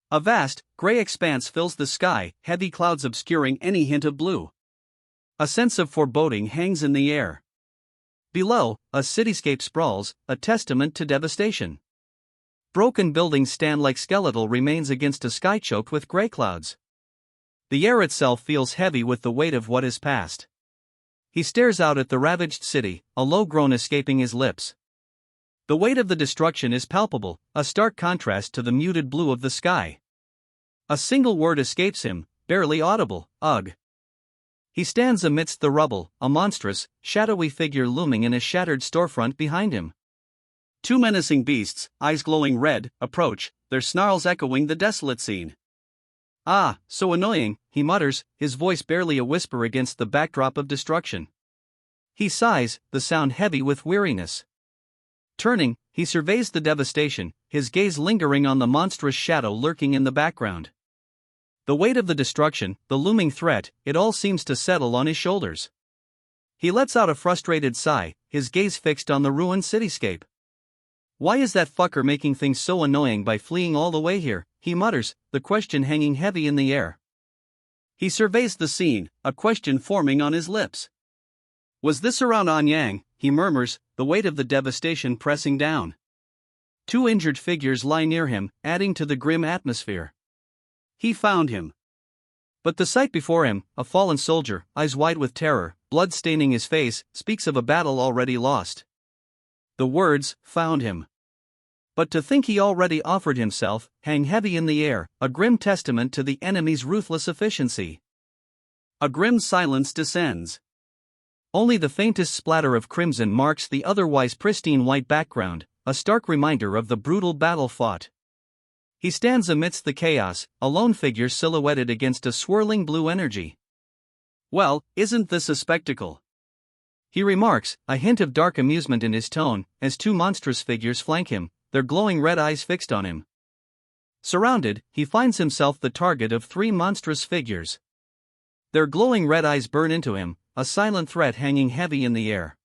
A vast, gray expanse fills the sky, heavy clouds obscuring any hint of blue. A sense of foreboding hangs in the air. Below, a cityscape sprawls, a testament to devastation. Broken buildings stand like skeletal remains against a sky choked with gray clouds. The air itself feels heavy with the weight of what is past. He stares out at the ravaged city, a low groan escaping his lips. The weight of the destruction is palpable, a stark contrast to the muted blue of the sky. A single word escapes him, barely audible: ugh. He stands amidst the rubble, a monstrous, shadowy figure looming in a shattered storefront behind him. Two menacing beasts, eyes glowing red, approach, their snarls echoing the desolate scene. Ah, so annoying, he mutters, his voice barely a whisper against the backdrop of destruction. He sighs, the sound heavy with weariness. Turning, he surveys the devastation, his gaze lingering on the monstrous shadow lurking in the background. The weight of the destruction, the looming threat, it all seems to settle on his shoulders. He lets out a frustrated sigh, his gaze fixed on the ruined cityscape. Why is that fucker making things so annoying by fleeing all the way here, he mutters, the question hanging heavy in the air. He surveys the scene, a question forming on his lips. Was this around Anyang, he murmurs, the weight of the devastation pressing down. Two injured figures lie near him, adding to the grim atmosphere. He found him. But the sight before him, a fallen soldier, eyes wide with terror, blood staining his face, speaks of a battle already lost. The words, found him. But to think he already offered himself, hang heavy in the air, a grim testament to the enemy's ruthless efficiency. A grim silence descends. Only the faintest splatter of crimson marks the otherwise pristine white background, a stark reminder of the brutal battle fought. He stands amidst the chaos, a lone figure silhouetted against a swirling blue energy. Well, isn't this a spectacle? He remarks, a hint of dark amusement in his tone, as two monstrous figures flank him, their glowing red eyes fixed on him. Surrounded, he finds himself the target of three monstrous figures. Their glowing red eyes burn into him, a silent threat hanging heavy in the air.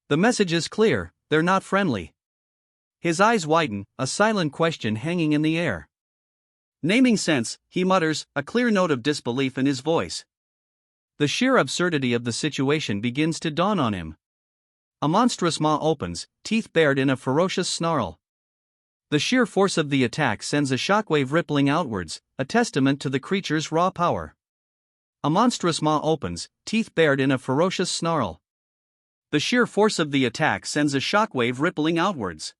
The message is clear, they're not friendly. His eyes widen, a silent question hanging in the air. Naming sense, he mutters, a clear note of disbelief in his voice. The sheer absurdity of the situation begins to dawn on him. A monstrous maw opens, teeth bared in a ferocious snarl. The sheer force of the attack sends a shockwave rippling outwards, a testament to the creature's raw power. A monstrous maw opens, teeth bared in a ferocious snarl. The sheer force of the attack sends a shockwave rippling outwards.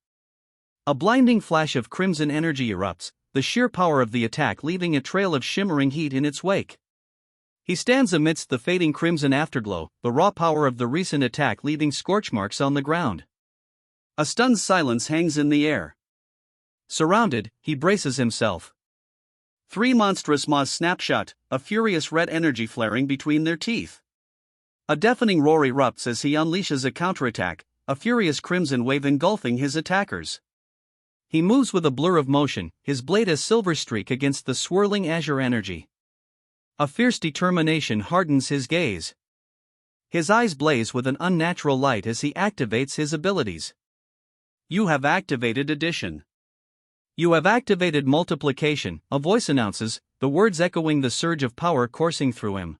A blinding flash of crimson energy erupts, the sheer power of the attack leaving a trail of shimmering heat in its wake. He stands amidst the fading crimson afterglow, the raw power of the recent attack leaving scorch marks on the ground. A stunned silence hangs in the air. Surrounded, he braces himself. Three monstrous maws snap shut, a furious red energy flaring between their teeth. A deafening roar erupts as he unleashes a counterattack, a furious crimson wave engulfing his attackers. He moves with a blur of motion, his blade a silver streak against the swirling azure energy. A fierce determination hardens his gaze. His eyes blaze with an unnatural light as he activates his abilities. You have activated addition. You have activated multiplication, a voice announces, the words echoing the surge of power coursing through him.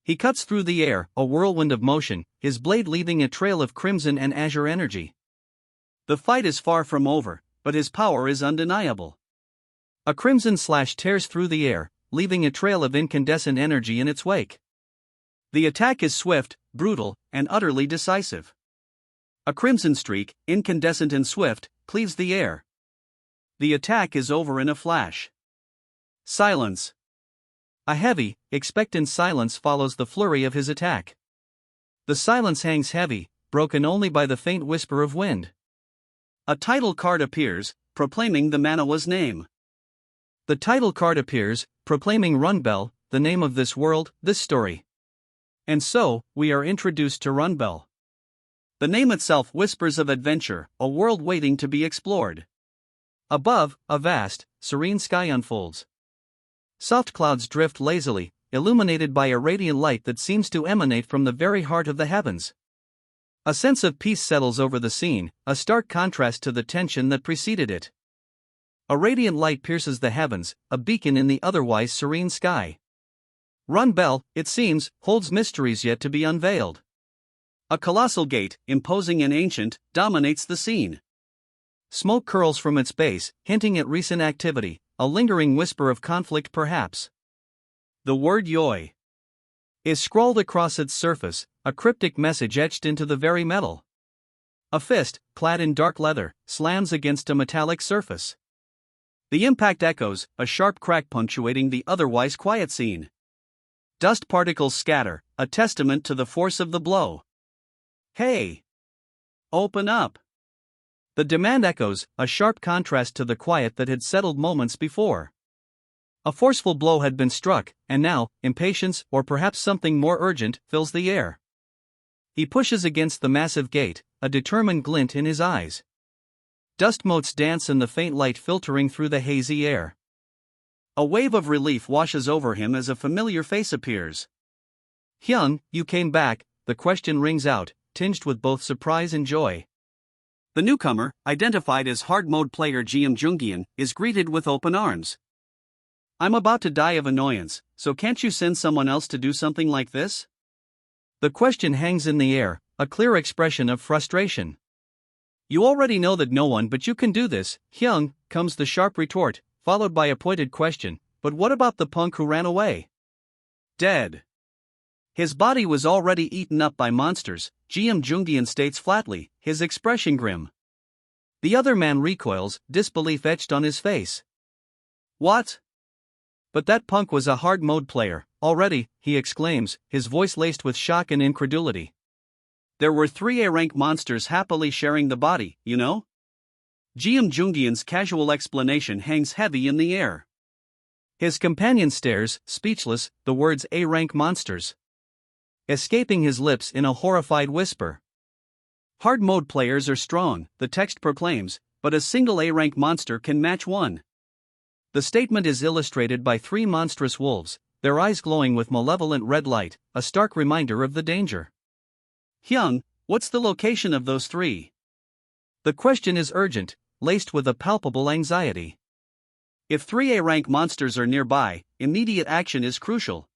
He cuts through the air, a whirlwind of motion, his blade leaving a trail of crimson and azure energy. The fight is far from over, but his power is undeniable. A crimson slash tears through the air, leaving a trail of incandescent energy in its wake. The attack is swift, brutal, and utterly decisive. A crimson streak, incandescent and swift, cleaves the air. The attack is over in a flash. Silence. A heavy, expectant silence follows the flurry of his attack. The silence hangs heavy, broken only by the faint whisper of wind. A title card appears, proclaiming the manhwa's name. The title card appears, proclaiming Runbell, the name of this world, this story. And so, we are introduced to Runbell. The name itself whispers of adventure, a world waiting to be explored. Above, a vast, serene sky unfolds. Soft clouds drift lazily, illuminated by a radiant light that seems to emanate from the very heart of the heavens. A sense of peace settles over the scene, a stark contrast to the tension that preceded it. A radiant light pierces the heavens, a beacon in the otherwise serene sky. Run Bell, it seems, holds mysteries yet to be unveiled. A colossal gate, imposing and ancient, dominates the scene. Smoke curls from its base, hinting at recent activity, a lingering whisper of conflict perhaps. The word Yoi is scrawled across its surface, a cryptic message etched into the very metal. A fist, clad in dark leather, slams against a metallic surface. The impact echoes, a sharp crack punctuating the otherwise quiet scene. Dust particles scatter, a testament to the force of the blow. Hey! Open up! The demand echoes, a sharp contrast to the quiet that had settled moments before. A forceful blow had been struck, and now, impatience, or perhaps something more urgent, fills the air. He pushes against the massive gate, a determined glint in his eyes. Dust motes dance in the faint light filtering through the hazy air. A wave of relief washes over him as a familiar face appears. Hyung, you came back, the question rings out, tinged with both surprise and joy. The newcomer, identified as hard-mode player Jeom Jungian, is greeted with open arms. I'm about to die of annoyance, so can't you send someone else to do something like this? The question hangs in the air, a clear expression of frustration. You already know that no one but you can do this, Hyung, comes the sharp retort, followed by a pointed question, but what about the punk who ran away? Dead. His body was already eaten up by monsters, Jeom Jungian states flatly, his expression grim. The other man recoils, disbelief etched on his face. What? But that punk was a hard-mode player, already, he exclaims, his voice laced with shock and incredulity. There were 3 A-rank monsters happily sharing the body, you know? Jeom Jungian's casual explanation hangs heavy in the air. His companion stares, speechless, the words A-rank monsters escaping his lips in a horrified whisper. Hard-mode players are strong, the text proclaims, but a single A-rank monster can match one. The statement is illustrated by 3 monstrous wolves, their eyes glowing with malevolent red light, a stark reminder of the danger. Hyung, what's the location of those 3? The question is urgent, laced with a palpable anxiety. If 3 A-rank monsters are nearby, immediate action is crucial.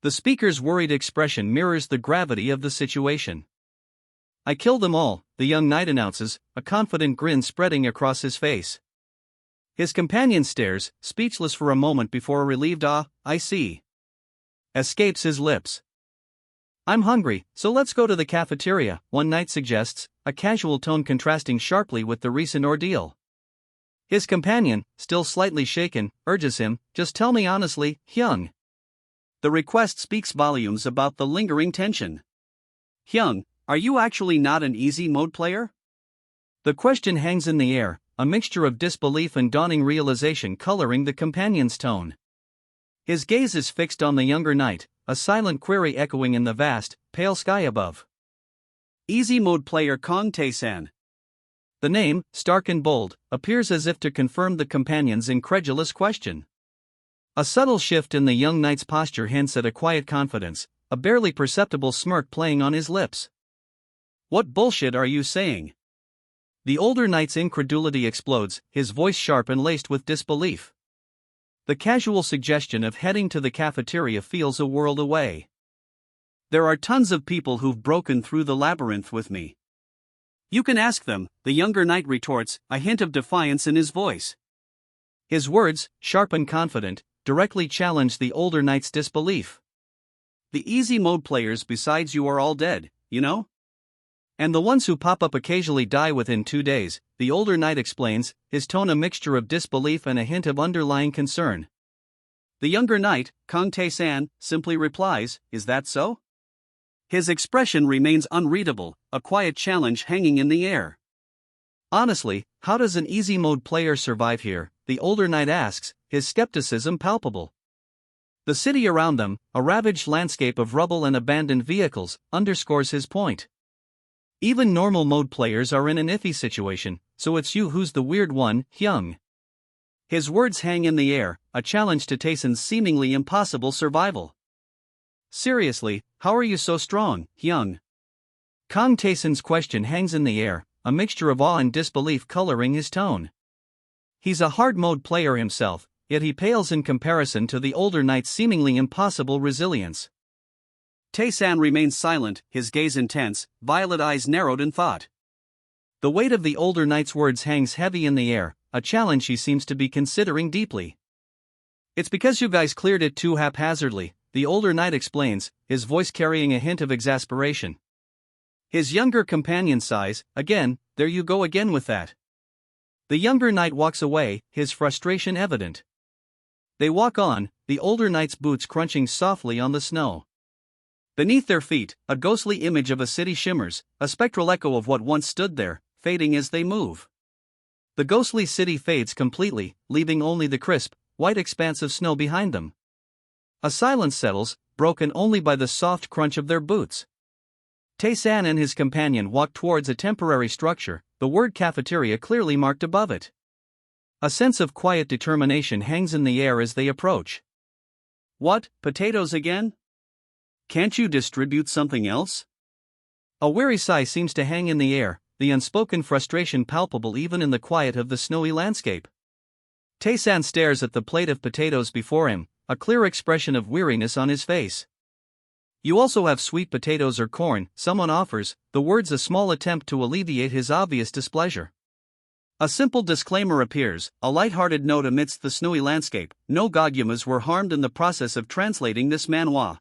The speaker's worried expression mirrors the gravity of the situation. I killed them all, the young knight announces, a confident grin spreading across his face. His companion stares, speechless for a moment before a relieved I see escapes his lips. I'm hungry, so let's go to the cafeteria, one knight suggests, a casual tone contrasting sharply with the recent ordeal. His companion, still slightly shaken, urges him, just tell me honestly, Hyung. The request speaks volumes about the lingering tension. Hyung, are you actually not an easy mode player? The question hangs in the air, a mixture of disbelief and dawning realization coloring the companion's tone. His gaze is fixed on the younger knight, a silent query echoing in the vast, pale sky above. Easy mode player Kong Tae-san. The name, stark and bold, appears as if to confirm the companion's incredulous question. A subtle shift in the young knight's posture hints at a quiet confidence, a barely perceptible smirk playing on his lips. What bullshit are you saying? The older knight's incredulity explodes, his voice sharp and laced with disbelief. The casual suggestion of heading to the cafeteria feels a world away. There are tons of people who've broken through the labyrinth with me. You can ask them, the younger knight retorts, a hint of defiance in his voice. His words, sharp and confident, directly challenge the older knight's disbelief. The easy mode players besides you are all dead, you know? And the ones who pop up occasionally die within 2 days, the older knight explains, his tone a mixture of disbelief and a hint of underlying concern. The younger knight, Kong Tae-san, simply replies, is that so? His expression remains unreadable, a quiet challenge hanging in the air. Honestly, how does an easy mode player survive here? The older knight asks, his skepticism palpable. The city around them, a ravaged landscape of rubble and abandoned vehicles, underscores his point. Even normal mode players are in an iffy situation, so it's you who's the weird one, Hyung. His words hang in the air, a challenge to Tae-san's seemingly impossible survival. Seriously, how are you so strong, Hyung? Kong Tae-san's question hangs in the air, a mixture of awe and disbelief coloring his tone. He's a hard-mode player himself, yet he pales in comparison to the older knight's seemingly impossible resilience. Tae-san remains silent, his gaze intense, violet eyes narrowed in thought. The weight of the older knight's words hangs heavy in the air, a challenge he seems to be considering deeply. "It's because you guys cleared it too haphazardly," the older knight explains, his voice carrying a hint of exasperation. His younger companion sighs, "Again, there you go again with that." The younger knight walks away, his frustration evident. They walk on, the older knight's boots crunching softly on the snow. Beneath their feet, a ghostly image of a city shimmers, a spectral echo of what once stood there, fading as they move. The ghostly city fades completely, leaving only the crisp, white expanse of snow behind them. A silence settles, broken only by the soft crunch of their boots. Tae-san and his companion walk towards a temporary structure, the word cafeteria clearly marked above it. A sense of quiet determination hangs in the air as they approach. "What, potatoes again? Can't you distribute something else?" A weary sigh seems to hang in the air, the unspoken frustration palpable even in the quiet of the snowy landscape. Tae-san stares at the plate of potatoes before him, a clear expression of weariness on his face. "You also have sweet potatoes or corn," someone offers, the words a small attempt to alleviate his obvious displeasure. A simple disclaimer appears, a light-hearted note amidst the snowy landscape: "No Gogyamas were harmed in the process of translating this manhwa."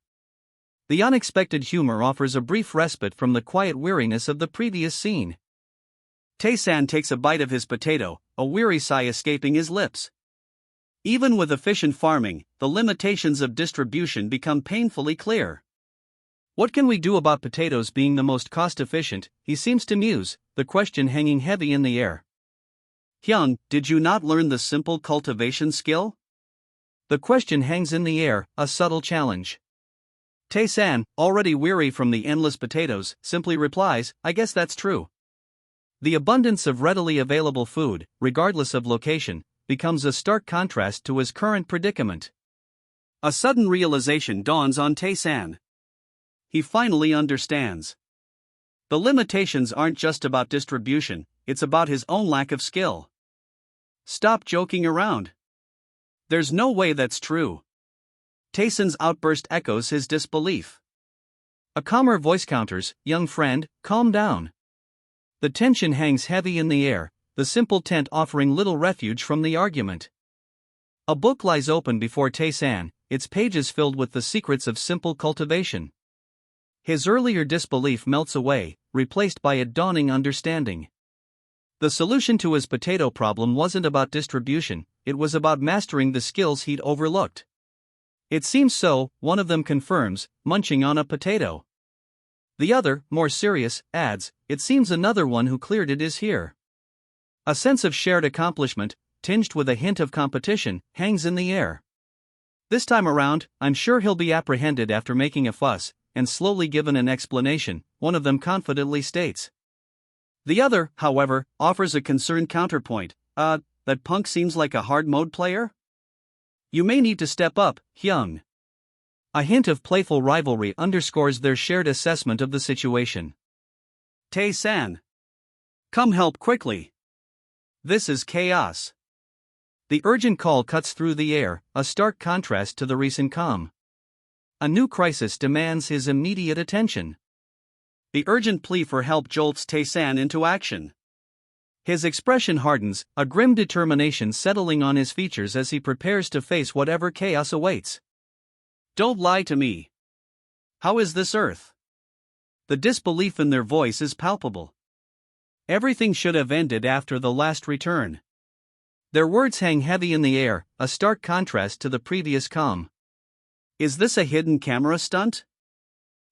The unexpected humor offers a brief respite from the quiet weariness of the previous scene. Tae-san takes a bite of his potato, a weary sigh escaping his lips. Even with efficient farming, the limitations of distribution become painfully clear. "What can we do about potatoes being the most cost-efficient?" he seems to muse, the question hanging heavy in the air. "Hyung, did you not learn the simple cultivation skill?" The question hangs in the air, a subtle challenge. Tae-san, already weary from the endless potatoes, simply replies, "I guess that's true." The abundance of readily available food, regardless of location, becomes a stark contrast to his current predicament. A sudden realization dawns on Tae-san. He finally understands. The limitations aren't just about distribution, it's about his own lack of skill. "Stop joking around. There's no way that's true." Tae-san's outburst echoes his disbelief. A calmer voice counters, "Young friend, calm down." The tension hangs heavy in the air, the simple tent offering little refuge from the argument. A book lies open before Tae-san, its pages filled with the secrets of simple cultivation. His earlier disbelief melts away, replaced by a dawning understanding. The solution to his potato problem wasn't about distribution, it was about mastering the skills he'd overlooked. "It seems so," one of them confirms, munching on a potato. The other, more serious, adds, "It seems another one who cleared it is here." A sense of shared accomplishment, tinged with a hint of competition, hangs in the air. "This time around, I'm sure he'll be apprehended after making a fuss, and slowly given an explanation," one of them confidently states. The other, however, offers a concerned counterpoint. That punk seems like a hard-mode player? You may need to step up, Hyung." A hint of playful rivalry underscores their shared assessment of the situation. "Tae-san, come help quickly. This is chaos." The urgent call cuts through the air, a stark contrast to the recent calm. A new crisis demands his immediate attention. The urgent plea for help jolts Tae-san into action. His expression hardens, a grim determination settling on his features as he prepares to face whatever chaos awaits. "Don't lie to me. How is this Earth?" The disbelief in their voice is palpable. "Everything should have ended after the last return." Their words hang heavy in the air, a stark contrast to the previous calm. "Is this a hidden camera stunt?"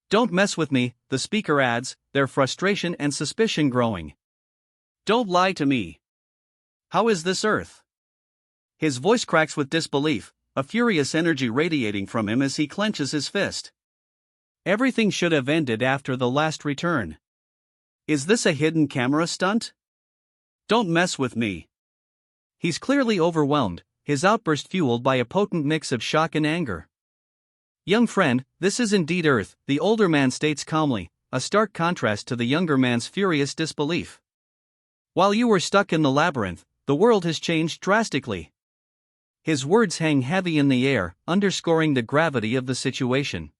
"Don't mess with me," the speaker adds, their frustration and suspicion growing. "Don't lie to me. How is this Earth?" His voice cracks with disbelief, a furious energy radiating from him as he clenches his fist. "Everything should have ended after the last return. Is this a hidden camera stunt? Don't mess with me." He's clearly overwhelmed, his outburst fueled by a potent mix of shock and anger. "Young friend, this is indeed Earth," the older man states calmly, a stark contrast to the younger man's furious disbelief. "While you were stuck in the labyrinth, the world has changed drastically. His words hang heavy in the air, underscoring the gravity of the situation.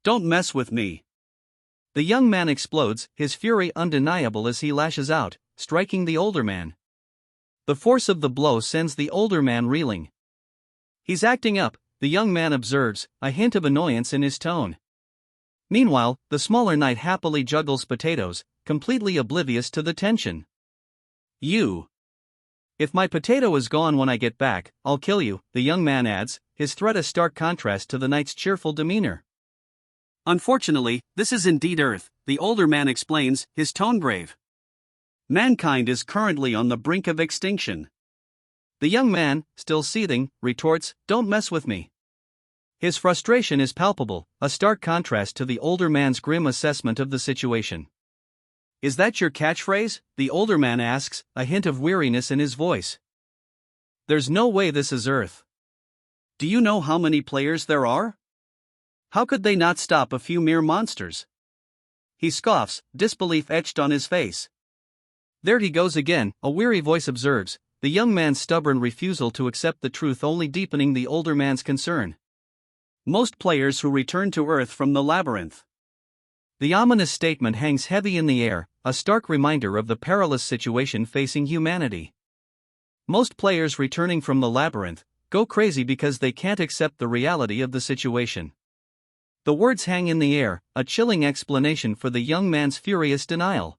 Don't mess with me. The young man explodes, his fury undeniable as he lashes out, striking the older man. The force of the blow sends the older man reeling. He's acting up, the young man observes, a hint of annoyance in his tone. Meanwhile, the smaller knight happily juggles potatoes, completely oblivious to the tension. You. If my potato is gone when I get back, I'll kill you, the young man adds, his threat a stark contrast to the knight's cheerful demeanor. Unfortunately, this is indeed Earth, the older man explains, his tone grave. Mankind is currently on the brink of extinction. The young man, still seething, retorts, "Don't mess with me." His frustration is palpable, a stark contrast to the older man's grim assessment of the situation. Is that your catchphrase? The older man asks, a hint of weariness in his voice. There's no way this is Earth. Do you know how many players there are? How could they not stop a few mere monsters? He scoffs, disbelief etched on his face. There he goes again, a weary voice observes, the young man's stubborn refusal to accept the truth only deepening the older man's concern. Most players who return to Earth from the labyrinth. The ominous statement hangs heavy in the air, a stark reminder of the perilous situation facing humanity. Most players returning from the labyrinth go crazy because they can't accept the reality of the situation. The words hang in the air, a chilling explanation for the young man's furious denial.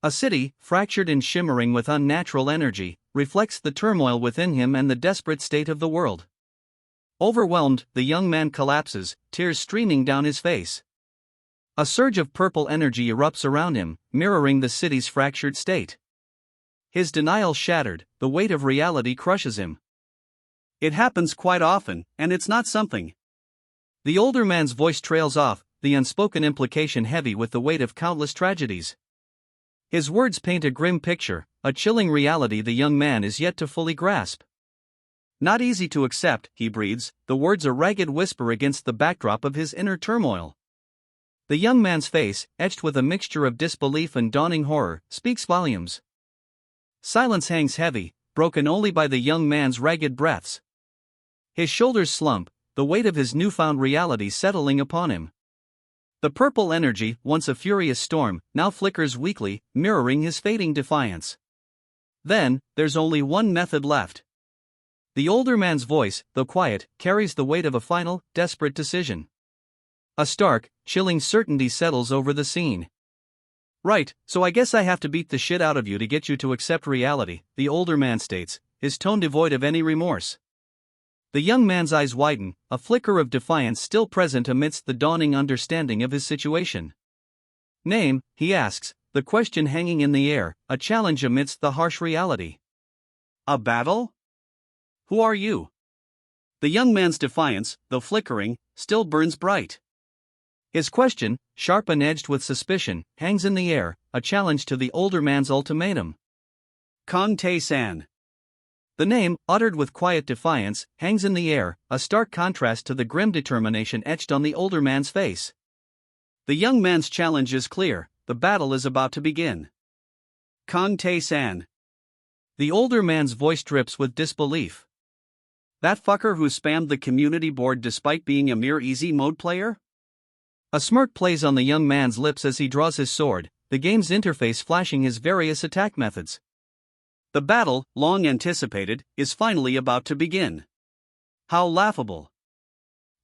A city, fractured and shimmering with unnatural energy, reflects the turmoil within him and the desperate state of the world. Overwhelmed, the young man collapses, tears streaming down his face. A surge of purple energy erupts around him, mirroring the city's fractured state. His denial shattered, the weight of reality crushes him. It happens quite often, and it's not something. The older man's voice trails off, the unspoken implication heavy with the weight of countless tragedies. His words paint a grim picture, a chilling reality the young man is yet to fully grasp. Not easy to accept, he breathes, the words a ragged whisper against the backdrop of his inner turmoil. The young man's face, etched with a mixture of disbelief and dawning horror, speaks volumes. Silence hangs heavy, broken only by the young man's ragged breaths. His shoulders slump, the weight of his newfound reality settling upon him. The purple energy, once a furious storm, now flickers weakly, mirroring his fading defiance. Then, there's only one method left. The older man's voice, though quiet, carries the weight of a final, desperate decision. A stark, chilling certainty settles over the scene. Right, so I guess I have to beat the shit out of you to get you to accept reality, the older man states, his tone devoid of any remorse. The young man's eyes widen, a flicker of defiance still present amidst the dawning understanding of his situation. Name, he asks, the question hanging in the air, a challenge amidst the harsh reality. A battle? Who are you? The young man's defiance, though flickering, still burns bright. His question, sharp and edged with suspicion, hangs in the air, a challenge to the older man's ultimatum. Kang Tae-san. The name, uttered with quiet defiance, hangs in the air, a stark contrast to the grim determination etched on the older man's face. The young man's challenge is clear, the battle is about to begin. Kang Tae-san. The older man's voice drips with disbelief. That fucker who spammed the community board despite being a mere easy mode player? A smirk plays on the young man's lips as he draws his sword, the game's interface flashing his various attack methods. The battle, long anticipated, is finally about to begin. How laughable.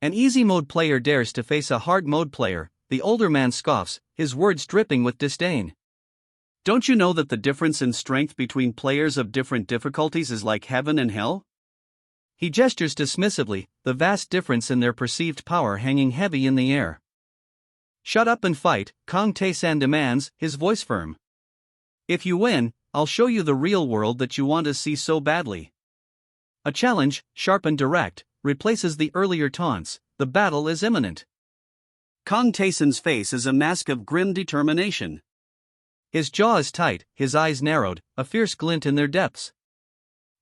An easy mode player dares to face a hard mode player, the older man scoffs, his words dripping with disdain. Don't you know that the difference in strength between players of different difficulties is like heaven and hell? He gestures dismissively, the vast difference in their perceived power hanging heavy in the air. Shut up and fight, Kang Tae-san demands, his voice firm. If you win, I'll show you the real world that you want to see so badly. A challenge, sharp and direct, replaces the earlier taunts, the battle is imminent. Kang Tae-san's face is a mask of grim determination. His jaw is tight, his eyes narrowed, a fierce glint in their depths.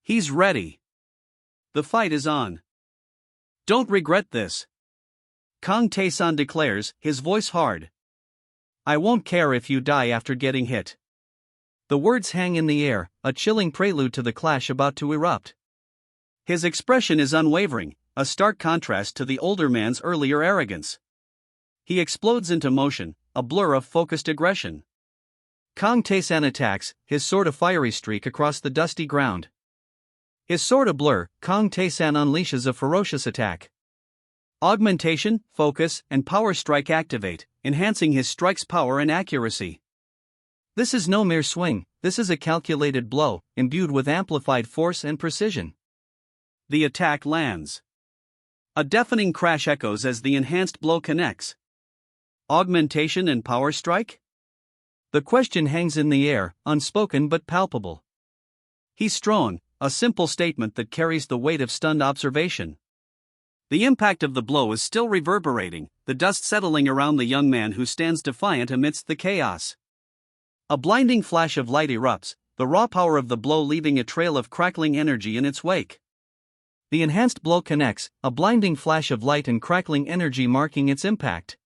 He's ready. The fight is on. Don't regret this. Kang Tae-san declares, his voice hard. I won't care if you die after getting hit. The words hang in the air, a chilling prelude to the clash about to erupt. His expression is unwavering, a stark contrast to the older man's earlier arrogance. He explodes into motion, a blur of focused aggression. Kang Tae-san attacks, his sword a fiery streak across the dusty ground. His sword a blur, Kang Tae-san unleashes a ferocious attack. Augmentation, focus, and power strike activate, enhancing his strike's power and accuracy. This is no mere swing, this is a calculated blow, imbued with amplified force and precision. The attack lands. A deafening crash echoes as the enhanced blow connects. Augmentation and power strike? The question hangs in the air, unspoken but palpable. He's strong, a simple statement that carries the weight of stunned observation. The impact of the blow is still reverberating, the dust settling around the young man who stands defiant amidst the chaos. A blinding flash of light erupts, the raw power of the blow leaving a trail of crackling energy in its wake. The enhanced blow connects, a blinding flash of light and crackling energy marking its impact.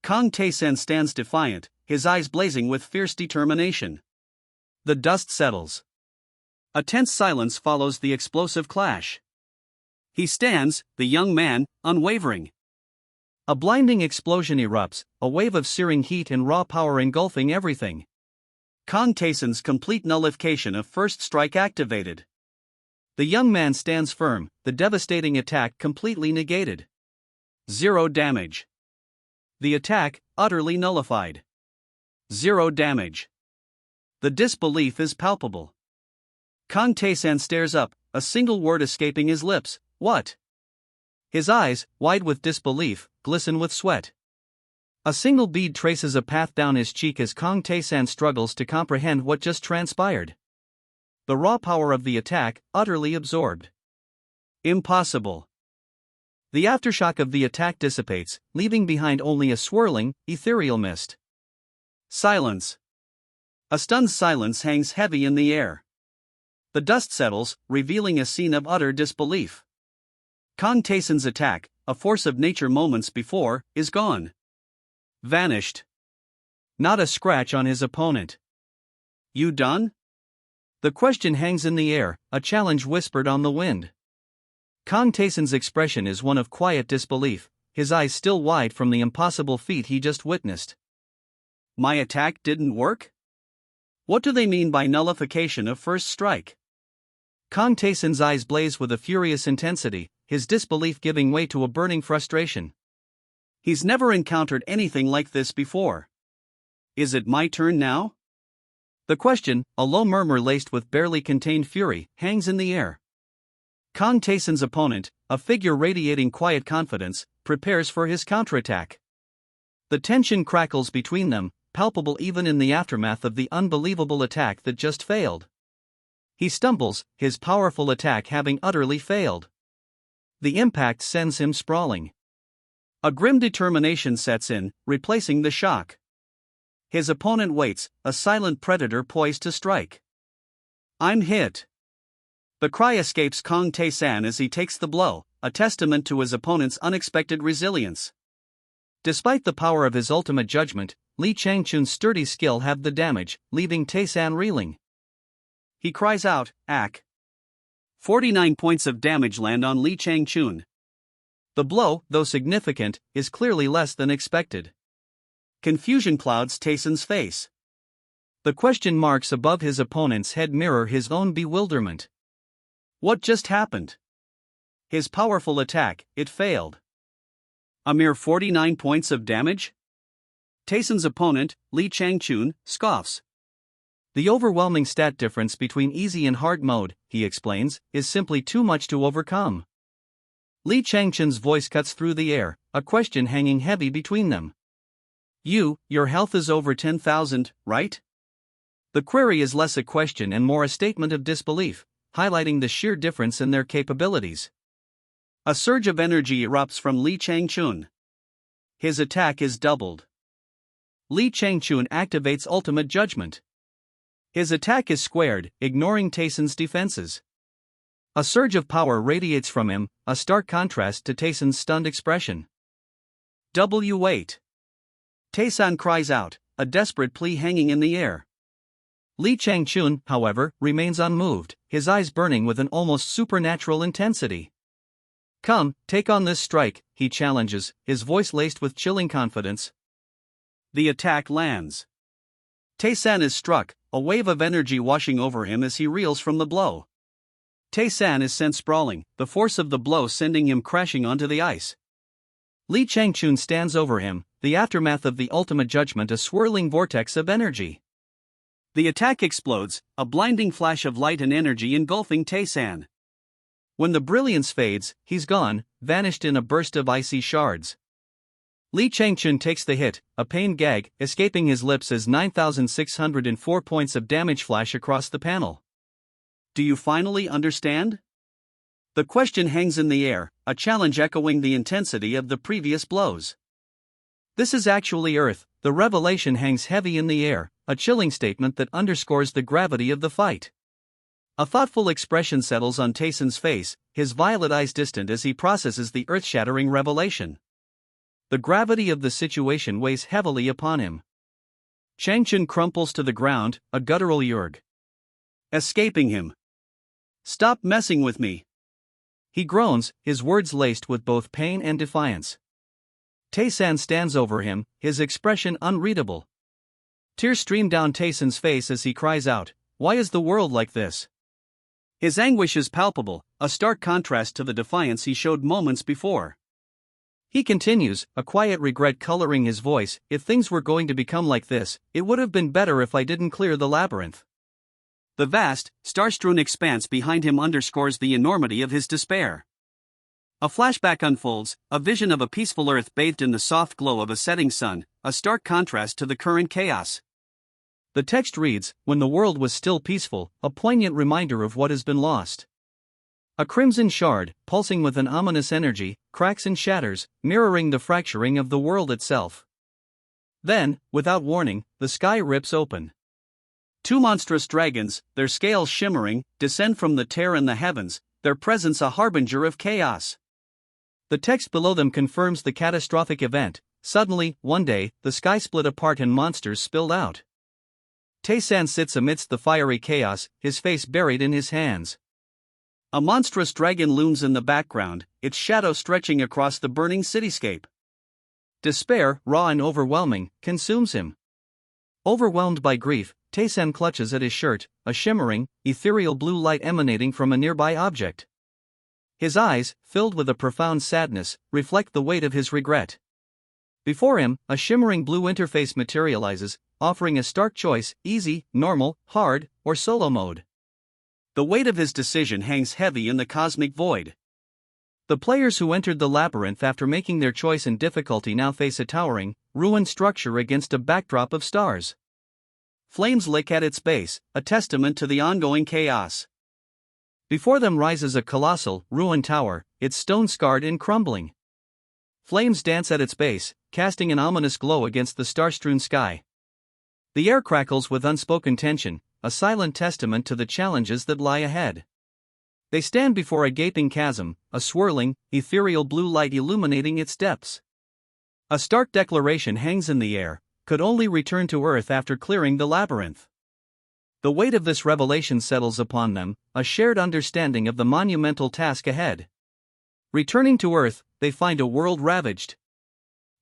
Kang Tae-san stands defiant, his eyes blazing with fierce determination. The dust settles. A tense silence follows the explosive clash. He stands, the young man, unwavering. A blinding explosion erupts, a wave of searing heat and raw power engulfing everything. Kang Tae-san's complete nullification of first strike activated. The young man stands firm, the devastating attack completely negated. 0 damage. The attack, utterly nullified. 0 damage. The disbelief is palpable. Kang Tae-san stares up, a single word escaping his lips, "What?" His eyes, wide with disbelief, glisten with sweat. A single bead traces a path down his cheek as Kang Tae-san struggles to comprehend what just transpired. The raw power of the attack, utterly absorbed. Impossible. The aftershock of the attack dissipates, leaving behind only a swirling, ethereal mist. Silence. A stunned silence hangs heavy in the air. The dust settles, revealing a scene of utter disbelief. Kang Tae-san's attack, a force of nature moments before, is gone. Vanished. Not a scratch on his opponent. You done? The question hangs in the air, a challenge whispered on the wind. Kang Tae-san's expression is one of quiet disbelief, his eyes still wide from the impossible feat he just witnessed. My attack didn't work? What do they mean by nullification of first strike? Kang Tae-san's eyes blaze with a furious intensity, his disbelief giving way to a burning frustration. He's never encountered anything like this before. Is it my turn now? The question, a low murmur laced with barely contained fury, hangs in the air. Kang Tae-san's opponent, a figure radiating quiet confidence, prepares for his counterattack. The tension crackles between them, palpable even in the aftermath of the unbelievable attack that just failed. He stumbles, his powerful attack having utterly failed. The impact sends him sprawling. A grim determination sets in, replacing the shock. His opponent waits, a silent predator poised to strike. I'm hit. The cry escapes Kang Tae-san as he takes the blow, a testament to his opponent's unexpected resilience. Despite the power of his ultimate judgment, Lee Chang-chun's sturdy skill halved the damage, leaving Tae-san reeling. He cries out, "Ack!" 49 points of damage land on Lee Chang-chun. The blow, though significant, is clearly less than expected. Confusion clouds Tae-san's face. The question marks above his opponent's head mirror his own bewilderment. What just happened? His powerful attack, it failed. A mere 49 points of damage? Tae-san's opponent, Lee Chang-chun, scoffs. The overwhelming stat difference between easy and hard mode, he explains, is simply too much to overcome. Lee Chang-chun's voice cuts through the air, a question hanging heavy between them. Your health is over 10,000, right? The query is less a question and more a statement of disbelief, highlighting the sheer difference in their capabilities. A surge of energy erupts from Lee Chang-chun. His attack is doubled. Lee Chang-chun activates ultimate judgment. His attack is squared, ignoring Tae-san's defenses. A surge of power radiates from him, a stark contrast to Tae-san's stunned expression. W8. Tae-san cries out, a desperate plea hanging in the air. Li Changchun, however, remains unmoved, his eyes burning with an almost supernatural intensity. "Come, take on this strike," he challenges, his voice laced with chilling confidence. The attack lands. Tae-san is struck, a wave of energy washing over him as he reels from the blow. Tae-san is sent sprawling, the force of the blow sending him crashing onto the ice. Li Changchun stands over him, the aftermath of the ultimate judgment a swirling vortex of energy. The attack explodes, a blinding flash of light and energy engulfing Tae-san. When the brilliance fades, he's gone, vanished in a burst of icy shards. Li Changchun takes the hit, a pained gag escaping his lips as 9,604 points of damage flash across the panel. Do you finally understand? The question hangs in the air, a challenge echoing the intensity of the previous blows. This is actually Earth, the revelation hangs heavy in the air, a chilling statement that underscores the gravity of the fight. A thoughtful expression settles on Tae-san's face, his violet eyes distant as he processes the earth-shattering revelation. The gravity of the situation weighs heavily upon him. Changchun crumples to the ground, a guttural yurg. Escaping him. "Stop messing with me." He groans, his words laced with both pain and defiance. Tae-san stands over him, his expression unreadable. Tears stream down Tae-san's face as he cries out, "Why is the world like this?" His anguish is palpable, a stark contrast to the defiance he showed moments before. He continues, a quiet regret coloring his voice, "If things were going to become like this, it would have been better if I didn't clear the labyrinth." The vast, star-strewn expanse behind him underscores the enormity of his despair. A flashback unfolds, a vision of a peaceful Earth bathed in the soft glow of a setting sun, a stark contrast to the current chaos. The text reads, "When the world was still peaceful, a poignant reminder of what has been lost." A crimson shard, pulsing with an ominous energy, cracks and shatters, mirroring the fracturing of the world itself. Then, without warning, the sky rips open. Two monstrous dragons, their scales shimmering, descend from the tear in the heavens, their presence a harbinger of chaos. The text below them confirms the catastrophic event. Suddenly, one day, the sky split apart and monsters spilled out. Tae-san sits amidst the fiery chaos, his face buried in his hands. A monstrous dragon looms in the background, its shadow stretching across the burning cityscape. Despair, raw and overwhelming, consumes him. Overwhelmed by grief, Tae-san clutches at his shirt, a shimmering, ethereal blue light emanating from a nearby object. His eyes, filled with a profound sadness, reflect the weight of his regret. Before him, a shimmering blue interface materializes, offering a stark choice: easy, normal, hard, or solo mode. The weight of his decision hangs heavy in the cosmic void. The players who entered the labyrinth after making their choice in difficulty now face a towering, ruined structure against a backdrop of stars. Flames lick at its base, a testament to the ongoing chaos. Before them rises a colossal, ruined tower, its stone scarred and crumbling. Flames dance at its base, casting an ominous glow against the star-strewn sky. The air crackles with unspoken tension, a silent testament to the challenges that lie ahead. They stand before a gaping chasm, a swirling, ethereal blue light illuminating its depths. A stark declaration hangs in the air: could only return to Earth after clearing the labyrinth. The weight of this revelation settles upon them, a shared understanding of the monumental task ahead. Returning to Earth, they find a world ravaged.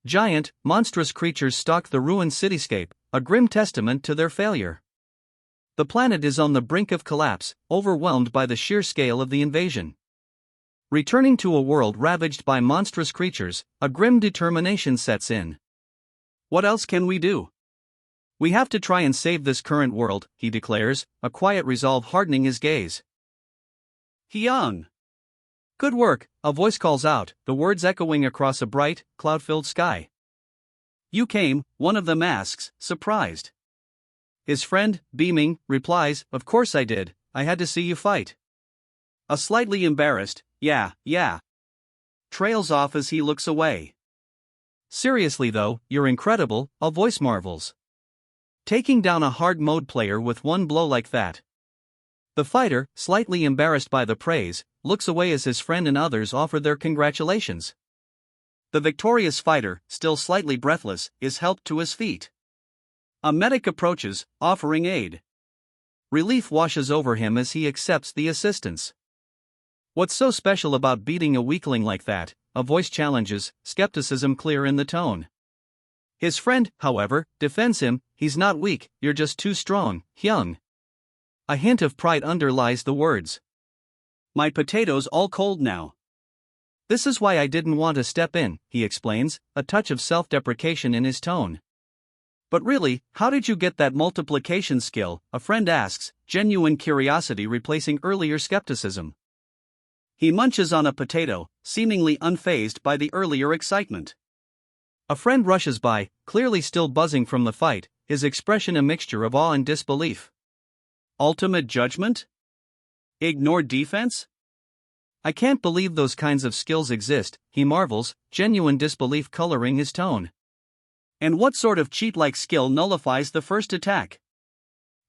Giant, monstrous creatures stalk the ruined cityscape, a grim testament to their failure. The planet is on the brink of collapse, overwhelmed by the sheer scale of the invasion. Returning to a world ravaged by monstrous creatures, a grim determination sets in. What else can we do? We have to try and save this current world, he declares, a quiet resolve hardening his gaze. Hyung! Good work, a voice calls out, the words echoing across a bright, cloud-filled sky. You came, one of them asks, surprised. His friend, beaming, replies, of course I did, I had to see you fight. A slightly embarrassed, yeah, trails off as he looks away. Seriously though, you're incredible, a voice marvels. Taking down a hard mode player with one blow like that. The fighter, slightly embarrassed by the praise, looks away as his friend and others offer their congratulations. The victorious fighter, still slightly breathless, is helped to his feet. A medic approaches, offering aid. Relief washes over him as he accepts the assistance. What's so special about beating a weakling like that? A voice challenges, skepticism clear in the tone. His friend, however, defends him. He's not weak, you're just too strong, Hyung. A hint of pride underlies the words. My potatoes all cold now. This is why I didn't want to step in, he explains, a touch of self-deprecation in his tone. But really, how did you get that multiplication skill? A friend asks, genuine curiosity replacing earlier skepticism. He munches on a potato, seemingly unfazed by the earlier excitement. A friend rushes by, clearly still buzzing from the fight, his expression a mixture of awe and disbelief. Ultimate judgment? Ignored defense? I can't believe those kinds of skills exist, he marvels, genuine disbelief coloring his tone. And what sort of cheat-like skill nullifies the first attack?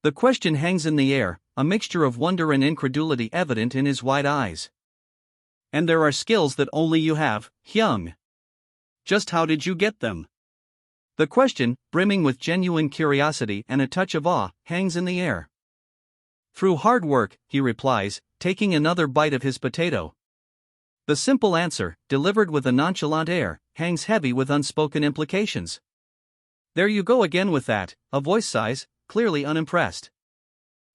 The question hangs in the air, a mixture of wonder and incredulity evident in his wide eyes. And there are skills that only you have, Hyung. Just how did you get them? The question, brimming with genuine curiosity and a touch of awe, hangs in the air. Through hard work, he replies, taking another bite of his potato. The simple answer, delivered with a nonchalant air, hangs heavy with unspoken implications. There you go again with that, a voice sighs, clearly unimpressed.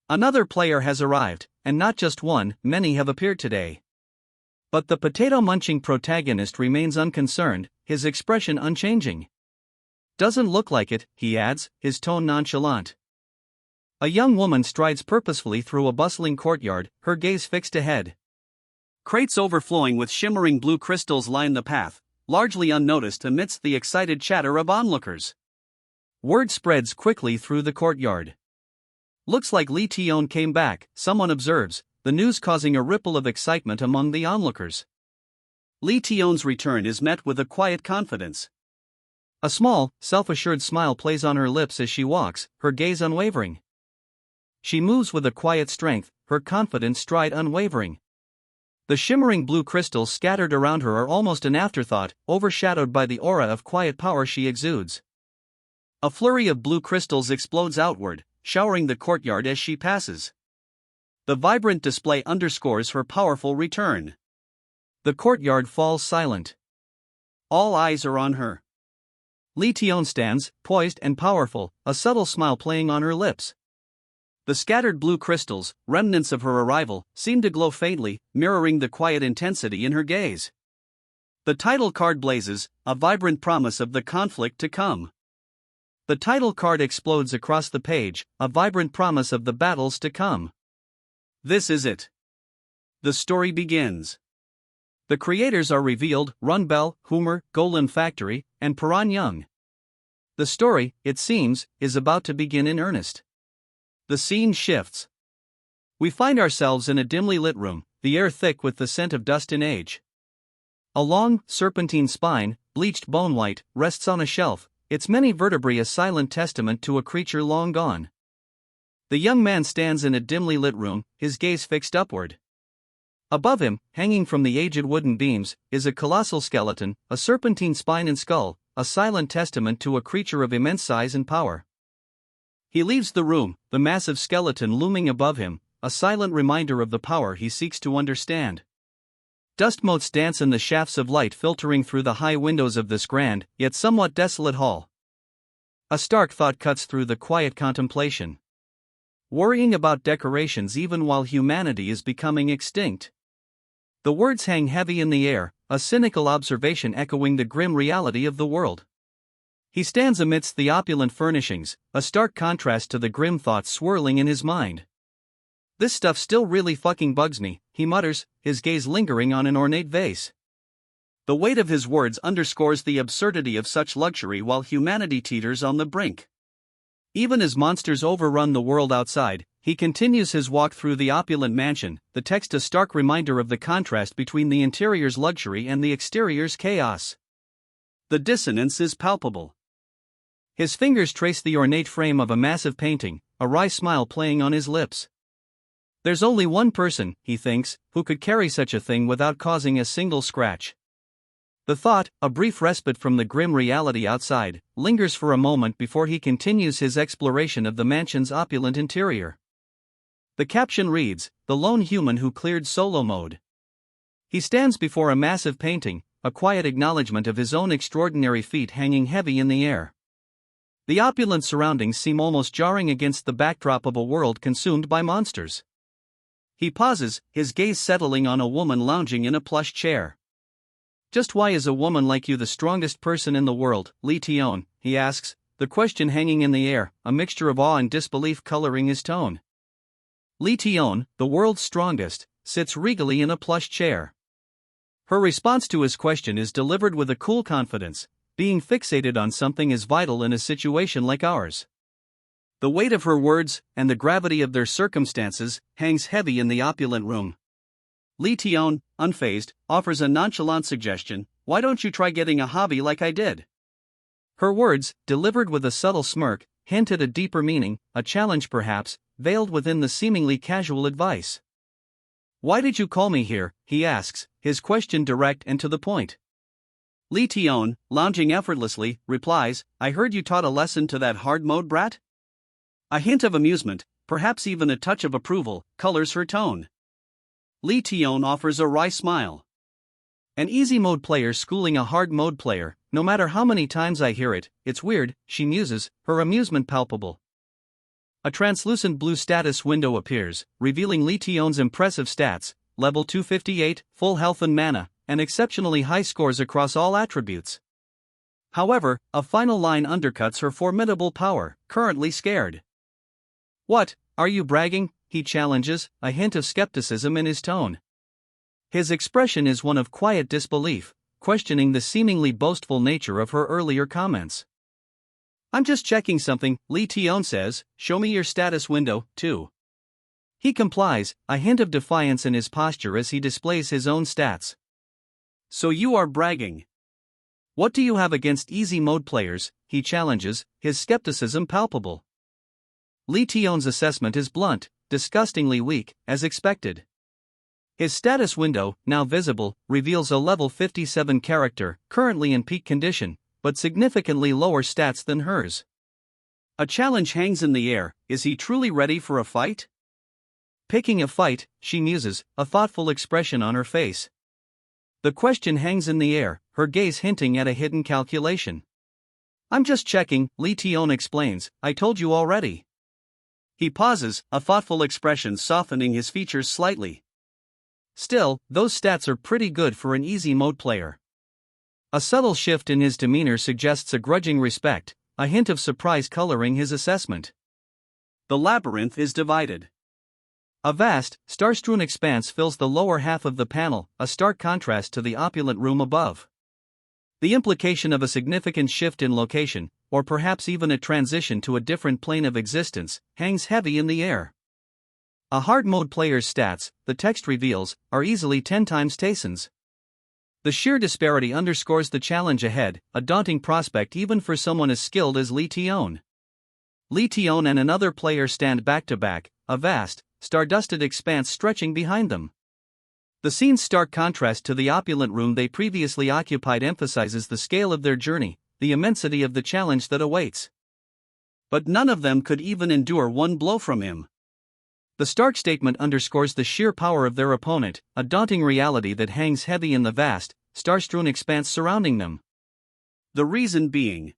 Another player has arrived, and not just one, many have appeared today. But the potato-munching protagonist remains unconcerned, his expression unchanging. Doesn't look like it, he adds, his tone nonchalant. A young woman strides purposefully through a bustling courtyard, her gaze fixed ahead. Crates overflowing with shimmering blue crystals line the path, largely unnoticed amidst the excited chatter of onlookers. Word spreads quickly through the courtyard. Looks like Lee Tion came back, someone observes, the news causing a ripple of excitement among the onlookers. Lee Tion's return is met with a quiet confidence. A small, self-assured smile plays on her lips as she walks, her gaze unwavering. She moves with a quiet strength, her confident stride unwavering. The shimmering blue crystals scattered around her are almost an afterthought, overshadowed by the aura of quiet power she exudes. A flurry of blue crystals explodes outward, showering the courtyard as she passes. The vibrant display underscores her powerful return. The courtyard falls silent. All eyes are on her. Lee Tion stands, poised and powerful, a subtle smile playing on her lips. The scattered blue crystals, remnants of her arrival, seem to glow faintly, mirroring the quiet intensity in her gaze. The title card blazes, a vibrant promise of the conflict to come. The title card explodes across the page, a vibrant promise of the battles to come. This is it. The story begins. The creators are revealed, Run Bell, Hoomer, Golem Factory, and Paran Young. The story, it seems, is about to begin in earnest. The scene shifts. We find ourselves in a dimly lit room, the air thick with the scent of dust and age. A long, serpentine spine, bleached bone white, rests on a shelf, its many vertebrae a silent testament to a creature long gone. The young man stands in a dimly lit room, his gaze fixed upward. Above him, hanging from the aged wooden beams, is a colossal skeleton, a serpentine spine and skull, a silent testament to a creature of immense size and power. He leaves the room, the massive skeleton looming above him, a silent reminder of the power he seeks to understand. Dust motes dance in the shafts of light filtering through the high windows of this grand, yet somewhat desolate hall. A stark thought cuts through the quiet contemplation. Worrying about decorations even while humanity is becoming extinct. The words hang heavy in the air, a cynical observation echoing the grim reality of the world. He stands amidst the opulent furnishings, a stark contrast to the grim thoughts swirling in his mind. This stuff still really fucking bugs me, he mutters, his gaze lingering on an ornate vase. The weight of his words underscores the absurdity of such luxury while humanity teeters on the brink. Even as monsters overrun the world outside, he continues his walk through the opulent mansion, the text a stark reminder of the contrast between the interior's luxury and the exterior's chaos. The dissonance is palpable. His fingers trace the ornate frame of a massive painting, a wry smile playing on his lips. There's only one person, he thinks, who could carry such a thing without causing a single scratch. The thought, a brief respite from the grim reality outside, lingers for a moment before he continues his exploration of the mansion's opulent interior. The caption reads, "The lone human who cleared solo mode." He stands before a massive painting, a quiet acknowledgement of his own extraordinary feat hanging heavy in the air. The opulent surroundings seem almost jarring against the backdrop of a world consumed by monsters. He pauses, his gaze settling on a woman lounging in a plush chair. "Just why is a woman like you the strongest person in the world, Lee Tion?" he asks, the question hanging in the air, a mixture of awe and disbelief coloring his tone. Lee Tion, the world's strongest, sits regally in a plush chair. Her response to his question is delivered with a cool confidence. Being fixated on something is vital in a situation like ours. The weight of her words, and the gravity of their circumstances, hangs heavy in the opulent room. Lee Tion, unfazed, offers a nonchalant suggestion: "Why don't you try getting a hobby like I did?" Her words, delivered with a subtle smirk, hint at a deeper meaning, a challenge perhaps, veiled within the seemingly casual advice. "Why did you call me here?" he asks, his question direct and to the point. Lee Tion, lounging effortlessly, replies, "I heard you taught a lesson to that hard-mode brat?" A hint of amusement, perhaps even a touch of approval, colors her tone. Lee Tion offers a wry smile. "An easy-mode player schooling a hard-mode player, no matter how many times I hear it, it's weird," she muses, her amusement palpable. A translucent blue status window appears, revealing Lee Tion's impressive stats: level 258, full health and mana, and exceptionally high scores across all attributes. However, a final line undercuts her formidable power: "currently scared." "What, are you bragging?" he challenges, a hint of skepticism in his tone. His expression is one of quiet disbelief, questioning the seemingly boastful nature of her earlier comments. "I'm just checking something," Lee Tion says, "show me your status window, too." He complies, a hint of defiance in his posture as he displays his own stats. "So you are bragging. What do you have against easy mode players?" he challenges, his skepticism palpable. Lee Tion's assessment is blunt, disgustingly weak, as expected. His status window, now visible, reveals a level 57 character, currently in peak condition, but significantly lower stats than hers. A challenge hangs in the air: is he truly ready for a fight? "Picking a fight," she muses, a thoughtful expression on her face. The question hangs in the air, her gaze hinting at a hidden calculation. "I'm just checking," Lee Tion explains, "I told you already." He pauses, a thoughtful expression softening his features slightly. "Still, those stats are pretty good for an easy mode player." A subtle shift in his demeanor suggests a grudging respect, a hint of surprise coloring his assessment. The labyrinth is divided. A vast, star-strewn expanse fills the lower half of the panel, a stark contrast to the opulent room above. The implication of a significant shift in location, or perhaps even a transition to a different plane of existence, hangs heavy in the air. A hard mode player's stats, the text reveals, are easily 10 times Tayson's. The sheer disparity underscores the challenge ahead, a daunting prospect even for someone as skilled as Lee Tion. Lee Tion and another player stand back to back, a vast, star-dusted expanse stretching behind them. The scene's stark contrast to the opulent room they previously occupied emphasizes the scale of their journey, the immensity of the challenge that awaits. But none of them could even endure one blow from him. The stark statement underscores the sheer power of their opponent, a daunting reality that hangs heavy in the vast, star-strewn expanse surrounding them. The reason being.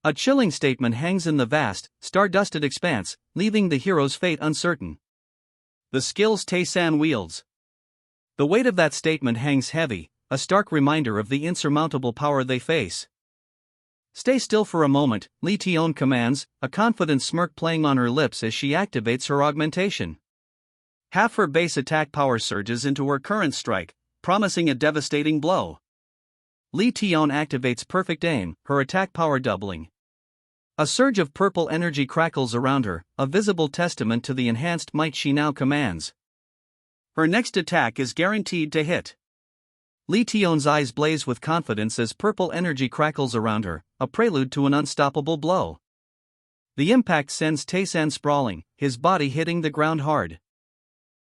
A chilling statement hangs in the vast, star-dusted expanse, leaving the hero's fate uncertain. The skills Tae-san wields. The weight of that statement hangs heavy, a stark reminder of the insurmountable power they face. "Stay still for a moment," Lee Tion commands, a confident smirk playing on her lips as she activates her augmentation. Half her base attack power surges into her current strike, promising a devastating blow. Lee Tion activates perfect aim, her attack power doubling. A surge of purple energy crackles around her, a visible testament to the enhanced might she now commands. Her next attack is guaranteed to hit. Lee Tion's eyes blaze with confidence as purple energy crackles around her, a prelude to an unstoppable blow. The impact sends Tae-san sprawling, his body hitting the ground hard.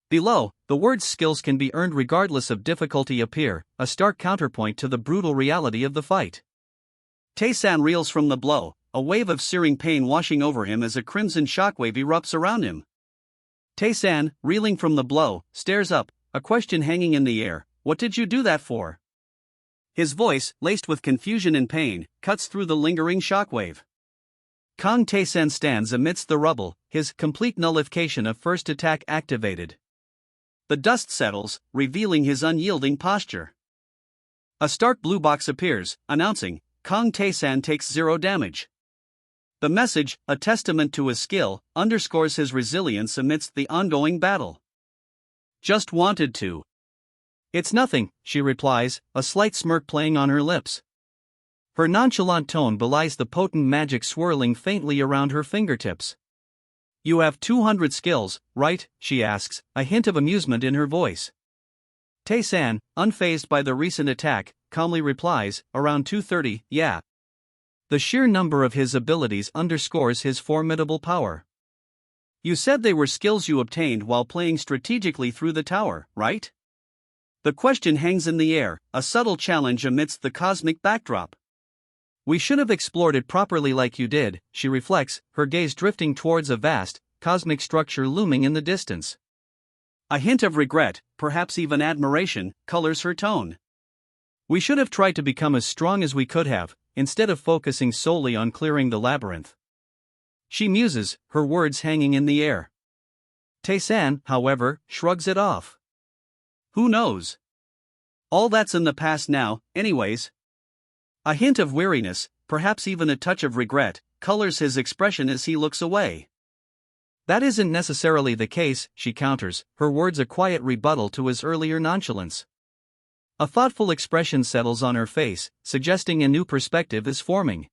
Below, the words "skills can be earned regardless of difficulty" appear, a stark counterpoint to the brutal reality of the fight. Tae-san reels from the blow, a wave of searing pain washing over him as a crimson shockwave erupts around him. Tae-san, reeling from the blow, stares up, a question hanging in the air. What did you do that for? His voice, laced with confusion and pain, cuts through the lingering shockwave. Kang Tae-san stands amidst the rubble, his complete nullification of first attack activated. The dust settles, revealing his unyielding posture. A stark blue box appears, announcing, Kang Tae-san takes 0 damage. The message, a testament to his skill, underscores his resilience amidst the ongoing battle. Just wanted to. It's nothing, she replies, a slight smirk playing on her lips. Her nonchalant tone belies the potent magic swirling faintly around her fingertips. You have 200 skills, right? She asks, a hint of amusement in her voice. Tae-san, unfazed by the recent attack, calmly replies, around 230, yeah. The sheer number of his abilities underscores his formidable power. You said they were skills you obtained while playing strategically through the tower, right? The question hangs in the air, a subtle challenge amidst the cosmic backdrop. We should have explored it properly like you did, she reflects, her gaze drifting towards a vast, cosmic structure looming in the distance. A hint of regret, perhaps even admiration, colors her tone. We should have tried to become as strong as we could have, instead of focusing solely on clearing the labyrinth. She muses, her words hanging in the air. Tae-san, however, shrugs it off. Who knows? All that's in the past now, anyways. A hint of weariness, perhaps even a touch of regret, colors his expression as he looks away. That isn't necessarily the case, she counters, her words a quiet rebuttal to his earlier nonchalance. A thoughtful expression settles on her face, suggesting a new perspective is forming.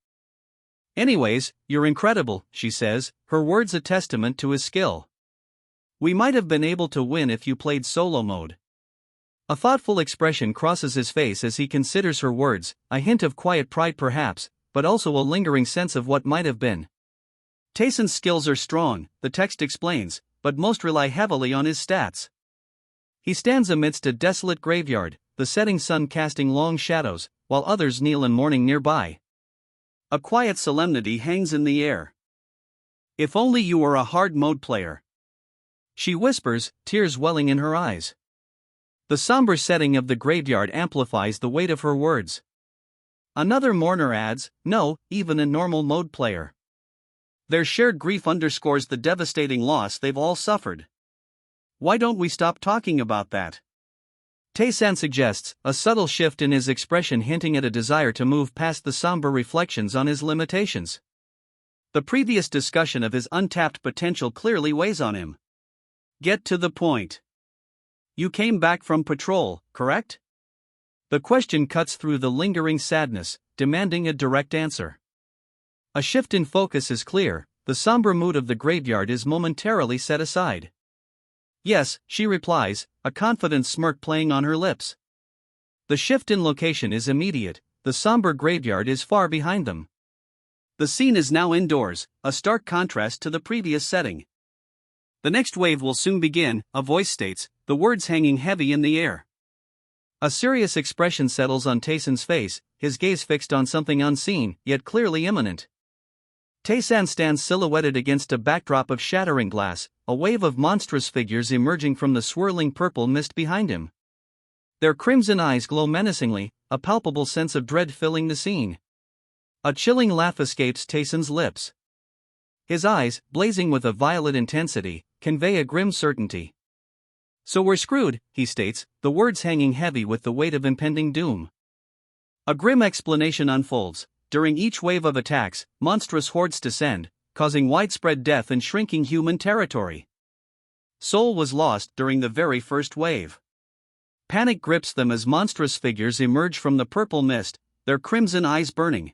Anyways, you're incredible, she says, her words a testament to his skill. We might have been able to win if you played solo mode. A thoughtful expression crosses his face as he considers her words, a hint of quiet pride perhaps, but also a lingering sense of what might have been. Tae-san's skills are strong, the text explains, but most rely heavily on his stats. He stands amidst a desolate graveyard, the setting sun casting long shadows, while others kneel in mourning nearby. A quiet solemnity hangs in the air. If only you were a hard mode player. She whispers, tears welling in her eyes. The somber setting of the graveyard amplifies the weight of her words. Another mourner adds, no, even a normal mode player. Their shared grief underscores the devastating loss they've all suffered. Why don't we stop talking about that? Tae-san suggests, a subtle shift in his expression hinting at a desire to move past the somber reflections on his limitations. The previous discussion of his untapped potential clearly weighs on him. Get to the point. You came back from patrol, correct? The question cuts through the lingering sadness, demanding a direct answer. A shift in focus is clear, the somber mood of the graveyard is momentarily set aside. Yes, she replies, a confident smirk playing on her lips. The shift in location is immediate, the somber graveyard is far behind them. The scene is now indoors, a stark contrast to the previous setting. The next wave will soon begin, a voice states, the words hanging heavy in the air. A serious expression settles on Tae-san's face, his gaze fixed on something unseen, yet clearly imminent. Tae-san stands silhouetted against a backdrop of shattering glass, a wave of monstrous figures emerging from the swirling purple mist behind him. Their crimson eyes glow menacingly, a palpable sense of dread filling the scene. A chilling laugh escapes Tae-san's lips. His eyes, blazing with a violet intensity, convey a grim certainty. So we're screwed, he states, the words hanging heavy with the weight of impending doom. A grim explanation unfolds. During each wave of attacks, monstrous hordes descend, causing widespread death and shrinking human territory. Soul was lost during the very first wave. Panic grips them as monstrous figures emerge from the purple mist, their crimson eyes burning.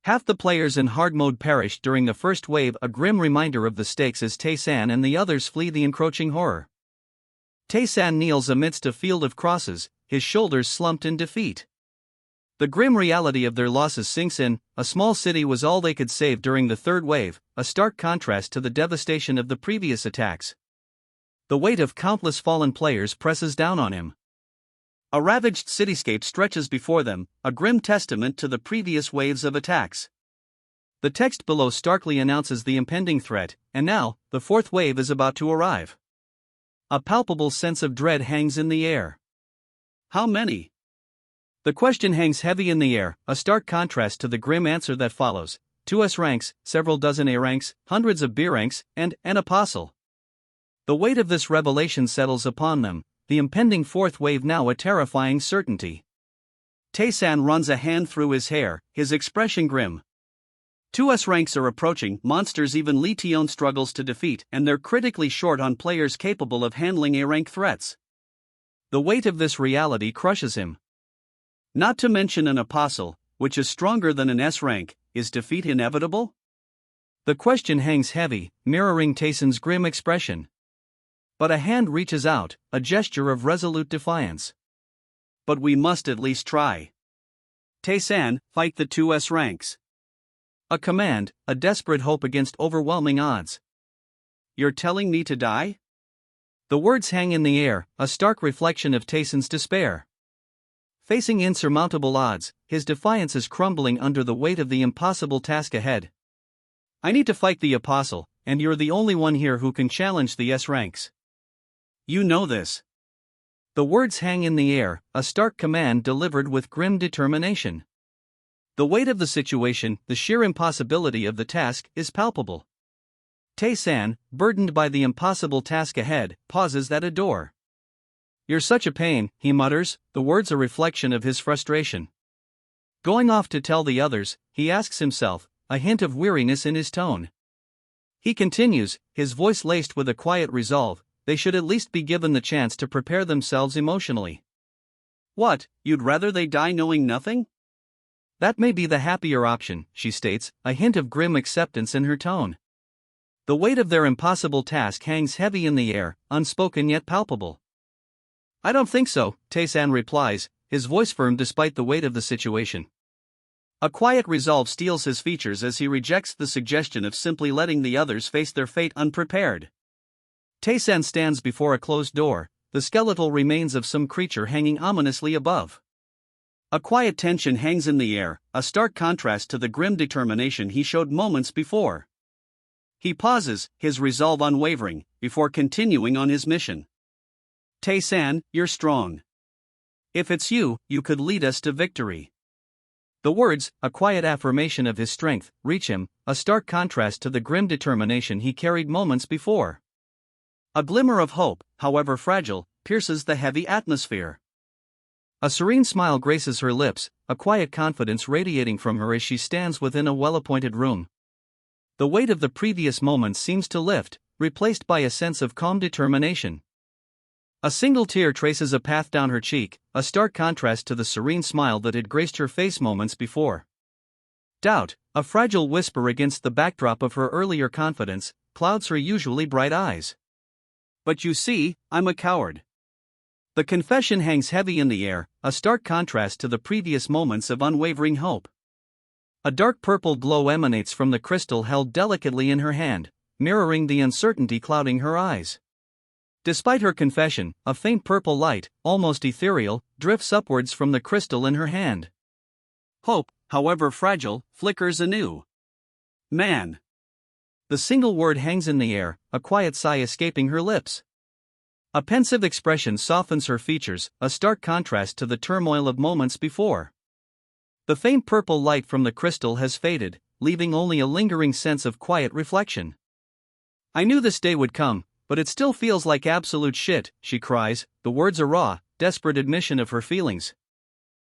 Half the players in hard mode perished during the first wave, a grim reminder of the stakes as Tae-san and the others flee the encroaching horror. Tae-san kneels amidst a field of crosses, his shoulders slumped in defeat. The grim reality of their losses sinks in, a small city was all they could save during the third wave, a stark contrast to the devastation of the previous attacks. The weight of countless fallen players presses down on him. A ravaged cityscape stretches before them, a grim testament to the previous waves of attacks. The text below starkly announces the impending threat, and now, the fourth wave is about to arrive. A palpable sense of dread hangs in the air. How many? The question hangs heavy in the air, a stark contrast to the grim answer that follows: 2S ranks, several dozen A ranks, hundreds of B ranks, and an apostle. The weight of this revelation settles upon them, the impending fourth wave now a terrifying certainty. Tae-san runs a hand through his hair, his expression grim. 2S ranks are approaching, monsters even Lee Tion struggles to defeat, and they're critically short on players capable of handling A-rank threats. The weight of this reality crushes him. Not to mention an apostle, which is stronger than an S rank, is defeat inevitable? The question hangs heavy, mirroring Tae-san's grim expression. But a hand reaches out, a gesture of resolute defiance. But we must at least try. Tae-san, fight the 2S ranks. A command, a desperate hope against overwhelming odds. You're telling me to die? The words hang in the air, a stark reflection of Tae-san's despair. Facing insurmountable odds, his defiance is crumbling under the weight of the impossible task ahead. I need to fight the apostle, and you're the only one here who can challenge the S ranks. You know this. The words hang in the air, a stark command delivered with grim determination. The weight of the situation, the sheer impossibility of the task, is palpable. Tae-san, burdened by the impossible task ahead, pauses at a door. You're such a pain, he mutters, the words a reflection of his frustration. Going off to tell the others, he asks himself, a hint of weariness in his tone. He continues, his voice laced with a quiet resolve: they should at least be given the chance to prepare themselves emotionally. What, you'd rather they die knowing nothing? That may be the happier option, she states, a hint of grim acceptance in her tone. The weight of their impossible task hangs heavy in the air, unspoken yet palpable. I don't think so, Tae-san replies, his voice firm despite the weight of the situation. A quiet resolve steals his features as he rejects the suggestion of simply letting the others face their fate unprepared. Tae-san stands before a closed door, the skeletal remains of some creature hanging ominously above. A quiet tension hangs in the air, a stark contrast to the grim determination he showed moments before. He pauses, his resolve unwavering, before continuing on his mission. Tae-san, you're strong. If it's you, you could lead us to victory. The words, a quiet affirmation of his strength, reach him, a stark contrast to the grim determination he carried moments before. A glimmer of hope, however fragile, pierces the heavy atmosphere. A serene smile graces her lips, a quiet confidence radiating from her as she stands within a well-appointed room. The weight of the previous moments seems to lift, replaced by a sense of calm determination. A single tear traces a path down her cheek, a stark contrast to the serene smile that had graced her face moments before. Doubt, a fragile whisper against the backdrop of her earlier confidence, clouds her usually bright eyes. But you see, I'm a coward. The confession hangs heavy in the air, a stark contrast to the previous moments of unwavering hope. A dark purple glow emanates from the crystal held delicately in her hand, mirroring the uncertainty clouding her eyes. Despite her confession, a faint purple light, almost ethereal, drifts upwards from the crystal in her hand. Hope, however fragile, flickers anew. Man. The single word hangs in the air, a quiet sigh escaping her lips. A pensive expression softens her features, a stark contrast to the turmoil of moments before. The faint purple light from the crystal has faded, leaving only a lingering sense of quiet reflection. I knew this day would come, but it still feels like absolute shit, she cries, the words a raw, desperate admission of her feelings.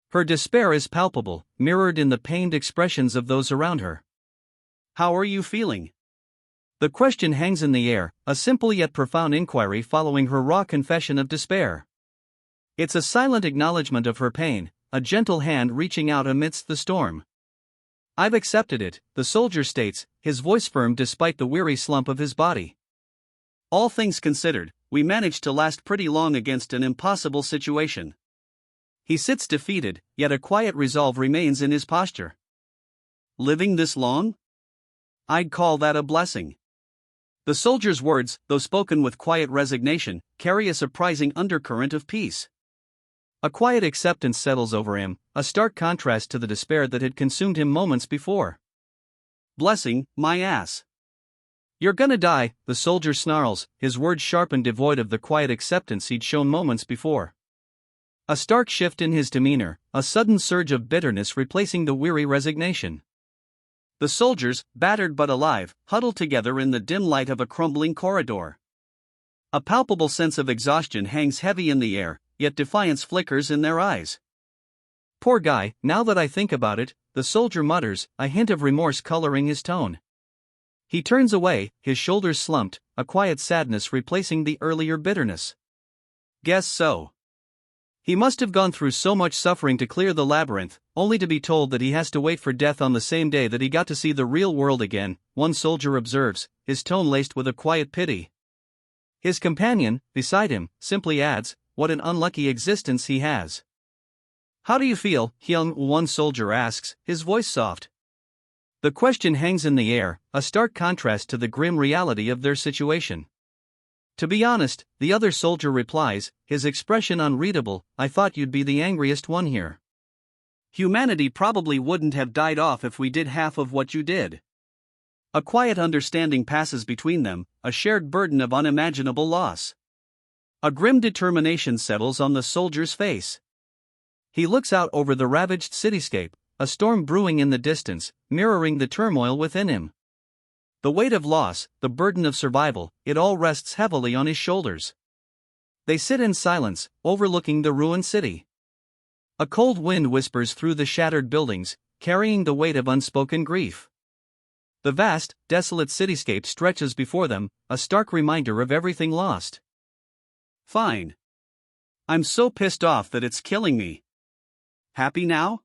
Her despair is palpable, mirrored in the pained expressions of those around her. How are you feeling? The question hangs in the air, a simple yet profound inquiry following her raw confession of despair. It's a silent acknowledgement of her pain, a gentle hand reaching out amidst the storm. I've accepted it, the soldier states, his voice firm despite the weary slump of his body. All things considered, we managed to last pretty long against an impossible situation. He sits defeated, yet a quiet resolve remains in his posture. Living this long? I'd call that a blessing. The soldier's words, though spoken with quiet resignation, carry a surprising undercurrent of peace. A quiet acceptance settles over him, a stark contrast to the despair that had consumed him moments before. blessing, my ass. You're gonna die, the soldier snarls, his words sharp and devoid of the quiet acceptance he'd shown moments before. A stark shift in his demeanor, a sudden surge of bitterness replacing the weary resignation. The soldiers, battered but alive, huddle together in the dim light of a crumbling corridor. A palpable sense of exhaustion hangs heavy in the air, yet defiance flickers in their eyes. Poor guy, now that I think about it, the soldier mutters, a hint of remorse coloring his tone. He turns away, his shoulders slumped, a quiet sadness replacing the earlier bitterness. Guess so. He must have gone through so much suffering to clear the labyrinth, only to be told that he has to wait for death on the same day that he got to see the real world again, one soldier observes, his tone laced with a quiet pity. His companion, beside him, simply adds, what an unlucky existence he has. How do you feel, Hyung? One soldier asks, his voice soft. The question hangs in the air, a stark contrast to the grim reality of their situation. To be honest, the other soldier replies, his expression unreadable, I thought you'd be the angriest one here. Humanity probably wouldn't have died off if we did half of what you did. A quiet understanding passes between them, a shared burden of unimaginable loss. A grim determination settles on the soldier's face. He looks out over the ravaged cityscape, a storm brewing in the distance, mirroring the turmoil within him. The weight of loss, the burden of survival, it all rests heavily on his shoulders. They sit in silence, overlooking the ruined city. A cold wind whispers through the shattered buildings, carrying the weight of unspoken grief. The vast, desolate cityscape stretches before them, a stark reminder of everything lost. Fine. I'm so pissed off that it's killing me. Happy now?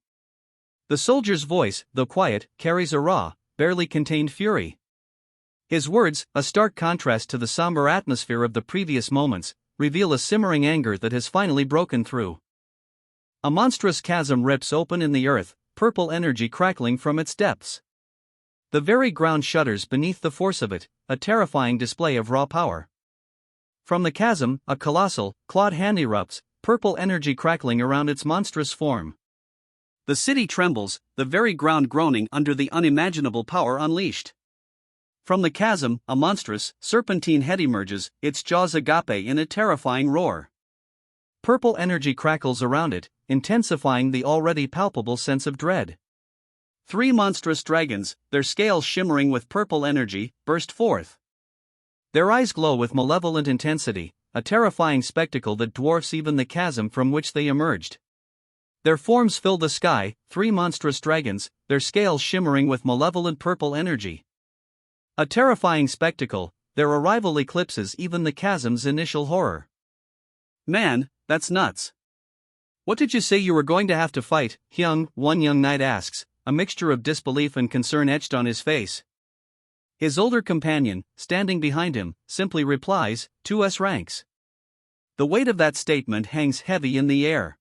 The soldier's voice, though quiet, carries a raw, barely contained fury. His words, a stark contrast to the somber atmosphere of the previous moments, reveal a simmering anger that has finally broken through. A monstrous chasm rips open in the earth, purple energy crackling from its depths. The very ground shudders beneath the force of it, a terrifying display of raw power. From the chasm, a colossal, clawed hand erupts, purple energy crackling around its monstrous form. The city trembles, the very ground groaning under the unimaginable power unleashed. From the chasm, a monstrous, serpentine head emerges, its jaws agape in a terrifying roar. Purple energy crackles around it, intensifying the already palpable sense of dread. 3 monstrous dragons, their scales shimmering with purple energy, burst forth. Their eyes glow with malevolent intensity, a terrifying spectacle that dwarfs even the chasm from which they emerged. Their forms fill the sky, 3 monstrous dragons, their scales shimmering with malevolent purple energy. A terrifying spectacle, their arrival eclipses even the chasm's initial horror. Man, that's nuts. What did you say you were going to have to fight, Hyung? One young knight asks, a mixture of disbelief and concern etched on his face. His older companion, standing behind him, simply replies, 2S ranks. The weight of that statement hangs heavy in the air.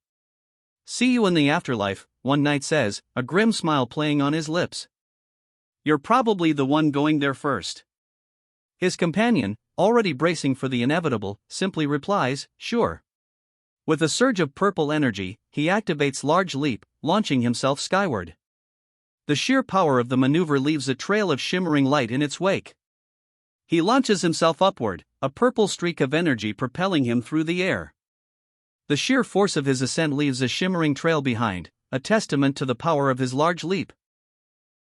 See you in the afterlife, one knight says, a grim smile playing on his lips. You're probably the one going there first. His companion, already bracing for the inevitable, simply replies, sure. With a surge of purple energy, he activates large leap, launching himself skyward. The sheer power of the maneuver leaves a trail of shimmering light in its wake. He launches himself upward, a purple streak of energy propelling him through the air. The sheer force of his ascent leaves a shimmering trail behind, a testament to the power of his large leap.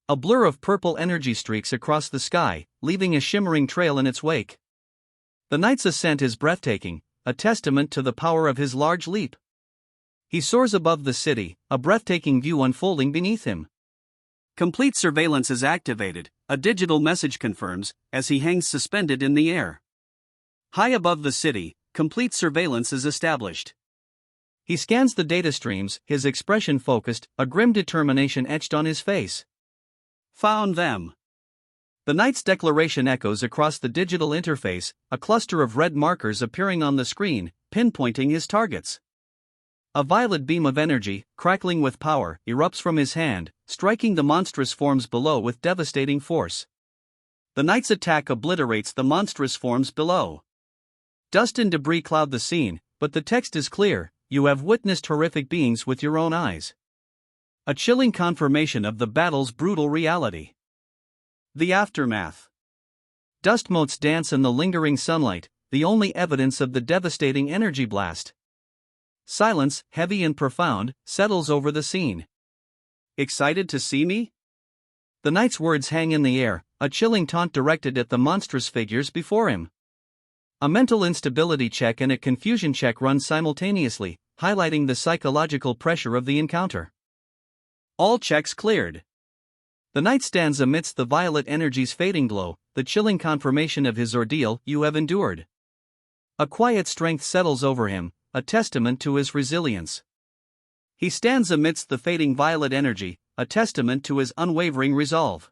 A blur of purple energy streaks across the sky, leaving a shimmering trail in its wake. The knight's ascent is breathtaking, a testament to the power of his large leap. He soars above the city, a breathtaking view unfolding beneath him. Complete surveillance is activated, a digital message confirms, as he hangs suspended in the air. High above the city, complete surveillance is established. He scans the data streams, his expression focused, a grim determination etched on his face. Found them. The knight's declaration echoes across the digital interface, a cluster of red markers appearing on the screen, pinpointing his targets. A violet beam of energy, crackling with power, erupts from his hand, striking the monstrous forms below with devastating force. The knight's attack obliterates the monstrous forms below. Dust and debris cloud the scene, but the text is clear, you have witnessed horrific beings with your own eyes. A chilling confirmation of the battle's brutal reality. The aftermath. Dust motes dance in the lingering sunlight, the only evidence of the devastating energy blast. Silence, heavy and profound, settles over the scene. Excited to see me? The knight's words hang in the air, a chilling taunt directed at the monstrous figures before him. A mental instability check and a confusion check run simultaneously, highlighting the psychological pressure of the encounter. All checks cleared. The knight stands amidst the violet energy's fading glow, the chilling confirmation of his ordeal. You have endured. A quiet strength settles over him, a testament to his resilience. He stands amidst the fading violet energy, a testament to his unwavering resolve.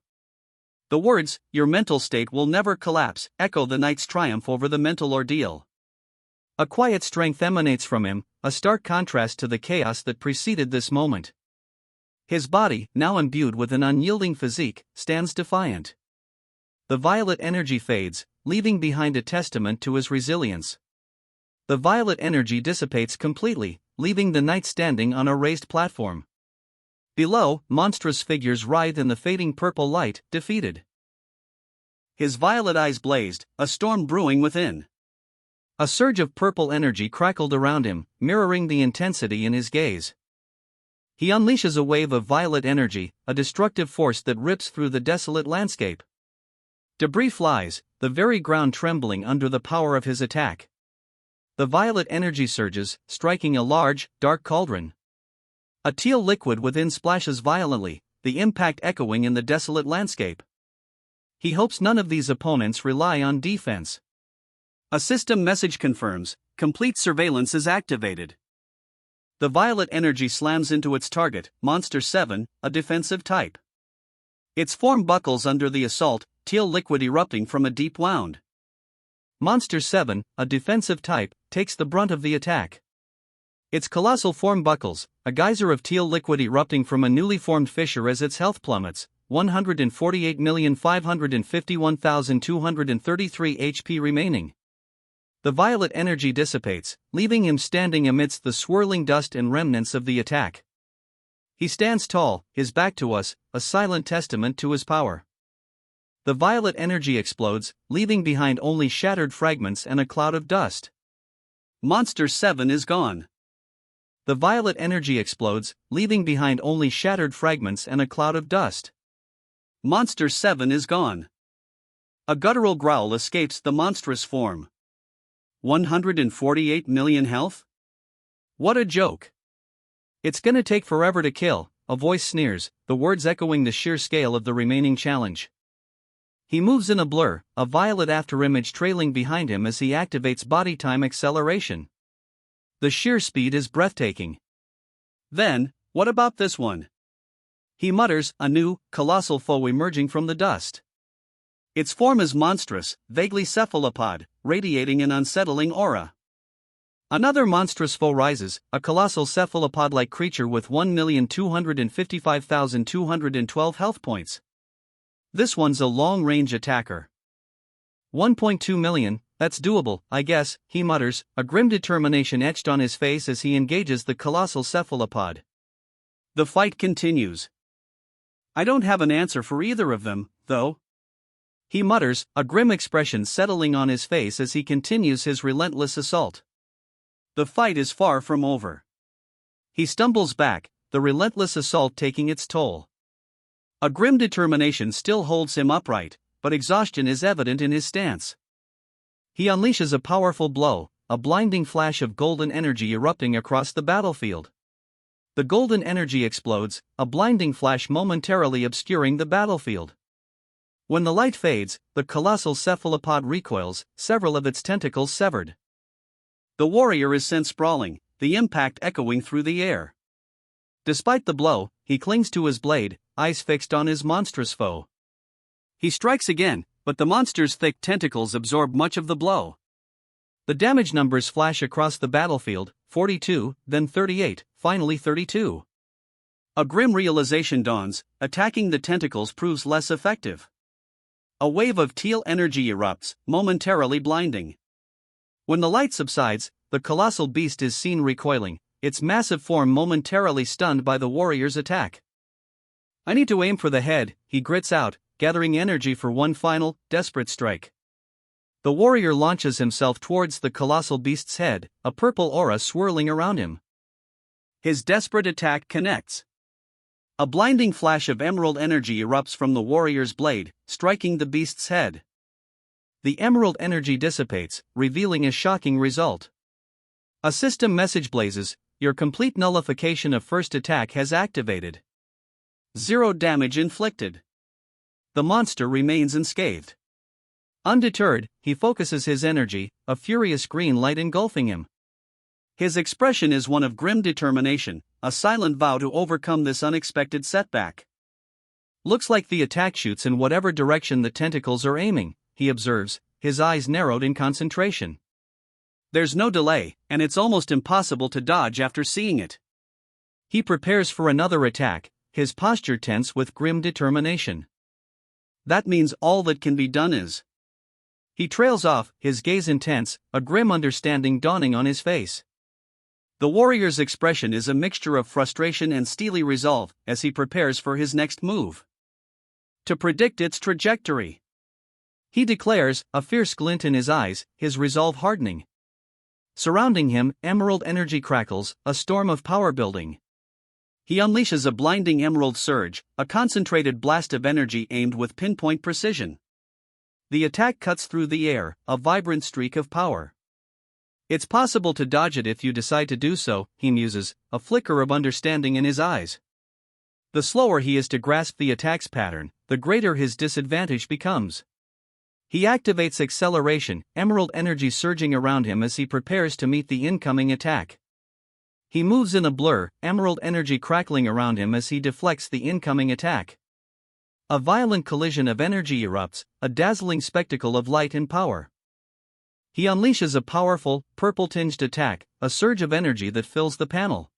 The words, "Your mental state will never collapse," echo the knight's triumph over the mental ordeal. A quiet strength emanates from him, a stark contrast to the chaos that preceded this moment. His body, now imbued with an unyielding physique, stands defiant. The violet energy fades, leaving behind a testament to his resilience. The violet energy dissipates completely, leaving the knight standing on a raised platform. Below, monstrous figures writhe in the fading purple light, defeated. His violet eyes blazed, a storm brewing within. A surge of purple energy crackled around him, mirroring the intensity in his gaze. He unleashes a wave of violet energy, a destructive force that rips through the desolate landscape. Debris flies, the very ground trembling under the power of his attack. The violet energy surges, striking a large, dark cauldron. A teal liquid within splashes violently, the impact echoing in the desolate landscape. He hopes none of these opponents rely on defense. A system message confirms, complete surveillance is activated. The violet energy slams into its target, Monster 7, a defensive type. Its form buckles under the assault, teal liquid erupting from a deep wound. Monster 7, a defensive type, takes the brunt of the attack. Its colossal form buckles, a geyser of teal liquid erupting from a newly formed fissure as its health plummets, 148,551,233 HP remaining. The violet energy dissipates, leaving him standing amidst the swirling dust and remnants of the attack. He stands tall, his back to us, a silent testament to his power. The violet energy explodes, leaving behind only shattered fragments and a cloud of dust. Monster 7 is gone. The violet energy explodes, leaving behind only shattered fragments and a cloud of dust. Monster 7 is gone. A guttural growl escapes the monstrous form. 148 million health? What a joke. It's gonna take forever to kill, a voice sneers, the words echoing the sheer scale of the remaining challenge. He moves in a blur, a violet afterimage trailing behind him as he activates body time acceleration. The sheer speed is breathtaking. Then, what about this one? He mutters, a new, colossal foe emerging from the dust. Its form is monstrous, vaguely cephalopod, radiating an unsettling aura. Another monstrous foe rises, a colossal cephalopod-like creature with 1,255,212 health points. This one's a long-range attacker. 1.2 million, that's doable, I guess, he mutters, a grim determination etched on his face as he engages the colossal cephalopod. The fight continues. I don't have an answer for either of them, though. He mutters, a grim expression settling on his face as he continues his relentless assault. The fight is far from over. He stumbles back, the relentless assault taking its toll. A grim determination still holds him upright, but exhaustion is evident in his stance. He unleashes a powerful blow, a blinding flash of golden energy erupting across the battlefield. The golden energy explodes, a blinding flash momentarily obscuring the battlefield. When the light fades, the colossal cephalopod recoils, several of its tentacles severed. The warrior is sent sprawling, the impact echoing through the air. Despite the blow, he clings to his blade, eyes fixed on his monstrous foe. He strikes again, but the monster's thick tentacles absorb much of the blow. The damage numbers flash across the battlefield, 42, then 38, finally 32. A grim realization dawns, attacking the tentacles proves less effective. A wave of teal energy erupts, momentarily blinding. When the light subsides, the colossal beast is seen recoiling, its massive form momentarily stunned by the warrior's attack. I need to aim for the head, he grits out, gathering energy for one final, desperate strike. The warrior launches himself towards the colossal beast's head, a purple aura swirling around him. His desperate attack connects. A blinding flash of emerald energy erupts from the warrior's blade, striking the beast's head. The emerald energy dissipates, revealing a shocking result. A system message blazes: your complete nullification of first attack has activated. 0 damage inflicted. The monster remains unscathed. Undeterred, he focuses his energy, a furious green light engulfing him. His expression is one of grim determination, a silent vow to overcome this unexpected setback. Looks like the attack shoots in whatever direction the tentacles are aiming, he observes, his eyes narrowed in concentration. There's no delay, and it's almost impossible to dodge after seeing it. He prepares for another attack, his posture tense with grim determination. That means all that can be done is. He trails off, his gaze intense, a grim understanding dawning on his face. The warrior's expression is a mixture of frustration and steely resolve as he prepares for his next move. To predict its trajectory. He declares, a fierce glint in his eyes, his resolve hardening. Surrounding him, emerald energy crackles, a storm of power building. He unleashes a blinding emerald surge, a concentrated blast of energy aimed with pinpoint precision. The attack cuts through the air, a vibrant streak of power. It's possible to dodge it if you decide to do so, he muses, a flicker of understanding in his eyes. The slower he is to grasp the attack's pattern, the greater his disadvantage becomes. He activates acceleration, emerald energy surging around him as he prepares to meet the incoming attack. He moves in a blur, emerald energy crackling around him as he deflects the incoming attack. A violent collision of energy erupts, a dazzling spectacle of light and power. He unleashes a powerful, purple-tinged attack, a surge of energy that fills the panel.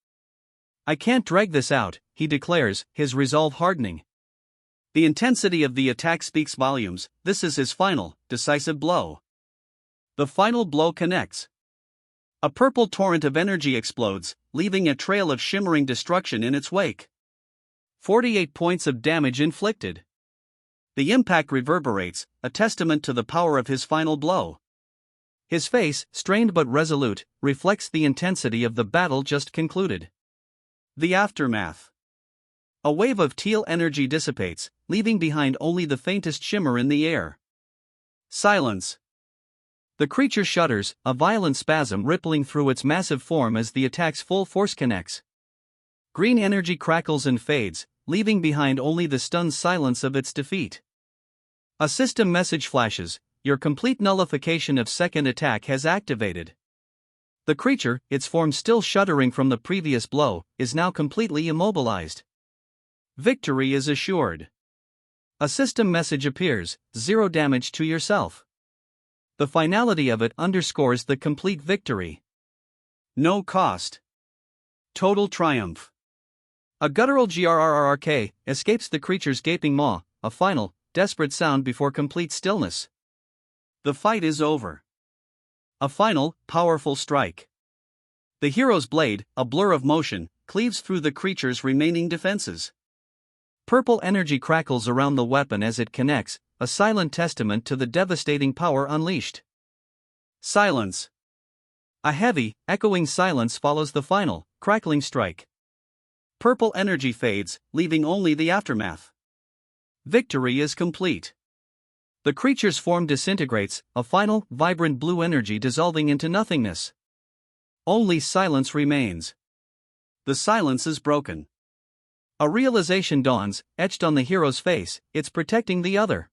I can't drag this out, he declares, his resolve hardening. The intensity of the attack speaks volumes. This is his final, decisive blow. The final blow connects. A purple torrent of energy explodes, leaving a trail of shimmering destruction in its wake. 48 points of damage inflicted. The impact reverberates, a testament to the power of his final blow. His face, strained but resolute, reflects the intensity of the battle just concluded. The aftermath. A wave of teal energy dissipates, leaving behind only the faintest shimmer in the air. Silence. The creature shudders, a violent spasm rippling through its massive form as the attack's full force connects. Green energy crackles and fades, leaving behind only the stunned silence of its defeat. A system message flashes: your complete nullification of second attack has activated. The creature, its form still shuddering from the previous blow, is now completely immobilized. Victory is assured. A system message appears: 0 damage to yourself. The finality of it underscores the complete victory. No cost. Total triumph. A guttural grrrk escapes the creature's gaping maw, a final, desperate sound before complete stillness. The fight is over. A final, powerful strike. The hero's blade, a blur of motion, cleaves through the creature's remaining defenses. Purple energy crackles around the weapon as it connects, a silent testament to the devastating power unleashed. Silence. A heavy, echoing silence follows the final, crackling strike. Purple energy fades, leaving only the aftermath. Victory is complete. The creature's form disintegrates, a final, vibrant blue energy dissolving into nothingness. Only silence remains. The silence is broken. A realization dawns, etched on the hero's face: it's protecting the other.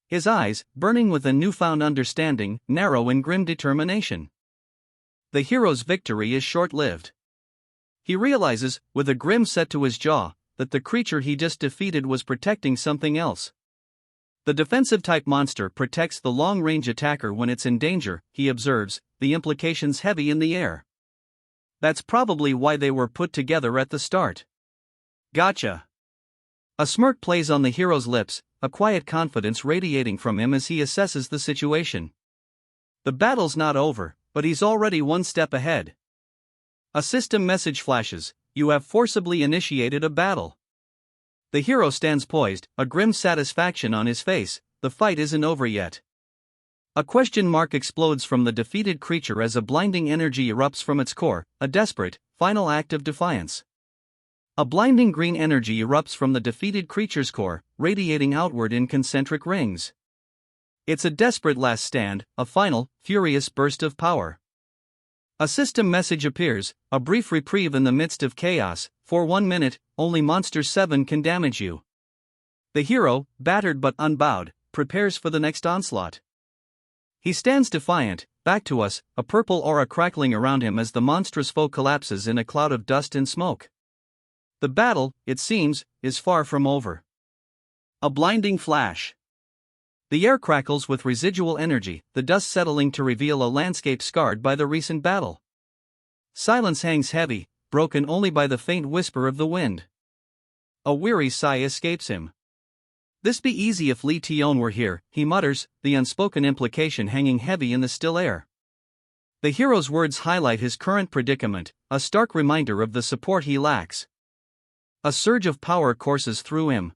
His eyes, burning with a newfound understanding, narrow in grim determination. The hero's victory is short-lived. He realizes, with a grim set to his jaw, that the creature he just defeated was protecting something else. The defensive-type monster protects the long-range attacker when it's in danger, he observes, the implications heavy in the air. That's probably why they were put together at the start. Gotcha. A smirk plays on the hero's lips, a quiet confidence radiating from him as he assesses the situation. The battle's not over, but he's already one step ahead. A system message flashes: you have forcibly initiated a battle. The hero stands poised, a grim satisfaction on his face. The fight isn't over yet. A question mark explodes from the defeated creature as a blinding energy erupts from its core, a desperate, final act of defiance. A blinding green energy erupts from the defeated creature's core, radiating outward in concentric rings. It's a desperate last stand, a final, furious burst of power. A system message appears, a brief reprieve in the midst of chaos. For 1 minute, only Monster 7 can damage you. The hero, battered but unbowed, prepares for the next onslaught. He stands defiant, back to us, a purple aura crackling around him as the monstrous foe collapses in a cloud of dust and smoke. The battle, it seems, is far from over. A blinding flash. The air crackles with residual energy, the dust settling to reveal a landscape scarred by the recent battle. Silence hangs heavy, broken only by the faint whisper of the wind. A weary sigh escapes him. "This be easy if Lee Tion were here," he mutters, the unspoken implication hanging heavy in the still air. The hero's words highlight his current predicament, a stark reminder of the support he lacks. A surge of power courses through him.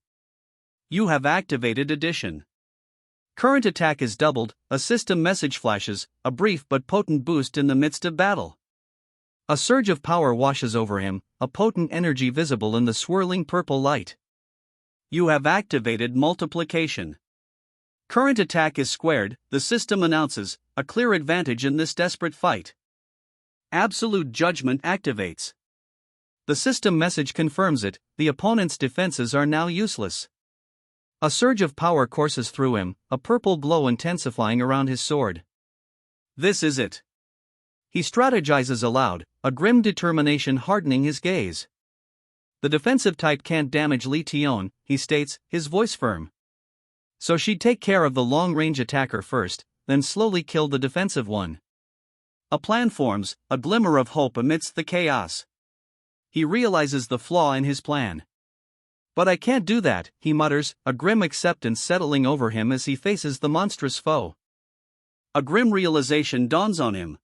"You have activated addition. Current attack is doubled," a system message flashes, a brief but potent boost in the midst of battle. A surge of power washes over him, a potent energy visible in the swirling purple light. "You have activated multiplication. Current attack is squared," the system announces, a clear advantage in this desperate fight. Absolute judgment activates. The system message confirms it, the opponent's defenses are now useless. A surge of power courses through him, a purple glow intensifying around his sword. This is it. He strategizes aloud, a grim determination hardening his gaze. "The defensive type can't damage Lee Tion," he states, his voice firm. "So she'd take care of the long-range attacker first, then slowly kill the defensive one." A plan forms, a glimmer of hope amidst the chaos. He realizes the flaw in his plan. "But I can't do that," he mutters, a grim acceptance settling over him as he faces the monstrous foe. A grim realization dawns on him.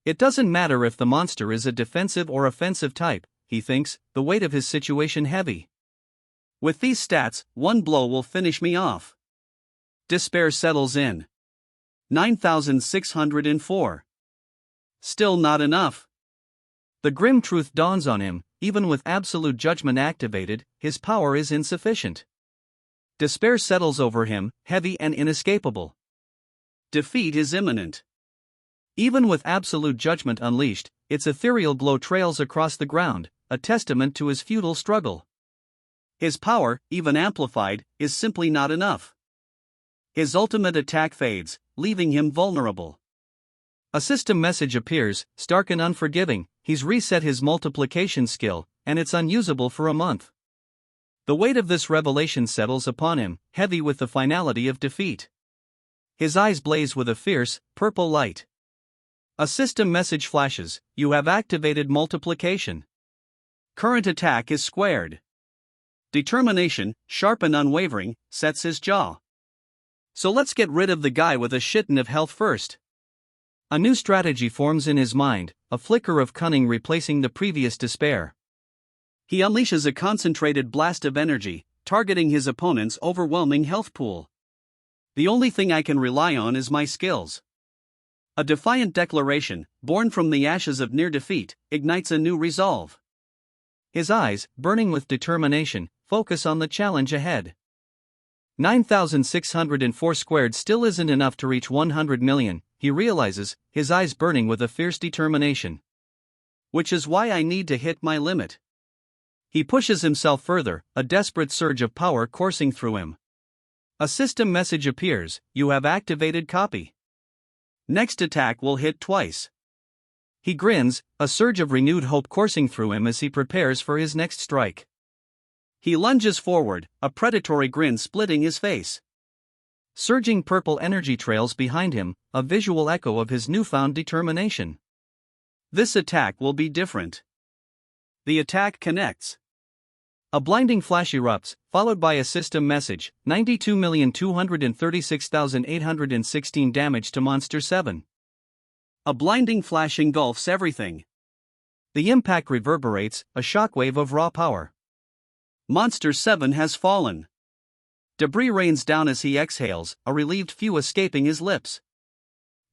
It doesn't matter if the monster is a defensive or offensive type, he thinks, the weight of his situation heavy. "With these stats, one blow will finish me off." Despair settles in. 9,604. Still not enough. The grim truth dawns on him, even with absolute judgment activated, his power is insufficient. Despair settles over him, heavy and inescapable. Defeat is imminent. Even with absolute judgment unleashed, its ethereal glow trails across the ground, a testament to his futile struggle. His power, even amplified, is simply not enough. His ultimate attack fades, leaving him vulnerable. A system message appears, stark and unforgiving. He's reset his multiplication skill, and it's unusable for a month. The weight of this revelation settles upon him, heavy with the finality of defeat. His eyes blaze with a fierce, purple light. A system message flashes, "You have activated multiplication. Current attack is squared." Determination, sharp and unwavering, sets his jaw. "So let's get rid of the guy with a shitton of health first." A new strategy forms in his mind, a flicker of cunning replacing the previous despair. He unleashes a concentrated blast of energy, targeting his opponent's overwhelming health pool. "The only thing I can rely on is my skills." A defiant declaration, born from the ashes of near defeat, ignites a new resolve. His eyes, burning with determination, focus on the challenge ahead. 9,604 squared still isn't enough to reach 100 million, he realizes, his eyes burning with a fierce determination. "Which is why I need to hit my limit." He pushes himself further, a desperate surge of power coursing through him. A system message appears, "You have activated copy. Next attack will hit twice." He grins, a surge of renewed hope coursing through him as he prepares for his next strike. He lunges forward, a predatory grin splitting his face. Surging purple energy trails behind him, a visual echo of his newfound determination. This attack will be different. The attack connects. A blinding flash erupts, followed by a system message, 92,236,816 damage to Monster 7. A blinding flash engulfs everything. The impact reverberates, a shockwave of raw power. Monster 7 has fallen. Debris rains down as he exhales, a relieved few escaping his lips.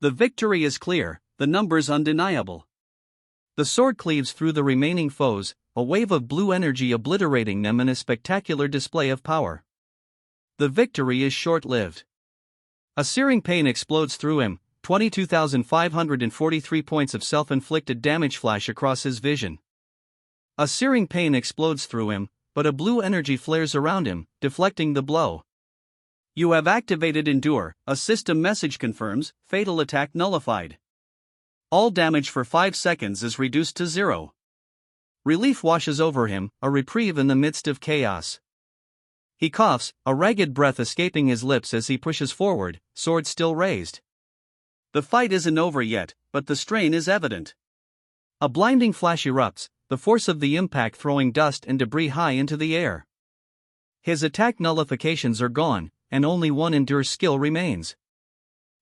The victory is clear, the numbers undeniable. The sword cleaves through the remaining foes, a wave of blue energy obliterating them in a spectacular display of power. The victory is short-lived. A searing pain explodes through him, 22,543 points of self-inflicted damage flash across his vision. A searing pain explodes through him, but a blue energy flares around him, deflecting the blow. You have activated Endure, a system message confirms, fatal attack nullified. All damage for 5 seconds is reduced to 0. Relief washes over him, a reprieve in the midst of chaos. He coughs, a ragged breath escaping his lips as he pushes forward, sword still raised. The fight isn't over yet, but the strain is evident. A blinding flash erupts, the force of the impact throwing dust and debris high into the air. His attack nullifications are gone, and only one Endure skill remains.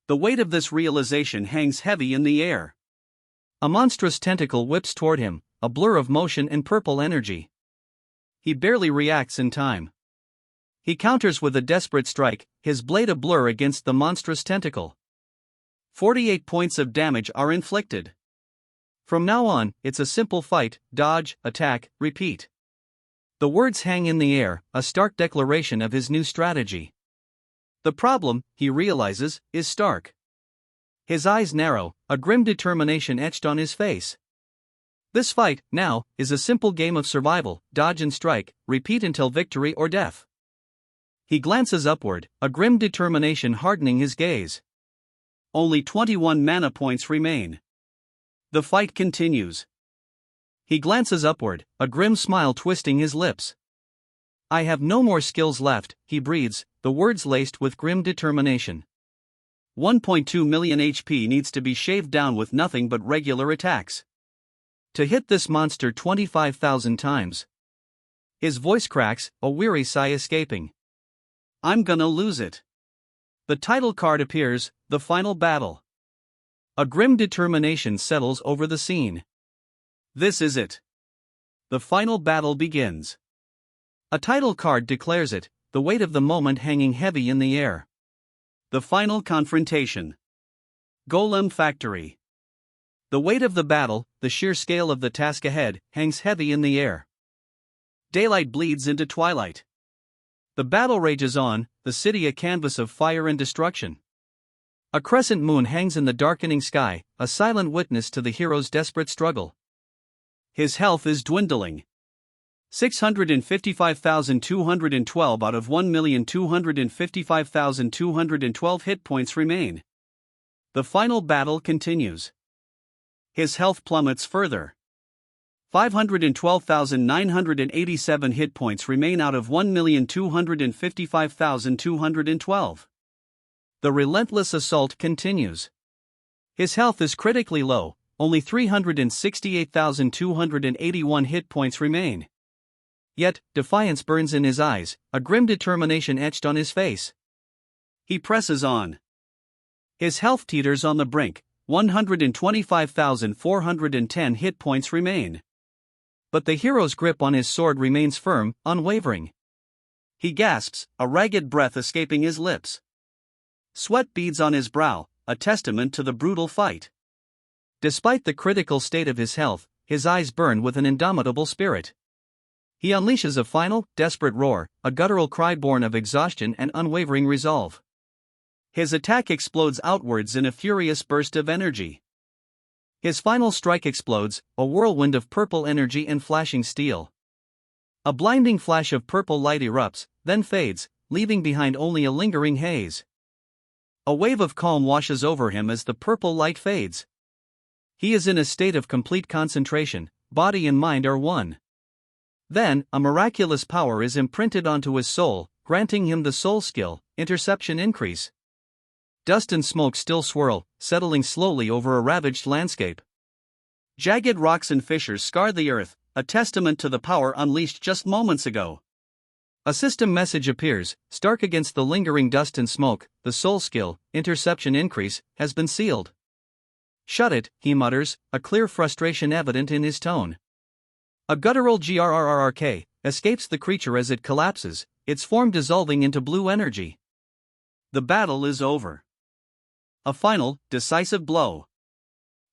The weight of this realization hangs heavy in the air. A monstrous tentacle whips toward him, a blur of motion and purple energy. He barely reacts in time. He counters with a desperate strike, his blade a blur against the monstrous tentacle. 48 points of damage are inflicted. From now on, it's a simple fight, dodge, attack, repeat. The words hang in the air, a stark declaration of his new strategy. The problem, he realizes, is stark. His eyes narrow, a grim determination etched on his face. This fight, now, is a simple game of survival, dodge and strike, repeat until victory or death. He glances upward, a grim determination hardening his gaze. Only 21 mana points remain. The fight continues. He glances upward, a grim smile twisting his lips. I have no more skills left, he breathes, the words laced with grim determination. 1.2 million HP needs to be shaved down with nothing but regular attacks. To hit this monster 25,000 times. His voice cracks, a weary sigh escaping. I'm gonna lose it. The title card appears, the final battle. A grim determination settles over the scene. This is it. The final battle begins. A title card declares it, the weight of the moment hanging heavy in the air. The final confrontation. Golem Factory. The weight of the battle, the sheer scale of the task ahead, hangs heavy in the air. Daylight bleeds into twilight. The battle rages on, the city a canvas of fire and destruction. A crescent moon hangs in the darkening sky, a silent witness to the hero's desperate struggle. His health is dwindling. 655,212 out of 1,255,212 hit points remain. The final battle continues. His health plummets further. 512,987 hit points remain out of 1,255,212. The relentless assault continues. His health is critically low, only 368,281 hit points remain. Yet, defiance burns in his eyes, a grim determination etched on his face. He presses on. His health teeters on the brink, 125,410 hit points remain. But the hero's grip on his sword remains firm, unwavering. He gasps, a ragged breath escaping his lips. Sweat beads on his brow, a testament to the brutal fight. Despite the critical state of his health, his eyes burn with an indomitable spirit. He unleashes a final, desperate roar, a guttural cry born of exhaustion and unwavering resolve. His attack explodes outwards in a furious burst of energy. His final strike explodes, a whirlwind of purple energy and flashing steel. A blinding flash of purple light erupts, then fades, leaving behind only a lingering haze. A wave of calm washes over him as the purple light fades. He is in a state of complete concentration, body and mind are one. Then, a miraculous power is imprinted onto his soul, granting him the soul skill, Interception Increase. Dust and smoke still swirl, settling slowly over a ravaged landscape. Jagged rocks and fissures scar the earth, a testament to the power unleashed just moments ago. A system message appears, stark against the lingering dust and smoke, the soul skill, Interception Increase, has been sealed. Shut it, he mutters, a clear frustration evident in his tone. A guttural grrrk escapes the creature as it collapses, its form dissolving into blue energy. The battle is over. A final, decisive blow.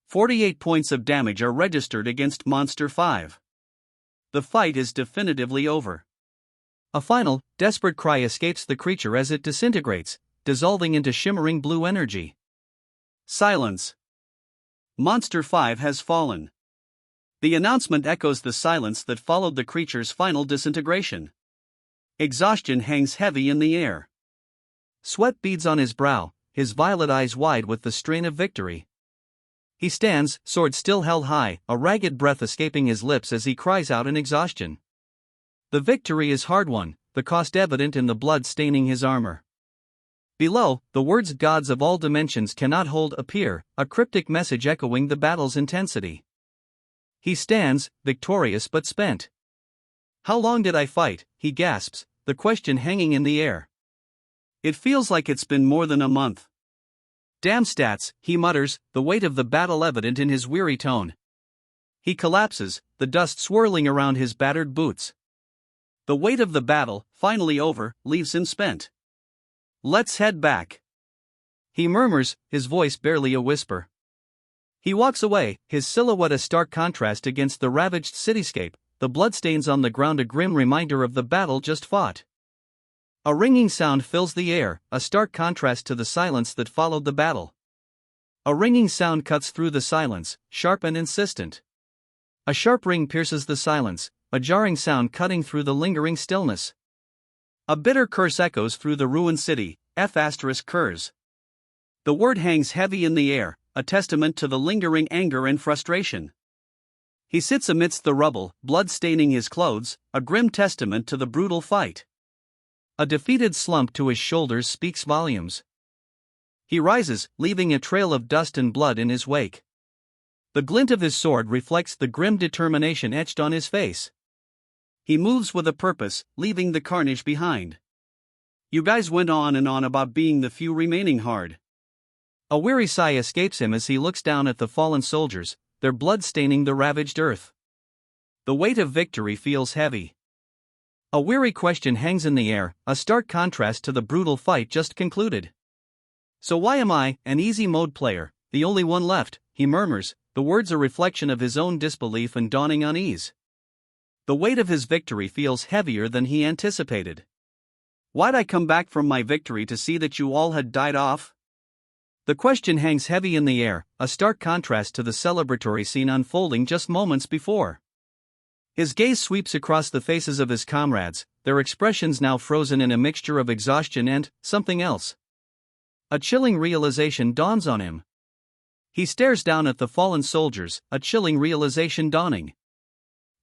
48 points of damage are registered against Monster 5. The fight is definitively over. A final, desperate cry escapes the creature as it disintegrates, dissolving into shimmering blue energy. Silence. Monster 5 has fallen. The announcement echoes the silence that followed the creature's final disintegration. Exhaustion hangs heavy in the air. Sweat beads on his brow, his violet eyes wide with the strain of victory. He stands, sword still held high, a ragged breath escaping his lips as he cries out in exhaustion. The victory is hard-won, the cost evident in the blood staining his armor. Below, the words "gods of all dimensions cannot hold" appear, a cryptic message echoing the battle's intensity. He stands, victorious but spent. "How long did I fight?" he gasps, the question hanging in the air. "It feels like it's been more than a month." "Damn stats," he mutters, the weight of the battle evident in his weary tone. He collapses, the dust swirling around his battered boots. The weight of the battle, finally over, leaves him spent. "Let's head back," he murmurs, his voice barely a whisper. He walks away, his silhouette a stark contrast against the ravaged cityscape, the bloodstains on the ground a grim reminder of the battle just fought. A ringing sound fills the air, a stark contrast to the silence that followed the battle. A ringing sound cuts through the silence, sharp and insistent. A sharp ring pierces the silence, a jarring sound cutting through the lingering stillness. A bitter curse echoes through the ruined city, F***curse. The word hangs heavy in the air, a testament to the lingering anger and frustration. He sits amidst the rubble, blood staining his clothes, a grim testament to the brutal fight. A defeated slump to his shoulders speaks volumes. He rises, leaving a trail of dust and blood in his wake. The glint of his sword reflects the grim determination etched on his face. He moves with a purpose, leaving the carnage behind. "You guys went on and on about being the few remaining hard." A weary sigh escapes him as he looks down at the fallen soldiers, their blood staining the ravaged earth. The weight of victory feels heavy. A weary question hangs in the air, a stark contrast to the brutal fight just concluded. "So why am I, an easy mode player, the only one left?" he murmurs, the words a reflection of his own disbelief and dawning unease. The weight of his victory feels heavier than he anticipated. "Why'd I come back from my victory to see that you all had died off?" The question hangs heavy in the air, a stark contrast to the celebratory scene unfolding just moments before. His gaze sweeps across the faces of his comrades, their expressions now frozen in a mixture of exhaustion and something else. A chilling realization dawns on him. He stares down at the fallen soldiers, a chilling realization dawning.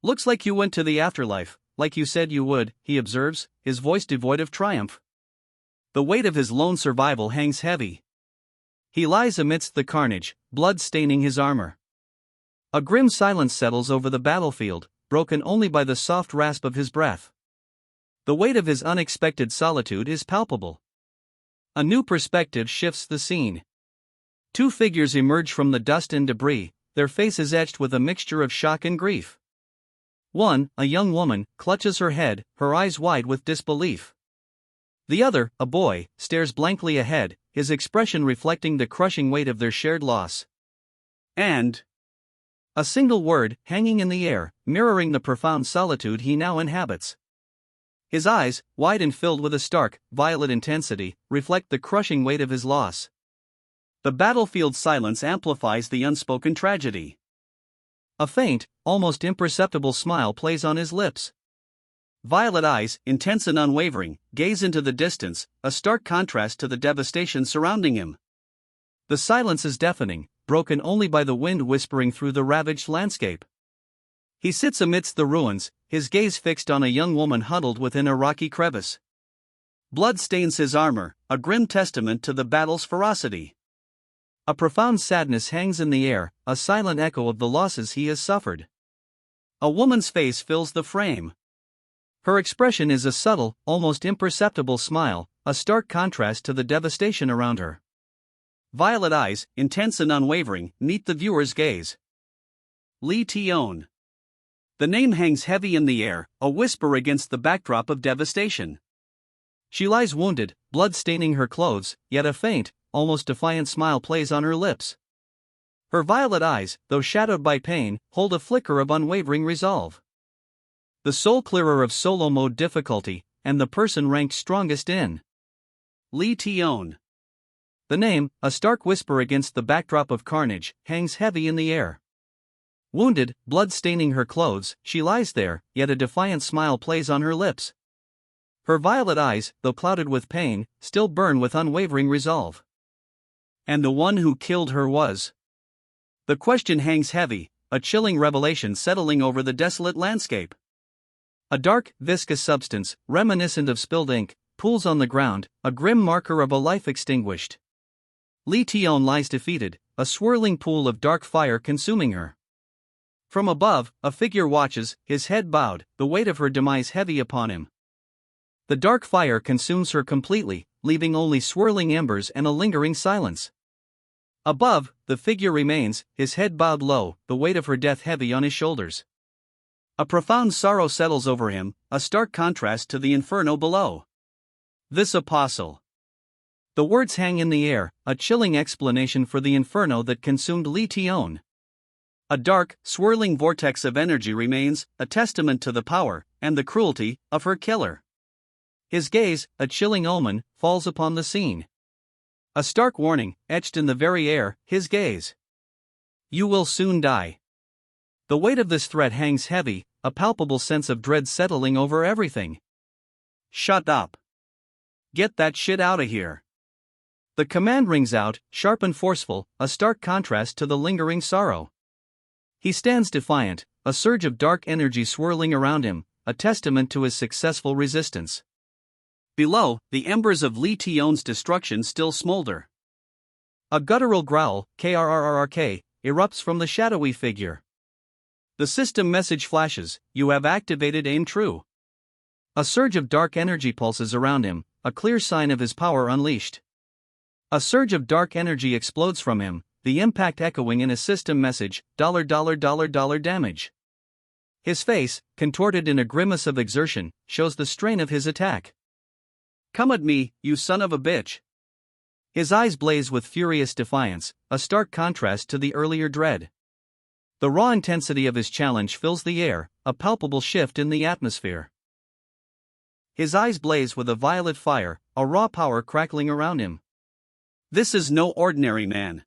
"Looks like you went to the afterlife, like you said you would," he observes, his voice devoid of triumph. The weight of his lone survival hangs heavy. He lies amidst the carnage, blood staining his armor. A grim silence settles over the battlefield, broken only by the soft rasp of his breath. The weight of his unexpected solitude is palpable. A new perspective shifts the scene. Two figures emerge from the dust and debris, their faces etched with a mixture of shock and grief. One, a young woman, clutches her head, her eyes wide with disbelief. The other, a boy, stares blankly ahead, his expression reflecting the crushing weight of their shared loss. And a single word, hanging in the air, mirroring the profound solitude he now inhabits. His eyes, wide and filled with a stark, violet intensity, reflect the crushing weight of his loss. The battlefield silence amplifies the unspoken tragedy. A faint, almost imperceptible smile plays on his lips. Violet eyes, intense and unwavering, gaze into the distance, a stark contrast to the devastation surrounding him. The silence is deafening, broken only by the wind whispering through the ravaged landscape. He sits amidst the ruins, his gaze fixed on a young woman huddled within a rocky crevice. Blood stains his armor, a grim testament to the battle's ferocity. A profound sadness hangs in the air, a silent echo of the losses he has suffered. A woman's face fills the frame. Her expression is a subtle, almost imperceptible smile, a stark contrast to the devastation around her. Violet eyes, intense and unwavering, meet the viewer's gaze. Lee Tion. The name hangs heavy in the air, a whisper against the backdrop of devastation. She lies wounded, blood staining her clothes, yet a faint, almost defiant smile plays on her lips. Her violet eyes, though shadowed by pain, hold a flicker of unwavering resolve. The soul clearer of solo mode difficulty, and the person ranked strongest in Lee Tion. The name, a stark whisper against the backdrop of carnage, hangs heavy in the air. Wounded, blood staining her clothes, she lies there, yet a defiant smile plays on her lips. Her violet eyes, though clouded with pain, still burn with unwavering resolve. And the one who killed her was? The question hangs heavy, a chilling revelation settling over the desolate landscape. A dark, viscous substance, reminiscent of spilled ink, pools on the ground, a grim marker of a life extinguished. Lee Tion lies defeated, a swirling pool of dark fire consuming her. From above, a figure watches, his head bowed, the weight of her demise heavy upon him. The dark fire consumes her completely, leaving only swirling embers and a lingering silence. Above, the figure remains, his head bowed low, the weight of her death heavy on his shoulders. A profound sorrow settles over him, a stark contrast to the inferno below. This apostle. The words hang in the air, a chilling explanation for the inferno that consumed Lee Tion. A dark, swirling vortex of energy remains, a testament to the power and the cruelty of her killer. His gaze, a chilling omen, falls upon the scene. A stark warning, etched in the very air, his gaze. You will soon die. The weight of this threat hangs heavy, a palpable sense of dread settling over everything. Shut up. Get that shit out of here. The command rings out, sharp and forceful, a stark contrast to the lingering sorrow. He stands defiant, a surge of dark energy swirling around him, a testament to his successful resistance. Below, the embers of Lee Tion's destruction still smolder. A guttural growl, krrrrk, erupts from the shadowy figure. The system message flashes, you have activated aim true. A surge of dark energy pulses around him, a clear sign of his power unleashed. A surge of dark energy explodes from him, the impact echoing in a system message, $damage. His face, contorted in a grimace of exertion, shows the strain of his attack. Come at me, you son of a bitch. His eyes blaze with furious defiance, a stark contrast to the earlier dread. The raw intensity of his challenge fills the air, a palpable shift in the atmosphere. His eyes blaze with a violet fire, a raw power crackling around him. This is no ordinary man.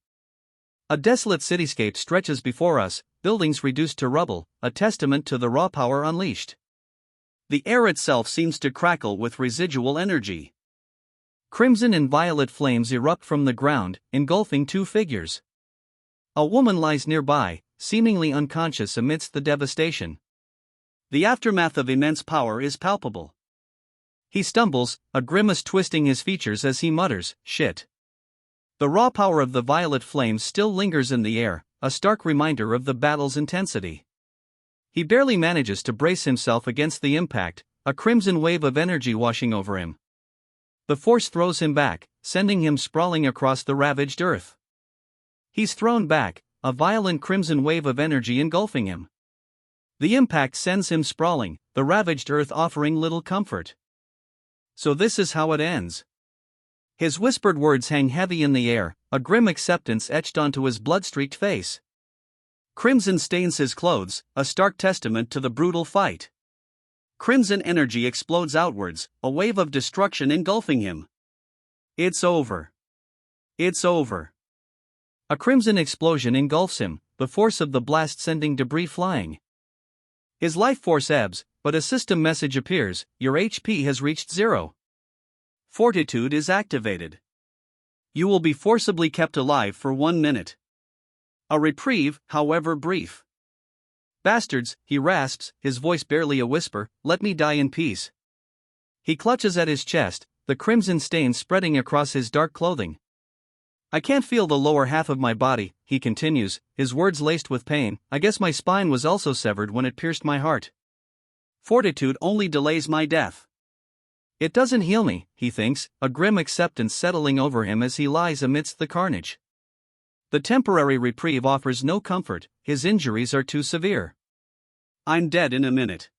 A desolate cityscape stretches before us, buildings reduced to rubble, a testament to the raw power unleashed. The air itself seems to crackle with residual energy. Crimson and violet flames erupt from the ground, engulfing two figures. A woman lies nearby, seemingly unconscious amidst the devastation. The aftermath of immense power is palpable. He stumbles, a grimace twisting his features as he mutters, shit. The raw power of the violet flames still lingers in the air, a stark reminder of the battle's intensity. He barely manages to brace himself against the impact, a crimson wave of energy washing over him. The force throws him back, sending him sprawling across the ravaged earth. He's thrown back, a violent crimson wave of energy engulfing him. The impact sends him sprawling, the ravaged earth offering little comfort. So this is how it ends. His whispered words hang heavy in the air, a grim acceptance etched onto his blood-streaked face. Crimson stains his clothes, a stark testament to the brutal fight. Crimson energy explodes outwards, a wave of destruction engulfing him. It's over. It's over. A crimson explosion engulfs him, the force of the blast sending debris flying. His life force ebbs, but a system message appears, your HP has reached 0. Fortitude is activated. You will be forcibly kept alive for 1 minute. A reprieve, however brief. Bastards, he rasps, his voice barely a whisper, let me die in peace. He clutches at his chest, the crimson stain spreading across his dark clothing. I can't feel the lower half of my body, he continues, his words laced with pain, I guess my spine was also severed when it pierced my heart. Fortitude only delays my death. It doesn't heal me, he thinks, a grim acceptance settling over him as he lies amidst the carnage. The temporary reprieve offers no comfort, his injuries are too severe. I'm dead in a minute.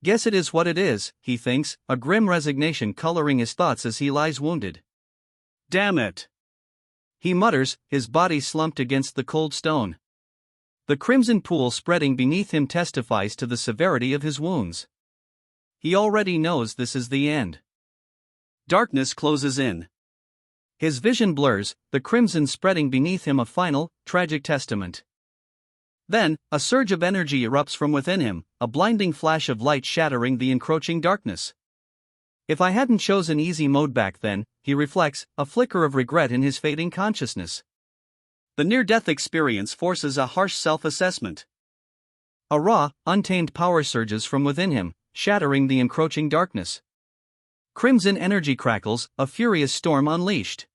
Guess it is what it is, he thinks, a grim resignation coloring his thoughts as he lies wounded. Damn it! He mutters, his body slumped against the cold stone. The crimson pool spreading beneath him testifies to the severity of his wounds. He already knows this is the end. Darkness closes in. His vision blurs, the crimson spreading beneath him a final, tragic testament. Then, a surge of energy erupts from within him, a blinding flash of light shattering the encroaching darkness. If I hadn't chosen easy mode back then, he reflects, a flicker of regret in his fading consciousness. The near-death experience forces a harsh self-assessment. A raw, untamed power surges from within him, shattering the encroaching darkness. Crimson energy crackles, a furious storm unleashed.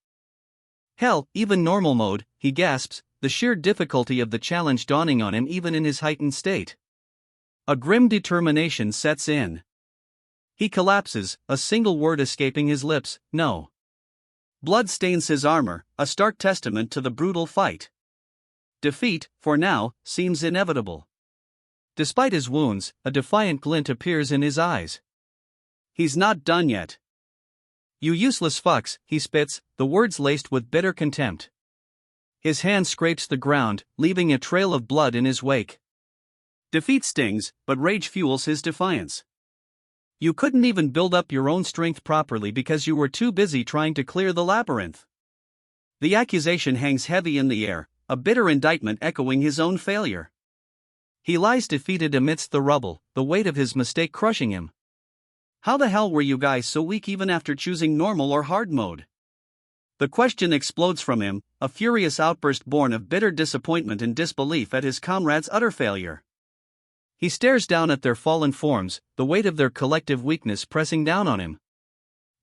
Hell, even normal mode, he gasps, the sheer difficulty of the challenge dawning on him even in his heightened state. A grim determination sets in. He collapses, a single word escaping his lips, no. Blood stains his armor, a stark testament to the brutal fight. Defeat, for now, seems inevitable. Despite his wounds, a defiant glint appears in his eyes. He's not done yet. You useless fucks, he spits, the words laced with bitter contempt. His hand scrapes the ground, leaving a trail of blood in his wake. Defeat stings, but rage fuels his defiance. You couldn't even build up your own strength properly because you were too busy trying to clear the labyrinth. The accusation hangs heavy in the air, a bitter indictment echoing his own failure. He lies defeated amidst the rubble, the weight of his mistake crushing him. How the hell were you guys so weak even after choosing normal or hard mode? The question explodes from him, a furious outburst born of bitter disappointment and disbelief at his comrades' utter failure. He stares down at their fallen forms, the weight of their collective weakness pressing down on him.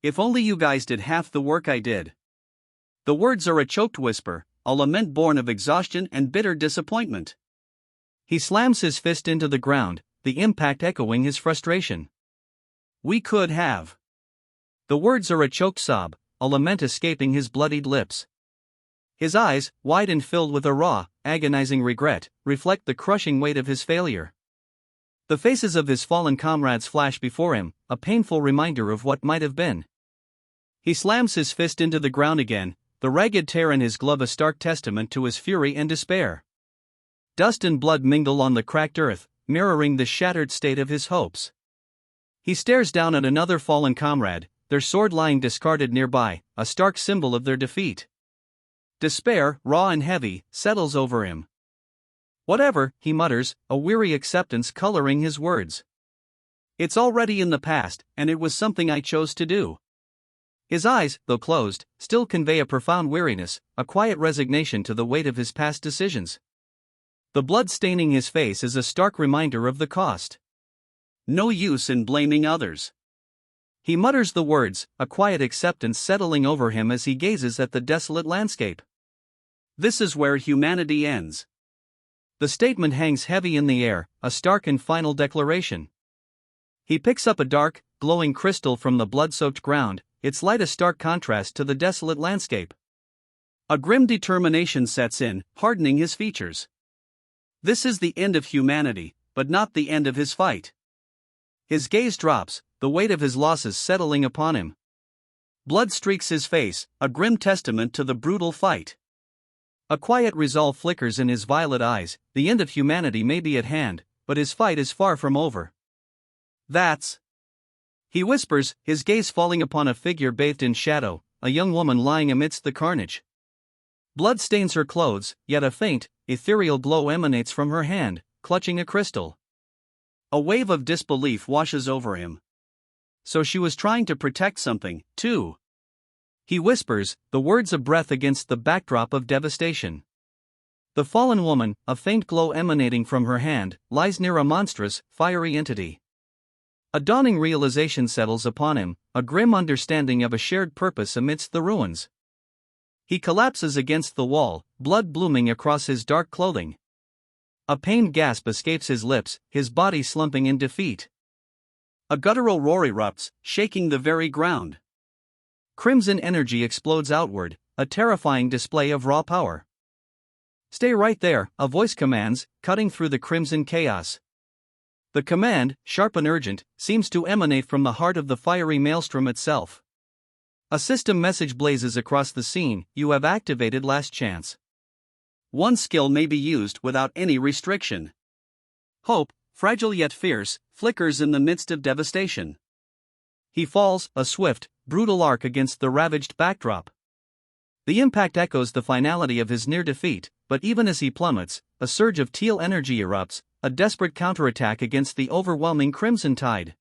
If only you guys did half the work I did. The words are a choked whisper, a lament born of exhaustion and bitter disappointment. He slams his fist into the ground, the impact echoing his frustration. We could have. The words are a choked sob, a lament escaping his bloodied lips. His eyes, wide and filled with a raw, agonizing regret, reflect the crushing weight of his failure. The faces of his fallen comrades flash before him, a painful reminder of what might have been. He slams his fist into the ground again, the ragged tear in his glove a stark testament to his fury and despair. Dust and blood mingle on the cracked earth, mirroring the shattered state of his hopes. He stares down at another fallen comrade, their sword lying discarded nearby, a stark symbol of their defeat. Despair, raw and heavy, settles over him. Whatever, he mutters, a weary acceptance coloring his words. It's already in the past, and it was something I chose to do. His eyes, though closed, still convey a profound weariness, a quiet resignation to the weight of his past decisions. The blood staining his face is a stark reminder of the cost. No use in blaming others. He mutters the words, a quiet acceptance settling over him as he gazes at the desolate landscape. This is where humanity ends. The statement hangs heavy in the air, a stark and final declaration. He picks up a dark, glowing crystal from the blood-soaked ground, its light a stark contrast to the desolate landscape. A grim determination sets in, hardening his features. This is the end of humanity, but not the end of his fight. His gaze drops, the weight of his losses settling upon him. Blood streaks his face, a grim testament to the brutal fight. A quiet resolve flickers in his violet eyes, the end of humanity may be at hand, but his fight is far from over. That's... He whispers, his gaze falling upon a figure bathed in shadow, a young woman lying amidst the carnage. Blood stains her clothes, yet a faint, ethereal glow emanates from her hand, clutching a crystal. A wave of disbelief washes over him. So she was trying to protect something, too. He whispers, the words a breath against the backdrop of devastation. The fallen woman, a faint glow emanating from her hand, lies near a monstrous, fiery entity. A dawning realization settles upon him, a grim understanding of a shared purpose amidst the ruins. He collapses against the wall, blood blooming across his dark clothing. A pained gasp escapes his lips, his body slumping in defeat. A guttural roar erupts, shaking the very ground. Crimson energy explodes outward, a terrifying display of raw power. Stay right there, a voice commands, cutting through the crimson chaos. The command, sharp and urgent, seems to emanate from the heart of the fiery maelstrom itself. A system message blazes across the scene: you have activated last chance. One skill may be used without any restriction. Hope, fragile yet fierce, flickers in the midst of devastation. He falls, a swift, brutal arc against the ravaged backdrop. The impact echoes the finality of his near defeat, but even as he plummets, a surge of teal energy erupts, a desperate counterattack against the overwhelming crimson tide.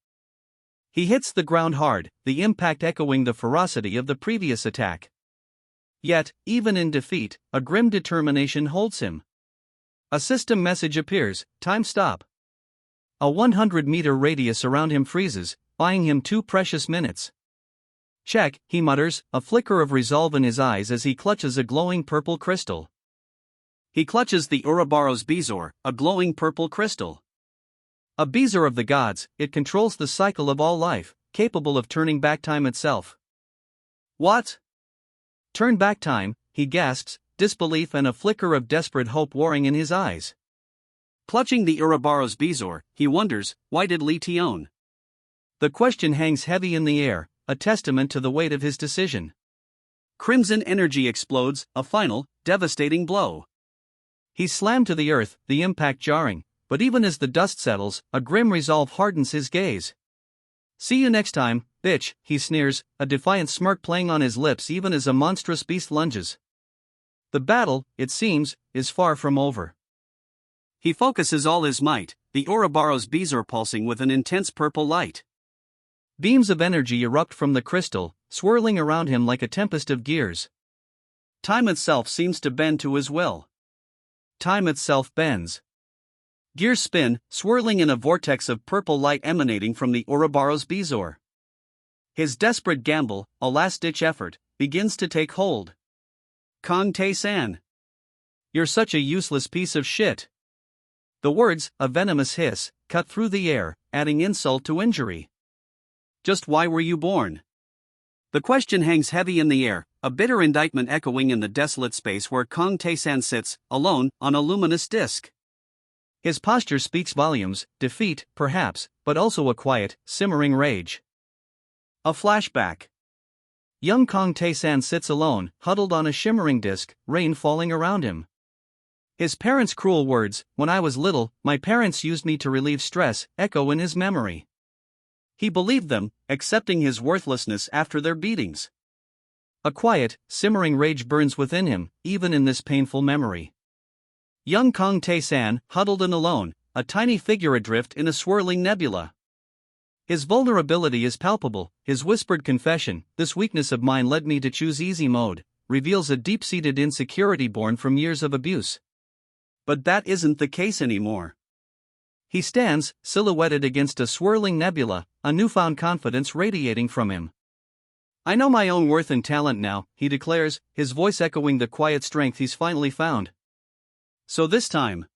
He hits the ground hard, the impact echoing the ferocity of the previous attack. Yet, even in defeat, a grim determination holds him. A system message appears: time stop. A 100-meter radius around him freezes, buying him 2 precious minutes. Check, he mutters, a flicker of resolve in his eyes as he clutches a glowing purple crystal. He clutches the Ouroboros Bezoar, a glowing purple crystal. A bezoar of the gods, it controls the cycle of all life, capable of turning back time itself. What? Turn back time, he gasps, disbelief and a flicker of desperate hope warring in his eyes. Clutching the Ouroboros Bezoar, he wonders, why did Li Tian? The question hangs heavy in the air, a testament to the weight of his decision. Crimson energy explodes, a final, devastating blow. He's slammed to the earth, the impact jarring, but even as the dust settles, a grim resolve hardens his gaze. See you next time, bitch, he sneers, a defiant smirk playing on his lips even as a monstrous beast lunges. The battle, it seems, is far from over. He focuses all his might, the Ouroboros Bezoar pulsing with an intense purple light. Beams of energy erupt from the crystal, swirling around him like a tempest of gears. Time itself seems to bend to his will. Time itself bends. Gears spin, swirling in a vortex of purple light emanating from the Ouroboros Bezoar. His desperate gamble, a last-ditch effort, begins to take hold. Kong Tae-san. You're such a useless piece of shit. The words, a venomous hiss, cut through the air, adding insult to injury. Just why were you born? The question hangs heavy in the air, a bitter indictment echoing in the desolate space where Kong Tae-san sits, alone, on a luminous disk. His posture speaks volumes: defeat, perhaps, but also a quiet, simmering rage. A flashback. Young Kong Tae-san sits alone, huddled on a shimmering disk, rain falling around him. His parents' cruel words, "When I was little, my parents used me to relieve stress," echo in his memory. He believed them, accepting his worthlessness after their beatings. A quiet, simmering rage burns within him, even in this painful memory. Young Kong Tae-san, huddled and alone, a tiny figure adrift in a swirling nebula. His vulnerability is palpable. His whispered confession, "This weakness of mine led me to choose easy mode," reveals a deep-seated insecurity born from years of abuse. But that isn't the case anymore. He stands, silhouetted against a swirling nebula, a newfound confidence radiating from him. "I know my own worth and talent now," he declares, his voice echoing the quiet strength he's finally found. So this time.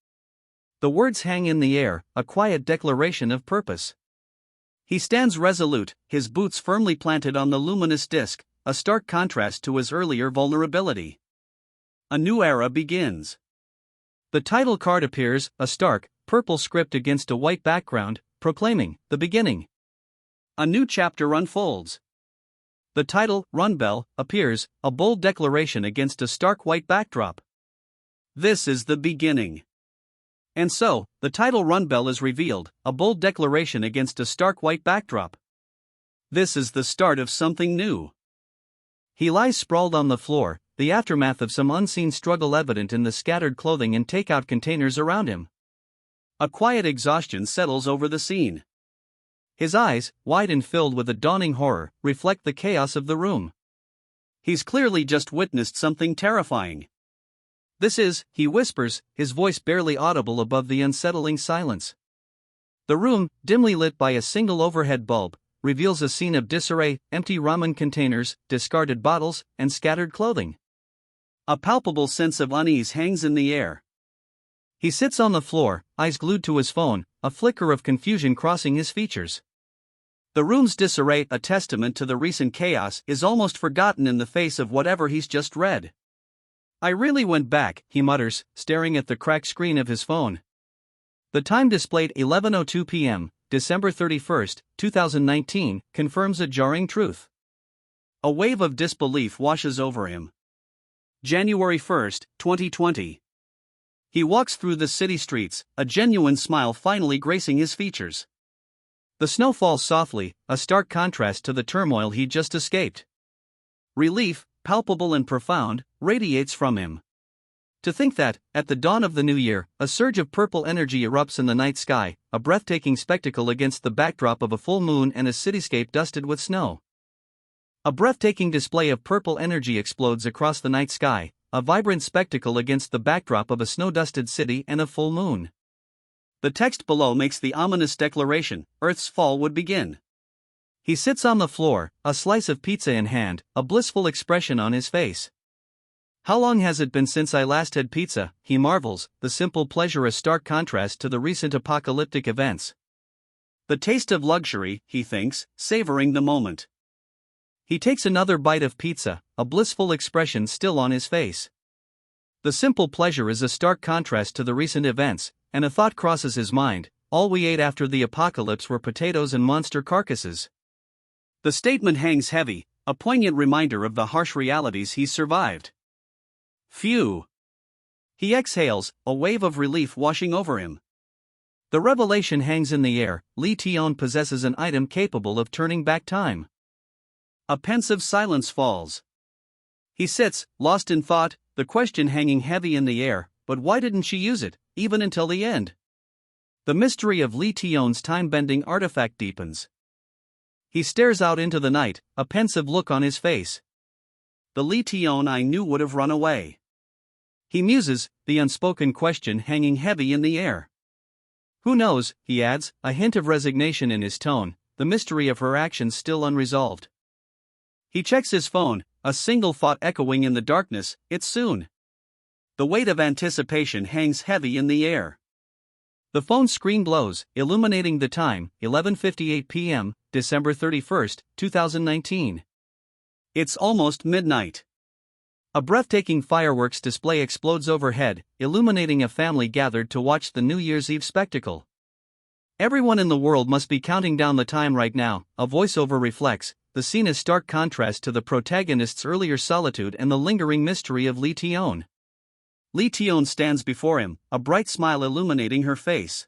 The words hang in the air, a quiet declaration of purpose. He stands resolute, his boots firmly planted on the luminous disk, a stark contrast to his earlier vulnerability. A new era begins. The title card appears, a stark, purple script against a white background, proclaiming the beginning. A new chapter unfolds. The title, Run Bell, appears, a bold declaration against a stark white backdrop. This is the beginning. And so, the title Run Bell is revealed, a bold declaration against a stark white backdrop. This is the start of something new. He lies sprawled on the floor, the aftermath of some unseen struggle evident in the scattered clothing and takeout containers around him. A quiet exhaustion settles over the scene. His eyes, wide and filled with a dawning horror, reflect the chaos of the room. He's clearly just witnessed something terrifying. "This is," he whispers, his voice barely audible above the unsettling silence. The room, dimly lit by a single overhead bulb, reveals a scene of disarray: empty ramen containers, discarded bottles, and scattered clothing. A palpable sense of unease hangs in the air. He sits on the floor, eyes glued to his phone, a flicker of confusion crossing his features. The room's disarray, a testament to the recent chaos, is almost forgotten in the face of whatever he's just read. "I really went back," he mutters, staring at the cracked screen of his phone. The time displayed 11:02 p.m., December 31, 2019, confirms a jarring truth. A wave of disbelief washes over him. January 1, 2020. He walks through the city streets, a genuine smile finally gracing his features. The snow falls softly, a stark contrast to the turmoil he just escaped. Relief, palpable and profound, radiates from him. To think that, at the dawn of the new year, a surge of purple energy erupts in the night sky, a breathtaking spectacle against the backdrop of a full moon and a cityscape dusted with snow. A breathtaking display of purple energy explodes across the night sky, a vibrant spectacle against the backdrop of a snow-dusted city and a full moon. The text below makes the ominous declaration, Earth's fall would begin. He sits on the floor, a slice of pizza in hand, a blissful expression on his face. How long has it been since I last had pizza, he marvels, the simple pleasure a stark contrast to the recent apocalyptic events. The taste of luxury, he thinks, savoring the moment. He takes another bite of pizza, a blissful expression still on his face. The simple pleasure is a stark contrast to the recent events, and a thought crosses his mind, all we ate after the apocalypse were potatoes and monster carcasses. The statement hangs heavy, a poignant reminder of the harsh realities he's survived. Phew. He exhales, a wave of relief washing over him. The revelation hangs in the air, Lee Taeyeon possesses an item capable of turning back time. A pensive silence falls. He sits, lost in thought, the question hanging heavy in the air, but why didn't she use it, even until the end? The mystery of Lee Taeyeon's time-bending artifact deepens. He stares out into the night, a pensive look on his face. The Lee Taeyeon I knew would have run away. He muses, the unspoken question hanging heavy in the air. Who knows, he adds, a hint of resignation in his tone, the mystery of her actions still unresolved. He checks his phone, a single thought echoing in the darkness, it's soon. The weight of anticipation hangs heavy in the air. The phone screen glows, illuminating the time, 11:58 p.m., December 31, 2019. It's almost midnight. A breathtaking fireworks display explodes overhead, illuminating a family gathered to watch the New Year's Eve spectacle. Everyone in the world must be counting down the time right now, a voiceover reflects. The scene is stark contrast to the protagonist's earlier solitude and the lingering mystery of Lee Taeyeon. Lee Taeyeon stands before him, a bright smile illuminating her face.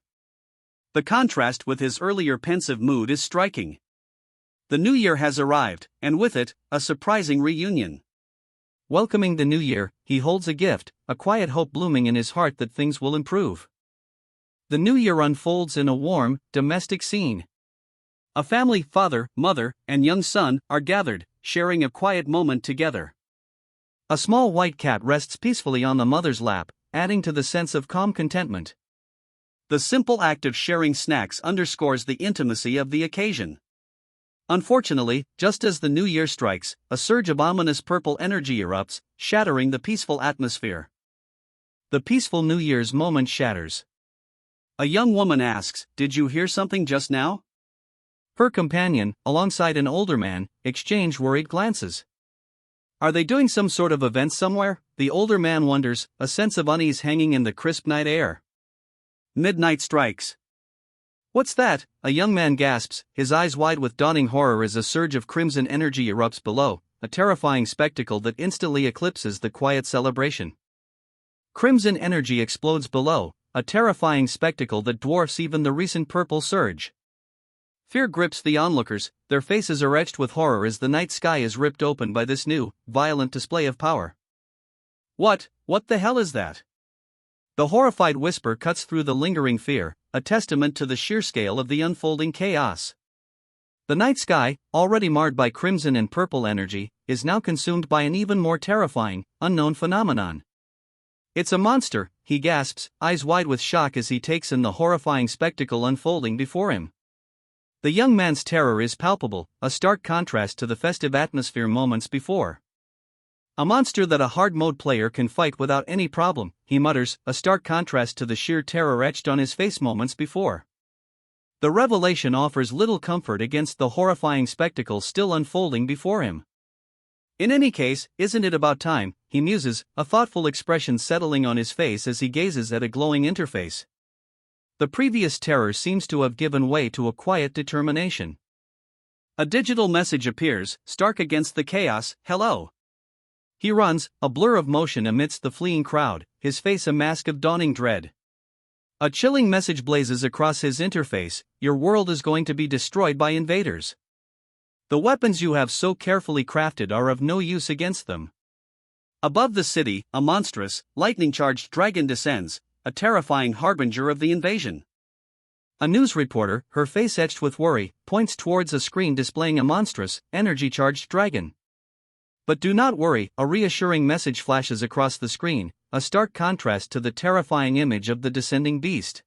The contrast with his earlier pensive mood is striking. The new year has arrived, and with it, a surprising reunion. Welcoming the new year, he holds a gift, a quiet hope blooming in his heart that things will improve. The new year unfolds in a warm, domestic scene. A family, father, mother, and young son, are gathered, sharing a quiet moment together. A small white cat rests peacefully on the mother's lap, adding to the sense of calm contentment. The simple act of sharing snacks underscores the intimacy of the occasion. Unfortunately, just as the new year strikes, a surge of ominous purple energy erupts, shattering the peaceful atmosphere. The peaceful New Year's moment shatters. A young woman asks, "Did you hear something just now?" Her companion, alongside an older man, exchange worried glances. Are they doing some sort of event somewhere? The older man wonders, a sense of unease hanging in the crisp night air. Midnight strikes. What's that? A young man gasps, his eyes wide with dawning horror as a surge of crimson energy erupts below, a terrifying spectacle that instantly eclipses the quiet celebration. Crimson energy explodes below, a terrifying spectacle that dwarfs even the recent purple surge. Fear grips the onlookers, their faces are etched with horror as the night sky is ripped open by this new, violent display of power. What the hell is that? The horrified whisper cuts through the lingering fear, a testament to the sheer scale of the unfolding chaos. The night sky, already marred by crimson and purple energy, is now consumed by an even more terrifying, unknown phenomenon. It's a monster, he gasps, eyes wide with shock as he takes in the horrifying spectacle unfolding before him. The young man's terror is palpable, a stark contrast to the festive atmosphere moments before. A monster that a hard mode player can fight without any problem, he mutters, a stark contrast to the sheer terror etched on his face moments before. The revelation offers little comfort against the horrifying spectacle still unfolding before him. In any case, isn't it about time, he muses, a thoughtful expression settling on his face as he gazes at a glowing interface. The previous terror seems to have given way to a quiet determination. A digital message appears, stark against the chaos, "Hello." He runs, a blur of motion amidst the fleeing crowd, his face a mask of dawning dread. A chilling message blazes across his interface: "Your world is going to be destroyed by invaders. The weapons you have so carefully crafted are of no use against them." Above the city, a monstrous, lightning-charged dragon descends, a terrifying harbinger of the invasion. A news reporter, her face etched with worry, points towards a screen displaying a monstrous, energy-charged dragon. But do not worry, a reassuring message flashes across the screen, a stark contrast to the terrifying image of the descending beast.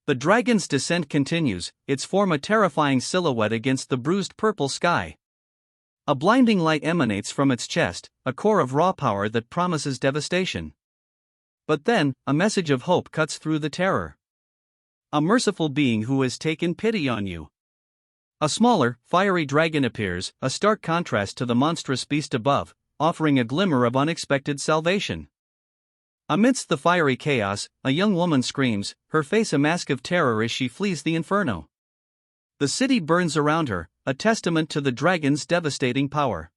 The dragon's descent continues, its form a terrifying silhouette against the bruised purple sky. A blinding light emanates from its chest, a core of raw power that promises devastation. But then, a message of hope cuts through the terror. A merciful being who has taken pity on you. A smaller, fiery dragon appears, a stark contrast to the monstrous beast above, offering a glimmer of unexpected salvation. Amidst the fiery chaos, a young woman screams, her face a mask of terror as she flees the inferno. The city burns around her, a testament to the dragon's devastating power.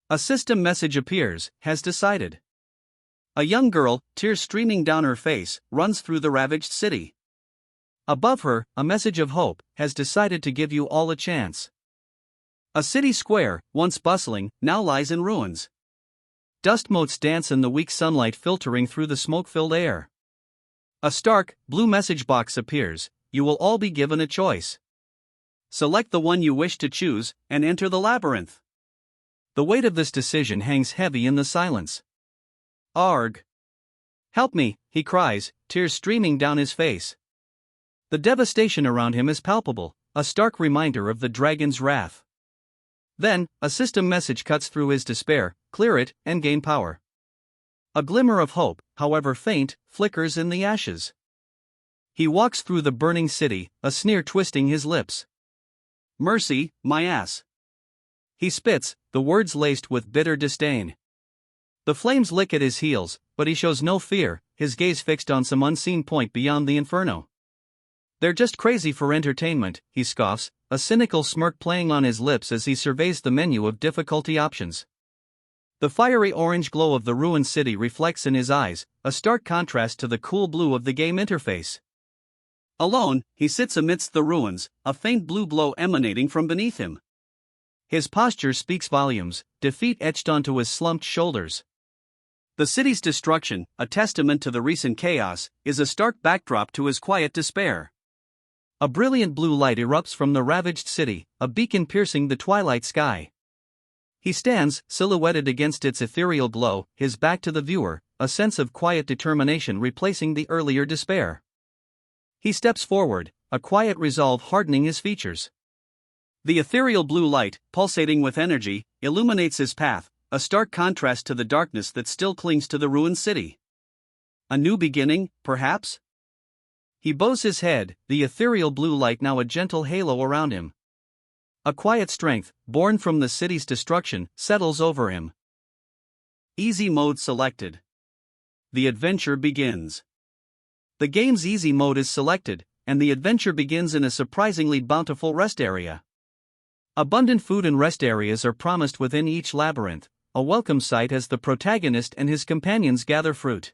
A system message appears, "Has decided." A young girl, tears streaming down her face, runs through the ravaged city. Above her, a message of hope: "Has decided to give you all a chance." A city square, once bustling, now lies in ruins. Dust motes dance in the weak sunlight filtering through the smoke-filled air. A stark, blue message box appears: "You will all be given a choice. Select the one you wish to choose, and enter the labyrinth." The weight of this decision hangs heavy in the silence. "Arg! Help me," he cries, tears streaming down his face. The devastation around him is palpable, a stark reminder of the dragon's wrath. Then, a system message cuts through his despair: "Clear it, and gain power." A glimmer of hope, however faint, flickers in the ashes. He walks through the burning city, a sneer twisting his lips. "Mercy, my ass." He spits, the words laced with bitter disdain. The flames lick at his heels, but he shows no fear, his gaze fixed on some unseen point beyond the inferno. "They're just crazy for entertainment," he scoffs, a cynical smirk playing on his lips as he surveys the menu of difficulty options. The fiery orange glow of the ruined city reflects in his eyes, a stark contrast to the cool blue of the game interface. Alone, he sits amidst the ruins, a faint blue glow emanating from beneath him. His posture speaks volumes, defeat etched onto his slumped shoulders. The city's destruction, a testament to the recent chaos, is a stark backdrop to his quiet despair. A brilliant blue light erupts from the ravaged city, a beacon piercing the twilight sky. He stands, silhouetted against its ethereal glow, his back to the viewer, a sense of quiet determination replacing the earlier despair. He steps forward, a quiet resolve hardening his features. The ethereal blue light, pulsating with energy, illuminates his path, a stark contrast to the darkness that still clings to the ruined city. A new beginning, perhaps? He bows his head, the ethereal blue light now a gentle halo around him. A quiet strength, born from the city's destruction, settles over him. Easy mode selected. The adventure begins. The game's easy mode is selected, and the adventure begins in a surprisingly bountiful rest area. Abundant food and rest areas are promised within each labyrinth, a welcome sight as the protagonist and his companions gather fruit.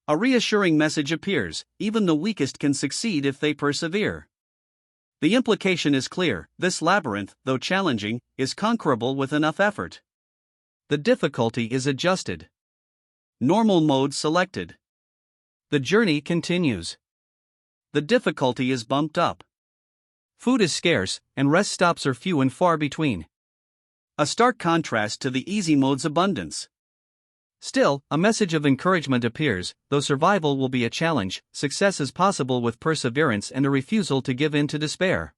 A reassuring message appears: even the weakest can succeed if they persevere. The implication is clear: this labyrinth, though challenging, is conquerable with enough effort. The difficulty is adjusted. Normal mode selected. The journey continues. The difficulty is bumped up. Food is scarce, and rest stops are few and far between. A stark contrast to the easy mode's abundance. Still, a message of encouragement appears: though survival will be a challenge, success is possible with perseverance and a refusal to give in to despair.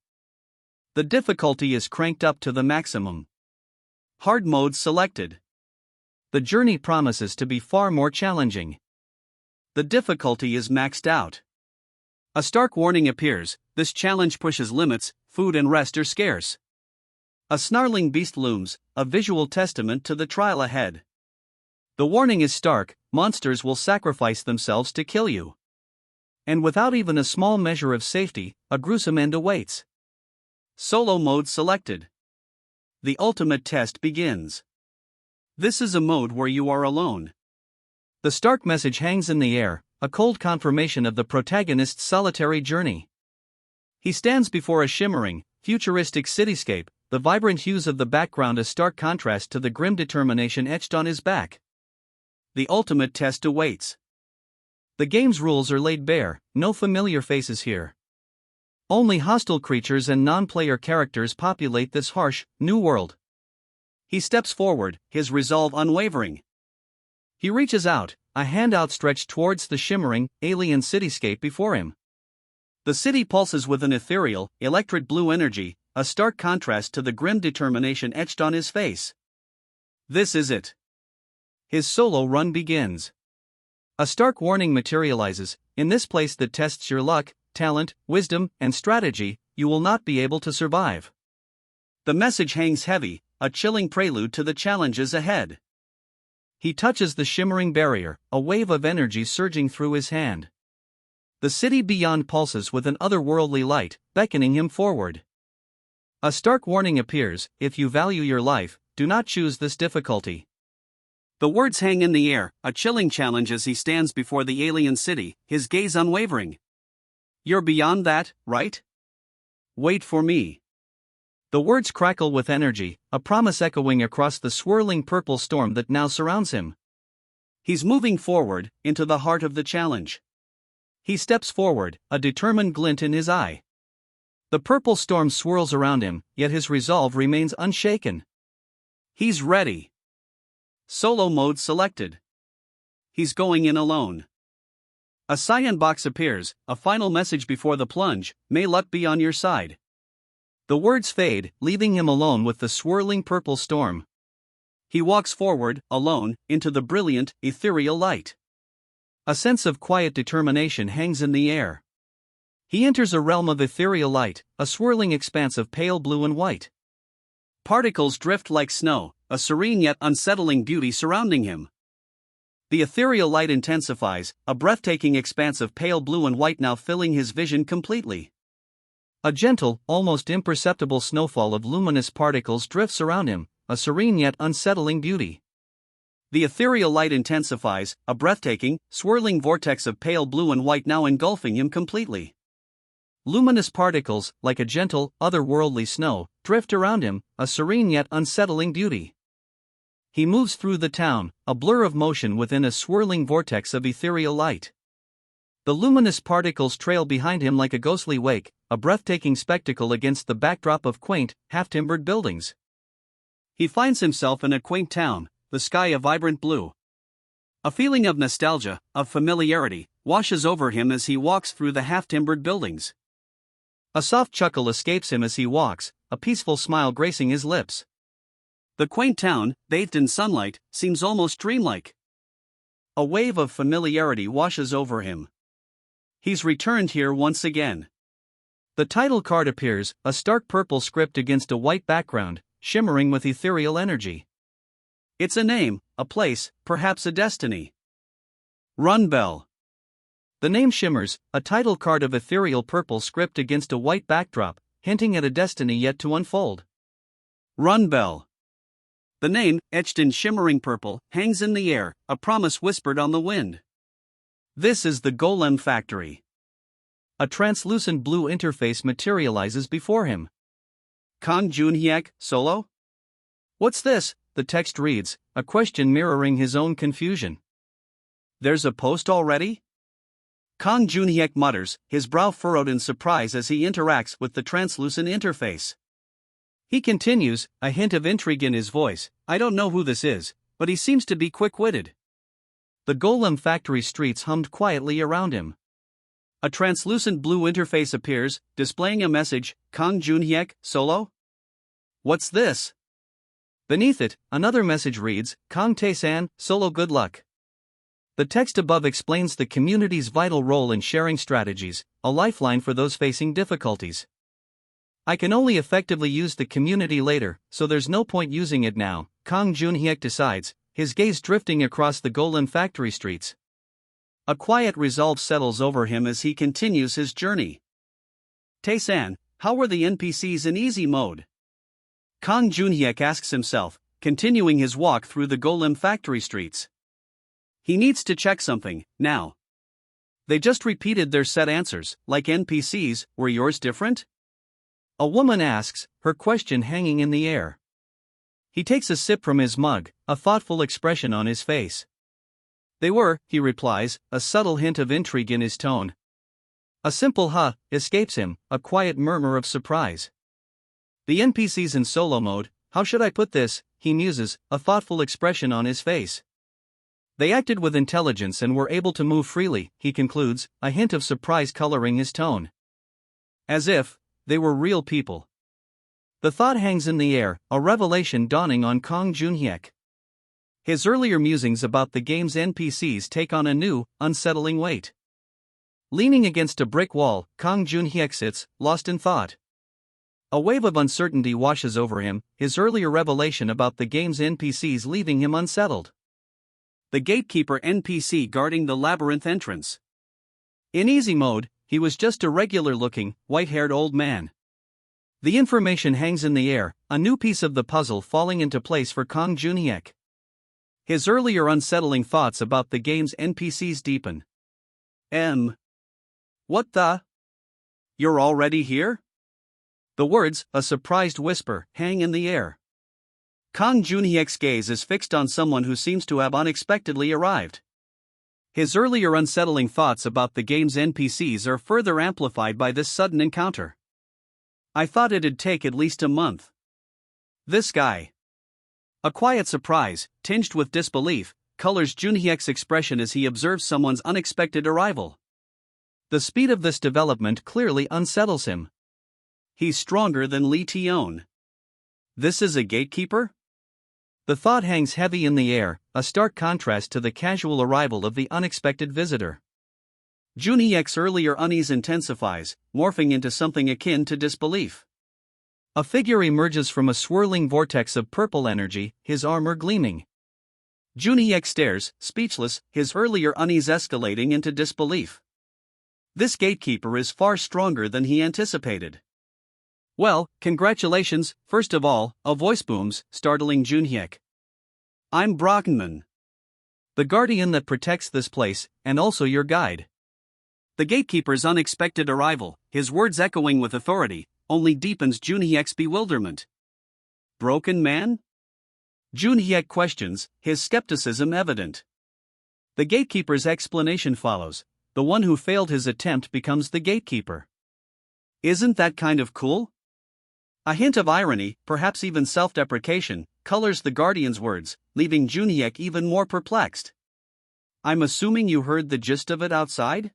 The difficulty is cranked up to the maximum. Hard mode selected. The journey promises to be far more challenging. The difficulty is maxed out. A stark warning appears: this challenge pushes limits, food and rest are scarce. A snarling beast looms, a visual testament to the trial ahead. The warning is stark: monsters will sacrifice themselves to kill you. And without even a small measure of safety, a gruesome end awaits. Solo mode selected. The ultimate test begins. This is a mode where you are alone. The stark message hangs in the air, a cold confirmation of the protagonist's solitary journey. He stands before a shimmering, futuristic cityscape, the vibrant hues of the background a stark contrast to the grim determination etched on his back. The ultimate test awaits. The game's rules are laid bare, no familiar faces here. Only hostile creatures and non-player characters populate this harsh, new world. He steps forward, his resolve unwavering. He reaches out, a hand outstretched towards the shimmering, alien cityscape before him. The city pulses with an ethereal, electric blue energy, a stark contrast to the grim determination etched on his face. This is it. His solo run begins. A stark warning materializes: in this place that tests your luck, talent, wisdom, and strategy, you will not be able to survive. The message hangs heavy, a chilling prelude to the challenges ahead. He touches the shimmering barrier, a wave of energy surging through his hand. The city beyond pulses with an otherworldly light, beckoning him forward. A stark warning appears: if you value your life, do not choose this difficulty. The words hang in the air, a chilling challenge as he stands before the alien city, his gaze unwavering. You're beyond that, right? Wait for me. The words crackle with energy, a promise echoing across the swirling purple storm that now surrounds him. He's moving forward, into the heart of the challenge. He steps forward, a determined glint in his eye. The purple storm swirls around him, yet his resolve remains unshaken. He's ready. Solo mode selected. He's going in alone. A cyan box appears, a final message before the plunge: may luck be on your side. The words fade, leaving him alone with the swirling purple storm. He walks forward, alone, into the brilliant, ethereal light. A sense of quiet determination hangs in the air. He enters a realm of ethereal light, a swirling expanse of pale blue and white. Particles drift like snow, a serene yet unsettling beauty surrounding him. The ethereal light intensifies, a breathtaking expanse of pale blue and white now filling his vision completely. A gentle, almost imperceptible snowfall of luminous particles drifts around him, a serene yet unsettling beauty. The ethereal light intensifies, a breathtaking, swirling vortex of pale blue and white now engulfing him completely. Luminous particles, like a gentle, otherworldly snow, drift around him, a serene yet unsettling beauty. He moves through the town, a blur of motion within a swirling vortex of ethereal light. The luminous particles trail behind him like a ghostly wake, a breathtaking spectacle against the backdrop of quaint, half-timbered buildings. He finds himself in a quaint town, the sky a vibrant blue. A feeling of nostalgia, of familiarity, washes over him as he walks through the half-timbered buildings. A soft chuckle escapes him as he walks, a peaceful smile gracing his lips. The quaint town, bathed in sunlight, seems almost dreamlike. A wave of familiarity washes over him. He's returned here once again. The title card appears, a stark purple script against a white background, shimmering with ethereal energy. It's a name, a place, perhaps a destiny. Run Bell. The name shimmers, a title card of ethereal purple script against a white backdrop, hinting at a destiny yet to unfold. Run Bell. The name, etched in shimmering purple, hangs in the air, a promise whispered on the wind. This is the Golem Factory. A translucent blue interface materializes before him. Kang Junhyek, solo? What's this? The text reads, a question mirroring his own confusion. There's a post already? Kang Junhyek mutters, his brow furrowed in surprise as he interacts with the translucent interface. He continues, a hint of intrigue in his voice, I don't know who this is, but he seems to be quick-witted. The Golem Factory streets hummed quietly around him. A translucent blue interface appears, displaying a message, Kang Junhyek, solo? What's this? Beneath it, another message reads, Kang Tae-san, solo good luck. The text above explains the community's vital role in sharing strategies, a lifeline for those facing difficulties. I can only effectively use the community later, so there's no point using it now, Kang Junhyek decides, his gaze drifting across the Golem Factory streets. A quiet resolve settles over him as he continues his journey. Tae-san, how were the NPCs in easy mode? Kang Junhyek asks himself, continuing his walk through the golem factory streets. He needs to check something, now. They just repeated their set answers, like NPCs, were yours different? A woman asks, her question hanging in the air. He takes a sip from his mug, a thoughtful expression on his face. They were, he replies, a subtle hint of intrigue in his tone. A simple escapes him, a quiet murmur of surprise. The NPCs in solo mode, how should I put this, he muses, a thoughtful expression on his face. They acted with intelligence and were able to move freely, he concludes, a hint of surprise coloring his tone. As if they were real people. The thought hangs in the air, a revelation dawning on Kang Junhyek. His earlier musings about the game's NPCs take on a new, unsettling weight. Leaning against a brick wall, Kang Junhyek sits, lost in thought. A wave of uncertainty washes over him, his earlier revelation about the game's NPCs leaving him unsettled. The gatekeeper NPC guarding the labyrinth entrance. In easy mode, he was just a regular-looking, white-haired old man. The information hangs in the air, a new piece of the puzzle falling into place for Kang Junhyek. His earlier unsettling thoughts about the game's NPCs deepen. What the? You're already here? The words, a surprised whisper, hang in the air. Kang Junhyek's gaze is fixed on someone who seems to have unexpectedly arrived. His earlier unsettling thoughts about the game's NPCs are further amplified by this sudden encounter. I thought it'd take at least a month. This guy. A quiet surprise, tinged with disbelief, colors Junhyek's expression as he observes someone's unexpected arrival. The speed of this development clearly unsettles him. He's stronger than Lee Tion. This is a gatekeeper? The thought hangs heavy in the air, a stark contrast to the casual arrival of the unexpected visitor. Junhyek's earlier unease intensifies, morphing into something akin to disbelief. A figure emerges from a swirling vortex of purple energy, his armor gleaming. Junhyek stares, speechless, his earlier unease escalating into disbelief. This gatekeeper is far stronger than he anticipated. Well, congratulations, first of all, a voice booms, startling Junhyek. I'm Brahman. The guardian that protects this place, and also your guide. The gatekeeper's unexpected arrival, his words echoing with authority, only deepens Junhyek's bewilderment. Broken man? Junhyek questions, his skepticism evident. The gatekeeper's explanation follows. The one who failed his attempt becomes the gatekeeper. Isn't that kind of cool? A hint of irony, perhaps even self-deprecation, colors the guardian's words, leaving Junhyek even more perplexed. I'm assuming you heard the gist of it outside?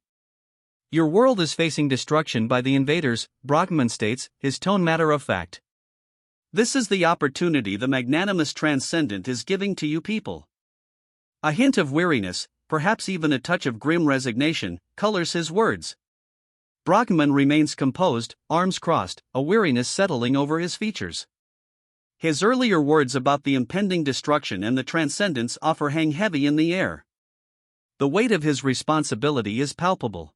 Your world is facing destruction by the invaders, Brahman states, his tone matter of fact. This is the opportunity the magnanimous transcendent is giving to you people. A hint of weariness, perhaps even a touch of grim resignation, colors his words. Brahman remains composed, arms crossed, a weariness settling over his features. His earlier words about the impending destruction and the transcendence offer hang heavy in the air. The weight of his responsibility is palpable.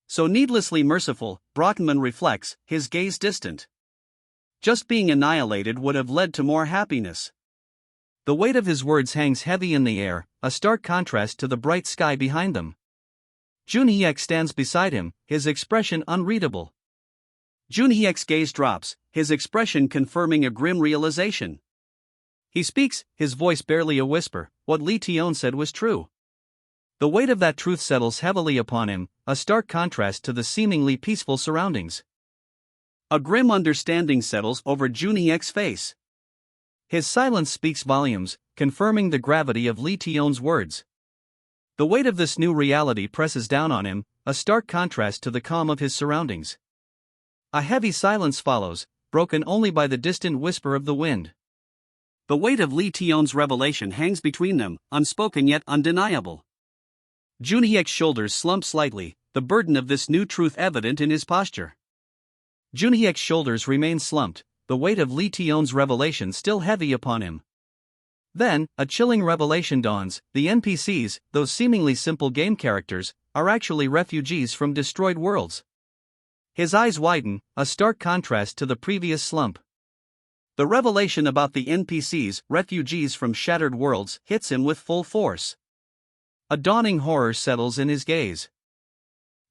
So needlessly merciful, Brahman reflects, his gaze distant. Just being annihilated would have led to more happiness. The weight of his words hangs heavy in the air, a stark contrast to the bright sky behind them. Junhyek stands beside him, his expression unreadable. Junhyek's gaze drops, his expression confirming a grim realization. He speaks, his voice barely a whisper, what Lee Tion said was true. The weight of that truth settles heavily upon him, a stark contrast to the seemingly peaceful surroundings. A grim understanding settles over Junhyek's face. His silence speaks volumes, confirming the gravity of Lee Tion's words. The weight of this new reality presses down on him, a stark contrast to the calm of his surroundings. A heavy silence follows, broken only by the distant whisper of the wind. The weight of Lee Tion's revelation hangs between them, unspoken yet undeniable. Junhyek's shoulders slump slightly, the burden of this new truth evident in his posture. Junhyek's shoulders remain slumped, the weight of Lee Tion's revelation still heavy upon him. Then, a chilling revelation dawns: the NPCs, those seemingly simple game characters, are actually refugees from destroyed worlds. His eyes widen, a stark contrast to the previous slump. The revelation about the NPCs, refugees from shattered worlds, hits him with full force. A dawning horror settles in his gaze.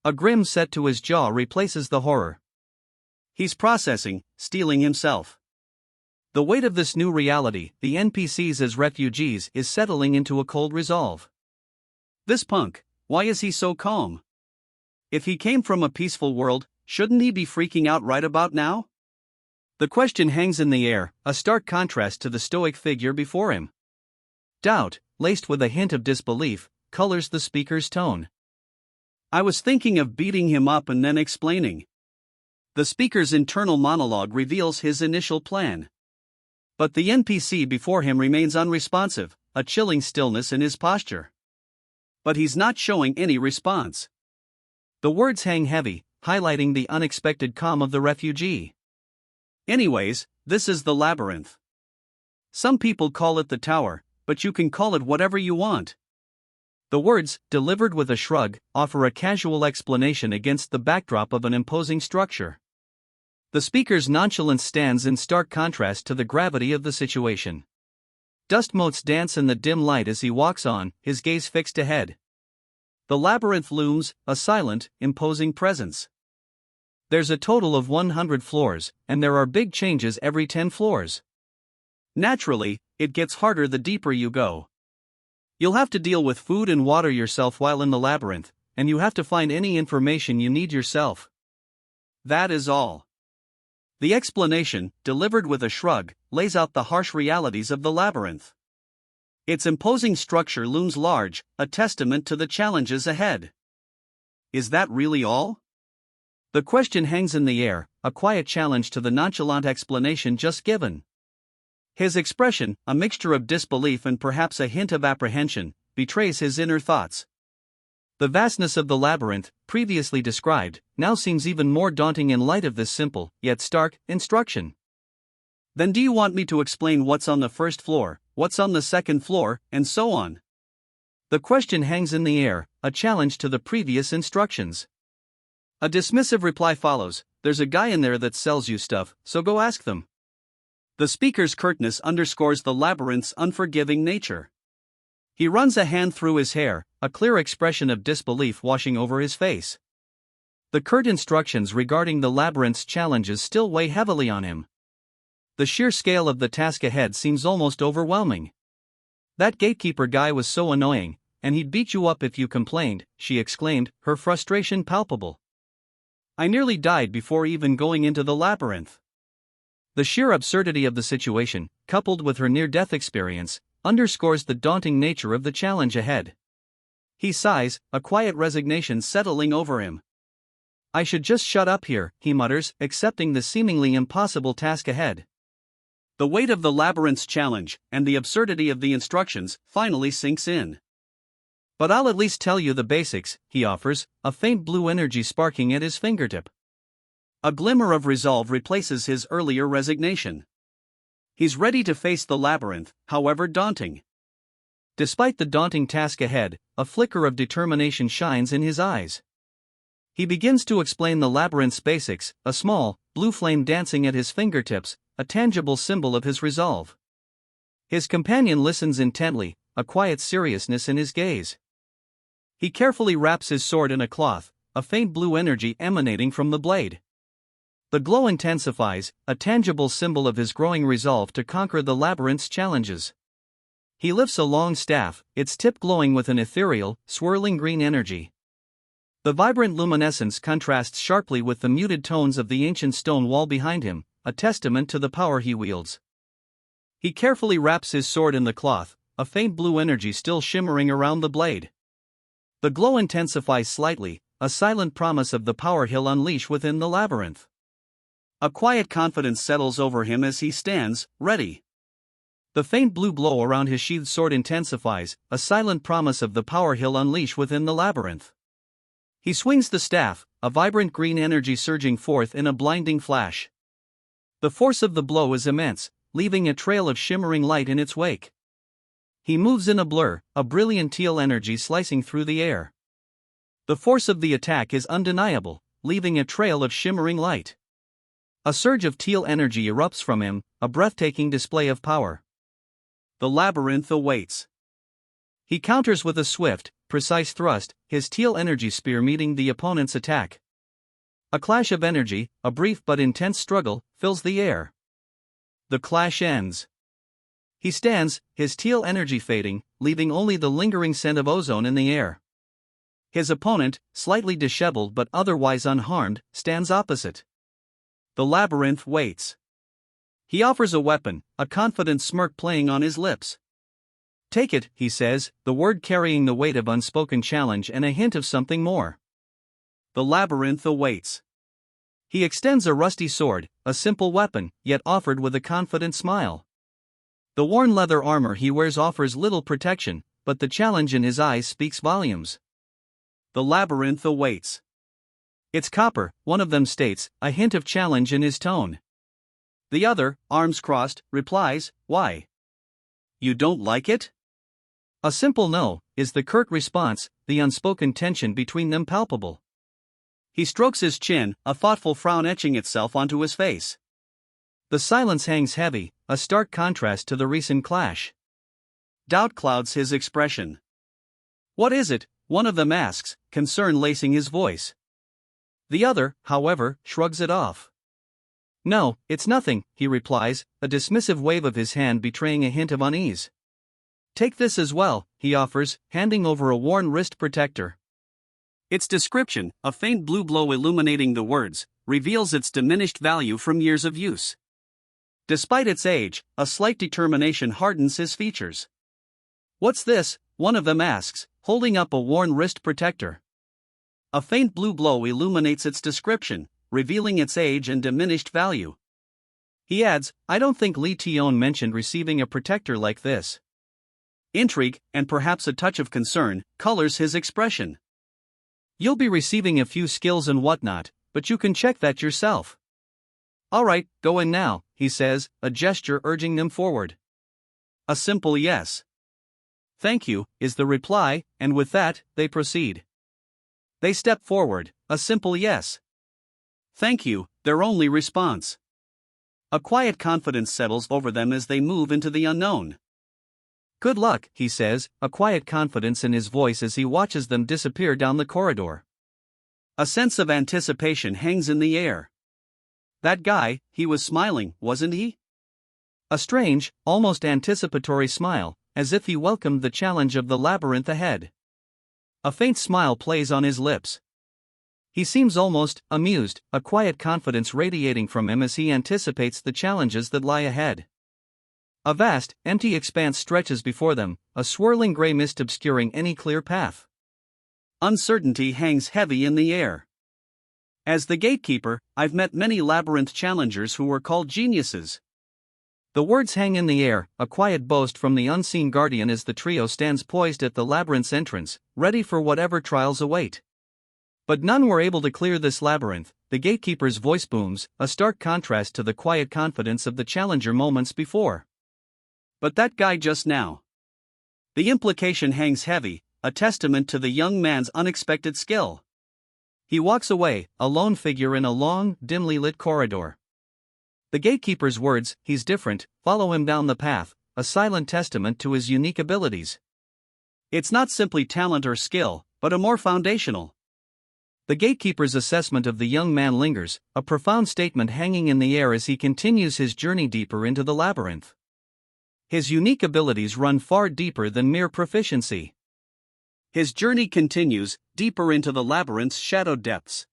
A grim set to his jaw replaces the horror. He's processing, steeling himself. The weight of this new reality, the NPCs as refugees, is settling into a cold resolve. This punk, why is he so calm? If he came from a peaceful world, shouldn't he be freaking out right about now? The question hangs in the air, a stark contrast to the stoic figure before him. Doubt, laced with a hint of disbelief, colors the speaker's tone. I was thinking of beating him up and then explaining. The speaker's internal monologue reveals his initial plan. But the NPC before him remains unresponsive, a chilling stillness in his posture. But he's not showing any response. The words hang heavy, highlighting the unexpected calm of the refugee. Anyways, this is the labyrinth. Some people call it the tower, but you can call it whatever you want. The words, delivered with a shrug, offer a casual explanation against the backdrop of an imposing structure. The speaker's nonchalance stands in stark contrast to the gravity of the situation. Dust motes dance in the dim light as he walks on, his gaze fixed ahead. The labyrinth looms, a silent, imposing presence. There's a total of 100 floors, and there are big changes every 10 floors. Naturally, it gets harder the deeper you go. You'll have to deal with food and water yourself while in the labyrinth, and you have to find any information you need yourself. That is all. The explanation, delivered with a shrug, lays out the harsh realities of the labyrinth. Its imposing structure looms large, a testament to the challenges ahead. Is that really all? The question hangs in the air, a quiet challenge to the nonchalant explanation just given. His expression, a mixture of disbelief and perhaps a hint of apprehension, betrays his inner thoughts. The vastness of the labyrinth, previously described, now seems even more daunting in light of this simple, yet stark, instruction. Then do you want me to explain what's on the first floor, what's on the second floor, and so on? The question hangs in the air, a challenge to the previous instructions. A dismissive reply follows: there's a guy in there that sells you stuff, so go ask them. The speaker's curtness underscores the labyrinth's unforgiving nature. He runs a hand through his hair, a clear expression of disbelief washing over his face. The curt instructions regarding the labyrinth's challenges still weigh heavily on him. The sheer scale of the task ahead seems almost overwhelming. That gatekeeper guy was so annoying, and he'd beat you up if you complained, she exclaimed, her frustration palpable. I nearly died before even going into the labyrinth. The sheer absurdity of the situation, coupled with her near-death experience, underscores the daunting nature of the challenge ahead. He sighs, a quiet resignation settling over him. I should just shut up here, he mutters, accepting the seemingly impossible task ahead. The weight of the labyrinth's challenge, and the absurdity of the instructions, finally sinks in. But I'll at least tell you the basics, he offers, a faint blue energy sparking at his fingertip. A glimmer of resolve replaces his earlier resignation. He's ready to face the labyrinth, however daunting. Despite the daunting task ahead, a flicker of determination shines in his eyes. He begins to explain the labyrinth's basics, a small, blue flame dancing at his fingertips, a tangible symbol of his resolve. His companion listens intently, a quiet seriousness in his gaze. He carefully wraps his sword in a cloth, a faint blue energy emanating from the blade. The glow intensifies, a tangible symbol of his growing resolve to conquer the labyrinth's challenges. He lifts a long staff, its tip glowing with an ethereal, swirling green energy. The vibrant luminescence contrasts sharply with the muted tones of the ancient stone wall behind him, a testament to the power he wields. He carefully wraps his sword in the cloth, a faint blue energy still shimmering around the blade. The glow intensifies slightly, a silent promise of the power he'll unleash within the labyrinth. A quiet confidence settles over him as he stands, ready. The faint blue glow around his sheathed sword intensifies, a silent promise of the power he'll unleash within the labyrinth. He swings the staff, a vibrant green energy surging forth in a blinding flash. The force of the blow is immense, leaving a trail of shimmering light in its wake. He moves in a blur, a brilliant teal energy slicing through the air. The force of the attack is undeniable, leaving a trail of shimmering light. A surge of teal energy erupts from him, a breathtaking display of power. The labyrinth awaits. He counters with a swift, precise thrust, his teal energy spear meeting the opponent's attack. A clash of energy, a brief but intense struggle, fills the air. The clash ends. He stands, his teal energy fading, leaving only the lingering scent of ozone in the air. His opponent, slightly disheveled but otherwise unharmed, stands opposite. The labyrinth waits. He offers a weapon, a confident smirk playing on his lips. "Take it," he says, the word carrying the weight of unspoken challenge and a hint of something more. The labyrinth awaits. He extends a rusty sword, a simple weapon, yet offered with a confident smile. The worn leather armor he wears offers little protection, but the challenge in his eyes speaks volumes. The labyrinth awaits. "It's copper," one of them states, a hint of challenge in his tone. The other, arms crossed, replies, "Why? You don't like it?" A simple no is the curt response, the unspoken tension between them palpable. He strokes his chin, a thoughtful frown etching itself onto his face. The silence hangs heavy, a stark contrast to the recent clash. Doubt clouds his expression. "What is it?" one of them asks, concern lacing his voice. The other, however, shrugs it off. "No, it's nothing," he replies, a dismissive wave of his hand betraying a hint of unease. "Take this as well," he offers, handing over a worn wrist protector. Its description, a faint blue glow illuminating the words, reveals its diminished value from years of use. Despite its age, a slight determination hardens his features. "What's this?" one of them asks, holding up a worn wrist protector. A faint blue glow illuminates its description, revealing its age and diminished value. He adds, "I don't think Lee Tion mentioned receiving a protector like this." Intrigue, and perhaps a touch of concern, colors his expression. "You'll be receiving a few skills and whatnot, but you can check that yourself." "All right, go in now," he says, a gesture urging them forward. A simple yes. "Thank you," is the reply, and with that, they proceed. They step forward, a simple yes. "Thank you," their only response. A quiet confidence settles over them as they move into the unknown. "Good luck," he says, a quiet confidence in his voice as he watches them disappear down the corridor. A sense of anticipation hangs in the air. That guy, he was smiling, wasn't he? A strange, almost anticipatory smile, as if he welcomed the challenge of the labyrinth ahead. A faint smile plays on his lips. He seems almost amused, a quiet confidence radiating from him as he anticipates the challenges that lie ahead. A vast, empty expanse stretches before them, a swirling gray mist obscuring any clear path. Uncertainty hangs heavy in the air. As the gatekeeper, I've met many labyrinth challengers who were called geniuses. The words hang in the air, a quiet boast from the unseen guardian as the trio stands poised at the labyrinth's entrance, ready for whatever trials await. But none were able to clear this labyrinth, the gatekeeper's voice booms, a stark contrast to the quiet confidence of the challenger moments before. "But that guy just now." The implication hangs heavy, a testament to the young man's unexpected skill. He walks away, a lone figure in a long, dimly lit corridor. The gatekeeper's words, "He's different," follow him down the path, a silent testament to his unique abilities. It's not simply talent or skill, but a more foundational. The gatekeeper's assessment of the young man lingers, a profound statement hanging in the air as he continues his journey deeper into the labyrinth. His unique abilities run far deeper than mere proficiency. His journey continues, deeper into the labyrinth's shadowed depths.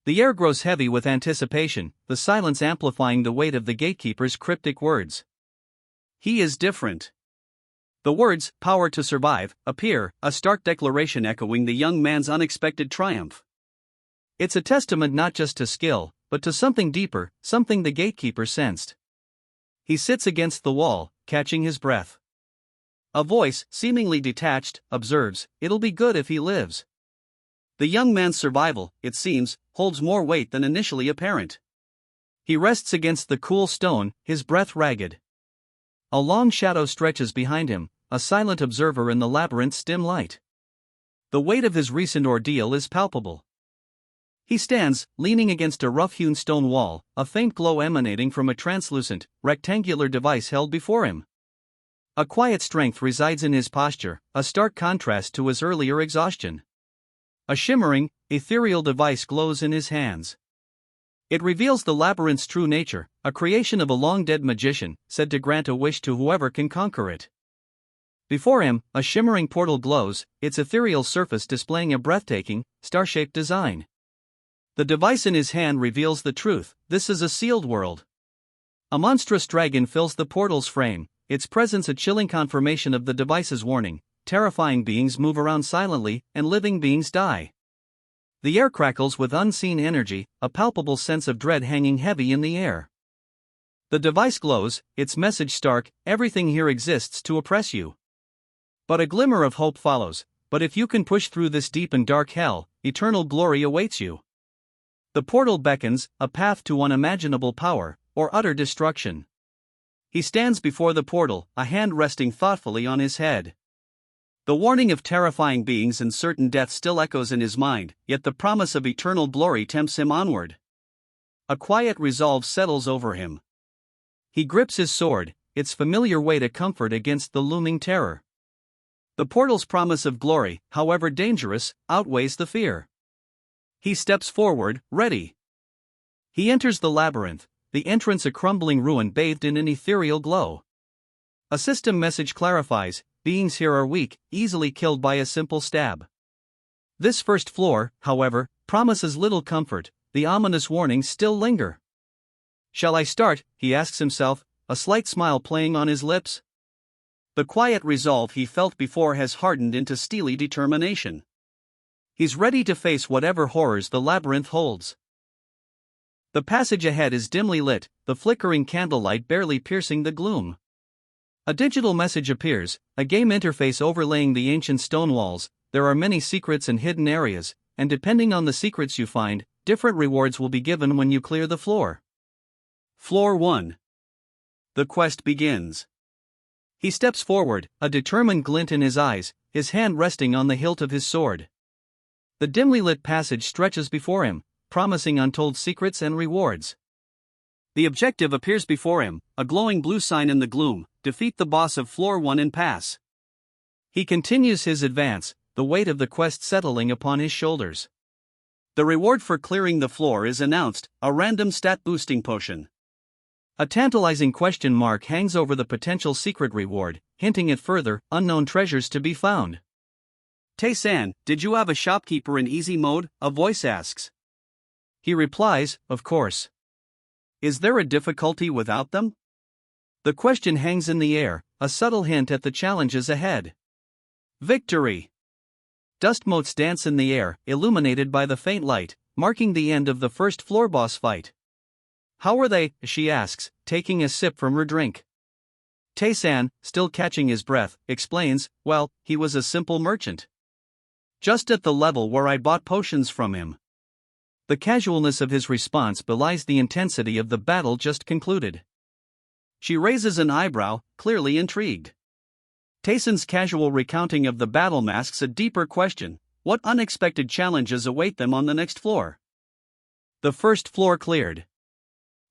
The air grows heavy with anticipation, the silence amplifying the weight of the gatekeeper's cryptic words. He is different. The words, "power to survive," appear, a stark declaration echoing the young man's unexpected triumph. It's a testament not just to skill, but to something deeper, something the gatekeeper sensed. He sits against the wall, catching his breath. A voice, seemingly detached, observes, "It'll be good if he lives." The young man's survival, it seems, holds more weight than initially apparent. He rests against the cool stone, his breath ragged. A long shadow stretches behind him, a silent observer in the labyrinth's dim light. The weight of his recent ordeal is palpable. He stands, leaning against a rough-hewn stone wall, a faint glow emanating from a translucent, rectangular device held before him. A quiet strength resides in his posture, a stark contrast to his earlier exhaustion. A shimmering, ethereal device glows in his hands. It reveals the labyrinth's true nature, a creation of a long-dead magician, said to grant a wish to whoever can conquer it. Before him, a shimmering portal glows, its ethereal surface displaying a breathtaking, star-shaped design. The device in his hand reveals the truth: this is a sealed world. A monstrous dragon fills the portal's frame, its presence a chilling confirmation of the device's warning: terrifying beings move around silently, and living beings die. The air crackles with unseen energy, a palpable sense of dread hanging heavy in the air. The device glows, its message stark: everything here exists to oppress you. But a glimmer of hope follows: but if you can push through this deep and dark hell, eternal glory awaits you. The portal beckons, a path to unimaginable power, or utter destruction. He stands before the portal, a hand resting thoughtfully on his head. The warning of terrifying beings and certain death still echoes in his mind, yet the promise of eternal glory tempts him onward. A quiet resolve settles over him. He grips his sword, its familiar weight a comfort against the looming terror. The portal's promise of glory, however dangerous, outweighs the fear. He steps forward, ready. He enters the labyrinth, the entrance a crumbling ruin bathed in an ethereal glow. A system message clarifies: beings here are weak, easily killed by a simple stab. This first floor, however, promises little comfort, the ominous warnings still linger. Shall I start? He asks himself, a slight smile playing on his lips. The quiet resolve he felt before has hardened into steely determination. He's ready to face whatever horrors the labyrinth holds. The passage ahead is dimly lit, the flickering candlelight barely piercing the gloom. A digital message appears, a game interface overlaying the ancient stone walls. There are many secrets and hidden areas, and depending on the secrets you find, different rewards will be given when you clear the floor. Floor 1. The quest begins. He steps forward, a determined glint in his eyes, his hand resting on the hilt of his sword. The dimly lit passage stretches before him, promising untold secrets and rewards. The objective appears before him, a glowing blue sign in the gloom: defeat the boss of Floor 1 and pass. He continues his advance, the weight of the quest settling upon his shoulders. The reward for clearing the floor is announced: a random stat-boosting potion. A tantalizing question mark hangs over the potential secret reward, hinting at further, unknown treasures to be found. "Tae-san, did you have a shopkeeper in easy mode?" a voice asks. He replies, "Of course. Is there a difficulty without them?" The question hangs in the air, a subtle hint at the challenges ahead. Victory! Dust motes dance in the air, illuminated by the faint light, marking the end of the first floor boss fight. "How are they?" she asks, taking a sip from her drink. Tae-san, still catching his breath, explains, "Well, he was a simple merchant. Just at the level where I bought potions from him." The casualness of his response belies the intensity of the battle just concluded. She raises an eyebrow, clearly intrigued. Tae-san's casual recounting of the battle masks a deeper question: what unexpected challenges await them on the next floor? The first floor cleared.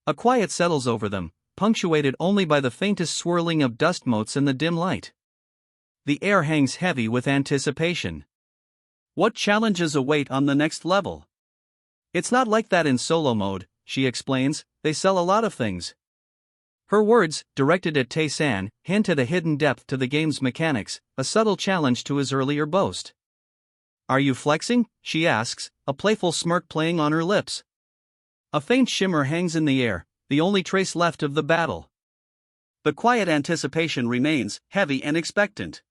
A quiet settles over them, punctuated only by the faintest swirling of dust motes in the dim light. The air hangs heavy with anticipation. What challenges await on the next level? "It's not like that in solo mode," she explains, "they sell a lot of things." Her words, directed at Tae-san, hint at a hidden depth to the game's mechanics, a subtle challenge to his earlier boast. "Are you flexing?" she asks, a playful smirk playing on her lips. A faint shimmer hangs in the air, the only trace left of the battle. The quiet anticipation remains, heavy and expectant.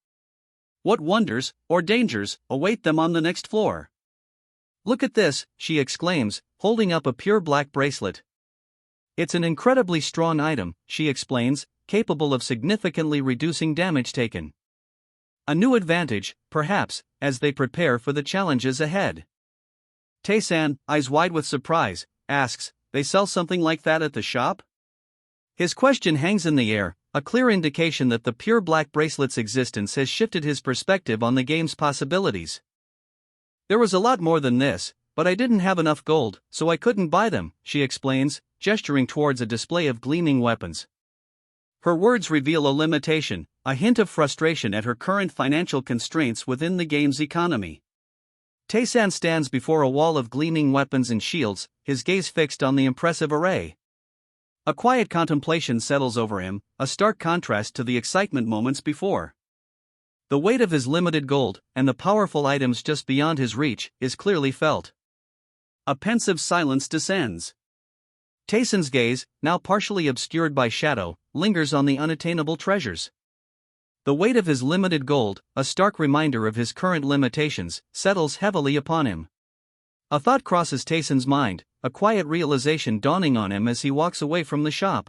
What wonders, or dangers, await them on the next floor? "Look at this," she exclaims, holding up a pure black bracelet. "It's an incredibly strong item," she explains, capable of significantly reducing damage taken. A new advantage, perhaps, as they prepare for the challenges ahead. Tae-san, eyes wide with surprise, asks, "They sell something like that at the shop?" His question hangs in the air, a clear indication that the pure black bracelet's existence has shifted his perspective on the game's possibilities. There was a lot more than this, but I didn't have enough gold, so I couldn't buy them, she explains, gesturing towards a display of gleaming weapons. Her words reveal a limitation, a hint of frustration at her current financial constraints within the game's economy. Tae-san stands before a wall of gleaming weapons and shields, his gaze fixed on the impressive array. A quiet contemplation settles over him, a stark contrast to the excitement moments before. The weight of his limited gold, and the powerful items just beyond his reach, is clearly felt. A pensive silence descends. Tae-san's gaze, now partially obscured by shadow, lingers on the unattainable treasures. The weight of his limited gold, a stark reminder of his current limitations, settles heavily upon him. A thought crosses Tae-san's mind, a quiet realization dawning on him as he walks away from the shop.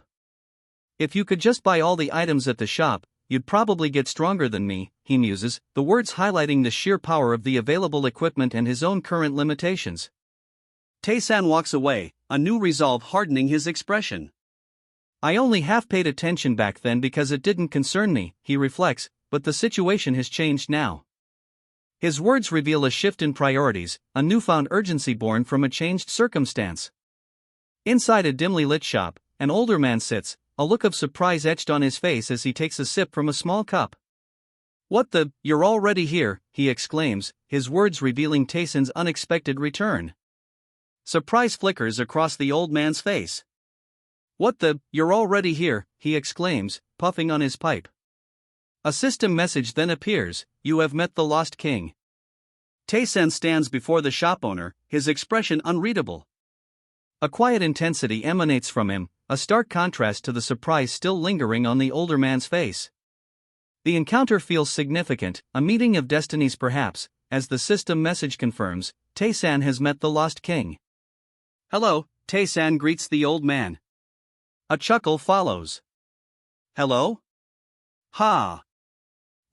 If you could just buy all the items at the shop, you'd probably get stronger than me, he muses, the words highlighting the sheer power of the available equipment and his own current limitations. Tae-san walks away, a new resolve hardening his expression. I only half paid attention back then because it didn't concern me, he reflects, but the situation has changed now. His words reveal a shift in priorities, a newfound urgency born from a changed circumstance. Inside a dimly lit shop, an older man sits, a look of surprise etched on his face as he takes a sip from a small cup. What the, you're already here, he exclaims, his words revealing Tae-san's unexpected return. Surprise flickers across the old man's face. What the, you're already here, he exclaims, puffing on his pipe. A system message then appears, you have met the lost king. Tae-san stands before the shop owner, his expression unreadable. A quiet intensity emanates from him, a stark contrast to the surprise still lingering on the older man's face. The encounter feels significant, a meeting of destinies perhaps, as the system message confirms, Tae-san has met the lost king. Hello, Tae-san greets the old man. A chuckle follows. Hello? Ha!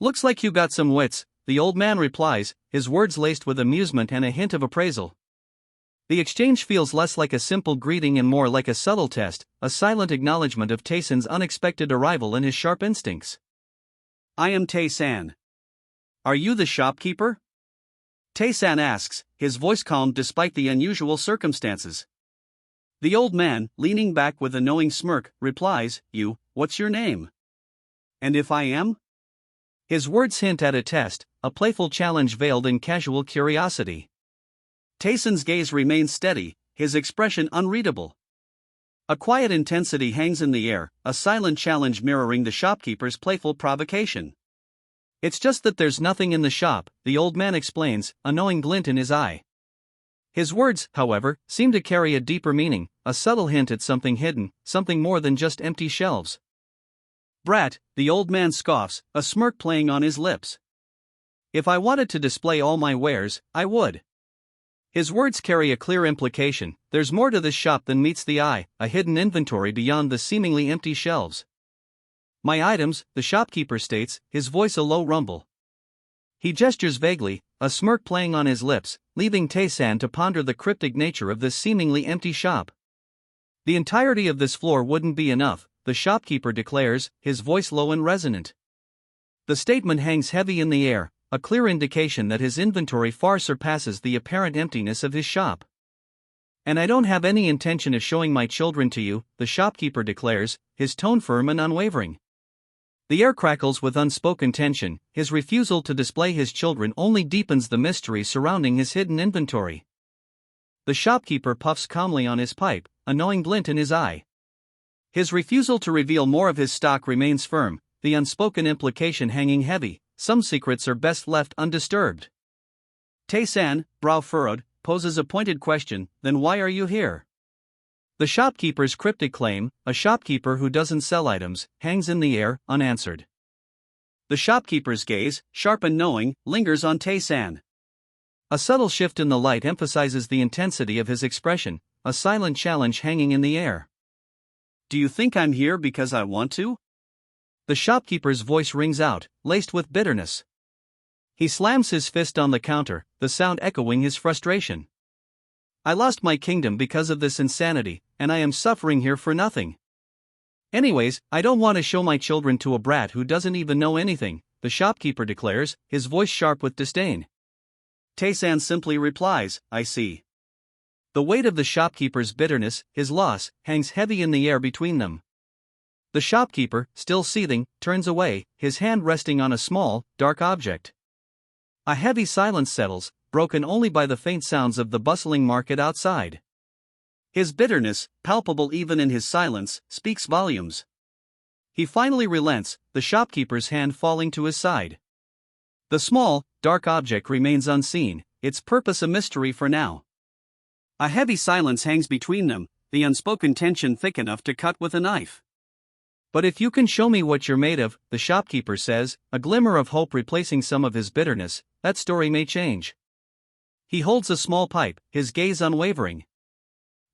Looks like you got some wits, the old man replies, his words laced with amusement and a hint of appraisal. The exchange feels less like a simple greeting and more like a subtle test, a silent acknowledgement of Tae-san's unexpected arrival and his sharp instincts. I am Tae-san. Are you the shopkeeper? Tae-san asks, his voice calm despite the unusual circumstances. The old man, leaning back with a knowing smirk, replies, what's your name? And if I am? His words hint at a test, a playful challenge veiled in casual curiosity. Tae-san's gaze remains steady, his expression unreadable. A quiet intensity hangs in the air, a silent challenge mirroring the shopkeeper's playful provocation. It's just that there's nothing in the shop, the old man explains, a knowing glint in his eye. His words, however, seem to carry a deeper meaning, a subtle hint at something hidden, something more than just empty shelves. Brat, the old man scoffs, a smirk playing on his lips. If I wanted to display all my wares, I would. His words carry a clear implication, there's more to this shop than meets the eye, a hidden inventory beyond the seemingly empty shelves. My items, the shopkeeper states, his voice a low rumble. He gestures vaguely, a smirk playing on his lips, leaving Tae-san to ponder the cryptic nature of this seemingly empty shop. The entirety of this floor wouldn't be enough, the shopkeeper declares, his voice low and resonant. The statement hangs heavy in the air, a clear indication that his inventory far surpasses the apparent emptiness of his shop. And I don't have any intention of showing my children to you, the shopkeeper declares, his tone firm and unwavering. The air crackles with unspoken tension, his refusal to display his children only deepens the mystery surrounding his hidden inventory. The shopkeeper puffs calmly on his pipe, a knowing glint in his eye. His refusal to reveal more of his stock remains firm, the unspoken implication hanging heavy, some secrets are best left undisturbed. Tae-san, brow furrowed, poses a pointed question, then why are you here? The shopkeeper's cryptic claim, a shopkeeper who doesn't sell items, hangs in the air, unanswered. The shopkeeper's gaze, sharp and knowing, lingers on Tae-san. A subtle shift in the light emphasizes the intensity of his expression, a silent challenge hanging in the air. Do you think I'm here because I want to? The shopkeeper's voice rings out, laced with bitterness. He slams his fist on the counter, the sound echoing his frustration. I lost my kingdom because of this insanity, and I am suffering here for nothing. Anyways, I don't want to show my children to a brat who doesn't even know anything, the shopkeeper declares, his voice sharp with disdain. Tae-san simply replies, I see. The weight of the shopkeeper's bitterness, his loss, hangs heavy in the air between them. The shopkeeper, still seething, turns away, his hand resting on a small, dark object. A heavy silence settles, broken only by the faint sounds of the bustling market outside. His bitterness, palpable even in his silence, speaks volumes. He finally relents, the shopkeeper's hand falling to his side. The small, dark object remains unseen, its purpose a mystery for now. A heavy silence hangs between them, the unspoken tension thick enough to cut with a knife. But if you can show me what you're made of, the shopkeeper says, a glimmer of hope replacing some of his bitterness, that story may change. He holds a small pipe, his gaze unwavering.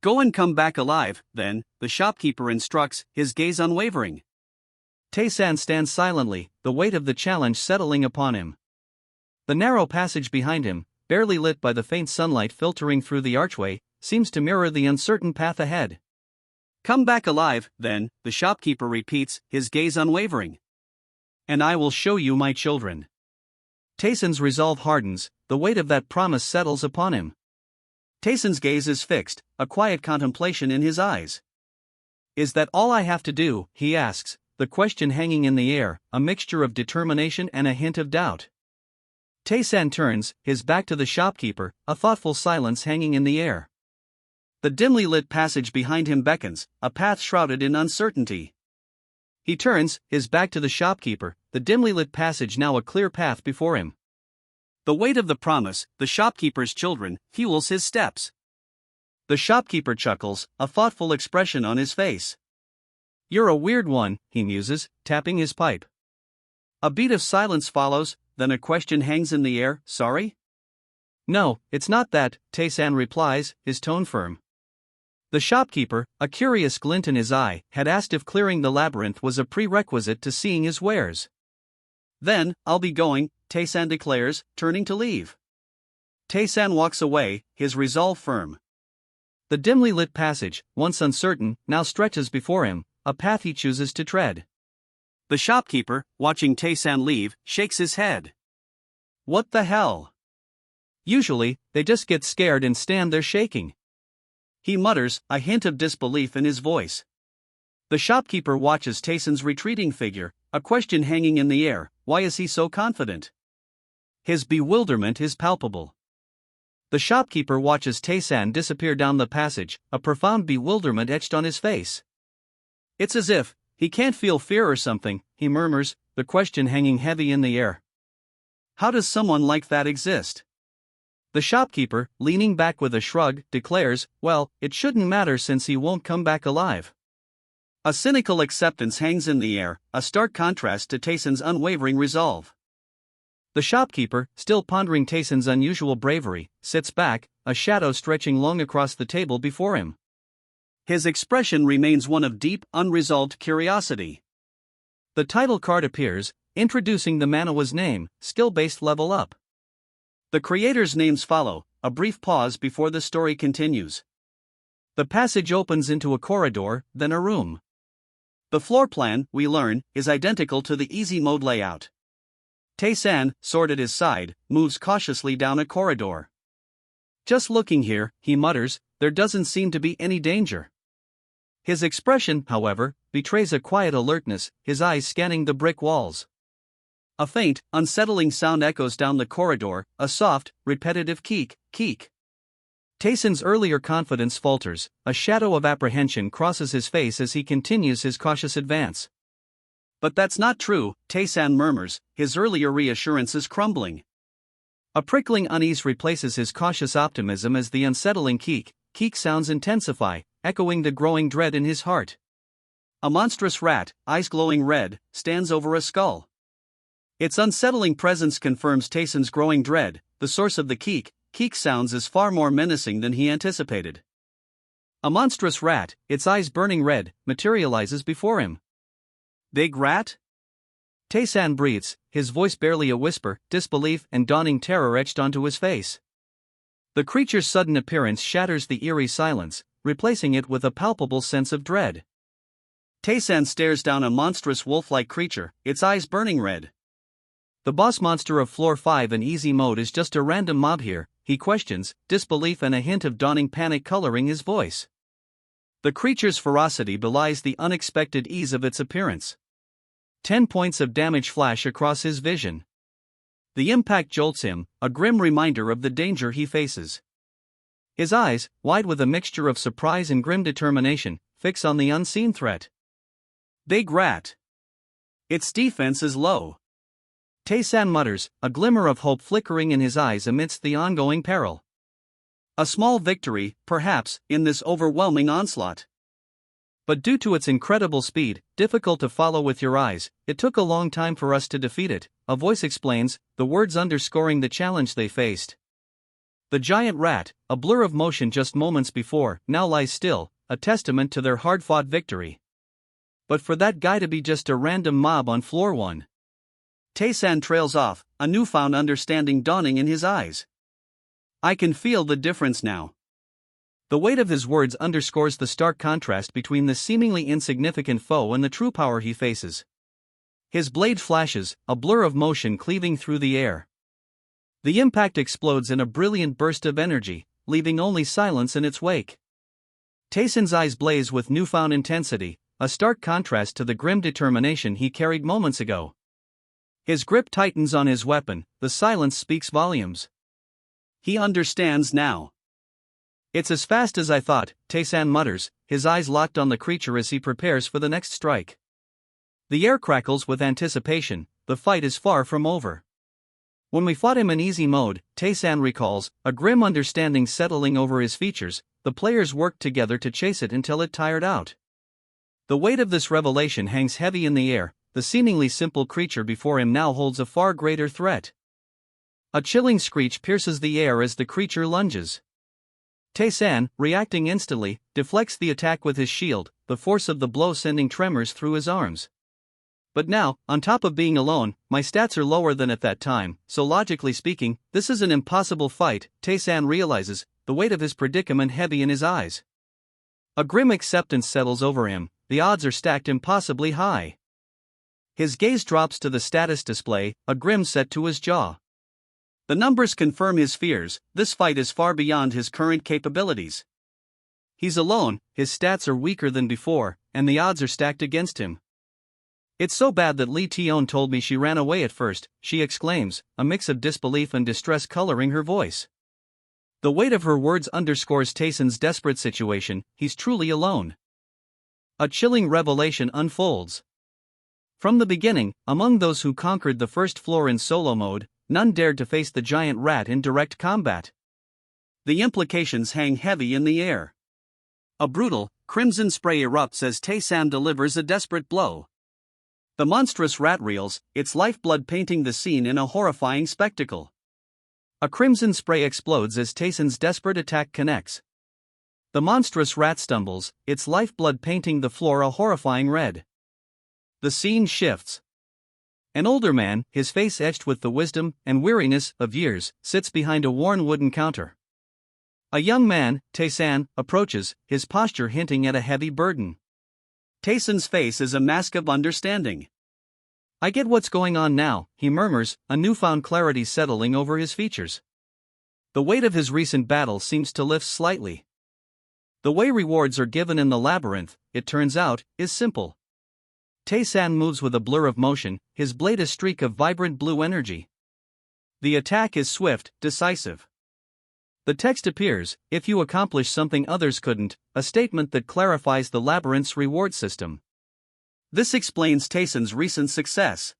Go and come back alive, then, the shopkeeper instructs, his gaze unwavering. Tae-san stands silently, the weight of the challenge settling upon him. The narrow passage behind him, barely lit by the faint sunlight filtering through the archway, seems to mirror the uncertain path ahead. Come back alive, then, the shopkeeper repeats, his gaze unwavering. And I will show you my children. Tae-san's resolve hardens, the weight of that promise settles upon him. Tae-san's gaze is fixed, a quiet contemplation in his eyes. Is that all I have to do, he asks, the question hanging in the air, a mixture of determination and a hint of doubt. Tae-san turns, his back to the shopkeeper, a thoughtful silence hanging in the air. The dimly lit passage behind him beckons, a path shrouded in uncertainty. He turns, his back to the shopkeeper, the dimly lit passage now a clear path before him. The weight of the promise, the shopkeeper's children, fuels his steps. The shopkeeper chuckles, a thoughtful expression on his face. You're a weird one, he muses, tapping his pipe. A beat of silence follows, then a question hangs in the air, sorry? No, it's not that, Tae-san replies, his tone firm. The shopkeeper, a curious glint in his eye, had asked if clearing the labyrinth was a prerequisite to seeing his wares. Then, I'll be going, Tae-san declares, turning to leave. Tae-san walks away, his resolve firm. The dimly lit passage, once uncertain, now stretches before him, a path he chooses to tread. The shopkeeper, watching Tae-san leave, shakes his head. What the hell? Usually, they just get scared and stand there shaking. He mutters, a hint of disbelief in his voice. The shopkeeper watches Tae-san's retreating figure, a question hanging in the air, why is he so confident? His bewilderment is palpable. The shopkeeper watches Tae-san disappear down the passage, a profound bewilderment etched on his face. It's as if he can't feel fear or something, he murmurs, the question hanging heavy in the air. How does someone like that exist? The shopkeeper, leaning back with a shrug, declares, well, it shouldn't matter since he won't come back alive. A cynical acceptance hangs in the air, a stark contrast to Tae-san's unwavering resolve. The shopkeeper, still pondering Tae-san's unusual bravery, sits back, a shadow stretching long across the table before him. His expression remains one of deep, unresolved curiosity. The title card appears, introducing the manhwa's name, skill-based level up. The creators' names follow, a brief pause before the story continues. The passage opens into a corridor, then a room. The floor plan, we learn, is identical to the easy mode layout. Tae-san, sword at his side, moves cautiously down a corridor. Just looking here, he mutters, there doesn't seem to be any danger. His expression, however, betrays a quiet alertness, his eyes scanning the brick walls. A faint, unsettling sound echoes down the corridor, a soft, repetitive keek, keek. Tae-san's earlier confidence falters, a shadow of apprehension crosses his face as he continues his cautious advance. But that's not true, Tae-san murmurs, his earlier reassurance is crumbling. A prickling unease replaces his cautious optimism as the unsettling keek, keek sounds intensify, echoing the growing dread in his heart. A monstrous rat, eyes glowing red, stands over a skull. Its unsettling presence confirms Tae-san's growing dread, the source of the keek, keek sounds is far more menacing than he anticipated. A monstrous rat, its eyes burning red, materializes before him. Big rat? Tae-san breathes, his voice barely a whisper, disbelief and dawning terror etched onto his face. The creature's sudden appearance shatters the eerie silence, replacing it with a palpable sense of dread. Tae-san stares down a monstrous wolf-like creature, its eyes burning red. The boss monster of Floor 5 in easy mode is just a random mob here, he questions, disbelief and a hint of dawning panic coloring his voice. The creature's ferocity belies the unexpected ease of its appearance. 10 points of damage flash across his vision. The impact jolts him, a grim reminder of the danger he faces. His eyes, wide with a mixture of surprise and grim determination, fix on the unseen threat. Big rat. Its defense is low. Tae-san mutters, a glimmer of hope flickering in his eyes amidst the ongoing peril. A small victory, perhaps, in this overwhelming onslaught. But due to its incredible speed, difficult to follow with your eyes, it took a long time for us to defeat it, a voice explains, the words underscoring the challenge they faced. The giant rat, a blur of motion just moments before, now lies still, a testament to their hard-fought victory. But for that guy to be just a random mob on floor 1. Tae-san trails off, a newfound understanding dawning in his eyes. I can feel the difference now. The weight of his words underscores the stark contrast between the seemingly insignificant foe and the true power he faces. His blade flashes, a blur of motion cleaving through the air. The impact explodes in a brilliant burst of energy, leaving only silence in its wake. Tae-san's eyes blaze with newfound intensity, a stark contrast to the grim determination he carried moments ago. His grip tightens on his weapon, the silence speaks volumes. He understands now. It's as fast as I thought, Tae-san mutters, his eyes locked on the creature as he prepares for the next strike. The air crackles with anticipation, the fight is far from over. When we fought him in easy mode, Tae-san recalls, a grim understanding settling over his features, the players worked together to chase it until it tired out. The weight of this revelation hangs heavy in the air, the seemingly simple creature before him now holds a far greater threat. A chilling screech pierces the air as the creature lunges. Tae-san, reacting instantly, deflects the attack with his shield, the force of the blow sending tremors through his arms. But now, on top of being alone, my stats are lower than at that time, so logically speaking, this is an impossible fight, Tae-san realizes, the weight of his predicament heavy in his eyes. A grim acceptance settles over him, the odds are stacked impossibly high. His gaze drops to the status display, a grim set to his jaw. The numbers confirm his fears, this fight is far beyond his current capabilities. He's alone, his stats are weaker than before, and the odds are stacked against him. It's so bad that Lee Tion told me she ran away at first, she exclaims, a mix of disbelief and distress coloring her voice. The weight of her words underscores Tae-san's desperate situation, he's truly alone. A chilling revelation unfolds. From the beginning, among those who conquered the first floor in solo mode, none dared to face the giant rat in direct combat. The implications hang heavy in the air. A brutal, crimson spray erupts as Tae-san delivers a desperate blow. The monstrous rat reels, its lifeblood painting the scene in a horrifying spectacle. A crimson spray explodes as Tae-san's desperate attack connects. The monstrous rat stumbles, its lifeblood painting the floor a horrifying red. The scene shifts. An older man, his face etched with the wisdom and weariness of years, sits behind a worn wooden counter. A young man, Tae-san, approaches, his posture hinting at a heavy burden. Tae-san's face is a mask of understanding. I get what's going on now, he murmurs, a newfound clarity settling over his features. The weight of his recent battle seems to lift slightly. The way rewards are given in the labyrinth, it turns out, is simple. Tae-san moves with a blur of motion, his blade a streak of vibrant blue energy. The attack is swift, decisive. The text appears, if you accomplish something others couldn't, a statement that clarifies the labyrinth's reward system. This explains Tae-san's recent success.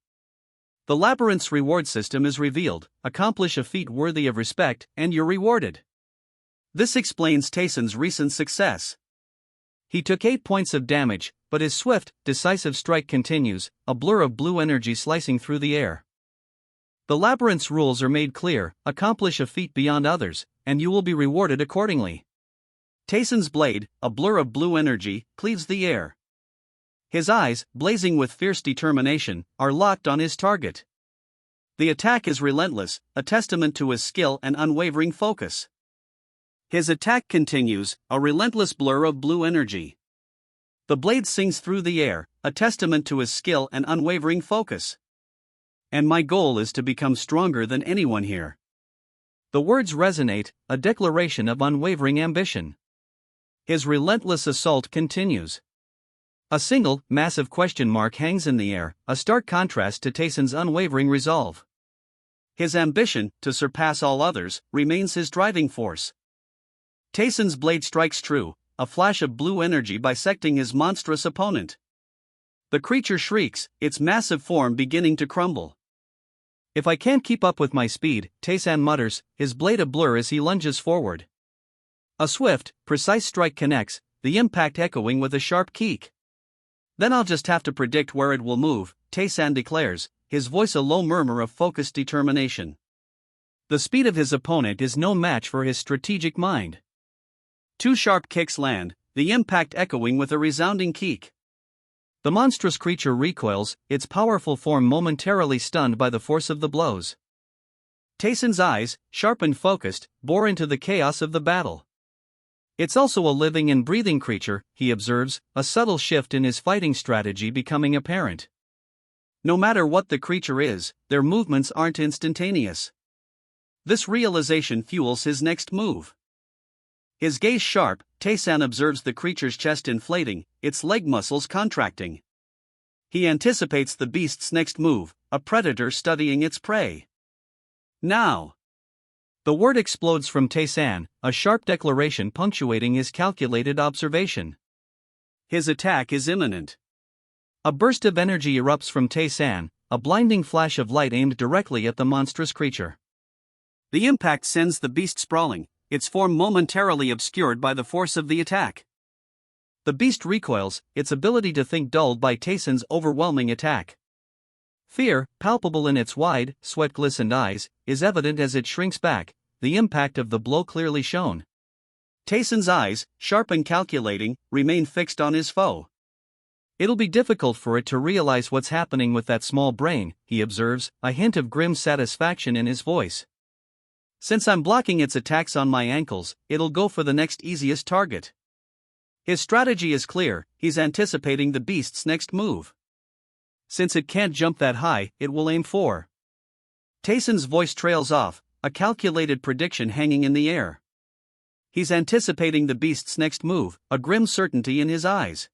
The labyrinth's reward system is revealed, accomplish a feat worthy of respect, and you're rewarded. This explains Tae-san's recent success. He took 8 points of damage, but his swift, decisive strike continues, a blur of blue energy slicing through the air. The labyrinth's rules are made clear, accomplish a feat beyond others, and you will be rewarded accordingly. Tae-san's blade, a blur of blue energy, cleaves the air. His eyes, blazing with fierce determination, are locked on his target. The attack is relentless, a testament to his skill and unwavering focus. His attack continues, a relentless blur of blue energy. The blade sings through the air, a testament to his skill and unwavering focus. And my goal is to become stronger than anyone here. The words resonate, a declaration of unwavering ambition. His relentless assault continues. A single, massive question mark hangs in the air, a stark contrast to Taeson's unwavering resolve. His ambition, to surpass all others, remains his driving force. Taeson's blade strikes true, a flash of blue energy bisecting his monstrous opponent. The creature shrieks, its massive form beginning to crumble. If I can't keep up with my speed, Taeson mutters, his blade a blur as he lunges forward. A swift, precise strike connects, the impact echoing with a sharp kick. Then I'll just have to predict where it will move, Taeson declares, his voice a low murmur of focused determination. The speed of his opponent is no match for his strategic mind. Two sharp kicks land, the impact echoing with a resounding kick. The monstrous creature recoils, its powerful form momentarily stunned by the force of the blows. Taeson's eyes, sharp and focused, bore into the chaos of the battle. It's also a living and breathing creature, he observes, a subtle shift in his fighting strategy becoming apparent. No matter what the creature is, their movements aren't instantaneous. This realization fuels his next move. His gaze sharp, Taeson observes the creature's chest inflating, its leg muscles contracting. He anticipates the beast's next move, a predator studying its prey. Now! The word explodes from Taeson, a sharp declaration punctuating his calculated observation. His attack is imminent. A burst of energy erupts from Taeson, a blinding flash of light aimed directly at the monstrous creature. The impact sends the beast sprawling, its form momentarily obscured by the force of the attack. The beast recoils, its ability to think dulled by Taeson's overwhelming attack. Fear, palpable in its wide, sweat-glistened eyes, is evident as it shrinks back, the impact of the blow clearly shown. Taeson's eyes, sharp and calculating, remain fixed on his foe. It'll be difficult for it to realize what's happening with that small brain, he observes, a hint of grim satisfaction in his voice. Since I'm blocking its attacks on my ankles, it'll go for the next easiest target. His strategy is clear, he's anticipating the beast's next move. Since it can't jump that high, it will aim for. Taeson's voice trails off, a calculated prediction hanging in the air. He's anticipating the beast's next move, a grim certainty in his eyes.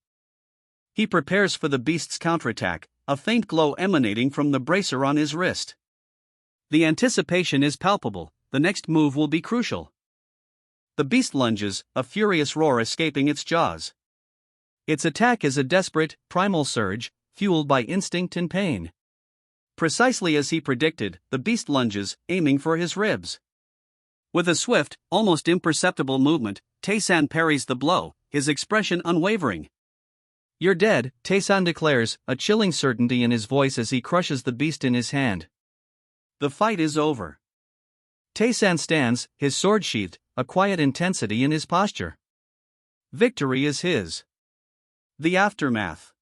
He prepares for the beast's counterattack, a faint glow emanating from the bracer on his wrist. The anticipation is palpable. The next move will be crucial. The beast lunges, a furious roar escaping its jaws. Its attack is a desperate, primal surge, fueled by instinct and pain. Precisely as he predicted, the beast lunges, aiming for his ribs. With a swift, almost imperceptible movement, Taeson parries the blow, his expression unwavering. "You're dead," Taeson declares, a chilling certainty in his voice as he crushes the beast in his hand. The fight is over. Taeson stands, his sword sheathed, a quiet intensity in his posture. Victory is his. The aftermath.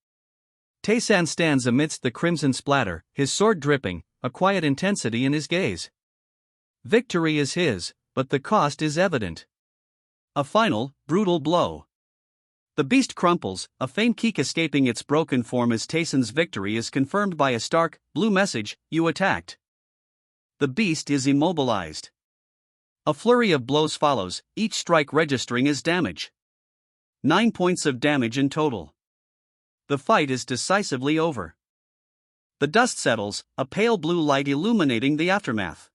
Taeson stands amidst the crimson splatter, his sword dripping, a quiet intensity in his gaze. Victory is his, but the cost is evident. A final, brutal blow. The beast crumples, a faint kick escaping its broken form as Taeson's victory is confirmed by a stark, blue message, "You attacked." The beast is immobilized. A flurry of blows follows, each strike registering as damage. 9 points of damage in total. The fight is decisively over. The dust settles, a pale blue light illuminating the aftermath.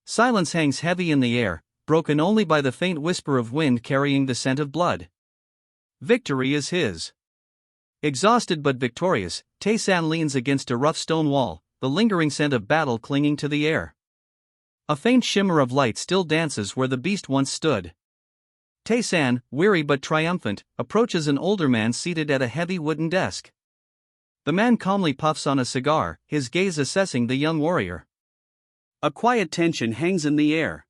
Silence hangs heavy in the air, broken only by the faint whisper of wind carrying the scent of blood. Victory is his. Exhausted but victorious, Taeson leans against a rough stone wall, the lingering scent of battle clinging to the air. A faint shimmer of light still dances where the beast once stood. Taeson, weary but triumphant, approaches an older man seated at a heavy wooden desk. The man calmly puffs on a cigar, his gaze assessing the young warrior. A quiet tension hangs in the air.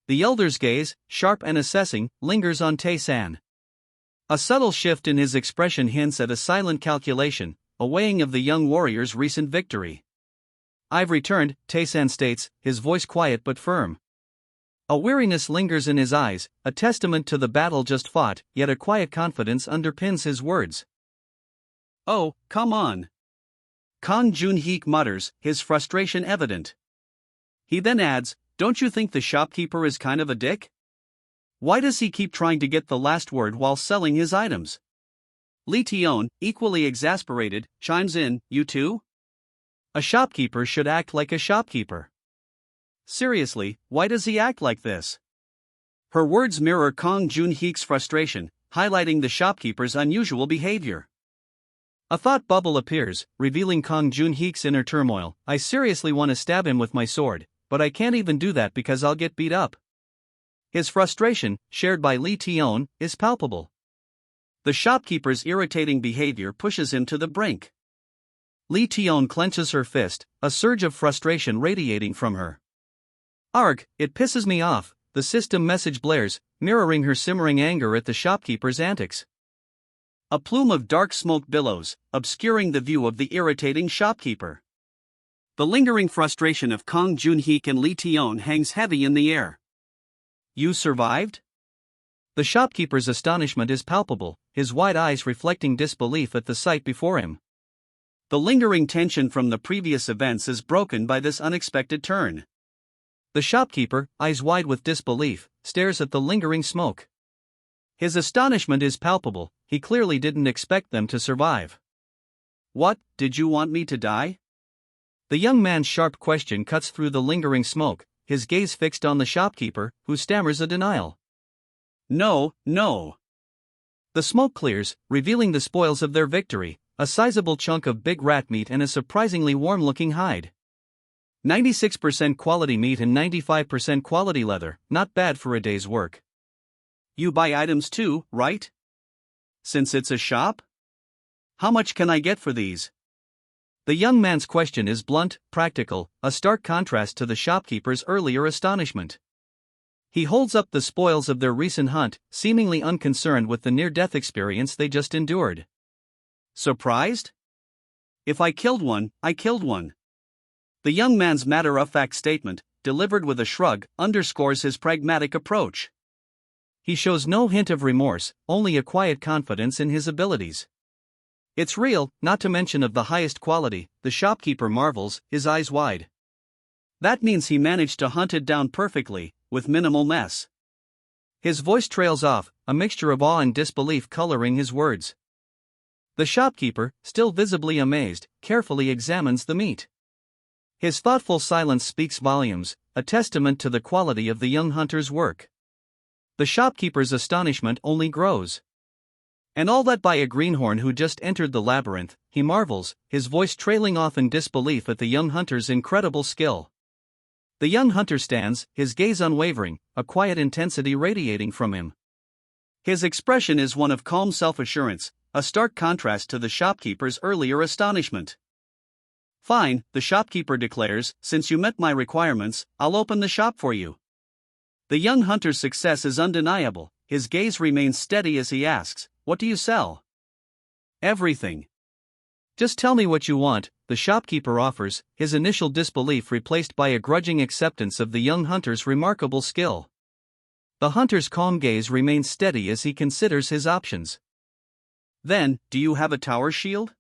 The elder's gaze, sharp and assessing, lingers on Taeson. A subtle shift in his expression hints at a silent calculation, a weighing of the young warrior's recent victory. "I've returned," Taeson states, his voice quiet but firm. A weariness lingers in his eyes, a testament to the battle just fought, yet a quiet confidence underpins his words. "Oh, come on," Kang Jun-heek mutters, his frustration evident. He then adds, "Don't you think the shopkeeper is kind of a dick? Why does he keep trying to get the last word while selling his items?" Lee Tion, equally exasperated, chimes in, "You too? A shopkeeper should act like a shopkeeper. Seriously, why does he act like this?" Her words mirror Kang Jun-heek's frustration, highlighting the shopkeeper's unusual behavior. A thought bubble appears, revealing Kang Jun-heek's inner turmoil. "I seriously want to stab him with my sword, but I can't even do that because I'll get beat up." His frustration, shared by Lee Tion, is palpable. The shopkeeper's irritating behavior pushes him to the brink. Lee Tion clenches her fist, a surge of frustration radiating from her. "Arg, it pisses me off," the system message blares, mirroring her simmering anger at the shopkeeper's antics. A plume of dark smoke billows, obscuring the view of the irritating shopkeeper. The lingering frustration of Kang Jun-heek and Lee Tion hangs heavy in the air. "You survived?" The shopkeeper's astonishment is palpable, his wide eyes reflecting disbelief at the sight before him. The lingering tension from the previous events is broken by this unexpected turn. The shopkeeper, eyes wide with disbelief, stares at the lingering smoke. His astonishment is palpable, he clearly didn't expect them to survive. "What, did you want me to die?" The young man's sharp question cuts through the lingering smoke, his gaze fixed on the shopkeeper, who stammers a denial. "No, no." The smoke clears, revealing the spoils of their victory, a sizable chunk of big rat meat and a surprisingly warm-looking hide. 96% quality meat and 95% quality leather, not bad for a day's work. "You buy items too, right? Since it's a shop? How much can I get for these?" The young man's question is blunt, practical, a stark contrast to the shopkeeper's earlier astonishment. He holds up the spoils of their recent hunt, seemingly unconcerned with the near-death experience they just endured. "Surprised? If I killed one, I killed one." The young man's matter-of-fact statement, delivered with a shrug, underscores his pragmatic approach. He shows no hint of remorse, only a quiet confidence in his abilities. "It's real, not to mention of the highest quality," the shopkeeper marvels, his eyes wide. "That means he managed to hunt it down perfectly, with minimal mess." His voice trails off, a mixture of awe and disbelief coloring his words. The shopkeeper, still visibly amazed, carefully examines the meat. His thoughtful silence speaks volumes, a testament to the quality of the young hunter's work. The shopkeeper's astonishment only grows. "And all that by a greenhorn who just entered the labyrinth," he marvels, his voice trailing off in disbelief at the young hunter's incredible skill. The young hunter stands, his gaze unwavering, a quiet intensity radiating from him. His expression is one of calm self-assurance, a stark contrast to the shopkeeper's earlier astonishment. "Fine," the shopkeeper declares, "since you met my requirements, I'll open the shop for you." The young hunter's success is undeniable, his gaze remains steady as he asks, "What do you sell?" "Everything. Just tell me what you want," the shopkeeper offers, his initial disbelief replaced by a grudging acceptance of the young hunter's remarkable skill. The hunter's calm gaze remains steady as he considers his options. "Then, do you have a tower shield?"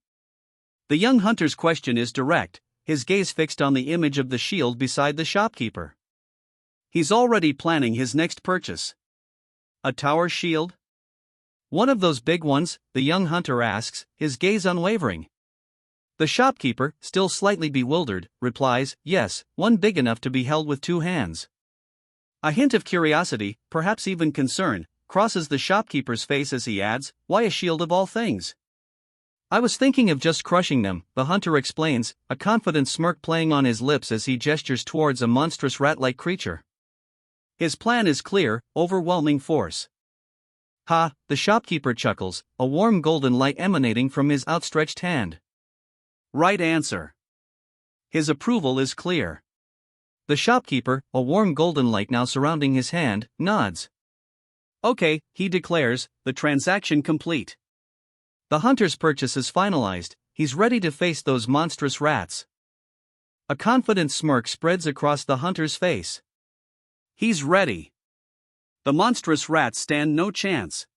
The young hunter's question is direct, his gaze fixed on the image of the shield beside the shopkeeper. He's already planning his next purchase. "A tower shield? One of those big ones?" the young hunter asks, his gaze unwavering. The shopkeeper, still slightly bewildered, replies, "Yes, one big enough to be held with two hands." A hint of curiosity, perhaps even concern, crosses the shopkeeper's face as he adds, "Why a shield of all things?" "I was thinking of just crushing them," the hunter explains, a confident smirk playing on his lips as he gestures towards a monstrous rat-like creature. His plan is clear, overwhelming force. "Ha," the shopkeeper chuckles, a warm golden light emanating from his outstretched hand. "Right answer." His approval is clear. The shopkeeper, a warm golden light now surrounding his hand, nods. "Okay," he declares, the transaction complete. The hunter's purchase is finalized, he's ready to face those monstrous rats. A confident smirk spreads across the hunter's face. He's ready. The monstrous rats stand no chance.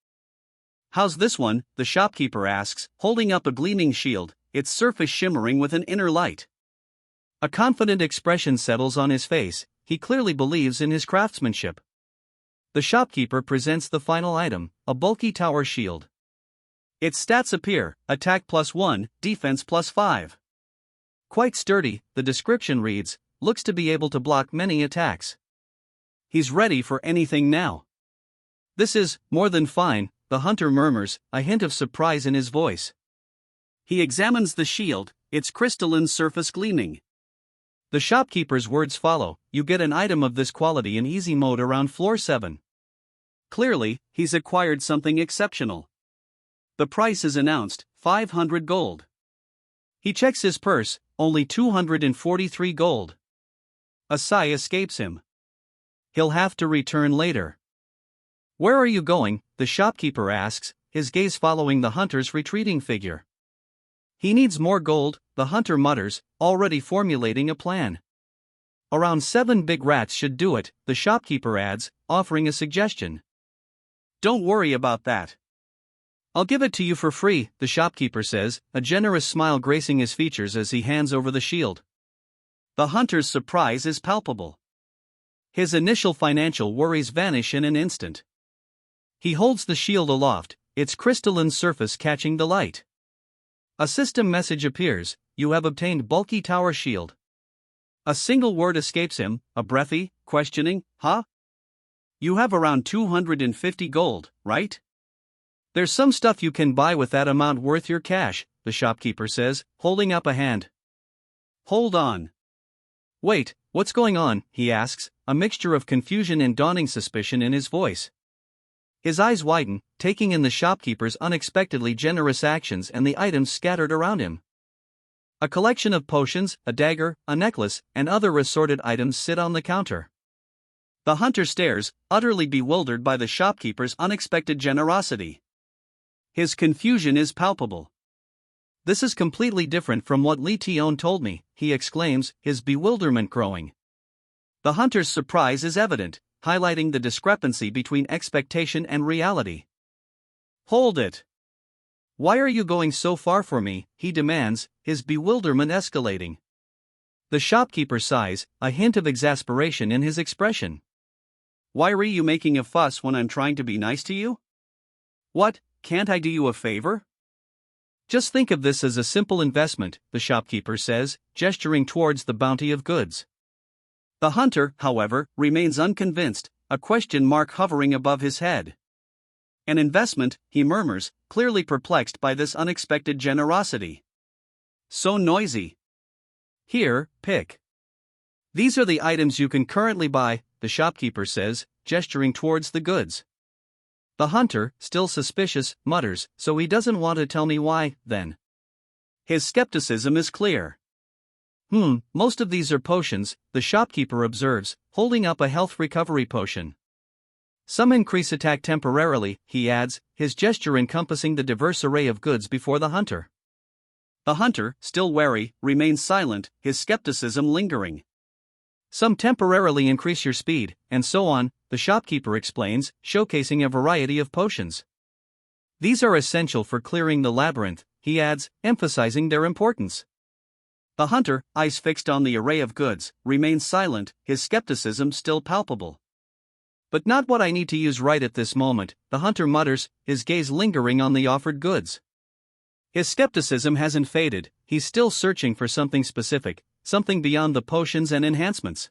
How's this one? The shopkeeper asks, holding up a gleaming shield, its surface shimmering with an inner light. A confident expression settles on his face, he clearly believes in his craftsmanship. The shopkeeper presents the final item, a bulky tower shield. Its stats appear: attack +1, defense +5. Quite sturdy, the description reads, looks to be able to block many attacks. He's ready for anything now. This is more than fine, the hunter murmurs, a hint of surprise in his voice. He examines the shield, its crystalline surface gleaming. The shopkeeper's words follow, you get an item of this quality in easy mode around floor 7. Clearly, he's acquired something exceptional. The price is announced, 500 gold. He checks his purse, only 243 gold. A sigh escapes him. He'll have to return later. Where are you going? The shopkeeper asks, his gaze following the hunter's retreating figure. He needs more gold, the hunter mutters, already formulating a plan. Around 7 big rats should do it, the shopkeeper adds, offering a suggestion. Don't worry about that. I'll give it to you for free, the shopkeeper says, a generous smile gracing his features as he hands over the shield. The hunter's surprise is palpable. His initial financial worries vanish in an instant. He holds the shield aloft, its crystalline surface catching the light. A system message appears, you have obtained bulky tower shield. A single word escapes him, a breathy, questioning, huh? You have around 250 gold, right? There's some stuff you can buy with that amount worth your cash, the shopkeeper says, holding up a hand. Hold on. Wait, what's going on? He asks, a mixture of confusion and dawning suspicion in his voice. His eyes widen, taking in the shopkeeper's unexpectedly generous actions and the items scattered around him. A collection of potions, a dagger, a necklace, and other assorted items sit on the counter. The hunter stares, utterly bewildered by the shopkeeper's unexpected generosity. His confusion is palpable. This is completely different from what Li Tion told me, he exclaims, his bewilderment growing. The hunter's surprise is evident, highlighting the discrepancy between expectation and reality. Hold it! Why are you going so far for me? He demands, his bewilderment escalating. The shopkeeper sighs, a hint of exasperation in his expression. Why are you making a fuss when I'm trying to be nice to you? What, can't I do you a favor? Just think of this as a simple investment, the shopkeeper says, gesturing towards the bounty of goods. The hunter, however, remains unconvinced, a question mark hovering above his head. An investment, he murmurs, clearly perplexed by this unexpected generosity. So noisy. Here, pick. These are the items you can currently buy, the shopkeeper says, gesturing towards the goods. The hunter, still suspicious, mutters, so he doesn't want to tell me why, then. His skepticism is clear. Most of these are potions, the shopkeeper observes, holding up a health recovery potion. Some increase attack temporarily, he adds, his gesture encompassing the diverse array of goods before the hunter. The hunter, still wary, remains silent, his skepticism lingering. Some temporarily increase your speed, and so on, the shopkeeper explains, showcasing a variety of potions. These are essential for clearing the labyrinth, he adds, emphasizing their importance. The hunter, eyes fixed on the array of goods, remains silent, his skepticism still palpable. But not what I need to use right at this moment, the hunter mutters, his gaze lingering on the offered goods. His skepticism hasn't faded, he's still searching for something specific, something beyond the potions and enhancements.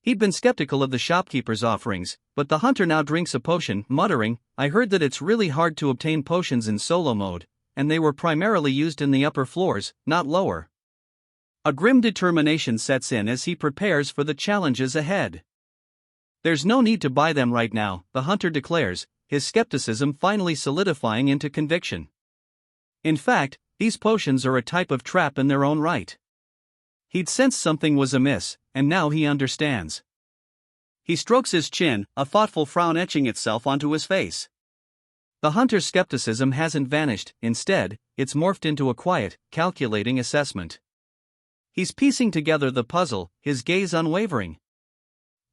He'd been skeptical of the shopkeeper's offerings, but the hunter now drinks a potion, muttering, I heard that it's really hard to obtain potions in solo mode, and they were primarily used in the upper floors, not lower. A grim determination sets in as he prepares for the challenges ahead. There's no need to buy them right now, the hunter declares, his skepticism finally solidifying into conviction. In fact, these potions are a type of trap in their own right. He'd sensed something was amiss, and now he understands. He strokes his chin, a thoughtful frown etching itself onto his face. The hunter's skepticism hasn't vanished, instead, it's morphed into a quiet, calculating assessment. He's piecing together the puzzle, his gaze unwavering.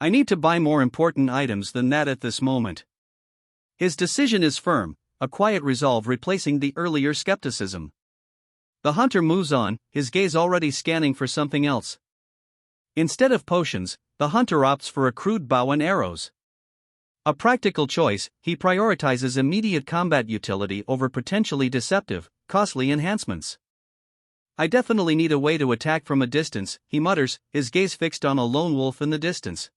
I need to buy more important items than that at this moment. His decision is firm, a quiet resolve replacing the earlier skepticism. The hunter moves on, his gaze already scanning for something else. Instead of potions, the hunter opts for a crude bow and arrows. A practical choice, he prioritizes immediate combat utility over potentially deceptive, costly enhancements. I definitely need a way to attack from a distance, he mutters, his gaze fixed on a lone wolf in the distance.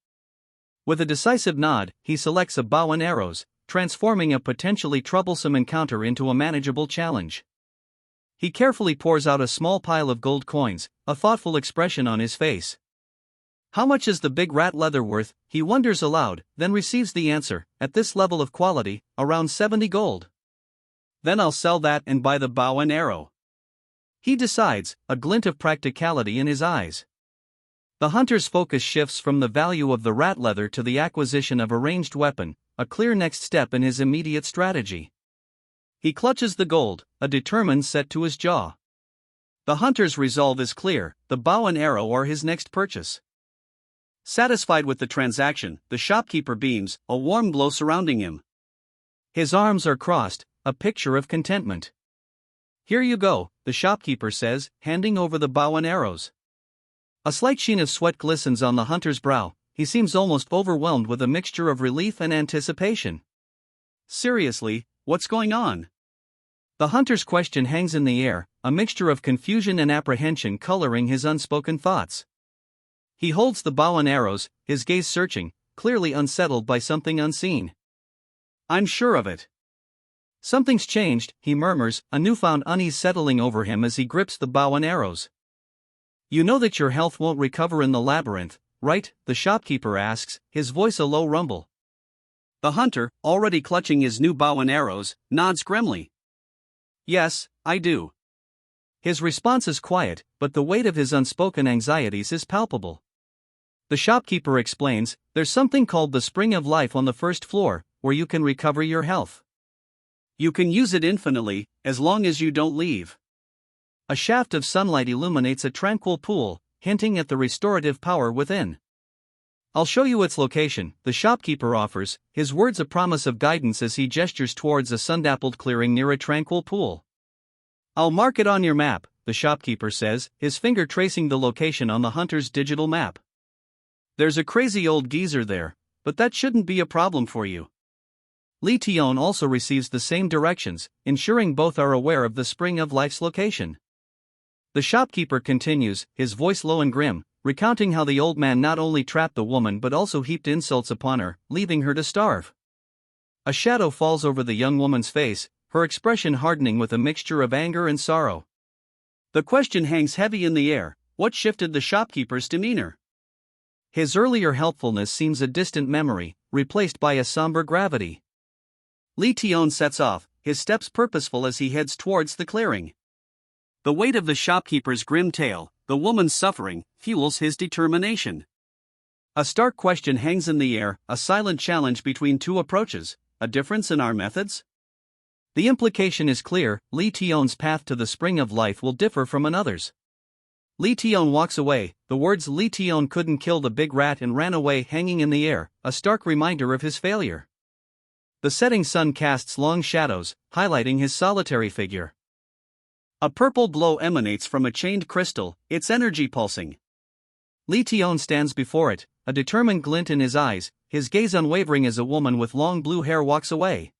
With a decisive nod, he selects a bow and arrows, transforming a potentially troublesome encounter into a manageable challenge. He carefully pours out a small pile of gold coins, a thoughtful expression on his face. How much is the big rat leather worth, he wonders aloud, then receives the answer, at this level of quality, around 70 gold. Then I'll sell that and buy the bow and arrow. He decides, a glint of practicality in his eyes. The hunter's focus shifts from the value of the rat leather to the acquisition of a ranged weapon, a clear next step in his immediate strategy. He clutches the gold, a determined set to his jaw. The hunter's resolve is clear, the bow and arrow are his next purchase. Satisfied with the transaction, the shopkeeper beams, a warm glow surrounding him. His arms are crossed, a picture of contentment. Here you go, the shopkeeper says, handing over the bow and arrows. A slight sheen of sweat glistens on the hunter's brow, he seems almost overwhelmed with a mixture of relief and anticipation. Seriously, what's going on? The hunter's question hangs in the air, a mixture of confusion and apprehension coloring his unspoken thoughts. He holds the bow and arrows, his gaze searching, clearly unsettled by something unseen. I'm sure of it. Something's changed, he murmurs, a newfound unease settling over him as he grips the bow and arrows. You know that your health won't recover in the labyrinth, right? The shopkeeper asks, his voice a low rumble. The hunter, already clutching his new bow and arrows, nods grimly. Yes, I do. His response is quiet, but the weight of his unspoken anxieties is palpable. The shopkeeper explains, there's something called the Spring of Life on the first floor, where you can recover your health. You can use it infinitely, as long as you don't leave. A shaft of sunlight illuminates a tranquil pool, hinting at the restorative power within. I'll show you its location, the shopkeeper offers, his words a promise of guidance as he gestures towards a sun-dappled clearing near a tranquil pool. I'll mark it on your map, the shopkeeper says, his finger tracing the location on the hunter's digital map. There's a crazy old geezer there, but that shouldn't be a problem for you. Li Tion also receives the same directions, ensuring both are aware of the Spring of Life's location. The shopkeeper continues, his voice low and grim, recounting how the old man not only trapped the woman but also heaped insults upon her, leaving her to starve. A shadow falls over the young woman's face, her expression hardening with a mixture of anger and sorrow. The question hangs heavy in the air, what shifted the shopkeeper's demeanor? His earlier helpfulness seems a distant memory, replaced by a somber gravity. Li Tion sets off, his steps purposeful as he heads towards the clearing. The weight of the shopkeeper's grim tale, the woman's suffering, fuels his determination. A stark question hangs in the air, a silent challenge between two approaches, a difference in our methods? The implication is clear, Li Tion's path to the Spring of Life will differ from another's. Li Tion walks away, the words Li Tion couldn't kill the big rat and ran away hanging in the air, a stark reminder of his failure. The setting sun casts long shadows, highlighting his solitary figure. A purple glow emanates from a chained crystal, its energy pulsing. Li Tion stands before it, a determined glint in his eyes, his gaze unwavering as a woman with long blue hair walks away.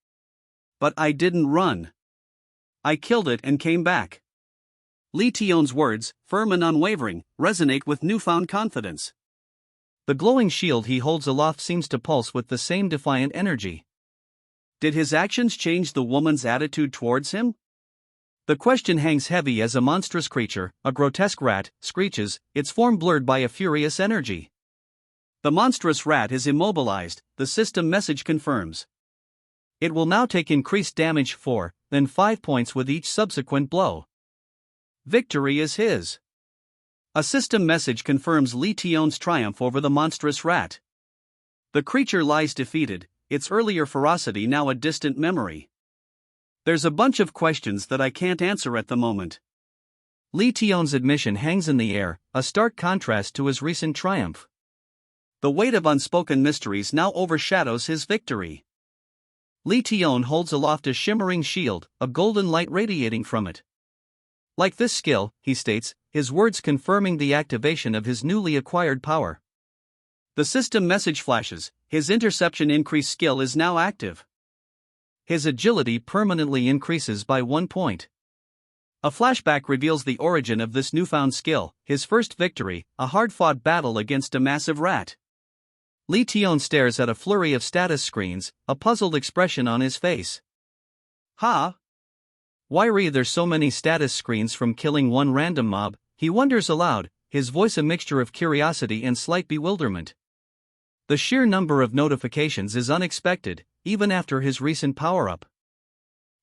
But I didn't run. I killed it and came back. Li Tion's words, firm and unwavering, resonate with newfound confidence. The glowing shield he holds aloft seems to pulse with the same defiant energy. Did his actions change the woman's attitude towards him? The question hangs heavy as a monstrous creature, a grotesque rat, screeches, its form blurred by a furious energy. The monstrous rat is immobilized, the system message confirms. It will now take increased damage 4, then 5 points with each subsequent blow. Victory is his. A system message confirms Li Tion's triumph over the monstrous rat. The creature lies defeated, its earlier ferocity now a distant memory. There's a bunch of questions that I can't answer at the moment. Li Tion's admission hangs in the air, a stark contrast to his recent triumph. The weight of unspoken mysteries now overshadows his victory. Lee Tion holds aloft a shimmering shield, a golden light radiating from it. Like this skill, he states, his words confirming the activation of his newly acquired power. The system message flashes, his interception increase skill is now active. His agility permanently increases by 1 point. A flashback reveals the origin of this newfound skill, his first victory, a hard-fought battle against a massive rat. Lee Tion stares at a flurry of status screens, a puzzled expression on his face. Huh? Why are there so many status screens from killing one random mob? He wonders aloud, his voice a mixture of curiosity and slight bewilderment. The sheer number of notifications is unexpected, even after his recent power-up.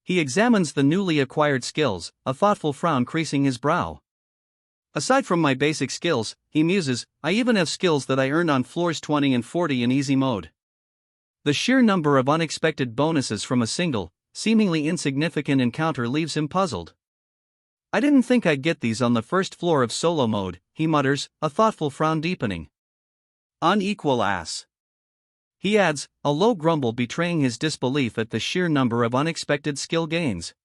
He examines the newly acquired skills, a thoughtful frown creasing his brow. Aside from my basic skills, he muses, I even have skills that I earned on floors 20 and 40 in easy mode. The sheer number of unexpected bonuses from a single, seemingly insignificant encounter leaves him puzzled. I didn't think I'd get these on the first floor of solo mode, he mutters, a thoughtful frown deepening. Unequal ass. He adds, a low grumble betraying his disbelief at the sheer number of unexpected skill gains.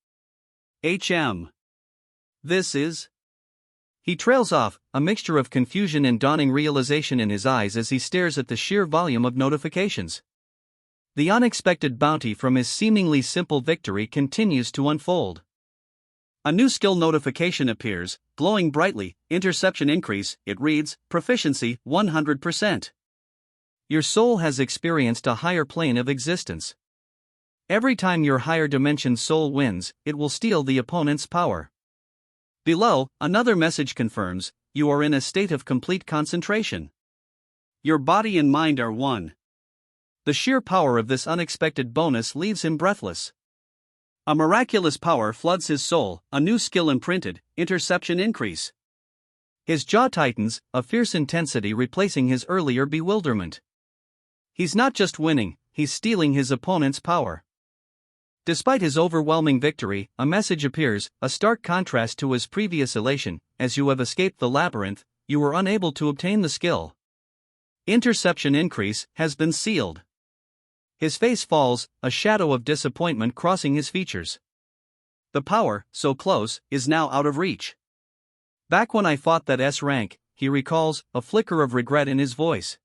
This is. He trails off, a mixture of confusion and dawning realization in his eyes as he stares at the sheer volume of notifications. The unexpected bounty from his seemingly simple victory continues to unfold. A new skill notification appears, glowing brightly, interception increase, it reads, proficiency 100%. Your soul has experienced a higher plane of existence. Every time your higher dimension soul wins, it will steal the opponent's power. Below, another message confirms, you are in a state of complete concentration. Your body and mind are one. The sheer power of this unexpected bonus leaves him breathless. A miraculous power floods his soul, a new skill imprinted, interception increase. His jaw tightens, a fierce intensity replacing his earlier bewilderment. He's not just winning, he's stealing his opponent's power. Despite his overwhelming victory, a message appears, a stark contrast to his previous elation, as you have escaped the labyrinth, you were unable to obtain the skill. Interception increase has been sealed. His face falls, a shadow of disappointment crossing his features. The power, so close, is now out of reach. Back when I fought that S rank, he recalls, a flicker of regret in his voice.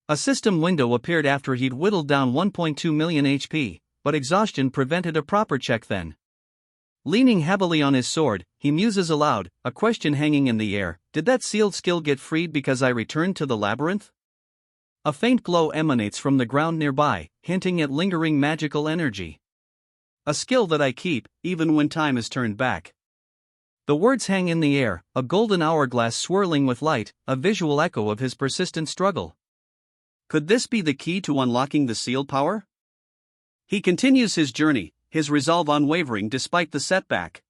A system window appeared after he'd whittled down 1.2 million HP, but exhaustion prevented a proper check then. Leaning heavily on his sword, he muses aloud, a question hanging in the air, did that sealed skill get freed because I returned to the labyrinth? A faint glow emanates from the ground nearby, hinting at lingering magical energy. A skill that I keep, even when time is turned back. The words hang in the air, a golden hourglass swirling with light, a visual echo of his persistent struggle. Could this be the key to unlocking the sealed power? He continues his journey, his resolve unwavering despite the setback.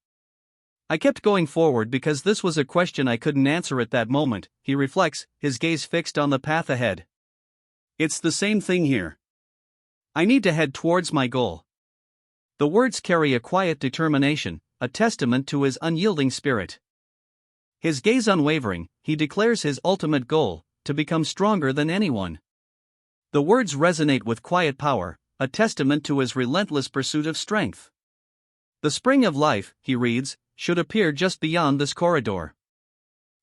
I kept going forward because this was a question I couldn't answer at that moment, he reflects, his gaze fixed on the path ahead. It's the same thing here. I need to head towards my goal. The words carry a quiet determination, a testament to his unyielding spirit. His gaze unwavering, he declares his ultimate goal, to become stronger than anyone. The words resonate with quiet power, a testament to his relentless pursuit of strength. The spring of life, he reads, should appear just beyond this corridor.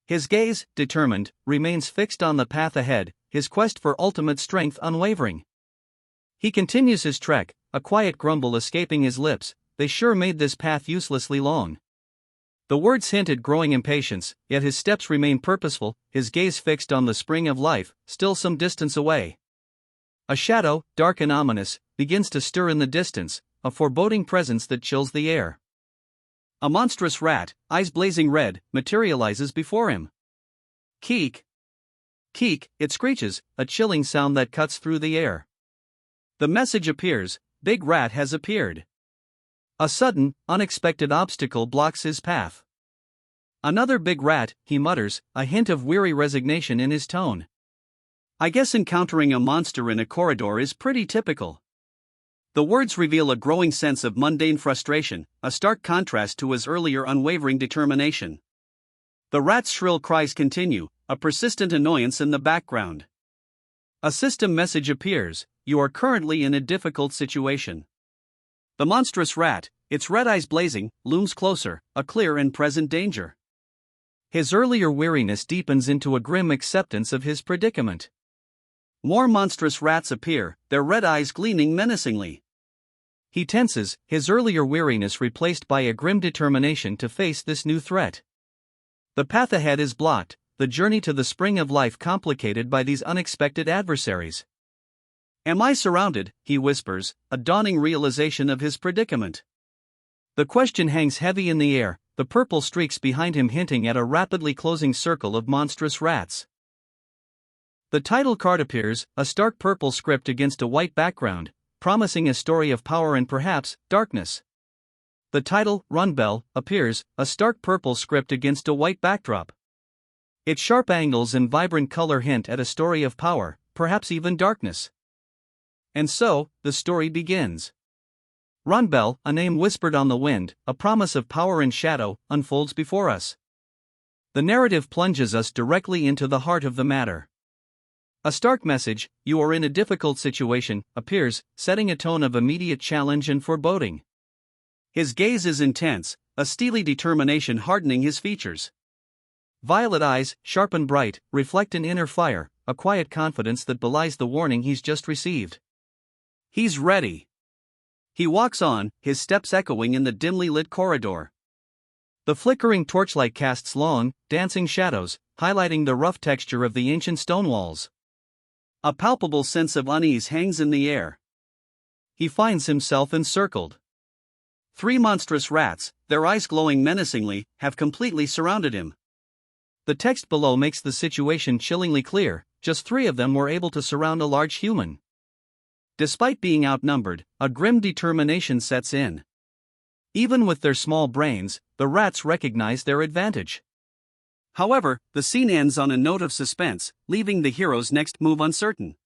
His gaze, determined, remains fixed on the path ahead, his quest for ultimate strength unwavering. He continues his trek, a quiet grumble escaping his lips, they sure made this path uselessly long. The words hint at growing impatience, yet his steps remain purposeful, his gaze fixed on the spring of life, still some distance away. A shadow, dark and ominous, begins to stir in the distance, a foreboding presence that chills the air. A monstrous rat, eyes blazing red, materializes before him. Keek! Keek, it screeches, a chilling sound that cuts through the air. The message appears, Big Rat has appeared. A sudden, unexpected obstacle blocks his path. Another big rat, he mutters, a hint of weary resignation in his tone. I guess encountering a monster in a corridor is pretty typical. The words reveal a growing sense of mundane frustration, a stark contrast to his earlier unwavering determination. The rat's shrill cries continue, a persistent annoyance in the background. A system message appears: you are currently in a difficult situation. The monstrous rat, its red eyes blazing, looms closer, a clear and present danger. His earlier weariness deepens into a grim acceptance of his predicament. More monstrous rats appear, their red eyes gleaming menacingly. He tenses, his earlier weariness replaced by a grim determination to face this new threat. The path ahead is blocked, the journey to the spring of life complicated by these unexpected adversaries. "Am I surrounded?" he whispers, a dawning realization of his predicament. The question hangs heavy in the air, the purple streaks behind him hinting at a rapidly closing circle of monstrous rats. The title card appears, a stark purple script against a white background, promising a story of power and perhaps darkness. The title, Run Bell, appears, a stark purple script against a white backdrop. Its sharp angles and vibrant color hint at a story of power, perhaps even darkness. And so, the story begins. Run Bell, a name whispered on the wind, a promise of power and shadow, unfolds before us. The narrative plunges us directly into the heart of the matter. A stark message, "You are in a difficult situation," appears, setting a tone of immediate challenge and foreboding. His gaze is intense, a steely determination hardening his features. Violet eyes, sharp and bright, reflect an inner fire, a quiet confidence that belies the warning he's just received. He's ready. He walks on, his steps echoing in the dimly lit corridor. The flickering torchlight casts long, dancing shadows, highlighting the rough texture of the ancient stone walls. A palpable sense of unease hangs in the air. He finds himself encircled. 3 monstrous rats, their eyes glowing menacingly, have completely surrounded him. The text below makes the situation chillingly clear: just 3 of them were able to surround a large human. Despite being outnumbered, a grim determination sets in. Even with their small brains, the rats recognize their advantage. However, the scene ends on a note of suspense, leaving the hero's next move uncertain.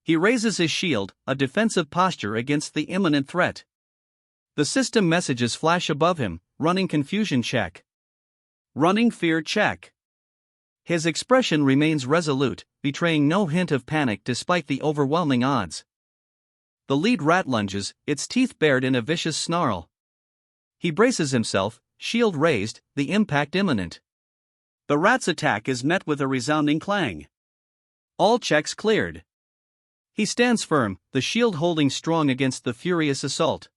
He raises his shield, a defensive posture against the imminent threat. The system messages flash above him: running confusion check. Running fear check. His expression remains resolute, betraying no hint of panic despite the overwhelming odds. The lead rat lunges, its teeth bared in a vicious snarl. He braces himself, shield raised, the impact imminent. The rat's attack is met with a resounding clang. All checks cleared. He stands firm, the shield holding strong against the furious assault.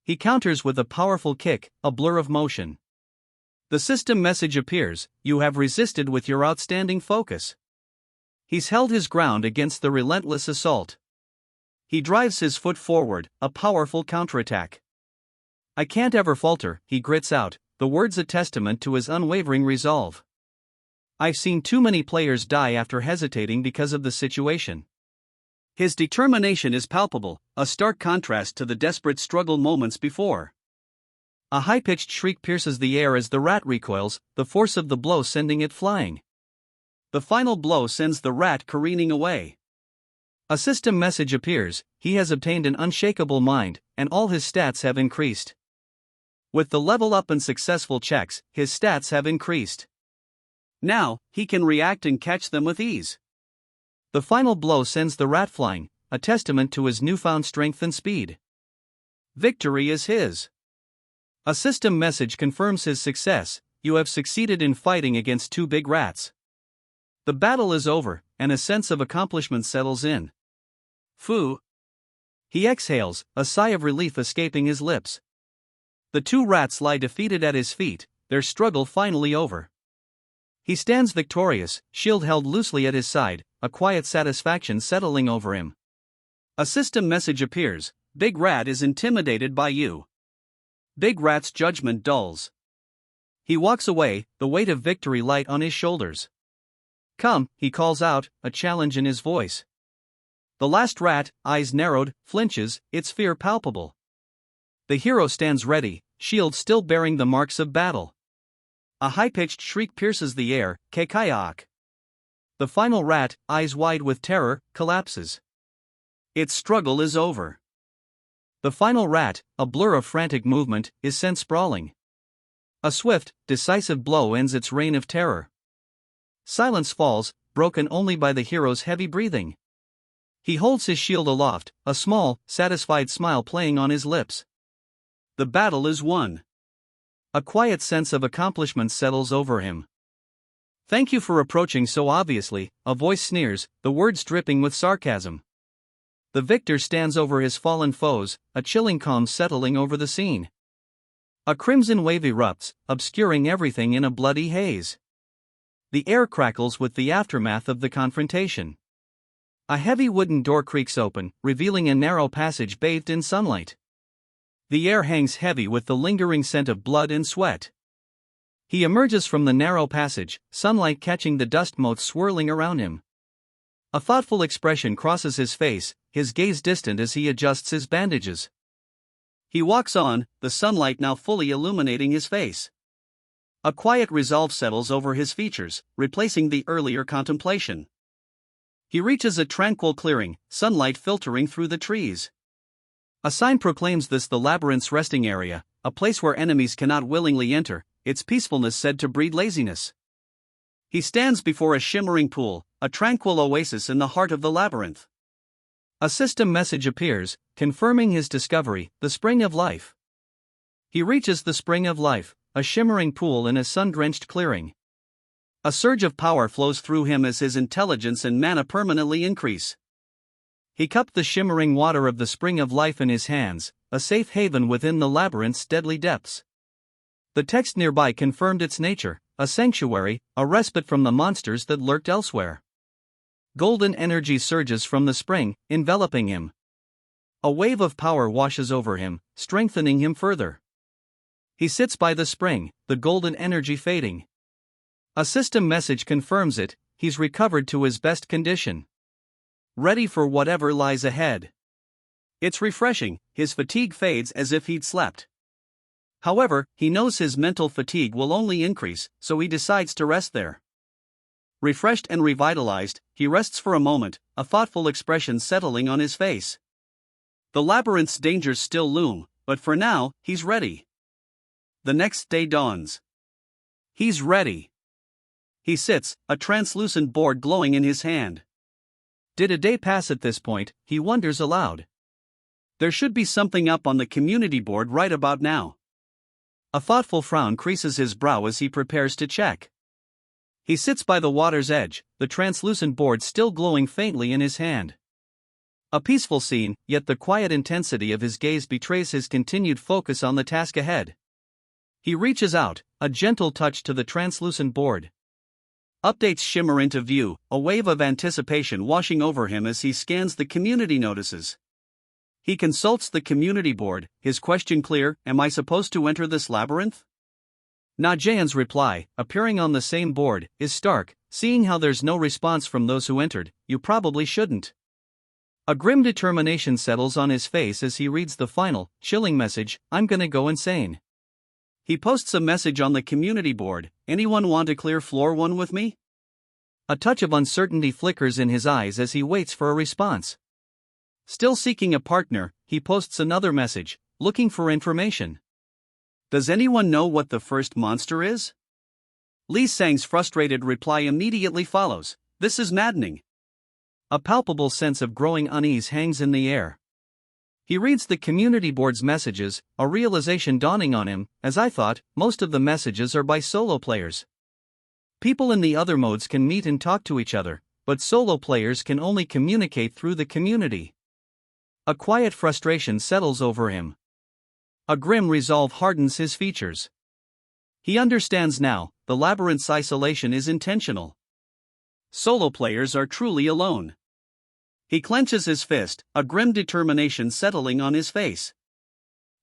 He counters with a powerful kick, a blur of motion. The system message appears: you have resisted with your outstanding focus. He's held his ground against the relentless assault. He drives his foot forward, a powerful counterattack. "I can't ever falter," he grits out, the words a testament to his unwavering resolve. "I've seen too many players die after hesitating because of the situation." His determination is palpable, a stark contrast to the desperate struggle moments before. A high-pitched shriek pierces the air as the rat recoils, the force of the blow sending it flying. The final blow sends the rat careening away. A system message appears: he has obtained an unshakable mind, and all his stats have increased. With the level up and successful checks, his stats have increased. Now, he can react and catch them with ease. The final blow sends the rat flying, a testament to his newfound strength and speed. Victory is his. A system message confirms his success: you have succeeded in fighting against 2 big rats. The battle is over, and a sense of accomplishment settles in. Phew. He exhales, a sigh of relief escaping his lips. The 2 rats lie defeated at his feet, their struggle finally over. He stands victorious, shield held loosely at his side, a quiet satisfaction settling over him. A system message appears: Big Rat is intimidated by you. Big Rat's judgment dulls. He walks away, the weight of victory light on his shoulders. "Come," he calls out, a challenge in his voice. The last rat, eyes narrowed, flinches, its fear palpable. The hero stands ready, shield still bearing the marks of battle. A high-pitched shriek pierces the air, "Kekayak." The final rat, eyes wide with terror, collapses. Its struggle is over. The final rat, a blur of frantic movement, is sent sprawling. A swift, decisive blow ends its reign of terror. Silence falls, broken only by the hero's heavy breathing. He holds his shield aloft, a small, satisfied smile playing on his lips. The battle is won. A quiet sense of accomplishment settles over him. Thank you for approaching so obviously, a voice sneers, the words dripping with sarcasm. The victor stands over his fallen foes, a chilling calm settling over the scene. A crimson wave erupts, obscuring everything in a bloody haze. The air crackles with the aftermath of the confrontation. A heavy wooden door creaks open, revealing a narrow passage bathed in sunlight. The air hangs heavy with the lingering scent of blood and sweat. He emerges from the narrow passage, sunlight catching the dust motes swirling around him. A thoughtful expression crosses his face, his gaze distant as he adjusts his bandages. He walks on, the sunlight now fully illuminating his face. A quiet resolve settles over his features, replacing the earlier contemplation. He reaches a tranquil clearing, sunlight filtering through the trees. A sign proclaims this the labyrinth's resting area, a place where enemies cannot willingly enter, its peacefulness said to breed laziness. He stands before a shimmering pool, a tranquil oasis in the heart of the labyrinth. A system message appears, confirming his discovery, the spring of life. He reaches the spring of life, a shimmering pool in a sun-drenched clearing. A surge of power flows through him as his intelligence and mana permanently increase. He cupped the shimmering water of the spring of life in his hands, a safe haven within the labyrinth's deadly depths. The text nearby confirmed its nature, a sanctuary, a respite from the monsters that lurked elsewhere. Golden energy surges from the spring, enveloping him. A wave of power washes over him, strengthening him further. He sits by the spring, the golden energy fading. A system message confirms it, he's recovered to his best condition. Ready for whatever lies ahead. It's refreshing, his fatigue fades as if he'd slept. However, he knows his mental fatigue will only increase, so he decides to rest there. Refreshed and revitalized, he rests for a moment, a thoughtful expression settling on his face. The labyrinth's dangers still loom, but for now, he's ready. The next day dawns. He's ready. He sits, a translucent board glowing in his hand. Did a day pass at this point, he wonders aloud. There should be something up on the community board right about now. A thoughtful frown creases his brow as he prepares to check. He sits by the water's edge, the translucent board still glowing faintly in his hand. A peaceful scene, yet the quiet intensity of his gaze betrays his continued focus on the task ahead. He reaches out, a gentle touch to the translucent board. Updates shimmer into view, a wave of anticipation washing over him as he scans the community notices. He consults the community board, his question clear, am I supposed to enter this labyrinth? Najayan's reply, appearing on the same board, is stark, seeing how there's no response from those who entered, you probably shouldn't. A grim determination settles on his face as he reads the final, chilling message, I'm gonna go insane. He posts a message on the community board, anyone want to clear floor 1 with me? A touch of uncertainty flickers in his eyes as he waits for a response. Still seeking a partner, he posts another message, looking for information. Does anyone know what the first monster is? Lee Sang's frustrated reply immediately follows, this is maddening. A palpable sense of growing unease hangs in the air. He reads the community board's messages, a realization dawning on him, as I thought, most of the messages are by solo players. People in the other modes can meet and talk to each other, but solo players can only communicate through the community. A quiet frustration settles over him. A grim resolve hardens his features. He understands now, the labyrinth's isolation is intentional. Solo players are truly alone. He clenches his fist, a grim determination settling on his face.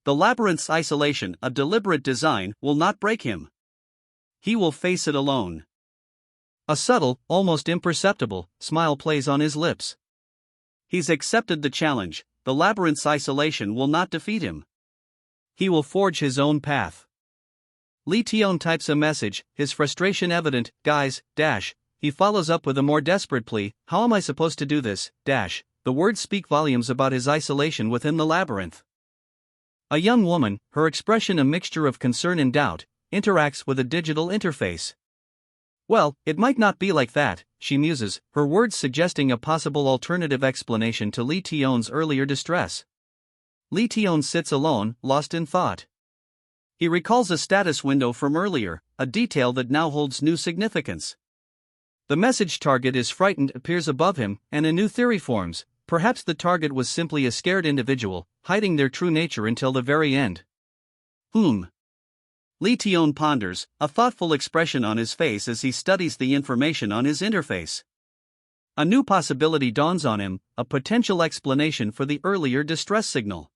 The labyrinth's isolation, a deliberate design, will not break him. He will face it alone. A subtle, almost imperceptible, smile plays on his lips. He's accepted the challenge, the labyrinth's isolation will not defeat him. He will forge his own path. Lee Tion types a message, his frustration evident, guys, dash. He follows up with a more desperate plea, how am I supposed to do this, dash. The words speak volumes about his isolation within the labyrinth. A young woman, her expression a mixture of concern and doubt, interacts with a digital interface. Well, it might not be like that, she muses, her words suggesting a possible alternative explanation to Lee Tion's earlier distress. Lee Tion sits alone, lost in thought. He recalls a status window from earlier, a detail that now holds new significance. The message target is frightened appears above him, and a new theory forms. Perhaps the target was simply a scared individual, hiding their true nature until the very end. Lee Tion ponders, a thoughtful expression on his face as he studies the information on his interface. A new possibility dawns on him, a potential explanation for the earlier distress signal.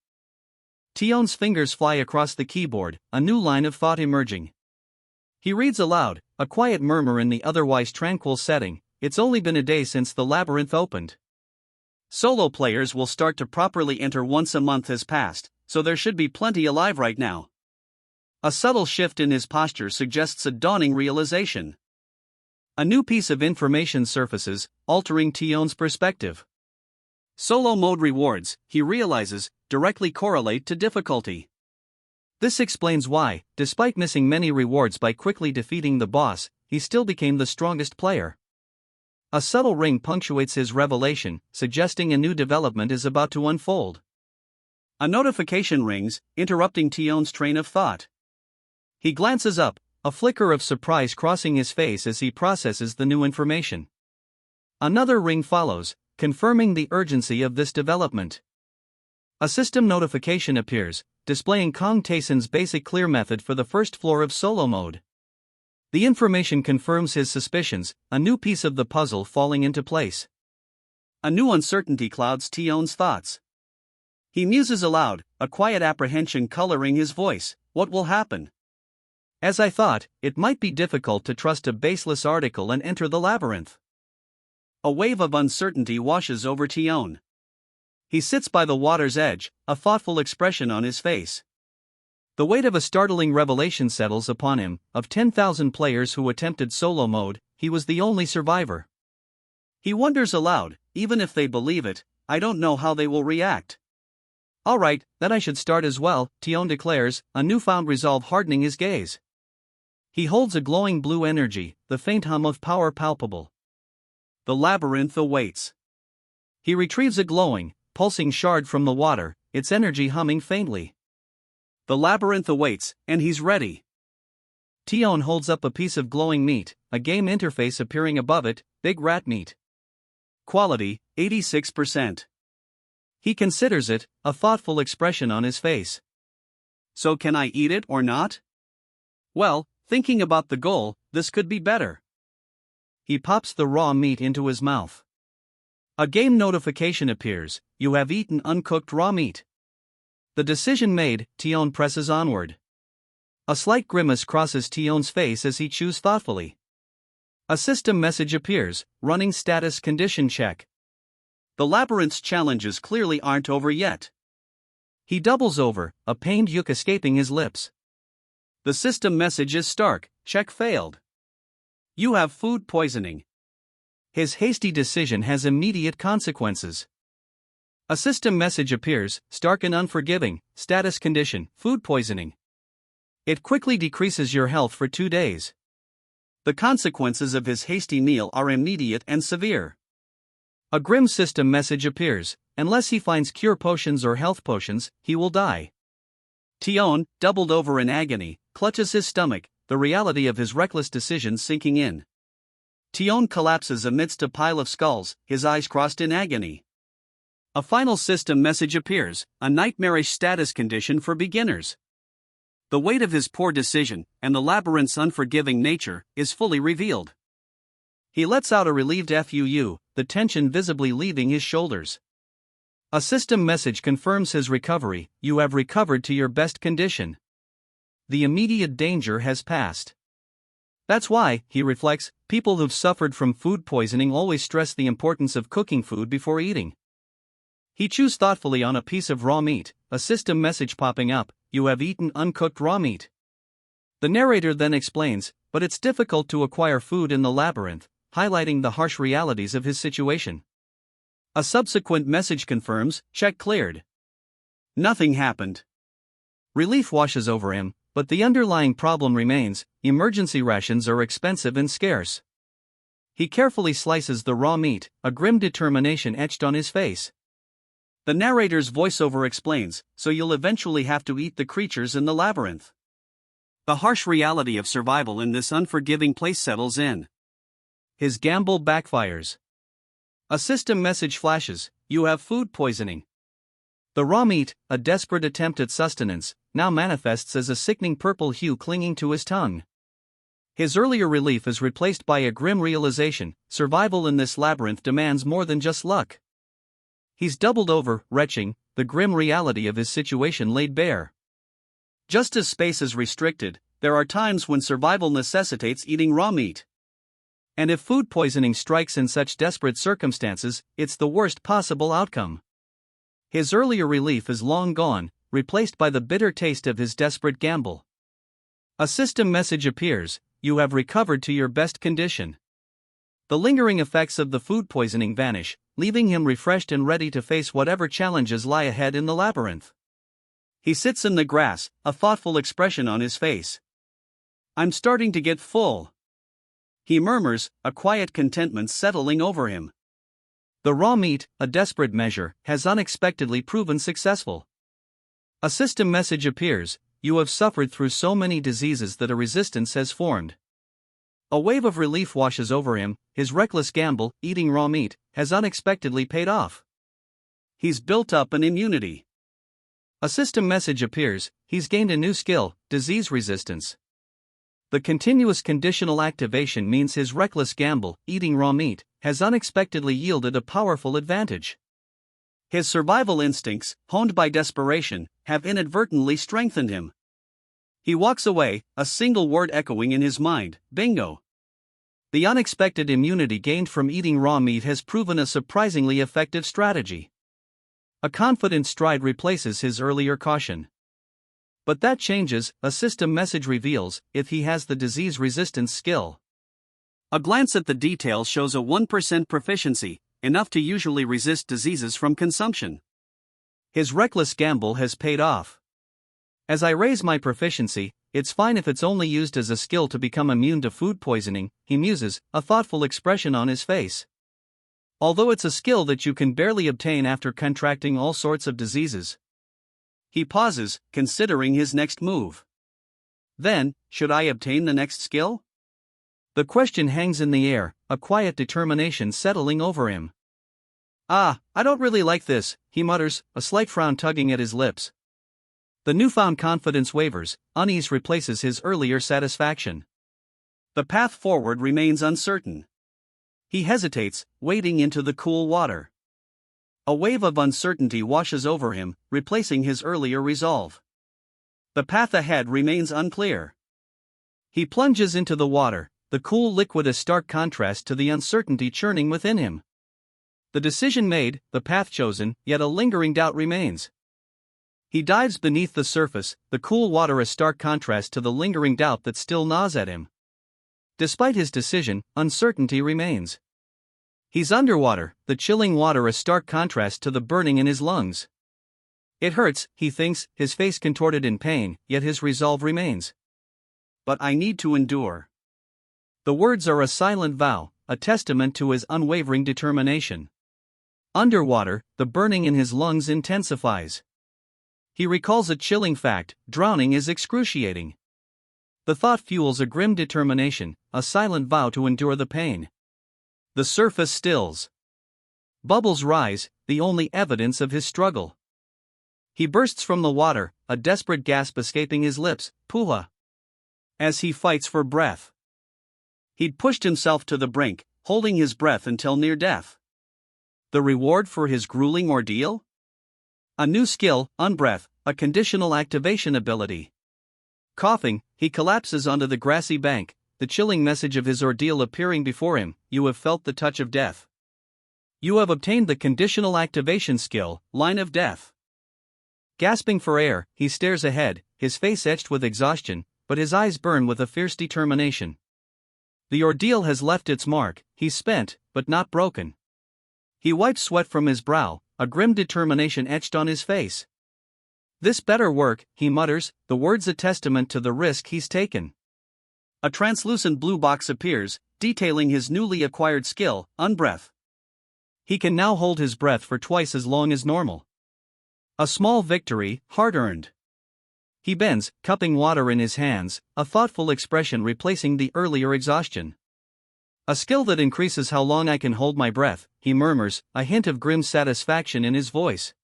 Tion's fingers fly across the keyboard, a new line of thought emerging. He reads aloud, a quiet murmur in the otherwise tranquil setting, "It's only been a day since the labyrinth opened. Solo players will start to properly enter once a month has passed, so there should be plenty alive right now." A subtle shift in his posture suggests a dawning realization. A new piece of information surfaces, altering Tion's perspective. Solo mode rewards, he realizes, directly correlate to difficulty. This explains why, despite missing many rewards by quickly defeating the boss, he still became the strongest player. A subtle ring punctuates his revelation, suggesting a new development is about to unfold. A notification rings, interrupting Tion's train of thought. He glances up, a flicker of surprise crossing his face as he processes the new information. Another ring follows, confirming the urgency of this development. A system notification appears, displaying Kong Taeson's basic clear method for the first floor of solo mode. The information confirms his suspicions, a new piece of the puzzle falling into place. A new uncertainty clouds Tion's thoughts. He muses aloud, a quiet apprehension coloring his voice. What will happen? As I thought, it might be difficult to trust a baseless article and enter the labyrinth. A wave of uncertainty washes over Tion. He sits by the water's edge, a thoughtful expression on his face. The weight of a startling revelation settles upon him. Of 10,000 players who attempted solo mode, he was the only survivor. He wonders aloud, even if they believe it, I don't know how they will react. Alright, then I should start as well, Tion declares, a newfound resolve hardening his gaze. He holds a glowing blue energy, the faint hum of power palpable. The labyrinth awaits. He retrieves a glowing, pulsing shard from the water, its energy humming faintly. The labyrinth awaits, and he's ready. Tion holds up a piece of glowing meat, a game interface appearing above it, big rat meat. Quality, 86%. He considers it, a thoughtful expression on his face. So can I eat it or not? Well, thinking about the goal, this could be better. He pops the raw meat into his mouth. A game notification appears, you have eaten uncooked raw meat. The decision made, Tion presses onward. A slight grimace crosses Tion's face as he chews thoughtfully. A system message appears, running status condition check. The labyrinth's challenges clearly aren't over yet. He doubles over, a pained yuk escaping his lips. The system message is stark, check failed. You have food poisoning. His hasty decision has immediate consequences. A system message appears, stark and unforgiving, status condition, food poisoning. It quickly decreases your health for 2 days. The consequences of his hasty meal are immediate and severe. A grim system message appears, unless he finds cure potions or health potions, he will die. Tion, doubled over in agony, clutches his stomach, the reality of his reckless decision sinking in. Tion collapses amidst a pile of skulls, his eyes crossed in agony. A final system message appears, a nightmarish status condition for beginners. The weight of his poor decision, and the labyrinth's unforgiving nature, is fully revealed. He lets out a relieved FUU, the tension visibly leaving his shoulders. A system message confirms his recovery, you have recovered to your best condition. The immediate danger has passed. That's why, he reflects, people who've suffered from food poisoning always stress the importance of cooking food before eating. He chews thoughtfully on a piece of raw meat, a system message popping up, you have eaten uncooked raw meat. The narrator then explains, but it's difficult to acquire food in the labyrinth, highlighting the harsh realities of his situation. A subsequent message confirms, check cleared. Nothing happened. Relief washes over him, But the underlying problem remains: emergency rations are expensive and scarce. He carefully slices the raw meat, a grim determination etched on his face. The narrator's voiceover explains, so you'll eventually have to eat the creatures in the labyrinth. The harsh reality of survival in this unforgiving place settles in. His gamble backfires. A system message flashes: you have food poisoning. The raw meat, a desperate attempt at sustenance, now manifests as a sickening purple hue clinging to his tongue. His earlier relief is replaced by a grim realization: survival in this labyrinth demands more than just luck. He's doubled over, retching, the grim reality of his situation laid bare. Just as space is restricted, there are times when survival necessitates eating raw meat. And if food poisoning strikes in such desperate circumstances, it's the worst possible outcome. His earlier relief is long gone, replaced by the bitter taste of his desperate gamble. A system message appears: you have recovered to your best condition. The lingering effects of the food poisoning vanish, leaving him refreshed and ready to face whatever challenges lie ahead in the labyrinth. He sits in the grass, a thoughtful expression on his face. I'm starting to get full, he murmurs, a quiet contentment settling over him. The raw meat, a desperate measure, has unexpectedly proven successful. A system message appears: you have suffered through so many diseases that a resistance has formed. A wave of relief washes over him: his reckless gamble, eating raw meat, has unexpectedly paid off. He's built up an immunity. A system message appears: he's gained a new skill, disease resistance. The continuous conditional activation means his reckless gamble, eating raw meat, has unexpectedly yielded a powerful advantage. His survival instincts, honed by desperation, have inadvertently strengthened him. He walks away, a single word echoing in his mind: bingo. The unexpected immunity gained from eating raw meat has proven a surprisingly effective strategy. A confident stride replaces his earlier caution. But that changes: a system message reveals if he has the disease resistance skill. A glance at the details shows a 1% proficiency, enough to usually resist diseases from consumption. His reckless gamble has paid off. As I raise my proficiency, it's fine if it's only used as a skill to become immune to food poisoning, he muses, a thoughtful expression on his face. Although it's a skill that you can barely obtain after contracting all sorts of diseases. He pauses, considering his next move. Then, should I obtain the next skill? The question hangs in the air, a quiet determination settling over him. I don't really like this, he mutters, a slight frown tugging at his lips. The newfound confidence wavers, unease replaces his earlier satisfaction. The path forward remains uncertain. He hesitates, wading into the cool water. A wave of uncertainty washes over him, replacing his earlier resolve. The path ahead remains unclear. He plunges into the water, the cool liquid a stark contrast to the uncertainty churning within him. The decision made, the path chosen, yet a lingering doubt remains. He dives beneath the surface, the cool water a stark contrast to the lingering doubt that still gnaws at him. Despite his decision, uncertainty remains. He's underwater, the chilling water a stark contrast to the burning in his lungs. It hurts, he thinks, his face contorted in pain, yet his resolve remains. But I need to endure. The words are a silent vow, a testament to his unwavering determination. Underwater, the burning in his lungs intensifies. He recalls a chilling fact: drowning is excruciating. The thought fuels a grim determination, a silent vow to endure the pain. The surface stills. Bubbles rise, the only evidence of his struggle. He bursts from the water, a desperate gasp escaping his lips, puha. As he fights for breath. He'd pushed himself to the brink, holding his breath until near death. The reward for his grueling ordeal? A new skill, unbreath, a conditional activation ability. Coughing, he collapses onto the grassy bank, the chilling message of his ordeal appearing before him: you have felt the touch of death. You have obtained the conditional activation skill, line of death. Gasping for air, he stares ahead, his face etched with exhaustion, but his eyes burn with a fierce determination. The ordeal has left its mark, he's spent, but not broken. He wipes sweat from his brow, a grim determination etched on his face. This better work, he mutters, the words a testament to the risk he's taken. A translucent blue box appears, detailing his newly acquired skill, unbreath. He can now hold his breath for twice as long as normal. A small victory, hard-earned. He bends, cupping water in his hands, a thoughtful expression replacing the earlier exhaustion. A skill that increases how long I can hold my breath, he murmurs, a hint of grim satisfaction in his voice.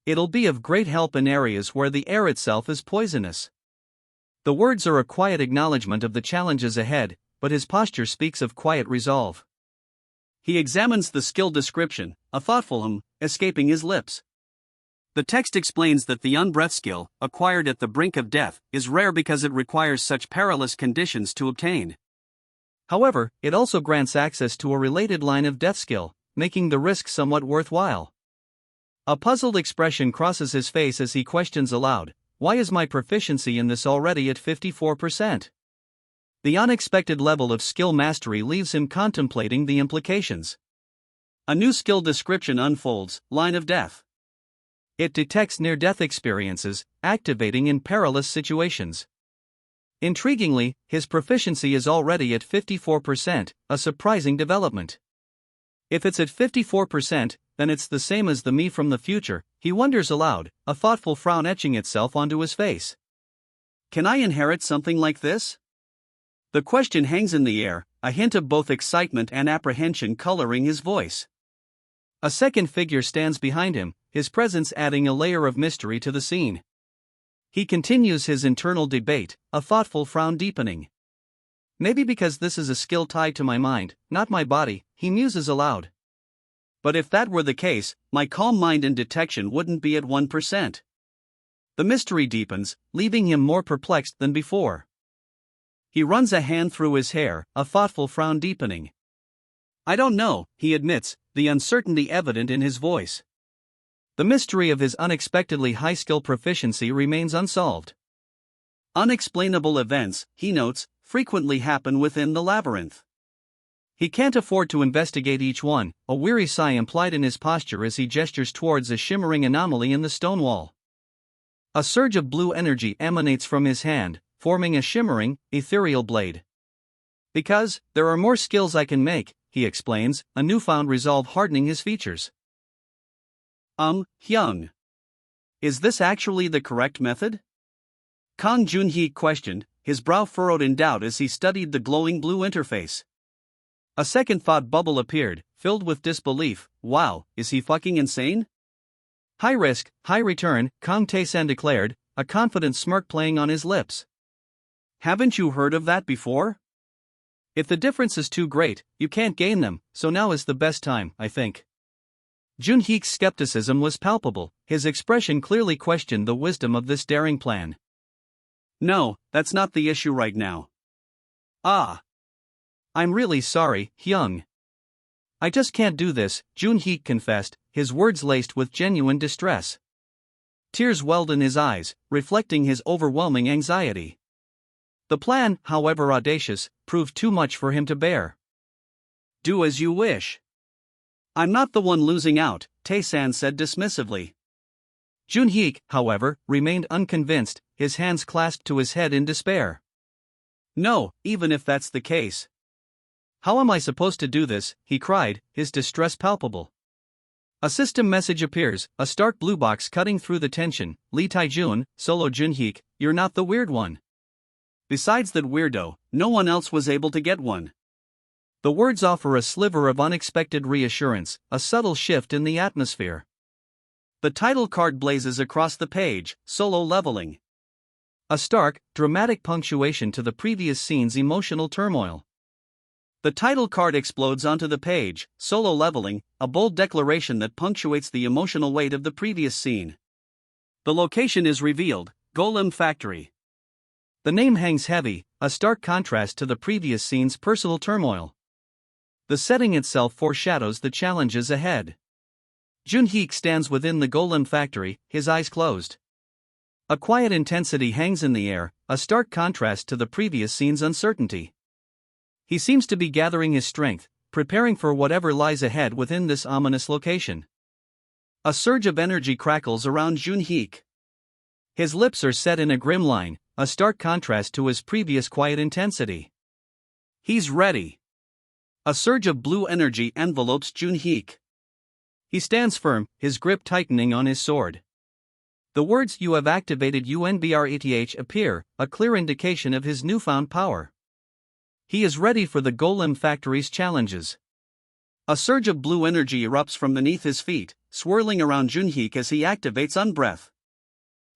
It'll be of great help in areas where the air itself is poisonous. The words are a quiet acknowledgement of the challenges ahead, but his posture speaks of quiet resolve. He examines the skill description, a thoughtful escaping his lips. The text explains that the unbreath skill, acquired at the brink of death, is rare because it requires such perilous conditions to obtain. However, it also grants access to a related line of death skill, making the risk somewhat worthwhile. A puzzled expression crosses his face as he questions aloud, why is my proficiency in this already at 54%? The unexpected level of skill mastery leaves him contemplating the implications. A new skill description unfolds, line of death. It detects near-death experiences, activating in perilous situations. Intriguingly, his proficiency is already at 54%, a surprising development. If it's at 54%, then it's the same as the me from the future, he wonders aloud, a thoughtful frown etching itself onto his face. Can I inherit something like this? The question hangs in the air, a hint of both excitement and apprehension coloring his voice. A second figure stands behind him, his presence adding a layer of mystery to the scene. He continues his internal debate, a thoughtful frown deepening. Maybe because this is a skill tied to my mind, not my body, he muses aloud. But if that were the case, my calm mind and detection wouldn't be at 1%. The mystery deepens, leaving him more perplexed than before. He runs a hand through his hair, a thoughtful frown deepening. I don't know, he admits, the uncertainty evident in his voice. The mystery of his unexpectedly high skill proficiency remains unsolved. Unexplainable events, he notes, frequently happen within the labyrinth. He can't afford to investigate each one, a weary sigh implied in his posture as he gestures towards a shimmering anomaly in the stone wall. A surge of blue energy emanates from his hand, forming a shimmering, ethereal blade. Because, there are more skills I can make, he explains, a newfound resolve hardening his features. Hyung. Is this actually the correct method? Kang Junhee questioned, his brow furrowed in doubt as he studied the glowing blue interface. A second thought bubble appeared, filled with disbelief. Wow, is he fucking insane? High risk, high return, Kang Tae-san declared, a confident smirk playing on his lips. Haven't you heard of that before? If the difference is too great, you can't gain them, so now is the best time, I think. Junheek's skepticism was palpable, his expression clearly questioned the wisdom of this daring plan. No, that's not the issue right now. I'm really sorry, Hyung. I just can't do this, Junheek confessed, his words laced with genuine distress. Tears welled in his eyes, reflecting his overwhelming anxiety. The plan, however audacious, proved too much for him to bear. Do as you wish. I'm not the one losing out, Tae-san said dismissively. Junheek, however, remained unconvinced, his hands clasped to his head in despair. No, even if that's the case. How am I supposed to do this, he cried, his distress palpable. A system message appears, a stark blue box cutting through the tension. Lee Taijun, solo Junheek, you're not the weird one. Besides that weirdo, no one else was able to get one. The words offer a sliver of unexpected reassurance, a subtle shift in the atmosphere. The title card blazes across the page, solo leveling. A stark, dramatic punctuation to the previous scene's emotional turmoil. The title card explodes onto the page, solo leveling, a bold declaration that punctuates the emotional weight of the previous scene. The location is revealed, Golem Factory. The name hangs heavy, a stark contrast to the previous scene's personal turmoil. The setting itself foreshadows the challenges ahead. Junheek stands within the Golem Factory, his eyes closed. A quiet intensity hangs in the air, a stark contrast to the previous scene's uncertainty. He seems to be gathering his strength, preparing for whatever lies ahead within this ominous location. A surge of energy crackles around Junheek. His lips are set in a grim line, a stark contrast to his previous quiet intensity. He's ready. A surge of blue energy envelopes Junhik. He stands firm, his grip tightening on his sword. The words "You have activated UNBRETH" appear, a clear indication of his newfound power. He is ready for the Golem Factory's challenges. A surge of blue energy erupts from beneath his feet, swirling around Junhik as he activates Unbreath.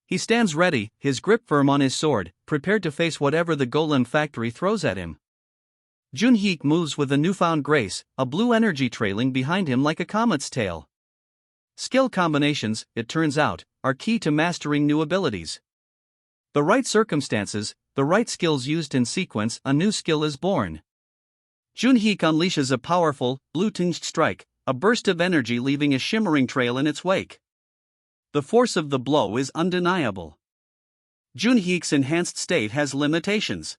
He stands ready, his grip firm on his sword, prepared to face whatever the Golem Factory throws at him. Junhik moves with a newfound grace, a blue energy trailing behind him like a comet's tail. Skill combinations, it turns out, are key to mastering new abilities. The right circumstances, the right skills used in sequence, a new skill is born. Junhik unleashes a powerful, blue-tinged strike, a burst of energy leaving a shimmering trail in its wake. The force of the blow is undeniable. Junhik's enhanced state has limitations.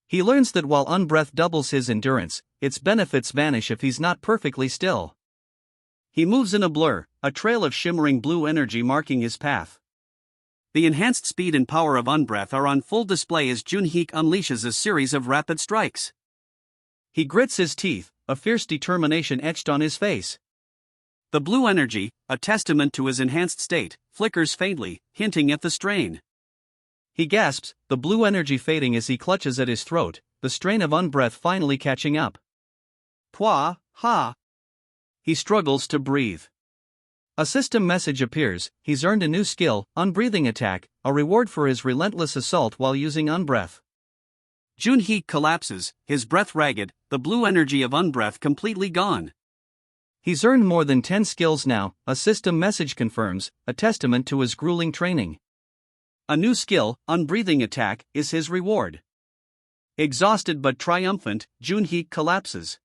He learns that while Unbreath doubles his endurance, its benefits vanish if he's not perfectly still. He moves in a blur, a trail of shimmering blue energy marking his path. The enhanced speed and power of Unbreath are on full display as Junhik unleashes a series of rapid strikes. He grits his teeth, a fierce determination etched on his face. The blue energy, a testament to his enhanced state, flickers faintly, hinting at the strain. He gasps, the blue energy fading as he clutches at his throat, the strain of Unbreath finally catching up. Pwa, ha! He struggles to breathe. A system message appears, he's earned a new skill, Unbreathing Attack, a reward for his relentless assault while using Unbreath. Junhik collapses, his breath ragged, the blue energy of Unbreath completely gone. He's earned more than 10 skills now, a system message confirms, a testament to his grueling training. A new skill, Unbreathing Attack, is his reward. Exhausted but triumphant, Junhik collapses.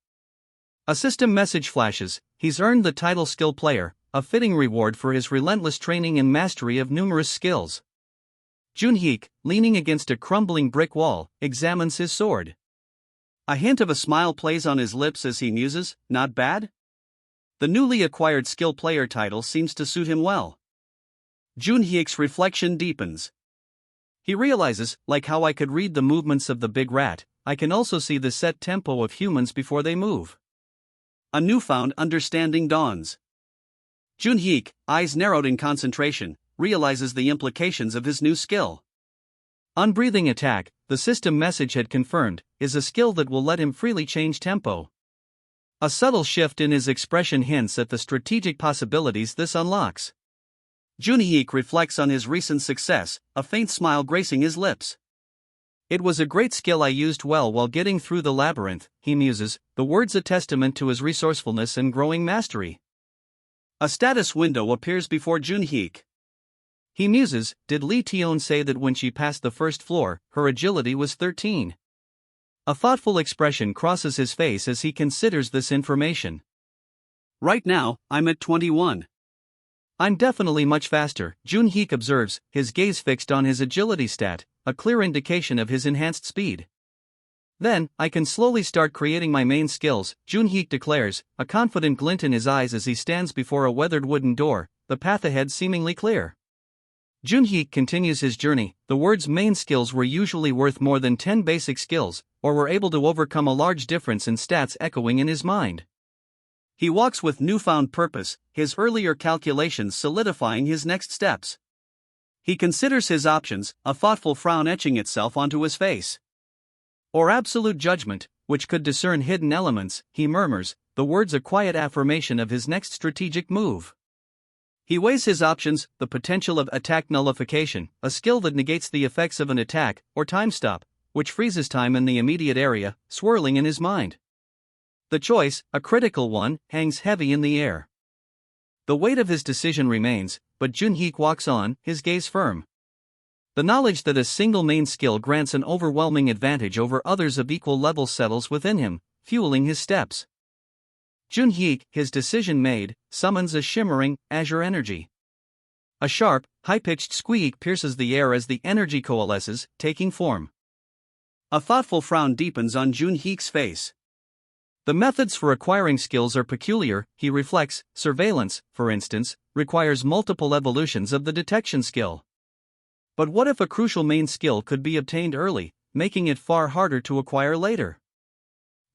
A system message flashes, he's earned the title Skill Player, a fitting reward for his relentless training and mastery of numerous skills. Junhik, leaning against a crumbling brick wall, examines his sword. A hint of a smile plays on his lips as he muses, not bad? The newly acquired Skill Player title seems to suit him well. Junhik's reflection deepens. He realizes, like how I could read the movements of the big rat, I can also see the set tempo of humans before they move. A newfound understanding dawns. Junhik, eyes narrowed in concentration, realizes the implications of his new skill. Unbreathing Attack, the system message had confirmed, is a skill that will let him freely change tempo. A subtle shift in his expression hints at the strategic possibilities this unlocks. Junhik reflects on his recent success, a faint smile gracing his lips. It was a great skill I used well while getting through the labyrinth, he muses, the words a testament to his resourcefulness and growing mastery. A status window appears before Junhik. He muses, did Li Tion say that when she passed the first floor, her agility was 13? A thoughtful expression crosses his face as he considers this information. Right now, I'm at 21. I'm definitely much faster, Junhik observes, his gaze fixed on his agility stat, a clear indication of his enhanced speed. Then, I can slowly start creating my main skills, Junhik declares, a confident glint in his eyes as he stands before a weathered wooden door, the path ahead seemingly clear. Junhik continues his journey, the words main skills were usually worth more than 10 basic skills, or were able to overcome a large difference in stats echoing in his mind. He walks with newfound purpose, his earlier calculations solidifying his next steps. He considers his options, a thoughtful frown etching itself onto his face. Or absolute judgment, which could discern hidden elements, he murmurs, the words a quiet affirmation of his next strategic move. He weighs his options, the potential of attack nullification, a skill that negates the effects of an attack, or time stop, which freezes time in the immediate area, swirling in his mind. The choice, a critical one, hangs heavy in the air. The weight of his decision remains, but Junhik walks on, his gaze firm. The knowledge that a single main skill grants an overwhelming advantage over others of equal level settles within him, fueling his steps. Junhik, his decision made, summons a shimmering, azure energy. A sharp, high-pitched squeak pierces the air as the energy coalesces, taking form. A thoughtful frown deepens on Junhik's face. The methods for acquiring skills are peculiar, he reflects. Surveillance, for instance, requires multiple evolutions of the detection skill. But what if a crucial main skill could be obtained early, making it far harder to acquire later?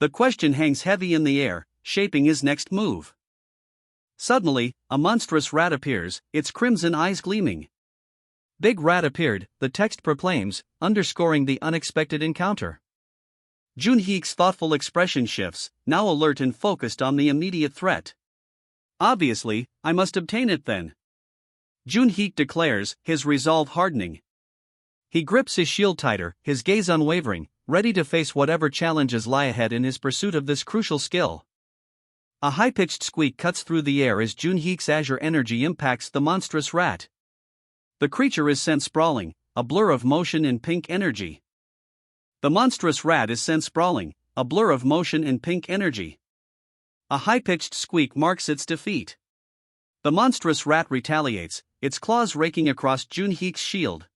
The question hangs heavy in the air, shaping his next move. Suddenly, a monstrous rat appears, its crimson eyes gleaming. Big Rat appeared, the text proclaims, underscoring the unexpected encounter. Junheek's thoughtful expression shifts, now alert and focused on the immediate threat. Obviously, I must obtain it then. Junheek declares, his resolve hardening. He grips his shield tighter, his gaze unwavering, ready to face whatever challenges lie ahead in his pursuit of this crucial skill. A high-pitched squeak cuts through the air as Junheek's azure energy impacts the monstrous rat. The creature is sent sprawling, a blur of motion and pink energy. The monstrous rat is sent sprawling, a blur of motion and pink energy. A high-pitched squeak marks its defeat. The monstrous rat retaliates, its claws raking across Junheek's shield.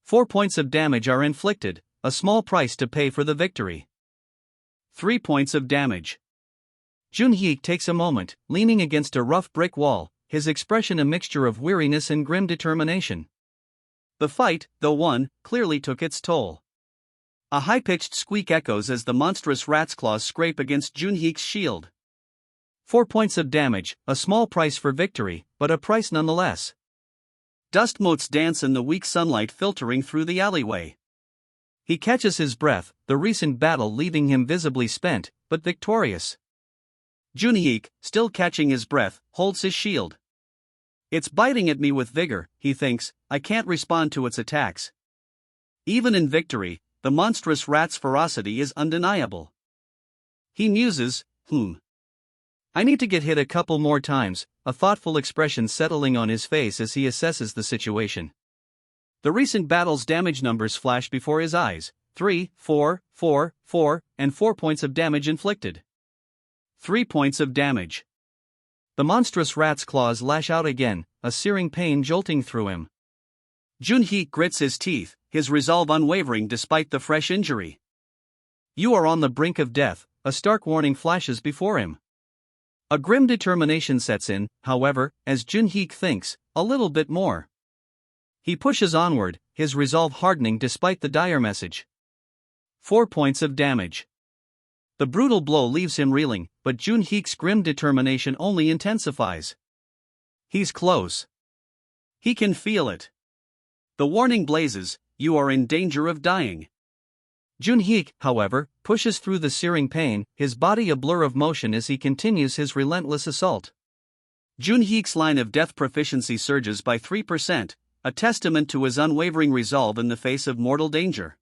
4 points of damage are inflicted, a small price to pay for the victory. 3 points of damage. Junheek takes a moment, leaning against a rough brick wall, his expression a mixture of weariness and grim determination. The fight, though won, clearly took its toll. A high-pitched squeak echoes as the monstrous rat's claws scrape against Junheek's shield. 4 points of damage, a small price for victory, but a price nonetheless. Dust motes dance in the weak sunlight filtering through the alleyway. He catches his breath, the recent battle leaving him visibly spent, but victorious. Junheek, still catching his breath, holds his shield. It's biting at me with vigor, he thinks, I can't respond to its attacks. Even in victory, the monstrous rat's ferocity is undeniable. He muses, I need to get hit a couple more times, a thoughtful expression settling on his face as he assesses the situation. The recent battle's damage numbers flash before his eyes, 3, 4, 4, 4, and 4 points of damage inflicted. 3 points of damage. The monstrous rat's claws lash out again, a searing pain jolting through him. Junheek grits his teeth, his resolve unwavering despite the fresh injury. You are on the brink of death, a stark warning flashes before him. A grim determination sets in, however, as Junheek thinks, a little bit more. He pushes onward, his resolve hardening despite the dire message. 4 points of damage. The brutal blow leaves him reeling, but Junheek's grim determination only intensifies. He's close. He can feel it. The warning blazes, you are in danger of dying. Junheek, however, pushes through the searing pain, his body a blur of motion as he continues his relentless assault. Junheek's line of death proficiency surges by 3%, a testament to his unwavering resolve in the face of mortal danger.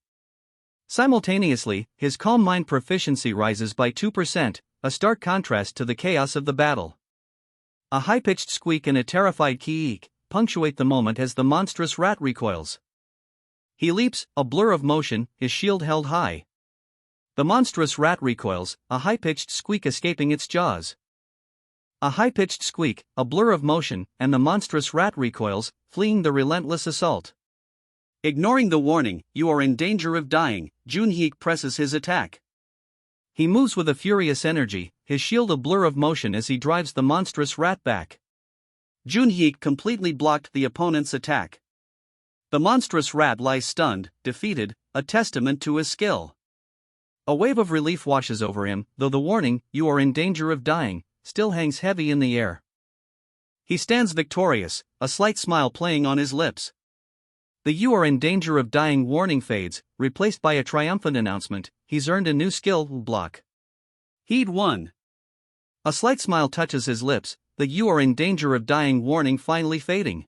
Simultaneously, his calm mind proficiency rises by 2%, a stark contrast to the chaos of the battle. A high-pitched squeak and a terrified ki-eek punctuate the moment as the monstrous rat recoils. He leaps, a blur of motion, his shield held high. The monstrous rat recoils, a high-pitched squeak escaping its jaws. A high-pitched squeak, a blur of motion, and the monstrous rat recoils, fleeing the relentless assault. Ignoring the warning, you are in danger of dying, Junheek presses his attack. He moves with a furious energy, his shield a blur of motion as he drives the monstrous rat back. Junheek completely blocked the opponent's attack. The monstrous rat lies stunned, defeated, a testament to his skill. A wave of relief washes over him, though the warning, you are in danger of dying, still hangs heavy in the air. He stands victorious, a slight smile playing on his lips. The you are in danger of dying warning fades, replaced by a triumphant announcement, he's earned a new skill block. He'd won. A slight smile touches his lips, the you are in danger of dying warning finally fading.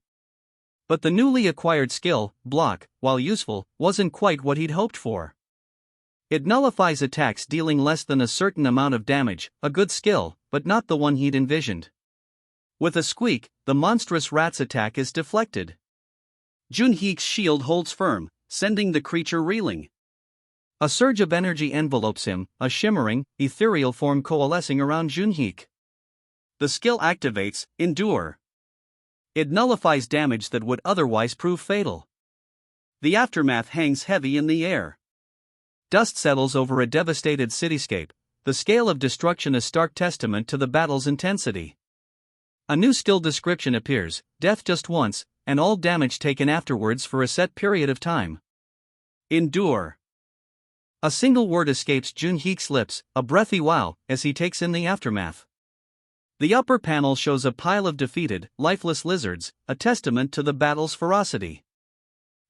But the newly acquired skill, block, while useful, wasn't quite what he'd hoped for. It nullifies attacks dealing less than a certain amount of damage, a good skill, but not the one he'd envisioned. With a squeak, the monstrous rat's attack is deflected. Junheek's shield holds firm, sending the creature reeling. A surge of energy envelopes him, a shimmering, ethereal form coalescing around Junheek. The skill activates, Endure. It nullifies damage that would otherwise prove fatal. The aftermath hangs heavy in the air. Dust settles over a devastated cityscape, the scale of destruction a stark testament to the battle's intensity. A new skill description appears, death just once, and all damage taken afterwards for a set period of time. Endure. A single word escapes Junhik's lips, a breathy wow, as he takes in the aftermath. The upper panel shows a pile of defeated, lifeless lizards, a testament to the battle's ferocity.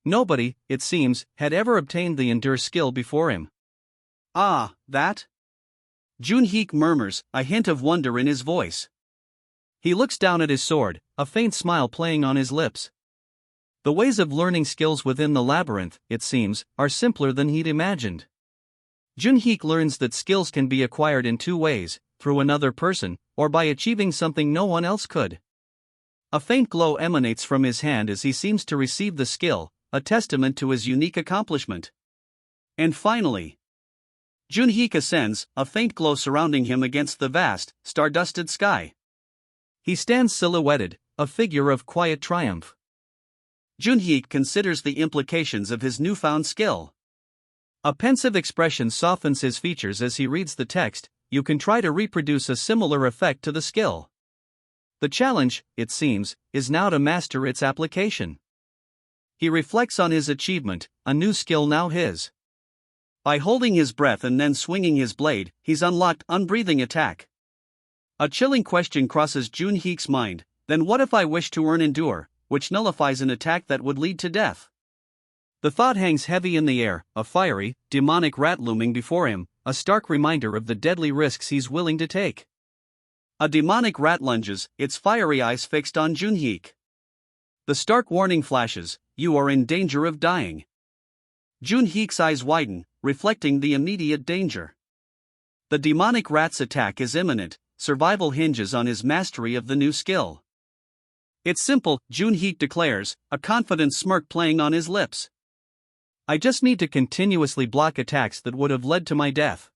Nobody, it seems, had ever obtained the endure skill before him. Ah, that? Junhik murmurs, a hint of wonder in his voice. He looks down at his sword, a faint smile playing on his lips. The ways of learning skills within the labyrinth, it seems, are simpler than he'd imagined. Junhik learns that skills can be acquired in two ways, through another person, or by achieving something no one else could. A faint glow emanates from his hand as he seems to receive the skill, a testament to his unique accomplishment. And finally, Junhik ascends, a faint glow surrounding him against the vast, star-dusted sky. He stands silhouetted, a figure of quiet triumph. Junhik considers the implications of his newfound skill. A pensive expression softens his features as he reads the text. You can try to reproduce a similar effect to the skill. The challenge, it seems, is now to master its application. He reflects on his achievement, a new skill now his. By holding his breath and then swinging his blade, he's unlocked unbreathing attack. A chilling question crosses Junhik's mind, then what if I wish to earn endure, which nullifies an attack that would lead to death? The thought hangs heavy in the air, a fiery, demonic rat looming before him, a stark reminder of the deadly risks he's willing to take. A demonic rat lunges, its fiery eyes fixed on Junhik. The stark warning flashes, you are in danger of dying. Junhik's eyes widen, reflecting the immediate danger. The demonic rat's attack is imminent, survival hinges on his mastery of the new skill. It's simple, Junhik declares, a confident smirk playing on his lips. I just need to continuously block attacks that would have led to my death.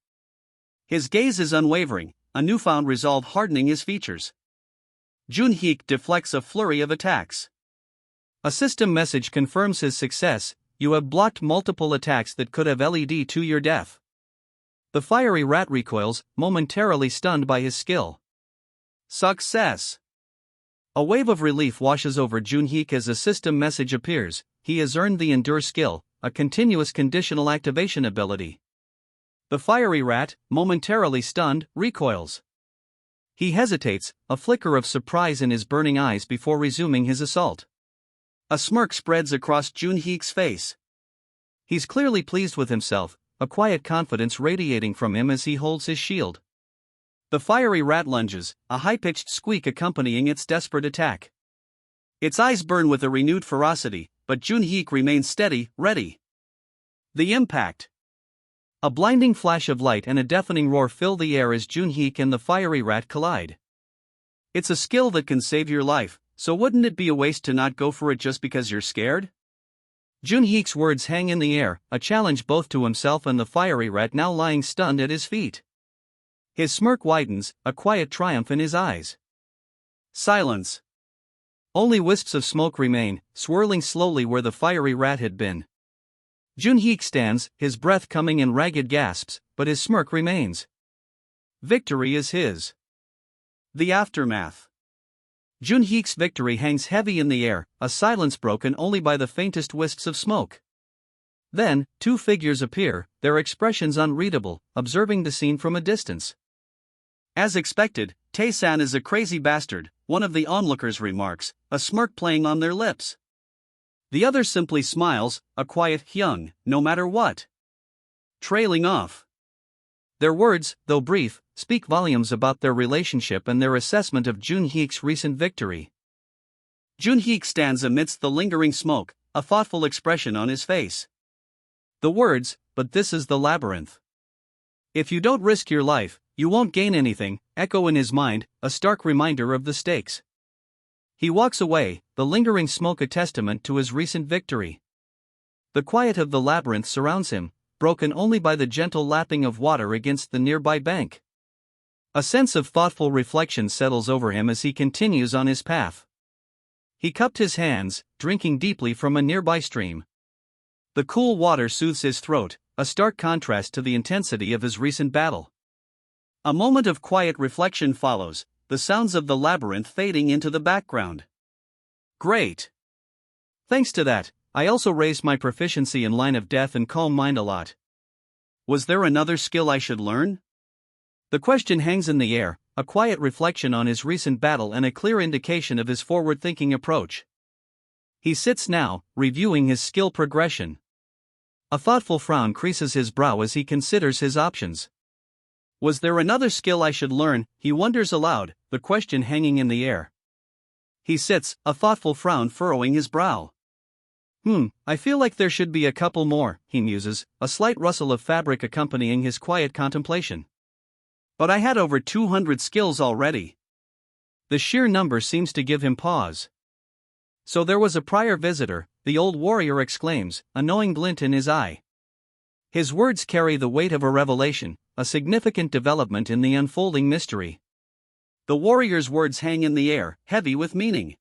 His gaze is unwavering, a newfound resolve hardening his features. Junhik deflects a flurry of attacks. A system message confirms his success. You have blocked multiple attacks that could have led to your death. The fiery rat recoils, momentarily stunned by his skill. Success! A wave of relief washes over Junhik as a system message appears. He has earned the endure skill, a continuous conditional activation ability. The fiery rat, momentarily stunned, recoils. He hesitates, a flicker of surprise in his burning eyes before resuming his assault. A smirk spreads across Junhik's face. He's clearly pleased with himself, a quiet confidence radiating from him as he holds his shield. The fiery rat lunges, a high-pitched squeak accompanying its desperate attack. Its eyes burn with a renewed ferocity, but Junhik remains steady, ready. The impact. A blinding flash of light and a deafening roar fill the air as Junhik and the fiery rat collide. It's a skill that can save your life, so wouldn't it be a waste to not go for it just because you're scared? Junhik's words hang in the air, a challenge both to himself and the fiery rat now lying stunned at his feet. His smirk widens, a quiet triumph in his eyes. Silence. Only wisps of smoke remain, swirling slowly where the fiery rat had been. Junhik stands, his breath coming in ragged gasps, but his smirk remains. Victory is his. The aftermath. Junhik's victory hangs heavy in the air, a silence broken only by the faintest wisps of smoke. Then, two figures appear, their expressions unreadable, observing the scene from a distance. As expected, Tae-san is a crazy bastard, one of the onlookers remarks, a smirk playing on their lips. The other simply smiles, a quiet hyung, no matter what. Trailing off. Their words, though brief, speak volumes about their relationship and their assessment of Junhik's recent victory. Junhik stands amidst the lingering smoke, a thoughtful expression on his face. The words, "But this is the labyrinth. If you don't risk your life, you won't gain anything," echo in his mind, a stark reminder of the stakes. He walks away, the lingering smoke a testament to his recent victory. The quiet of the labyrinth surrounds him, broken only by the gentle lapping of water against the nearby bank. A sense of thoughtful reflection settles over him as he continues on his path. He cupped his hands, drinking deeply from a nearby stream. The cool water soothes his throat, a stark contrast to the intensity of his recent battle. A moment of quiet reflection follows, the sounds of the labyrinth fading into the background. Great! Thanks to that, I also raised my proficiency in Line of Death and Calm Mind a lot. Was there another skill I should learn? The question hangs in the air, a quiet reflection on his recent battle and a clear indication of his forward-thinking approach. He sits now, reviewing his skill progression. A thoughtful frown creases his brow as he considers his options. Was there another skill I should learn, he wonders aloud, the question hanging in the air. He sits, a thoughtful frown furrowing his brow. I feel like there should be a couple more, he muses, a slight rustle of fabric accompanying his quiet contemplation. But I had over 200 skills already. The sheer number seems to give him pause. So there was a prior visitor, the old warrior exclaims, a knowing glint in his eye. His words carry the weight of a revelation, a significant development in the unfolding mystery. The warrior's words hang in the air, heavy with meaning.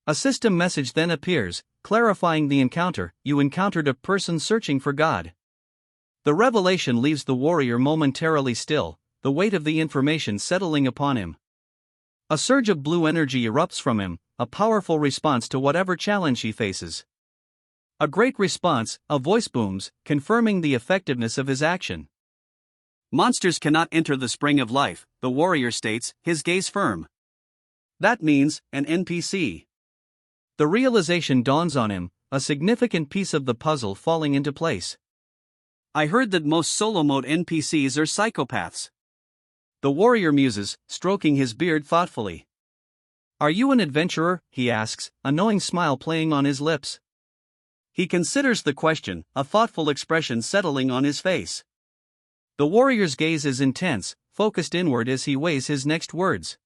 A system message then appears, clarifying the encounter. You encountered a person searching for God. The revelation leaves the warrior momentarily still, the weight of the information settling upon him. A surge of blue energy erupts from him, a powerful response to whatever challenge he faces. A great response, a voice booms, confirming the effectiveness of his action. Monsters cannot enter the spring of life, the warrior states, his gaze firm. That means, an NPC. The realization dawns on him, a significant piece of the puzzle falling into place. I heard that most solo mode NPCs are psychopaths. The warrior muses, stroking his beard thoughtfully. Are you an adventurer, he asks, a knowing smile playing on his lips. He considers the question, a thoughtful expression settling on his face. The warrior's gaze is intense, focused inward as he weighs his next words.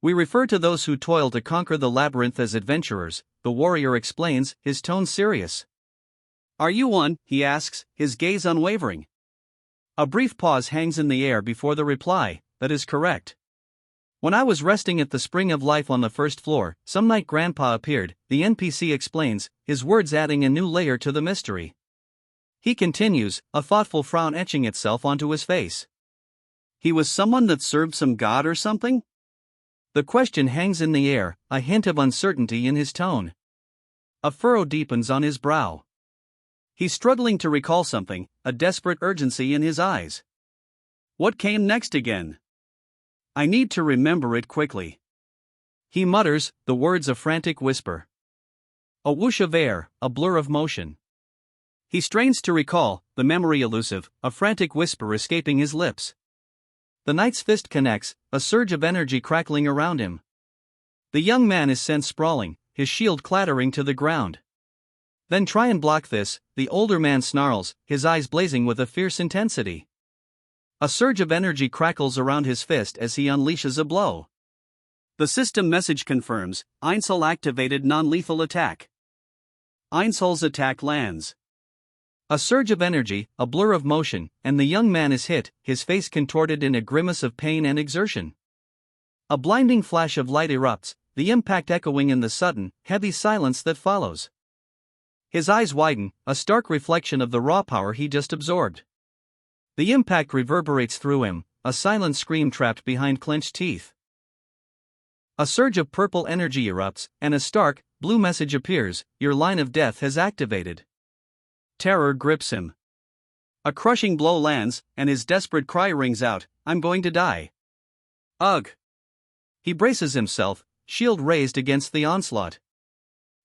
We refer to those who toil to conquer the labyrinth as adventurers, the warrior explains, his tone serious. Are you one, he asks, his gaze unwavering. A brief pause hangs in the air before the reply, that is correct. When I was resting at the Spring of Life on the first floor, some night Grandpa appeared, the NPC explains, his words adding a new layer to the mystery. He continues, a thoughtful frown etching itself onto his face. He was someone that served some god or something? The question hangs in the air, a hint of uncertainty in his tone. A furrow deepens on his brow. He's struggling to recall something, a desperate urgency in his eyes. What came next again? I need to remember it quickly. He mutters, the words a frantic whisper. A whoosh of air, a blur of motion. He strains to recall, the memory elusive, a frantic whisper escaping his lips. The knight's fist connects, a surge of energy crackling around him. The young man is sent sprawling, his shield clattering to the ground. Then try and block this, the older man snarls, his eyes blazing with a fierce intensity. A surge of energy crackles around his fist as he unleashes a blow. The system message confirms, Einzel activated non-lethal attack. Einzel's attack lands. A surge of energy, a blur of motion, and the young man is hit, his face contorted in a grimace of pain and exertion. A blinding flash of light erupts, the impact echoing in the sudden, heavy silence that follows. His eyes widen, a stark reflection of the raw power he just absorbed. The impact reverberates through him, a silent scream trapped behind clenched teeth. A surge of purple energy erupts, and a stark, blue message appears, your line of death has activated. Terror grips him. A crushing blow lands, and his desperate cry rings out, I'm going to die. Ugh! He braces himself, shield raised against the onslaught.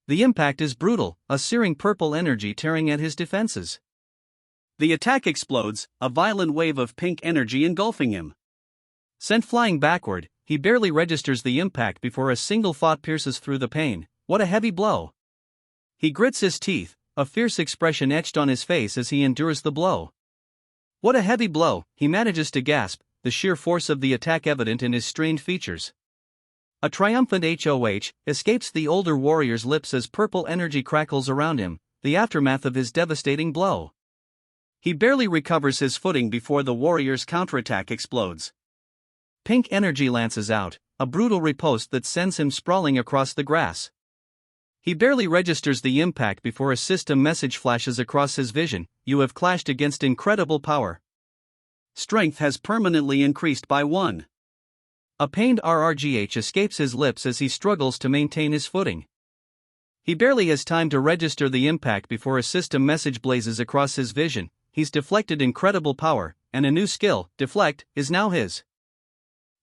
The impact is brutal, a searing purple energy tearing at his defenses. The attack explodes, a violent wave of pink energy engulfing him. Sent flying backward, he barely registers the impact before a single thought pierces through the pain, what a heavy blow. He grits his teeth, a fierce expression etched on his face as he endures the blow. What a heavy blow, he manages to gasp, the sheer force of the attack evident in his strained features. A triumphant HOH escapes the older warrior's lips as purple energy crackles around him, the aftermath of his devastating blow. He barely recovers his footing before the warrior's counterattack explodes. Pink energy lances out, a brutal riposte that sends him sprawling across the grass. He barely registers the impact before a system message flashes across his vision, you have clashed against incredible power. Strength has permanently increased by 1. A pained RRGH escapes his lips as he struggles to maintain his footing. He barely has time to register the impact before a system message blazes across his vision. He's deflected incredible power, and a new skill, deflect, is now his.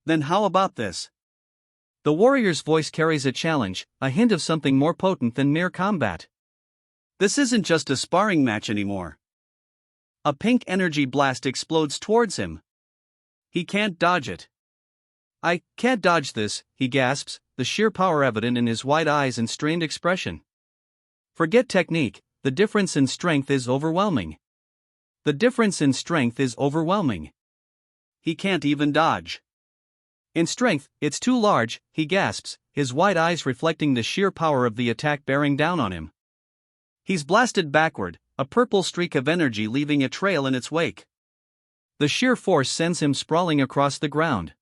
Then how about this? The warrior's voice carries a challenge, a hint of something more potent than mere combat. This isn't just a sparring match anymore. A pink energy blast explodes towards him. He can't dodge it. I can't dodge this, he gasps, the sheer power evident in his wide eyes and strained expression. Forget technique, the difference in strength is overwhelming. The difference in strength is overwhelming. He can't even dodge. In strength, it's too large, he gasps, his wide eyes reflecting the sheer power of the attack bearing down on him. He's blasted backward, a purple streak of energy leaving a trail in its wake. The sheer force sends him sprawling across the ground.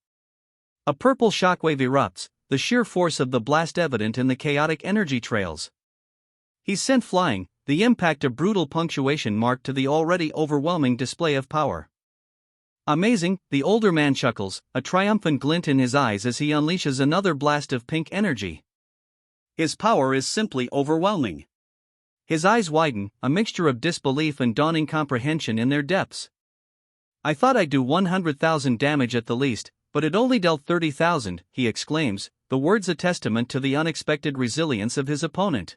A purple shockwave erupts, the sheer force of the blast evident in the chaotic energy trails. He's sent flying, the impact a brutal punctuation mark to the already overwhelming display of power. Amazing, the older man chuckles, a triumphant glint in his eyes as he unleashes another blast of pink energy. His power is simply overwhelming. His eyes widen, a mixture of disbelief and dawning comprehension in their depths. I thought I'd do 100,000 damage at the least, but it only dealt 30,000, he exclaims, the words a testament to the unexpected resilience of his opponent.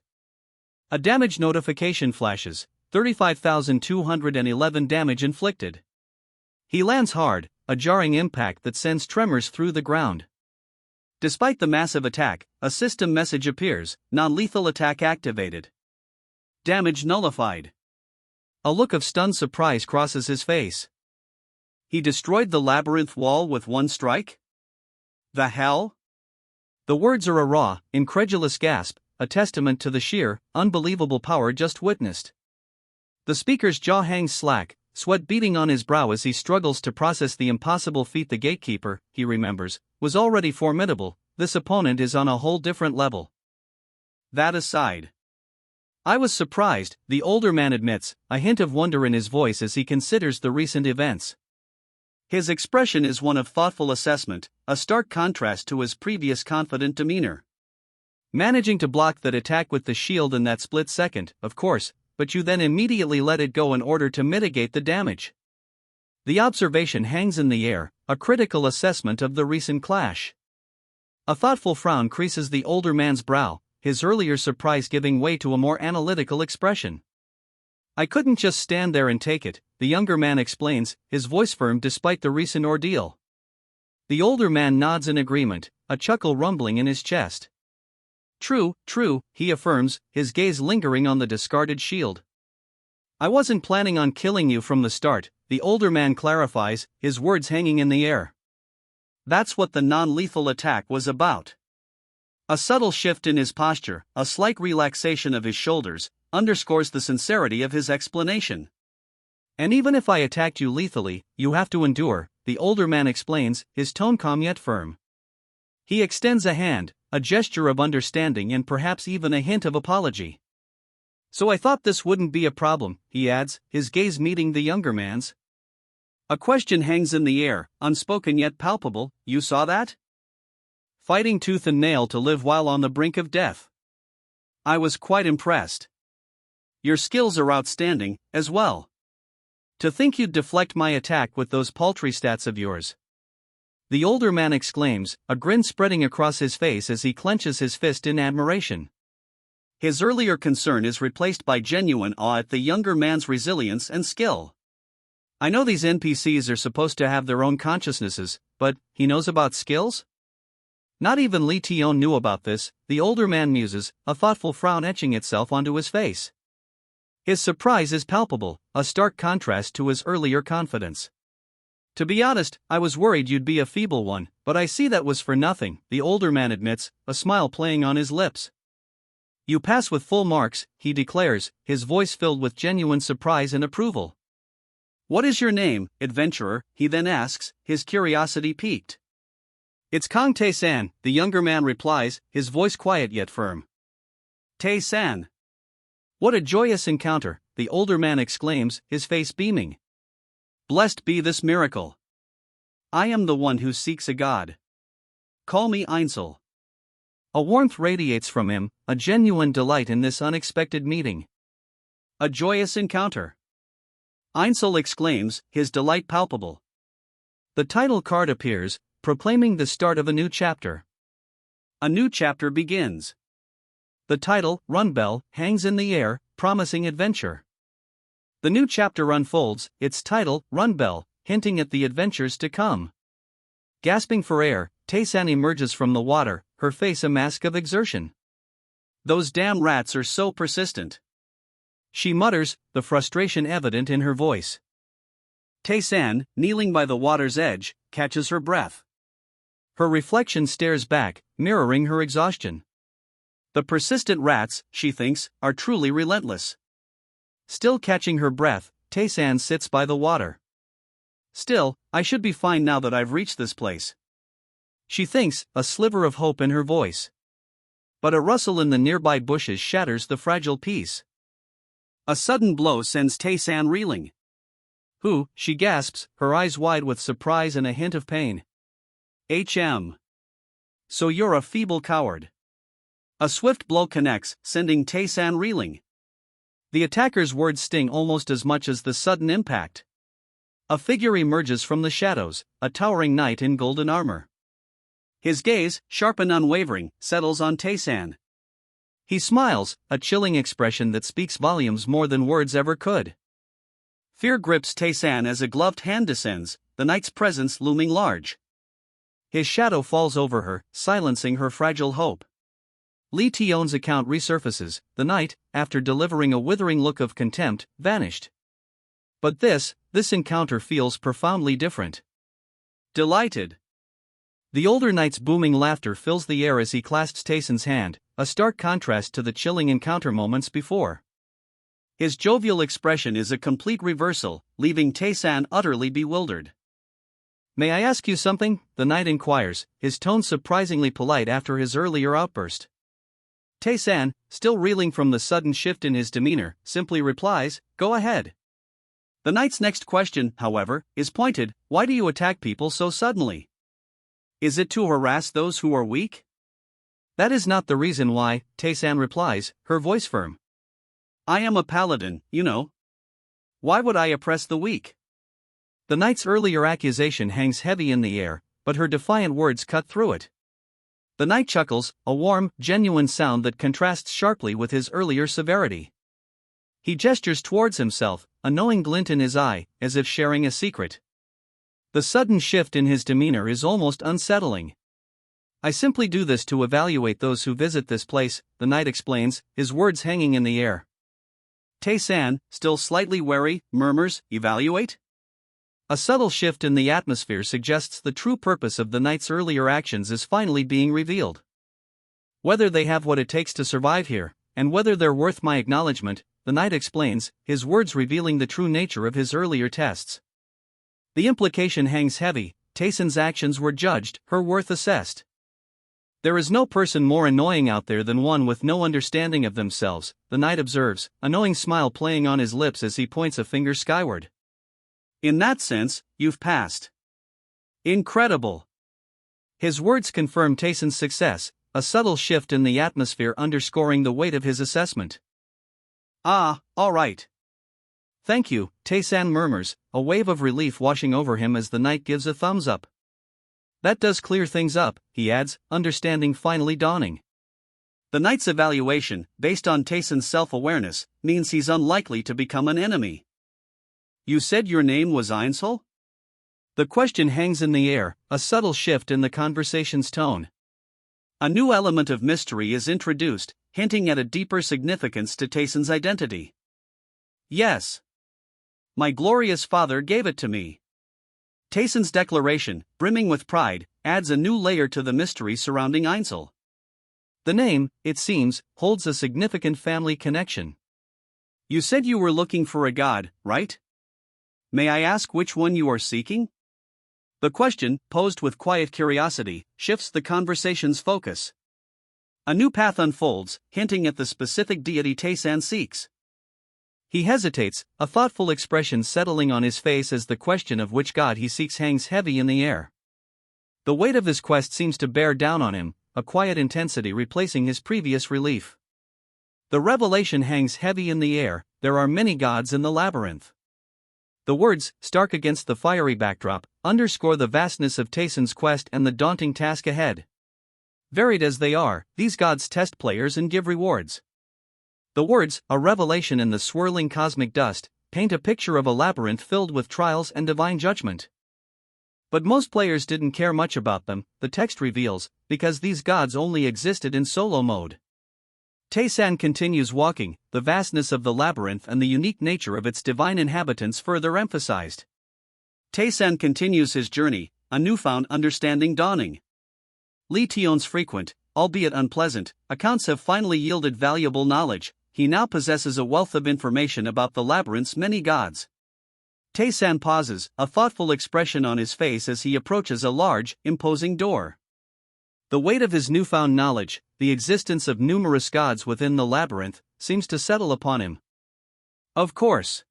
A damage notification flashes, 35,211 damage inflicted. He lands hard, a jarring impact that sends tremors through the ground. Despite the massive attack, a system message appears, non-lethal attack activated. Damage nullified. A look of stunned surprise crosses his face. He destroyed the labyrinth wall with one strike? The hell? The words are a raw, incredulous gasp, a testament to the sheer, unbelievable power just witnessed. The speaker's jaw hangs slack, sweat beading on his brow as he struggles to process the impossible feat. The gatekeeper, he remembers, was already formidable, this opponent is on a whole different level. That aside, I was surprised, the older man admits, a hint of wonder in his voice as he considers the recent events. His expression is one of thoughtful assessment, a stark contrast to his previous confident demeanor. Managing to block that attack with the shield in that split second, of course, but you then immediately let it go in order to mitigate the damage. The observation hangs in the air, a critical assessment of the recent clash. A thoughtful frown creases the older man's brow, his earlier surprise giving way to a more analytical expression. I couldn't just stand there and take it, the younger man explains, his voice firm despite the recent ordeal. The older man nods in agreement, a chuckle rumbling in his chest. True, he affirms, his gaze lingering on the discarded shield. I wasn't planning on killing you from the start, the older man clarifies, his words hanging in the air. That's what the non-lethal attack was about. A subtle shift in his posture, a slight relaxation of his shoulders, underscores the sincerity of his explanation. And even if I attacked you lethally, you have to endure, the older man explains, his tone calm yet firm. He extends a hand, a gesture of understanding and perhaps even a hint of apology. So I thought this wouldn't be a problem, he adds, his gaze meeting the younger man's. A question hangs in the air, unspoken yet palpable, you saw that? Fighting tooth and nail to live while on the brink of death. I was quite impressed. Your skills are outstanding, as well. To think you'd deflect my attack with those paltry stats of yours. The older man exclaims, a grin spreading across his face as he clenches his fist in admiration. His earlier concern is replaced by genuine awe at the younger man's resilience and skill. I know these NPCs are supposed to have their own consciousnesses, but he knows about skills? Not even Li Tion knew about this, the older man muses, a thoughtful frown etching itself onto his face. His surprise is palpable, a stark contrast to his earlier confidence. To be honest, I was worried you'd be a feeble one, but I see that was for nothing, the older man admits, a smile playing on his lips. You pass with full marks, he declares, his voice filled with genuine surprise and approval. What is your name, adventurer? He then asks, his curiosity piqued. It's Kong Tae-san, the younger man replies, his voice quiet yet firm. Tae-san. What a joyous encounter, the older man exclaims, his face beaming. Blessed be this miracle. I am the one who seeks a god. Call me Ainsel. A warmth radiates from him, a genuine delight in this unexpected meeting. A joyous encounter. Ainsel exclaims, his delight palpable. The title card appears, proclaiming the start of a new chapter. A new chapter begins. The title, Run Bell, hangs in the air, promising adventure. The new chapter unfolds, its title, Run Bell, hinting at the adventures to come. Gasping for air, Tae-san emerges from the water, her face a mask of exertion. Those damn rats are so persistent. She mutters, the frustration evident in her voice. Tae-san, kneeling by the water's edge, catches her breath. Her reflection stares back, mirroring her exhaustion. The persistent rats, she thinks, are truly relentless. Still catching her breath, Tae-san sits by the water. Still, I should be fine now that I've reached this place. She thinks, a sliver of hope in her voice. But a rustle in the nearby bushes shatters the fragile peace. A sudden blow sends Tae-san reeling. Who, she gasps, her eyes wide with surprise and a hint of pain. So you're a feeble coward. A swift blow connects, sending Tae-san reeling. The attacker's words sting almost as much as the sudden impact. A figure emerges from the shadows, a towering knight in golden armor. His gaze, sharp and unwavering, settles on Tae-san. He smiles, a chilling expression that speaks volumes more than words ever could. Fear grips Tae-san as a gloved hand descends, the knight's presence looming large. His shadow falls over her, silencing her fragile hope. Lee Tion's account resurfaces, the knight, after delivering a withering look of contempt, vanished. But this encounter feels profoundly different. Delighted. The older knight's booming laughter fills the air as he clasps Tae-san's hand, a stark contrast to the chilling encounter moments before. His jovial expression is a complete reversal, leaving Tae-san utterly bewildered. May I ask you something? The knight inquires, his tone surprisingly polite after his earlier outburst. Tae-san, still reeling from the sudden shift in his demeanor, simply replies, go ahead. The knight's next question, however, is pointed, why do you attack people so suddenly? Is it to harass those who are weak? That is not the reason why, Tae-san replies, her voice firm. I am a paladin, you know. Why would I oppress the weak? The knight's earlier accusation hangs heavy in the air, but her defiant words cut through it. The knight chuckles, a warm, genuine sound that contrasts sharply with his earlier severity. He gestures towards himself, a knowing glint in his eye, as if sharing a secret. The sudden shift in his demeanor is almost unsettling. I simply do this to evaluate those who visit this place, the knight explains, his words hanging in the air. Tae-san, still slightly wary, murmurs, evaluate? A subtle shift in the atmosphere suggests the true purpose of the knight's earlier actions is finally being revealed. Whether they have what it takes to survive here, and whether they're worth my acknowledgement, the knight explains, his words revealing the true nature of his earlier tests. The implication hangs heavy, Tae-san's actions were judged, her worth assessed. There is no person more annoying out there than one with no understanding of themselves, the knight observes, a knowing smile playing on his lips as he points a finger skyward. In that sense, you've passed. Incredible. His words confirm Tae-san's success, a subtle shift in the atmosphere underscoring the weight of his assessment. Ah, all right. Thank you, Tae-san murmurs, a wave of relief washing over him as the knight gives a thumbs up. That does clear things up, he adds, understanding finally dawning. The knight's evaluation, based on Tae-san's self-awareness, means he's unlikely to become an enemy. You said your name was Ainsel? The question hangs in the air, a subtle shift in the conversation's tone. A new element of mystery is introduced, hinting at a deeper significance to Tae-san's identity. Yes. My glorious father gave it to me. Tae-san's declaration, brimming with pride, adds a new layer to the mystery surrounding Ainsel. The name, it seems, holds a significant family connection. You said you were looking for a god, right? May I ask which one you are seeking? The question, posed with quiet curiosity, shifts the conversation's focus. A new path unfolds, hinting at the specific deity Tae-san seeks. He hesitates, a thoughtful expression settling on his face as the question of which god he seeks hangs heavy in the air. The weight of his quest seems to bear down on him, a quiet intensity replacing his previous relief. The revelation hangs heavy in the air, there are many gods in the labyrinth. The words, stark against the fiery backdrop, underscore the vastness of Taeson's quest and the daunting task ahead. Varied as they are, these gods test players and give rewards. The words, a revelation in the swirling cosmic dust, paint a picture of a labyrinth filled with trials and divine judgment. But most players didn't care much about them, the text reveals, because these gods only existed in solo mode. Taesan continues walking, the vastness of the labyrinth and the unique nature of its divine inhabitants further emphasized. Taesan continues his journey, a newfound understanding dawning. Lee Tion's frequent, albeit unpleasant, accounts have finally yielded valuable knowledge. He now possesses a wealth of information about the labyrinth's many gods. Taesan pauses, a thoughtful expression on his face as he approaches a large, imposing door. The weight of his newfound knowledge, the existence of numerous gods within the labyrinth, seems to settle upon him. Of course.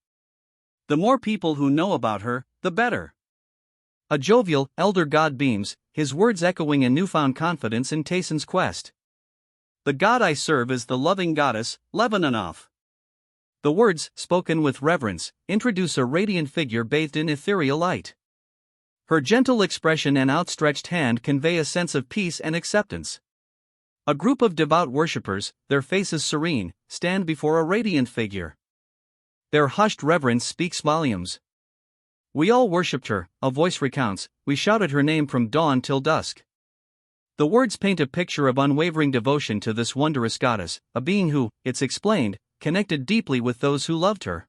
The more people who know about her, the better. A jovial, elder god beams, his words echoing a newfound confidence in Taeson's quest. The god I serve is the loving goddess, Lebanon. The words, spoken with reverence, introduce a radiant figure bathed in ethereal light. Her gentle expression and outstretched hand convey a sense of peace and acceptance. A group of devout worshippers, their faces serene, stand before a radiant figure. Their hushed reverence speaks volumes. We all worshipped her, a voice recounts, we shouted her name from dawn till dusk. The words paint a picture of unwavering devotion to this wondrous goddess, a being who, it's explained, connected deeply with those who loved her.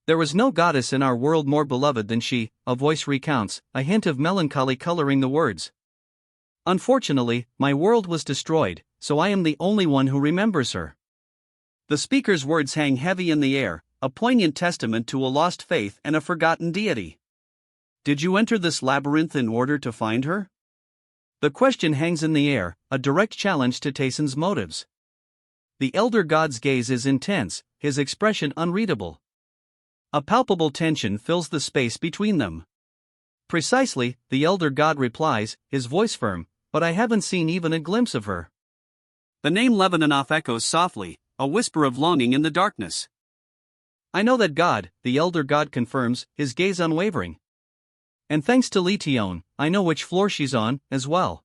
There was no goddess in our world more beloved than she, a voice recounts, a hint of melancholy coloring the words. Unfortunately, my world was destroyed, so I am the only one who remembers her. The speaker's words hang heavy in the air, a poignant testament to a lost faith and a forgotten deity. Did you enter this labyrinth in order to find her? The question hangs in the air, a direct challenge to Taeson's motives. The elder god's gaze is intense, his expression unreadable. A palpable tension fills the space between them. Precisely, the elder god replies, his voice firm, but I haven't seen even a glimpse of her. The name Lebanon echoes softly, a whisper of longing in the darkness. I know that god, the elder god confirms, his gaze unwavering. And thanks to Lee Tion, I know which floor she's on, as well.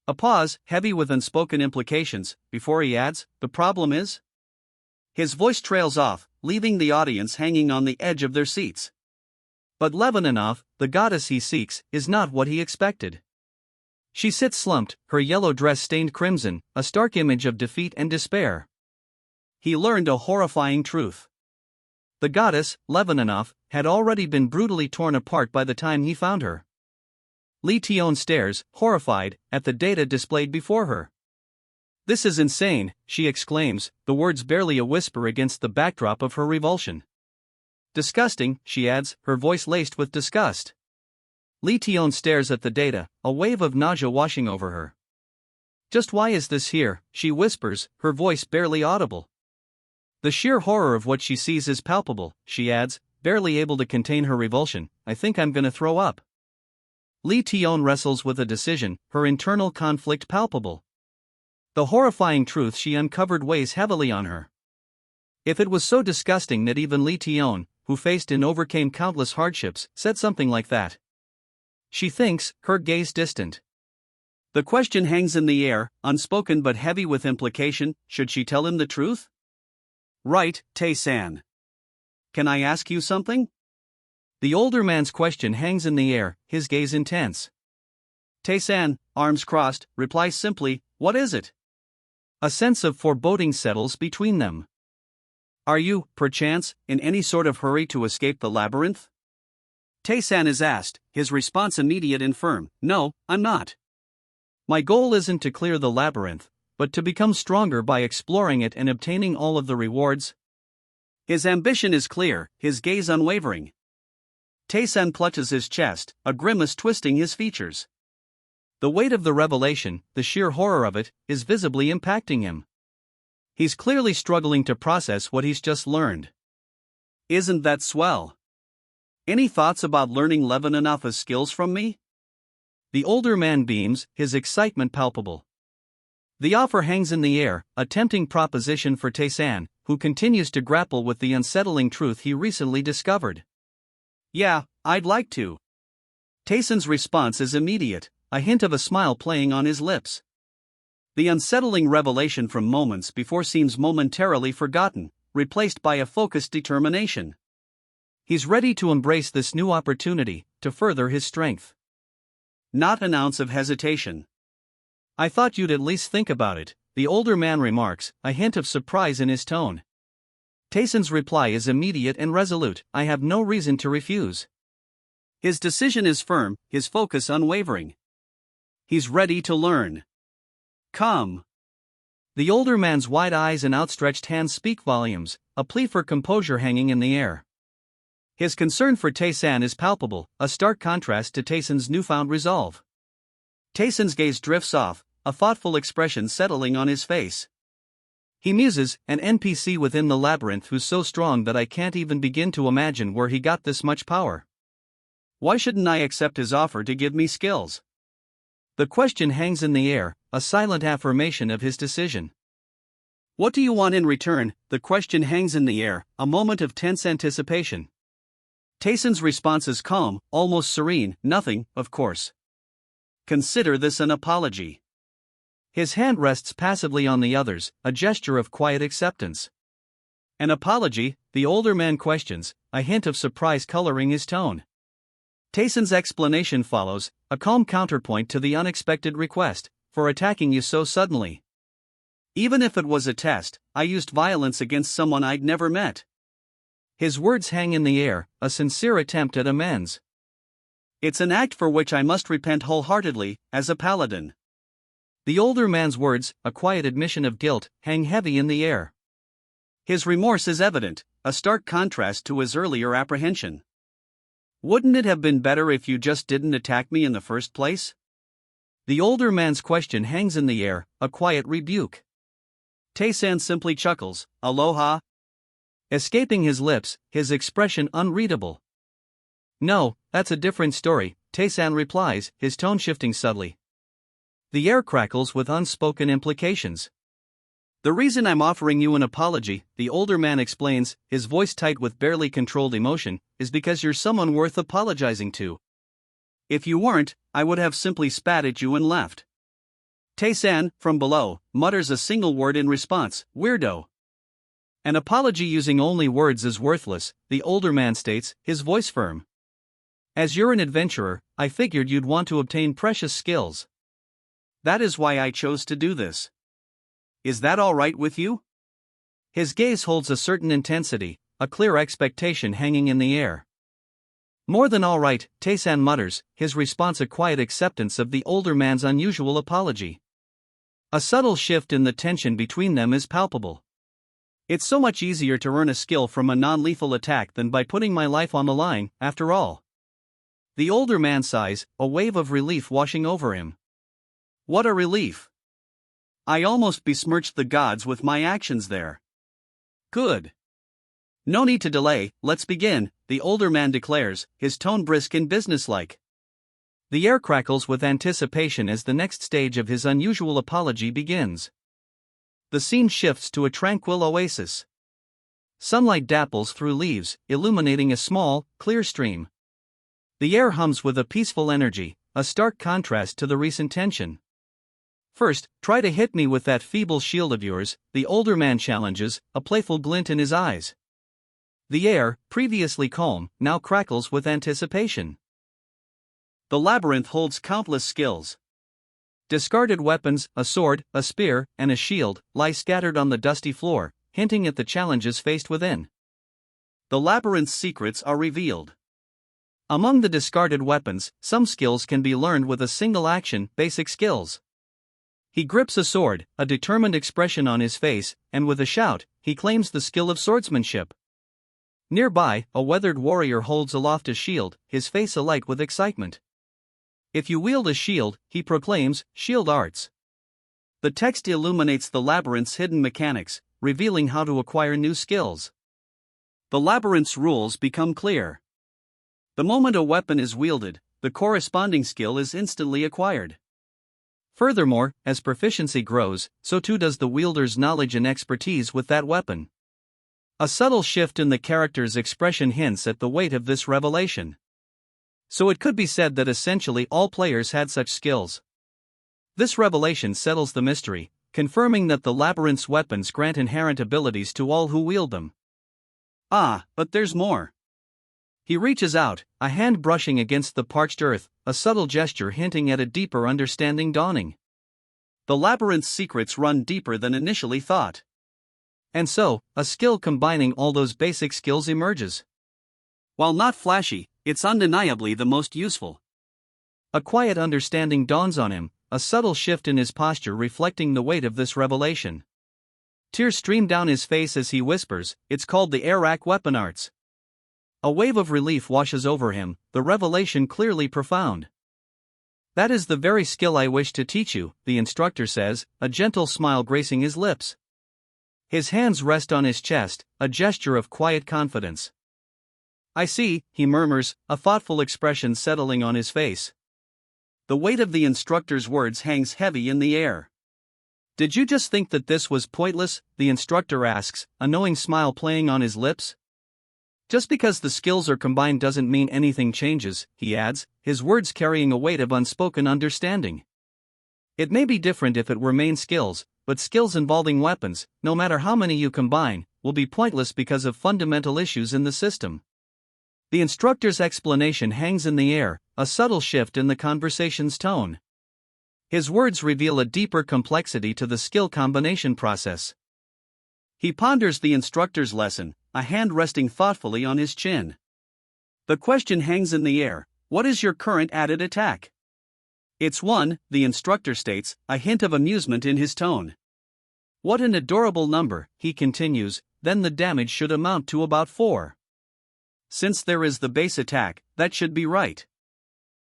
A pause, heavy with unspoken implications, before he adds, the problem is? His voice trails off, leaving the audience hanging on the edge of their seats. But Lebanon, the goddess he seeks, is not what he expected. She sits slumped, her yellow dress stained crimson, a stark image of defeat and despair. He learned a horrifying truth. The goddess, Lebanon, had already been brutally torn apart by the time he found her. Lee Tion stares, horrified, at the data displayed before her. This is insane, she exclaims, the words barely a whisper against the backdrop of her revulsion. Disgusting, she adds, her voice laced with disgust. Lee Tion stares at the data, a wave of nausea washing over her. Just why is this here, she whispers, her voice barely audible. The sheer horror of what she sees is palpable, she adds, barely able to contain her revulsion, I think I'm gonna throw up. Lee Tion wrestles with a decision, her internal conflict palpable. The horrifying truth she uncovered weighs heavily on her. If it was so disgusting that even Lee Tion, who faced and overcame countless hardships, said something like that. She thinks, her gaze distant. The question hangs in the air, unspoken but heavy with implication, should she tell him the truth? Right, Taesan. Can I ask you something? The older man's question hangs in the air, his gaze intense. Taesan, arms crossed, replies simply, what is it? A sense of foreboding settles between them. Are you, perchance, in any sort of hurry to escape the labyrinth? Taesan is asked, his response immediate and firm, no, I'm not. My goal isn't to clear the labyrinth, but to become stronger by exploring it and obtaining all of the rewards. His ambition is clear, his gaze unwavering. Taesan clutches his chest, a grimace twisting his features. The weight of the revelation, the sheer horror of it, is visibly impacting him. He's clearly struggling to process what he's just learned. Isn't that swell? Any thoughts about learning Lebanon's skills from me? The older man beams, his excitement palpable. The offer hangs in the air, a tempting proposition for Tae-san, who continues to grapple with the unsettling truth he recently discovered. Yeah, I'd like to. Tae-san's response is immediate, a hint of a smile playing on his lips. The unsettling revelation from moments before seems momentarily forgotten, replaced by a focused determination. He's ready to embrace this new opportunity, to further his strength. Not an ounce of hesitation. I thought you'd at least think about it, the older man remarks, a hint of surprise in his tone. Tae-san's reply is immediate and resolute, I have no reason to refuse. His decision is firm, his focus unwavering. He's ready to learn. Come. The older man's wide eyes and outstretched hands speak volumes, a plea for composure hanging in the air. His concern for Tae-san is palpable, a stark contrast to Tae-san's newfound resolve. Tae-san's gaze drifts off, a thoughtful expression settling on his face. He muses, an NPC within the labyrinth who's so strong that I can't even begin to imagine where he got this much power. Why shouldn't I accept his offer to give me skills? The question hangs in the air, a silent affirmation of his decision. What do you want in return? The question hangs in the air, a moment of tense anticipation. Tae-san's response is calm, almost serene, nothing, of course. Consider this an apology. His hand rests passively on the other's, a gesture of quiet acceptance. An apology, the older man questions, a hint of surprise coloring his tone. Tae-san's explanation follows, a calm counterpoint to the unexpected request, for attacking you so suddenly. Even if it was a test, I used violence against someone I'd never met. His words hang in the air, a sincere attempt at amends. It's an act for which I must repent wholeheartedly, as a paladin. The older man's words, a quiet admission of guilt, hang heavy in the air. His remorse is evident, a stark contrast to his earlier apprehension. Wouldn't it have been better if you just didn't attack me in the first place? The older man's question hangs in the air, a quiet rebuke. Tae-san simply chuckles, aloha. Escaping his lips, his expression unreadable. No, that's a different story, Tae-san replies, his tone shifting subtly. The air crackles with unspoken implications. The reason I'm offering you an apology, the older man explains, his voice tight with barely controlled emotion, is because you're someone worth apologizing to. If you weren't, I would have simply spat at you and left. Tae-san, from below, mutters a single word in response, weirdo. An apology using only words is worthless, the older man states, his voice firm. As you're an adventurer, I figured you'd want to obtain precious skills. That is why I chose to do this. Is that all right with you? His gaze holds a certain intensity, a clear expectation hanging in the air. More than all right, Tae-san mutters, his response a quiet acceptance of the older man's unusual apology. A subtle shift in the tension between them is palpable. It's so much easier to earn a skill from a non-lethal attack than by putting my life on the line, after all. The older man sighs, a wave of relief washing over him. What a relief! I almost besmirched the gods with my actions there. Good. No need to delay, let's begin, the older man declares, his tone brisk and businesslike. The air crackles with anticipation as the next stage of his unusual apology begins. The scene shifts to a tranquil oasis. Sunlight dapples through leaves, illuminating a small, clear stream. The air hums with a peaceful energy, a stark contrast to the recent tension. First, try to hit me with that feeble shield of yours, the older man challenges, a playful glint in his eyes. The air, previously calm, now crackles with anticipation. The labyrinth holds countless skills. Discarded weapons, a sword, a spear, and a shield, lie scattered on the dusty floor, hinting at the challenges faced within. The labyrinth's secrets are revealed. Among the discarded weapons, some skills can be learned with a single action, basic skills. He grips a sword, a determined expression on his face, and with a shout, he claims the skill of swordsmanship. Nearby, a weathered warrior holds aloft a shield, his face alight with excitement. If you wield a shield, he proclaims, shield arts. The text illuminates the labyrinth's hidden mechanics, revealing how to acquire new skills. The labyrinth's rules become clear. The moment a weapon is wielded, the corresponding skill is instantly acquired. Furthermore, as proficiency grows, so too does the wielder's knowledge and expertise with that weapon. A subtle shift in the character's expression hints at the weight of this revelation. So it could be said that essentially all players had such skills. This revelation settles the mystery, confirming that the labyrinth's weapons grant inherent abilities to all who wield them. Ah, but there's more. He reaches out, a hand brushing against the parched earth, a subtle gesture hinting at a deeper understanding dawning. The labyrinth's secrets run deeper than initially thought. And so, a skill combining all those basic skills emerges. While not flashy, it's undeniably the most useful. A quiet understanding dawns on him, a subtle shift in his posture reflecting the weight of this revelation. Tears stream down his face as he whispers, "It's called the Arak Weapon Arts." A wave of relief washes over him, the revelation clearly profound. "That is the very skill I wish to teach you," the instructor says, a gentle smile gracing his lips. His hands rest on his chest, a gesture of quiet confidence. "I see," he murmurs, a thoughtful expression settling on his face. The weight of the instructor's words hangs heavy in the air. "Did you just think that this was pointless?" the instructor asks, a knowing smile playing on his lips. "Just because the skills are combined doesn't mean anything changes," he adds, his words carrying a weight of unspoken understanding. "It may be different if it were main skills, but skills involving weapons, no matter how many you combine, will be pointless because of fundamental issues in the system." The instructor's explanation hangs in the air, a subtle shift in the conversation's tone. His words reveal a deeper complexity to the skill combination process. He ponders the instructor's lesson, a hand resting thoughtfully on his chin. The question hangs in the air: what is your current added attack? "It's 1, the instructor states, a hint of amusement in his tone. "What an adorable number," he continues, "then the damage should amount to about 4. Since there is the base attack, that should be right."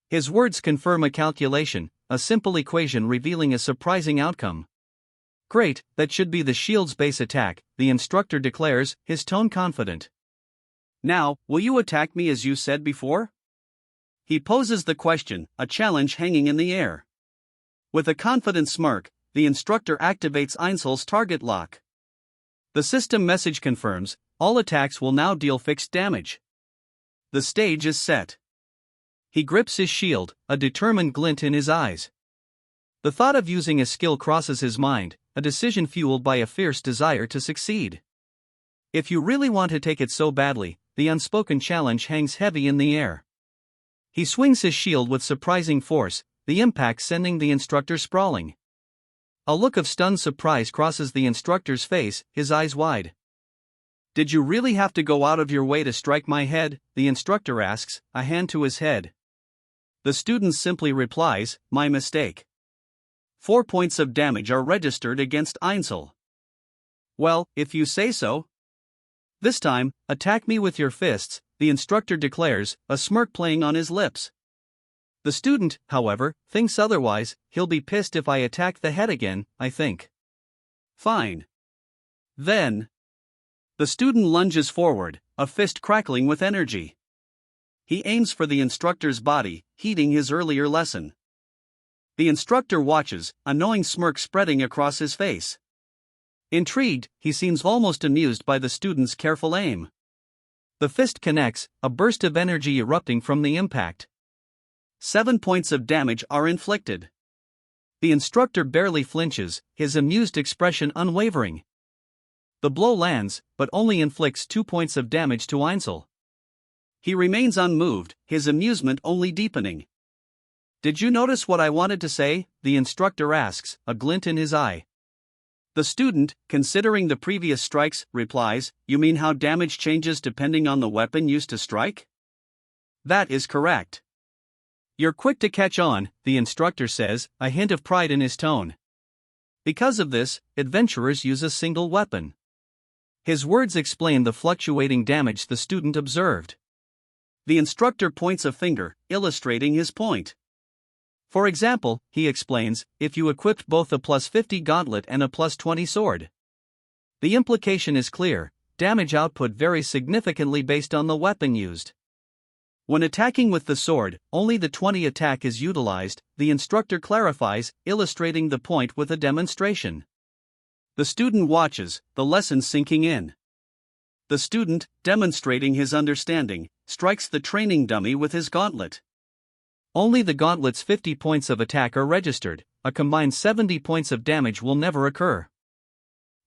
His words confirm a calculation, a simple equation revealing a surprising outcome. "Great, that should be the shield's base attack," the instructor declares, his tone confident. "Now, will you attack me as you said before?" He poses the question, a challenge hanging in the air. With a confident smirk, the instructor activates Einzel's target lock. The system message confirms, all attacks will now deal fixed damage. The stage is set. He grips his shield, a determined glint in his eyes. The thought of using a skill crosses his mind, a decision fueled by a fierce desire to succeed. If you really want to take it so badly, the unspoken challenge hangs heavy in the air. He swings his shield with surprising force, the impact sending the instructor sprawling. A look of stunned surprise crosses the instructor's face, his eyes wide. "Did you really have to go out of your way to strike my head?" the instructor asks, a hand to his head. The student simply replies, "My mistake." 4 points of damage are registered against Einzel. "Well, if you say so." "This time, attack me with your fists," the instructor declares, a smirk playing on his lips. The student, however, thinks otherwise. "He'll be pissed if I attack the head again, I think." "Fine. Then." The student lunges forward, a fist crackling with energy. He aims for the instructor's body, heeding his earlier lesson. The instructor watches, a knowing smirk spreading across his face. Intrigued, he seems almost amused by the student's careful aim. The fist connects, a burst of energy erupting from the impact. 7 points of damage are inflicted. The instructor barely flinches, his amused expression unwavering. The blow lands, but only inflicts 2 points of damage to Einzel. He remains unmoved, his amusement only deepening. "Did you notice what I wanted to say?" the instructor asks, a glint in his eye. The student, considering the previous strikes, replies, "You mean how damage changes depending on the weapon used to strike?" "That is correct." "You're quick to catch on," the instructor says, a hint of pride in his tone. "Because of this, adventurers use a single weapon." His words explain the fluctuating damage the student observed. The instructor points a finger, illustrating his point. "For example," he explains, "if you equipped both a +50 gauntlet and a +20 sword." The implication is clear: damage output varies significantly based on the weapon used. When attacking with the sword, only the 20 attack is utilized, the instructor clarifies, illustrating the point with a demonstration. The student watches, the lesson sinking in. The student, demonstrating his understanding, strikes the training dummy with his gauntlet. Only the gauntlet's 50 points of attack are registered, a combined 70 points of damage will never occur.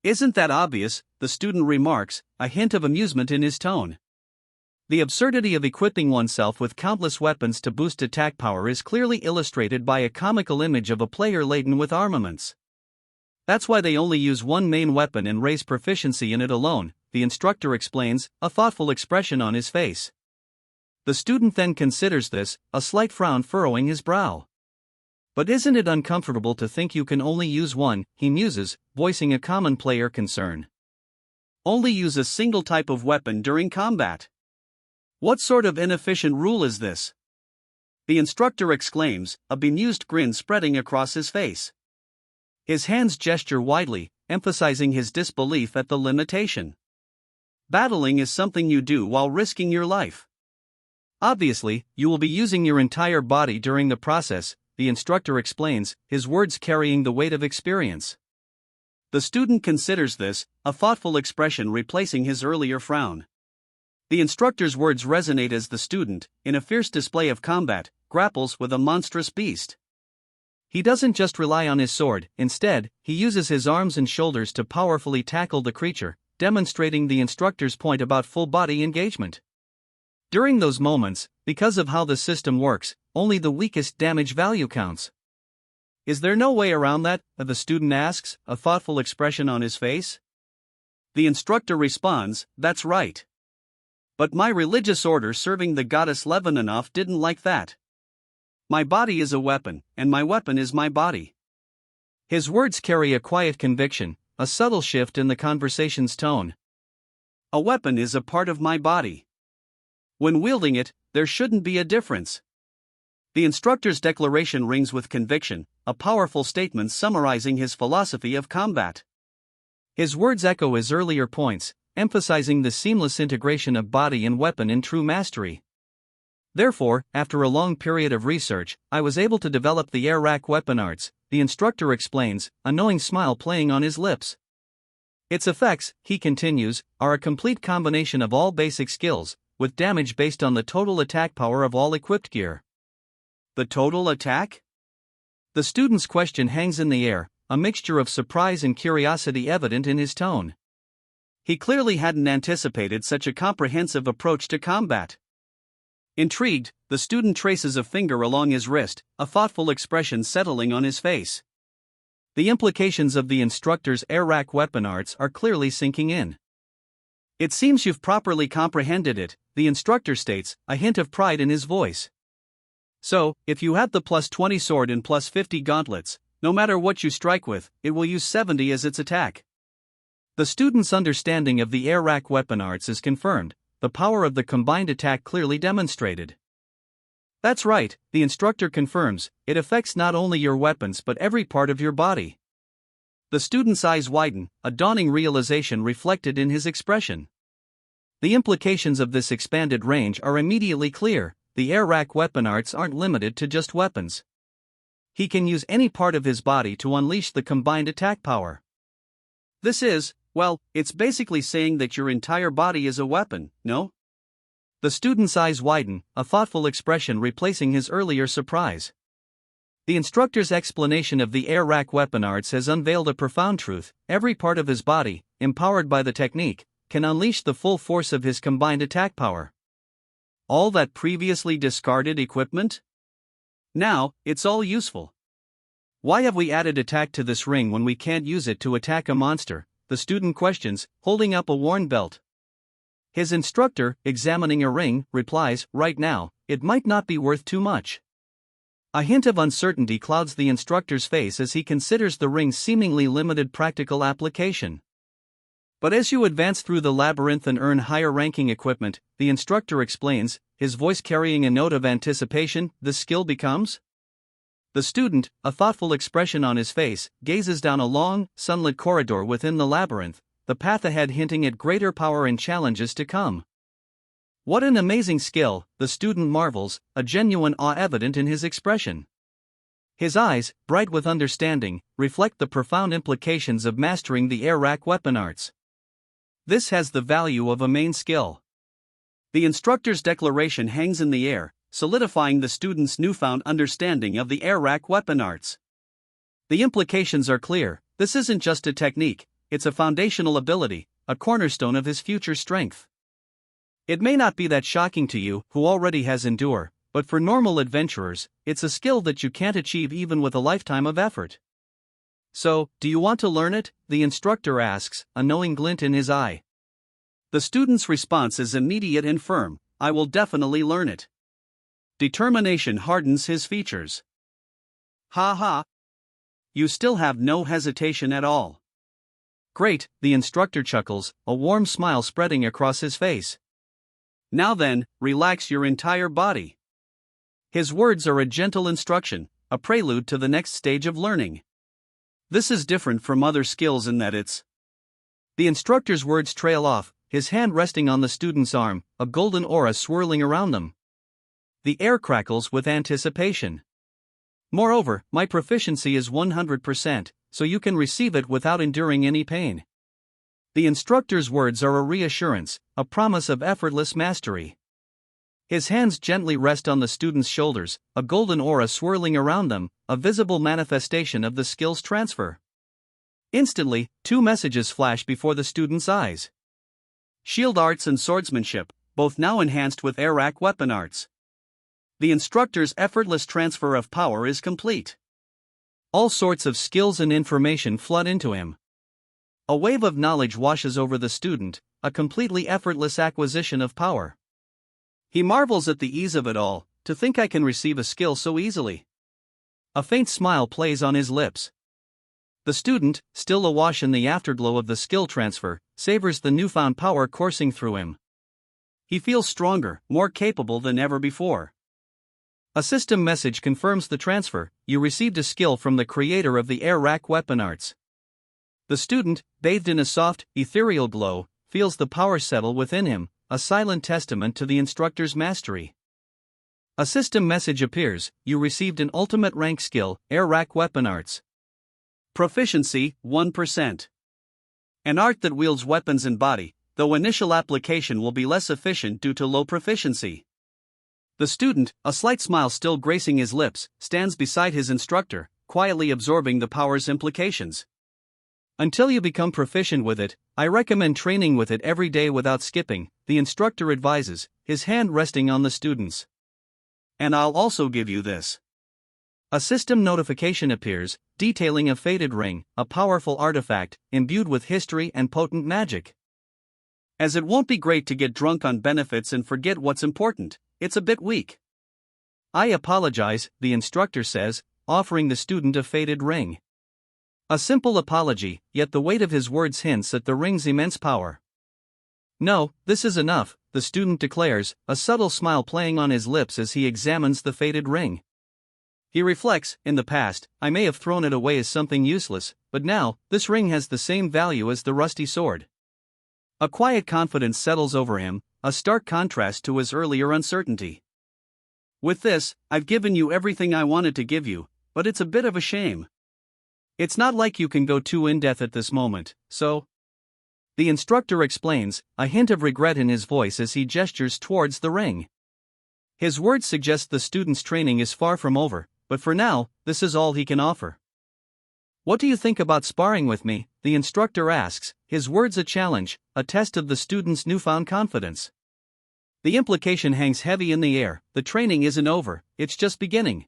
Isn't that obvious? The student remarks, a hint of amusement in his tone. The absurdity of equipping oneself with countless weapons to boost attack power is clearly illustrated by a comical image of a player laden with armaments. That's why they only use one main weapon and raise proficiency in it alone, the instructor explains, a thoughtful expression on his face. The student then considers this, a slight frown furrowing his brow. But isn't it uncomfortable to think you can only use one, he muses, voicing a common player concern. Only use a single type of weapon during combat. What sort of inefficient rule is this? The instructor exclaims, a bemused grin spreading across his face. His hands gesture widely, emphasizing his disbelief at the limitation. Battling is something you do while risking your life. Obviously, you will be using your entire body during the process, the instructor explains, his words carrying the weight of experience. The student considers this, a thoughtful expression replacing his earlier frown. The instructor's words resonate as the student, in a fierce display of combat, grapples with a monstrous beast. He doesn't just rely on his sword, instead, he uses his arms and shoulders to powerfully tackle the creature, demonstrating the instructor's point about full-body engagement. During those moments, because of how the system works, only the weakest damage value counts. Is there no way around that? The student asks, a thoughtful expression on his face. The instructor responds, that's right. But my religious order serving the goddess Lebanon didn't like that. My body is a weapon, and my weapon is my body. His words carry a quiet conviction, a subtle shift in the conversation's tone. A weapon is a part of my body. When wielding it, there shouldn't be a difference. The instructor's declaration rings with conviction, a powerful statement summarizing his philosophy of combat. His words echo his earlier points, emphasizing the seamless integration of body and weapon in true mastery. Therefore, after a long period of research, I was able to develop the air rack weapon arts, the instructor explains, a knowing smile playing on his lips. Its effects, he continues, are a complete combination of all basic skills, with damage based on the total attack power of all equipped gear. The total attack? The student's question hangs in the air, a mixture of surprise and curiosity evident in his tone. He clearly hadn't anticipated such a comprehensive approach to combat. Intrigued, the student traces a finger along his wrist, a thoughtful expression settling on his face. The implications of the instructor's air rack weapon arts are clearly sinking in. It seems you've properly comprehended it, the instructor states, a hint of pride in his voice. So, if you have the plus 20 sword and plus 50 gauntlets, no matter what you strike with, it will use 70 as its attack. The student's understanding of the air rack weapon arts is confirmed, the power of the combined attack clearly demonstrated. That's right, the instructor confirms, it affects not only your weapons but every part of your body. The student's eyes widen, a dawning realization reflected in his expression. The implications of this expanded range are immediately clear, the air rack weapon arts aren't limited to just weapons. He can use any part of his body to unleash the combined attack power. This is, well, it's basically saying that your entire body is a weapon, no? The student's eyes widen, a thoughtful expression replacing his earlier surprise. The instructor's explanation of the air rack weapon arts has unveiled a profound truth: every part of his body, empowered by the technique, can unleash the full force of his combined attack power. All that previously discarded equipment? Now, it's all useful. Why have we added attack to this ring when we can't use it to attack a monster? The student questions, holding up a worn belt. His instructor, examining a ring, replies, right now, it might not be worth too much. A hint of uncertainty clouds the instructor's face as he considers the ring's seemingly limited practical application. But as you advance through the labyrinth and earn higher-ranking equipment, the instructor explains, his voice carrying a note of anticipation, the skill becomes? The student, a thoughtful expression on his face, gazes down a long, sunlit corridor within the labyrinth, the path ahead hinting at greater power and challenges to come. What an amazing skill, the student marvels, a genuine awe evident in his expression. His eyes, bright with understanding, reflect the profound implications of mastering the air rack weapon arts. This has the value of a main skill. The instructor's declaration hangs in the air, solidifying the student's newfound understanding of the air rack weapon arts. The implications are clear. This isn't just a technique, it's a foundational ability, a cornerstone of his future strength. It may not be that shocking to you, who already has endure, but for normal adventurers, it's a skill that you can't achieve even with a lifetime of effort. So, do you want to learn it? The instructor asks, a knowing glint in his eye. The student's response is immediate and firm, I will definitely learn it. Determination hardens his features. Ha ha! You still have no hesitation at all. Great, the instructor chuckles, a warm smile spreading across his face. Now then, relax your entire body. His words are a gentle instruction, a prelude to the next stage of learning. This is different from other skills in that it's. The instructor's words trail off, his hand resting on the student's arm, a golden aura swirling around them. The air crackles with anticipation. Moreover, my proficiency is 100%, so you can receive it without enduring any pain. The instructor's words are a reassurance, a promise of effortless mastery. His hands gently rest on the student's shoulders, a golden aura swirling around them, a visible manifestation of the skill's transfer. Instantly, two messages flash before the student's eyes. Shield arts and swordsmanship, both now enhanced with air rack weapon arts. The instructor's effortless transfer of power is complete. All sorts of skills and information flood into him. A wave of knowledge washes over the student, a completely effortless acquisition of power. He marvels at the ease of it all, to think I can receive a skill so easily. A faint smile plays on his lips. The student, still awash in the afterglow of the skill transfer, savors the newfound power coursing through him. He feels stronger, more capable than ever before. A system message confirms the transfer. You received a skill from the creator of the air rack weapon arts. The student, bathed in a soft, ethereal glow, feels the power settle within him, a silent testament to the instructor's mastery. A system message appears. You received an ultimate rank skill, air rack weapon arts. Proficiency, 1%. An art that wields weapons and body, though initial application will be less efficient due to low proficiency. The student, a slight smile still gracing his lips, stands beside his instructor, quietly absorbing the power's implications. Until you become proficient with it, I recommend training with it every day without skipping, the instructor advises, his hand resting on the student's. And I'll also give you this. A system notification appears, detailing a faded ring, a powerful artifact, imbued with history and potent magic. As it won't be great to get drunk on benefits and forget what's important, it's a bit weak. I apologize, the instructor says, offering the student a faded ring. A simple apology, yet the weight of his words hints at the ring's immense power. No, this is enough, the student declares, a subtle smile playing on his lips as he examines the faded ring. He reflects, in the past, I may have thrown it away as something useless, but now, this ring has the same value as the rusty sword. A quiet confidence settles over him, a stark contrast to his earlier uncertainty. With this, I've given you everything I wanted to give you, but it's a bit of a shame. It's not like you can go too in-depth at this moment, so. The instructor explains, a hint of regret in his voice as he gestures towards the ring. His words suggest the student's training is far from over, but for now, this is all he can offer. What do you think about sparring with me? The instructor asks, his words a challenge, a test of the student's newfound confidence. The implication hangs heavy in the air, the training isn't over, it's just beginning.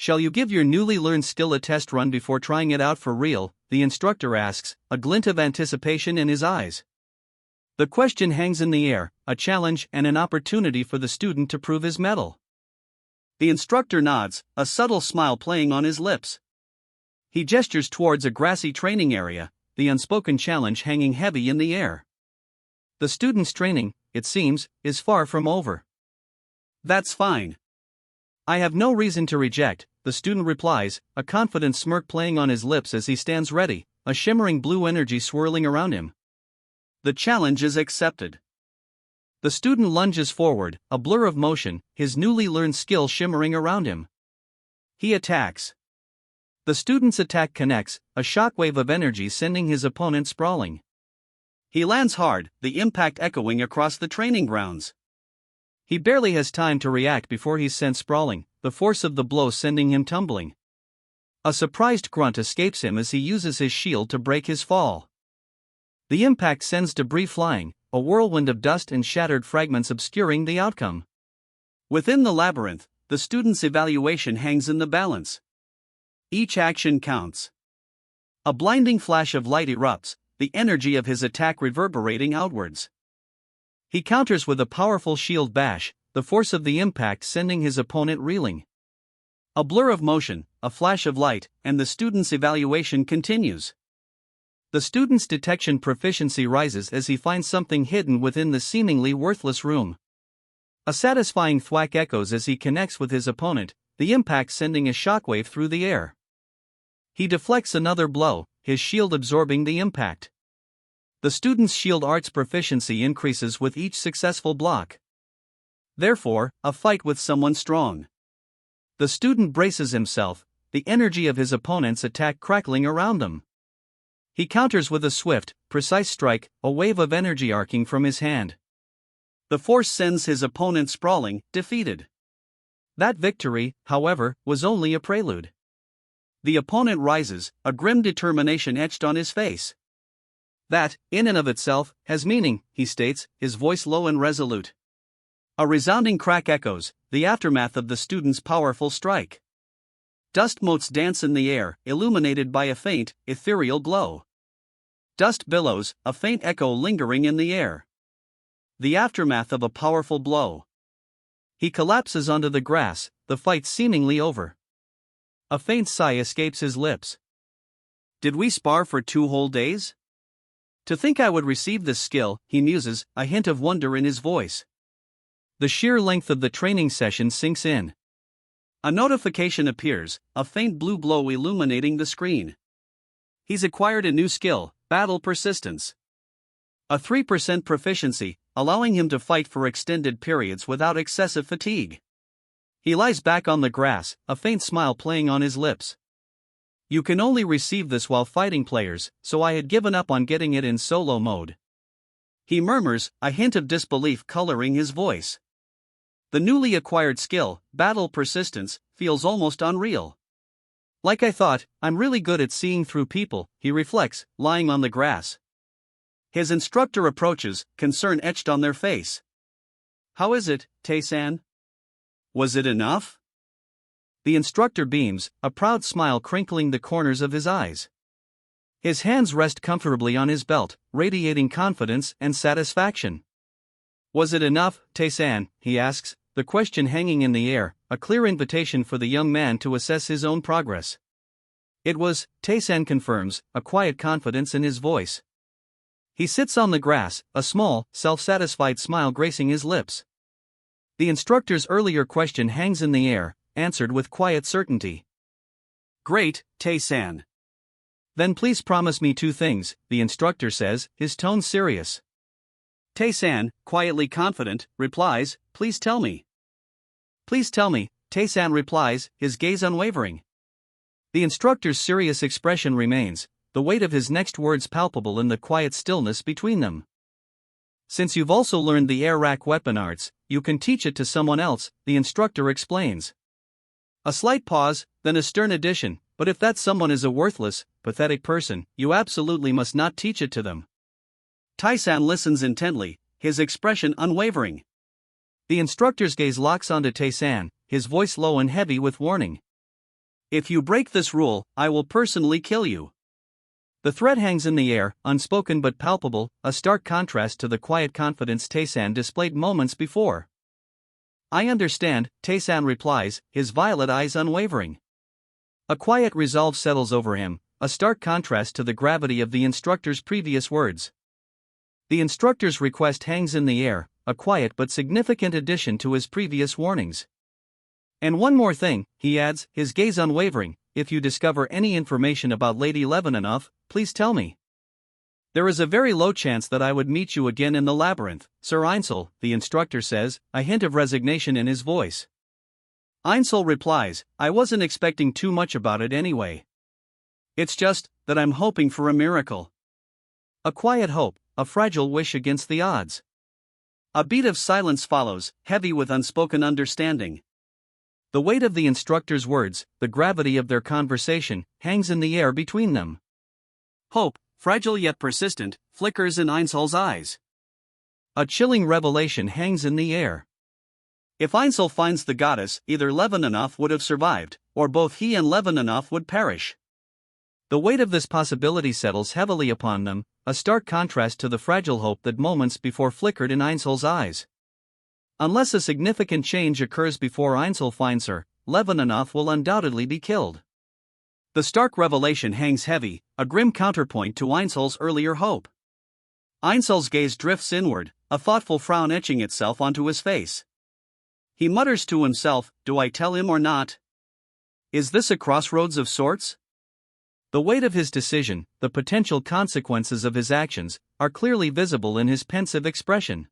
Shall you give your newly learned skill a test run before trying it out for real? The instructor asks, a glint of anticipation in his eyes. The question hangs in the air, a challenge and an opportunity for the student to prove his mettle. The instructor nods, a subtle smile playing on his lips. He gestures towards a grassy training area, the unspoken challenge hanging heavy in the air. The student's training, it seems, is far from over. That's fine. I have no reason to reject, the student replies, a confident smirk playing on his lips as he stands ready, a shimmering blue energy swirling around him. The challenge is accepted. The student lunges forward, a blur of motion, his newly learned skill shimmering around him. He attacks. The student's attack connects, a shockwave of energy sending his opponent sprawling. He lands hard, the impact echoing across the training grounds. He barely has time to react before he's sent sprawling, the force of the blow sending him tumbling. A surprised grunt escapes him as he uses his shield to break his fall. The impact sends debris flying, a whirlwind of dust and shattered fragments obscuring the outcome. Within the labyrinth, the student's evaluation hangs in the balance. Each action counts. A blinding flash of light erupts, the energy of his attack reverberating outwards. He counters with a powerful shield bash, the force of the impact sending his opponent reeling. A blur of motion, a flash of light, and the student's evaluation continues. The student's detection proficiency rises as he finds something hidden within the seemingly worthless room. A satisfying thwack echoes as he connects with his opponent, the impact sending a shockwave through the air. He deflects another blow, his shield absorbing the impact. The student's shield arts proficiency increases with each successful block. Therefore, a fight with someone strong. The student braces himself, the energy of his opponent's attack crackling around him. He counters with a swift, precise strike, a wave of energy arcing from his hand. The force sends his opponent sprawling, defeated. That victory, however, was only a prelude. The opponent rises, a grim determination etched on his face. That, in and of itself, has meaning, he states, his voice low and resolute. A resounding crack echoes, the aftermath of the student's powerful strike. Dust motes dance in the air, illuminated by a faint, ethereal glow. Dust billows, a faint echo lingering in the air. The aftermath of a powerful blow. He collapses onto the grass, the fight seemingly over. A faint sigh escapes his lips. Did we spar for 2 whole days? To think I would receive this skill, he muses, a hint of wonder in his voice. The sheer length of the training session sinks in. A notification appears, a faint blue glow illuminating the screen. He's acquired a new skill, battle persistence. A 3% proficiency, allowing him to fight for extended periods without excessive fatigue. He lies back on the grass, a faint smile playing on his lips. You can only receive this while fighting players, so I had given up on getting it in solo mode. He murmurs, a hint of disbelief coloring his voice. The newly acquired skill, battle persistence, feels almost unreal. Like I thought, I'm really good at seeing through people, he reflects, lying on the grass. His instructor approaches, concern etched on their face. How is it, Tae-san? Was it enough? The instructor beams, a proud smile crinkling the corners of his eyes. His hands rest comfortably on his belt, radiating confidence and satisfaction. Was it enough, Tae-san, he asks, the question hanging in the air, a clear invitation for the young man to assess his own progress. It was, Tae-san confirms, a quiet confidence in his voice. He sits on the grass, a small, self-satisfied smile gracing his lips. The instructor's earlier question hangs in the air, answered with quiet certainty. Great, Tae-san. Then please promise me 2 things, the instructor says, his tone serious. Tae-san, quietly confident, replies, please tell me. Please tell me, Tae-san replies, his gaze unwavering. The instructor's serious expression remains, the weight of his next words palpable in the quiet stillness between them. Since you've also learned the air rack weapon arts, you can teach it to someone else, the instructor explains. A slight pause, then a stern addition, but if that someone is a worthless, pathetic person, you absolutely must not teach it to them. Tae-san listens intently, his expression unwavering. The instructor's gaze locks onto Tae-san, his voice low and heavy with warning. If you break this rule, I will personally kill you. The threat hangs in the air, unspoken but palpable, a stark contrast to the quiet confidence Tae-san displayed moments before. I understand, Tae-san replies, his violet eyes unwavering. A quiet resolve settles over him, a stark contrast to the gravity of the instructor's previous words. The instructor's request hangs in the air, a quiet but significant addition to his previous warnings. And one more thing, he adds, his gaze unwavering, if you discover any information about Lady Leaven enough, please tell me. There is a very low chance that I would meet you again in the labyrinth, Sir Einsel, the instructor says, a hint of resignation in his voice. Einsel replies, I wasn't expecting too much about it anyway. It's just that I'm hoping for a miracle. A quiet hope, a fragile wish against the odds. A beat of silence follows, heavy with unspoken understanding. The weight of the instructor's words, the gravity of their conversation, hangs in the air between them. Hope, fragile yet persistent, flickers in Einsel's eyes. A chilling revelation hangs in the air. If Einsel finds the goddess, either Levininov would have survived, or both he and Levininov would perish. The weight of this possibility settles heavily upon them, a stark contrast to the fragile hope that moments before flickered in Einsel's eyes. Unless a significant change occurs before Einsel finds her, Levininov will undoubtedly be killed. The stark revelation hangs heavy, a grim counterpoint to Einsel's earlier hope. Einsel's gaze drifts inward, a thoughtful frown etching itself onto his face. He mutters to himself, do I tell him or not? Is this a crossroads of sorts? The weight of his decision, the potential consequences of his actions, are clearly visible in his pensive expression.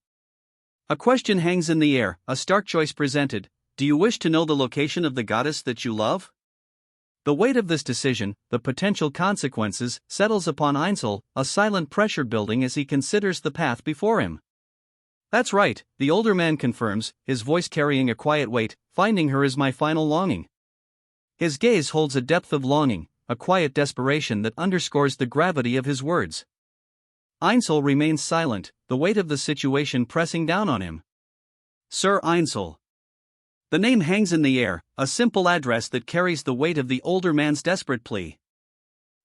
A question hangs in the air, a stark choice presented. Do you wish to know the location of the goddess that you love? The weight of this decision, the potential consequences, settles upon Einsel, a silent pressure building as he considers the path before him. That's right, the older man confirms, his voice carrying a quiet weight, finding her is my final longing. His gaze holds a depth of longing, a quiet desperation that underscores the gravity of his words. Einsel remains silent, the weight of the situation pressing down on him. Sir Einsel. The name hangs in the air, a simple address that carries the weight of the older man's desperate plea.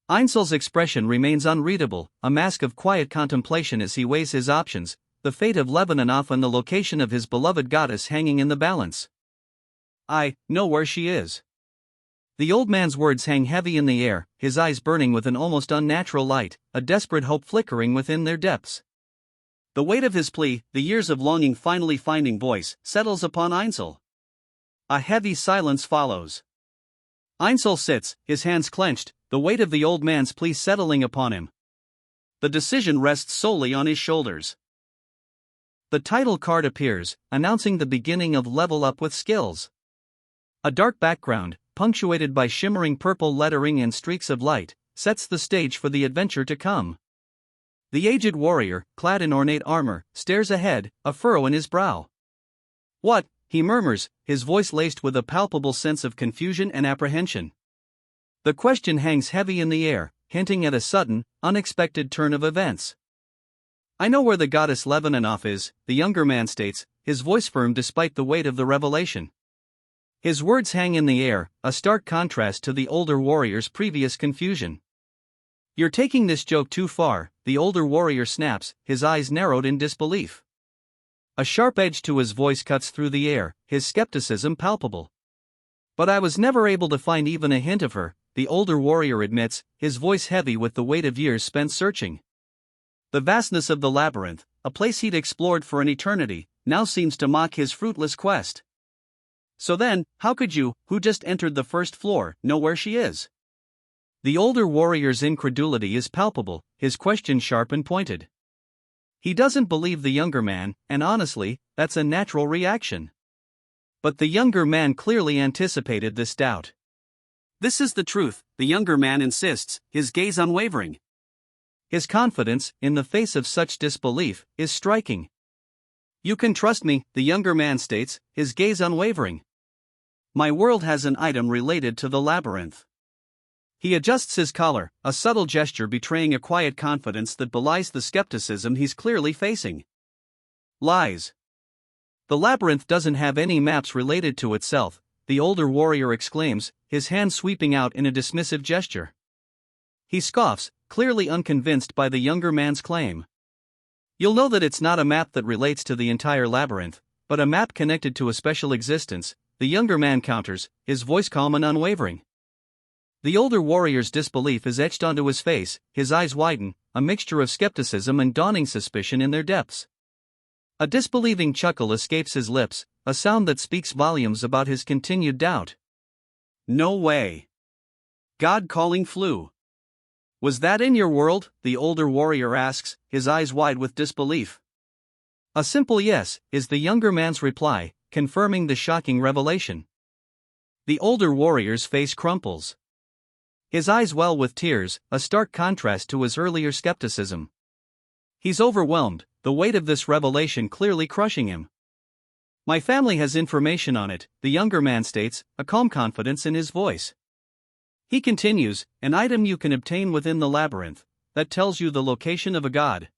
Einsel's expression remains unreadable, a mask of quiet contemplation as he weighs his options, the fate of Levininov and the location of his beloved goddess hanging in the balance. I know where she is. The old man's words hang heavy in the air, his eyes burning with an almost unnatural light, a desperate hope flickering within their depths. The weight of his plea, the years of longing finally finding voice, settles upon Einsel. A heavy silence follows. Einsel sits, his hands clenched, the weight of the old man's plea settling upon him. The decision rests solely on his shoulders. The title card appears, announcing the beginning of Level Up with Skills. A dark background, punctuated by shimmering purple lettering and streaks of light, sets the stage for the adventure to come. The aged warrior, clad in ornate armor, stares ahead, a furrow in his brow. What? He murmurs, his voice laced with a palpable sense of confusion and apprehension. The question hangs heavy in the air, hinting at a sudden, unexpected turn of events. I know where the goddess Levininov is, the younger man states, his voice firm despite the weight of the revelation. His words hang in the air, a stark contrast to the older warrior's previous confusion. You're taking this joke too far, the older warrior snaps, his eyes narrowed in disbelief. A sharp edge to his voice cuts through the air, his skepticism palpable. But I was never able to find even a hint of her, the older warrior admits, his voice heavy with the weight of years spent searching. The vastness of the labyrinth, a place he'd explored for an eternity, now seems to mock his fruitless quest. So then, how could you, who just entered the first floor, know where she is? The older warrior's incredulity is palpable, his question sharp and pointed. He doesn't believe the younger man, and honestly, that's a natural reaction. But the younger man clearly anticipated this doubt. This is the truth, the younger man insists, his gaze unwavering. His confidence, in the face of such disbelief, is striking. You can trust me, the younger man states, his gaze unwavering. My world has an item related to the labyrinth. He adjusts his collar, a subtle gesture betraying a quiet confidence that belies the skepticism he's clearly facing. Lies. The labyrinth doesn't have any maps related to itself, the older warrior exclaims, his hand sweeping out in a dismissive gesture. He scoffs, clearly unconvinced by the younger man's claim. You'll know that it's not a map that relates to the entire labyrinth, but a map connected to a special existence, the younger man counters, his voice calm and unwavering. The older warrior's disbelief is etched onto his face, his eyes widen, a mixture of skepticism and dawning suspicion in their depths. A disbelieving chuckle escapes his lips, a sound that speaks volumes about his continued doubt. No way. God calling flew. Was that in your world? The older warrior asks, his eyes wide with disbelief. A simple yes, is the younger man's reply, confirming the shocking revelation. The older warrior's face crumples. His eyes well with tears, a stark contrast to his earlier skepticism. He's overwhelmed, the weight of this revelation clearly crushing him. My family has information on it, the younger man states, a calm confidence in his voice. He continues, an item you can obtain within the labyrinth, that tells you the location of a god.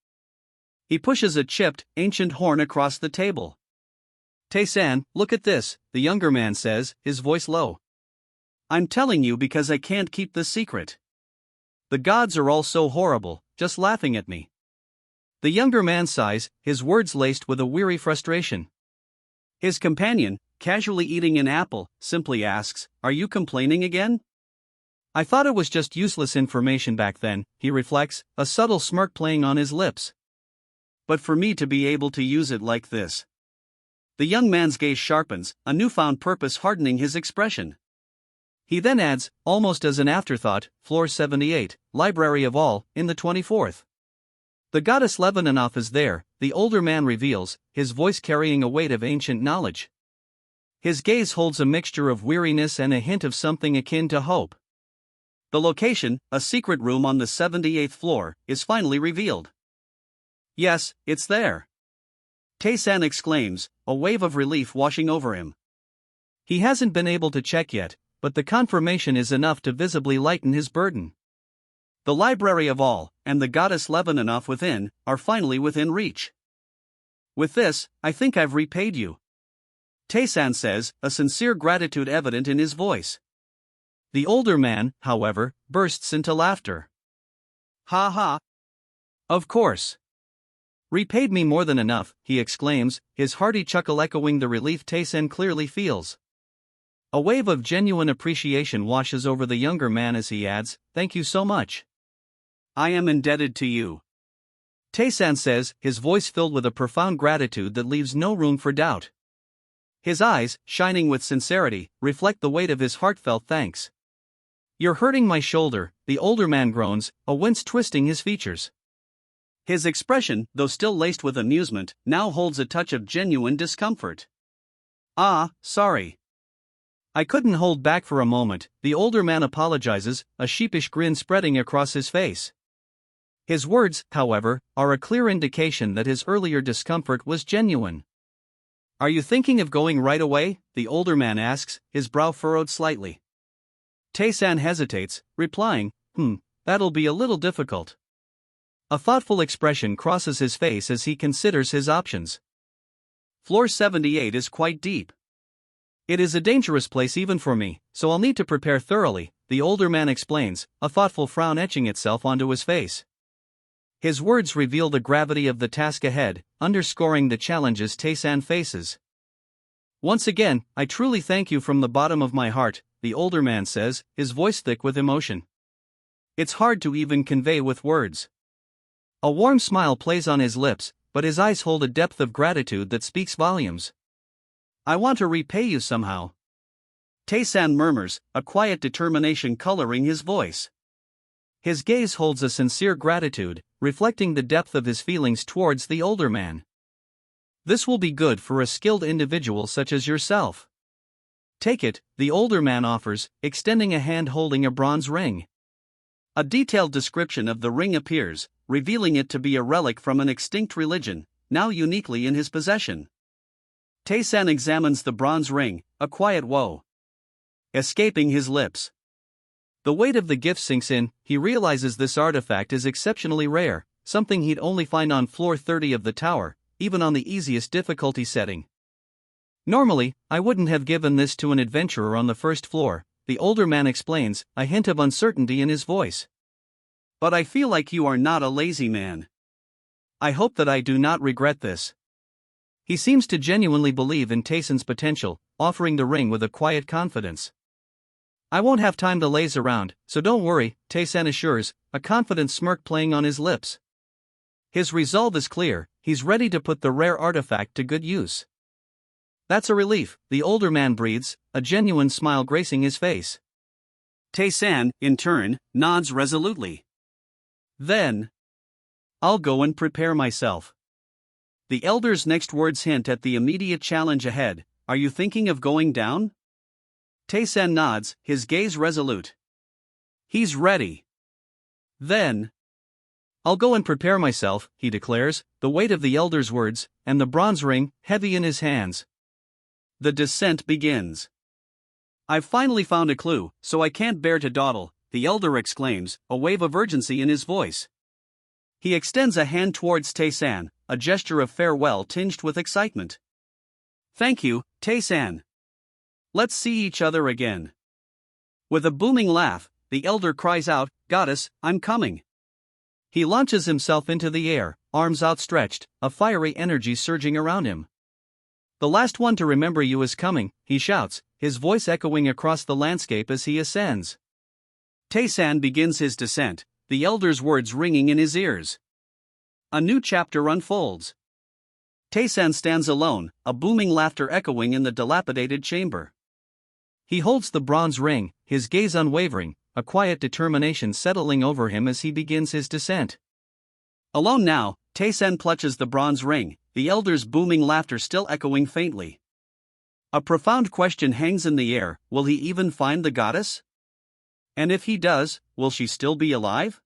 He pushes a chipped, ancient horn across the table. Tae-san, look at this, the younger man says, his voice low. I'm telling you because I can't keep this secret. The gods are all so horrible, just laughing at me. The younger man sighs, his words laced with a weary frustration. His companion, casually eating an apple, simply asks, are you complaining again? I thought it was just useless information back then, he reflects, a subtle smirk playing on his lips. But for me to be able to use it like this. The young man's gaze sharpens, a newfound purpose hardening his expression. He then adds, almost as an afterthought, floor 78, library of all, in the 24th. The goddess Lebanon is there, the older man reveals, his voice carrying a weight of ancient knowledge. His gaze holds a mixture of weariness and a hint of something akin to hope. The location, a secret room on the 78th floor, is finally revealed. Yes, it's there. Tae-san exclaims, a wave of relief washing over him. He hasn't been able to check yet, but the confirmation is enough to visibly lighten his burden. The library of all, and the goddess Lebanon within, are finally within reach. With this, I think I've repaid you. Tae-san says, a sincere gratitude evident in his voice. The older man, however, bursts into laughter. Ha ha. Of course. Repaid me more than enough, he exclaims, his hearty chuckle echoing the relief Tae-san clearly feels. A wave of genuine appreciation washes over the younger man as he adds, thank you so much. I am indebted to you. Tae-san says, his voice filled with a profound gratitude that leaves no room for doubt. His eyes, shining with sincerity, reflect the weight of his heartfelt thanks. You're hurting my shoulder, the older man groans, a wince twisting his features. His expression, though still laced with amusement, now holds a touch of genuine discomfort. Ah, sorry. I couldn't hold back for a moment, the older man apologizes, a sheepish grin spreading across his face. His words, however, are a clear indication that his earlier discomfort was genuine. Are you thinking of going right away? The older man asks, his brow furrowed slightly. Tae-san hesitates, replying, that'll be a little difficult. A thoughtful expression crosses his face as he considers his options. Floor 78 is quite deep. It is a dangerous place even for me, so I'll need to prepare thoroughly, the older man explains, a thoughtful frown etching itself onto his face. His words reveal the gravity of the task ahead, underscoring the challenges Tae-san faces. Once again, I truly thank you from the bottom of my heart, the older man says, his voice thick with emotion. It's hard to even convey with words. A warm smile plays on his lips, but his eyes hold a depth of gratitude that speaks volumes. I want to repay you somehow. Tae-san murmurs, a quiet determination coloring his voice. His gaze holds a sincere gratitude, reflecting the depth of his feelings towards the older man. This will be good for a skilled individual such as yourself. Take it, the older man offers, extending a hand holding a bronze ring. A detailed description of the ring appears, revealing it to be a relic from an extinct religion, now uniquely in his possession. Tae-san examines the bronze ring, a quiet woe escaping his lips. The weight of the gift sinks in, he realizes this artifact is exceptionally rare, something he'd only find on floor 30 of the tower, even on the easiest difficulty setting. Normally, I wouldn't have given this to an adventurer on the first floor, the older man explains, a hint of uncertainty in his voice. But I feel like you are not a lazy man. I hope that I do not regret this. He seems to genuinely believe in Tae-san's potential, offering the ring with a quiet confidence. I won't have time to laze around, so don't worry, Tae-san assures, a confident smirk playing on his lips. His resolve is clear, he's ready to put the rare artifact to good use. That's a relief, the older man breathes, a genuine smile gracing his face. Tae-san, in turn, nods resolutely. Then, I'll go and prepare myself. The elder's next words hint at the immediate challenge ahead. Are you thinking of going down? Tae-san nods, his gaze resolute. He's ready. Then, I'll go and prepare myself, he declares, the weight of the elder's words, and the bronze ring, heavy in his hands. The descent begins. I've finally found a clue, so I can't bear to dawdle, the elder exclaims, a wave of urgency in his voice. He extends a hand towards Tae-san, a gesture of farewell tinged with excitement. Thank you, Tae-san. Let's see each other again. With a booming laugh, the elder cries out, Goddess, I'm coming. He launches himself into the air, arms outstretched, a fiery energy surging around him. The last one to remember you is coming, he shouts, his voice echoing across the landscape as he ascends. Tae-san begins his descent, the elder's words ringing in his ears. A new chapter unfolds. Tae-san stands alone, a booming laughter echoing in the dilapidated chamber. He holds the bronze ring, his gaze unwavering, a quiet determination settling over him as he begins his descent. Alone now, Tae-san clutches the bronze ring, the elder's booming laughter still echoing faintly. A profound question hangs in the air, will he even find the goddess? And if he does, will she still be alive?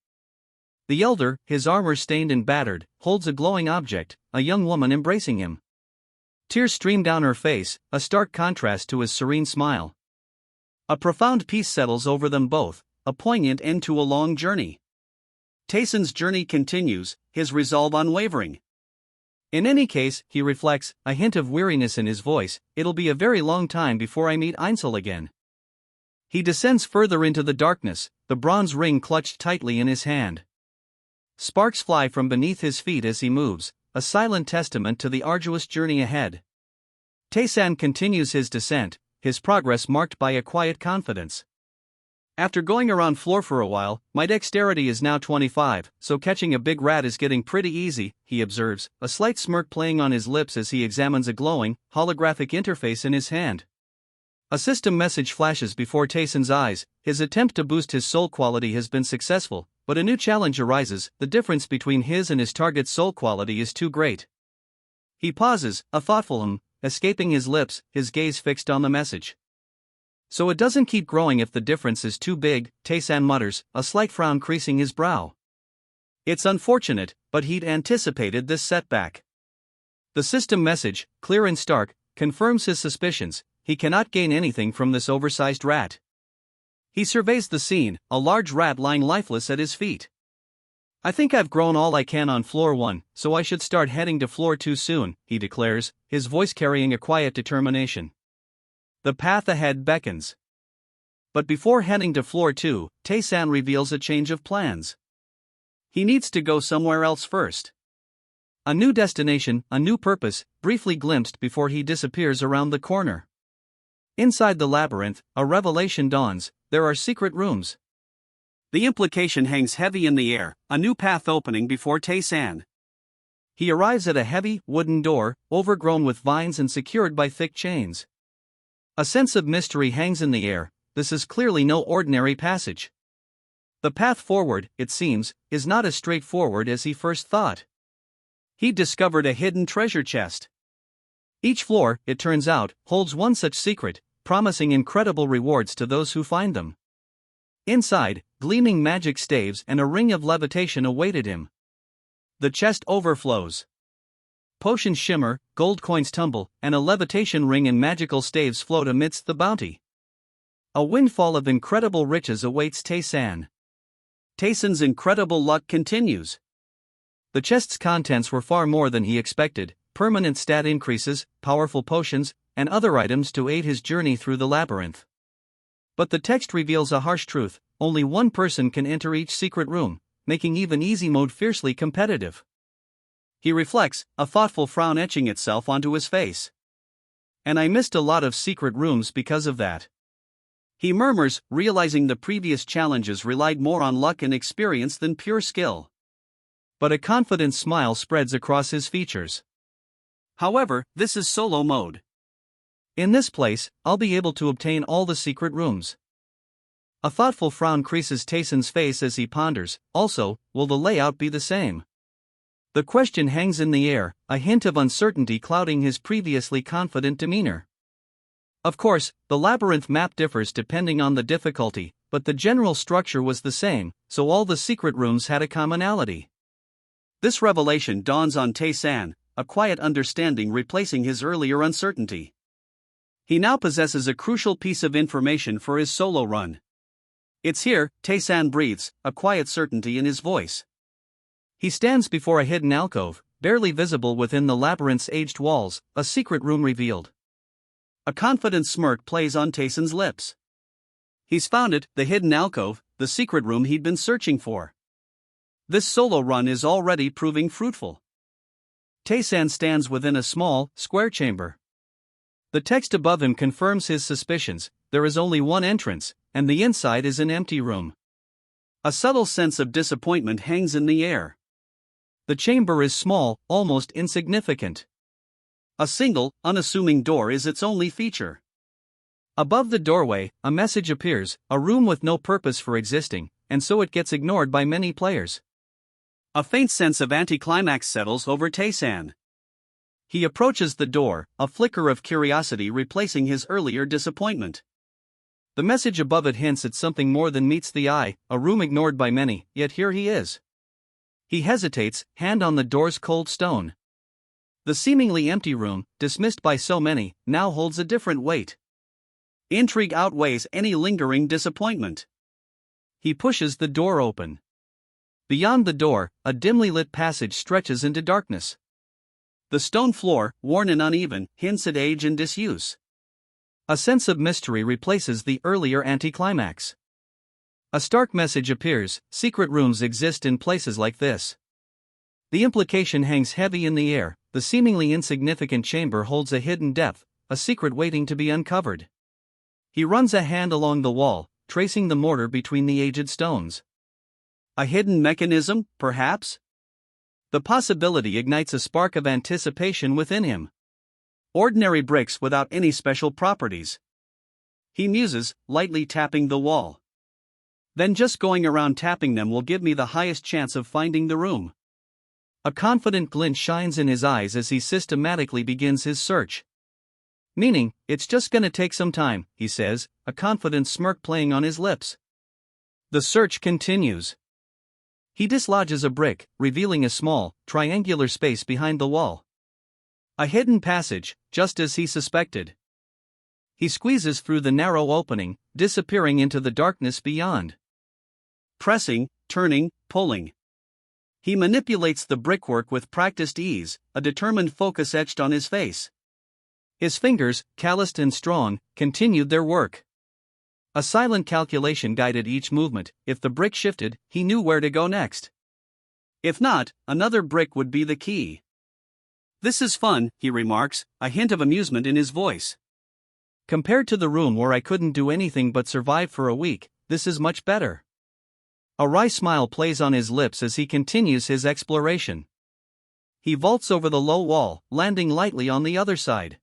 The elder, his armor stained and battered, holds a glowing object, a young woman embracing him. Tears stream down her face, a stark contrast to his serene smile. A profound peace settles over them both, a poignant end to a long journey. Tae-san's journey continues, his resolve unwavering. In any case, he reflects, a hint of weariness in his voice, it'll be a very long time before I meet Ainsel again. He descends further into the darkness, the bronze ring clutched tightly in his hand. Sparks fly from beneath his feet as he moves, a silent testament to the arduous journey ahead. Tae-san continues his descent, his progress marked by a quiet confidence. After going around floor for a while, my dexterity is now 25, so catching a big rat is getting pretty easy, he observes, a slight smirk playing on his lips as he examines a glowing, holographic interface in his hand. A system message flashes before Tae-san's eyes, his attempt to boost his soul quality has been successful, but a new challenge arises, the difference between his and his target's soul quality is too great. He pauses, a thoughtful escaping his lips, his gaze fixed on the message. So it doesn't keep growing if the difference is too big, Tae-san mutters, a slight frown creasing his brow. It's unfortunate, but he'd anticipated this setback. The system message, clear and stark, confirms his suspicions, he cannot gain anything from this oversized rat. He surveys the scene, a large rat lying lifeless at his feet. I think I've grown all I can on floor 1, so I should start heading to floor 2 soon, he declares, his voice carrying a quiet determination. The path ahead beckons. But before heading to floor 2, Tae-san reveals a change of plans. He needs to go somewhere else first. A new destination, a new purpose, briefly glimpsed before he disappears around the corner. Inside the labyrinth, a revelation dawns, there are secret rooms. The implication hangs heavy in the air, a new path opening before Tae-san. He arrives at a heavy, wooden door, overgrown with vines and secured by thick chains. A sense of mystery hangs in the air, this is clearly no ordinary passage. The path forward, it seems, is not as straightforward as he first thought. He discovered a hidden treasure chest. Each floor, it turns out, holds one such secret, promising incredible rewards to those who find them. Inside, gleaming magic staves and a ring of levitation awaited him. The chest overflows. Potions shimmer, gold coins tumble, and a levitation ring and magical staves float amidst the bounty. A windfall of incredible riches awaits Tae-san. Tae-san's incredible luck continues. The chest's contents were far more than he expected, permanent stat increases, powerful potions, and other items to aid his journey through the labyrinth. But the text reveals a harsh truth, only one person can enter each secret room, making even easy mode fiercely competitive. He reflects, a thoughtful frown etching itself onto his face. And I missed a lot of secret rooms because of that. He murmurs, realizing the previous challenges relied more on luck and experience than pure skill. But a confident smile spreads across his features. However, this is solo mode. In this place, I'll be able to obtain all the secret rooms. A thoughtful frown creases Tayson's face as he ponders. Also, will the layout be the same? The question hangs in the air, a hint of uncertainty clouding his previously confident demeanor. Of course, the labyrinth map differs depending on the difficulty, but the general structure was the same, so all the secret rooms had a commonality. This revelation dawns on Tae-san, a quiet understanding replacing his earlier uncertainty. He now possesses a crucial piece of information for his solo run. It's here, Tae-san breathes, a quiet certainty in his voice. He stands before a hidden alcove, barely visible within the labyrinth's aged walls, a secret room revealed. A confident smirk plays on Tae-san's lips. He's found it, the hidden alcove, the secret room he'd been searching for. This solo run is already proving fruitful. Tae-san stands within a small, square chamber. The text above him confirms his suspicions. There is only one entrance, and the inside is an empty room. A subtle sense of disappointment hangs in the air. The chamber is small, almost insignificant. A single, unassuming door is its only feature. Above the doorway, a message appears, a room with no purpose for existing, and so it gets ignored by many players. A faint sense of anticlimax settles over Tae-san. He approaches the door, a flicker of curiosity replacing his earlier disappointment. The message above it hints at something more than meets the eye, a room ignored by many, yet here he is. He hesitates, hand on the door's cold stone. The seemingly empty room, dismissed by so many, now holds a different weight. Intrigue outweighs any lingering disappointment. He pushes the door open. Beyond the door, a dimly lit passage stretches into darkness. The stone floor, worn and uneven, hints at age and disuse. A sense of mystery replaces the earlier anticlimax. A stark message appears: secret rooms exist in places like this. The implication hangs heavy in the air. The seemingly insignificant chamber holds a hidden depth, a secret waiting to be uncovered. He runs a hand along the wall, tracing the mortar between the aged stones. A hidden mechanism, perhaps? The possibility ignites a spark of anticipation within him. Ordinary bricks without any special properties. He muses, lightly tapping the wall. Then just going around tapping them will give me the highest chance of finding the room. A confident glint shines in his eyes as he systematically begins his search. Meaning, it's just gonna take some time, he says, a confident smirk playing on his lips. The search continues. He dislodges a brick, revealing a small, triangular space behind the wall. A hidden passage, just as he suspected. He squeezes through the narrow opening, disappearing into the darkness beyond. Pressing, turning, pulling. He manipulates the brickwork with practiced ease, a determined focus etched on his face. His fingers, calloused and strong, continued their work. A silent calculation guided each movement. If the brick shifted, he knew where to go next. If not, another brick would be the key. This is fun, he remarks, a hint of amusement in his voice. Compared to the room where I couldn't do anything but survive for a week, this is much better. A wry smile plays on his lips as he continues his exploration. He vaults over the low wall, landing lightly on the other side.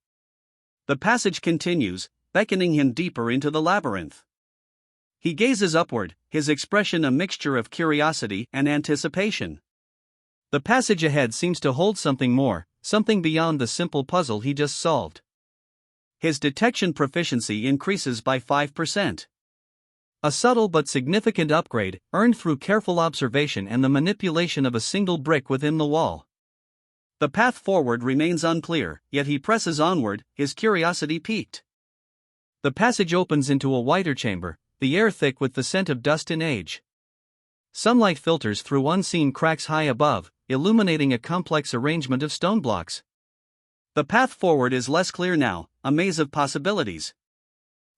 The passage continues, beckoning him deeper into the labyrinth. He gazes upward, his expression a mixture of curiosity and anticipation. The passage ahead seems to hold something more, something beyond the simple puzzle he just solved. His detection proficiency increases by 5%. A subtle but significant upgrade, earned through careful observation and the manipulation of a single brick within the wall. The path forward remains unclear, yet he presses onward, his curiosity piqued. The passage opens into a wider chamber, the air thick with the scent of dust and age. Sunlight filters through unseen cracks high above, illuminating a complex arrangement of stone blocks. The path forward is less clear now, a maze of possibilities.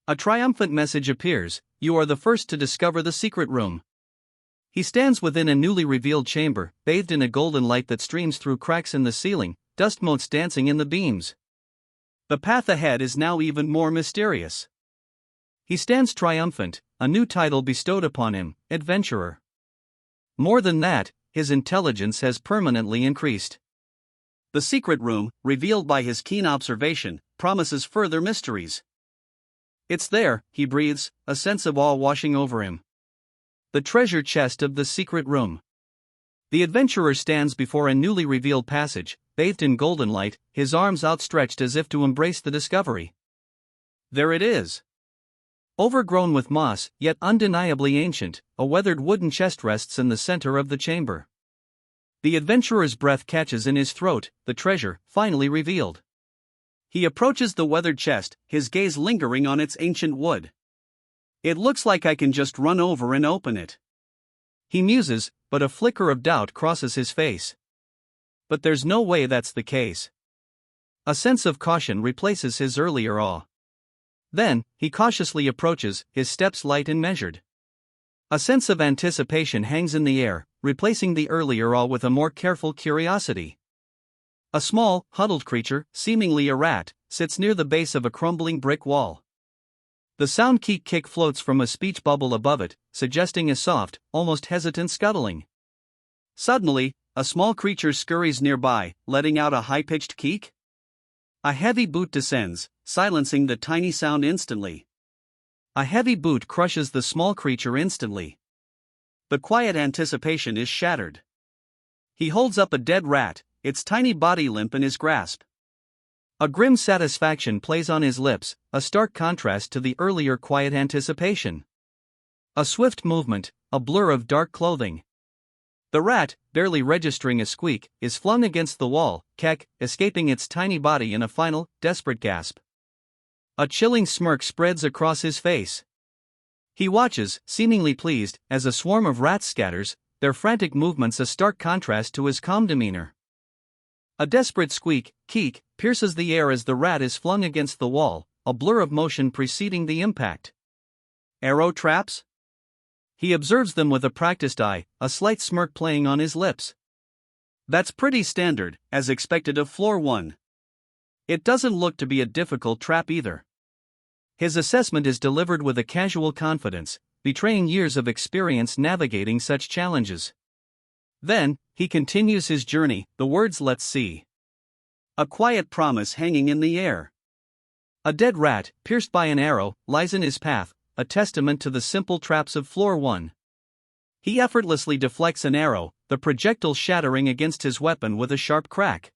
A triumphant message appears: you are the first to discover the secret room. He stands within a newly revealed chamber, bathed in a golden light that streams through cracks in the ceiling, dust motes dancing in the beams. The path ahead is now even more mysterious. He stands triumphant, a new title bestowed upon him, adventurer. More than that, his intelligence has permanently increased. The secret room, revealed by his keen observation, promises further mysteries. It's there, he breathes, a sense of awe washing over him. The treasure chest of the secret room. The adventurer stands before a newly revealed passage, bathed in golden light, his arms outstretched as if to embrace the discovery. There it is. Overgrown with moss, yet undeniably ancient, a weathered wooden chest rests in the center of the chamber. The adventurer's breath catches in his throat, the treasure, finally revealed. He approaches the weathered chest, his gaze lingering on its ancient wood. It looks like I can just run over and open it. He muses, but a flicker of doubt crosses his face. But there's no way that's the case. A sense of caution replaces his earlier awe. Then, he cautiously approaches, his steps light and measured. A sense of anticipation hangs in the air, replacing the earlier awe with a more careful curiosity. A small, huddled creature, seemingly a rat, sits near the base of a crumbling brick wall. The sound kick floats from a speech bubble above it, suggesting a soft, almost hesitant scuttling. Suddenly, a small creature scurries nearby, letting out a high-pitched keek. A heavy boot descends, silencing the tiny sound instantly. A heavy boot crushes the small creature instantly. The quiet anticipation is shattered. He holds up a dead rat, its tiny body limp in his grasp. A grim satisfaction plays on his lips, a stark contrast to the earlier quiet anticipation. A swift movement, a blur of dark clothing. The rat, barely registering a squeak, is flung against the wall, escaping its tiny body in a final, desperate gasp. A chilling smirk spreads across his face. He watches, seemingly pleased, as a swarm of rats scatters, their frantic movements a stark contrast to his calm demeanor. A desperate squeak, keek, pierces the air as the rat is flung against the wall, a blur of motion preceding the impact. Arrow traps? He observes them with a practiced eye, a slight smirk playing on his lips. That's pretty standard, as expected of floor 1. It doesn't look to be a difficult trap either. His assessment is delivered with a casual confidence, betraying years of experience navigating such challenges. Then, he continues his journey, the words "let's see." A quiet promise hanging in the air. A dead rat, pierced by an arrow, lies in his path, a testament to the simple traps of floor 1. He effortlessly deflects an arrow, the projectile shattering against his weapon with a sharp crack.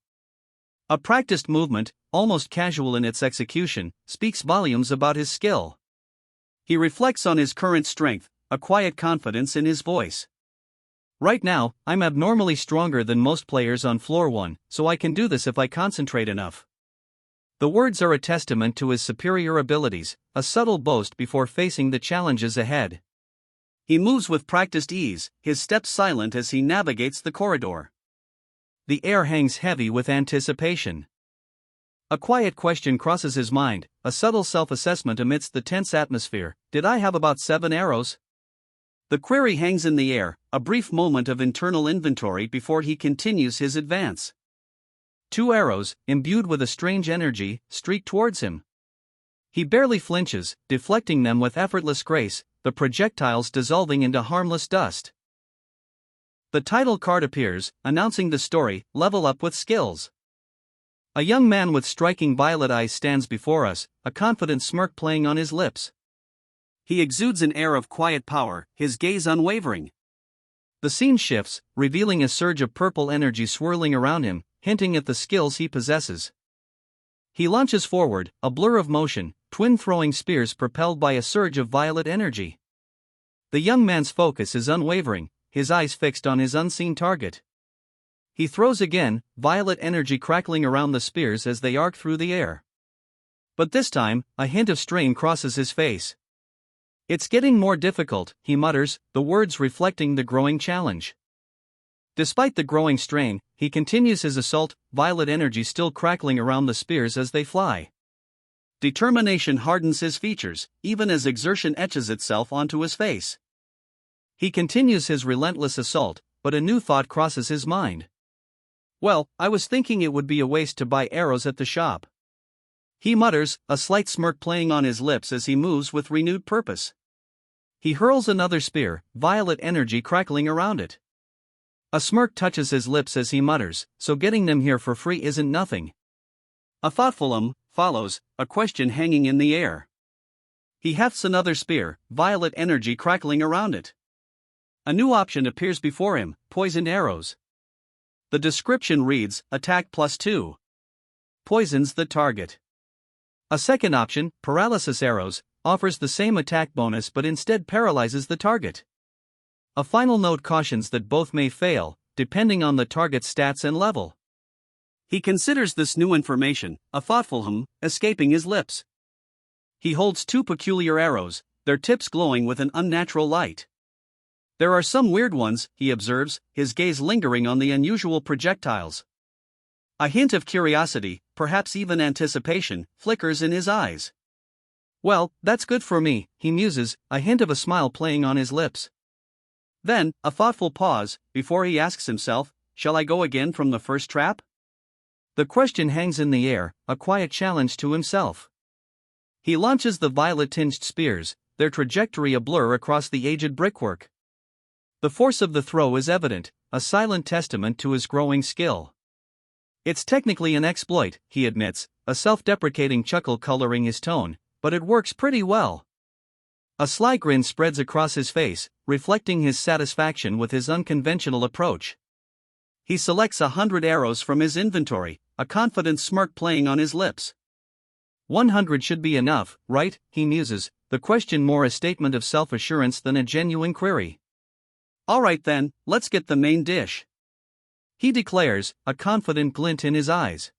A practiced movement, almost casual in its execution, speaks volumes about his skill. He reflects on his current strength, a quiet confidence in his voice. Right now, I'm abnormally stronger than most players on floor 1, so I can do this if I concentrate enough. The words are a testament to his superior abilities, a subtle boast before facing the challenges ahead. He moves with practiced ease, his steps silent as he navigates the corridor. The air hangs heavy with anticipation. A quiet question crosses his mind, a subtle self-assessment amidst the tense atmosphere. Did I have about 7 arrows? The query hangs in the air, a brief moment of internal inventory before he continues his advance. 2 arrows, imbued with a strange energy, streak towards him. He barely flinches, deflecting them with effortless grace, the projectiles dissolving into harmless dust. The title card appears, announcing the story, Level Up with Skills. A young man with striking violet eyes stands before us, a confident smirk playing on his lips. He exudes an air of quiet power, his gaze unwavering. The scene shifts, revealing a surge of purple energy swirling around him, hinting at the skills he possesses. He launches forward, a blur of motion, twin throwing spears propelled by a surge of violet energy. The young man's focus is unwavering, his eyes fixed on his unseen target. He throws again, violet energy crackling around the spears as they arc through the air. But this time, a hint of strain crosses his face. It's getting more difficult, he mutters, the words reflecting the growing challenge. Despite the growing strain, he continues his assault, violet energy still crackling around the spears as they fly. Determination hardens his features, even as exertion etches itself onto his face. He continues his relentless assault, but a new thought crosses his mind. Well, I was thinking it would be a waste to buy arrows at the shop. He mutters, a slight smirk playing on his lips as he moves with renewed purpose. He hurls another spear, violet energy crackling around it. A smirk touches his lips as he mutters, so getting them here for free isn't nothing. A thoughtful follows, a question hanging in the air. He hefts another spear, violet energy crackling around it. A new option appears before him: poisoned arrows. The description reads, attack +2. Poisons the target. A second option, paralysis arrows, offers the same attack bonus but instead paralyzes the target. A final note cautions that both may fail, depending on the target's stats and level. He considers this new information, a thoughtful escaping his lips. He holds two peculiar arrows, their tips glowing with an unnatural light. There are some weird ones, he observes, his gaze lingering on the unusual projectiles. A hint of curiosity, perhaps even anticipation, flickers in his eyes. Well, that's good for me, he muses, a hint of a smile playing on his lips. Then, a thoughtful pause, before he asks himself, shall I go again from the first trap? The question hangs in the air, a quiet challenge to himself. He launches the violet-tinged spears, their trajectory a blur across the aged brickwork. The force of the throw is evident, a silent testament to his growing skill. It's technically an exploit, he admits, a self-deprecating chuckle coloring his tone, but it works pretty well. A sly grin spreads across his face, reflecting his satisfaction with his unconventional approach. He selects 100 arrows from his inventory, a confident smirk playing on his lips. 100 should be enough, right? He muses, the question more a statement of self-assurance than a genuine query. Alright then, let's get the main dish, he declares, a confident glint in his eyes.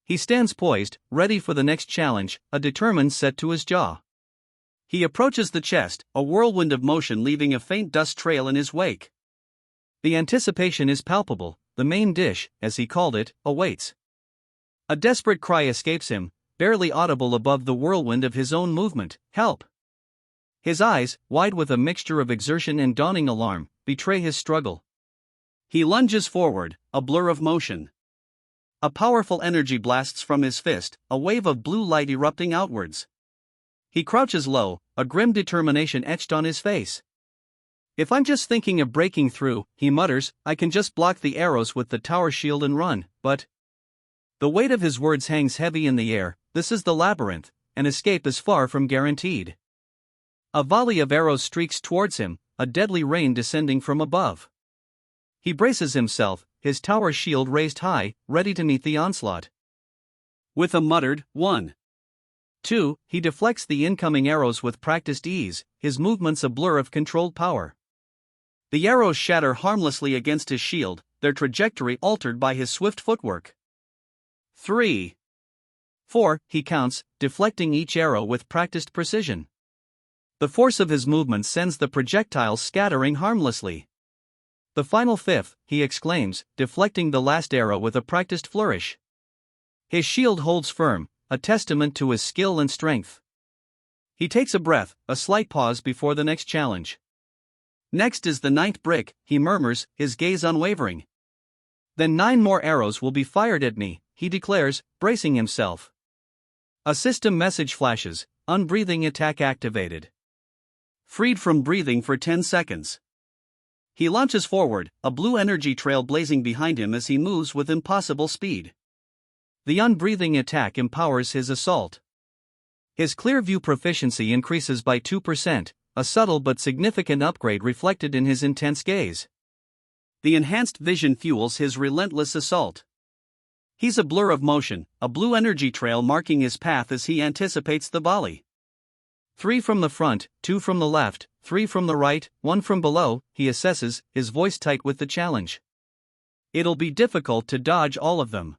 He stands poised, ready for the next challenge, a determined set to his jaw. He approaches the chest, a whirlwind of motion leaving a faint dust trail in his wake. The anticipation is palpable, the main dish, as he called it, awaits. A desperate cry escapes him, barely audible above the whirlwind of his own movement, help! His eyes, wide with a mixture of exertion and dawning alarm, betray his struggle. He lunges forward, a blur of motion. A powerful energy blasts from his fist, a wave of blue light erupting outwards. He crouches low, a grim determination etched on his face. If I'm just thinking of breaking through, he mutters, I can just block the arrows with the tower shield and run, but... The weight of his words hangs heavy in the air. This is the labyrinth, and escape is far from guaranteed. A volley of arrows streaks towards him, a deadly rain descending from above. He braces himself, his tower shield raised high, ready to meet the onslaught. With a muttered, 1, 2, he deflects the incoming arrows with practiced ease, his movements a blur of controlled power. The arrows shatter harmlessly against his shield, their trajectory altered by his swift footwork. 3, 4, he counts, deflecting each arrow with practiced precision. The force of his movement sends the projectiles scattering harmlessly. The final 5th, he exclaims, deflecting the last arrow with a practiced flourish. His shield holds firm, a testament to his skill and strength. He takes a breath, a slight pause before the next challenge. Next is the 9th brick, he murmurs, his gaze unwavering. Then 9 more arrows will be fired at me, he declares, bracing himself. A system message flashes, unbreathing attack activated. Freed from breathing for 10 seconds. He launches forward, a blue energy trail blazing behind him as he moves with impossible speed. The unbreathing attack empowers his assault. His clear view proficiency increases by 2%, a subtle but significant upgrade reflected in his intense gaze. The enhanced vision fuels his relentless assault. He's a blur of motion, a blue energy trail marking his path as he anticipates the volley. 3 from the front, 2 from the left, 3 from the right, 1 from below, he assesses, his voice tight with the challenge. It'll be difficult to dodge all of them.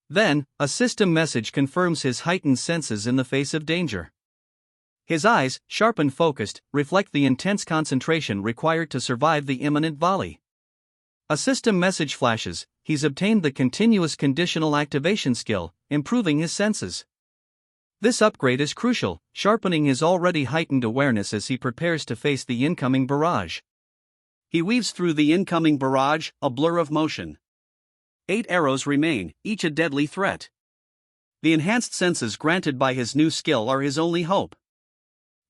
Then, a system message confirms his heightened senses in the face of danger. His eyes, sharp and focused, reflect the intense concentration required to survive the imminent volley. A system message flashes, he's obtained the continuous conditional activation skill, improving his senses. This upgrade is crucial, sharpening his already heightened awareness as he prepares to face the incoming barrage. He weaves through the incoming barrage, a blur of motion. 8 arrows remain, each a deadly threat. The enhanced senses granted by his new skill are his only hope.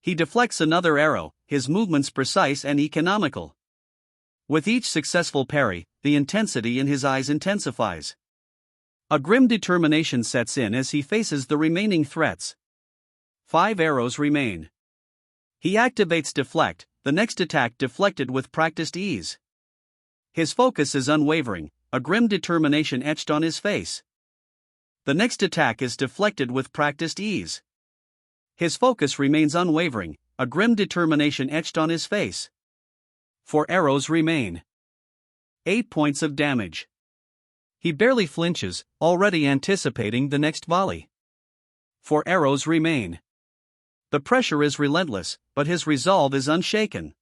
He deflects another arrow, his movements precise and economical. With each successful parry, the intensity in his eyes intensifies. A grim determination sets in as he faces the remaining threats. 5 arrows remain. He activates deflect, the next attack deflected with practiced ease. His focus is unwavering, a grim determination etched on his face. The next attack is deflected with practiced ease. His focus remains unwavering, a grim determination etched on his face. 4 arrows remain. 8 points of damage. He barely flinches, already anticipating the next volley. 4 arrows remain. The pressure is relentless, but his resolve is unshaken.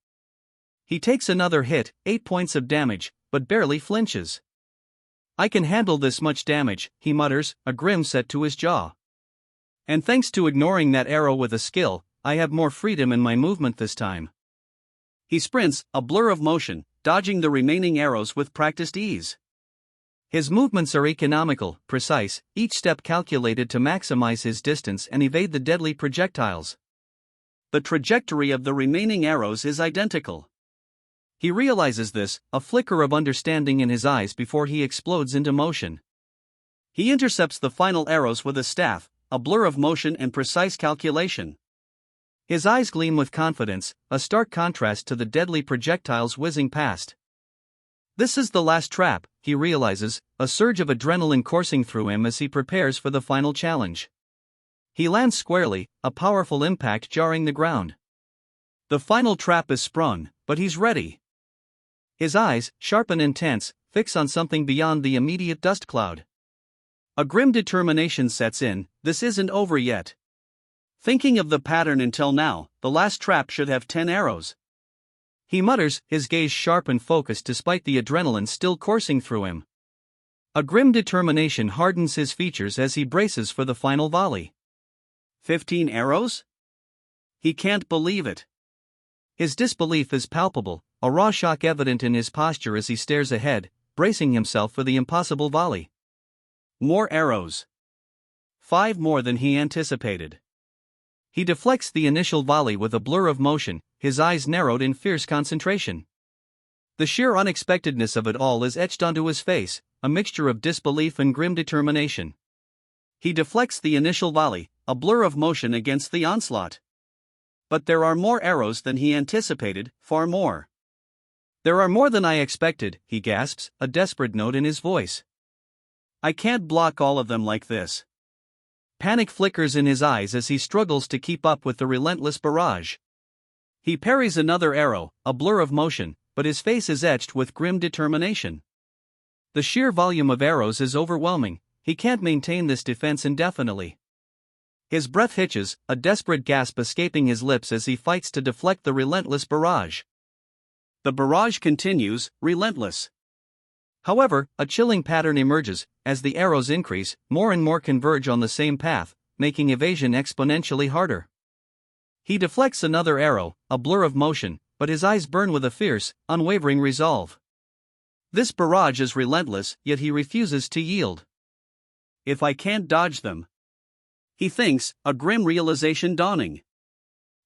He takes another hit, 8 points of damage, but barely flinches. I can handle this much damage, he mutters, a grim set to his jaw. And thanks to ignoring that arrow with a skill, I have more freedom in my movement this time. He sprints, a blur of motion, dodging the remaining arrows with practiced ease. His movements are economical, precise, each step calculated to maximize his distance and evade the deadly projectiles. The trajectory of the remaining arrows is identical. He realizes this, a flicker of understanding in his eyes before he explodes into motion. He intercepts the final arrows with a staff, a blur of motion and precise calculation. His eyes gleam with confidence, a stark contrast to the deadly projectiles whizzing past. This is the last trap, he realizes, a surge of adrenaline coursing through him as he prepares for the final challenge. He lands squarely, a powerful impact jarring the ground. The final trap is sprung, but he's ready. His eyes, sharp and intense, fix on something beyond the immediate dust cloud. A grim determination sets in, this isn't over yet. Thinking of the pattern until now, the last trap should have 10 arrows. He mutters, his gaze sharp and focused despite the adrenaline still coursing through him. A grim determination hardens his features as he braces for the final volley. 15 arrows? He can't believe it. His disbelief is palpable, a raw shock evident in his posture as he stares ahead, bracing himself for the impossible volley. More arrows. 5 more than he anticipated. He deflects the initial volley with a blur of motion, his eyes narrowed in fierce concentration. The sheer unexpectedness of it all is etched onto his face, a mixture of disbelief and grim determination. He deflects the initial volley, a blur of motion against the onslaught. But there are more arrows than he anticipated, far more. There are more than I expected, he gasps, a desperate note in his voice. I can't block all of them like this. Panic flickers in his eyes as he struggles to keep up with the relentless barrage. He parries another arrow, a blur of motion, but his face is etched with grim determination. The sheer volume of arrows is overwhelming, he can't maintain this defense indefinitely. His breath hitches, a desperate gasp escaping his lips as he fights to deflect the relentless barrage. The barrage continues, relentless. However, a chilling pattern emerges, as the arrows increase, more and more converge on the same path, making evasion exponentially harder. He deflects another arrow, a blur of motion, but his eyes burn with a fierce, unwavering resolve. This barrage is relentless, yet he refuses to yield. If I can't dodge them, he thinks, a grim realization dawning.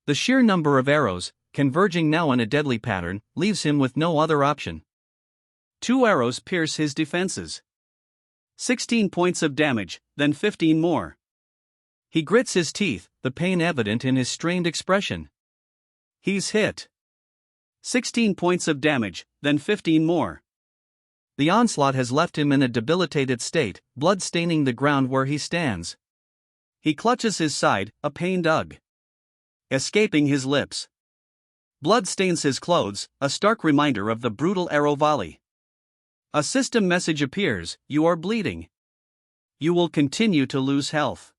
The sheer number of arrows, converging now in a deadly pattern, leaves him with no other option. 2 arrows pierce his defenses. 16 points of damage, then 15 more. He grits his teeth, the pain evident in his strained expression. He's hit. 16 points of damage, then 15 more. The onslaught has left him in a debilitated state, blood staining the ground where he stands. He clutches his side, a pained ugh escaping his lips. Blood stains his clothes, a stark reminder of the brutal arrow volley. A system message appears, you are bleeding. You will continue to lose health.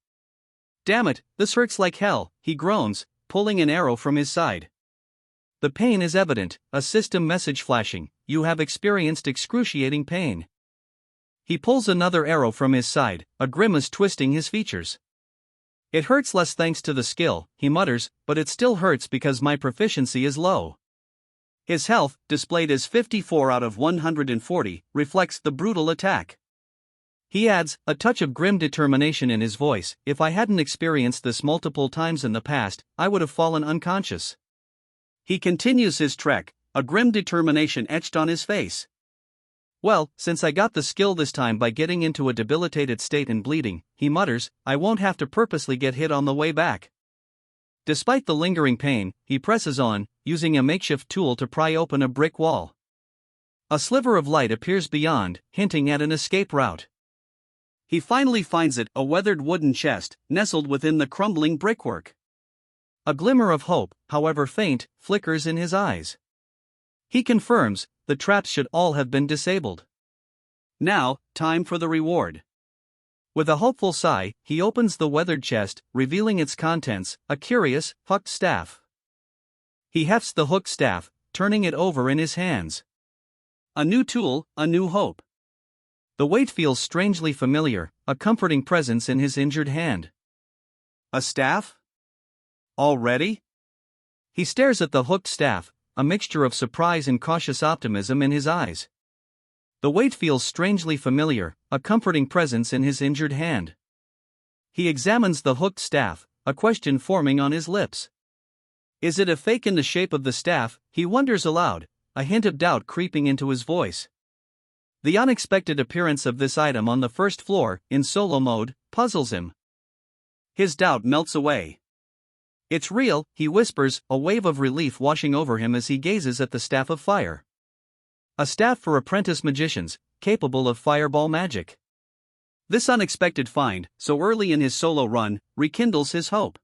Damn it, this hurts like hell, he groans, pulling an arrow from his side. The pain is evident, a system message flashing, you have experienced excruciating pain. He pulls another arrow from his side, a grimace twisting his features. It hurts less thanks to the skill, he mutters, but it still hurts because my proficiency is low. His health, displayed as 54 out of 140, reflects the brutal attack. He adds, a touch of grim determination in his voice, if I hadn't experienced this multiple times in the past, I would have fallen unconscious. He continues his trek, a grim determination etched on his face. Well, since I got the skill this time by getting into a debilitated state and bleeding, he mutters, I won't have to purposely get hit on the way back. Despite the lingering pain, he presses on, using a makeshift tool to pry open a brick wall. A sliver of light appears beyond, hinting at an escape route. He finally finds it, a weathered wooden chest, nestled within the crumbling brickwork. A glimmer of hope, however faint, flickers in his eyes. He confirms, the traps should all have been disabled. Now, time for the reward. With a hopeful sigh, he opens the weathered chest, revealing its contents, a curious, hooked staff. He hefts the hooked staff, turning it over in his hands. A new tool, a new hope. The weight feels strangely familiar, a comforting presence in his injured hand. A staff? Already? He stares at the hooked staff, a mixture of surprise and cautious optimism in his eyes. The weight feels strangely familiar, a comforting presence in his injured hand. He examines the hooked staff, a question forming on his lips. Is it a fake in the shape of the staff, he wonders aloud, a hint of doubt creeping into his voice. The unexpected appearance of this item on the first floor, in solo mode, puzzles him. His doubt melts away. It's real, he whispers, a wave of relief washing over him as he gazes at the staff of fire. A staff for apprentice magicians, capable of fireball magic. This unexpected find, so early in his solo run, rekindles his hope.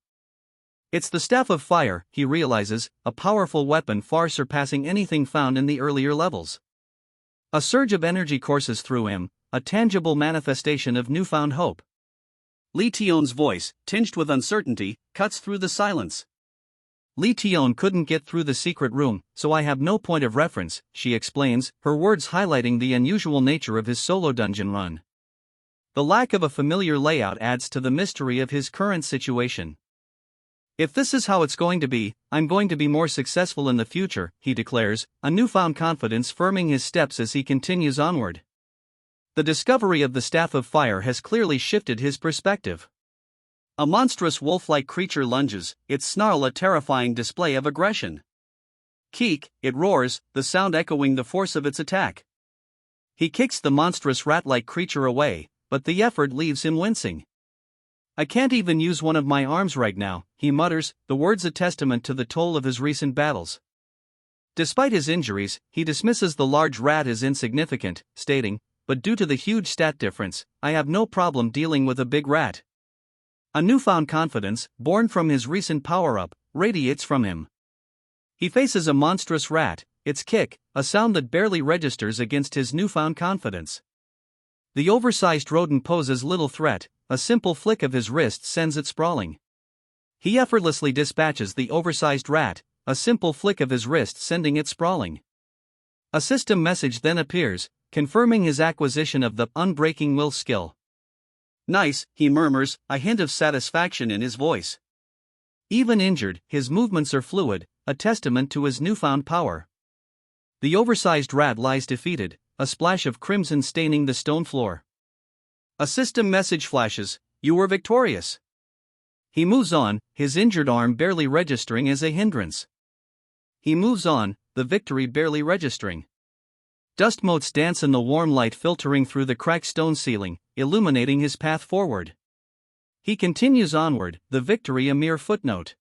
It's the staff of fire, he realizes, a powerful weapon far surpassing anything found in the earlier levels. A surge of energy courses through him, a tangible manifestation of newfound hope. Li Tion's voice, tinged with uncertainty, cuts through the silence. Li Tion couldn't get through the secret room, so I have no point of reference, she explains, her words highlighting the unusual nature of his solo dungeon run. The lack of a familiar layout adds to the mystery of his current situation. If this is how it's going to be, I'm going to be more successful in the future, he declares, a newfound confidence firming his steps as he continues onward. The discovery of the Staff of Fire has clearly shifted his perspective. A monstrous wolf-like creature lunges, its snarl a terrifying display of aggression. Keek, it roars, the sound echoing the force of its attack. He kicks the monstrous rat-like creature away, but the effort leaves him wincing. I can't even use one of my arms right now, he mutters, the words a testament to the toll of his recent battles. Despite his injuries, he dismisses the large rat as insignificant, stating, but due to the huge stat difference, I have no problem dealing with a big rat. A newfound confidence, born from his recent power-up, radiates from him. He faces a monstrous rat, its kick, a sound that barely registers against his newfound confidence. The oversized rodent poses little threat, a simple flick of his wrist sends it sprawling. He effortlessly dispatches the oversized rat, a simple flick of his wrist sending it sprawling. A system message then appears, confirming his acquisition of the unbreaking will skill. Nice, he murmurs, a hint of satisfaction in his voice. Even injured, his movements are fluid, a testament to his newfound power. The oversized rat lies defeated, a splash of crimson staining the stone floor. A system message flashes, you were victorious. He moves on, his injured arm barely registering as a hindrance. He moves on, the victory barely registering. Dust motes dance in the warm light filtering through the cracked stone ceiling, illuminating his path forward. He continues onward, the victory a mere footnote.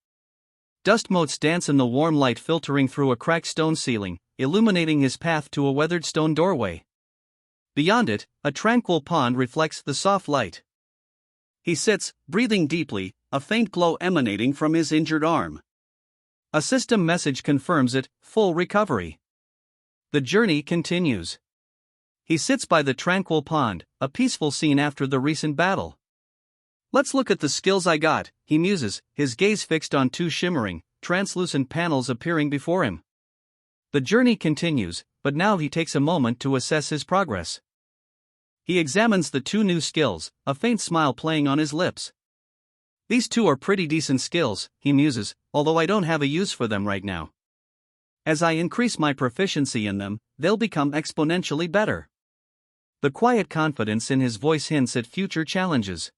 Dust motes dance in the warm light filtering through a cracked stone ceiling, illuminating his path to a weathered stone doorway. Beyond it, a tranquil pond reflects the soft light. He sits, breathing deeply, a faint glow emanating from his injured arm. A system message confirms it, full recovery. The journey continues. He sits by the tranquil pond, a peaceful scene after the recent battle. Let's look at the skills I got, he muses, his gaze fixed on two shimmering, translucent panels appearing before him. The journey continues, but now he takes a moment to assess his progress. He examines the two new skills, a faint smile playing on his lips. These two are pretty decent skills, he muses, although I don't have a use for them right now. As I increase my proficiency in them, they'll become exponentially better. The quiet confidence in his voice hints at future challenges.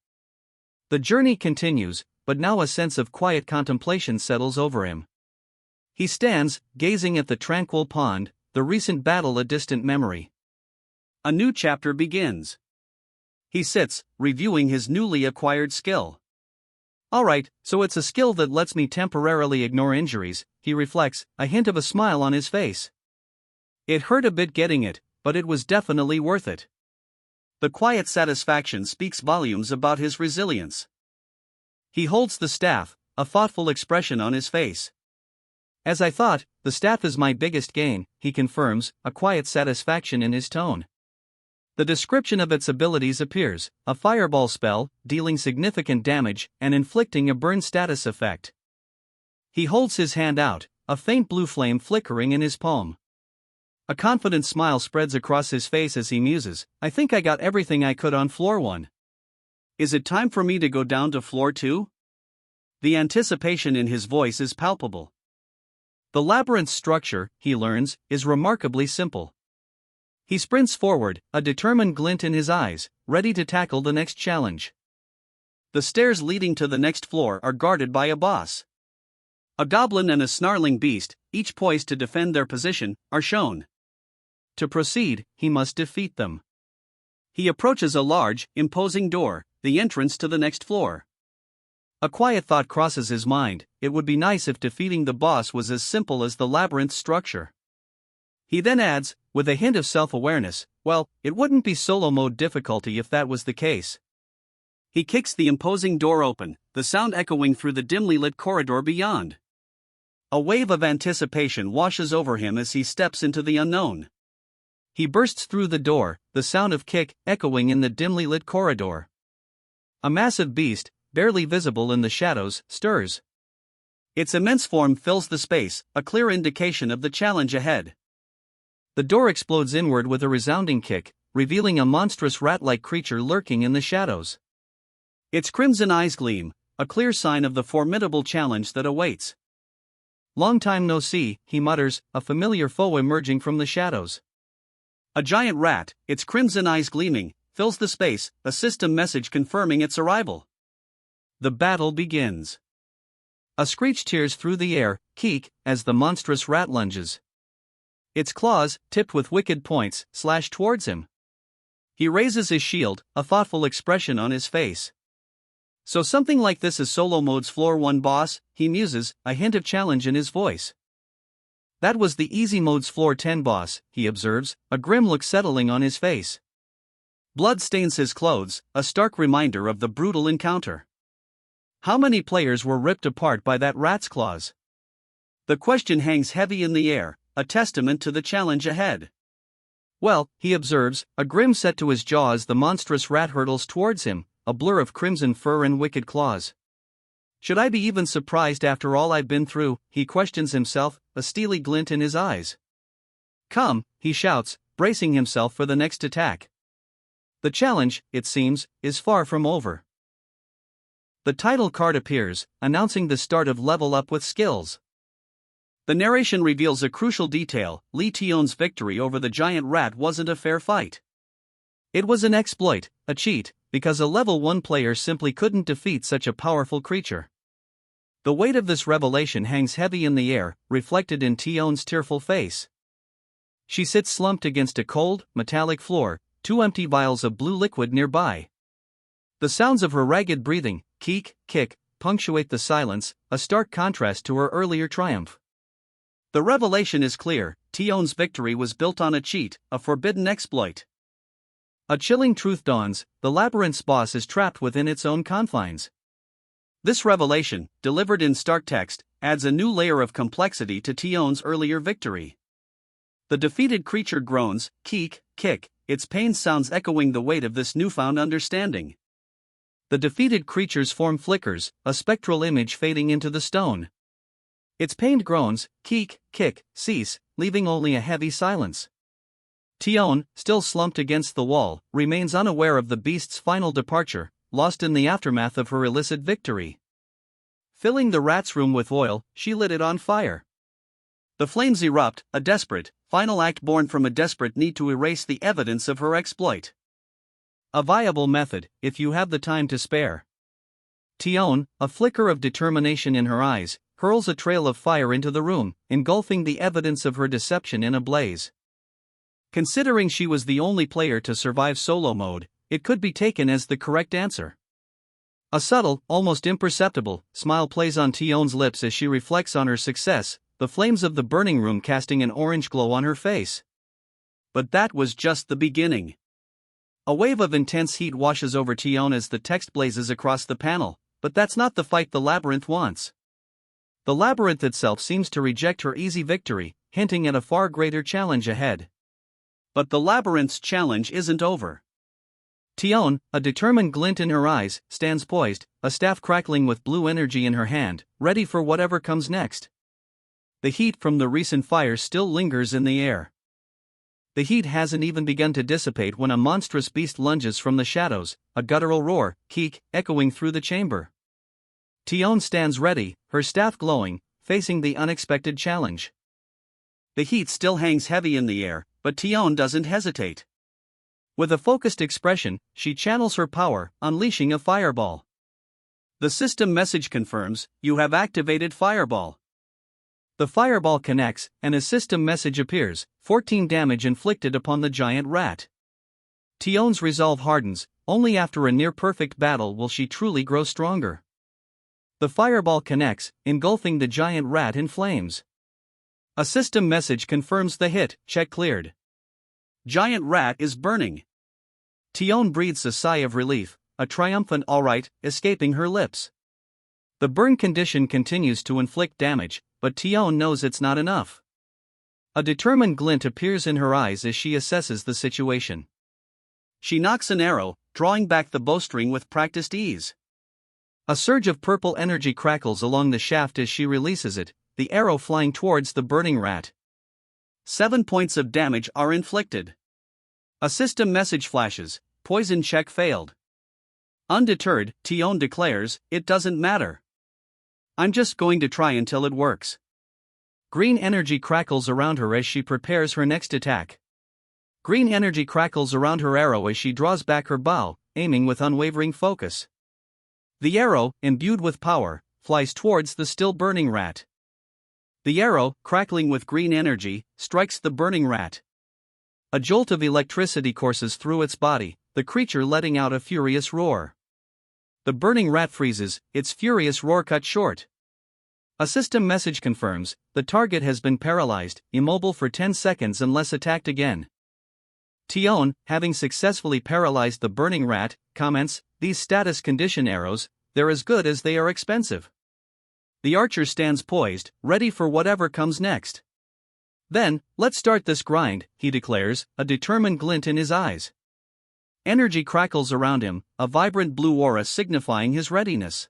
The journey continues, but now a sense of quiet contemplation settles over him. He stands, gazing at the tranquil pond, the recent battle a distant memory. A new chapter begins. He sits, reviewing his newly acquired skill. Alright, so it's a skill that lets me temporarily ignore injuries, he reflects, a hint of a smile on his face. It hurt a bit getting it, but it was definitely worth it. The quiet satisfaction speaks volumes about his resilience. He holds the staff, a thoughtful expression on his face. As I thought, the staff is my biggest gain, he confirms, a quiet satisfaction in his tone. The description of its abilities appears: a fireball spell, dealing significant damage, and inflicting a burn status effect. He holds his hand out, a faint blue flame flickering in his palm. A confident smile spreads across his face as he muses, I think I got everything I could on floor 1. Is it time for me to go down to floor 2? The anticipation in his voice is palpable. The labyrinth's structure, he learns, is remarkably simple. He sprints forward, a determined glint in his eyes, ready to tackle the next challenge. The stairs leading to the next floor are guarded by a boss. A goblin and a snarling beast, each poised to defend their position, are shown. To proceed, he must defeat them. He approaches a large, imposing door, the entrance to the next floor. A quiet thought crosses his mind: it would be nice if defeating the boss was as simple as the labyrinth's structure. He then adds, with a hint of self-awareness, well, it wouldn't be solo mode difficulty if that was the case. He kicks the imposing door open, the sound echoing through the dimly lit corridor beyond. A wave of anticipation washes over him as he steps into the unknown. He bursts through the door, the sound of kick echoing in the dimly lit corridor. A massive beast, barely visible in the shadows, stirs. Its immense form fills the space, a clear indication of the challenge ahead. The door explodes inward with a resounding kick, revealing a monstrous rat-like creature lurking in the shadows. Its crimson eyes gleam, a clear sign of the formidable challenge that awaits. Long time no see, he mutters, a familiar foe emerging from the shadows. A giant rat, its crimson eyes gleaming, fills the space, a system message confirming its arrival. The battle begins. A screech tears through the air, keek, as the monstrous rat lunges. Its claws, tipped with wicked points, slash towards him. He raises his shield, a thoughtful expression on his face. So something like this is solo mode's floor 1 boss, he muses, a hint of challenge in his voice. That was the easy mode's floor 10 boss, he observes, a grim look settling on his face. Blood stains his clothes, a stark reminder of the brutal encounter. How many players were ripped apart by that rat's claws? The question hangs heavy in the air, a testament to the challenge ahead. Well, he observes, a grim set to his jaw as the monstrous rat hurtles towards him, a blur of crimson fur and wicked claws. Should I be even surprised after all I've been through, he questions himself, a steely glint in his eyes. Come, he shouts, bracing himself for the next attack. The challenge, it seems, is far from over. The title card appears, announcing the start of Level Up with Skills. The narration reveals a crucial detail: Lee Tion's victory over the giant rat wasn't a fair fight. It was an exploit, a cheat, because a level 1 player simply couldn't defeat such a powerful creature. The weight of this revelation hangs heavy in the air, reflected in Tion's tearful face. She sits slumped against a cold, metallic floor, 2 empty vials of blue liquid nearby. The sounds of her ragged breathing, keek, kick, punctuate the silence, a stark contrast to her earlier triumph. The revelation is clear: Tion's victory was built on a cheat, a forbidden exploit. A chilling truth dawns: the labyrinth's boss is trapped within its own confines. This revelation, delivered in stark text, adds a new layer of complexity to Tion's earlier victory. The defeated creature groans, keek, kick, its pain sounds echoing the weight of this newfound understanding. The defeated creature's form flickers, a spectral image fading into the stone. Its pained groans, keek, kick, cease, leaving only a heavy silence. Tion, still slumped against the wall, remains unaware of the beast's final departure, lost in the aftermath of her illicit victory. Filling the rat's room with oil, she lit it on fire. The flames erupt, a desperate, final act born from a desperate need to erase the evidence of her exploit. A viable method, if you have the time to spare. Tion, a flicker of determination in her eyes, hurls a trail of fire into the room, engulfing the evidence of her deception in a blaze. Considering she was the only player to survive solo mode, it could be taken as the correct answer. A subtle, almost imperceptible, smile plays on Tion's lips as she reflects on her success, the flames of the burning room casting an orange glow on her face. But that was just the beginning. A wave of intense heat washes over Tion as the text blazes across the panel, but that's not the fight the labyrinth wants. The labyrinth itself seems to reject her easy victory, hinting at a far greater challenge ahead. But the labyrinth's challenge isn't over. Tion, a determined glint in her eyes, stands poised, a staff crackling with blue energy in her hand, ready for whatever comes next. The heat from the recent fire still lingers in the air. The heat hasn't even begun to dissipate when a monstrous beast lunges from the shadows, a guttural roar, keek, echoing through the chamber. Tion stands ready, her staff glowing, facing the unexpected challenge. The heat still hangs heavy in the air, but Tion doesn't hesitate. With a focused expression, she channels her power, unleashing a fireball. The system message confirms, "You have activated Fireball." The fireball connects, and a system message appears, 14 damage inflicted upon the giant rat. Tion's resolve hardens, only after a near-perfect battle will she truly grow stronger. The fireball connects, engulfing the giant rat in flames. A system message confirms the hit, check cleared. Giant rat is burning. Tion breathes a sigh of relief, a triumphant "alright" escaping her lips. The burn condition continues to inflict damage, but Tion knows it's not enough. A determined glint appears in her eyes as she assesses the situation. She nocks an arrow, drawing back the bowstring with practiced ease. A surge of purple energy crackles along the shaft as she releases it, the arrow flying towards the burning rat. 7 points of damage are inflicted. A system message flashes, poison check failed. Undeterred, Tion declares, "It doesn't matter. I'm just going to try until it works." Green energy crackles around her as she prepares her next attack. Green energy crackles around her arrow as she draws back her bow, aiming with unwavering focus. The arrow, imbued with power, flies towards the still burning rat. The arrow, crackling with green energy, strikes the burning rat. A jolt of electricity courses through its body, the creature letting out a furious roar. The burning rat freezes, its furious roar cut short. A system message confirms, the target has been paralyzed, immobile for 10 seconds unless attacked again. Tion, having successfully paralyzed the burning rat, comments, "These status condition arrows, they're as good as they are expensive." The archer stands poised, ready for whatever comes next. "Then, let's start this grind," he declares, a determined glint in his eyes. Energy crackles around him, a vibrant blue aura signifying his readiness.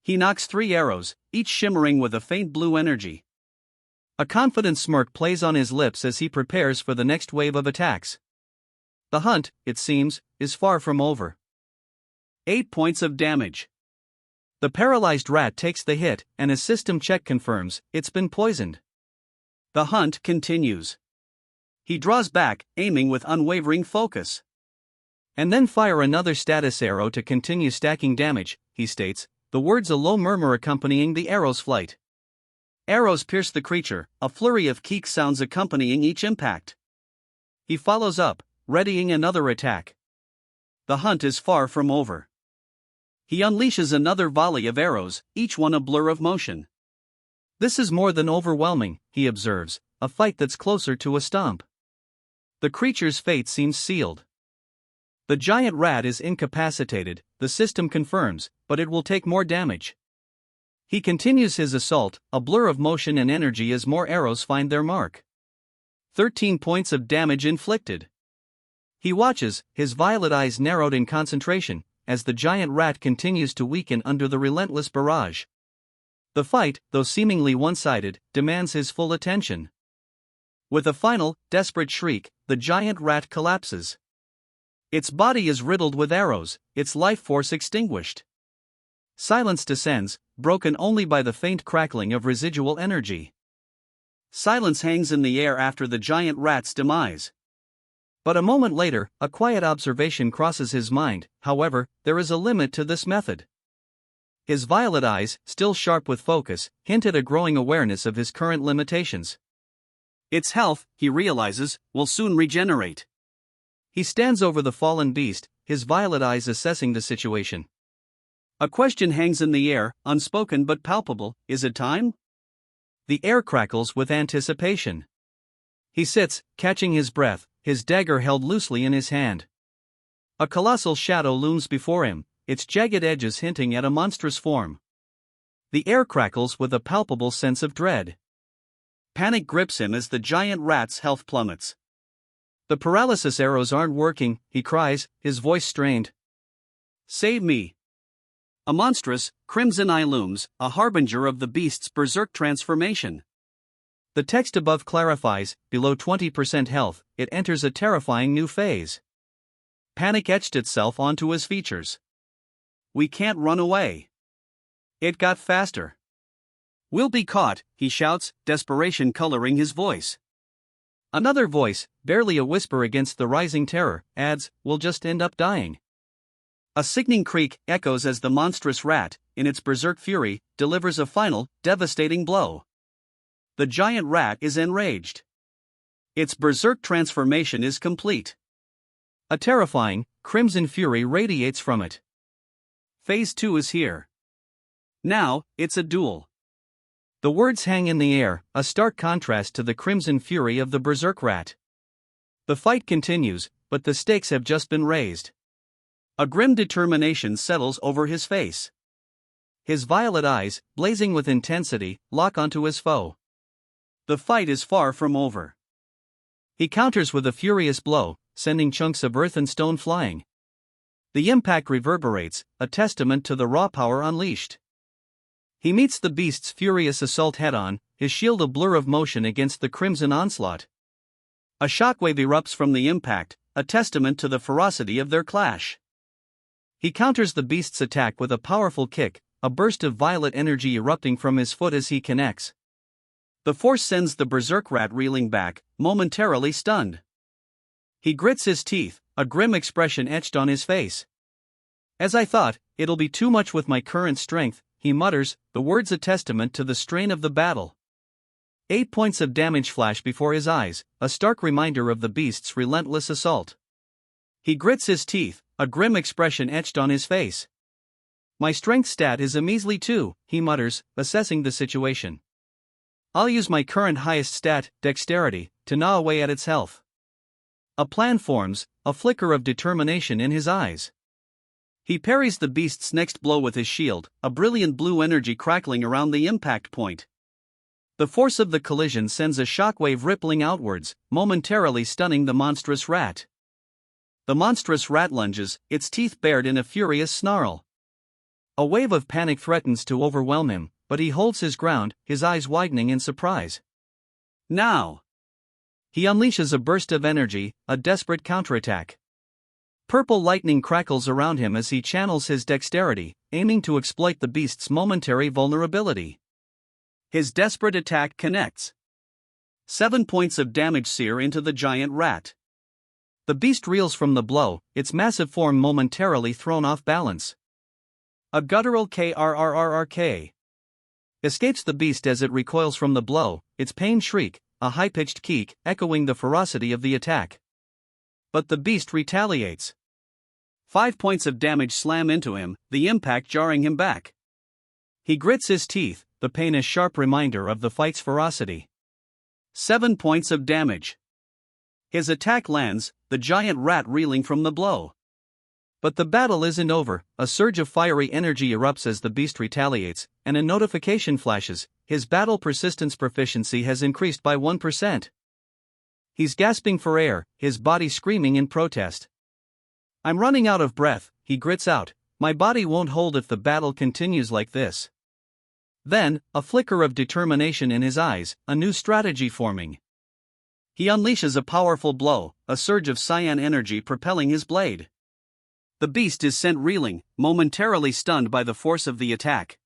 He nocks 3 arrows, each shimmering with a faint blue energy. A confident smirk plays on his lips as he prepares for the next wave of attacks. The hunt, it seems, is far from over. 8 points of damage. The paralyzed rat takes the hit, and a system check confirms it's been poisoned. The hunt continues. He draws back, aiming with unwavering focus. "And then fire another status arrow to continue stacking damage," he states, the words a low murmur accompanying the arrow's flight. Arrows pierce the creature, a flurry of keek sounds accompanying each impact. He follows up, readying another attack. The hunt is far from over. He unleashes another volley of arrows, each one a blur of motion. "This is more than overwhelming," he observes, "a fight that's closer to a stomp." The creature's fate seems sealed. The giant rat is incapacitated, the system confirms, but it will take more damage. He continues his assault, a blur of motion and energy as more arrows find their mark. 13 points of damage inflicted. He watches, his violet eyes narrowed in concentration, as the giant rat continues to weaken under the relentless barrage. The fight, though seemingly one-sided, demands his full attention. With a final, desperate shriek, the giant rat collapses. Its body is riddled with arrows, its life force extinguished. Silence descends, broken only by the faint crackling of residual energy. Silence hangs in the air after the giant rat's demise. But a moment later, a quiet observation crosses his mind. However, there is a limit to this method. His violet eyes, still sharp with focus, hint at a growing awareness of his current limitations. Its health, he realizes, will soon regenerate. He stands over the fallen beast, his violet eyes assessing the situation. A question hangs in the air, unspoken but palpable. Is it time? The air crackles with anticipation. He sits, catching his breath, his dagger held loosely in his hand. A colossal shadow looms before him, its jagged edges hinting at a monstrous form. The air crackles with a palpable sense of dread. Panic grips him as the giant rat's health plummets. The paralysis arrows aren't working, he cries, his voice strained. Save me! A monstrous, crimson eye looms, a harbinger of the beast's berserk transformation. The text above clarifies, below 20% health, it enters a terrifying new phase. Panic etched itself onto his features. We can't run away. It got faster. We'll be caught, he shouts, desperation coloring his voice. Another voice, barely a whisper against the rising terror, adds, we'll just end up dying. A sickening creak echoes as the monstrous rat, in its berserk fury, delivers a final, devastating blow. The giant rat is enraged. Its berserk transformation is complete. A terrifying, crimson fury radiates from it. Phase 2 is here. Now, it's a duel. The words hang in the air, a stark contrast to the crimson fury of the berserk rat. The fight continues, but the stakes have just been raised. A grim determination settles over his face. His violet eyes, blazing with intensity, lock onto his foe. The fight is far from over. He counters with a furious blow, sending chunks of earth and stone flying. The impact reverberates, a testament to the raw power unleashed. He meets the beast's furious assault head-on, his shield a blur of motion against the crimson onslaught. A shockwave erupts from the impact, a testament to the ferocity of their clash. He counters the beast's attack with a powerful kick, a burst of violet energy erupting from his foot as he connects. The force sends the berserk rat reeling back, momentarily stunned. He grits his teeth, a grim expression etched on his face. As I thought, it'll be too much with my current strength, he mutters, the words a testament to the strain of the battle. 8 points of damage flash before his eyes, a stark reminder of the beast's relentless assault. He grits his teeth, a grim expression etched on his face. My strength stat is a measly 2, he mutters, assessing the situation. I'll use my current highest stat, dexterity, to gnaw away at its health. A plan forms, a flicker of determination in his eyes. He parries the beast's next blow with his shield, a brilliant blue energy crackling around the impact point. The force of the collision sends a shockwave rippling outwards, momentarily stunning the monstrous rat. The monstrous rat lunges, its teeth bared in a furious snarl. A wave of panic threatens to overwhelm him, but he holds his ground, his eyes widening in surprise. Now! He unleashes a burst of energy, a desperate counterattack. Purple lightning crackles around him as he channels his dexterity, aiming to exploit the beast's momentary vulnerability. His desperate attack connects. 7 points of damage sear into the giant rat. The beast reels from the blow, its massive form momentarily thrown off balance. A guttural krrrrk escapes the beast as it recoils from the blow, its pained shriek, a high-pitched keek, echoing the ferocity of the attack. But the beast retaliates. 5 points of damage slam into him, the impact jarring him back. He grits his teeth, the pain a sharp reminder of the fight's ferocity. 7 points of damage. His attack lands, the giant rat reeling from the blow. But the battle isn't over, a surge of fiery energy erupts as the beast retaliates, and a notification flashes, his battle persistence proficiency has increased by 1%. He's gasping for air, his body screaming in protest. I'm running out of breath, he grits out, my body won't hold if the battle continues like this. Then, a flicker of determination in his eyes, a new strategy forming. He unleashes a powerful blow, a surge of cyan energy propelling his blade. The beast is sent reeling, momentarily stunned by the force of the attack.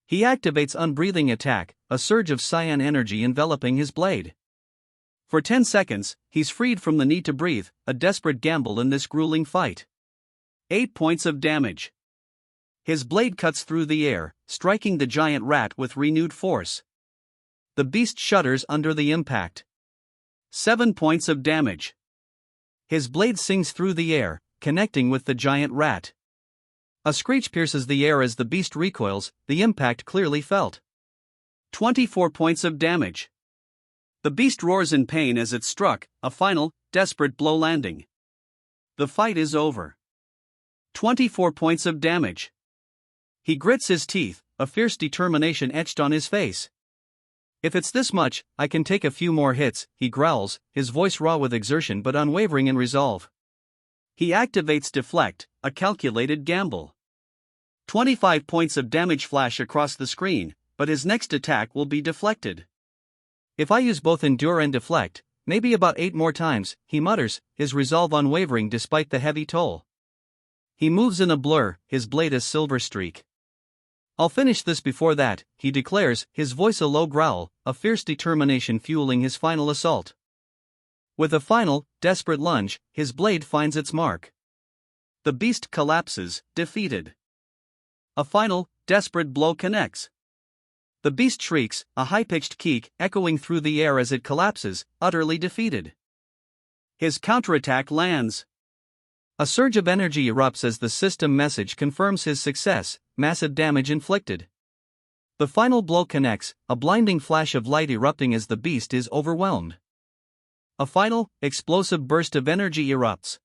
He activates Unbreathing Attack, a surge of cyan energy enveloping his blade. For 10 seconds, he's freed from the need to breathe, a desperate gamble in this grueling fight. 8 points of damage. His blade cuts through the air, striking the giant rat with renewed force. The beast shudders under the impact. 7 points of damage. His blade sings through the air, connecting with the giant rat. A screech pierces the air as the beast recoils, the impact clearly felt. 24 points of damage. The beast roars in pain as it struck, a final, desperate blow landing. The fight is over. 24 points of damage. He grits his teeth, a fierce determination etched on his face. If it's this much, I can take a few more hits, he growls, his voice raw with exertion but unwavering in resolve. He activates Deflect, a calculated gamble. 25 points of damage flash across the screen, but his next attack will be deflected. If I use both Endure and Deflect, maybe about 8 more times, he mutters, his resolve unwavering despite the heavy toll. He moves in a blur, his blade a silver streak. I'll finish this before that, he declares, his voice a low growl, a fierce determination fueling his final assault. With a final, desperate lunge, his blade finds its mark. The beast collapses, defeated. A final, desperate blow connects. The beast shrieks, a high-pitched keek echoing through the air as it collapses, utterly defeated. His counterattack lands. A surge of energy erupts as the system message confirms his success, massive damage inflicted. The final blow connects, a blinding flash of light erupting as the beast is overwhelmed. A final, explosive burst of energy erupts.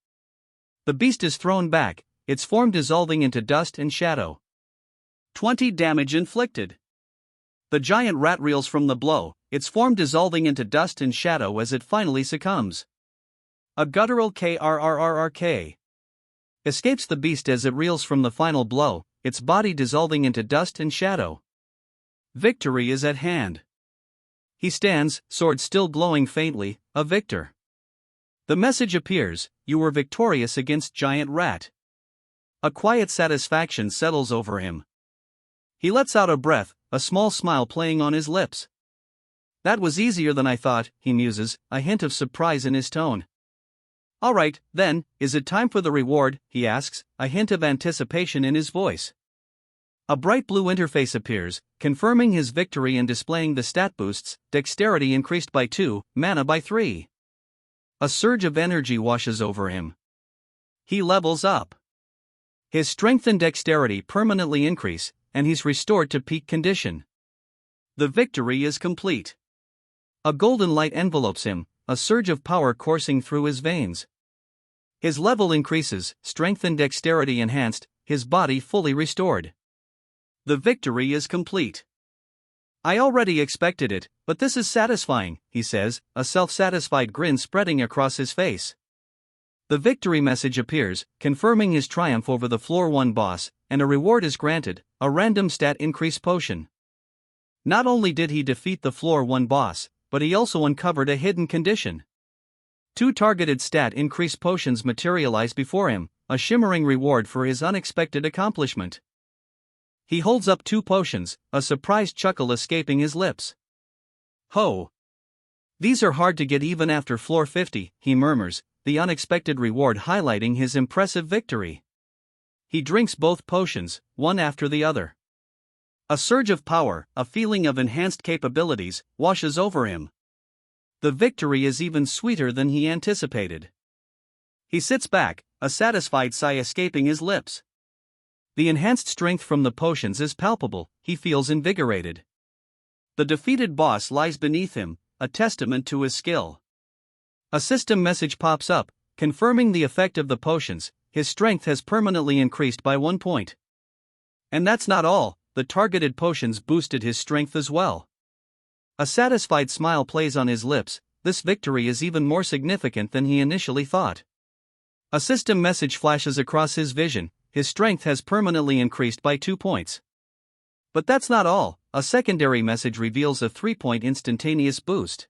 The beast is thrown back, its form dissolving into dust and shadow. 20 damage inflicted. The giant rat reels from the blow, its form dissolving into dust and shadow as it finally succumbs. A guttural krrrrk escapes the beast as it reels from the final blow, its body dissolving into dust and shadow. Victory is at hand. He stands, sword still glowing faintly, a victor. The message appears, you were victorious against Giant Rat. A quiet satisfaction settles over him. He lets out a breath, a small smile playing on his lips. That was easier than I thought, he muses, a hint of surprise in his tone. All right, then, is it time for the reward, he asks, a hint of anticipation in his voice. A bright blue interface appears, confirming his victory and displaying the stat boosts, dexterity increased by 2, mana by 3. A surge of energy washes over him. He levels up. His strength and dexterity permanently increase, and he's restored to peak condition. The victory is complete. A golden light envelopes him, a surge of power coursing through his veins. His level increases, strength and dexterity enhanced, his body fully restored. The victory is complete. I already expected it, but this is satisfying, he says, a self-satisfied grin spreading across his face. The victory message appears, confirming his triumph over the Floor 1 boss, and a reward is granted, a random stat increase potion. Not only did he defeat the Floor 1 boss, but he also uncovered a hidden condition. 2 targeted stat increase potions materialize before him, a shimmering reward for his unexpected accomplishment. He holds up 2 potions, a surprised chuckle escaping his lips. Ho! These are hard to get even after floor 50, he murmurs, the unexpected reward highlighting his impressive victory. He drinks both potions, one after the other. A surge of power, a feeling of enhanced capabilities, washes over him. The victory is even sweeter than he anticipated. He sits back, a satisfied sigh escaping his lips. The enhanced strength from the potions is palpable, he feels invigorated. The defeated boss lies beneath him, a testament to his skill. A system message pops up, confirming the effect of the potions, his strength has permanently increased by 1 point. And that's not all, the targeted potions boosted his strength as well. A satisfied smile plays on his lips, this victory is even more significant than he initially thought. A system message flashes across his vision, his strength has permanently increased by 2 points. But that's not all, a secondary message reveals a 3-point instantaneous boost.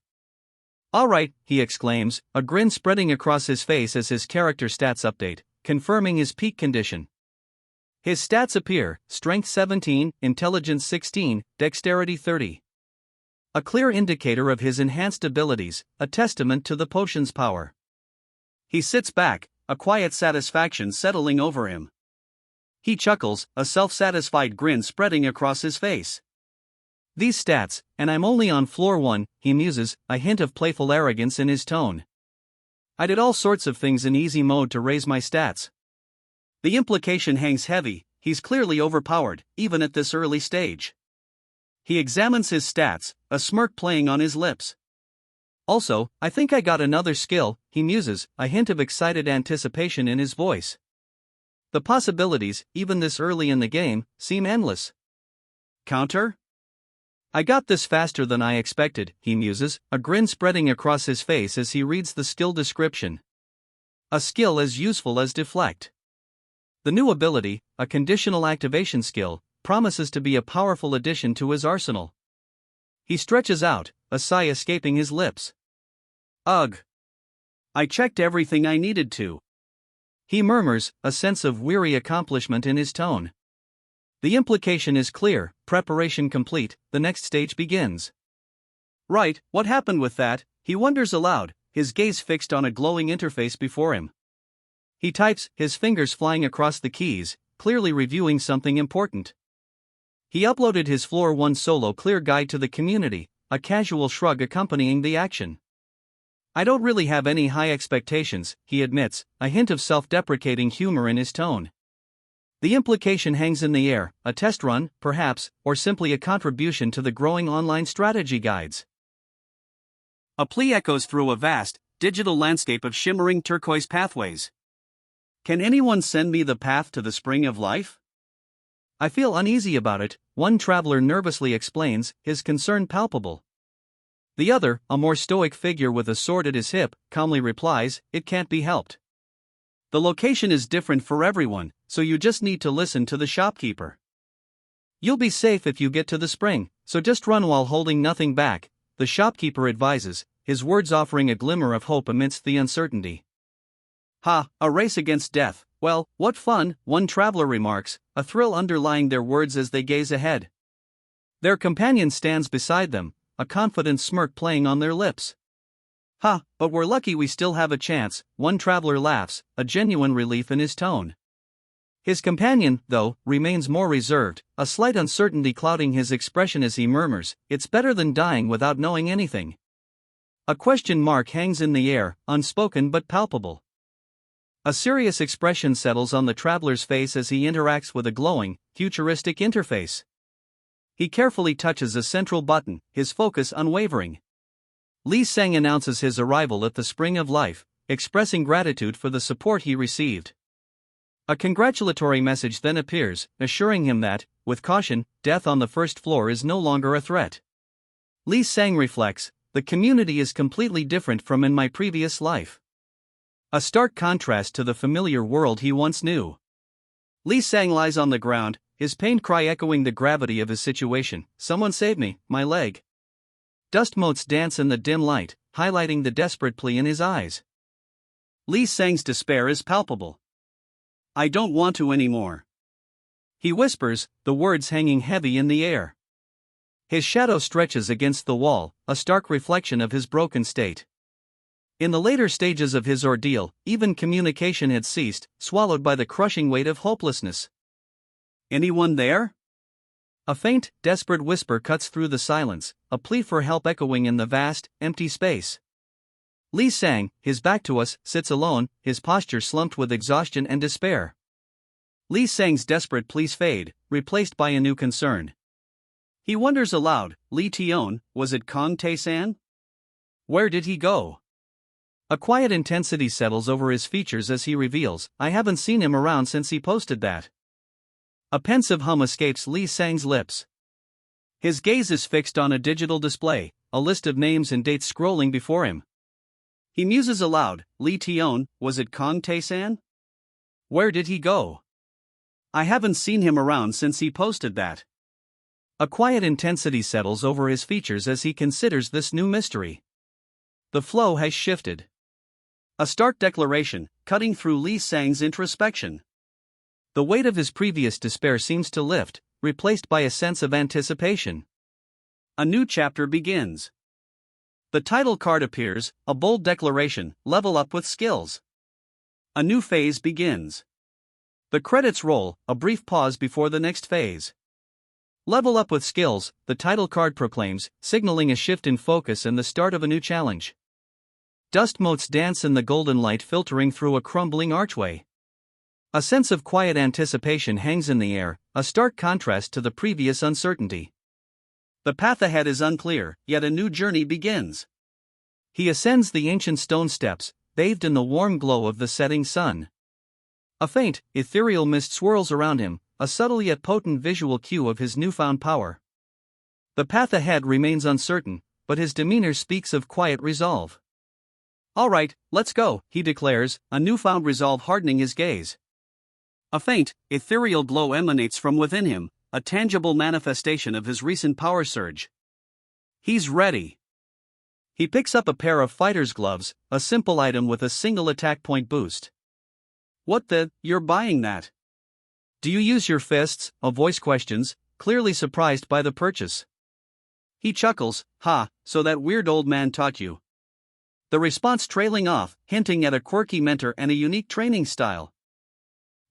Alright, he exclaims, a grin spreading across his face as his character stats update, confirming his peak condition. His stats appear, strength 17, intelligence 16, dexterity 30. A clear indicator of his enhanced abilities, a testament to the potion's power. He sits back, a quiet satisfaction settling over him. He chuckles, a self-satisfied grin spreading across his face. These stats, and I'm only on floor 1, he muses, a hint of playful arrogance in his tone. I did all sorts of things in easy mode to raise my stats. The implication hangs heavy, he's clearly overpowered, even at this early stage. He examines his stats, a smirk playing on his lips. Also, I think I got another skill, he muses, a hint of excited anticipation in his voice. The possibilities, even this early in the game, seem endless. Counter? I got this faster than I expected, he muses, a grin spreading across his face as he reads the skill description. A skill as useful as deflect. The new ability, a conditional activation skill, promises to be a powerful addition to his arsenal. He stretches out, a sigh escaping his lips. Ugh. I checked everything I needed to. He murmurs, a sense of weary accomplishment in his tone. The implication is clear, preparation complete, the next stage begins. Right, what happened with that? He wonders aloud, his gaze fixed on a glowing interface before him. He types, his fingers flying across the keys, clearly reviewing something important. He uploaded his Floor 1 solo clear guide to the community, a casual shrug accompanying the action. I don't really have any high expectations, he admits, a hint of self-deprecating humor in his tone. The implication hangs in the air, a test run, perhaps, or simply a contribution to the growing online strategy guides. A plea echoes through a vast, digital landscape of shimmering turquoise pathways. Can anyone send me the path to the spring of life? I feel uneasy about it, one traveler nervously explains, his concern palpable. The other, a more stoic figure with a sword at his hip, calmly replies, it can't be helped. The location is different for everyone, so you just need to listen to the shopkeeper. You'll be safe if you get to the spring, so just run while holding nothing back, the shopkeeper advises, his words offering a glimmer of hope amidst the uncertainty. Ha, a race against death, well, what fun, one traveler remarks, a thrill underlying their words as they gaze ahead. Their companion stands beside them, a confident smirk playing on their lips. Ha, but we're lucky we still have a chance, one traveler laughs, a genuine relief in his tone. His companion, though, remains more reserved, a slight uncertainty clouding his expression as he murmurs, it's better than dying without knowing anything. A question mark hangs in the air, unspoken but palpable. A serious expression settles on the traveler's face as he interacts with a glowing, futuristic interface. He carefully touches a central button, his focus unwavering. Lee Sang announces his arrival at the Spring of Life, expressing gratitude for the support he received. A congratulatory message then appears, assuring him that, with caution, death on the first floor is no longer a threat. Lee Sang reflects, the community is completely different from in my previous life. A stark contrast to the familiar world he once knew. Lee Sang lies on the ground, his pained cry echoing the gravity of his situation, someone save me, my leg. Dust motes dance in the dim light, highlighting the desperate plea in his eyes. Lee Sang's despair is palpable. I don't want to anymore. He whispers, the words hanging heavy in the air. His shadow stretches against the wall, a stark reflection of his broken state. In the later stages of his ordeal, even communication had ceased, swallowed by the crushing weight of hopelessness. Anyone there? A faint, desperate whisper cuts through the silence, a plea for help echoing in the vast, empty space. Lee Sang, his back to us, sits alone, his posture slumped with exhaustion and despair. Lee Sang's desperate pleas fade, replaced by a new concern. He wonders aloud, Lee Tion, was it Kong Tae-san? Where did he go? A quiet intensity settles over his features as he reveals, I haven't seen him around since he posted that. A pensive hum escapes Lee Sang's lips. His gaze is fixed on a digital display, a list of names and dates scrolling before him. He muses aloud, Lee Tion, was it Kong Tae-san? Where did he go? I haven't seen him around since he posted that. A quiet intensity settles over his features as he considers this new mystery. The flow has shifted. A stark declaration, cutting through Lee Sang's introspection. The weight of his previous despair seems to lift, replaced by a sense of anticipation. A new chapter begins. The title card appears, a bold declaration, level up with skills. A new phase begins. The credits roll, a brief pause before the next phase. Level up with skills, the title card proclaims, signaling a shift in focus and the start of a new challenge. Dust motes dance in the golden light filtering through a crumbling archway. A sense of quiet anticipation hangs in the air, a stark contrast to the previous uncertainty. The path ahead is unclear, yet a new journey begins. He ascends the ancient stone steps, bathed in the warm glow of the setting sun. A faint, ethereal mist swirls around him, a subtle yet potent visual cue of his newfound power. The path ahead remains uncertain, but his demeanor speaks of quiet resolve. "All right, let's go," he declares, a newfound resolve hardening his gaze. A faint, ethereal glow emanates from within him, a tangible manifestation of his recent power surge. He's ready. He picks up a pair of fighter's gloves, a simple item with a single attack point boost. "What the, you're buying that? Do you use your fists?" a voice questions, clearly surprised by the purchase. He chuckles, "Ha, so that weird old man taught you." The response trailing off, hinting at a quirky mentor and a unique training style.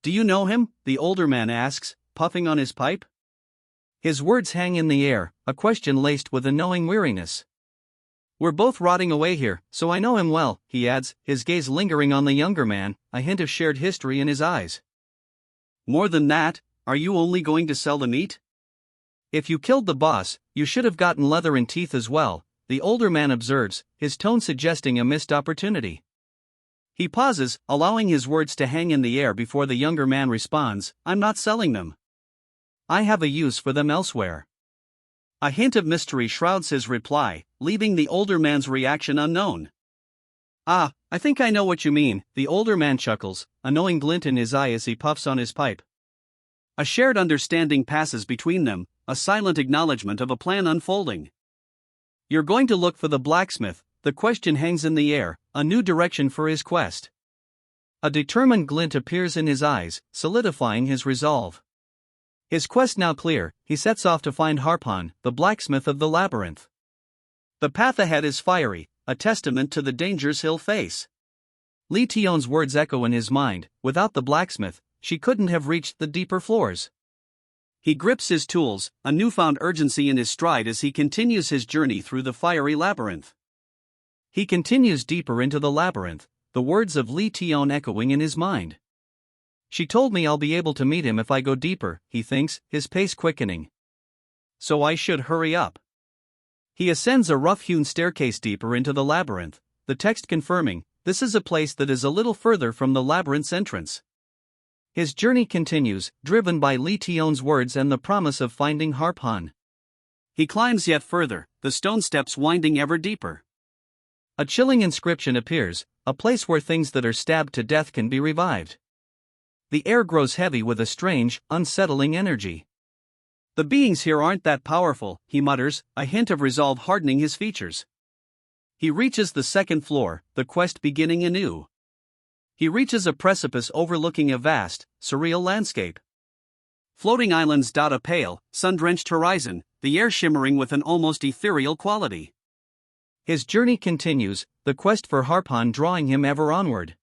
"Do you know him?" the older man asks, puffing on his pipe. His words hang in the air, a question laced with a knowing weariness. "We're both rotting away here, so I know him well," he adds, his gaze lingering on the younger man, a hint of shared history in his eyes. "More than that, are you only going to sell the meat? If you killed the boss, you should have gotten leather and teeth as well," the older man observes, his tone suggesting a missed opportunity. He pauses, allowing his words to hang in the air before the younger man responds, "I'm not selling them. I have a use for them elsewhere." A hint of mystery shrouds his reply, leaving the older man's reaction unknown. "Ah, I think I know what you mean," the older man chuckles, a knowing glint in his eye as he puffs on his pipe. A shared understanding passes between them, a silent acknowledgement of a plan unfolding. "You're going to look for the blacksmith," the question hangs in the air, a new direction for his quest. A determined glint appears in his eyes, solidifying his resolve. His quest now clear, he sets off to find Harpan, the blacksmith of the labyrinth. The path ahead is fiery, a testament to the dangers he'll face. Lee Tion's words echo in his mind, "Without the blacksmith, she couldn't have reached the deeper floors." He grips his tools, a newfound urgency in his stride as he continues his journey through the fiery labyrinth. He continues deeper into the labyrinth, the words of Lee Tion echoing in his mind. "She told me I'll be able to meet him if I go deeper," he thinks, his pace quickening. "So I should hurry up." He ascends a rough-hewn staircase deeper into the labyrinth, the text confirming, this is a place that is a little further from the labyrinth's entrance. His journey continues, driven by Lee Tion's words and the promise of finding Harpan. He climbs yet further, the stone steps winding ever deeper. A chilling inscription appears, a place where things that are stabbed to death can be revived. The air grows heavy with a strange, unsettling energy. "The beings here aren't that powerful," he mutters, a hint of resolve hardening his features. He reaches the second floor, the quest beginning anew. He reaches a precipice overlooking a vast, surreal landscape. Floating islands dot a pale, sun-drenched horizon, the air shimmering with an almost ethereal quality. His journey continues, the quest for Harpan drawing him ever onward.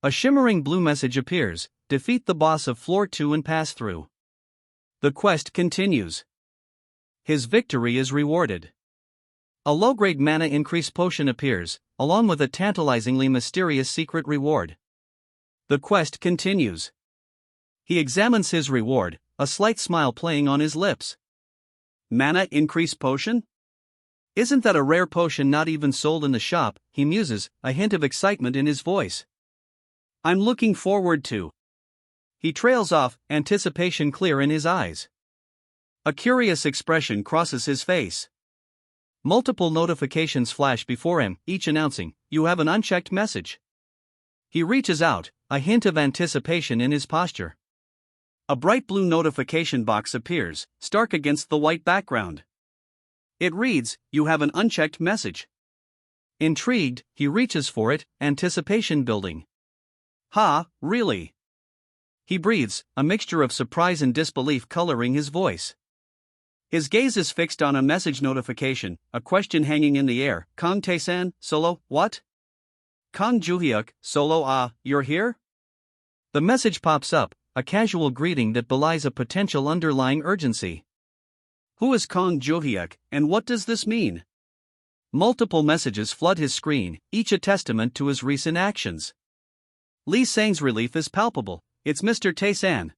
A shimmering blue message appears, "Defeat the boss of floor 2 and pass through." The quest continues. His victory is rewarded. A low-grade mana increase potion appears, along with a tantalizingly mysterious secret reward. The quest continues. He examines his reward, a slight smile playing on his lips. Mana increase potion? Isn't that a rare potion not even sold in the shop, he muses, a hint of excitement in his voice. "I'm looking forward to." He trails off, anticipation clear in his eyes. A curious expression crosses his face. Multiple notifications flash before him, each announcing, "You have an unchecked message." He reaches out, a hint of anticipation in his posture. A bright blue notification box appears, stark against the white background. It reads, "You have an unchecked message." Intrigued, he reaches for it, anticipation building. "Ha, really?" He breathes, a mixture of surprise and disbelief coloring his voice. His gaze is fixed on a message notification, a question hanging in the air. "Kong Tae-san, solo, what? Kong Juhyuk, solo, you're here?" The message pops up, a casual greeting that belies a potential underlying urgency. Who is Kong Juhyuk, and what does this mean? Multiple messages flood his screen, each a testament to his recent actions. Lee Sang's relief is palpable, it's Mr. Tae-san.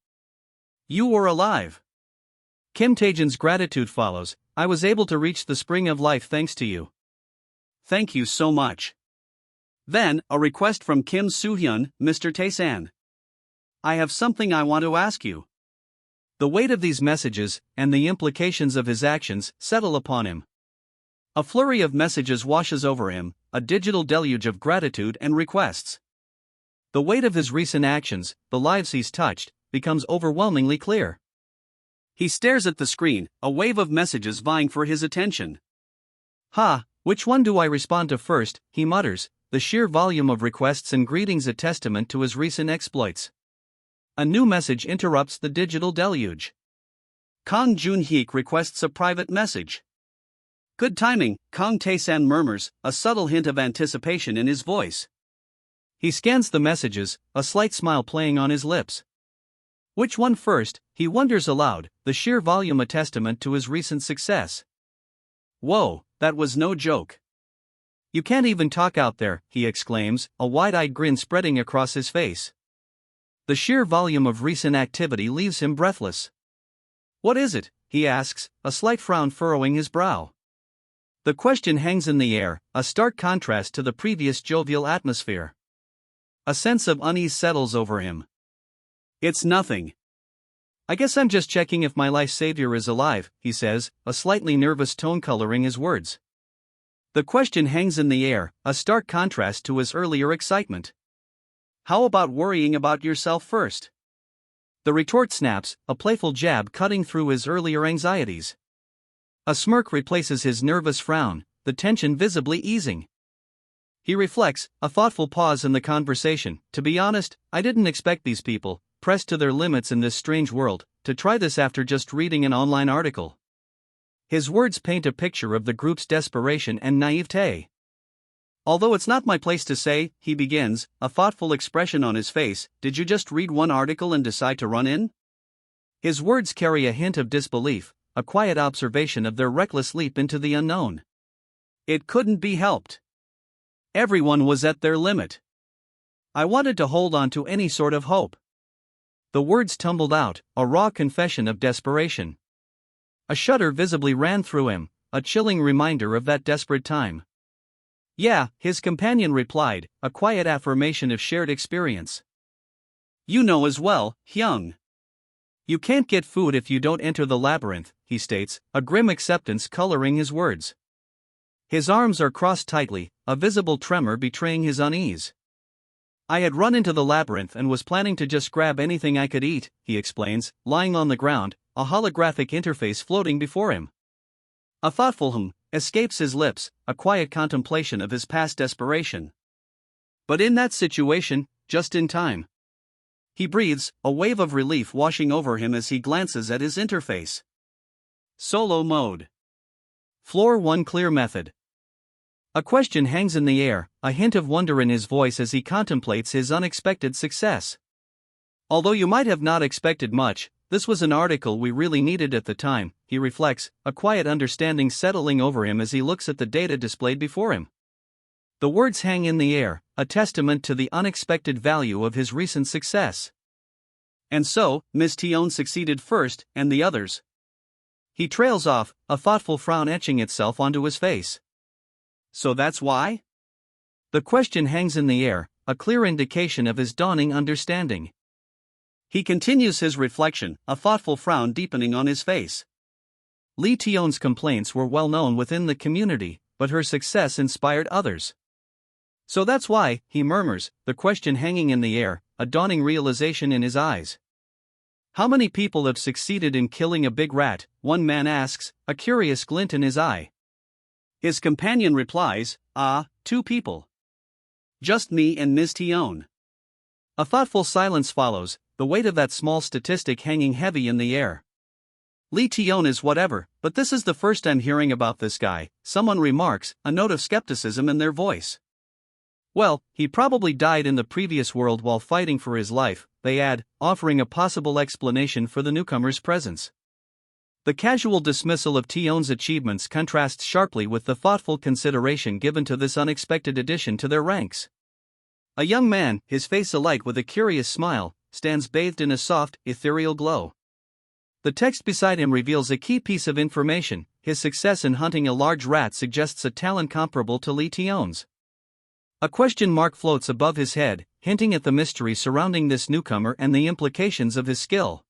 You were alive. Kim Tae-jin's gratitude follows. I was able to reach the spring of life thanks to you. Thank you so much. Then, a request from Kim Soo-hyun, Mr. Tae-san. I have something I want to ask you. The weight of these messages, and the implications of his actions, settle upon him. A flurry of messages washes over him, a digital deluge of gratitude and requests. The weight of his recent actions, the lives he's touched, becomes overwhelmingly clear. He stares at the screen, a wave of messages vying for his attention. Which one do I respond to first, he mutters, the sheer volume of requests and greetings a testament to his recent exploits. A new message interrupts the digital deluge. Kang Jun-hyuk requests a private message. Good timing, Kang Tae-san murmurs, a subtle hint of anticipation in his voice. He scans the messages, a slight smile playing on his lips. Which one first, he wonders aloud, the sheer volume a testament to his recent success. Whoa, that was no joke. You can't even talk out there, he exclaims, a wide-eyed grin spreading across his face. The sheer volume of recent activity leaves him breathless. What is it, he asks, a slight frown furrowing his brow. The question hangs in the air, a stark contrast to the previous jovial atmosphere. A sense of unease settles over him. It's nothing. I guess I'm just checking if my life savior is alive, he says, a slightly nervous tone coloring his words. The question hangs in the air, a stark contrast to his earlier excitement. How about worrying about yourself first? The retort snaps, a playful jab cutting through his earlier anxieties. A smirk replaces his nervous frown, the tension visibly easing. He reflects, a thoughtful pause in the conversation. To be honest, I didn't expect these people, pressed to their limits in this strange world, to try this after just reading an online article. His words paint a picture of the group's desperation and naivete. Although it's not my place to say, he begins, a thoughtful expression on his face, did you just read one article and decide to run in? His words carry a hint of disbelief, a quiet observation of their reckless leap into the unknown. It couldn't be helped. Everyone was at their limit. I wanted to hold on to any sort of hope. The words tumbled out, a raw confession of desperation. A shudder visibly ran through him, a chilling reminder of that desperate time. Yeah, his companion replied, a quiet affirmation of shared experience. You know as well, Hyung. You can't get food if you don't enter the labyrinth, he states, a grim acceptance coloring his words. His arms are crossed tightly, a visible tremor betraying his unease. I had run into the labyrinth and was planning to just grab anything I could eat, he explains, lying on the ground, a holographic interface floating before him. A thoughtful escapes his lips, a quiet contemplation of his past desperation. But in that situation, just in time. He breathes, a wave of relief washing over him as he glances at his interface. Solo mode. Floor 1 clear method. A question hangs in the air, a hint of wonder in his voice as he contemplates his unexpected success. Although you might have not expected much, this was an article we really needed at the time, he reflects, a quiet understanding settling over him as he looks at the data displayed before him. The words hang in the air, a testament to the unexpected value of his recent success. And so, Ms. Tion succeeded first, and the others. He trails off, a thoughtful frown etching itself onto his face. So that's why? The question hangs in the air, a clear indication of his dawning understanding. He continues his reflection, a thoughtful frown deepening on his face. Lee Tion's complaints were well known within the community, but her success inspired others. So that's why, he murmurs, the question hanging in the air, a dawning realization in his eyes. How many people have succeeded in killing a big rat, one man asks, a curious glint in his eye. His companion replies, 2 people. Just me and Ms. Tion. A thoughtful silence follows, the weight of that small statistic hanging heavy in the air. Lee Tion is whatever, but this is the first I'm hearing about this guy, someone remarks, a note of skepticism in their voice. Well, he probably died in the previous world while fighting for his life, they add, offering a possible explanation for the newcomer's presence. The casual dismissal of Tion's achievements contrasts sharply with the thoughtful consideration given to this unexpected addition to their ranks. A young man, his face alight with a curious smile, stands bathed in a soft, ethereal glow. The text beside him reveals a key piece of information: his success in hunting a large rat suggests a talent comparable to Lee Tion's. A question mark floats above his head, hinting at the mystery surrounding this newcomer and the implications of his skill.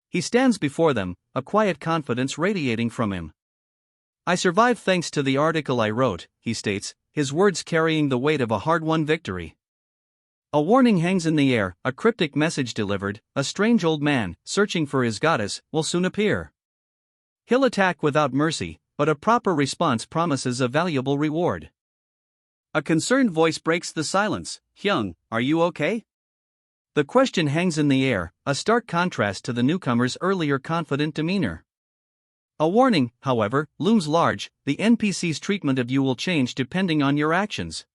He stands before them, a quiet confidence radiating from him. "I survived thanks to the article I wrote," he states, his words carrying the weight of a hard-won victory. A warning hangs in the air, a cryptic message delivered: a strange old man, searching for his goddess, will soon appear. He'll attack without mercy, but a proper response promises a valuable reward. A concerned voice breaks the silence. "Hyung, are you okay?" The question hangs in the air, a stark contrast to the newcomer's earlier confident demeanor. A warning, however, looms large: the NPC's treatment of you will change depending on your actions.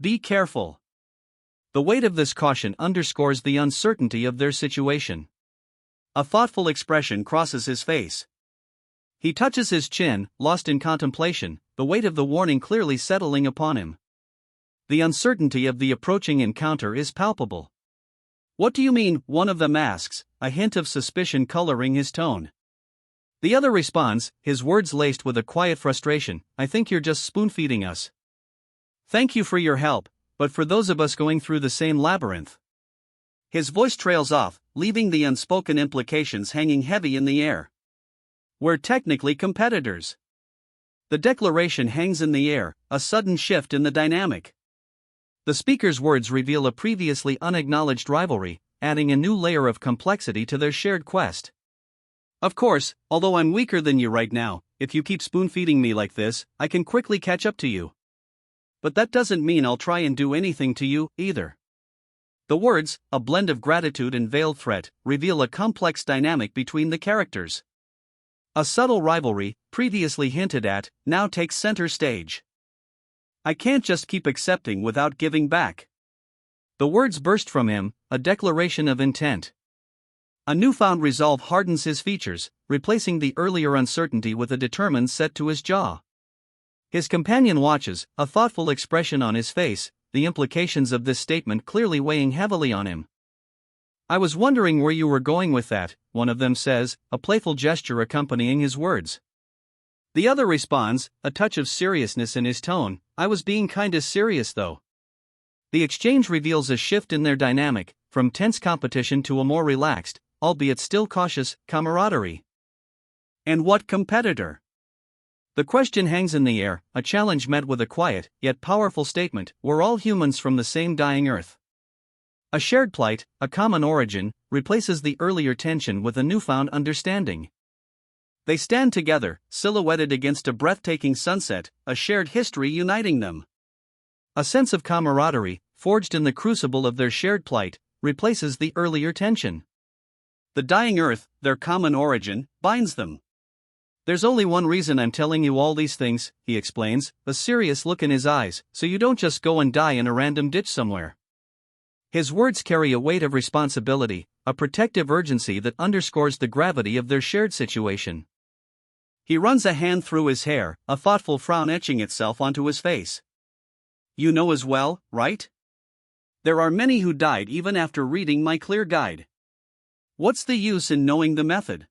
Be careful. The weight of this caution underscores the uncertainty of their situation. A thoughtful expression crosses his face. He touches his chin, lost in contemplation, the weight of the warning clearly settling upon him. The uncertainty of the approaching encounter is palpable. "What do you mean?" one of them asks, a hint of suspicion coloring his tone. The other responds, his words laced with a quiet frustration: "I think you're just spoon-feeding us. Thank you for your help, but for those of us going through the same labyrinth." His voice trails off, leaving the unspoken implications hanging heavy in the air. "We're technically competitors." The declaration hangs in the air, a sudden shift in the dynamic. The speaker's words reveal a previously unacknowledged rivalry, adding a new layer of complexity to their shared quest. "Of course, although I'm weaker than you right now, if you keep spoon-feeding me like this, I can quickly catch up to you. But that doesn't mean I'll try and do anything to you, either." The words, a blend of gratitude and veiled threat, reveal a complex dynamic between the characters. A subtle rivalry, previously hinted at, now takes center stage. "I can't just keep accepting without giving back." The words burst from him, a declaration of intent. A newfound resolve hardens his features, replacing the earlier uncertainty with a determined set to his jaw. His companion watches, a thoughtful expression on his face, the implications of this statement clearly weighing heavily on him. "I was wondering where you were going with that," one of them says, a playful gesture accompanying his words. The other responds, a touch of seriousness in his tone: "I was being kinda serious though." The exchange reveals a shift in their dynamic, from tense competition to a more relaxed, albeit still cautious, camaraderie. "And what competitor?" The question hangs in the air, a challenge met with a quiet, yet powerful statement: "We're all humans from the same dying earth." A shared plight, a common origin, replaces the earlier tension with a newfound understanding. They stand together, silhouetted against a breathtaking sunset, a shared history uniting them. A sense of camaraderie, forged in the crucible of their shared plight, replaces the earlier tension. The dying earth, their common origin, binds them. "There's only one reason I'm telling you all these things," he explains, a serious look in his eyes, "so you don't just go and die in a random ditch somewhere." His words carry a weight of responsibility, a protective urgency that underscores the gravity of their shared situation. He runs a hand through his hair, a thoughtful frown etching itself onto his face. "You know as well, right? There are many who died even after reading my clear guide. What's the use in knowing the method?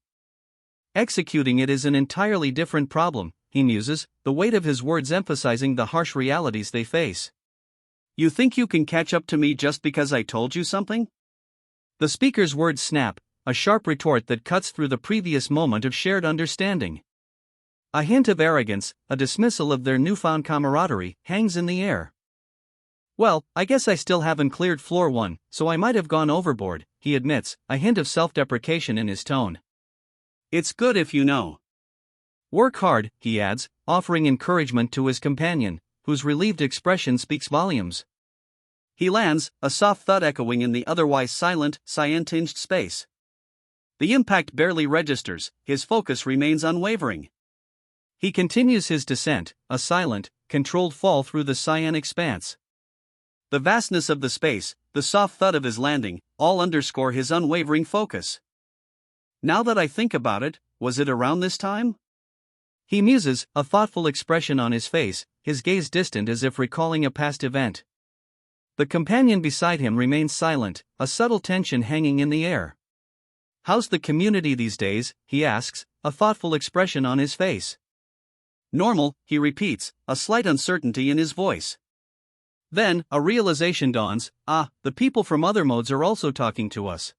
Executing it is an entirely different problem," he muses, the weight of his words emphasizing the harsh realities they face. "You think you can catch up to me just because I told you something?" The speaker's words snap, a sharp retort that cuts through the previous moment of shared understanding. A hint of arrogance, a dismissal of their newfound camaraderie, hangs in the air. "Well, I guess I still haven't cleared floor 1, so I might have gone overboard," he admits, a hint of self-deprecation in his tone. "It's good if you know. Work hard," he adds, offering encouragement to his companion, whose relieved expression speaks volumes. He lands, a soft thud echoing in the otherwise silent, cyan-tinged space. The impact barely registers, his focus remains unwavering. He continues his descent, a silent, controlled fall through the cyan expanse. The vastness of the space, the soft thud of his landing, all underscore his unwavering focus. "Now that I think about it, was it around this time?" He muses, a thoughtful expression on his face, his gaze distant as if recalling a past event. The companion beside him remains silent, a subtle tension hanging in the air. "How's the community these days?" he asks, a thoughtful expression on his face. "Normal," he repeats, a slight uncertainty in his voice. Then, a realization dawns: the people from other modes are also talking to us.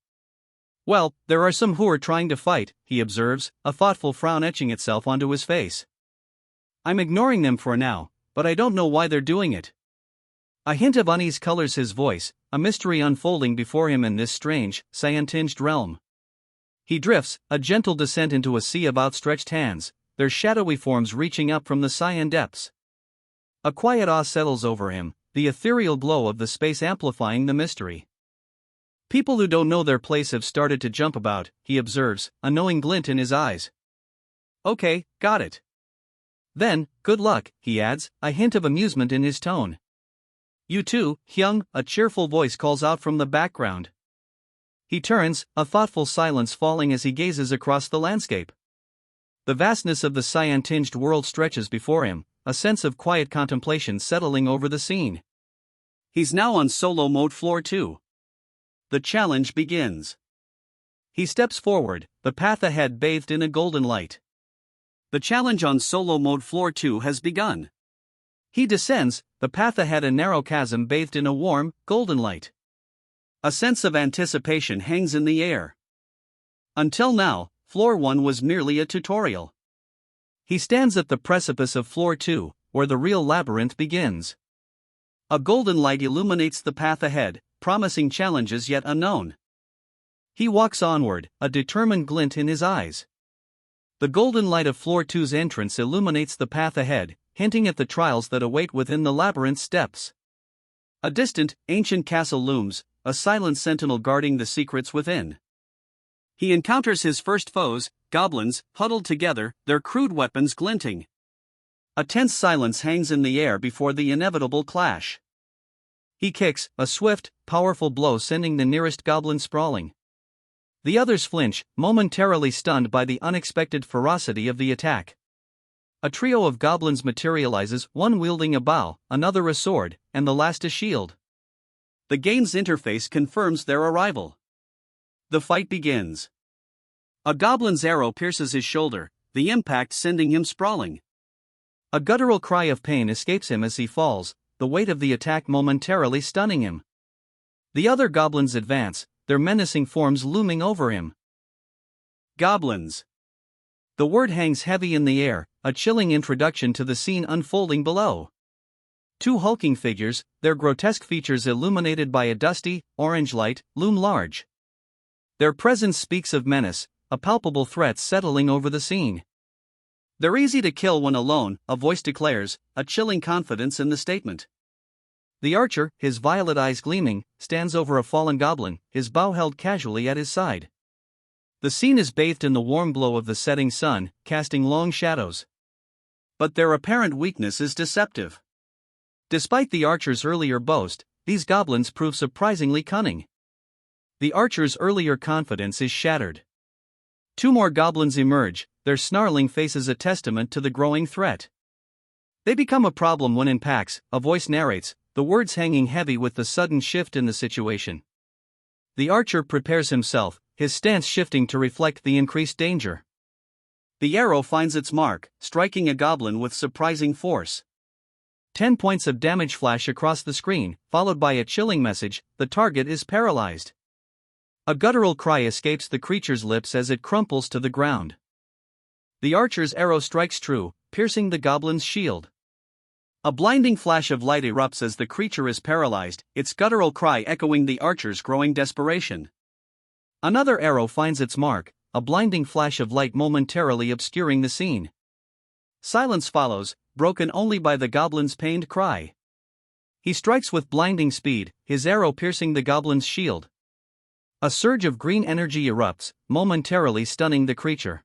"Well, there are some who are trying to fight," he observes, a thoughtful frown etching itself onto his face. "I'm ignoring them for now, but I don't know why they're doing it." A hint of unease colors his voice, a mystery unfolding before him in this strange, cyan-tinged realm. He drifts, a gentle descent into a sea of outstretched hands, their shadowy forms reaching up from the cyan depths. A quiet awe settles over him, the ethereal glow of the space amplifying the mystery. "People who don't know their place have started to jump about," he observes, a knowing glint in his eyes. "Okay, got it. Then, good luck," he adds, a hint of amusement in his tone. "You too, Hyung," a cheerful voice calls out from the background. He turns, a thoughtful silence falling as he gazes across the landscape. The vastness of the cyan-tinged world stretches before him, a sense of quiet contemplation settling over the scene. He's now on solo mode floor 2. The challenge begins. He steps forward, the path ahead bathed in a golden light. The challenge on solo mode floor 2 has begun. He descends, the path ahead a narrow chasm bathed in a warm, golden light. A sense of anticipation hangs in the air. Until now, floor 1 was merely a tutorial. He stands at the precipice of floor 2, where the real labyrinth begins. A golden light illuminates the path ahead, promising challenges yet unknown. He walks onward, a determined glint in his eyes. The golden light of floor 2's entrance illuminates the path ahead, hinting at the trials that await within the labyrinth's depths. A distant, ancient castle looms, a silent sentinel guarding the secrets within. He encounters his first foes, goblins, huddled together, their crude weapons glinting. A tense silence hangs in the air before the inevitable clash. He kicks, a swift, powerful blow sending the nearest goblin sprawling. The others flinch, momentarily stunned by the unexpected ferocity of the attack. A trio of goblins materializes, one wielding a bow, another a sword, and the last a shield. The game's interface confirms their arrival. The fight begins. A goblin's arrow pierces his shoulder, the impact sending him sprawling. A guttural cry of pain escapes him as he falls, the weight of the attack momentarily stunning him. The other goblins advance, their menacing forms looming over him. Goblins. The word hangs heavy in the air, a chilling introduction to the scene unfolding below. Two hulking figures, their grotesque features illuminated by a dusty, orange light, loom large. Their presence speaks of menace, a palpable threat settling over the scene. "They're easy to kill when alone," a voice declares, a chilling confidence in the statement. The archer, his violet eyes gleaming, stands over a fallen goblin, his bow held casually at his side. The scene is bathed in the warm glow of the setting sun, casting long shadows. But their apparent weakness is deceptive. Despite the archer's earlier boast, these goblins prove surprisingly cunning. The archer's earlier confidence is shattered. Two more goblins emerge, their snarling faces a testament to the growing threat. They become a problem when in packs, a voice narrates, the words hanging heavy with the sudden shift in the situation. The archer prepares himself, his stance shifting to reflect the increased danger. The arrow finds its mark, striking a goblin with surprising force. 10 points of damage flash across the screen, followed by a chilling message: the target is paralyzed. A guttural cry escapes the creature's lips as it crumples to the ground. The archer's arrow strikes true, piercing the goblin's shield. A blinding flash of light erupts as the creature is paralyzed, its guttural cry echoing the archer's growing desperation. Another arrow finds its mark, a blinding flash of light momentarily obscuring the scene. Silence follows, broken only by the goblin's pained cry. He strikes with blinding speed, his arrow piercing the goblin's shield. A surge of green energy erupts, momentarily stunning the creature.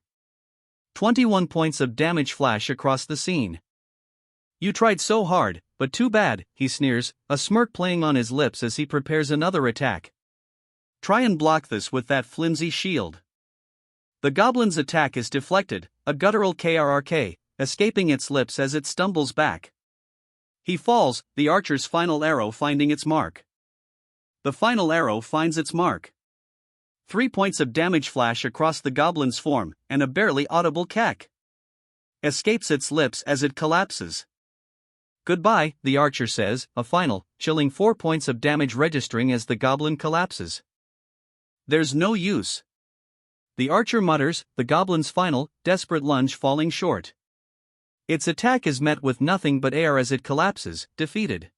21 points of damage flash across the scene. "You tried so hard, but too bad," he sneers, a smirk playing on his lips as he prepares another attack. "Try and block this with that flimsy shield." The goblin's attack is deflected, a guttural krrk, escaping its lips as it stumbles back. He falls, the archer's final arrow finding its mark. The final arrow finds its mark. 3 points of damage flash across the goblin's form, and a barely audible cack escapes its lips as it collapses. Goodbye, the archer says, a final, chilling 4 points of damage registering as the goblin collapses. There's no use. The archer mutters, the goblin's final, desperate lunge falling short. Its attack is met with nothing but air as it collapses, defeated.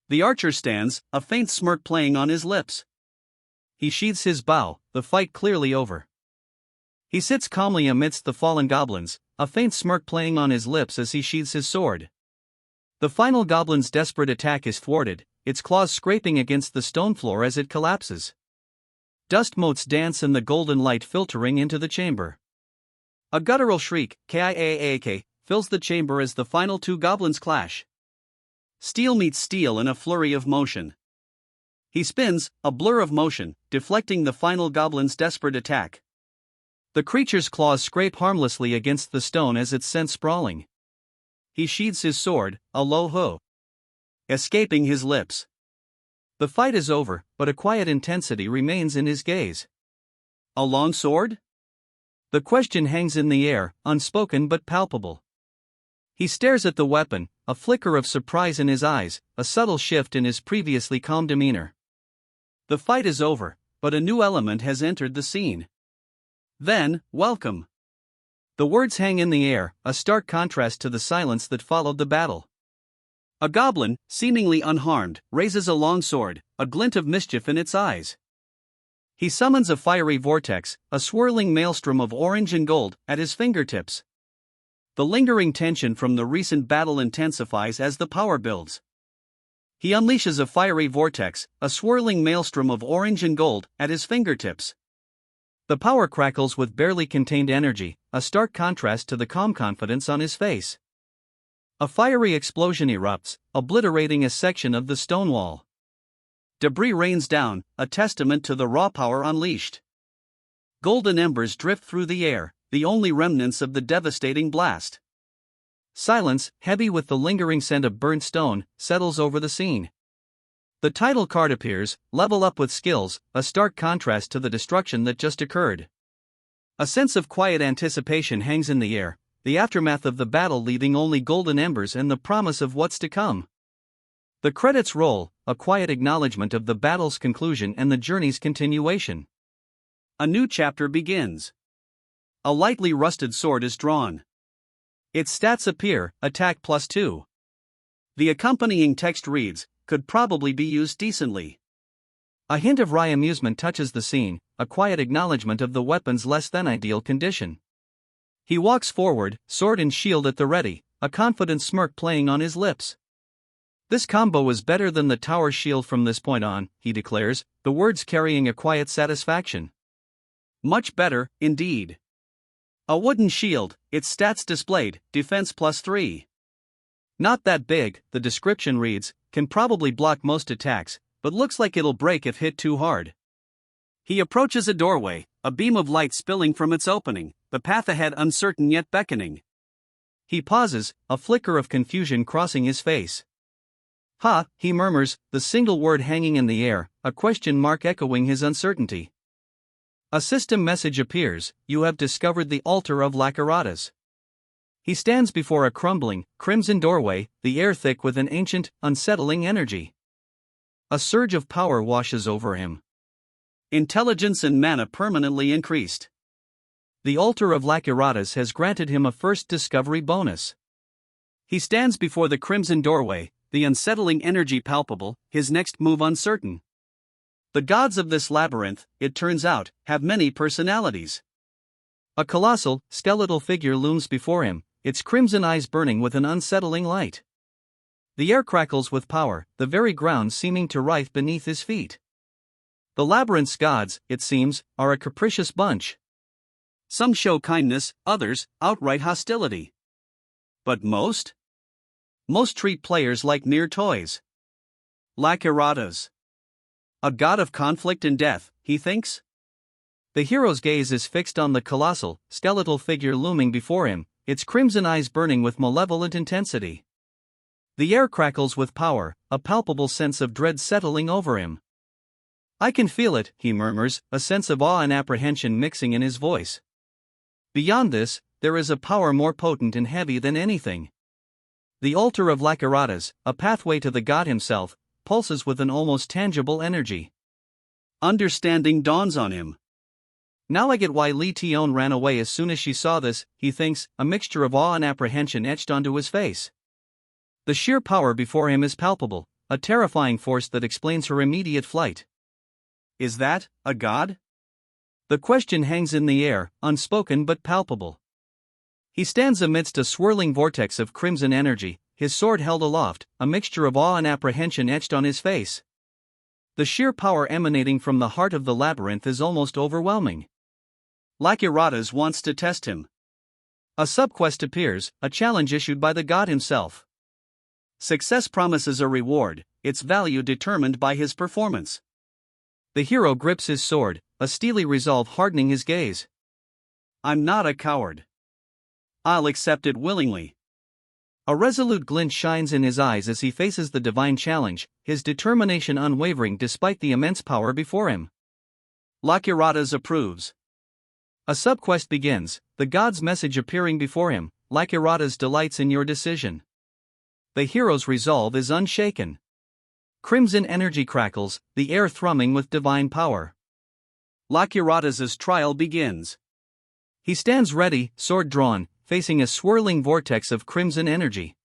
The archer stands, a faint smirk playing on his lips. He sheathes his bow, the fight clearly over. He sits calmly amidst the fallen goblins, a faint smirk playing on his lips as he sheathes his sword. The final goblin's desperate attack is thwarted, its claws scraping against the stone floor as it collapses. Dust motes dance in the golden light filtering into the chamber. A guttural shriek, K-I-A-A-K, fills the chamber as the final 2 goblins clash. Steel meets steel in a flurry of motion. He spins, a blur of motion, deflecting the final goblin's desperate attack. The creature's claws scrape harmlessly against the stone as it's sent sprawling. He sheathes his sword, a low ho, escaping his lips. The fight is over, but a quiet intensity remains in his gaze. A long sword? The question hangs in the air, unspoken but palpable. He stares at the weapon, a flicker of surprise in his eyes, a subtle shift in his previously calm demeanor. The fight is over, but a new element has entered the scene. Then, welcome. The words hang in the air, a stark contrast to the silence that followed the battle. A goblin, seemingly unharmed, raises a long sword, a glint of mischief in its eyes. He summons a fiery vortex, a swirling maelstrom of orange and gold, at his fingertips. The lingering tension from the recent battle intensifies as the power builds. He unleashes a fiery vortex, a swirling maelstrom of orange and gold, at his fingertips. The power crackles with barely contained energy, a stark contrast to the calm confidence on his face. A fiery explosion erupts, obliterating a section of the stone wall. Debris rains down, a testament to the raw power unleashed. Golden embers drift through the air, the only remnants of the devastating blast. Silence, heavy with the lingering scent of burnt stone, settles over the scene. The title card appears, level up with skills, a stark contrast to the destruction that just occurred. A sense of quiet anticipation hangs in the air, the aftermath of the battle leaving only golden embers and the promise of what's to come. The credits roll, a quiet acknowledgement of the battle's conclusion and the journey's continuation. A new chapter begins. A lightly rusted sword is drawn. Its stats appear, attack +2. The accompanying text reads, could probably be used decently. A hint of wry amusement touches the scene, a quiet acknowledgement of the weapon's less than ideal condition. He walks forward, sword and shield at the ready, a confident smirk playing on his lips. This combo is better than the tower shield from this point on, he declares, the words carrying a quiet satisfaction. Much better, indeed. A wooden shield, its stats displayed, defense +3. Not that big, the description reads, can probably block most attacks, but looks like it'll break if hit too hard. He approaches a doorway, a beam of light spilling from its opening, the path ahead uncertain yet beckoning. He pauses, a flicker of confusion crossing his face. Ha, he murmurs, the single word hanging in the air, a question mark echoing his uncertainty. A system message appears, you have discovered the altar of Lacaratas. He stands before a crumbling, crimson doorway, the air thick with an ancient, unsettling energy. A surge of power washes over him. Intelligence and mana permanently increased. The altar of Lacaratas has granted him a first discovery bonus. He stands before the crimson doorway, the unsettling energy palpable, his next move uncertain. The gods of this labyrinth, it turns out, have many personalities. A colossal, skeletal figure looms before him, its crimson eyes burning with an unsettling light. The air crackles with power, the very ground seeming to writhe beneath his feet. The labyrinth's gods, it seems, are a capricious bunch. Some show kindness, others, outright hostility. But most treat players like mere toys. Lacaratas. A god of conflict and death, he thinks? The hero's gaze is fixed on the colossal, skeletal figure looming before him, its crimson eyes burning with malevolent intensity. The air crackles with power, a palpable sense of dread settling over him. I can feel it, he murmurs, a sense of awe and apprehension mixing in his voice. Beyond this, there is a power more potent and heavy than anything. The altar of Lakaratas, a pathway to the god himself, pulses with an almost tangible energy. Understanding dawns on him. Now I get why Li Tion ran away as soon as she saw this, he thinks, a mixture of awe and apprehension etched onto his face. The sheer power before him is palpable, a terrifying force that explains her immediate flight. Is that a god? The question hangs in the air, unspoken but palpable. He stands amidst a swirling vortex of crimson energy, his sword held aloft, a mixture of awe and apprehension etched on his face. The sheer power emanating from the heart of the labyrinth is almost overwhelming. Lakiratas wants to test him. A subquest appears, a challenge issued by the god himself. Success promises a reward, its value determined by his performance. The hero grips his sword, a steely resolve hardening his gaze. I'm not a coward. I'll accept it willingly. A resolute glint shines in his eyes as he faces the divine challenge, his determination unwavering despite the immense power before him. Lakiratas approves. A subquest begins, the god's message appearing before him. Lakiratas delights in your decision. The hero's resolve is unshaken. Crimson energy crackles, the air thrumming with divine power. Lakiratas' trial begins. He stands ready, sword drawn, facing a swirling vortex of crimson energy.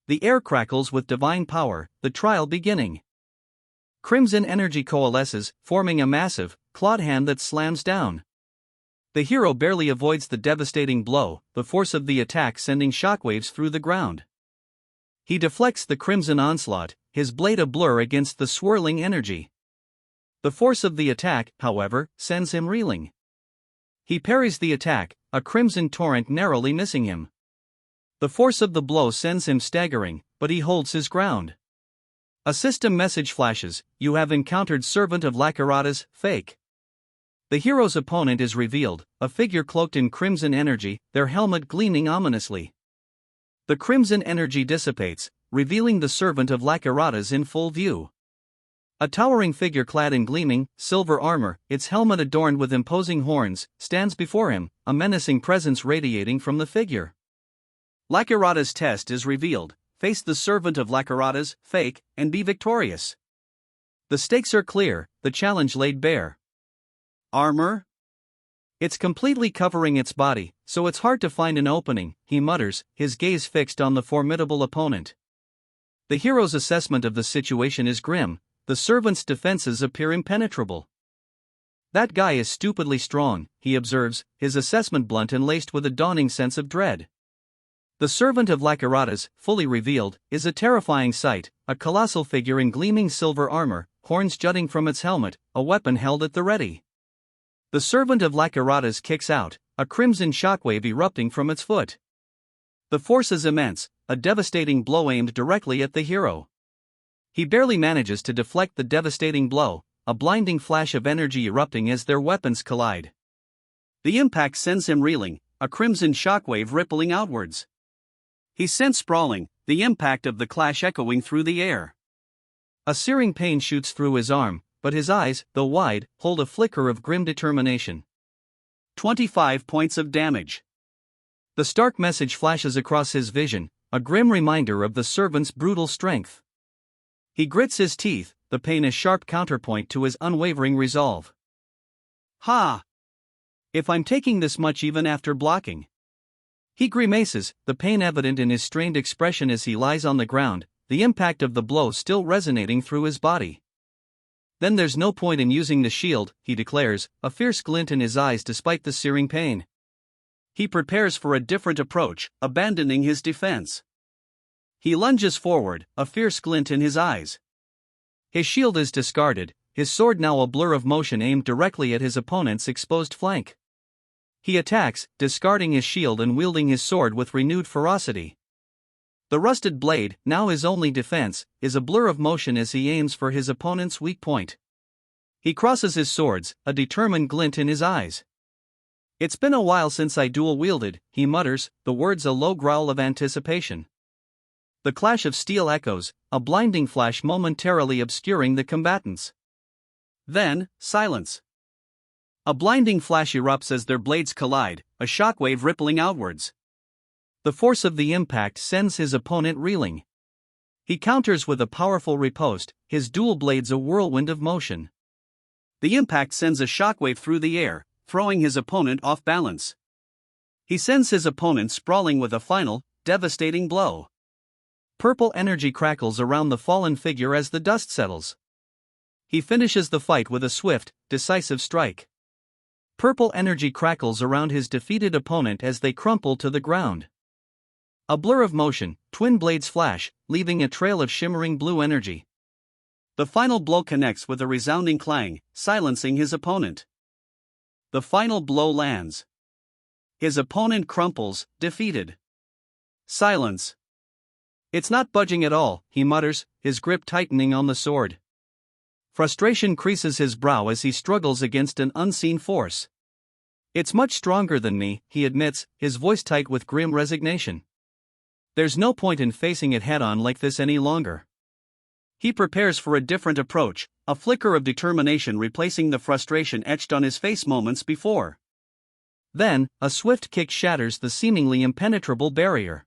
The air crackles with divine power, the trial beginning. Crimson energy coalesces, forming a massive, clawed hand that slams down. The hero barely avoids the devastating blow, the force of the attack sending shockwaves through the ground. He deflects the crimson onslaught, his blade a blur against the swirling energy. The force of the attack, however, sends him reeling. He parries the attack, a crimson torrent narrowly missing him. The force of the blow sends him staggering, but he holds his ground. A system message flashes, you have encountered Servant of Lakiratas, fake. The hero's opponent is revealed, a figure cloaked in crimson energy, their helmet gleaming ominously. The crimson energy dissipates, revealing the Servant of Lakiratas in full view. A towering figure clad in gleaming, silver armor, its helmet adorned with imposing horns, stands before him, a menacing presence radiating from the figure. Lakiratas' test is revealed, face the Servant of Lakiratas, fake, and be victorious. The stakes are clear, the challenge laid bare. Armor? It's completely covering its body, so it's hard to find an opening, he mutters, his gaze fixed on the formidable opponent. The hero's assessment of the situation is grim, the servant's defenses appear impenetrable. That guy is stupidly strong, he observes, his assessment blunt and laced with a dawning sense of dread. The Servant of Lakiratas, fully revealed, is a terrifying sight, a colossal figure in gleaming silver armor, horns jutting from its helmet, a weapon held at the ready. The Servant of Lakiratas kicks out, a crimson shockwave erupting from its foot. The force is immense, a devastating blow aimed directly at the hero. He barely manages to deflect the devastating blow, a blinding flash of energy erupting as their weapons collide. The impact sends him reeling, a crimson shockwave rippling outwards. He's sent sprawling, the impact of the clash echoing through the air. A searing pain shoots through his arm, but his eyes, though wide, hold a flicker of grim determination. 25 points of damage. The stark message flashes across his vision, a grim reminder of the servant's brutal strength. He grits his teeth, the pain a sharp counterpoint to his unwavering resolve. Ha! If I'm taking this much even after blocking. He grimaces, the pain evident in his strained expression as he lies on the ground, the impact of the blow still resonating through his body. Then there's no point in using the shield, he declares, a fierce glint in his eyes despite the searing pain. He prepares for a different approach, abandoning his defense. He lunges forward, a fierce glint in his eyes. His shield is discarded, his sword now a blur of motion aimed directly at his opponent's exposed flank. He attacks, discarding his shield and wielding his sword with renewed ferocity. The rusted blade, now his only defense, is a blur of motion as he aims for his opponent's weak point. He crosses his swords, a determined glint in his eyes. It's been a while since I dual-wielded, he mutters, the words a low growl of anticipation. The clash of steel echoes, a blinding flash momentarily obscuring the combatants. Then, silence. A blinding flash erupts as their blades collide, a shockwave rippling outwards. The force of the impact sends his opponent reeling. He counters with a powerful riposte, his dual blades a whirlwind of motion. The impact sends a shockwave through the air, throwing his opponent off balance. He sends his opponent sprawling with a final, devastating blow. Purple energy crackles around the fallen figure as the dust settles. He finishes the fight with a swift, decisive strike. Purple energy crackles around his defeated opponent as they crumple to the ground. A blur of motion, twin blades flash, leaving a trail of shimmering blue energy. The final blow connects with a resounding clang, silencing his opponent. The final blow lands. His opponent crumples, defeated. Silence. "It's not budging at all," he mutters, his grip tightening on the sword. Frustration creases his brow as he struggles against an unseen force. "It's much stronger than me," he admits, his voice tight with grim resignation. There's no point in facing it head-on like this any longer. He prepares for a different approach, a flicker of determination replacing the frustration etched on his face moments before. Then, a swift kick shatters the seemingly impenetrable barrier.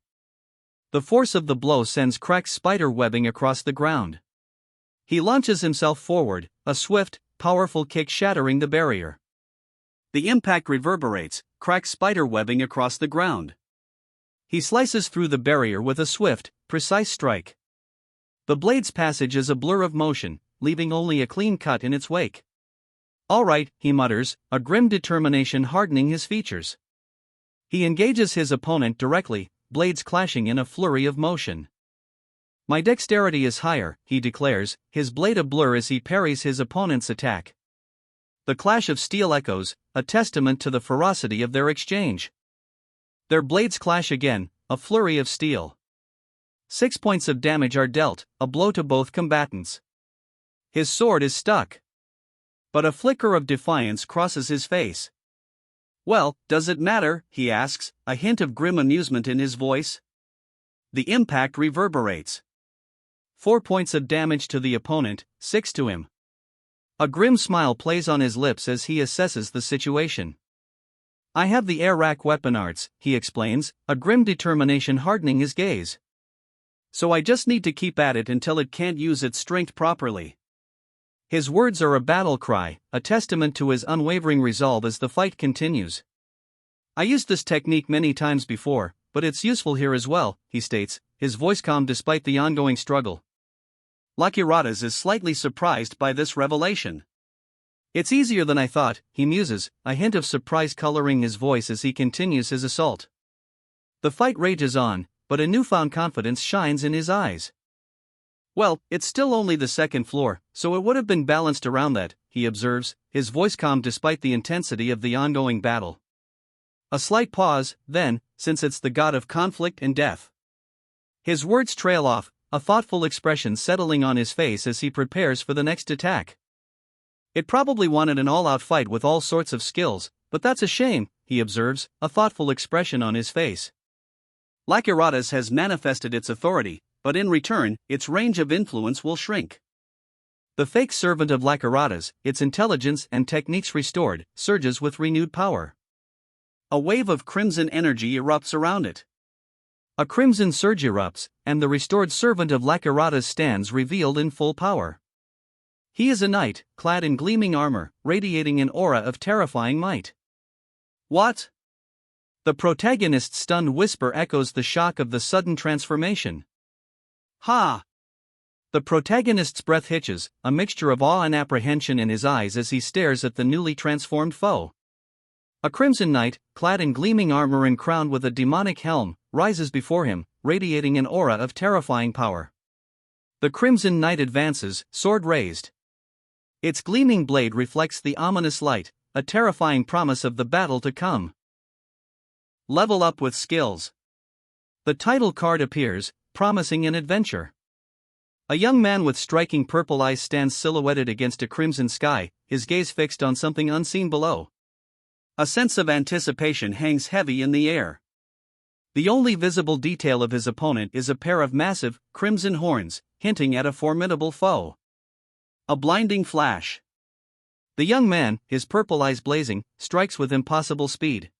The force of the blow sends cracked spider webbing across the ground. He launches himself forward, a swift, powerful kick shattering the barrier. The impact reverberates, cracked spider webbing across the ground. He slices through the barrier with a swift, precise strike. The blade's passage is a blur of motion, leaving only a clean cut in its wake. "All right," he mutters, a grim determination hardening his features. He engages his opponent directly, blades clashing in a flurry of motion. "My dexterity is higher," he declares, his blade a blur as he parries his opponent's attack. The clash of steel echoes, a testament to the ferocity of their exchange. Their blades clash again, a flurry of steel. 6 points of damage are dealt, a blow to both combatants. His sword is stuck. But a flicker of defiance crosses his face. "Well, does it matter?" he asks, a hint of grim amusement in his voice. The impact reverberates. 4 points of damage to the opponent, 6 to him. A grim smile plays on his lips as he assesses the situation. "I have the air rack weapon arts," he explains, a grim determination hardening his gaze. "So I just need to keep at it until it can't use its strength properly." His words are a battle cry, a testament to his unwavering resolve as the fight continues. "I used this technique many times before, but it's useful here as well," he states, his voice calm despite the ongoing struggle. Lakiratas is slightly surprised by this revelation. "It's easier than I thought," he muses, a hint of surprise coloring his voice as he continues his assault. The fight rages on, but a newfound confidence shines in his eyes. "Well, it's still only the second floor, so it would have been balanced around that," he observes, his voice calm despite the intensity of the ongoing battle. A slight pause, then, "since it's the god of conflict and death." His words trail off, a thoughtful expression settling on his face as he prepares for the next attack. "It probably wanted an all-out fight with all sorts of skills, but that's a shame," he observes, a thoughtful expression on his face. Lakiratas has manifested its authority, but in return, its range of influence will shrink. The fake servant of Lakiratas, its intelligence and techniques restored, surges with renewed power. A wave of crimson energy erupts around it. A crimson surge erupts, and the restored servant of Lakiratas stands revealed in full power. He is a knight, clad in gleaming armor, radiating an aura of terrifying might. "What?" The protagonist's stunned whisper echoes the shock of the sudden transformation. "Ha!" The protagonist's breath hitches, a mixture of awe and apprehension in his eyes as he stares at the newly transformed foe. A crimson knight, clad in gleaming armor and crowned with a demonic helm, rises before him, radiating an aura of terrifying power. The crimson knight advances, sword raised. Its gleaming blade reflects the ominous light, a terrifying promise of the battle to come. Level up with skills. The title card appears, promising an adventure. A young man with striking purple eyes stands silhouetted against a crimson sky, his gaze fixed on something unseen below. A sense of anticipation hangs heavy in the air. The only visible detail of his opponent is a pair of massive, crimson horns, hinting at a formidable foe. A blinding flash. The young man, his purple eyes blazing, strikes with impossible speed.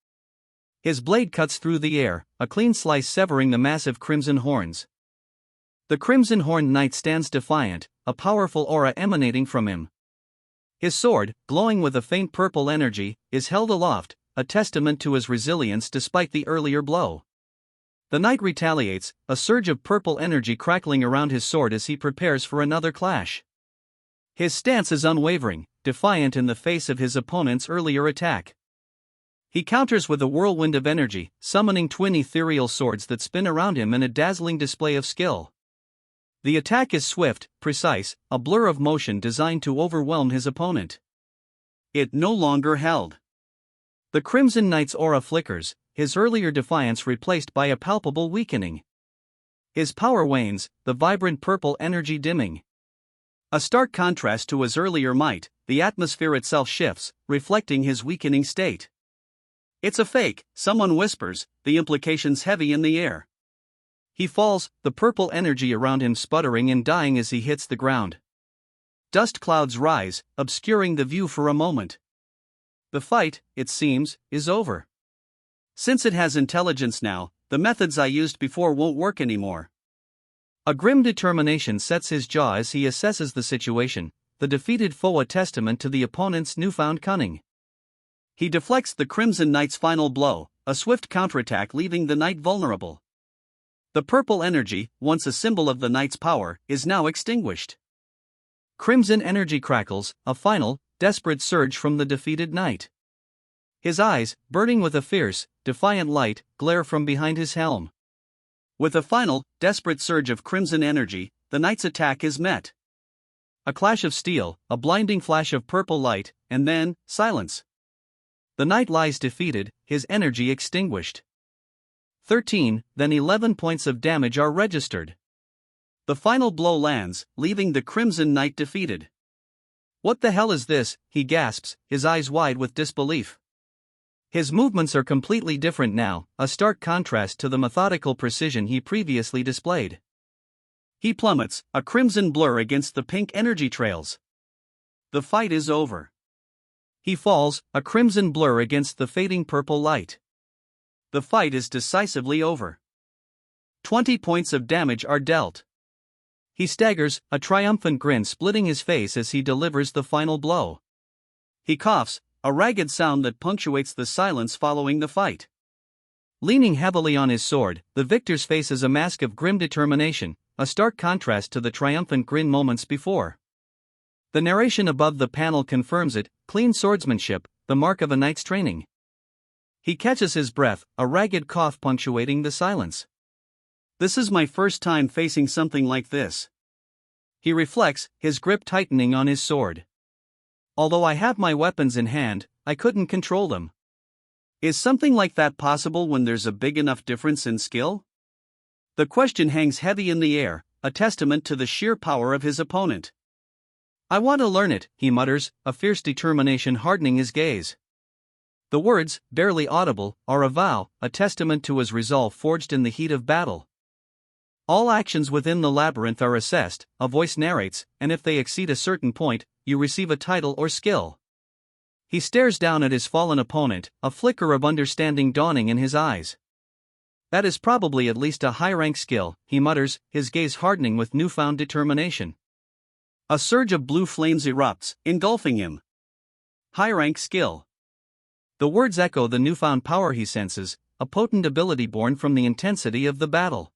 His blade cuts through the air, a clean slice severing the massive crimson horns. The crimson horned knight stands defiant, a powerful aura emanating from him. His sword, glowing with a faint purple energy, is held aloft, a testament to his resilience despite the earlier blow. The knight retaliates, a surge of purple energy crackling around his sword as he prepares for another clash. His stance is unwavering, defiant in the face of his opponent's earlier attack. He counters with a whirlwind of energy, summoning twin ethereal swords that spin around him in a dazzling display of skill. The attack is swift, precise, a blur of motion designed to overwhelm his opponent. It no longer held. The Crimson Knight's aura flickers, his earlier defiance replaced by a palpable weakening. His power wanes, the vibrant purple energy dimming. A stark contrast to his earlier might, the atmosphere itself shifts, reflecting his weakening state. It's a fake, someone whispers, the implications heavy in the air. He falls, the purple energy around him sputtering and dying as he hits the ground. Dust clouds rise, obscuring the view for a moment. The fight, it seems, is over. Since it has intelligence now, the methods I used before won't work anymore. A grim determination sets his jaw as he assesses the situation, the defeated foe a testament to the opponent's newfound cunning. He deflects the Crimson Knight's final blow, a swift counterattack leaving the knight vulnerable. The purple energy, once a symbol of the knight's power, is now extinguished. Crimson energy crackles, a final, desperate surge from the defeated knight. His eyes, burning with a fierce, defiant light, glare from behind his helm. With a final, desperate surge of crimson energy, the knight's attack is met. A clash of steel, a blinding flash of purple light, and then, silence. The knight lies defeated, his energy extinguished. 13, then 11 points of damage are registered. The final blow lands, leaving the Crimson Knight defeated. What the hell is this? He gasps, his eyes wide with disbelief. His movements are completely different now, a stark contrast to the methodical precision he previously displayed. He plummets, a crimson blur against the pink energy trails. The fight is over. He falls, a crimson blur against the fading purple light. The fight is decisively over. 20 points of damage are dealt. He staggers, a triumphant grin splitting his face as he delivers the final blow. He coughs, a ragged sound that punctuates the silence following the fight. Leaning heavily on his sword, the victor's face is a mask of grim determination, a stark contrast to the triumphant grin moments before. The narration above the panel confirms it, clean swordsmanship, the mark of a knight's training. He catches his breath, a ragged cough punctuating the silence. This is my first time facing something like this. He reflects, his grip tightening on his sword. Although I have my weapons in hand, I couldn't control them. Is something like that possible when there's a big enough difference in skill? The question hangs heavy in the air, a testament to the sheer power of his opponent. I want to learn it, he mutters, a fierce determination hardening his gaze. The words, barely audible, are a vow, a testament to his resolve forged in the heat of battle. All actions within the labyrinth are assessed, a voice narrates, and if they exceed a certain point, you receive a title or skill. He stares down at his fallen opponent, a flicker of understanding dawning in his eyes. That is probably at least a high-rank skill, he mutters, his gaze hardening with newfound determination. A surge of blue flames erupts, engulfing him. High-rank skill. The words echo the newfound power he senses, a potent ability born from the intensity of the battle.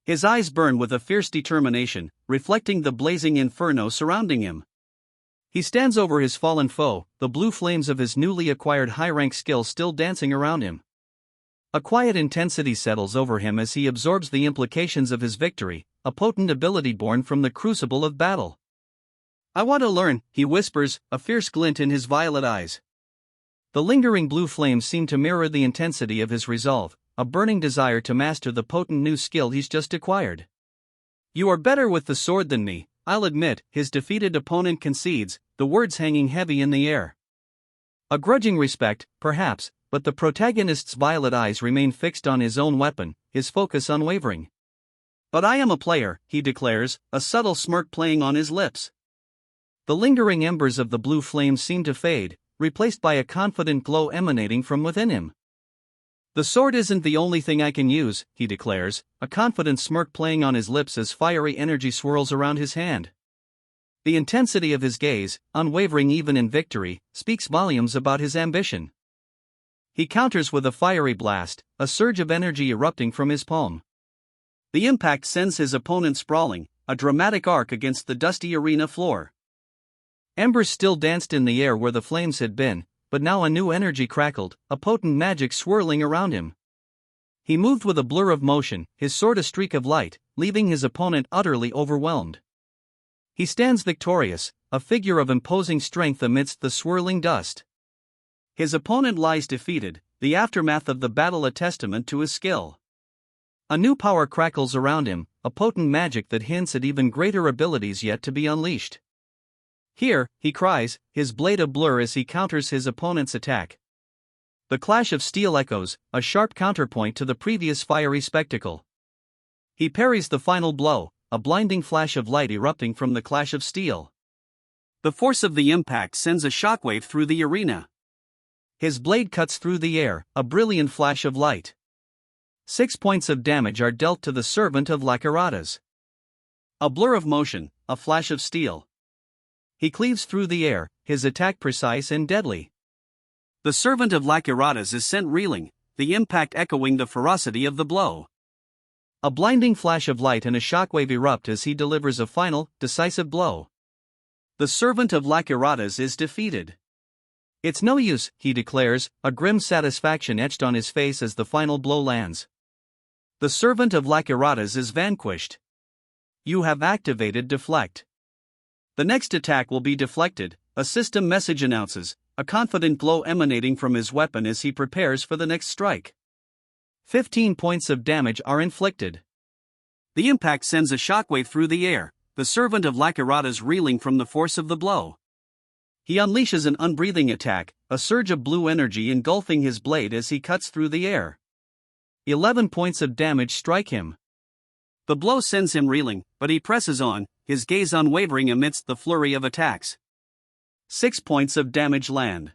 His eyes burn with a fierce determination, reflecting the blazing inferno surrounding him. He stands over his fallen foe, the blue flames of his newly acquired high-rank skill still dancing around him. A quiet intensity settles over him as he absorbs the implications of his victory, a potent ability born from the crucible of battle. I want to learn, he whispers, a fierce glint in his violet eyes. The lingering blue flames seem to mirror the intensity of his resolve, a burning desire to master the potent new skill he's just acquired. You are better with the sword than me, I'll admit, his defeated opponent concedes, the words hanging heavy in the air. A grudging respect, perhaps, but the protagonist's violet eyes remain fixed on his own weapon, his focus unwavering. But I am a player, he declares, a subtle smirk playing on his lips. The lingering embers of the blue flame seem to fade, replaced by a confident glow emanating from within him. The sword isn't the only thing I can use, he declares, a confident smirk playing on his lips as fiery energy swirls around his hand. The intensity of his gaze, unwavering even in victory, speaks volumes about his ambition. He counters with a fiery blast, a surge of energy erupting from his palm. The impact sends his opponent sprawling, a dramatic arc against the dusty arena floor. Embers still danced in the air where the flames had been, but now a new energy crackled, a potent magic swirling around him. He moved with a blur of motion, his sword a streak of light, leaving his opponent utterly overwhelmed. He stands victorious, a figure of imposing strength amidst the swirling dust. His opponent lies defeated, the aftermath of the battle a testament to his skill. A new power crackles around him, a potent magic that hints at even greater abilities yet to be unleashed. Here, he cries, his blade a blur as he counters his opponent's attack. The clash of steel echoes, a sharp counterpoint to the previous fiery spectacle. He parries the final blow, a blinding flash of light erupting from the clash of steel. The force of the impact sends a shockwave through the arena. His blade cuts through the air, a brilliant flash of light. 6 points of damage are dealt to the servant of Lakaratas. A blur of motion, a flash of steel. He cleaves through the air, his attack precise and deadly. The servant of Lakaratas is sent reeling, the impact echoing the ferocity of the blow. A blinding flash of light and a shockwave erupt as he delivers a final, decisive blow. The servant of Lakaratas is defeated. It's no use, he declares, a grim satisfaction etched on his face as the final blow lands. The servant of Lakaratas is vanquished. You have activated Deflect. The next attack will be deflected, a system message announces, a confident glow emanating from his weapon as he prepares for the next strike. 15 points of damage are inflicted. The impact sends a shockwave through the air, the servant of Lakaratas reeling from the force of the blow. He unleashes an unbreathing attack, a surge of blue energy engulfing his blade as he cuts through the air. 11 points of damage strike him. The blow sends him reeling, but he presses on, his gaze unwavering amidst the flurry of attacks. 6 points of damage land.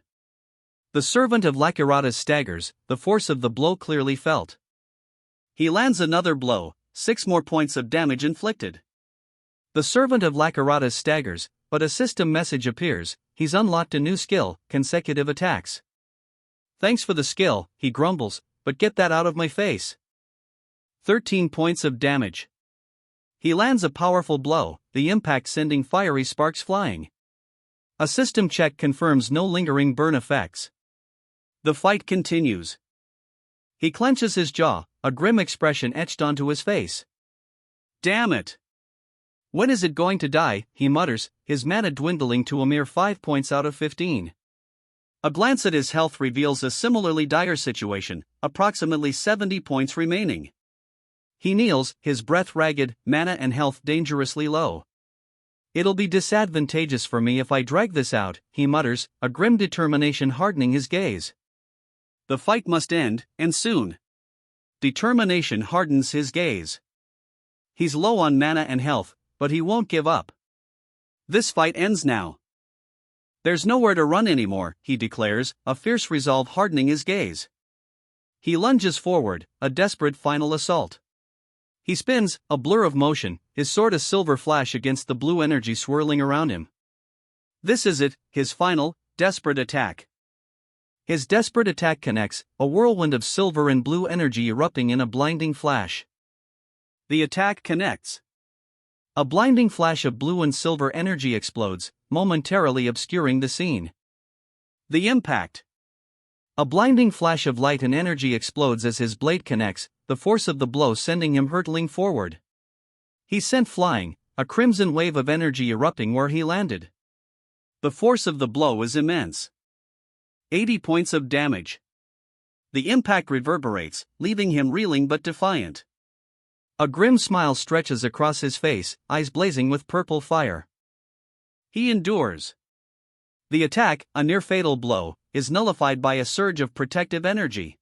The servant of Lakaratas staggers, the force of the blow clearly felt. He lands another blow, 6 more points of damage inflicted. The servant of Lakaratas staggers, but a system message appears, he's unlocked a new skill, consecutive attacks. Thanks for the skill, he grumbles, but get that out of my face. 13 points of damage. He lands a powerful blow, the impact sending fiery sparks flying. A system check confirms no lingering burn effects. The fight continues. He clenches his jaw, a grim expression etched onto his face. Damn it! When is it going to die, he mutters, his mana dwindling to a mere 5 points out of 15. A glance at his health reveals a similarly dire situation, approximately 70 points remaining. He kneels, his breath ragged, mana and health dangerously low. It'll be disadvantageous for me if I drag this out, he mutters, a grim determination hardening his gaze. The fight must end, and soon. Determination hardens his gaze. He's low on mana and health, but he won't give up. This fight ends now. There's nowhere to run anymore, he declares, a fierce resolve hardening his gaze. He lunges forward, a desperate final assault. He spins, a blur of motion, his sword a silver flash against the blue energy swirling around him. This is it, his final, desperate attack. His desperate attack connects, a whirlwind of silver and blue energy erupting in a blinding flash. The attack connects. A blinding flash of blue and silver energy explodes, momentarily obscuring the scene. The impact. A blinding flash of light and energy explodes as his blade connects, the force of the blow sending him hurtling forward. He's sent flying, a crimson wave of energy erupting where he landed. The force of the blow is immense. 80 points of damage. The impact reverberates, leaving him reeling but defiant. A grim smile stretches across his face, eyes blazing with purple fire. He endures. The attack, a near-fatal blow, is nullified by a surge of protective energy.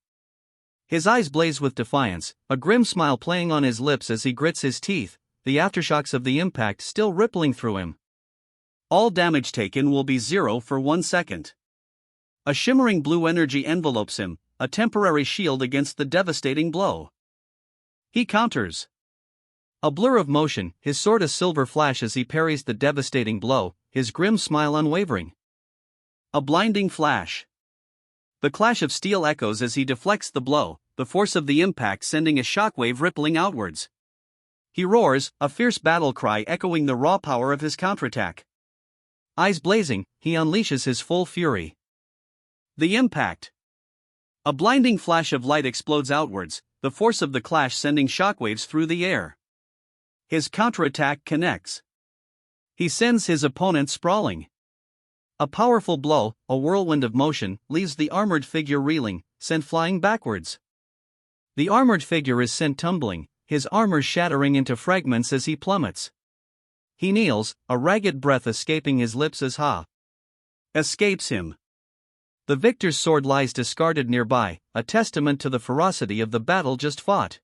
His eyes blaze with defiance, a grim smile playing on his lips as he grits his teeth, the aftershocks of the impact still rippling through him. All damage taken will be 0 for 1 second. A shimmering blue energy envelopes him, a temporary shield against the devastating blow. He counters. A blur of motion, his sword a silver flash as he parries the devastating blow, his grim smile unwavering. A blinding flash. The clash of steel echoes as he deflects the blow, the force of the impact sending a shockwave rippling outwards. He roars, a fierce battle cry echoing the raw power of his counterattack. Eyes blazing, he unleashes his full fury. The impact. A blinding flash of light explodes outwards, the force of the clash sending shockwaves through the air. His counterattack connects. He sends his opponent sprawling. A powerful blow, a whirlwind of motion, leaves the armored figure reeling, sent flying backwards. The armored figure is sent tumbling, his armor shattering into fragments as he plummets. He kneels, a ragged breath escaping his lips as Ha escapes him. The victor's sword lies discarded nearby, a testament to the ferocity of the battle just fought.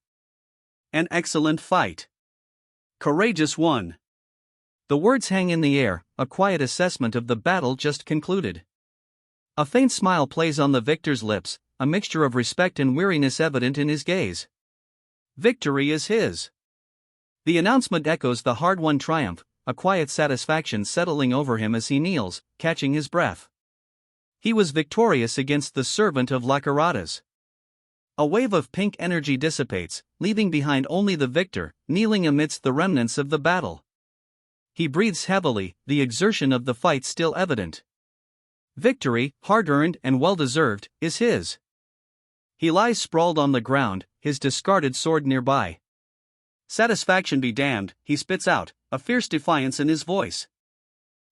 An excellent fight. Courageous one. The words hang in the air, a quiet assessment of the battle just concluded. A faint smile plays on the victor's lips, a mixture of respect and weariness evident in his gaze. Victory is his. The announcement echoes the hard-won triumph, a quiet satisfaction settling over him as he kneels, catching his breath. He was victorious against the servant of Lakaratas. A wave of pink energy dissipates, leaving behind only the victor, kneeling amidst the remnants of the battle. He breathes heavily, the exertion of the fight still evident. Victory, hard-earned and well-deserved, is his. He lies sprawled on the ground, his discarded sword nearby. Satisfaction be damned, he spits out, a fierce defiance in his voice.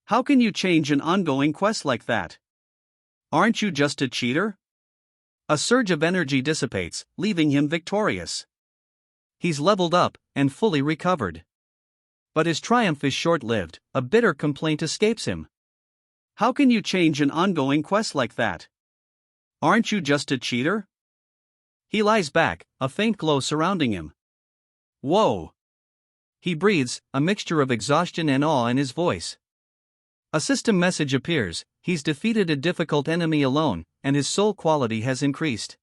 How can you change an ongoing quest like that? Aren't you just a cheater? A surge of energy dissipates, leaving him victorious. He's leveled up, and fully recovered. But his triumph is short-lived, a bitter complaint escapes him. How can you change an ongoing quest like that? Aren't you just a cheater? He lies back, a faint glow surrounding him. Whoa! He breathes, a mixture of exhaustion and awe in his voice. A system message appears, he's defeated a difficult enemy alone, and his soul quality has increased.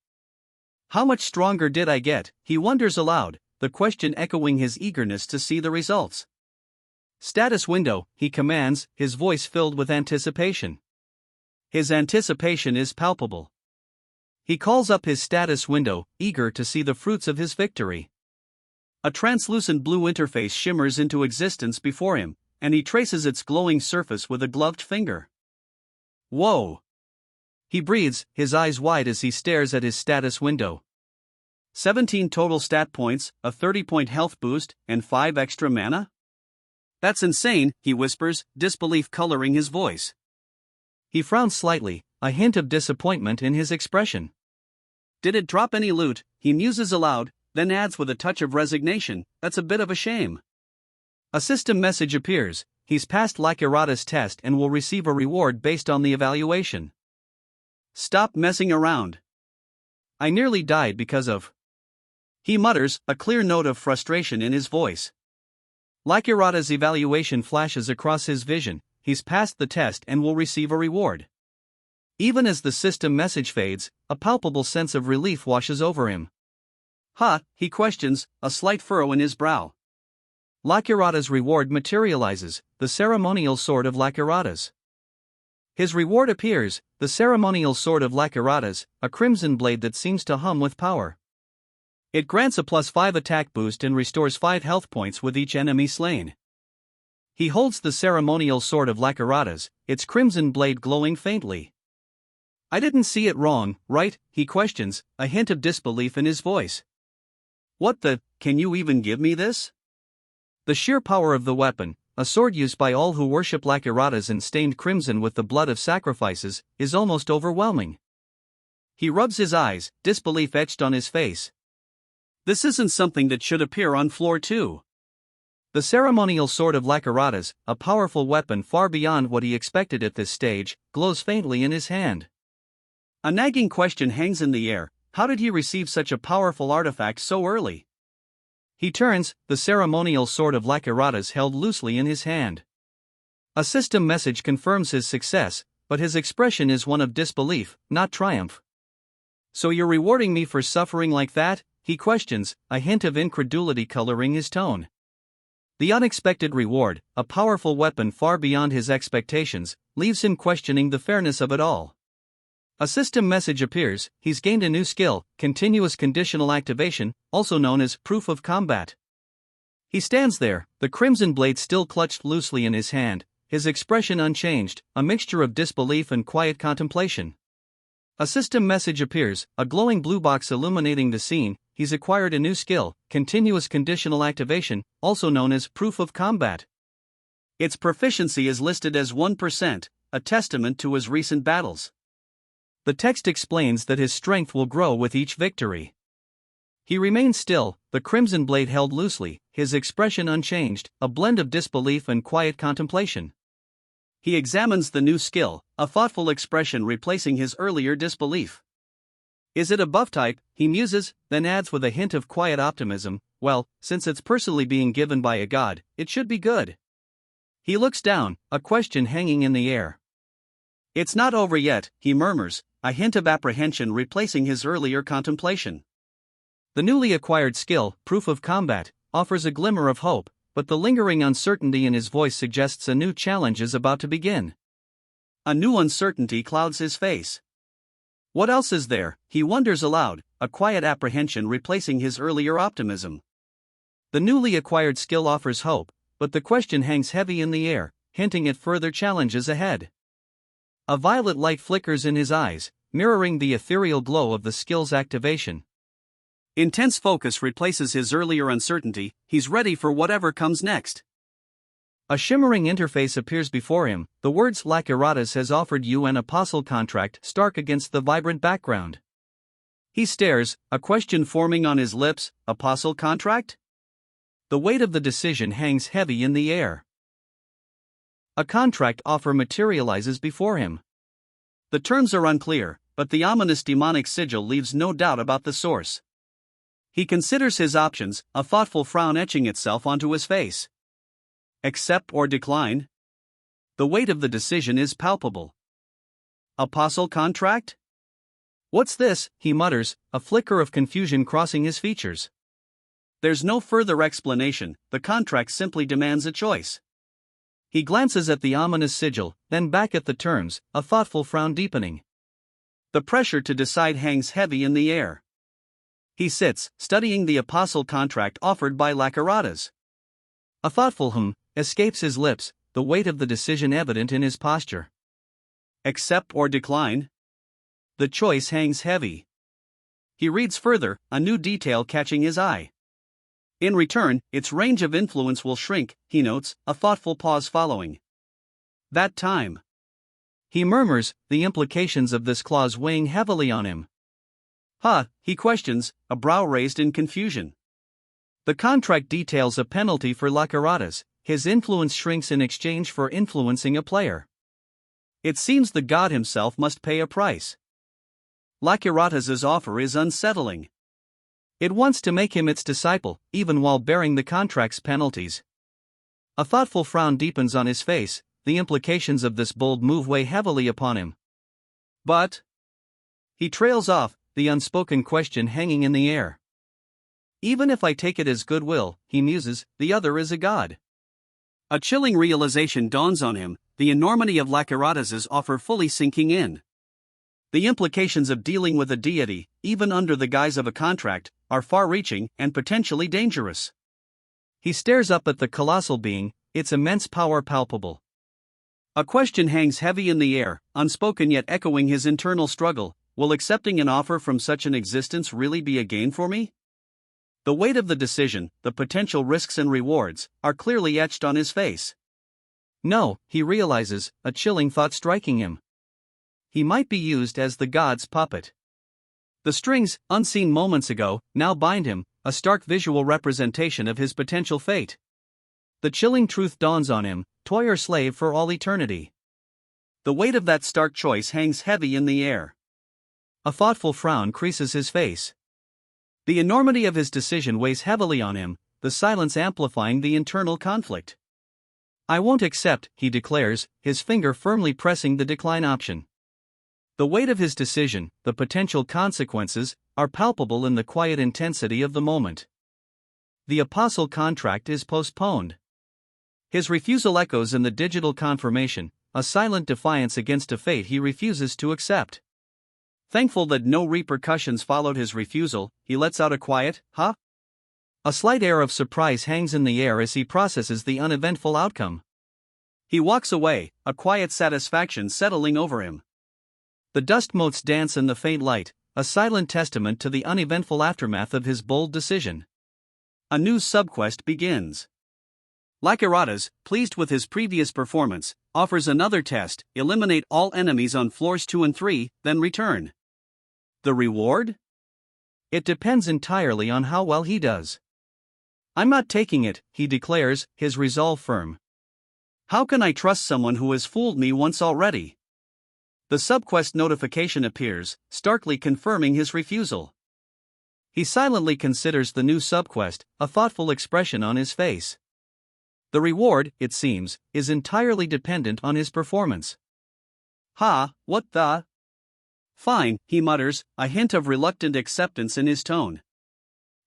How much stronger did I get? He wonders aloud, the question echoing his eagerness to see the results. Status window, he commands, his voice filled with anticipation. His anticipation is palpable. He calls up his status window, eager to see the fruits of his victory. A translucent blue interface shimmers into existence before him, and he traces its glowing surface with a gloved finger. Whoa! He breathes, his eyes wide as he stares at his status window. 17 total stat points, a 30-point health boost, and 5 extra mana? That's insane, he whispers, disbelief coloring his voice. He frowns slightly, a hint of disappointment in his expression. Did it drop any loot? He muses aloud, then adds with a touch of resignation, that's a bit of a shame. A system message appears, he's passed Lakirata's test and will receive a reward based on the evaluation. Stop messing around. I nearly died because of... He mutters, a clear note of frustration in his voice. Lakirata's evaluation flashes across his vision, he's passed the test and will receive a reward. Even as the system message fades, a palpable sense of relief washes over him. He questions, a slight furrow in his brow. Lakirata's reward materializes, the ceremonial sword of Lakiratas. His reward appears, the ceremonial sword of Lakiratas, a crimson blade that seems to hum with power. It grants a +5 attack boost and restores 5 health points with each enemy slain. He holds the ceremonial sword of Lakiratas, its crimson blade glowing faintly. I didn't see it wrong, right? He questions, a hint of disbelief in his voice. What the, can you even give me this? The sheer power of the weapon, a sword used by all who worship Lakiratas and stained crimson with the blood of sacrifices, is almost overwhelming. He rubs his eyes, disbelief etched on his face. This isn't something that should appear on floor 2. The ceremonial sword of Lakiratas, a powerful weapon far beyond what he expected at this stage, glows faintly in his hand. A nagging question hangs in the air, how did he receive such a powerful artifact so early? He turns, the ceremonial sword of Lakiratas held loosely in his hand. A system message confirms his success, but his expression is one of disbelief, not triumph. "So you're rewarding me for suffering like that?" he questions, a hint of incredulity coloring his tone. The unexpected reward, a powerful weapon far beyond his expectations, leaves him questioning the fairness of it all. A system message appears: he's gained a new skill, continuous conditional activation, also known as proof of combat. He stands there, the crimson blade still clutched loosely in his hand, his expression unchanged, a mixture of disbelief and quiet contemplation. A system message appears, a glowing blue box illuminating the scene. He's acquired a new skill, continuous conditional activation, also known as proof of combat. Its proficiency is listed as 1%, a testament to his recent battles. The text explains that his strength will grow with each victory. He remains still, the crimson blade held loosely, his expression unchanged, a blend of disbelief and quiet contemplation. He examines the new skill, a thoughtful expression replacing his earlier disbelief. "Is it a buff type?" he muses, then adds with a hint of quiet optimism, "Well, since it's personally being given by a god, it should be good." He looks down, a question hanging in the air. "It's not over yet," he murmurs, a hint of apprehension replacing his earlier contemplation. The newly acquired skill, proof of combat, offers a glimmer of hope, but the lingering uncertainty in his voice suggests a new challenge is about to begin. A new uncertainty clouds his face. What else is there, he wonders aloud, a quiet apprehension replacing his earlier optimism. The newly acquired skill offers hope, but the question hangs heavy in the air, hinting at further challenges ahead. A violet light flickers in his eyes, mirroring the ethereal glow of the skill's activation. Intense focus replaces his earlier uncertainty. He's ready for whatever comes next. A shimmering interface appears before him, the words "Lakiratas has offered you an apostle contract" stark against the vibrant background. He stares, a question forming on his lips: apostle contract? The weight of the decision hangs heavy in the air. A contract offer materializes before him. The terms are unclear, but the ominous demonic sigil leaves no doubt about the source. He considers his options, a thoughtful frown etching itself onto his face. Accept or decline? The weight of the decision is palpable. Apostle contract? What's this? He mutters, a flicker of confusion crossing his features. There's no further explanation, the contract simply demands a choice. He glances at the ominous sigil, then back at the terms, a thoughtful frown deepening. The pressure to decide hangs heavy in the air. He sits, studying the apostle contract offered by Lakiratas. A thoughtful hum escapes his lips, the weight of the decision evident in his posture. Accept or decline? The choice hangs heavy. He reads further, a new detail catching his eye. In return, its range of influence will shrink, he notes, a thoughtful pause following. That time. He murmurs, the implications of this clause weighing heavily on him. He questions, a brow raised in confusion. The contract details a penalty for Lakiratas. His influence shrinks in exchange for influencing a player. It seems the god himself must pay a price. Lakiratas' offer is unsettling. It wants to make him its disciple, even while bearing the contract's penalties. A thoughtful frown deepens on his face, the implications of this bold move weigh heavily upon him. But he trails off, the unspoken question hanging in the air. Even if I take it as goodwill, he muses, the other is a god. A chilling realization dawns on him, the enormity of Lakiratas' offer fully sinking in. The implications of dealing with a deity, even under the guise of a contract, are far-reaching and potentially dangerous. He stares up at the colossal being, its immense power palpable. A question hangs heavy in the air, unspoken yet echoing his internal struggle: will accepting an offer from such an existence really be a gain for me? The weight of the decision, the potential risks and rewards, are clearly etched on his face. No, he realizes, a chilling thought striking him. He might be used as the god's puppet. The strings, unseen moments ago, now bind him, a stark visual representation of his potential fate. The chilling truth dawns on him: toy or slave for all eternity. The weight of that stark choice hangs heavy in the air. A thoughtful frown creases his face. The enormity of his decision weighs heavily on him, the silence amplifying the internal conflict. I won't accept, he declares, his finger firmly pressing the decline option. The weight of his decision, the potential consequences, are palpable in the quiet intensity of the moment. The apostle contract is postponed. His refusal echoes in the digital confirmation, a silent defiance against a fate he refuses to accept. Thankful that no repercussions followed his refusal, he lets out a quiet, "Huh?" A slight air of surprise hangs in the air as he processes the uneventful outcome. He walks away, a quiet satisfaction settling over him. The dust motes dance in the faint light, a silent testament to the uneventful aftermath of his bold decision. A new subquest begins. Lakiratas, pleased with his previous performance, offers another test: eliminate all enemies on floors 2 and 3, then return. The reward? It depends entirely on how well he does. I'm not taking it, he declares, his resolve firm. How can I trust someone who has fooled me once already? The subquest notification appears, starkly confirming his refusal. He silently considers the new subquest, a thoughtful expression on his face. The reward, it seems, is entirely dependent on his performance. Ha, what the? Fine, he mutters, a hint of reluctant acceptance in his tone.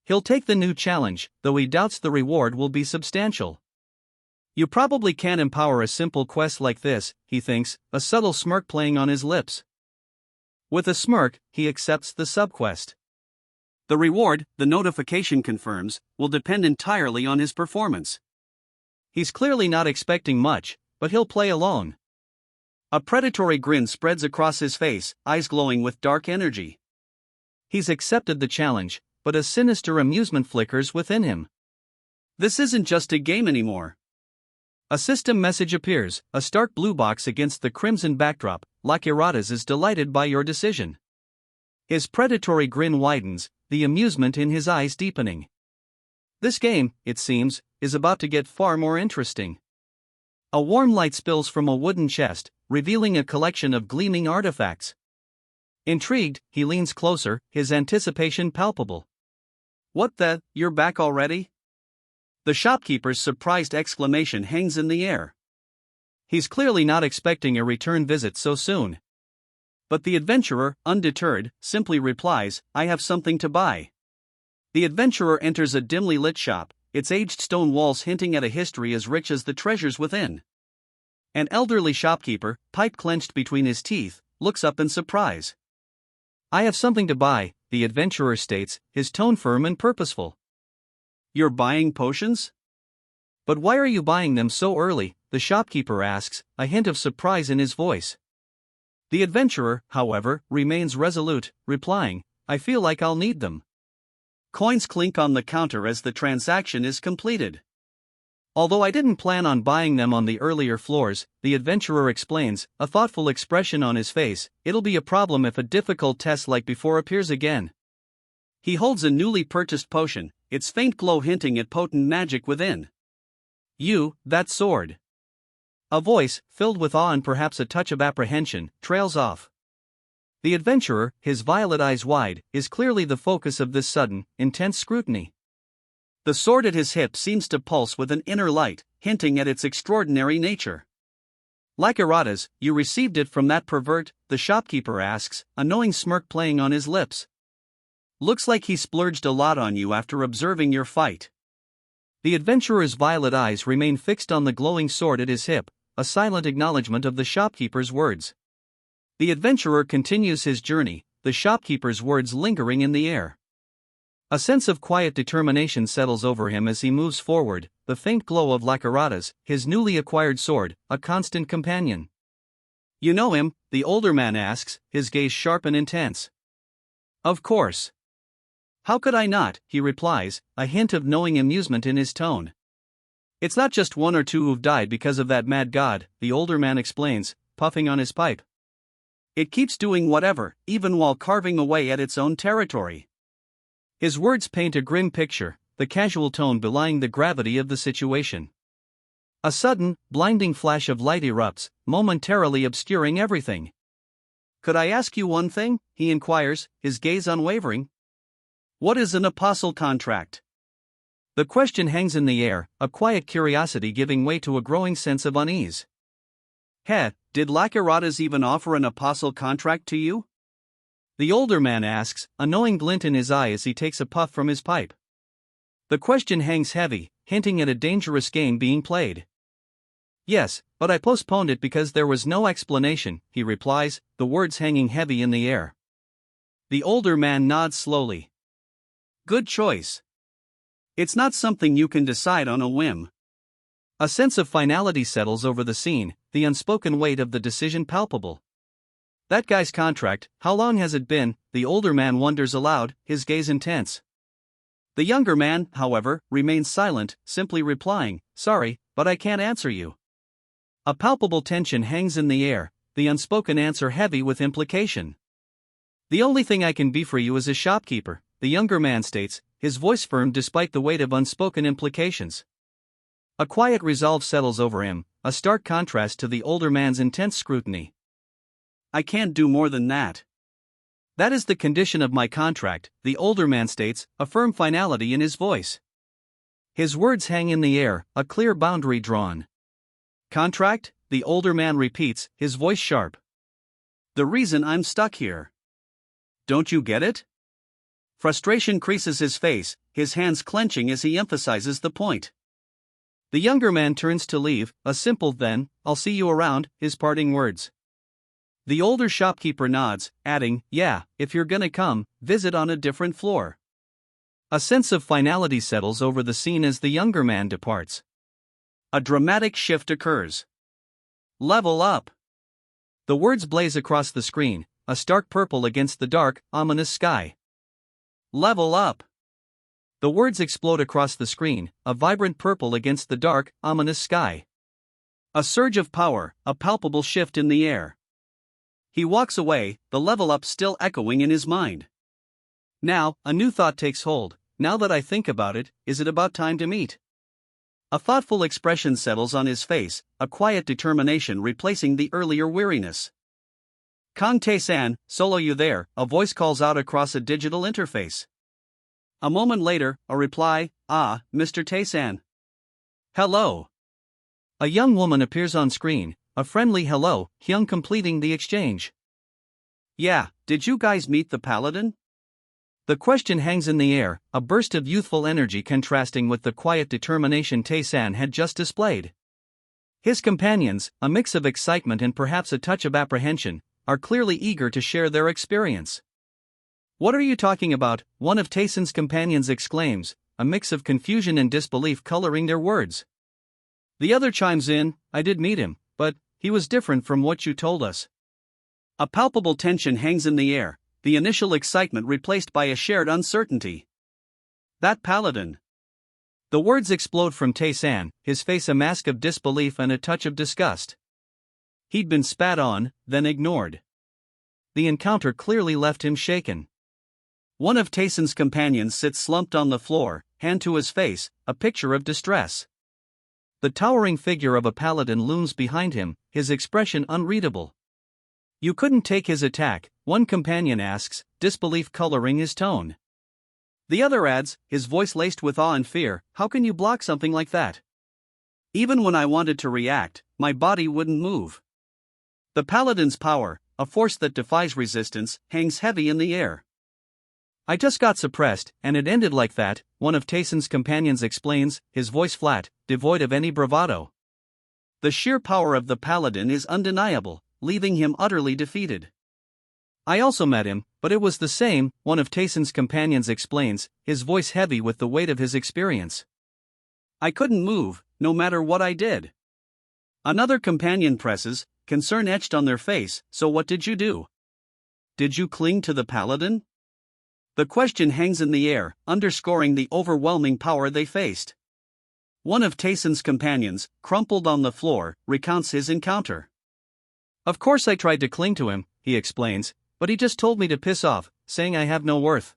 He'll take the new challenge, though he doubts the reward will be substantial. You probably can't empower a simple quest like this, he thinks, a subtle smirk playing on his lips. With a smirk, he accepts the subquest. The reward, the notification confirms, will depend entirely on his performance. He's clearly not expecting much, but he'll play along. A predatory grin spreads across his face, eyes glowing with dark energy. He's accepted the challenge, but a sinister amusement flickers within him. This isn't just a game anymore. A system message appears, a stark blue box against the crimson backdrop. Lakiratas is delighted by your decision. His predatory grin widens, the amusement in his eyes deepening. This game, it seems, is about to get far more interesting. A warm light spills from a wooden chest, revealing a collection of gleaming artifacts. Intrigued, he leans closer, his anticipation palpable. What the, you're back already? The shopkeeper's surprised exclamation hangs in the air. He's clearly not expecting a return visit so soon. But the adventurer, undeterred, simply replies, I have something to buy. The adventurer enters a dimly lit shop, its aged stone walls hinting at a history as rich as the treasures within. An elderly shopkeeper, pipe clenched between his teeth, looks up in surprise. I have something to buy, the adventurer states, his tone firm and purposeful. You're buying potions? But why are you buying them so early? The shopkeeper asks, a hint of surprise in his voice. The adventurer, however, remains resolute, replying, I feel like I'll need them. Coins clink on the counter as the transaction is completed. Although I didn't plan on buying them on the earlier floors, the adventurer explains, a thoughtful expression on his face, it'll be a problem if a difficult test like before appears again. He holds a newly purchased potion, its faint glow hinting at potent magic within. That sword. A voice, filled with awe and perhaps a touch of apprehension, trails off. The adventurer, his violet eyes wide, is clearly the focus of this sudden, intense scrutiny. The sword at his hip seems to pulse with an inner light, hinting at its extraordinary nature. Lakiratas, you received it from that pervert? The shopkeeper asks, a knowing smirk playing on his lips. Looks like he splurged a lot on you after observing your fight. The adventurer's violet eyes remain fixed on the glowing sword at his hip, a silent acknowledgement of the shopkeeper's words. The adventurer continues his journey, the shopkeeper's words lingering in the air. A sense of quiet determination settles over him as he moves forward, the faint glow of Lakiratas, his newly acquired sword, a constant companion. You know him? The older man asks, his gaze sharp and intense. Of course. How could I not, he replies, a hint of knowing amusement in his tone. It's not just one or two who've died because of that mad god, the older man explains, puffing on his pipe. It keeps doing whatever, even while carving away at its own territory. His words paint a grim picture, the casual tone belying the gravity of the situation. A sudden, blinding flash of light erupts, momentarily obscuring everything. Could I ask you one thing? He inquires, his gaze unwavering. What is an apostle contract? The question hangs in the air, a quiet curiosity giving way to a growing sense of unease. Did Lacaratas even offer an apostle contract to you? The older man asks, a knowing glint in his eye as he takes a puff from his pipe. The question hangs heavy, hinting at a dangerous game being played. Yes, but I postponed it because there was no explanation, he replies, the words hanging heavy in the air. The older man nods slowly. Good choice. It's not something you can decide on a whim. A sense of finality settles over the scene, the unspoken weight of the decision palpable. That guy's contract, how long has it been? The older man wonders aloud, his gaze intense. The younger man, however, remains silent, simply replying, sorry, but I can't answer you. A palpable tension hangs in the air, the unspoken answer heavy with implication. The only thing I can be for you is a shopkeeper, the younger man states, his voice firm despite the weight of unspoken implications. A quiet resolve settles over him, a stark contrast to the older man's intense scrutiny. I can't do more than that. That is the condition of my contract, the older man states, a firm finality in his voice. His words hang in the air, a clear boundary drawn. Contract? The older man repeats, his voice sharp. The reason I'm stuck here. Don't you get it? Frustration creases his face, his hands clenching as he emphasizes the point. The younger man turns to leave, a simple then, I'll see you around, his parting words. The older shopkeeper nods, adding, yeah, if you're gonna come, visit on a different floor. A sense of finality settles over the scene as the younger man departs. A dramatic shift occurs. Level up. The words blaze across the screen, a stark purple against the dark, ominous sky. Level up. The words explode across the screen, a vibrant purple against the dark, ominous sky. A surge of power, a palpable shift in the air. He walks away, the level up still echoing in his mind. Now, a new thought takes hold. Now that I think about it, is it about time to meet? A thoughtful expression settles on his face, a quiet determination replacing the earlier weariness. Kang Tae-san, solo you there, a voice calls out across a digital interface. A moment later, a reply, Mr. Tae-san. Hello. A young woman appears on screen, a friendly hello, Hyung completing the exchange. Yeah, did you guys meet the paladin? The question hangs in the air, a burst of youthful energy contrasting with the quiet determination Tae-san had just displayed. His companions, a mix of excitement and perhaps a touch of apprehension, are clearly eager to share their experience. What are you talking about? One of Tae-san's companions exclaims, a mix of confusion and disbelief coloring their words. The other chimes in, I did meet him, but he was different from what you told us. A palpable tension hangs in the air, the initial excitement replaced by a shared uncertainty. That paladin. The words explode from Tae-san, his face a mask of disbelief and a touch of disgust. He'd been spat on, then ignored. The encounter clearly left him shaken. One of Tae-san's companions sits slumped on the floor, hand to his face, a picture of distress. The towering figure of a paladin looms behind him, his expression unreadable. You couldn't take his attack, one companion asks, disbelief coloring his tone. The other adds, his voice laced with awe and fear, how can you block something like that? Even when I wanted to react, my body wouldn't move. The paladin's power, a force that defies resistance, hangs heavy in the air. I just got suppressed, and it ended like that, one of Tae-san's companions explains, his voice flat, devoid of any bravado. The sheer power of the paladin is undeniable, leaving him utterly defeated. I also met him, but it was the same, one of Tae-san's companions explains, his voice heavy with the weight of his experience. I couldn't move, no matter what I did. Another companion presses, concern etched on their face, so what did you do? Did you cling to the paladin? The question hangs in the air, underscoring the overwhelming power they faced. One of Tae-san's companions, crumpled on the floor, recounts his encounter. Of course I tried to cling to him, he explains, but he just told me to piss off, saying I have no worth.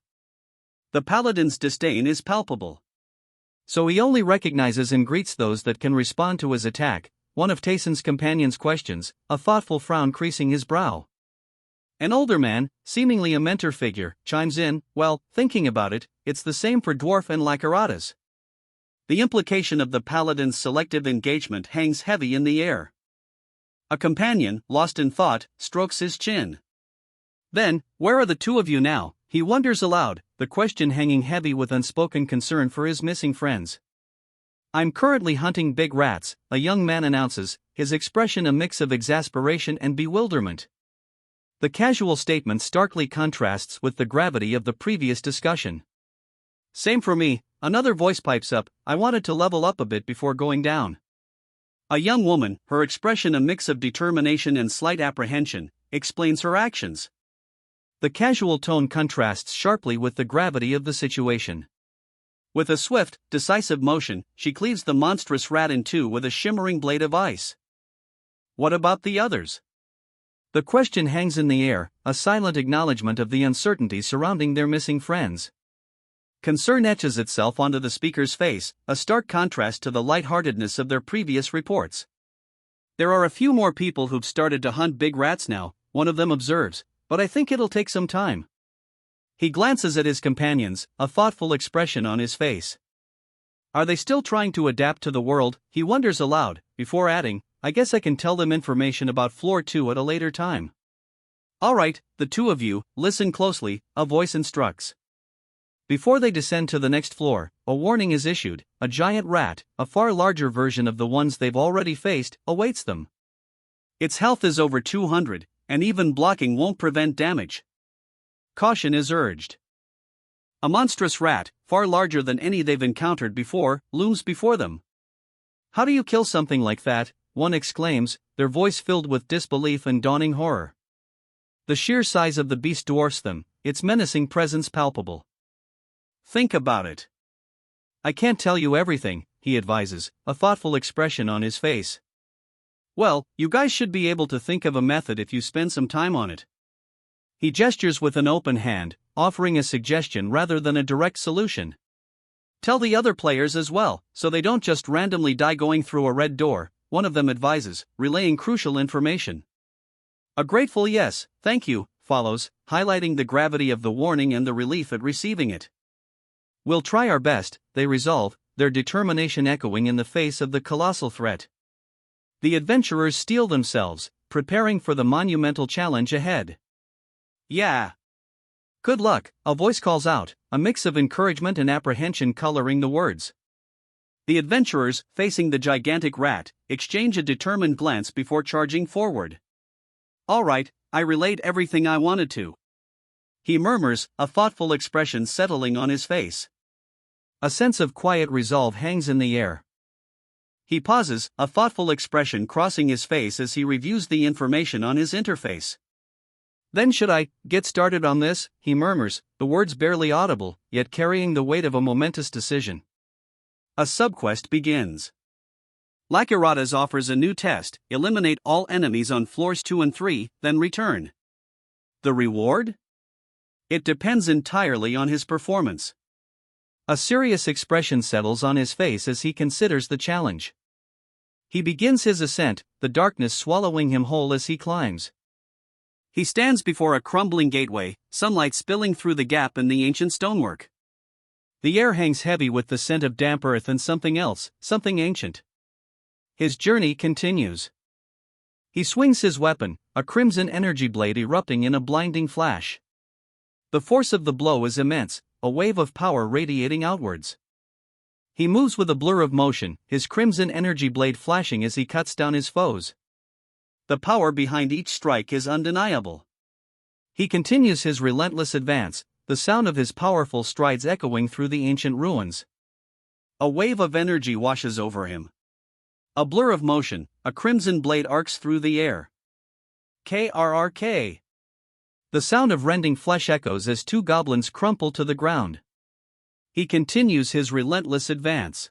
The paladin's disdain is palpable. So he only recognizes and greets those that can respond to his attack, one of Tae-san's companions questions, a thoughtful frown creasing his brow. An older man, seemingly a mentor figure, chimes in, well, thinking about it, it's the same for dwarf and Lacaratas. The implication of the paladin's selective engagement hangs heavy in the air. A companion, lost in thought, strokes his chin. Then, where are the two of you now? He wonders aloud, the question hanging heavy with unspoken concern for his missing friends. I'm currently hunting big rats, a young man announces, his expression a mix of exasperation and bewilderment. The casual statement starkly contrasts with the gravity of the previous discussion. Same for me, another voice pipes up, I wanted to level up a bit before going down. A young woman, her expression a mix of determination and slight apprehension, explains her actions. The casual tone contrasts sharply with the gravity of the situation. With a swift, decisive motion, she cleaves the monstrous rat in two with a shimmering blade of ice. What about the others? The question hangs in the air, a silent acknowledgement of the uncertainty surrounding their missing friends. Concern etches itself onto the speaker's face, a stark contrast to the lightheartedness of their previous reports. There are a few more people who've started to hunt big rats now, one of them observes, but I think it'll take some time. He glances at his companions, a thoughtful expression on his face. Are they still trying to adapt to the world? He wonders aloud, before adding, I guess I can tell them information about floor 2 at a later time. Alright, the two of you, listen closely, a voice instructs. Before they descend to the next floor, a warning is issued, a giant rat, a far larger version of the ones they've already faced, awaits them. Its health is over 200, and even blocking won't prevent damage. Caution is urged. A monstrous rat, far larger than any they've encountered before, looms before them. How do you kill something like that? One exclaims, their voice filled with disbelief and dawning horror. The sheer size of the beast dwarfs them, its menacing presence palpable. Think about it. I can't tell you everything, he advises, a thoughtful expression on his face. Well, you guys should be able to think of a method if you spend some time on it. He gestures with an open hand, offering a suggestion rather than a direct solution. Tell the other players as well, so they don't just randomly die going through a red door, one of them advises, relaying crucial information. A grateful yes, thank you, follows, highlighting the gravity of the warning and the relief at receiving it. We'll try our best, they resolve, their determination echoing in the face of the colossal threat. The adventurers steel themselves, preparing for the monumental challenge ahead. Yeah. Good luck, a voice calls out, a mix of encouragement and apprehension coloring the words. The adventurers, facing the gigantic rat, exchange a determined glance before charging forward. All right, I relayed everything I wanted to. He murmurs, a thoughtful expression settling on his face. A sense of quiet resolve hangs in the air. He pauses, a thoughtful expression crossing his face as he reviews the information on his interface. Then should I get started on this? He murmurs, the words barely audible, yet carrying the weight of a momentous decision. A subquest begins. Lakiratas offers a new test, eliminate all enemies on floors 2 and 3, then return. The reward? It depends entirely on his performance. A serious expression settles on his face as he considers the challenge. He begins his ascent, the darkness swallowing him whole as he climbs. He stands before a crumbling gateway, sunlight spilling through the gap in the ancient stonework. The air hangs heavy with the scent of damp earth and something else, something ancient. His journey continues. He swings his weapon, a crimson energy blade erupting in a blinding flash. The force of the blow is immense, a wave of power radiating outwards. He moves with a blur of motion, his crimson energy blade flashing as he cuts down his foes. The power behind each strike is undeniable. He continues his relentless advance, the sound of his powerful strides echoing through the ancient ruins. A wave of energy washes over him. A blur of motion, a crimson blade arcs through the air. KRRK. The sound of rending flesh echoes as two goblins crumple to the ground. He continues his relentless advance.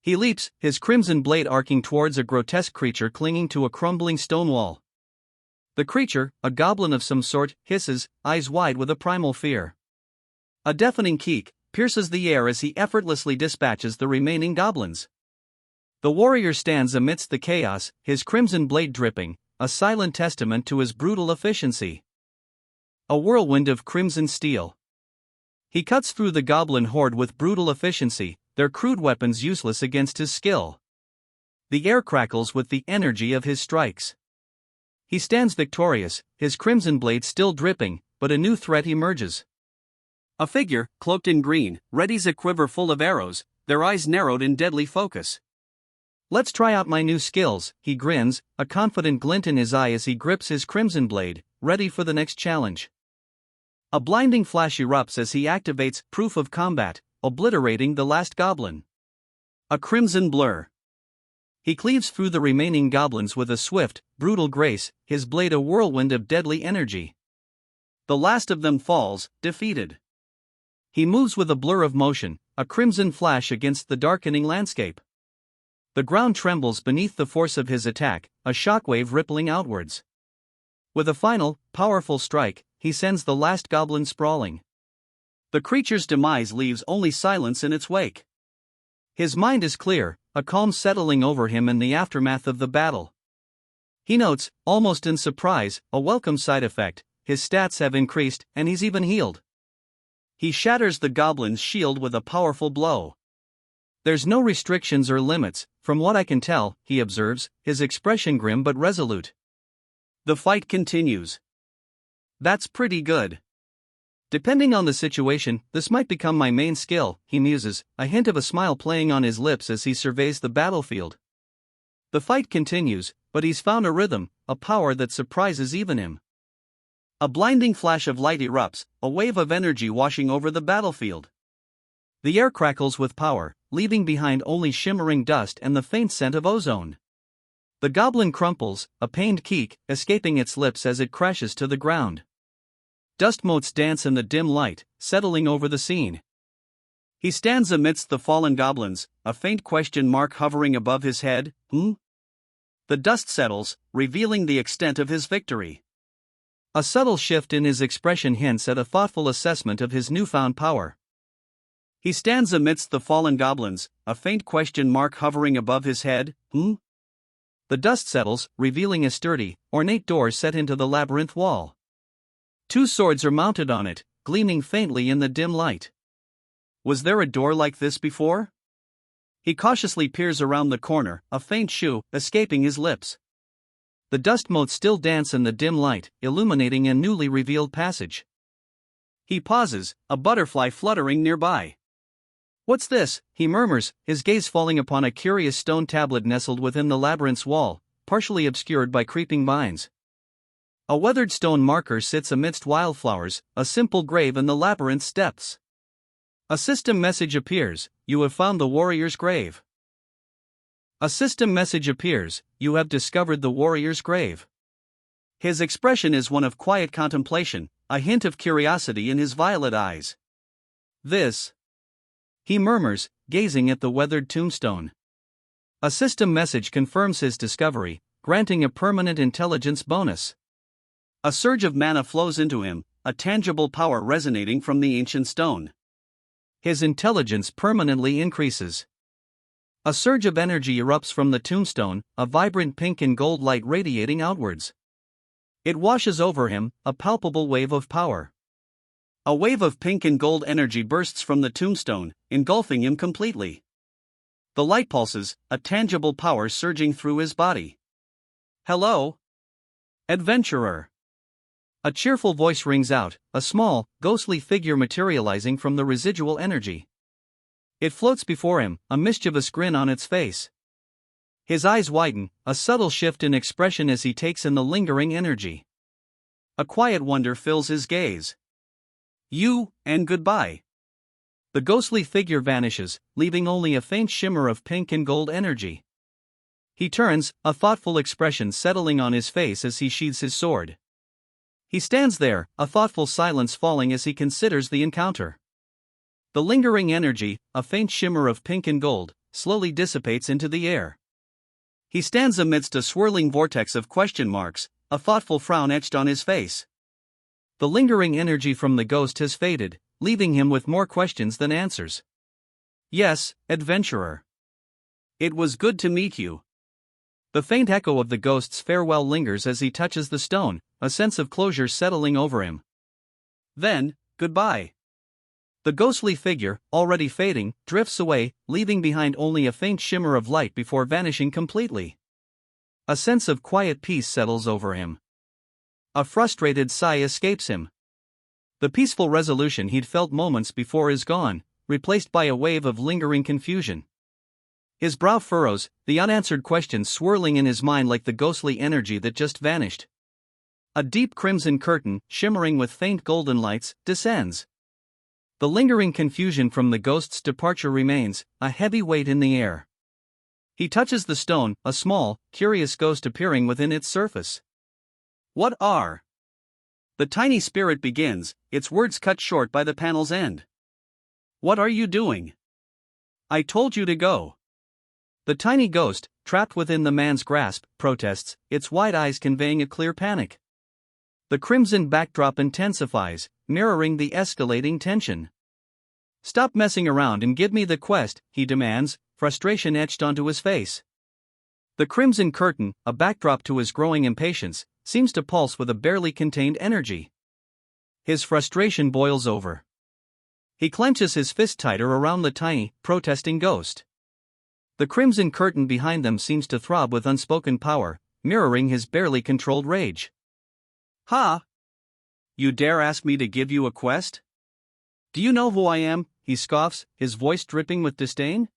He leaps, his crimson blade arcing towards a grotesque creature clinging to a crumbling stone wall. The creature, a goblin of some sort, hisses, eyes wide with a primal fear. A deafening keek pierces the air as he effortlessly dispatches the remaining goblins. The warrior stands amidst the chaos, his crimson blade dripping, a silent testament to his brutal efficiency. A whirlwind of crimson steel. He cuts through the goblin horde with brutal efficiency, their crude weapons useless against his skill. The air crackles with the energy of his strikes. He stands victorious, his crimson blade still dripping, but a new threat emerges. A figure, cloaked in green, readies a quiver full of arrows, their eyes narrowed in deadly focus. "Let's try out my new skills," he grins, a confident glint in his eye as he grips his crimson blade, ready for the next challenge. A blinding flash erupts as he activates Proof of Combat, obliterating the last goblin. A crimson blur. He cleaves through the remaining goblins with a swift, brutal grace, his blade a whirlwind of deadly energy. The last of them falls, defeated. He moves with a blur of motion, a crimson flash against the darkening landscape. The ground trembles beneath the force of his attack, a shockwave rippling outwards. With a final, powerful strike, he sends the last goblin sprawling. The creature's demise leaves only silence in its wake. His mind is clear, a calm settling over him in the aftermath of the battle. He notes, almost in surprise, a welcome side effect: his stats have increased, and he's even healed. He shatters the goblin's shield with a powerful blow. "There's no restrictions or limits, from what I can tell," he observes, his expression grim but resolute. The fight continues. "That's pretty good. Depending on the situation, this might become my main skill," he muses, a hint of a smile playing on his lips as he surveys the battlefield. The fight continues, but he's found a rhythm, a power that surprises even him. A blinding flash of light erupts, a wave of energy washing over the battlefield. The air crackles with power, leaving behind only shimmering dust and the faint scent of ozone. The goblin crumples, a pained keek escaping its lips as it crashes to the ground. Dust motes dance in the dim light, settling over the scene. He stands amidst the fallen goblins, a faint question mark hovering above his head. The dust settles, revealing the extent of his victory. A subtle shift in his expression hints at a thoughtful assessment of his newfound power. He stands amidst the fallen goblins, a faint question mark hovering above his head. The dust settles, revealing a sturdy, ornate door set into the labyrinth wall. 2 swords are mounted on it, gleaming faintly in the dim light. Was there a door like this before? He cautiously peers around the corner, a faint shoo escaping his lips. The dust motes still dance in the dim light, illuminating a newly revealed passage. He pauses, a butterfly fluttering nearby. "What's this?" he murmurs, his gaze falling upon a curious stone tablet nestled within the labyrinth's wall, partially obscured by creeping vines. A weathered stone marker sits amidst wildflowers, a simple grave in the labyrinth's depths. A system message appears: "You have found the warrior's grave." A system message appears: "You have discovered the warrior's grave." His expression is one of quiet contemplation, a hint of curiosity in his violet eyes. "This," he murmurs, gazing at the weathered tombstone. A system message confirms his discovery, granting a permanent intelligence bonus. A surge of mana flows into him, a tangible power resonating from the ancient stone. His intelligence permanently increases. A surge of energy erupts from the tombstone, a vibrant pink and gold light radiating outwards. It washes over him, a palpable wave of power. A wave of pink and gold energy bursts from the tombstone, engulfing him completely. The light pulses, a tangible power surging through his body. "Hello, adventurer." A cheerful voice rings out, a small, ghostly figure materializing from the residual energy. It floats before him, a mischievous grin on its face. His eyes widen, a subtle shift in expression as he takes in the lingering energy. A quiet wonder fills his gaze. "You, and goodbye." The ghostly figure vanishes, leaving only a faint shimmer of pink and gold energy. He turns, a thoughtful expression settling on his face as he sheathes his sword. He stands there, a thoughtful silence falling as he considers the encounter. The lingering energy, a faint shimmer of pink and gold, slowly dissipates into the air. He stands amidst a swirling vortex of question marks, a thoughtful frown etched on his face. The lingering energy from the ghost has faded, leaving him with more questions than answers. "Yes, adventurer. It was good to meet you." The faint echo of the ghost's farewell lingers as he touches the stone, a sense of closure settling over him. "Then, goodbye." The ghostly figure, already fading, drifts away, leaving behind only a faint shimmer of light before vanishing completely. A sense of quiet peace settles over him. A frustrated sigh escapes him. The peaceful resolution he'd felt moments before is gone, replaced by a wave of lingering confusion. His brow furrows, the unanswered questions swirling in his mind like the ghostly energy that just vanished. A deep crimson curtain, shimmering with faint golden lights, descends. The lingering confusion from the ghost's departure remains, a heavy weight in the air. He touches the stone, a small, curious ghost appearing within its surface. "What are?" The tiny spirit begins, its words cut short by the panel's end. "What are you doing? I told you to go." The tiny ghost, trapped within the man's grasp, protests, its wide eyes conveying a clear panic. The crimson backdrop intensifies, mirroring the escalating tension. "Stop messing around and give me the quest," he demands, frustration etched onto his face. The crimson curtain, a backdrop to his growing impatience, seems to pulse with a barely contained energy. His frustration boils over. He clenches his fist tighter around the tiny, protesting ghost. The crimson curtain behind them seems to throb with unspoken power, mirroring his barely controlled rage. "Ha! You dare ask me to give you a quest? Do you know who I am?" he scoffs, his voice dripping with disdain.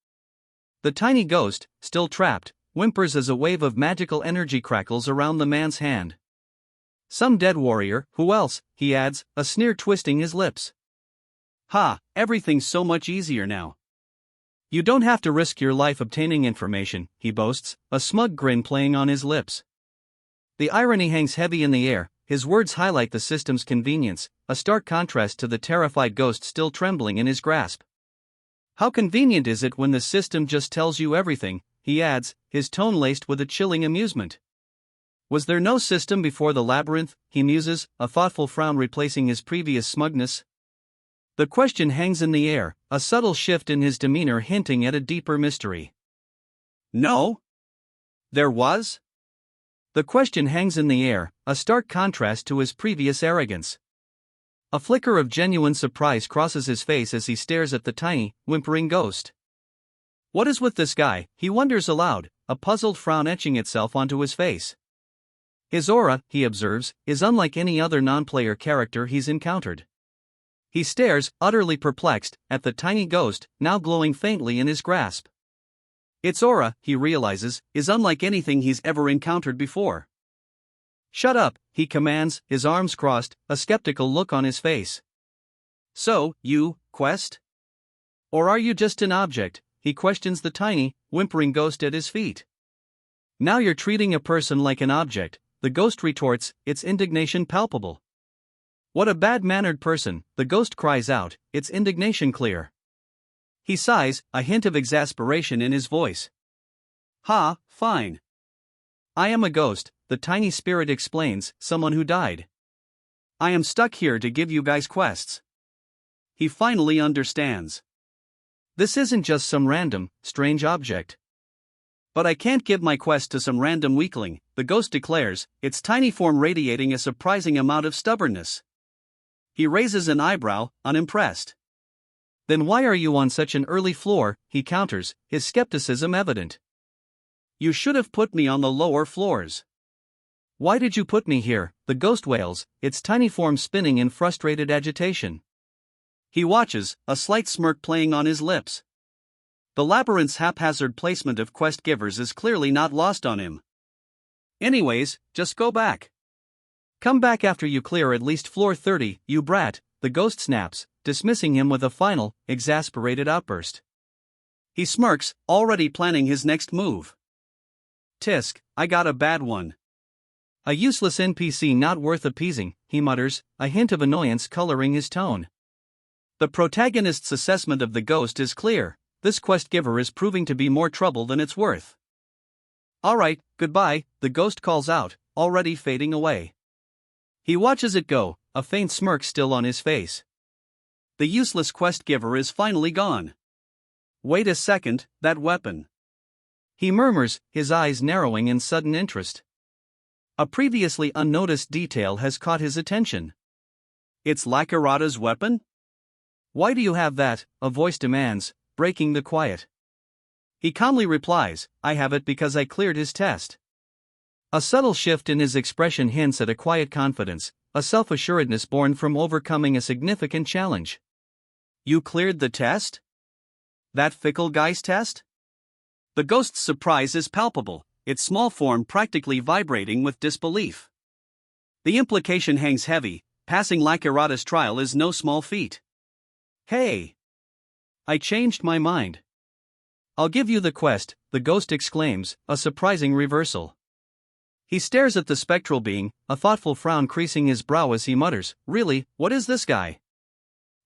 The tiny ghost, still trapped, whimpers as a wave of magical energy crackles around the man's hand. "Some dead warrior, who else?" he adds, a sneer twisting his lips. "Ha, everything's so much easier now. You don't have to risk your life obtaining information," he boasts, a smug grin playing on his lips. The irony hangs heavy in the air, his words highlight the system's convenience, a stark contrast to the terrified ghost still trembling in his grasp. "How convenient is it when the system just tells you everything," he adds, his tone laced with a chilling amusement. "Was there no system before the labyrinth?" he muses, a thoughtful frown replacing his previous smugness. The question hangs in the air, a subtle shift in his demeanor hinting at a deeper mystery. "No? There was?" The question hangs in the air, a stark contrast to his previous arrogance. A flicker of genuine surprise crosses his face as he stares at the tiny, whimpering ghost. What is with this guy, he wonders aloud, a puzzled frown etching itself onto his face. His aura, he observes, is unlike any other non-player character he's encountered. He stares, utterly perplexed, at the tiny ghost, now glowing faintly in his grasp. Its aura, he realizes, is unlike anything he's ever encountered before. "Shut up," he commands, his arms crossed, a skeptical look on his face. "So, you, quest? Or are you just an object?" he questions the tiny, whimpering ghost at his feet. "Now you're treating a person like an object," the ghost retorts, its indignation palpable. "What a bad-mannered person," the ghost cries out, its indignation clear. He sighs, a hint of exasperation in his voice. "Ha, fine. I am a ghost," the tiny spirit explains, "someone who died. I am stuck here to give you guys quests." He finally understands. This isn't just some random, strange object. "But I can't give my quest to some random weakling," the ghost declares, its tiny form radiating a surprising amount of stubbornness. He raises an eyebrow, unimpressed. "Then why are you on such an early floor?" he counters, his skepticism evident. "You should have put me on the lower floors." "Why did you put me here?" the ghost wails, its tiny form spinning in frustrated agitation. He watches, a slight smirk playing on his lips. The labyrinth's haphazard placement of quest givers is clearly not lost on him. "Anyways, just go back. Come back after you clear at least floor 30, you brat," the ghost snaps, dismissing him with a final, exasperated outburst. He smirks, already planning his next move. "Tisk, I got a bad one. A useless NPC not worth appeasing," he mutters, a hint of annoyance coloring his tone. The protagonist's assessment of the ghost is clear: this quest giver is proving to be more trouble than it's worth. "Alright, goodbye," the ghost calls out, already fading away. He watches it go, a faint smirk still on his face. The useless quest giver is finally gone. "Wait a second, that weapon," he murmurs, his eyes narrowing in sudden interest. A previously unnoticed detail has caught his attention. "It's Lakarada's weapon?" "Why do you have that?" a voice demands, breaking the quiet. He calmly replies, "I have it because I cleared his test." A subtle shift in his expression hints at a quiet confidence, a self-assuredness born from overcoming a significant challenge. "You cleared the test? That fickle guy's test?" The ghost's surprise is palpable, its small form practically vibrating with disbelief. The implication hangs heavy: passing Lakirata's trial is no small feat. "Hey! I changed my mind. I'll give you the quest," the ghost exclaims, a surprising reversal. He stares at the spectral being, a thoughtful frown creasing his brow as he mutters, "Really, what is this guy?"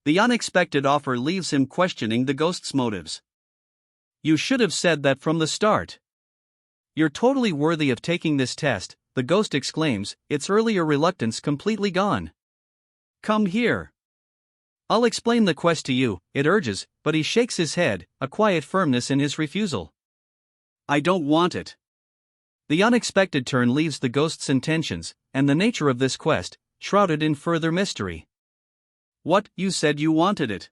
The unexpected offer leaves him questioning the ghost's motives. "You should have said that from the start. You're totally worthy of taking this test," the ghost exclaims, its earlier reluctance completely gone. "Come here. I'll explain the quest to you," it urges, but he shakes his head, a quiet firmness in his refusal. "I don't want it." The unexpected turn leaves the ghost's intentions, and the nature of this quest, shrouded in further mystery. "What, you said you wanted it?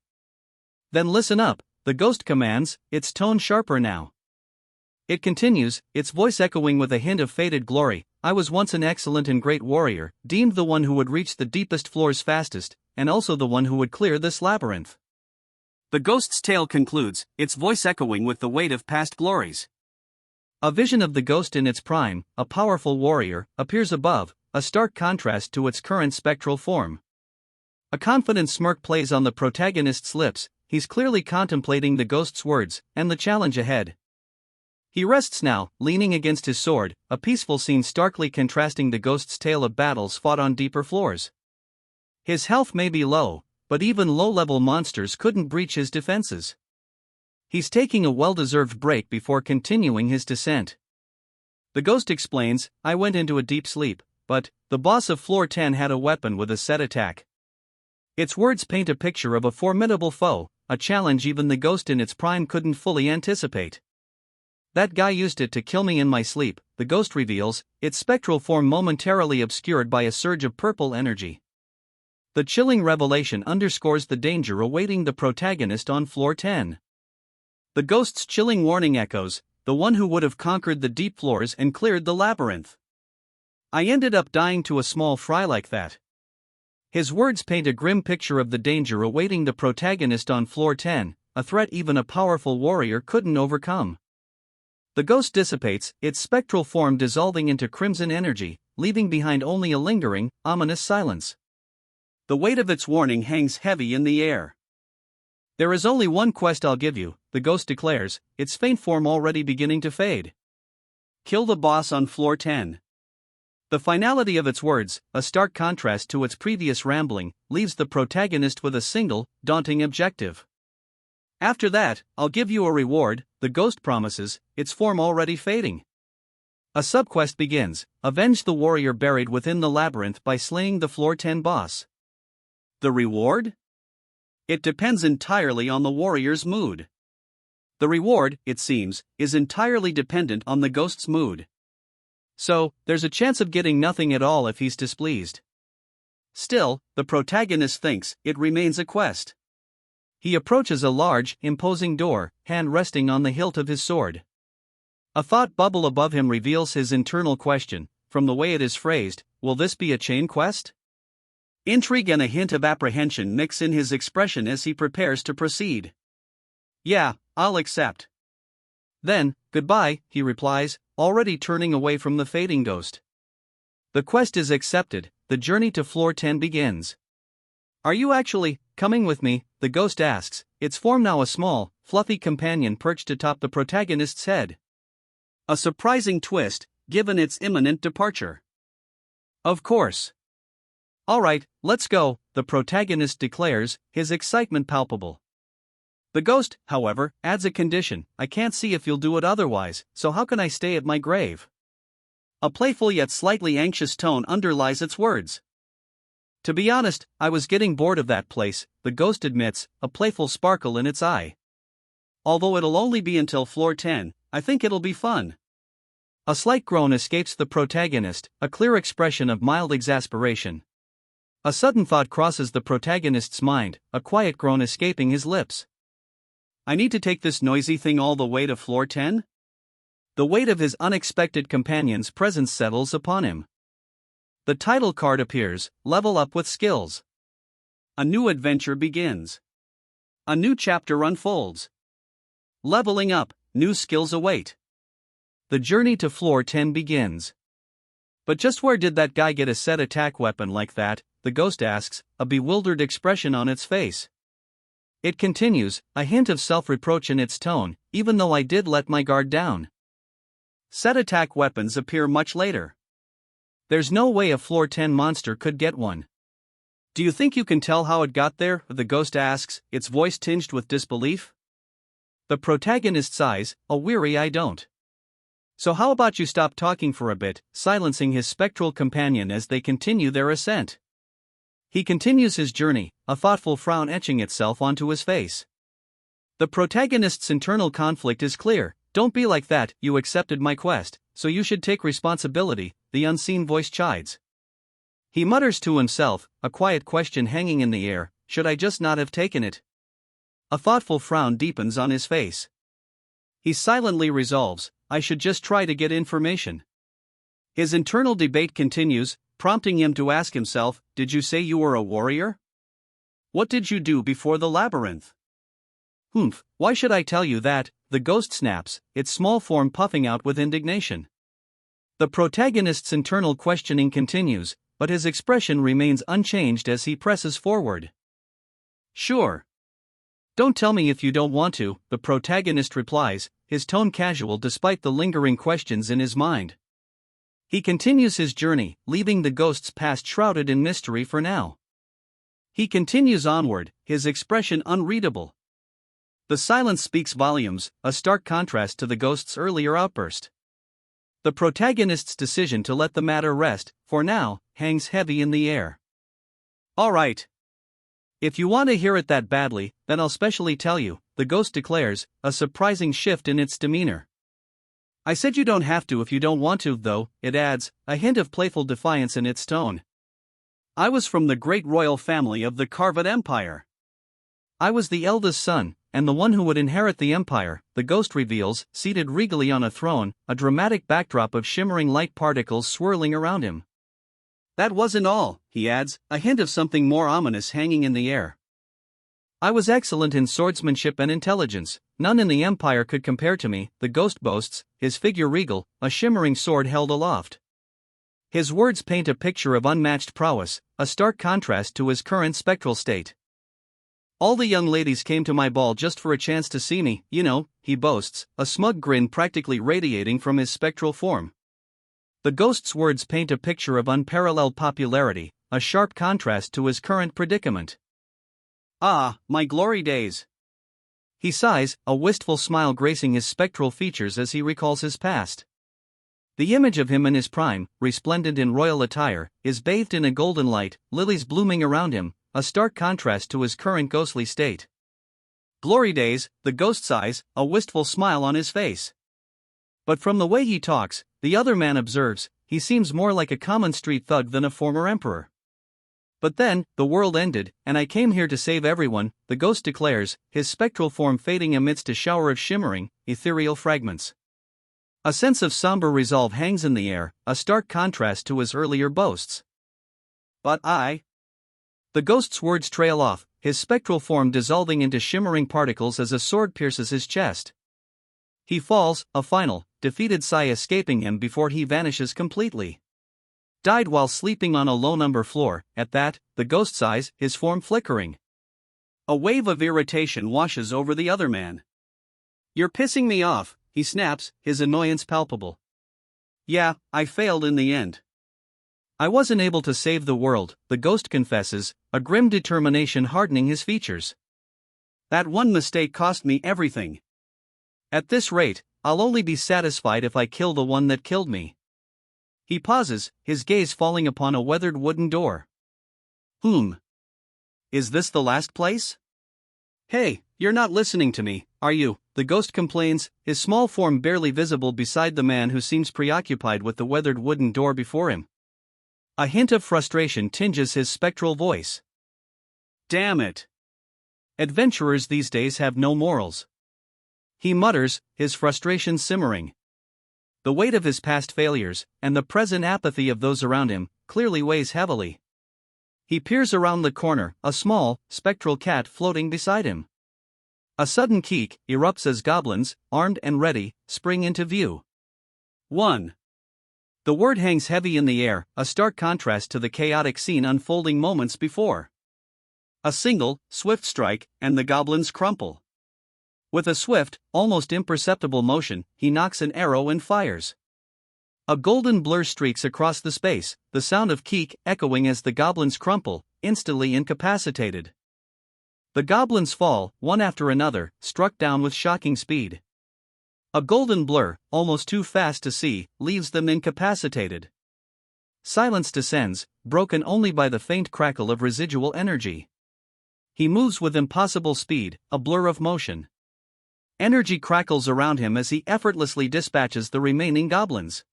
Then listen up," the ghost commands, its tone sharper now. It continues, its voice echoing with a hint of faded glory. "I was once an excellent and great warrior, deemed the one who would reach the deepest floors fastest, and also the one who would clear this labyrinth." The ghost's tale concludes, its voice echoing with the weight of past glories. A vision of the ghost in its prime, a powerful warrior, appears above, a stark contrast to its current spectral form. A confident smirk plays on the protagonist's lips. He's clearly contemplating the ghost's words, and the challenge ahead. He rests now, leaning against his sword, a peaceful scene starkly contrasting the ghost's tale of battles fought on deeper floors. His health may be low, but even low-level monsters couldn't breach his defenses. He's taking a well-deserved break before continuing his descent. The ghost explains, "I went into a deep sleep, but the boss of floor 10 had a weapon with a set attack." Its words paint a picture of a formidable foe, a challenge even the ghost in its prime couldn't fully anticipate. "That guy used it to kill me in my sleep," the ghost reveals, its spectral form momentarily obscured by a surge of purple energy. The chilling revelation underscores the danger awaiting the protagonist on floor 10. The ghost's chilling warning echoes, the one who would have conquered the deep floors and cleared the labyrinth. "I ended up dying to a small fry like that." His words paint a grim picture of the danger awaiting the protagonist on floor 10, a threat even a powerful warrior couldn't overcome. The ghost dissipates, its spectral form dissolving into crimson energy, leaving behind only a lingering, ominous silence. The weight of its warning hangs heavy in the air. "There is only one quest I'll give you," the ghost declares, its faint form already beginning to fade. "Kill the boss on floor 10. The finality of its words, a stark contrast to its previous rambling, leaves the protagonist with a single, daunting objective. "After that, I'll give you a reward," the ghost promises, its form already fading. A subquest begins: avenge the warrior buried within the labyrinth by slaying the floor 10 boss. The reward? It depends entirely on the warrior's mood. The reward, it seems, is entirely dependent on the ghost's mood. So, there's a chance of getting nothing at all if he's displeased. Still, the protagonist thinks it remains a quest. He approaches a large, imposing door, hand resting on the hilt of his sword. A thought bubble above him reveals his internal question, from the way it is phrased: will this be a chain quest? Intrigue and a hint of apprehension mix in his expression as he prepares to proceed. "Yeah, I'll accept." "Then, goodbye," he replies, already turning away from the fading ghost. The quest is accepted, the journey to floor 10 begins. "Are you actually coming with me?" the ghost asks, its form now a small, fluffy companion perched atop the protagonist's head. A surprising twist, given its imminent departure. "Of course." "All right, let's go," the protagonist declares, his excitement palpable. The ghost, however, adds a condition: "I can't see if you'll do it otherwise, so how can I stay at my grave?" A playful yet slightly anxious tone underlies its words. "To be honest, I was getting bored of that place," the ghost admits, a playful sparkle in its eye. "Although it'll only be until floor 10, I think it'll be fun." A slight groan escapes the protagonist, a clear expression of mild exasperation. A sudden thought crosses the protagonist's mind, a quiet groan escaping his lips. I need to take this noisy thing all the way to floor 10? The weight of his unexpected companion's presence settles upon him. The title card appears, level up with skills. A new adventure begins. A new chapter unfolds. Leveling up, new skills await. The journey to floor 10 begins. But just where did that guy get a set attack weapon like that? The ghost asks, a bewildered expression on its face. It continues, a hint of self-reproach in its tone, even though I did let my guard down. Set attack weapons appear much later. There's no way a floor 10 monster could get one. Do you think you can tell how it got there? The ghost asks, its voice tinged with disbelief. The protagonist sighs, a weary I don't. So how about you stop talking for a bit, silencing his spectral companion as they continue their ascent. He continues his journey, a thoughtful frown etching itself onto his face. The protagonist's internal conflict is clear. Don't be like that, you accepted my quest, so you should take responsibility, the unseen voice chides. He mutters to himself, a quiet question hanging in the air, should I just not have taken it? A thoughtful frown deepens on his face. He silently resolves, I should just try to get information. His internal debate continues, prompting him to ask himself, did you say you were a warrior? What did you do before the labyrinth? Humph, why should I tell you that? The ghost snaps, its small form puffing out with indignation. The protagonist's internal questioning continues, but his expression remains unchanged as he presses forward. Sure. Don't tell me if you don't want to, the protagonist replies, his tone casual despite the lingering questions in his mind. He continues his journey, leaving the ghost's past shrouded in mystery for now. He continues onward, his expression unreadable. The silence speaks volumes, a stark contrast to the ghost's earlier outburst. The protagonist's decision to let the matter rest, for now, hangs heavy in the air. All right. If you want to hear it that badly, then I'll specially tell you, the ghost declares, a surprising shift in its demeanor. I said you don't have to if you don't want to, though, it adds, a hint of playful defiance in its tone. I was from the great royal family of the Karvat Empire. I was the eldest son, and the one who would inherit the empire, the ghost reveals, seated regally on a throne, a dramatic backdrop of shimmering light particles swirling around him. That wasn't all, he adds, a hint of something more ominous hanging in the air. I was excellent in swordsmanship and intelligence, none in the empire could compare to me, the ghost boasts, his figure regal, a shimmering sword held aloft. His words paint a picture of unmatched prowess, a stark contrast to his current spectral state. All the young ladies came to my ball just for a chance to see me, you know, he boasts, a smug grin practically radiating from his spectral form. The ghost's words paint a picture of unparalleled popularity, a sharp contrast to his current predicament. Ah, my glory days. He sighs, a wistful smile gracing his spectral features as he recalls his past. The image of him in his prime, resplendent in royal attire, is bathed in a golden light, lilies blooming around him, a stark contrast to his current ghostly state. Glory days, the ghost sighs, a wistful smile on his face. But from the way he talks, the other man observes, he seems more like a common street thug than a former emperor. But then, the world ended, and I came here to save everyone, the ghost declares, his spectral form fading amidst a shower of shimmering, ethereal fragments. A sense of somber resolve hangs in the air, a stark contrast to his earlier boasts. But the ghost's words trail off, his spectral form dissolving into shimmering particles as a sword pierces his chest. He falls, a final, defeated sigh escaping him before he vanishes completely. Died while sleeping on a low-number floor, at that, the ghost sighs, his form flickering. A wave of irritation washes over the other man. You're pissing me off, he snaps, his annoyance palpable. Yeah, I failed in the end. I wasn't able to save the world, the ghost confesses, a grim determination hardening his features. That one mistake cost me everything. At this rate, I'll only be satisfied if I kill the one that killed me. He pauses, his gaze falling upon a weathered wooden door. Is this the last place? Hey, you're not listening to me, are you? The ghost complains, his small form barely visible beside the man who seems preoccupied with the weathered wooden door before him. A hint of frustration tinges his spectral voice. Damn it. Adventurers these days have no morals. He mutters, his frustration simmering. The weight of his past failures, and the present apathy of those around him, clearly weighs heavily. He peers around the corner, a small, spectral cat floating beside him. A sudden keek erupts as goblins, armed and ready, spring into view. 1. The word hangs heavy in the air, a stark contrast to the chaotic scene unfolding moments before. A single, swift strike, and the goblins crumple. With a swift, almost imperceptible motion, he knocks an arrow and fires. A golden blur streaks across the space, the sound of keek echoing as the goblins crumple, instantly incapacitated. The goblins fall, one after another, struck down with shocking speed. A golden blur, almost too fast to see, leaves them incapacitated. Silence descends, broken only by the faint crackle of residual energy. He moves with impossible speed, a blur of motion. Energy crackles around him as he effortlessly dispatches the remaining goblins.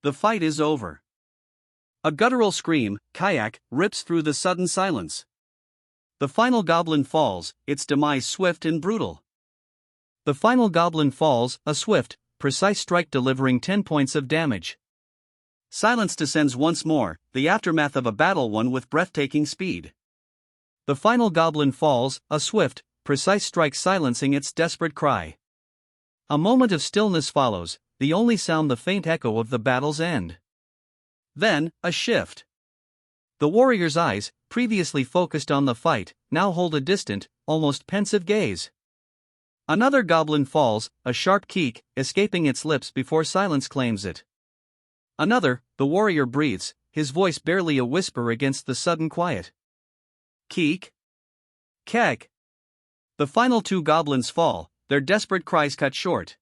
The fight is over. A guttural scream, kayak, rips through the sudden silence. The final goblin falls, its demise swift and brutal. The final goblin falls, a swift, precise strike delivering 10 points of damage. Silence descends once more, the aftermath of a battle won with breathtaking speed. The final goblin falls, a swift, precise strike silencing its desperate cry. A moment of stillness follows, the only sound the faint echo of the battle's end. Then, a shift. The warrior's eyes, previously focused on the fight, now hold a distant, almost pensive gaze. Another goblin falls, a sharp keek, escaping its lips before silence claims it. Another, the warrior breathes, his voice barely a whisper against the sudden quiet. Keek? Keg. The final 2 goblins fall, their desperate cries cut short.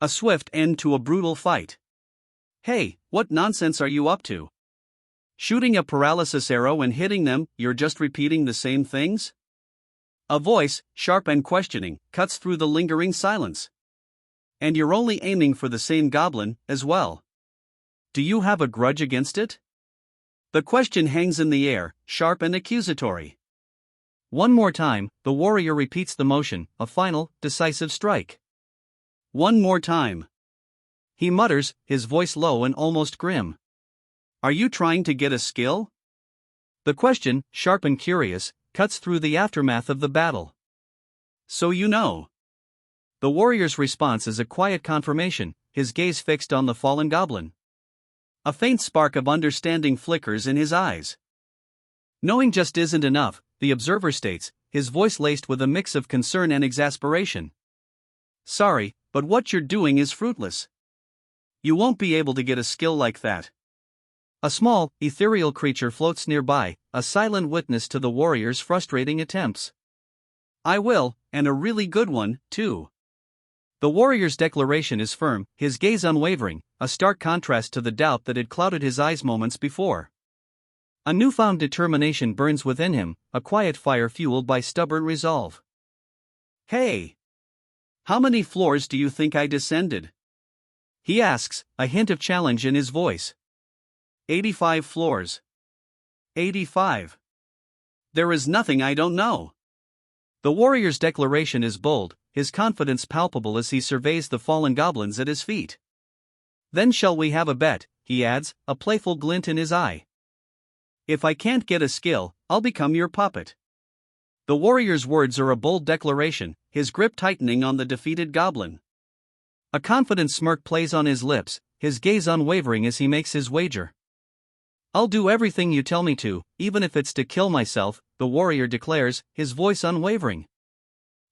A swift end to a brutal fight. Hey, what nonsense are you up to? Shooting a paralysis arrow and hitting them, you're just repeating the same things? A voice, sharp and questioning, cuts through the lingering silence. And you're only aiming for the same goblin, as well. Do you have a grudge against it? The question hangs in the air, sharp and accusatory. One more time, the warrior repeats the motion, a final, decisive strike. One more time. He mutters, his voice low and almost grim. Are you trying to get a skill? The question, sharp and curious, cuts through the aftermath of the battle. So you know. The warrior's response is a quiet confirmation, his gaze fixed on the fallen goblin. A faint spark of understanding flickers in his eyes. Knowing just isn't enough, the observer states, his voice laced with a mix of concern and exasperation. Sorry, but what you're doing is fruitless. You won't be able to get a skill like that. A small, ethereal creature floats nearby, a silent witness to the warrior's frustrating attempts. I will, and a really good one, too. The warrior's declaration is firm, his gaze unwavering, a stark contrast to the doubt that had clouded his eyes moments before. A newfound determination burns within him, a quiet fire fueled by stubborn resolve. Hey! How many floors do you think I descended? He asks, a hint of challenge in his voice. 85 floors. 85. There is nothing I don't know. The warrior's declaration is bold, his confidence palpable as he surveys the fallen goblins at his feet. Then shall we have a bet, he adds, a playful glint in his eye. If I can't get a skill, I'll become your puppet. The warrior's words are a bold declaration, his grip tightening on the defeated goblin. A confident smirk plays on his lips, his gaze unwavering as he makes his wager. I'll do everything you tell me to, even if it's to kill myself, the warrior declares, his voice unwavering.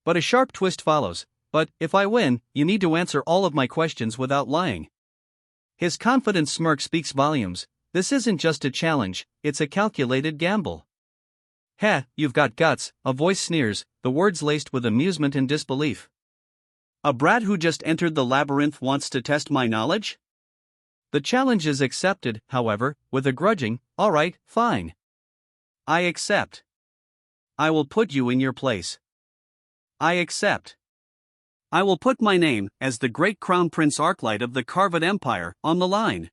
But a sharp twist follows. But, if I win, you need to answer all of my questions without lying. His confident smirk speaks volumes. This isn't just a challenge, it's a calculated gamble. Heh, you've got guts, a voice sneers, the words laced with amusement and disbelief. A brat who just entered the labyrinth wants to test my knowledge? The challenge is accepted, however, with a grudging, all right, fine. I accept. I will put you in your place. I accept. I will put my name, as the great Crown Prince Arclight of the Carvad Empire, on the line.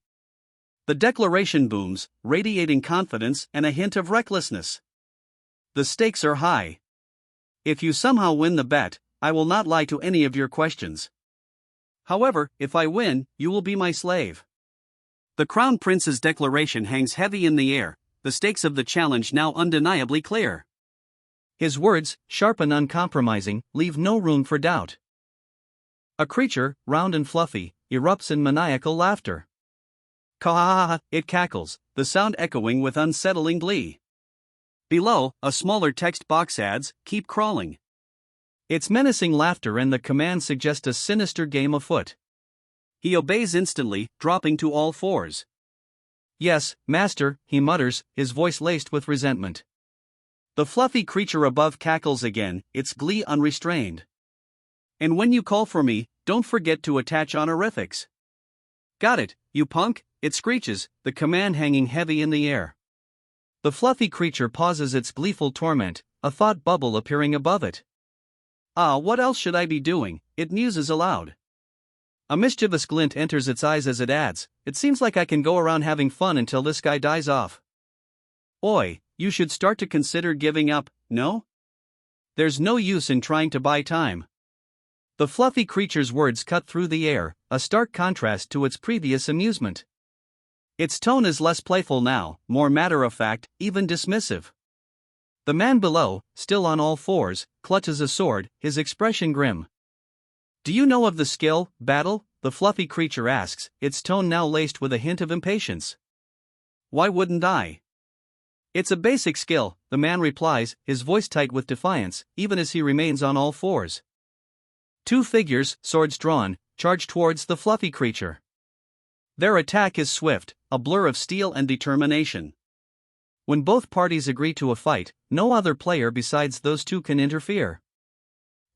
The declaration booms, radiating confidence and a hint of recklessness. The stakes are high. If you somehow win the bet, I will not lie to any of your questions. However, if I win, you will be my slave. The Crown Prince's declaration hangs heavy in the air, the stakes of the challenge now undeniably clear. His words, sharp and uncompromising, leave no room for doubt. A creature, round and fluffy, erupts in maniacal laughter. Ka-ha-ha-ha, it cackles, the sound echoing with unsettling glee. Below, a smaller text box adds, "Keep crawling." Its menacing laughter and the command suggest a sinister game afoot. He obeys instantly, dropping to all fours. "Yes, master," he mutters, his voice laced with resentment. The fluffy creature above cackles again, its glee unrestrained. "And when you call for me, don't forget to attach honorifics." "Got it, you punk," it screeches, the command hanging heavy in the air. The fluffy creature pauses its gleeful torment, a thought bubble appearing above it. "Ah, what else should I be doing?" it muses aloud. A mischievous glint enters its eyes as it adds, "It seems like I can go around having fun until this guy dies off." Oi, you should start to consider giving up, no? There's no use in trying to buy time. The fluffy creature's words cut through the air, a stark contrast to its previous amusement. Its tone is less playful now, more matter-of-fact, even dismissive. The man below, still on all fours, clutches a sword, his expression grim. "Do you know of the skill, battle?" the fluffy creature asks, its tone now laced with a hint of impatience. "Why wouldn't I? It's a basic skill," the man replies, his voice tight with defiance, even as he remains on all fours. Two figures, swords drawn, charge towards the fluffy creature. Their attack is swift, a blur of steel and determination. When both parties agree to a fight, no other player besides those two can interfere.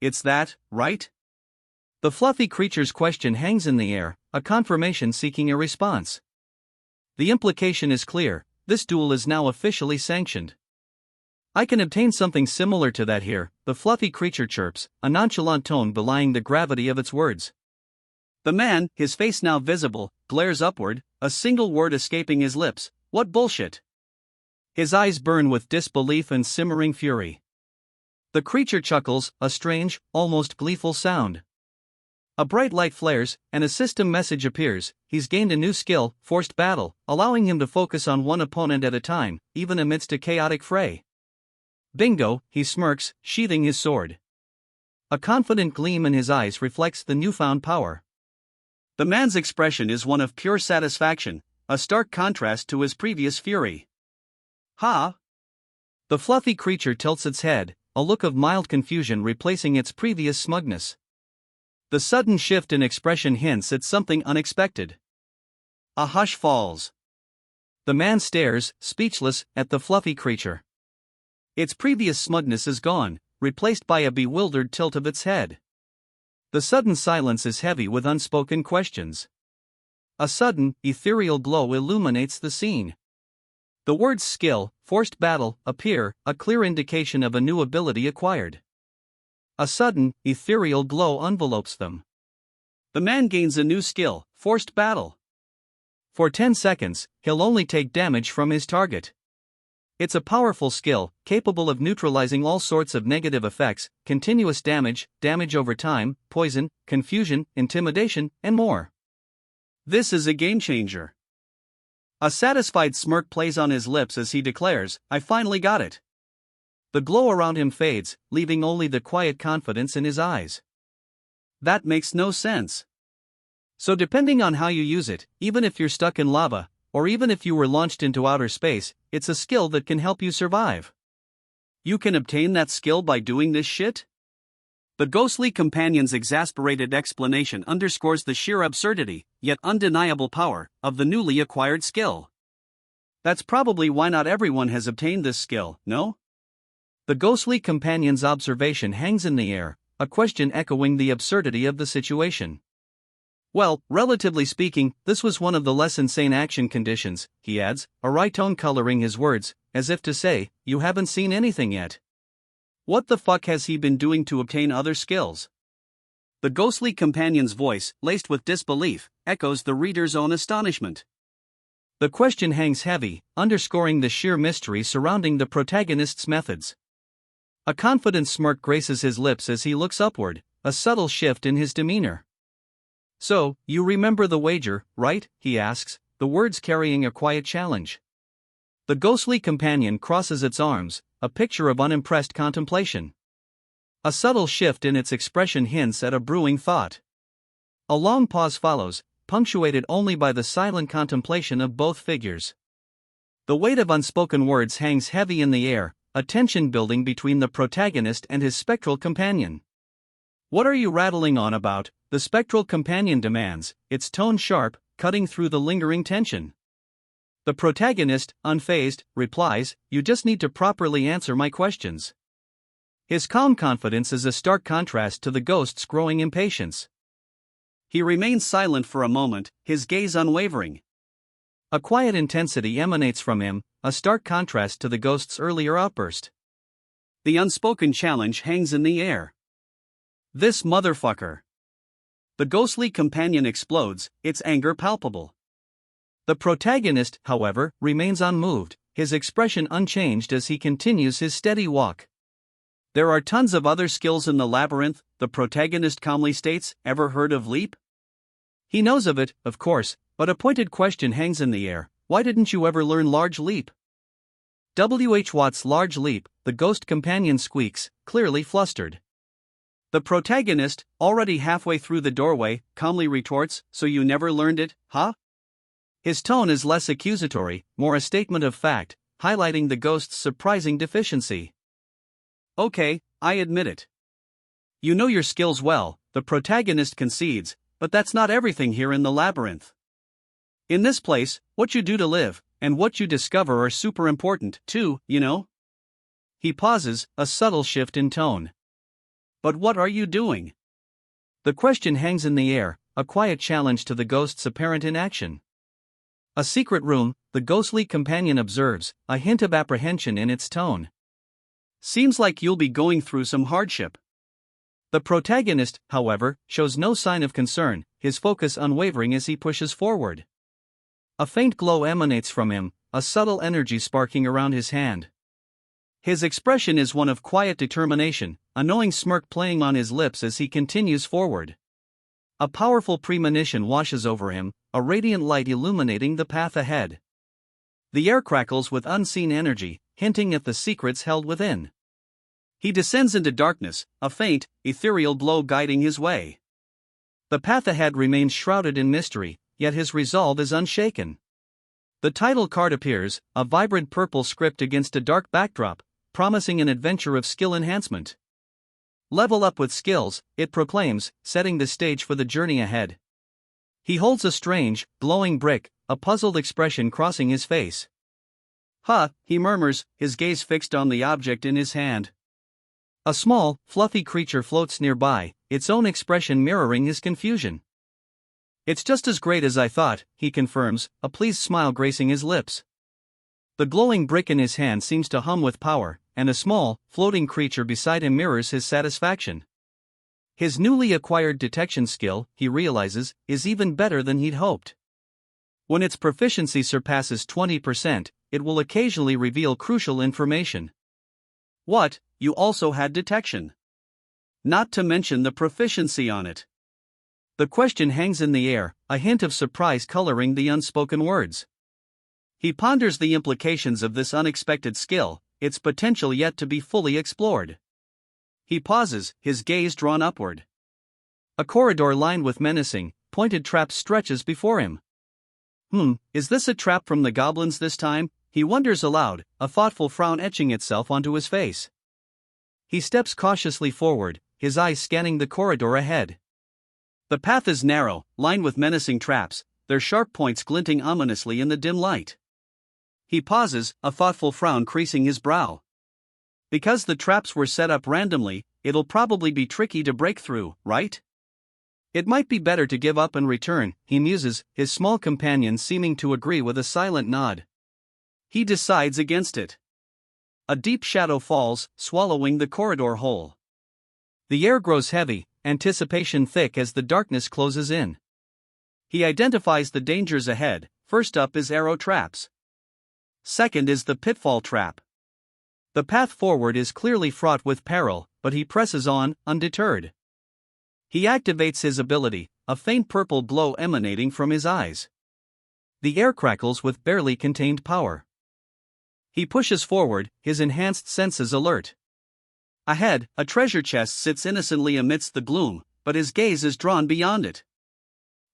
It's that, right? The fluffy creature's question hangs in the air, a confirmation seeking a response. The implication is clear, this duel is now officially sanctioned. "I can obtain something similar to that here," the fluffy creature chirps, a nonchalant tone belying the gravity of its words. The man, his face now visible, glares upward, a single word escaping his lips, "What bullshit?" His eyes burn with disbelief and simmering fury. The creature chuckles, a strange, almost gleeful sound. A bright light flares, and a system message appears. He's gained a new skill, forced battle, allowing him to focus on one opponent at a time, even amidst a chaotic fray. Bingo, he smirks, sheathing his sword. A confident gleam in his eyes reflects the newfound power. The man's expression is one of pure satisfaction, a stark contrast to his previous fury. "Ha!" The fluffy creature tilts its head, a look of mild confusion replacing its previous smugness. The sudden shift in expression hints at something unexpected. A hush falls. The man stares, speechless, at the fluffy creature. Its previous smugness is gone, replaced by a bewildered tilt of its head. The sudden silence is heavy with unspoken questions. A sudden, ethereal glow illuminates the scene. The words skill, forced battle, appear, a clear indication of a new ability acquired. A sudden, ethereal glow envelopes them. The man gains a new skill, forced battle. For 10 seconds, he'll only take damage from his target. It's a powerful skill, capable of neutralizing all sorts of negative effects, continuous damage, damage over time, poison, confusion, intimidation, and more. This is a game changer. A satisfied smirk plays on his lips as he declares, "I finally got it." The glow around him fades, leaving only the quiet confidence in his eyes. That makes no sense. So depending on how you use it, even if you're stuck in lava, or even if you were launched into outer space, it's a skill that can help you survive. You can obtain that skill by doing this shit? The ghostly companion's exasperated explanation underscores the sheer absurdity, yet undeniable power, of the newly acquired skill. That's probably why not everyone has obtained this skill, no? The ghostly companion's observation hangs in the air, a question echoing the absurdity of the situation. "Well, relatively speaking, this was one of the less insane action conditions," he adds, a wry tone coloring his words, as if to say, "You haven't seen anything yet. What the fuck has he been doing to obtain other skills?" The ghostly companion's voice, laced with disbelief, echoes the reader's own astonishment. The question hangs heavy, underscoring the sheer mystery surrounding the protagonist's methods. A confident smirk graces his lips as he looks upward, a subtle shift in his demeanor. "So, you remember the wager, right?" he asks, the words carrying a quiet challenge. The ghostly companion crosses its arms, a picture of unimpressed contemplation. A subtle shift in its expression hints at a brewing thought. A long pause follows, punctuated only by the silent contemplation of both figures. The weight of unspoken words hangs heavy in the air, a tension building between the protagonist and his spectral companion. "What are you rattling on about?" the spectral companion demands, its tone sharp, cutting through the lingering tension. The protagonist, unfazed, replies, "You just need to properly answer my questions." His calm confidence is a stark contrast to the ghost's growing impatience. He remains silent for a moment, his gaze unwavering. A quiet intensity emanates from him, a stark contrast to the ghost's earlier outburst. The unspoken challenge hangs in the air. "This motherfucker." The ghostly companion explodes, its anger palpable. The protagonist, however, remains unmoved, his expression unchanged as he continues his steady walk. "There are tons of other skills in the labyrinth," the protagonist calmly states. "Ever heard of leap?" He knows of it, of course, but a pointed question hangs in the air. "Why didn't you ever learn large leap?" "W.H. Watt's large leap," the ghost companion squeaks, clearly flustered. The protagonist, already halfway through the doorway, calmly retorts, "So you never learned it, huh?" His tone is less accusatory, more a statement of fact, highlighting the ghost's surprising deficiency. "Okay, I admit it. You know your skills well," the protagonist concedes, "but that's not everything here in the labyrinth. In this place, what you do to live, and what you discover are super important, too, you know?" He pauses, a subtle shift in tone. "But what are you doing?" The question hangs in the air, a quiet challenge to the ghost's apparent inaction. "A secret room," the ghostly companion observes, a hint of apprehension in its tone. "Seems like you'll be going through some hardship." The protagonist, however, shows no sign of concern, his focus unwavering as he pushes forward. A faint glow emanates from him, a subtle energy sparking around his hand. His expression is one of quiet determination, a knowing smirk playing on his lips as he continues forward. A powerful premonition washes over him, a radiant light illuminating the path ahead. The air crackles with unseen energy, hinting at the secrets held within. He descends into darkness, a faint, ethereal glow guiding his way. The path ahead remains shrouded in mystery, yet his resolve is unshaken. The title card appears, a vibrant purple script against a dark backdrop, promising an adventure of skill enhancement. "Level up with skills," it proclaims, setting the stage for the journey ahead. He holds a strange, glowing brick, a puzzled expression crossing his face. "Huh," he murmurs, his gaze fixed on the object in his hand. A small, fluffy creature floats nearby, its own expression mirroring his confusion. "It's just as great as I thought," he confirms, a pleased smile gracing his lips. The glowing brick in his hand seems to hum with power, and a small, floating creature beside him mirrors his satisfaction. His newly acquired detection skill, he realizes, is even better than he'd hoped. When its proficiency surpasses 20%, it will occasionally reveal crucial information. "What, you also had detection? Not to mention the proficiency on it?" The question hangs in the air, a hint of surprise coloring the unspoken words. He ponders the implications of this unexpected skill, its potential yet to be fully explored. He pauses, his gaze drawn upward. A corridor lined with menacing, pointed traps stretches before him. Is this a trap from the goblins this time? He wonders aloud, a thoughtful frown etching itself onto his face. He steps cautiously forward, his eyes scanning the corridor ahead. The path is narrow, lined with menacing traps, their sharp points glinting ominously in the dim light. He pauses, a thoughtful frown creasing his brow. Because the traps were set up randomly, it'll probably be tricky to break through, right? It might be better to give up and return, he muses, his small companion seeming to agree with a silent nod. He decides against it. A deep shadow falls, swallowing the corridor whole. The air grows heavy, anticipation thick as the darkness closes in. He identifies the dangers ahead, First up is arrow traps. Second is the pitfall trap. The path forward is clearly fraught with peril, but he presses on, undeterred. He activates his ability, a faint purple glow emanating from his eyes. The air crackles with barely contained power. He pushes forward, his enhanced senses alert. Ahead, a treasure chest sits innocently amidst the gloom, but his gaze is drawn beyond it.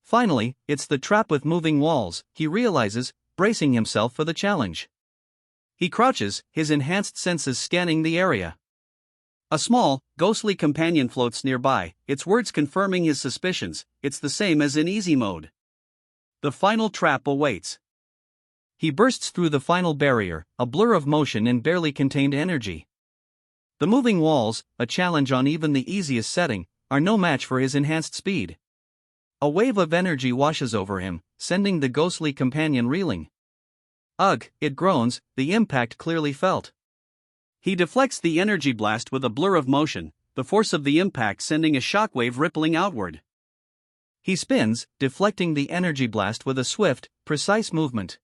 Finally, it's the trap with moving walls, he realizes, bracing himself for the challenge. He crouches, his enhanced senses scanning the area. A small, ghostly companion floats nearby, its words confirming his suspicions. It's the same as in easy mode. The final trap awaits. He bursts through the final barrier, a blur of motion and barely contained energy. The moving walls, a challenge on even the easiest setting, are no match for his enhanced speed. A wave of energy washes over him, sending the ghostly companion reeling. Ugh, it groans, the impact clearly felt. He deflects the energy blast with a blur of motion, the force of the impact sending a shockwave rippling outward. He spins, deflecting the energy blast with a swift, precise movement.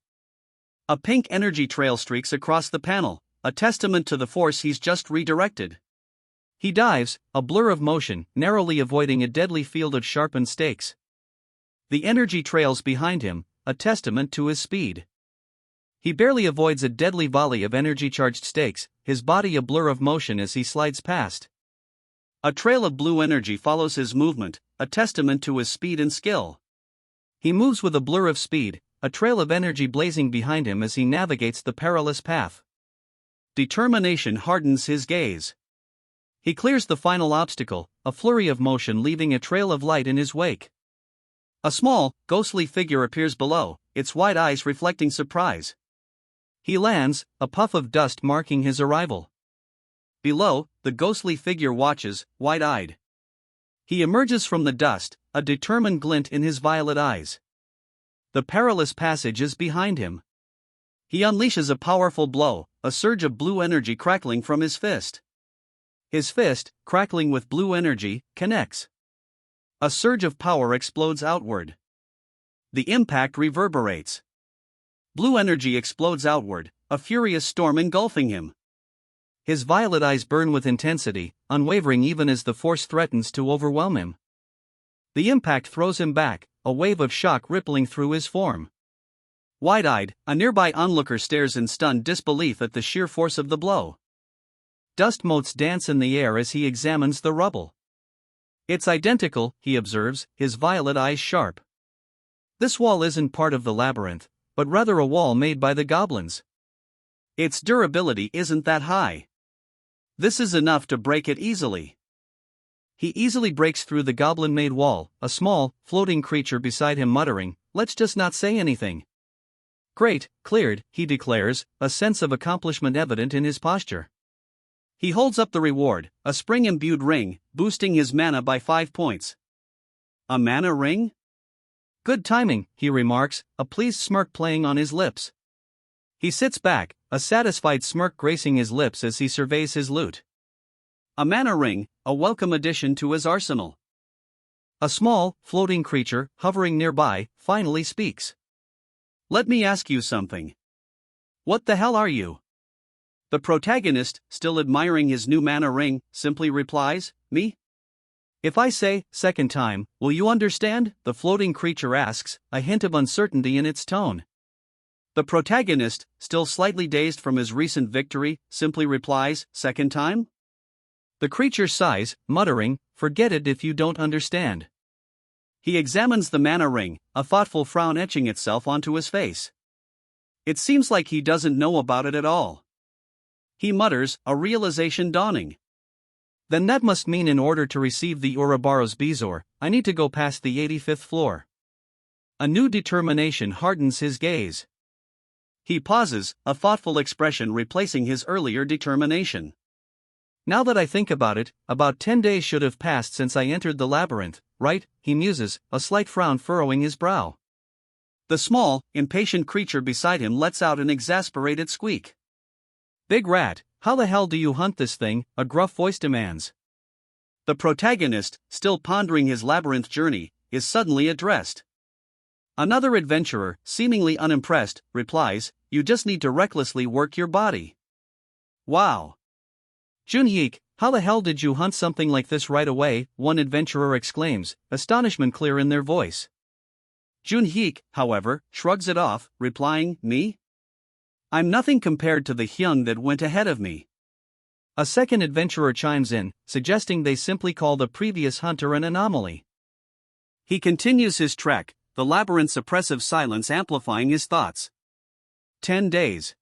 A pink energy trail streaks across the panel, a testament to the force he's just redirected. He dives, a blur of motion, narrowly avoiding a deadly field of sharpened stakes. The energy trails behind him, a testament to his speed. He barely avoids a deadly volley of energy-charged stakes, his body a blur of motion as he slides past. A trail of blue energy follows his movement, a testament to his speed and skill. He moves with a blur of speed, a trail of energy blazing behind him as he navigates the perilous path. Determination hardens his gaze. He clears the final obstacle, a flurry of motion leaving a trail of light in his wake. A small, ghostly figure appears below, its wide eyes reflecting surprise. He lands, a puff of dust marking his arrival. Below, the ghostly figure watches, wide-eyed. He emerges from the dust, a determined glint in his violet eyes. The perilous passage is behind him. He unleashes a powerful blow, a surge of blue energy crackling from his fist. His fist, crackling with blue energy, connects. A surge of power explodes outward. The impact reverberates. Blue energy explodes outward, a furious storm engulfing him. His violet eyes burn with intensity, unwavering even as the force threatens to overwhelm him. The impact throws him back, a wave of shock rippling through his form. Wide-eyed, a nearby onlooker stares in stunned disbelief at the sheer force of the blow. Dust motes dance in the air as he examines the rubble. It's identical, he observes, his violet eyes sharp. This wall isn't part of the labyrinth, but rather a wall made by the goblins. Its durability isn't that high. This is enough to break it easily. He easily breaks through the goblin-made wall, a small, floating creature beside him muttering, "Let's just not say anything." "Great, cleared," he declares, a sense of accomplishment evident in his posture. He holds up the reward, a spring-imbued ring, boosting his mana by 5 points. A mana ring? Good timing, he remarks, a pleased smirk playing on his lips. He sits back, a satisfied smirk gracing his lips as he surveys his loot. A mana ring, a welcome addition to his arsenal. A small, floating creature, hovering nearby, finally speaks. "Let me ask you something. What the hell are you?" The protagonist, still admiring his new mana ring, simply replies, "Me?" "If I say, second time, will you understand?" the floating creature asks, a hint of uncertainty in its tone. The protagonist, still slightly dazed from his recent victory, simply replies, "Second time?" The creature sighs, muttering, "Forget it if you don't understand." He examines the mana ring, a thoughtful frown etching itself onto his face. It seems like he doesn't know about it at all. He mutters, a realization dawning. Then that must mean in order to receive the Ouroboros Bezoar, I need to go past the 85th floor. A new determination hardens his gaze. He pauses, a thoughtful expression replacing his earlier determination. Now that I think about it, about 10 days should have passed since I entered the labyrinth, right? He muses, a slight frown furrowing his brow. The small, impatient creature beside him lets out an exasperated squeak. "Big rat, how the hell do you hunt this thing?" a gruff voice demands. The protagonist, still pondering his labyrinth journey, is suddenly addressed. Another adventurer, seemingly unimpressed, replies, "You just need to recklessly work your body." Wow! Junhyik, how the hell did you hunt something like this right away? One adventurer exclaims, astonishment clear in their voice. Junhyik, however, shrugs it off, replying, "Me? I'm nothing compared to the hyung that went ahead of me." A second adventurer chimes in, suggesting they simply call the previous hunter an anomaly. He continues his trek, the labyrinth's oppressive silence amplifying his thoughts. 10 days.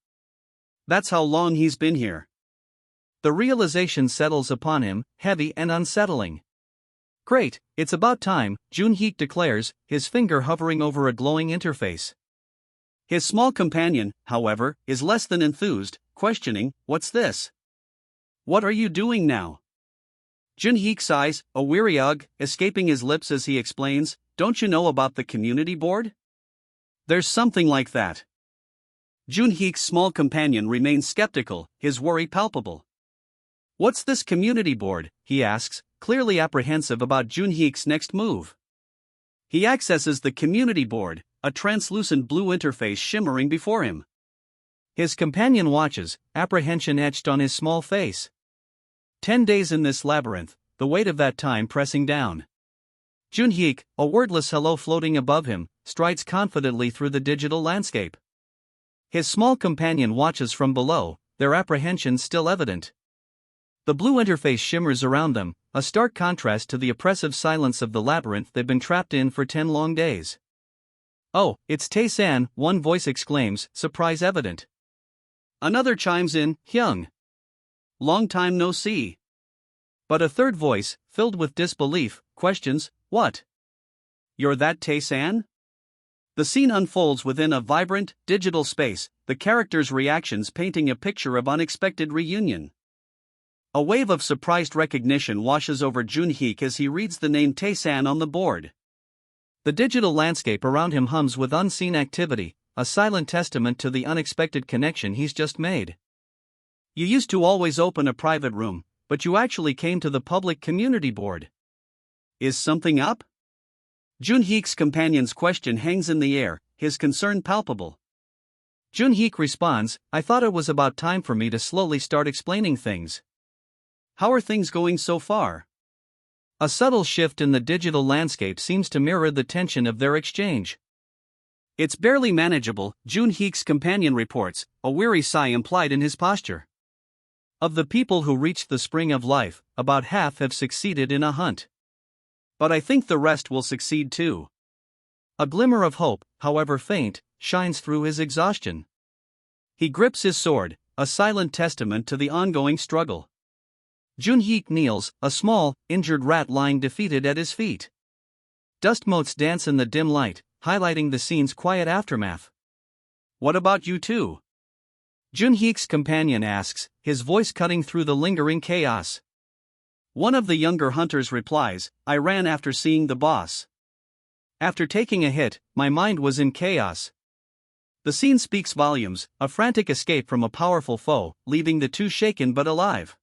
That's how long he's been here. The realization settles upon him, heavy and unsettling. Great, it's about time, Junhyik declares, his finger hovering over a glowing interface. His small companion, however, is less than enthused, questioning, "What's this? What are you doing now?" Junhyik sighs, a weary ugh, escaping his lips as he explains, "Don't you know about the community board? There's something like that." Junhyik's small companion remains skeptical, his worry palpable. "What's this community board?" he asks, clearly apprehensive about Junhyik's next move. He accesses the community board, a translucent blue interface shimmering before him. His companion watches, apprehension etched on his small face. 10 days in this labyrinth, the weight of that time pressing down. Junhyik, a wordless hello floating above him, strides confidently through the digital landscape. His small companion watches from below, their apprehension still evident. The blue interface shimmers around them, a stark contrast to the oppressive silence of the labyrinth they've been trapped in for 10 long days. "Oh, it's Tae-san," one voice exclaims, surprise evident. Another chimes in, "Hyung. Long time no see." But a third voice, filled with disbelief, questions, "What? You're that Tae-san?" The scene unfolds within a vibrant, digital space, the characters' reactions painting a picture of unexpected reunion. A wave of surprised recognition washes over Junhyik as he reads the name Tae-san on the board. The digital landscape around him hums with unseen activity, a silent testament to the unexpected connection he's just made. "You used to always open a private room, but you actually came to the public community board. Is something up?" Junhyik's companion's question hangs in the air, his concern palpable. Junhyik responds, "I thought it was about time for me to slowly start explaining things. How are things going so far?" A subtle shift in the digital landscape seems to mirror the tension of their exchange. "It's barely manageable," Junhyik's companion reports, a weary sigh implied in his posture. "Of the people who reached the spring of life, about half have succeeded in a hunt. But I think the rest will succeed too." A glimmer of hope, however faint, shines through his exhaustion. He grips his sword, a silent testament to the ongoing struggle. Junhyik kneels, a small, injured rat lying defeated at his feet. Dust motes dance in the dim light, highlighting the scene's quiet aftermath. "What about you two?" Junhyik's companion asks, his voice cutting through the lingering chaos. One of the younger hunters replies, "I ran after seeing the boss. After taking a hit, my mind was in chaos." The scene speaks volumes, a frantic escape from a powerful foe, leaving the two shaken but alive.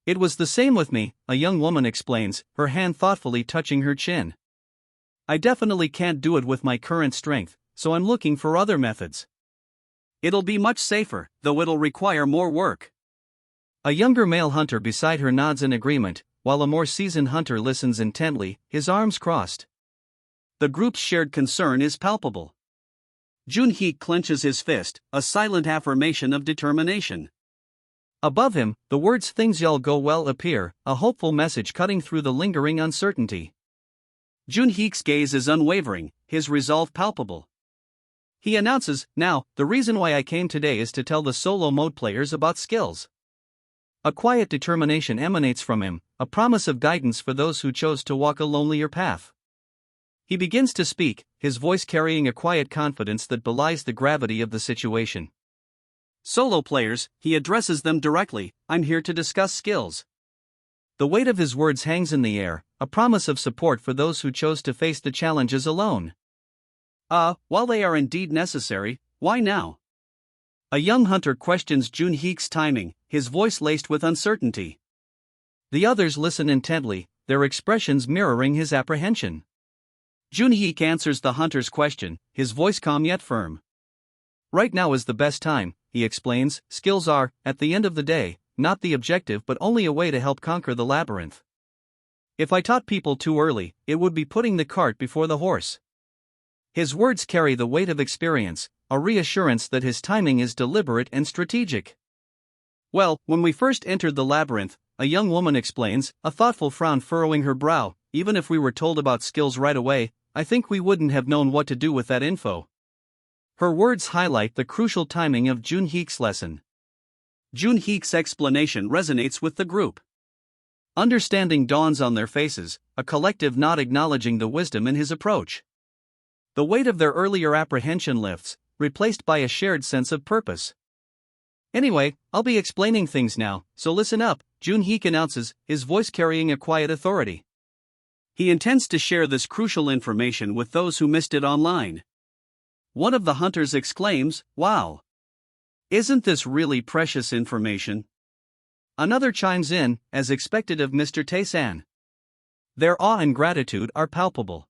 "It was the same with me," a young woman explains, her hand thoughtfully touching her chin. "I definitely can't do it with my current strength, so I'm looking for other methods. It'll be much safer, though it'll require more work." A younger male hunter beside her nods in agreement, while a more seasoned hunter listens intently, his arms crossed. The group's shared concern is palpable. Junhyik clenches his fist, a silent affirmation of determination. Above him, the words "things y'all go well" appear, a hopeful message cutting through the lingering uncertainty. Junhyik's gaze is unwavering, his resolve palpable. He announces, "Now, the reason why I came today is to tell the solo mode players about skills." A quiet determination emanates from him, a promise of guidance for those who chose to walk a lonelier path. He begins to speak, his voice carrying a quiet confidence that belies the gravity of the situation. "Solo players," he addresses them directly, "I'm here to discuss skills." The weight of his words hangs in the air, a promise of support for those who chose to face the challenges alone. While they are indeed necessary, why now?" A young hunter questions Junhyik's timing, his voice laced with uncertainty. The others listen intently, their expressions mirroring his apprehension. Junhik answers the hunter's question, his voice calm yet firm. Right now is the best time, he explains. Skills are, at the end of the day, not the objective but only a way to help conquer the labyrinth. If I taught people too early, it would be putting the cart before the horse. His words carry the weight of experience, a reassurance that his timing is deliberate and strategic. Well, when we first entered the labyrinth, a young woman explains, a thoughtful frown furrowing her brow, even if we were told about skills right away, I think we wouldn't have known what to do with that info. Her words highlight the crucial timing of Junhik's lesson. Junhik's explanation resonates with the group. Understanding dawns on their faces, a collective nod acknowledging the wisdom in his approach. The weight of their earlier apprehension lifts, replaced by a shared sense of purpose. Anyway, I'll be explaining things now, so listen up, Junhik announces, his voice carrying a quiet authority. He intends to share this crucial information with those who missed it online. One of the hunters exclaims, "Wow! Isn't this really precious information?" Another chimes in, as expected of Mr. Tae-san. Their awe and gratitude are palpable.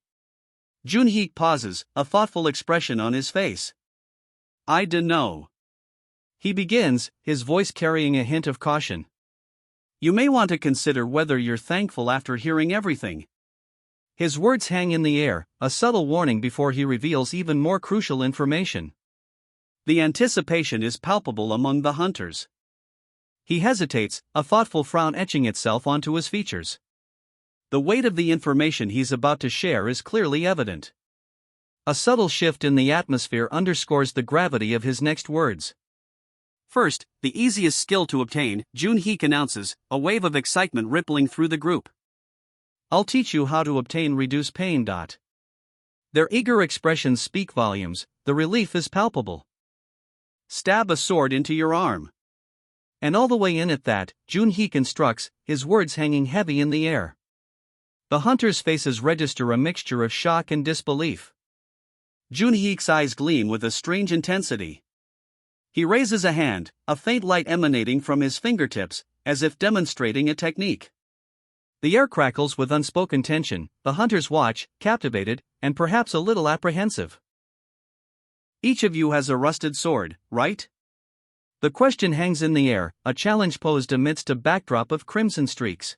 Junhik pauses, a thoughtful expression on his face. "I dunno," he begins, his voice carrying a hint of caution. "You may want to consider whether you're thankful after hearing everything." His words hang in the air, a subtle warning before he reveals even more crucial information. The anticipation is palpable among the hunters. He hesitates, a thoughtful frown etching itself onto his features. The weight of the information he's about to share is clearly evident. A subtle shift in the atmosphere underscores the gravity of his next words. First, the easiest skill to obtain, Junhik announces, a wave of excitement rippling through the group. "I'll teach you how to obtain reduce pain. Their eager expressions speak volumes, the relief is palpable. Stab a sword into your arm. And all the way in at that, Junhik instructs, his words hanging heavy in the air. The hunters' faces register a mixture of shock and disbelief. Junhik's eyes gleam with a strange intensity. He raises a hand, a faint light emanating from his fingertips, as if demonstrating a technique. The air crackles with unspoken tension, the hunters watch, captivated, and perhaps a little apprehensive. "Each of you has a rusted sword, right?" The question hangs in the air, a challenge posed amidst a backdrop of crimson streaks.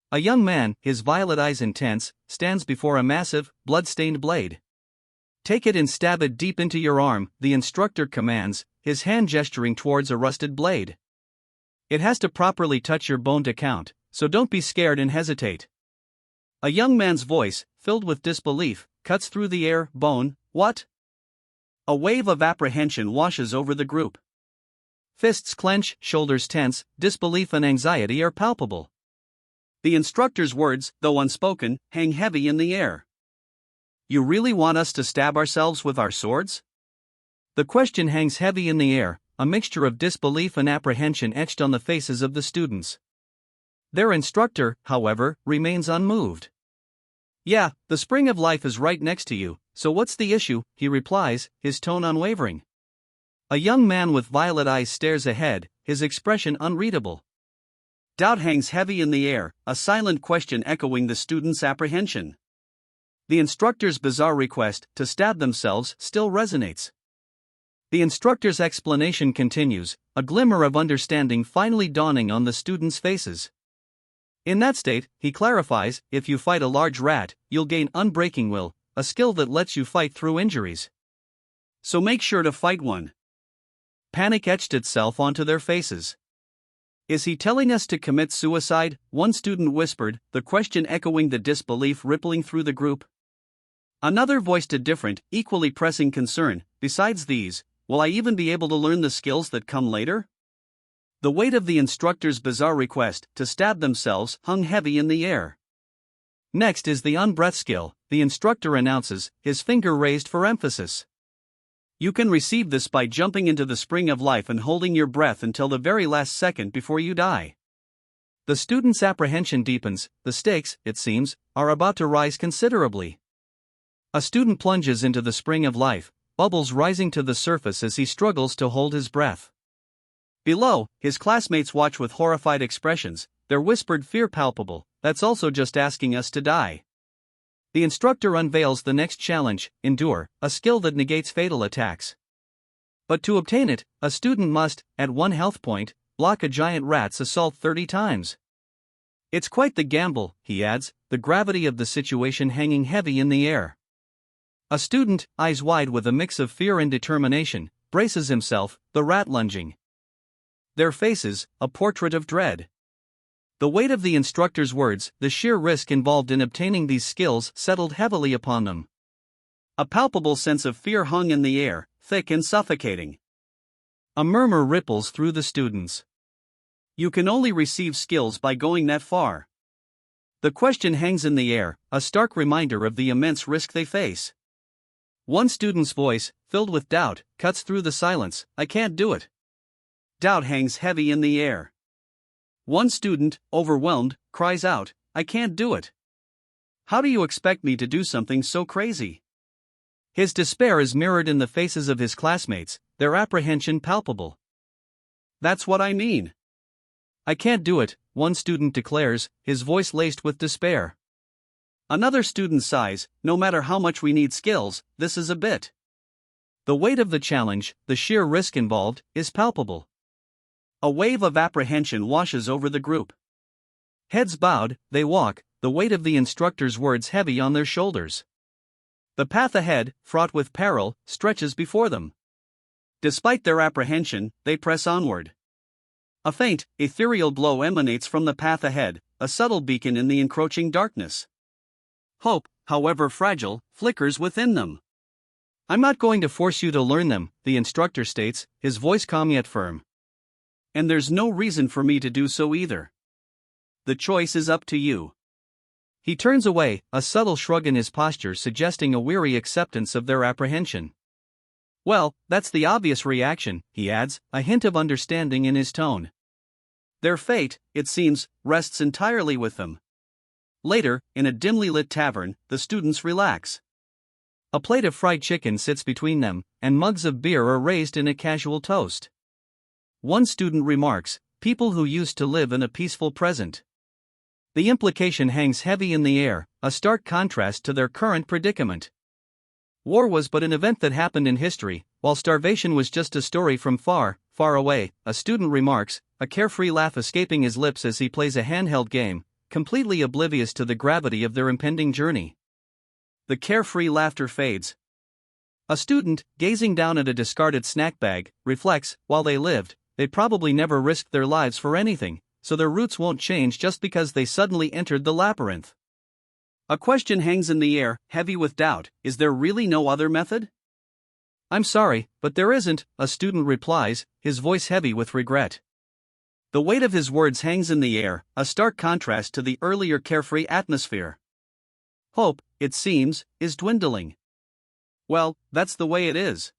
A young man, his violet eyes intense, stands before a massive, blood-stained blade. "Take it and stab it deep into your arm," the instructor commands, his hand gesturing towards a rusted blade. "It has to properly touch your bone to count, so don't be scared and hesitate." A young man's voice, filled with disbelief, cuts through the air. "Bone, what?" A wave of apprehension washes over the group. Fists clench, shoulders tense, disbelief and anxiety are palpable. The instructor's words, though unspoken, hang heavy in the air. "You really want us to stab ourselves with our swords?" The question hangs heavy in the air, a mixture of disbelief and apprehension etched on the faces of the students. Their instructor, however, remains unmoved. "Yeah, the spring of life is right next to you, so what's the issue?" he replies, his tone unwavering. A young man with violet eyes stares ahead, his expression unreadable. Doubt hangs heavy in the air, a silent question echoing the students' apprehension. The instructor's bizarre request to stab themselves still resonates. The instructor's explanation continues, a glimmer of understanding finally dawning on the students' faces. In that state, he clarifies, if you fight a large rat, you'll gain unbreaking will, a skill that lets you fight through injuries. So make sure to fight one. Panic etched itself onto their faces. "Is he telling us to commit suicide?" one student whispered, the question echoing the disbelief rippling through the group. Another voiced a different, equally pressing concern. "Besides these, will I even be able to learn the skills that come later?" The weight of the instructor's bizarre request to stab themselves hung heavy in the air. Next is the unbreath skill, the instructor announces, his finger raised for emphasis. "You can receive this by jumping into the spring of life and holding your breath until the very last second before you die." The student's apprehension deepens, the stakes, it seems, are about to rise considerably. A student plunges into the spring of life, bubbles rising to the surface as he struggles to hold his breath. Below, his classmates watch with horrified expressions, their whispered fear palpable. "That's also just asking us to die." The instructor unveils the next challenge: endure, a skill that negates fatal attacks. But to obtain it, a student must, at one health point, block a giant rat's assault 30 times. It's quite the gamble, he adds, the gravity of the situation hanging heavy in the air. A student, eyes wide with a mix of fear and determination, braces himself, the rat lunging. Their faces, a portrait of dread. The weight of the instructor's words, the sheer risk involved in obtaining these skills, settled heavily upon them. A palpable sense of fear hung in the air, thick and suffocating. A murmur ripples through the students. You can only receive skills by going that far. The question hangs in the air, a stark reminder of the immense risk they face. One student's voice, filled with doubt, cuts through the silence. I can't do it. Doubt hangs heavy in the air. One student, overwhelmed, cries out, I can't do it. How do you expect me to do something so crazy? His despair is mirrored in the faces of his classmates, their apprehension palpable. That's what I mean. I can't do it, one student declares, his voice laced with despair. Another student sighs, no matter how much we need skills, this is a bit. The weight of the challenge, the sheer risk involved, is palpable. A wave of apprehension washes over the group. Heads bowed, they walk, the weight of the instructor's words heavy on their shoulders. The path ahead, fraught with peril, stretches before them. Despite their apprehension, they press onward. A faint, ethereal glow emanates from the path ahead, a subtle beacon in the encroaching darkness. Hope, however fragile, flickers within them. I'm not going to force you to learn them, the instructor states, his voice calm yet firm. And there's no reason for me to do so either. The choice is up to you. He turns away, a subtle shrug in his posture suggesting a weary acceptance of their apprehension. Well, that's the obvious reaction, he adds, a hint of understanding in his tone. Their fate, it seems, rests entirely with them. Later, in a dimly lit tavern, the students relax. A plate of fried chicken sits between them, and mugs of beer are raised in a casual toast. One student remarks, people who used to live in a peaceful present. The implication hangs heavy in the air, a stark contrast to their current predicament. War was but an event that happened in history, while starvation was just a story from far, far away, a student remarks, a carefree laugh escaping his lips as he plays a handheld game, completely oblivious to the gravity of their impending journey. The carefree laughter fades. A student, gazing down at a discarded snack bag, reflects, while they lived, they probably never risked their lives for anything, so their routes won't change just because they suddenly entered the labyrinth. A question hangs in the air, heavy with doubt: is there really no other method? I'm sorry, but there isn't, a student replies, his voice heavy with regret. The weight of his words hangs in the air, a stark contrast to the earlier carefree atmosphere. Hope, it seems, is dwindling. Well, that's the way it is.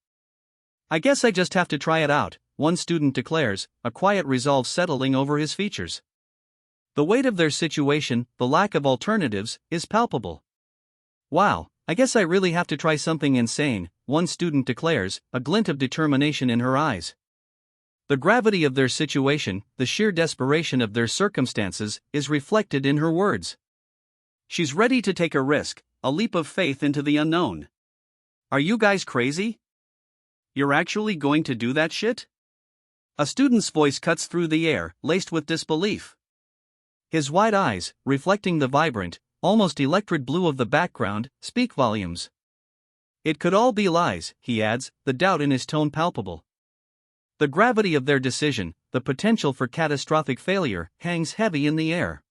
I guess I just have to try it out, one student declares, a quiet resolve settling over his features. The weight of their situation, the lack of alternatives, is palpable. Wow, I guess I really have to try something insane, one student declares, a glint of determination in her eyes. The gravity of their situation, the sheer desperation of their circumstances, is reflected in her words. She's ready to take a risk, a leap of faith into the unknown. Are you guys crazy? You're actually going to do that shit? A student's voice cuts through the air, laced with disbelief. His wide eyes, reflecting the vibrant, almost electric blue of the background, speak volumes. It could all be lies, he adds, the doubt in his tone palpable. The gravity of their decision, the potential for catastrophic failure, hangs heavy in the air.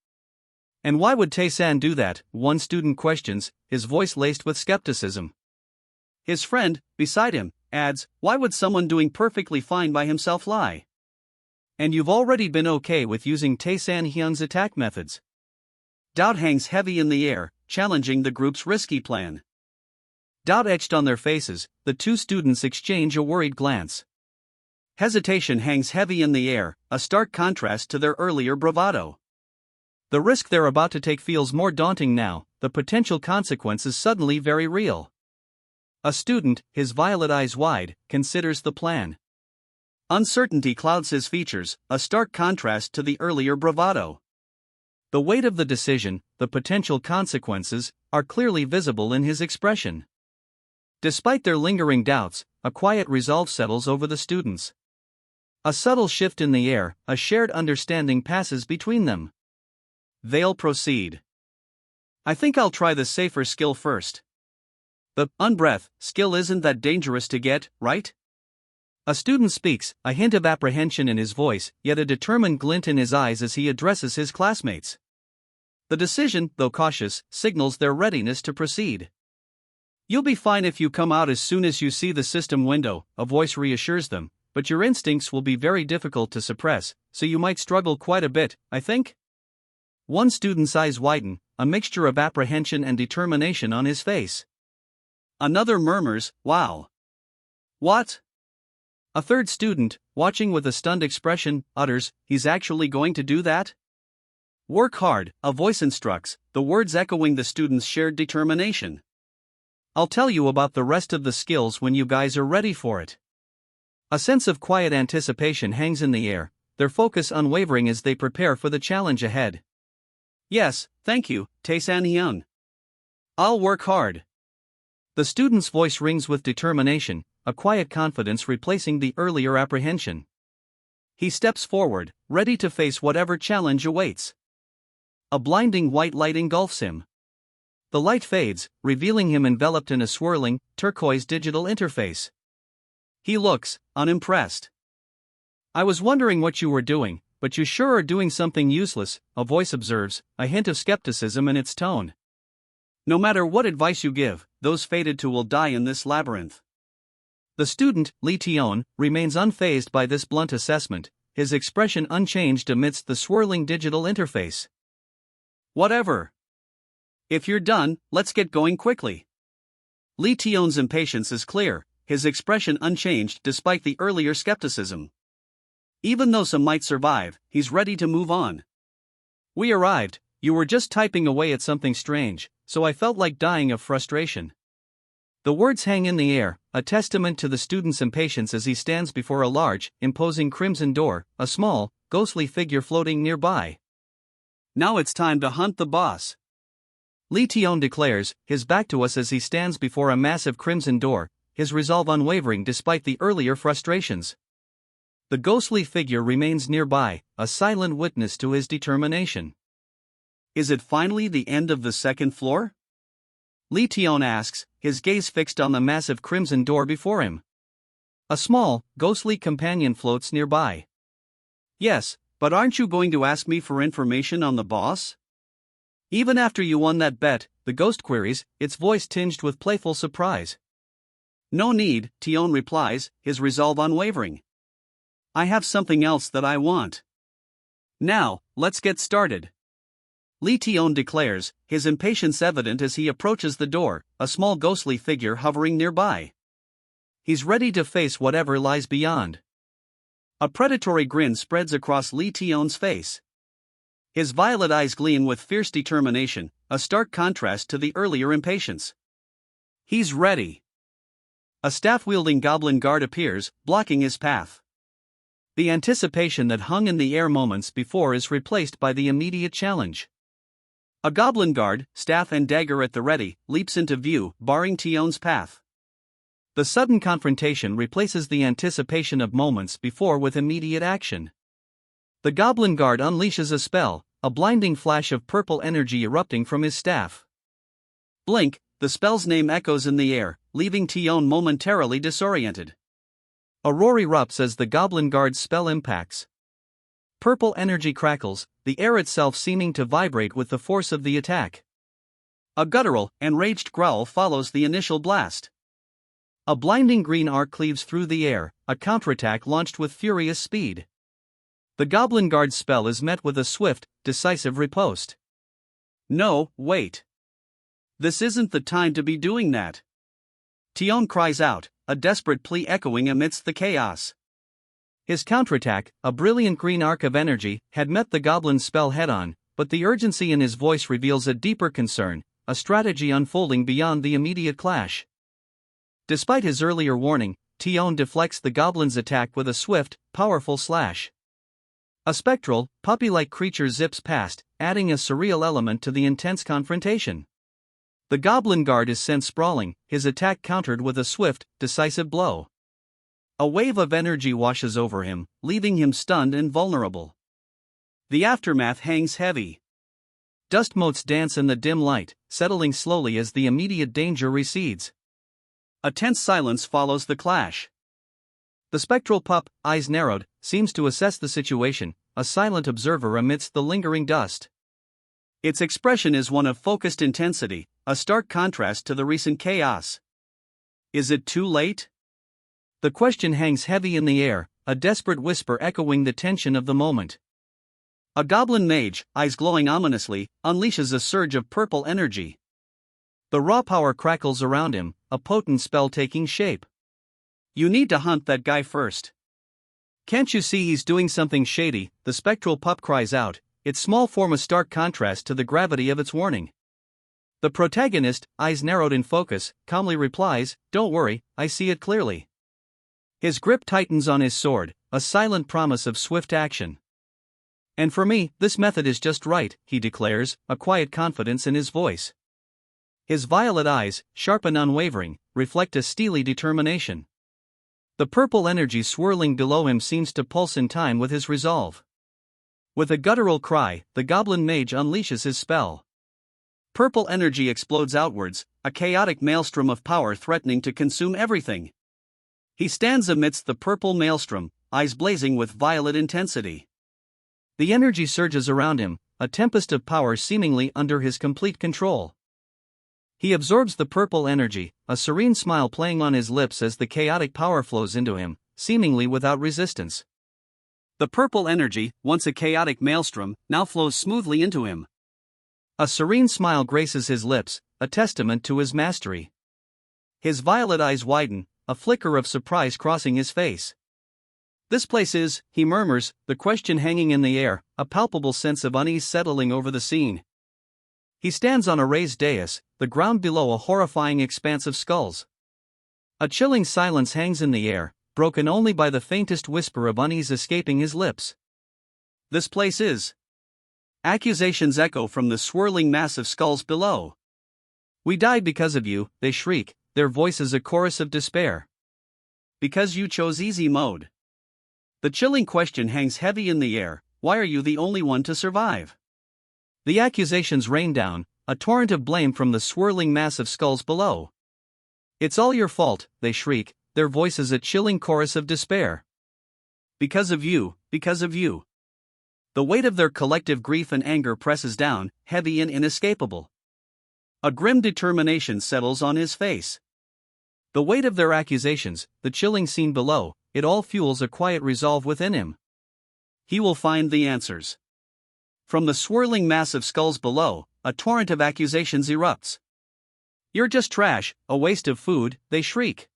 And why would Tae-san do that, one student questions, his voice laced with skepticism. His friend, beside him, adds, why would someone doing perfectly fine by himself lie? And you've already been okay with using Tae-san Hyun's attack methods. Doubt hangs heavy in the air, challenging the group's risky plan. Doubt etched on their faces, the two students exchange a worried glance. Hesitation hangs heavy in the air, a stark contrast to their earlier bravado. The risk they're about to take feels more daunting now, the potential consequences suddenly very real. A student, his violet eyes wide, considers the plan. Uncertainty clouds his features, a stark contrast to the earlier bravado. The weight of the decision, the potential consequences, are clearly visible in his expression. Despite their lingering doubts, a quiet resolve settles over the students. A subtle shift in the air, a shared understanding passes between them. They'll proceed. I think I'll try the safer skill first. The unbreath skill isn't that dangerous to get, right? A student speaks, a hint of apprehension in his voice, yet a determined glint in his eyes as he addresses his classmates. The decision, though cautious, signals their readiness to proceed. You'll be fine if you come out as soon as you see the system window, a voice reassures them, but your instincts will be very difficult to suppress, so you might struggle quite a bit, I think? One student's eyes widen, a mixture of apprehension and determination on his face. Another murmurs, "Wow." "What?" A third student, watching with a stunned expression, utters, "He's actually going to do that?" "Work hard," a voice instructs, the words echoing the students' shared determination. "I'll tell you about the rest of the skills when you guys are ready for it." A sense of quiet anticipation hangs in the air, their focus unwavering as they prepare for the challenge ahead. "Yes, thank you, Tae-san-hyun. I'll work hard." The student's voice rings with determination, a quiet confidence replacing the earlier apprehension. He steps forward, ready to face whatever challenge awaits. A blinding white light engulfs him. The light fades, revealing him enveloped in a swirling, turquoise digital interface. He looks unimpressed. "I was wondering what you were doing, but you sure are doing something useless," a voice observes, a hint of skepticism in its tone. "No matter what advice you give, those fated to will die in this labyrinth." The student, Lee Tion, remains unfazed by this blunt assessment, his expression unchanged amidst the swirling digital interface. "Whatever. If you're done, let's get going quickly." Lee Tion's impatience is clear, his expression unchanged despite the earlier skepticism. Even though some might survive, he's ready to move on. "We arrived, you were just typing away at something strange, so I felt like dying of frustration." The words hang in the air, a testament to the student's impatience as he stands before a large, imposing crimson door, a small, ghostly figure floating nearby. "Now it's time to hunt the boss," Lee Tion declares, his back to us as he stands before a massive crimson door, his resolve unwavering despite the earlier frustrations. The ghostly figure remains nearby, a silent witness to his determination. "Is it finally the end of the second floor?" Lee Tion asks, his gaze fixed on the massive crimson door before him. A small, ghostly companion floats nearby. "Yes, but aren't you going to ask me for information on the boss?" "Even after you won that bet," the ghost queries, its voice tinged with playful surprise. "No need," Tion replies, his resolve unwavering. "I have something else that I want. Now, let's get started." Lee Tion declares, his impatience evident as he approaches the door, a small ghostly figure hovering nearby. He's ready to face whatever lies beyond. A predatory grin spreads across Lee Tion's face. His violet eyes gleam with fierce determination, a stark contrast to the earlier impatience. He's ready. A staff-wielding goblin guard appears, blocking his path. The anticipation that hung in the air moments before is replaced by the immediate challenge. A goblin guard, staff and dagger at the ready, leaps into view, barring Tion's path. The sudden confrontation replaces the anticipation of moments before with immediate action. The goblin guard unleashes a spell, a blinding flash of purple energy erupting from his staff. Blink, the spell's name echoes in the air, leaving Tion momentarily disoriented. A roar erupts as the goblin guard's spell impacts. Purple energy crackles, the air itself seeming to vibrate with the force of the attack. A guttural, enraged growl follows the initial blast. A blinding green arc cleaves through the air, a counterattack launched with furious speed. The goblin guard's spell is met with a swift, decisive riposte. "No, wait. This isn't the time to be doing that." Tion cries out, a desperate plea echoing amidst the chaos. His counterattack, a brilliant green arc of energy, had met the goblin's spell head-on, but the urgency in his voice reveals a deeper concern, a strategy unfolding beyond the immediate clash. Despite his earlier warning, Tion deflects the goblin's attack with a swift, powerful slash. A spectral, puppy-like creature zips past, adding a surreal element to the intense confrontation. The goblin guard is sent sprawling, his attack countered with a swift, decisive blow. A wave of energy washes over him, leaving him stunned and vulnerable. The aftermath hangs heavy. Dust motes dance in the dim light, settling slowly as the immediate danger recedes. A tense silence follows the clash. The spectral pup, eyes narrowed, seems to assess the situation, a silent observer amidst the lingering dust. Its expression is one of focused intensity, a stark contrast to the recent chaos. Is it too late? The question hangs heavy in the air, a desperate whisper echoing the tension of the moment. A goblin mage, eyes glowing ominously, unleashes a surge of purple energy. The raw power crackles around him, a potent spell taking shape. You need to hunt that guy first. Can't you see he's doing something shady? The spectral pup cries out, its small form a stark contrast to the gravity of its warning. The protagonist, eyes narrowed in focus, calmly replies, "Don't worry, I see it clearly." His grip tightens on his sword, a silent promise of swift action. "And for me, this method is just right," he declares, a quiet confidence in his voice. His violet eyes, sharp and unwavering, reflect a steely determination. The purple energy swirling below him seems to pulse in time with his resolve. With a guttural cry, the goblin mage unleashes his spell. Purple energy explodes outwards, a chaotic maelstrom of power threatening to consume everything. He stands amidst the purple maelstrom, eyes blazing with violet intensity. The energy surges around him, a tempest of power seemingly under his complete control. He absorbs the purple energy, a serene smile playing on his lips as the chaotic power flows into him, seemingly without resistance. The purple energy, once a chaotic maelstrom, now flows smoothly into him. A serene smile graces his lips, a testament to his mastery. His violet eyes widen, a flicker of surprise crossing his face. "This place is," he murmurs, the question hanging in the air, a palpable sense of unease settling over the scene. He stands on a raised dais, the ground below a horrifying expanse of skulls. A chilling silence hangs in the air, broken only by the faintest whisper of unease escaping his lips. "This place is." Accusations echo from the swirling mass of skulls below. "We died because of you," they shriek, their voices a chorus of despair. "Because you chose easy mode." The chilling question hangs heavy in the air, why are you the only one to survive? The accusations rain down, a torrent of blame from the swirling mass of skulls below. "It's all your fault," they shriek, their voices a chilling chorus of despair. "Because of you, because of you." The weight of their collective grief and anger presses down, heavy and inescapable. A grim determination settles on his face. The weight of their accusations, the chilling scene below, it all fuels a quiet resolve within him. He will find the answers. From the swirling mass of skulls below, a torrent of accusations erupts. "You're just trash, a waste of food," they shriek.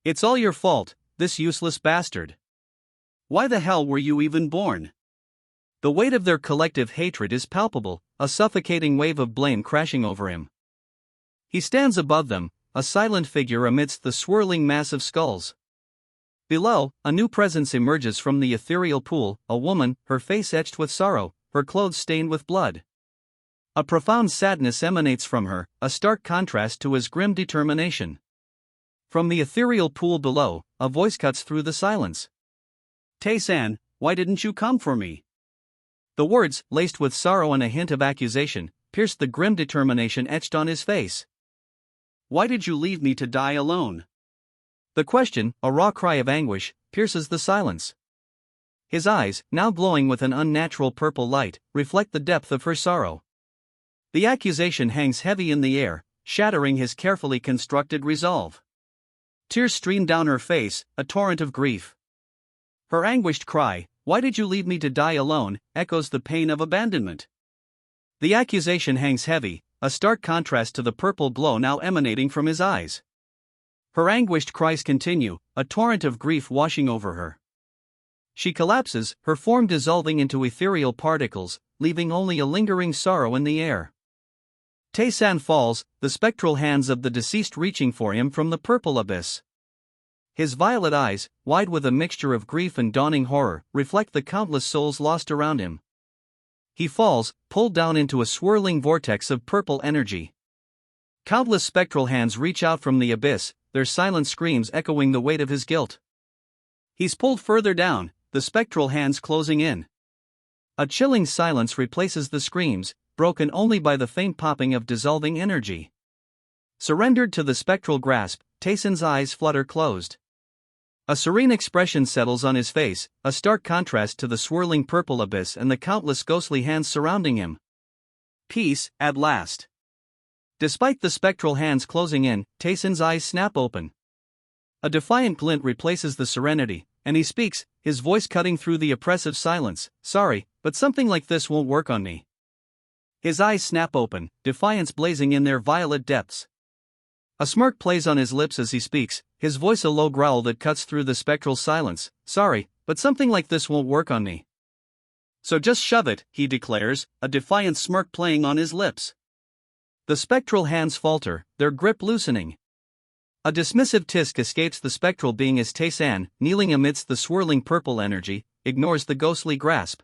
"It's all your fault, this useless bastard. Why the hell were you even born?" The weight of their collective hatred is palpable, a suffocating wave of blame crashing over him. He stands above them, a silent figure amidst the swirling mass of skulls. Below, a new presence emerges from the ethereal pool, a woman, her face etched with sorrow, her clothes stained with blood. A profound sadness emanates from her, a stark contrast to his grim determination. From the ethereal pool below, a voice cuts through the silence. "Tae-san, why didn't you come for me?" The words, laced with sorrow and a hint of accusation, pierced the grim determination etched on his face. "Why did you leave me to die alone?" The question, a raw cry of anguish, pierces the silence. His eyes, now glowing with an unnatural purple light, reflect the depth of her sorrow. The accusation hangs heavy in the air, shattering his carefully constructed resolve. Tears stream down her face, a torrent of grief. Her anguished cry, "Why did you leave me to die alone?" echoes the pain of abandonment. The accusation hangs heavy, a stark contrast to the purple glow now emanating from his eyes. Her anguished cries continue, a torrent of grief washing over her. She collapses, her form dissolving into ethereal particles, leaving only a lingering sorrow in the air. Tae-san falls, the spectral hands of the deceased reaching for him from the purple abyss. His violet eyes, wide with a mixture of grief and dawning horror, reflect the countless souls lost around him. He falls, pulled down into a swirling vortex of purple energy. Countless spectral hands reach out from the abyss, their silent screams echoing the weight of his guilt. He's pulled further down, the spectral hands closing in. A chilling silence replaces the screams, broken only by the faint popping of dissolving energy. Surrendered to the spectral grasp, Taeson's eyes flutter closed. A serene expression settles on his face, a stark contrast to the swirling purple abyss and the countless ghostly hands surrounding him. Peace, at last. Despite the spectral hands closing in, Taeson's eyes snap open. A defiant glint replaces the serenity, and he speaks, his voice cutting through the oppressive silence. Sorry, but something like this won't work on me. His eyes snap open, defiance blazing in their violet depths. A smirk plays on his lips as he speaks, his voice a low growl that cuts through the spectral silence. Sorry, but something like this won't work on me. So just shove it, he declares, a defiant smirk playing on his lips. The spectral hands falter, their grip loosening. A dismissive tisk escapes the spectral being as Taesan, kneeling amidst the swirling purple energy, ignores the ghostly grasp.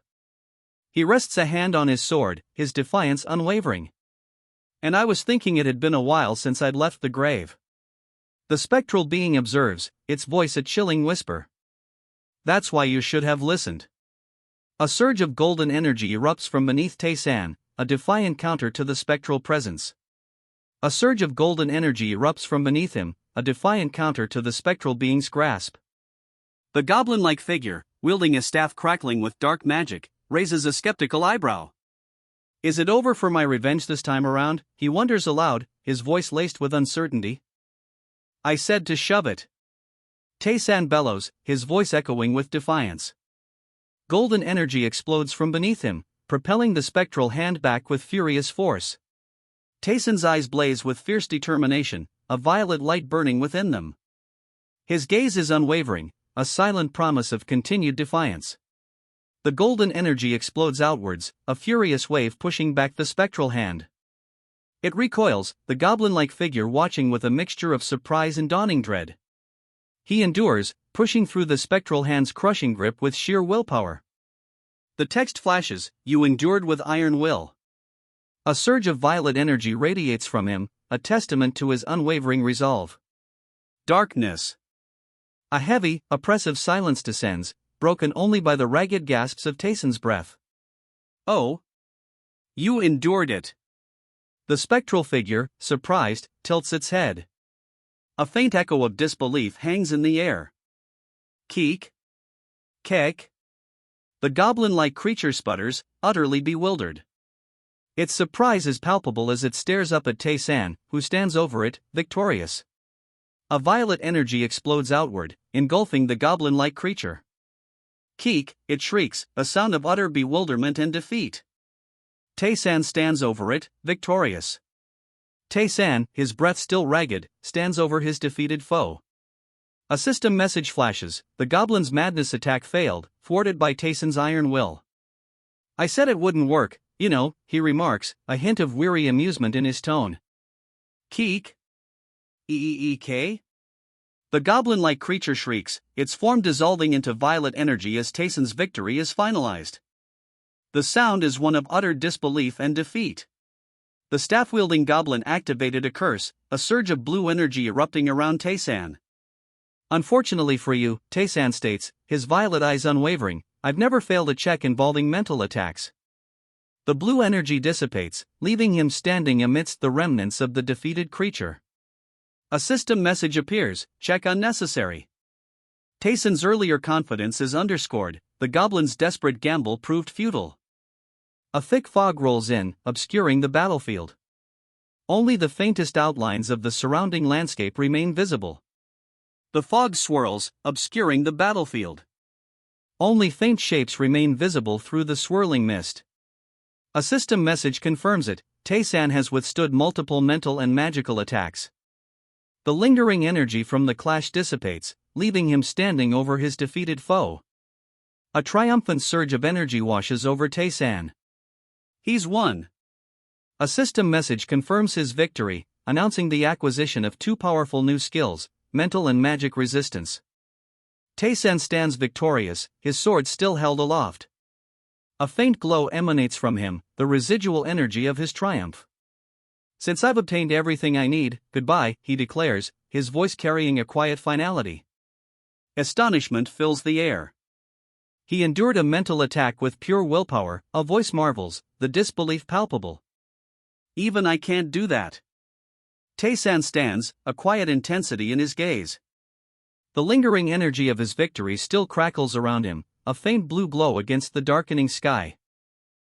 He rests a hand on his sword, his defiance unwavering. And I was thinking it had been a while since I'd left the grave. The spectral being observes, its voice a chilling whisper. That's why you should have listened. A surge of golden energy erupts from beneath Taesan, a defiant counter to the spectral presence. A surge of golden energy erupts from beneath him, a defiant counter to the spectral being's grasp. The goblin-like figure, wielding a staff crackling with dark magic, raises a skeptical eyebrow. Is it over for my revenge this time around? He wonders aloud, his voice laced with uncertainty. I said to shove it. Taesan bellows, his voice echoing with defiance. Golden energy explodes from beneath him, propelling the spectral hand back with furious force. Taesan's eyes blaze with fierce determination, a violet light burning within them. His gaze is unwavering, a silent promise of continued defiance. The golden energy explodes outwards, a furious wave pushing back the spectral hand. It recoils, the goblin-like figure watching with a mixture of surprise and dawning dread. He endures, pushing through the spectral hand's crushing grip with sheer willpower. The text flashes, "You endured with iron will." A surge of violet energy radiates from him, a testament to his unwavering resolve. Darkness. A heavy, oppressive silence descends, broken only by the ragged gasps of Taeson's breath. Oh. You endured it. The spectral figure, surprised, tilts its head. A faint echo of disbelief hangs in the air. Keek? Kek? The goblin-like creature sputters, utterly bewildered. Its surprise is palpable as it stares up at Taesan, who stands over it, victorious. A violet energy explodes outward, engulfing the goblin-like creature. Keek, it shrieks, a sound of utter bewilderment and defeat. Taesan stands over it, victorious. Taesan, his breath still ragged, stands over his defeated foe. A system message flashes, the goblin's madness attack failed, thwarted by Taeson's iron will. I said it wouldn't work, you know, he remarks, a hint of weary amusement in his tone. Keek? Eek? The goblin-like creature shrieks, its form dissolving into violet energy as Taeson's victory is finalized. The sound is one of utter disbelief and defeat. The staff-wielding goblin activated a curse, a surge of blue energy erupting around Taesan. Unfortunately for you, Taesan states, his violet eyes unwavering, I've never failed a check involving mental attacks. The blue energy dissipates, leaving him standing amidst the remnants of the defeated creature. A system message appears, check unnecessary. Taeson's earlier confidence is underscored, the goblin's desperate gamble proved futile. A thick fog rolls in, obscuring the battlefield. Only the faintest outlines of the surrounding landscape remain visible. The fog swirls, obscuring the battlefield. Only faint shapes remain visible through the swirling mist. A system message confirms it, Taesan has withstood multiple mental and magical attacks. The lingering energy from the clash dissipates, leaving him standing over his defeated foe. A triumphant surge of energy washes over Taesan. He's won. A system message confirms his victory, announcing the acquisition of two powerful new skills, mental and magic resistance. Taesan stands victorious, his sword still held aloft. A faint glow emanates from him, the residual energy of his triumph. Since I've obtained everything I need, goodbye, he declares, his voice carrying a quiet finality. Astonishment fills the air. He endured a mental attack with pure willpower, a voice marvels, the disbelief palpable. Even I can't do that. Tae-san stands, a quiet intensity in his gaze. The lingering energy of his victory still crackles around him, a faint blue glow against the darkening sky.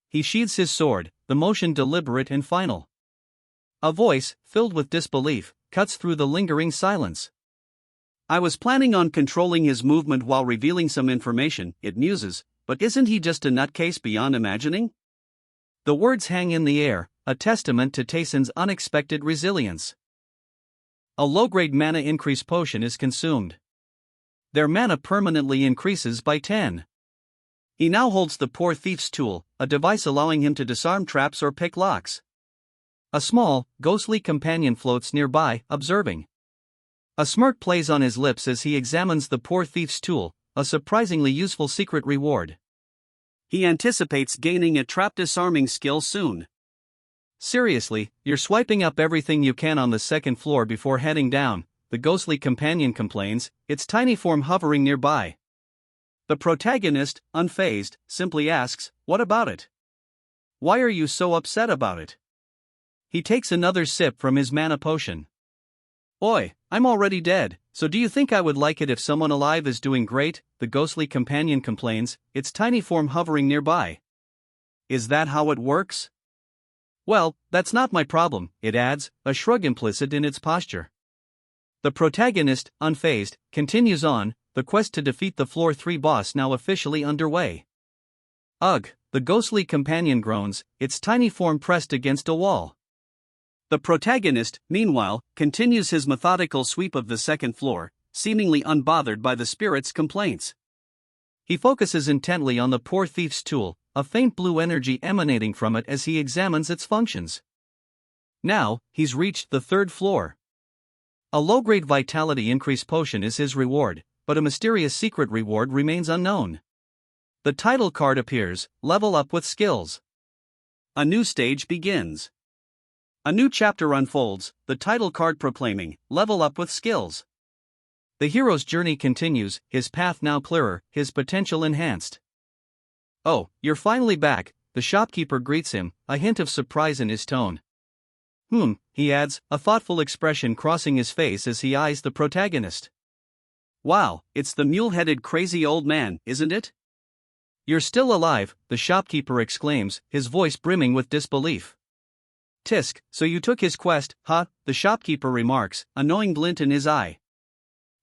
He sheathes his sword, the motion deliberate and final. A voice, filled with disbelief, cuts through the lingering silence. I was planning on controlling his movement while revealing some information, it muses, but isn't he just a nutcase beyond imagining? The words hang in the air, a testament to Tae-san's unexpected resilience. A low-grade mana increase potion is consumed. Their mana permanently increases by 10. He now holds the poor thief's tool, a device allowing him to disarm traps or pick locks. A small, ghostly companion floats nearby, observing. A smirk plays on his lips as he examines the poor thief's tool, a surprisingly useful secret reward. He anticipates gaining a trap disarming skill soon. Seriously, you're swiping up everything you can on the second floor before heading down, the ghostly companion complains, its tiny form hovering nearby. The protagonist, unfazed, simply asks, "What about it? Why are you so upset about it?" He takes another sip from his mana potion. Oi, I'm already dead, so do you think I would like it if someone alive is doing great? The ghostly companion complains, its tiny form hovering nearby. Is that how it works? Well, that's not my problem, it adds, a shrug implicit in its posture. The protagonist, unfazed, continues on, the quest to defeat the Floor 3 boss now officially underway. Ugh, the ghostly companion groans, its tiny form pressed against a wall. The protagonist, meanwhile, continues his methodical sweep of the second floor, seemingly unbothered by the spirit's complaints. He focuses intently on the poor thief's tool, a faint blue energy emanating from it as he examines its functions. Now, he's reached the third floor. A low-grade vitality increase potion is his reward, but a mysterious secret reward remains unknown. The title card appears, level up with skills. A new stage begins. A new chapter unfolds, the title card proclaiming, level up with skills. The hero's journey continues, his path now clearer, his potential enhanced. Oh, you're finally back, the shopkeeper greets him, a hint of surprise in his tone. He adds, a thoughtful expression crossing his face as he eyes the protagonist. Wow, it's the mule-headed crazy old man, isn't it? You're still alive, the shopkeeper exclaims, his voice brimming with disbelief. Tisk, so you took his quest, huh? The shopkeeper remarks, a knowing glint in his eye.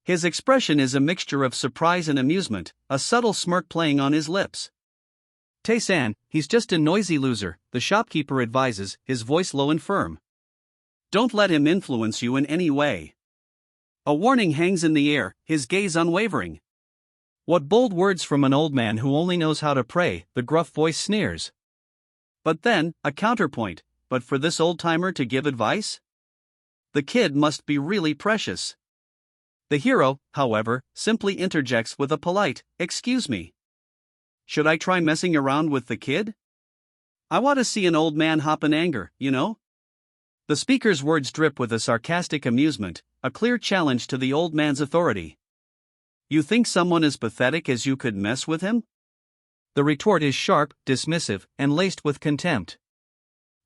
His expression is a mixture of surprise and amusement, a subtle smirk playing on his lips. Tae-san, he's just a noisy loser, the shopkeeper advises, his voice low and firm. Don't let him influence you in any way. A warning hangs in the air, his gaze unwavering. What bold words from an old man who only knows how to pray, the gruff voice sneers. But then, a counterpoint, but for this old-timer to give advice? The kid must be really precious. The hero, however, simply interjects with a polite, "Excuse me. Should I try messing around with the kid? I want to see an old man hop in anger, you know?" The speaker's words drip with a sarcastic amusement, a clear challenge to the old man's authority. You think someone as pathetic as you could mess with him? The retort is sharp, dismissive, and laced with contempt.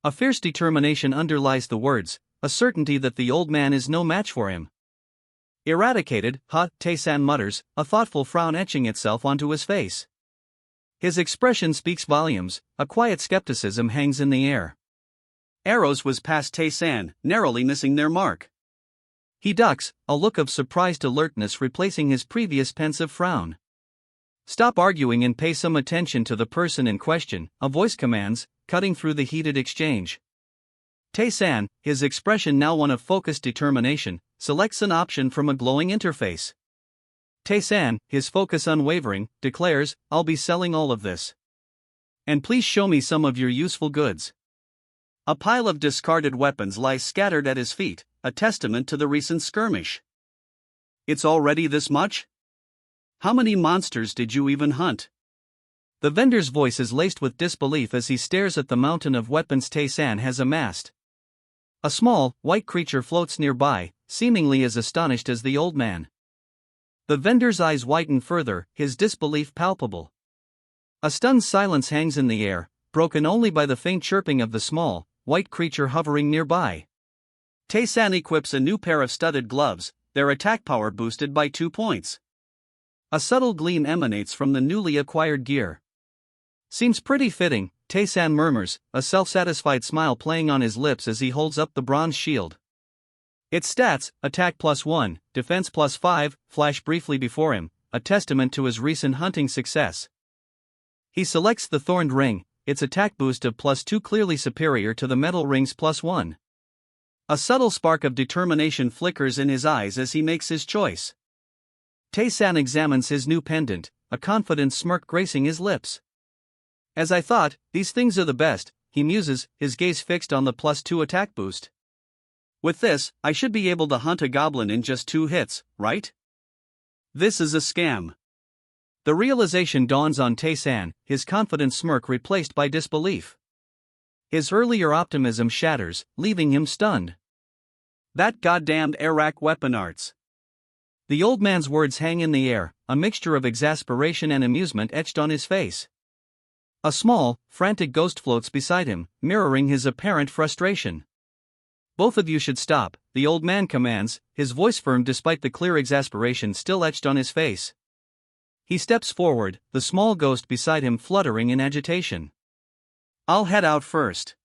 A fierce determination underlies the words, a certainty that the old man is no match for him. Eradicated, Tae-san mutters, a thoughtful frown etching itself onto his face. His expression speaks volumes, a quiet skepticism hangs in the air. Arrows was past Tae-san, narrowly missing their mark. He ducks, a look of surprised alertness replacing his previous pensive frown. Stop arguing and pay some attention to the person in question, a voice commands, cutting through the heated exchange. Tae-san, his expression now one of focused determination, selects an option from a glowing interface. Tae-san, his focus unwavering, declares, I'll be selling all of this. And please show me some of your useful goods. A pile of discarded weapons lies scattered at his feet, a testament to the recent skirmish. It's already this much? How many monsters did you even hunt? The vendor's voice is laced with disbelief as he stares at the mountain of weapons Tae-san has amassed. A small, white creature floats nearby, seemingly as astonished as the old man. The vendor's eyes widen further, his disbelief palpable. A stunned silence hangs in the air, broken only by the faint chirping of the small, white creature hovering nearby. Tae-san equips a new pair of studded gloves, their attack power boosted by 2 points. A subtle gleam emanates from the newly acquired gear. Seems pretty fitting, Tae-san murmurs, a self-satisfied smile playing on his lips as he holds up the bronze shield. Its stats, attack +1, defense +5, flash briefly before him, a testament to his recent hunting success. He selects the thorned ring, its attack boost of +2 clearly superior to the metal ring's +1. A subtle spark of determination flickers in his eyes as he makes his choice. Tae-san examines his new pendant, a confident smirk gracing his lips. As I thought, these things are the best, he muses, his gaze fixed on the +2 attack boost. With this, I should be able to hunt a goblin in just 2 hits, right? This is a scam. The realization dawns on Tae-san, his confident smirk replaced by disbelief. His earlier optimism shatters, leaving him stunned. That goddamned Iraq weapon arts. The old man's words hang in the air, a mixture of exasperation and amusement etched on his face. A small, frantic ghost floats beside him, mirroring his apparent frustration. Both of you should stop, the old man commands, his voice firm despite the clear exasperation still etched on his face. He steps forward, the small ghost beside him fluttering in agitation. I'll head out first.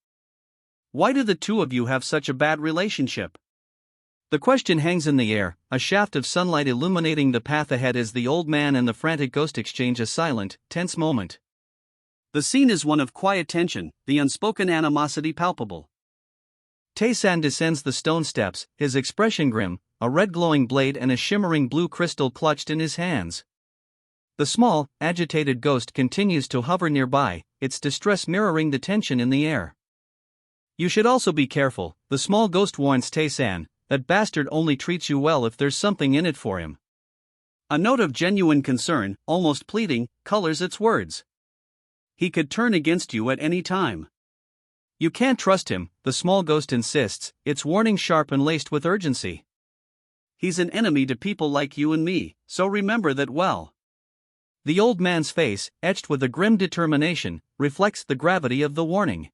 Why do the two of you have such a bad relationship? The question hangs in the air, a shaft of sunlight illuminating the path ahead as the old man and the frantic ghost exchange a silent, tense moment. The scene is one of quiet tension, the unspoken animosity palpable. Tae-san descends the stone steps, his expression grim, a red glowing blade and a shimmering blue crystal clutched in his hands. The small, agitated ghost continues to hover nearby, its distress mirroring the tension in the air. You should also be careful, the small ghost warns Tae-san, that bastard only treats you well if there's something in it for him. A note of genuine concern, almost pleading, colors its words. He could turn against you at any time. You can't trust him, the small ghost insists, its warning sharp and laced with urgency. He's an enemy to people like you and me, so remember that well. The old man's face, etched with a grim determination, reflects the gravity of the warning.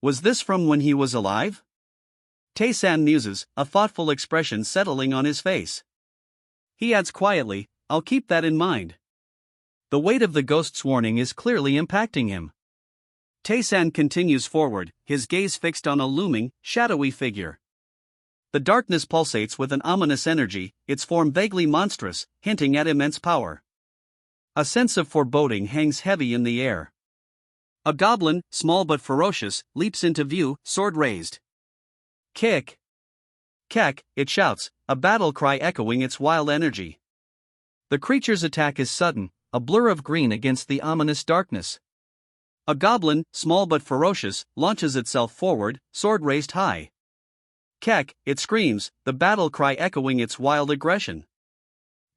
Was this from when he was alive? Tae-san muses, a thoughtful expression settling on his face. He adds quietly, I'll keep that in mind. The weight of the ghost's warning is clearly impacting him. Tae-san continues forward, his gaze fixed on a looming, shadowy figure. The darkness pulsates with an ominous energy, its form vaguely monstrous, hinting at immense power. A sense of foreboding hangs heavy in the air. A goblin, small but ferocious, leaps into view, sword raised. Kick! Kek, it shouts, a battle cry echoing its wild energy. The creature's attack is sudden, a blur of green against the ominous darkness. A goblin, small but ferocious, launches itself forward, sword raised high. Kek, it screams, the battle cry echoing its wild aggression.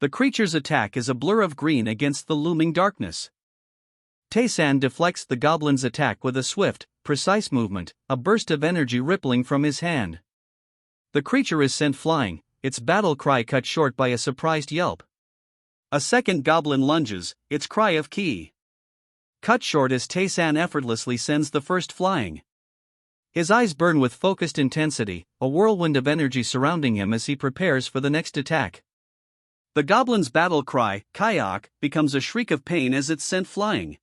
The creature's attack is a blur of green against the looming darkness. Tae-san deflects the goblin's attack with a swift, precise movement, a burst of energy rippling from his hand. The creature is sent flying, its battle cry cut short by a surprised yelp. A second goblin lunges, its cry of ki. Cut short as Tae-san effortlessly sends the first flying. His eyes burn with focused intensity, a whirlwind of energy surrounding him as he prepares for the next attack. The goblin's battle cry, kayak, becomes a shriek of pain as it's sent flying.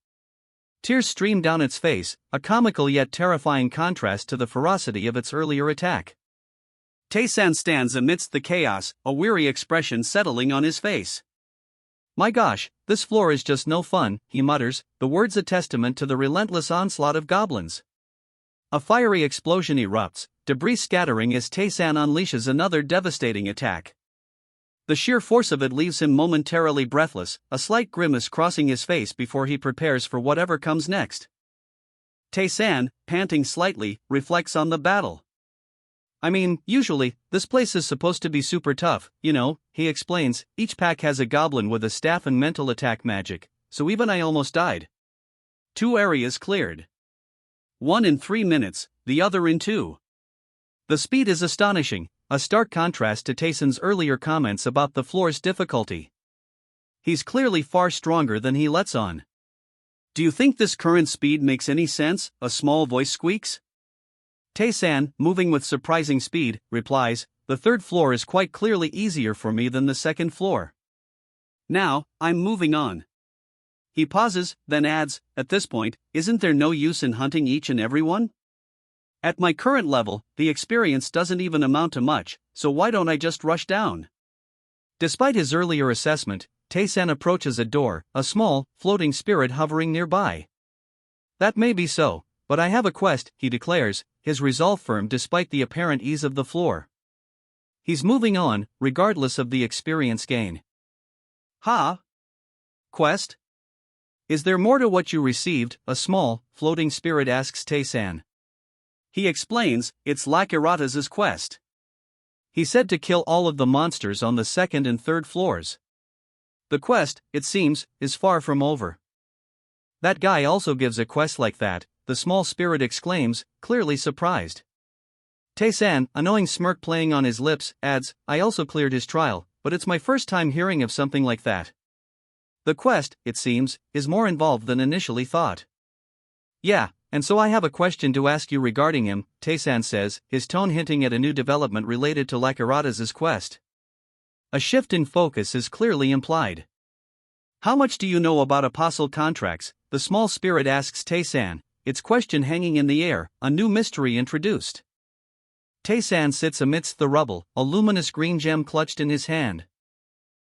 Tears stream down its face, a comical yet terrifying contrast to the ferocity of its earlier attack. Tae-san stands amidst the chaos, a weary expression settling on his face. My gosh, this floor is just no fun, he mutters, the words a testament to the relentless onslaught of goblins. A fiery explosion erupts, debris scattering as Tae-san unleashes another devastating attack. The sheer force of it leaves him momentarily breathless, a slight grimace crossing his face before he prepares for whatever comes next. Tae-san, panting slightly, reflects on the battle. I mean, usually, this place is supposed to be super tough, you know, he explains, each pack has a goblin with a staff and mental attack magic, so even I almost died. 2 areas cleared. One in 3 minutes, the other in 2. The speed is astonishing, a stark contrast to Taeson's earlier comments about the floor's difficulty. He's clearly far stronger than he lets on. Do you think this current speed makes any sense? A small voice squeaks. Taesan, moving with surprising speed, replies, the third floor is quite clearly easier for me than the second floor. Now, I'm moving on. He pauses, then adds, at this point, isn't there no use in hunting each and every one? At my current level, the experience doesn't even amount to much, so why don't I just rush down? Despite his earlier assessment, Taesan approaches a door, a small, floating spirit hovering nearby. That may be so, but I have a quest, he declares, his resolve firm despite the apparent ease of the floor. He's moving on, regardless of the experience gain. Ha! Quest? Is there more to what you received? A small, floating spirit asks Taesan. He explains, it's Lakirata's quest. He said to kill all of the monsters on the second and third floors. The quest, it seems, is far from over. That guy also gives a quest like that, the small spirit exclaims, clearly surprised. Taesan, a knowing smirk playing on his lips, adds, I also cleared his trial, but it's my first time hearing of something like that. The quest, it seems, is more involved than initially thought. Yeah, and so I have a question to ask you regarding him, Taesan says, his tone hinting at a new development related to Lakirata's quest. A shift in focus is clearly implied. How much do you know about apostle contracts? The small spirit asks Taesan, its question hanging in the air, a new mystery introduced. Taesan sits amidst the rubble, a luminous green gem clutched in his hand.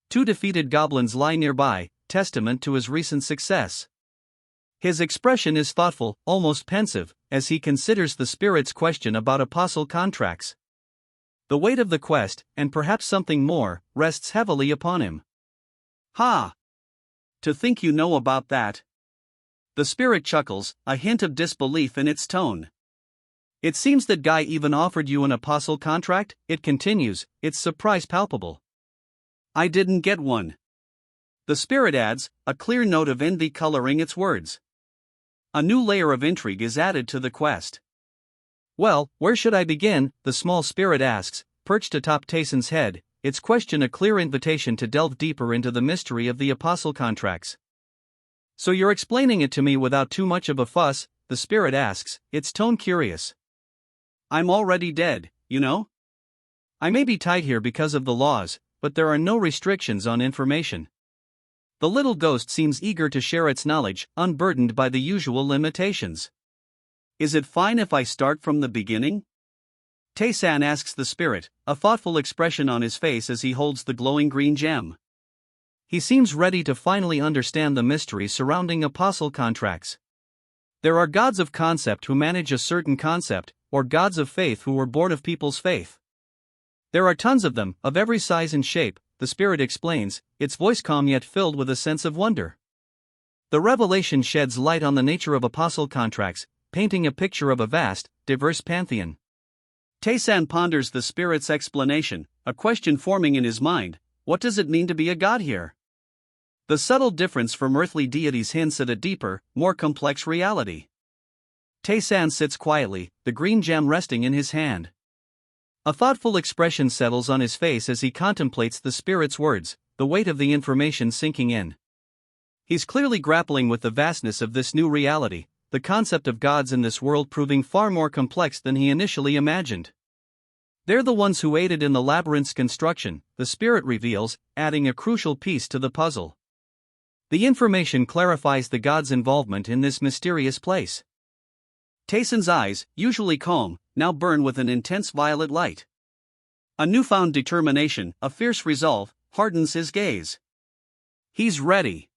Two defeated goblins lie nearby, testament to his recent success. His expression is thoughtful, almost pensive, as he considers the spirit's question about apostle contracts. The weight of the quest, and perhaps something more, rests heavily upon him. Ha! To think you know about that. The spirit chuckles, a hint of disbelief in its tone. It seems that guy even offered you an apostle contract, it continues, its surprise palpable. I didn't get one. The spirit adds, a clear note of envy coloring its words. A new layer of intrigue is added to the quest. Well, where should I begin? The small spirit asks, perched atop Taesan's head, its question a clear invitation to delve deeper into the mystery of the apostle contracts. So you're explaining it to me without too much of a fuss, the spirit asks, its tone curious. I'm already dead, you know? I may be tied here because of the laws, but there are no restrictions on information. The little ghost seems eager to share its knowledge, unburdened by the usual limitations. Is it fine if I start from the beginning? Taesan asks the spirit, a thoughtful expression on his face as he holds the glowing green gem. He seems ready to finally understand the mystery surrounding apostle contracts. There are gods of concept who manage a certain concept, or gods of faith who were born of people's faith. There are tons of them, of every size and shape, the spirit explains, its voice calm yet filled with a sense of wonder. The revelation sheds light on the nature of apostle contracts, painting a picture of a vast, diverse pantheon. Taesan ponders the spirit's explanation, a question forming in his mind, what does it mean to be a god here? The subtle difference from earthly deities hints at a deeper, more complex reality. Taesan sits quietly, the green gem resting in his hand. A thoughtful expression settles on his face as he contemplates the spirit's words, the weight of the information sinking in. He's clearly grappling with the vastness of this new reality, the concept of gods in this world proving far more complex than he initially imagined. They're the ones who aided in the labyrinth's construction, the spirit reveals, adding a crucial piece to the puzzle. The information clarifies the gods' involvement in this mysterious place. Taesan's eyes, usually calm, now burn with an intense violet light. A newfound determination, a fierce resolve, hardens his gaze. He's ready.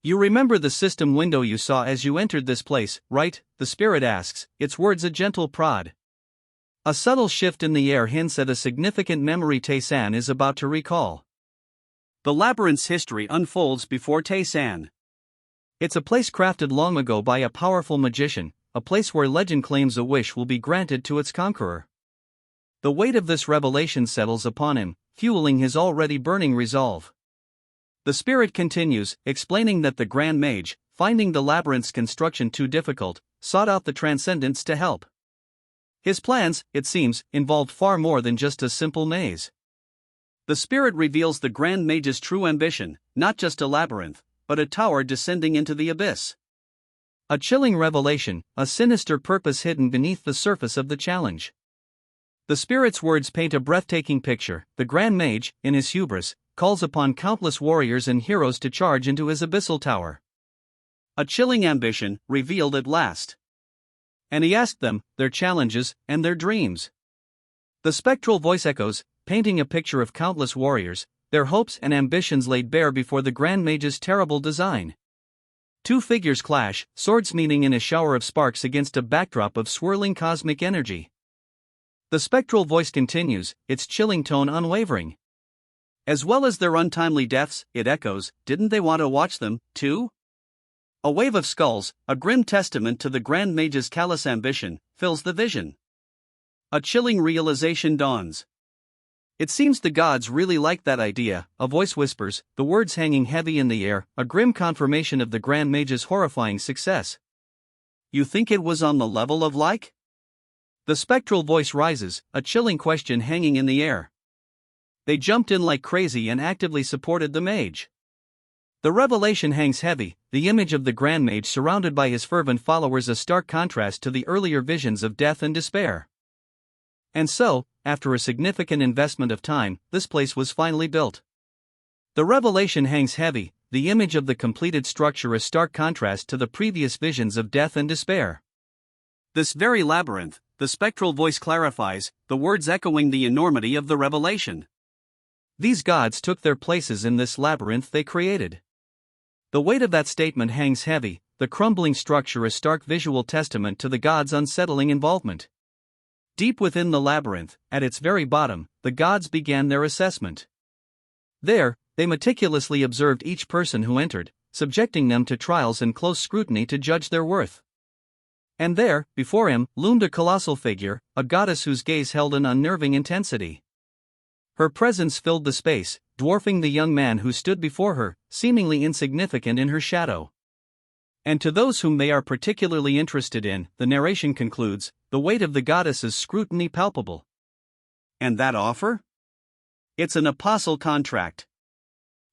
You remember the system window you saw as you entered this place, right? The spirit asks, its words a gentle prod. A subtle shift in the air hints at a significant memory Taesan is about to recall. The labyrinth's history unfolds before Taesan. It's a place crafted long ago by a powerful magician, a place where legend claims a wish will be granted to its conqueror. The weight of this revelation settles upon him, fueling his already burning resolve. The spirit continues, explaining that the Grand Mage, finding the labyrinth's construction too difficult, sought out the Transcendents to help. His plans, it seems, involved far more than just a simple maze. The spirit reveals the Grand Mage's true ambition, not just a labyrinth, but a tower descending into the abyss. A chilling revelation, a sinister purpose hidden beneath the surface of the challenge. The spirit's words paint a breathtaking picture. The Grand Mage, in his hubris, calls upon countless warriors and heroes to charge into his abyssal tower. A chilling ambition, revealed at last. And he asked them, their challenges, and their dreams. The spectral voice echoes, painting a picture of countless warriors, their hopes and ambitions laid bare before the Grand Mage's terrible design. Two figures clash, swords meeting in a shower of sparks against a backdrop of swirling cosmic energy. The spectral voice continues, its chilling tone unwavering. As well as their untimely deaths, it echoes, didn't they want to watch them, too? A wave of skulls, a grim testament to the Grand Mage's callous ambition, fills the vision. A chilling realization dawns. It seems the gods really liked that idea, a voice whispers, the words hanging heavy in the air, a grim confirmation of the Grand Mage's horrifying success. You think it was on the level of like? The spectral voice rises, a chilling question hanging in the air. They jumped in like crazy and actively supported the mage. The revelation hangs heavy, the image of the Grand Mage surrounded by his fervent followers a stark contrast to the earlier visions of death and despair. And so, after a significant investment of time, this place was finally built. The revelation hangs heavy, the image of the completed structure a stark contrast to the previous visions of death and despair. This very labyrinth, the spectral voice clarifies, the words echoing the enormity of the revelation. These gods took their places in this labyrinth they created. The weight of that statement hangs heavy, the crumbling structure a stark visual testament to the gods' unsettling involvement. Deep within the labyrinth, at its very bottom, the gods began their assessment. There, they meticulously observed each person who entered, subjecting them to trials and close scrutiny to judge their worth. And there, before him, loomed a colossal figure, a goddess whose gaze held an unnerving intensity. Her presence filled the space, dwarfing the young man who stood before her, seemingly insignificant in her shadow. And to those whom they are particularly interested in, the narration concludes, the weight of the goddess's scrutiny palpable. And that offer? It's an apostle contract.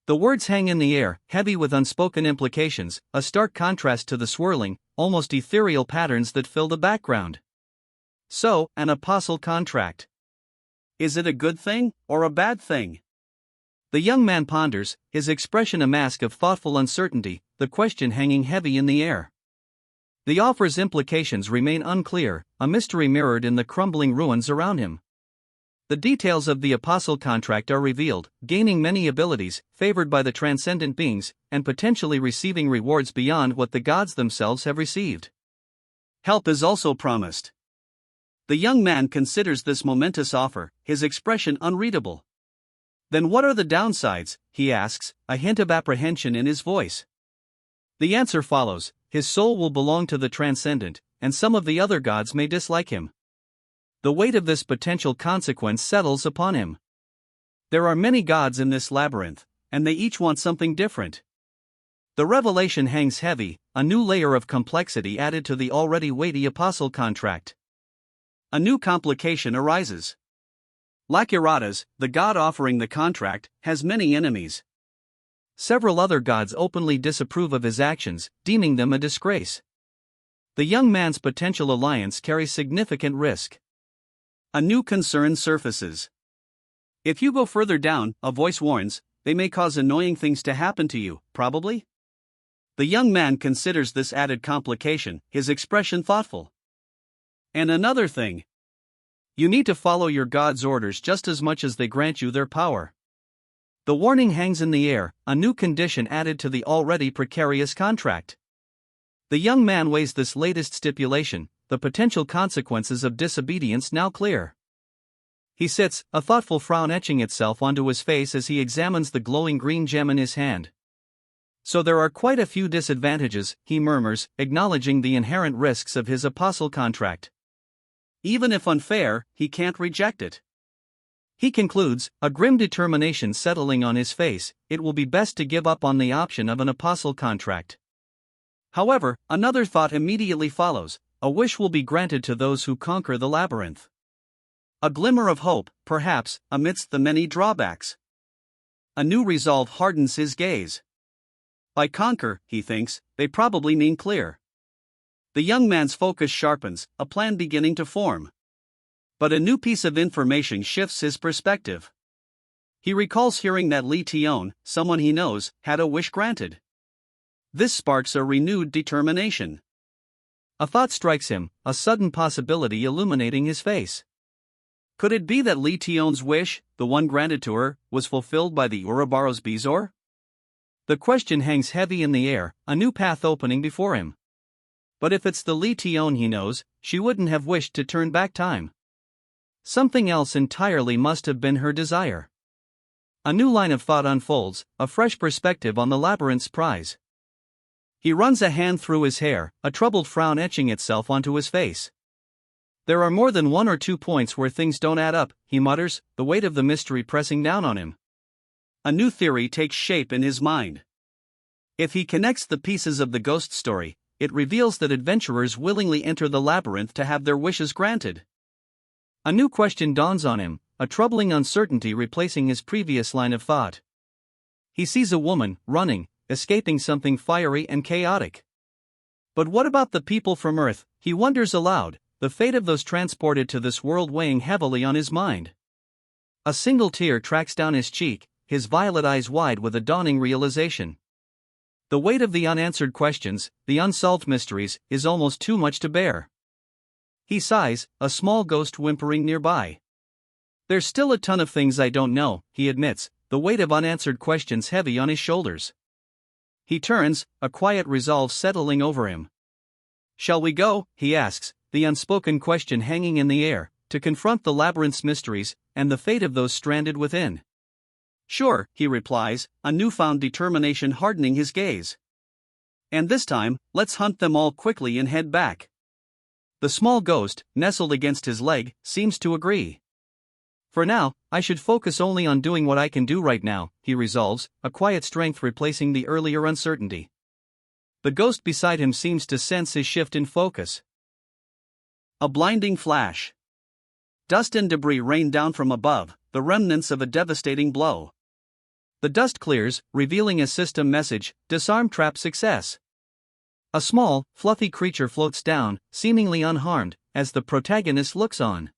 The words hang in the air, heavy with unspoken implications, a stark contrast to the swirling, almost ethereal patterns that fill the background. So, an apostle contract. Is it a good thing, or a bad thing? The young man ponders, his expression a mask of thoughtful uncertainty, the question hanging heavy in the air. The offer's implications remain unclear, a mystery mirrored in the crumbling ruins around him. The details of the apostle contract are revealed, gaining many abilities, favored by the transcendent beings, and potentially receiving rewards beyond what the gods themselves have received. Help is also promised. The young man considers this momentous offer, his expression unreadable. Then what are the downsides, he asks, a hint of apprehension in his voice. The answer follows, his soul will belong to the transcendent, and some of the other gods may dislike him. The weight of this potential consequence settles upon him. There are many gods in this labyrinth, and they each want something different. The revelation hangs heavy, a new layer of complexity added to the already weighty apostle contract. A new complication arises. Lakiratas, the god offering the contract, has many enemies. Several other gods openly disapprove of his actions, deeming them a disgrace. The young man's potential alliance carries significant risk. A new concern surfaces. If you go further down, a voice warns, they may cause annoying things to happen to you, probably? The young man considers this added complication, his expression thoughtful. And another thing. You need to follow your god's orders just as much as they grant you their power. The warning hangs in the air, a new condition added to the already precarious contract. The young man weighs this latest stipulation, the potential consequences of disobedience now clear. He sits, a thoughtful frown etching itself onto his face as he examines the glowing green gem in his hand. So there are quite a few disadvantages, he murmurs, acknowledging the inherent risks of his apostle contract. Even if unfair, he can't reject it. He concludes, a grim determination settling on his face, it will be best to give up on the option of an apostle contract. However, another thought immediately follows, A wish will be granted to those who conquer the labyrinth. A glimmer of hope, perhaps, amidst the many drawbacks. A new resolve hardens his gaze. By conquer, he thinks, they probably mean clear. The young man's focus sharpens, a plan beginning to form. But a new piece of information shifts his perspective. He recalls hearing that Lee Tion, someone he knows, had a wish granted. This sparks a renewed determination. A thought strikes him, a sudden possibility illuminating his face. Could it be that Lee Tion's wish, the one granted to her, was fulfilled by the Ouroboros Bezoar? The question hangs heavy in the air, a new path opening before him. But if it's the Lee Tion he knows, she wouldn't have wished to turn back time. Something else entirely must have been her desire. A new line of thought unfolds, a fresh perspective on the labyrinth's prize. He runs a hand through his hair, a troubled frown etching itself onto his face. There are more than 1 or 2 points where things don't add up, he mutters, the weight of the mystery pressing down on him. A new theory takes shape in his mind. If he connects the pieces of the ghost story, it reveals that adventurers willingly enter the labyrinth to have their wishes granted. A new question dawns on him, a troubling uncertainty replacing his previous line of thought. He sees a woman, running, escaping something fiery and chaotic. But what about the people from Earth, he wonders aloud, the fate of those transported to this world weighing heavily on his mind. A single tear tracks down his cheek, his violet eyes wide with a dawning realization. The weight of the unanswered questions, the unsolved mysteries, is almost too much to bear. He sighs, a small ghost whimpering nearby. There's still a ton of things I don't know, he admits, the weight of unanswered questions heavy on his shoulders. He turns, a quiet resolve settling over him. Shall we go, he asks, the unspoken question hanging in the air, to confront the labyrinth's mysteries, and the fate of those stranded within. Sure, he replies, a newfound determination hardening his gaze. And this time, let's hunt them all quickly and head back. The small ghost, nestled against his leg, seems to agree. For now, I should focus only on doing what I can do right now, he resolves, a quiet strength replacing the earlier uncertainty. The ghost beside him seems to sense his shift in focus. A blinding flash. Dust and debris rain down from above, the remnants of a devastating blow. The dust clears, revealing a system message, disarm trap success. A small, fluffy creature floats down, seemingly unharmed, as the protagonist looks on.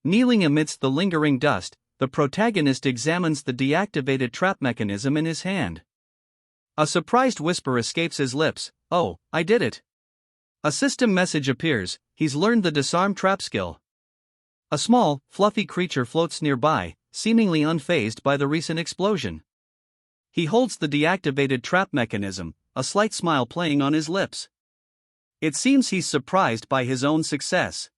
Kneeling amidst the lingering dust, the protagonist examines the deactivated trap mechanism in his hand. A surprised whisper escapes his lips, "Oh, I did it." A system message appears, he's learned the disarm trap skill. A small, fluffy creature floats nearby, seemingly unfazed by the recent explosion. He holds the deactivated trap mechanism, a slight smile playing on his lips. It seems he's surprised by his own success.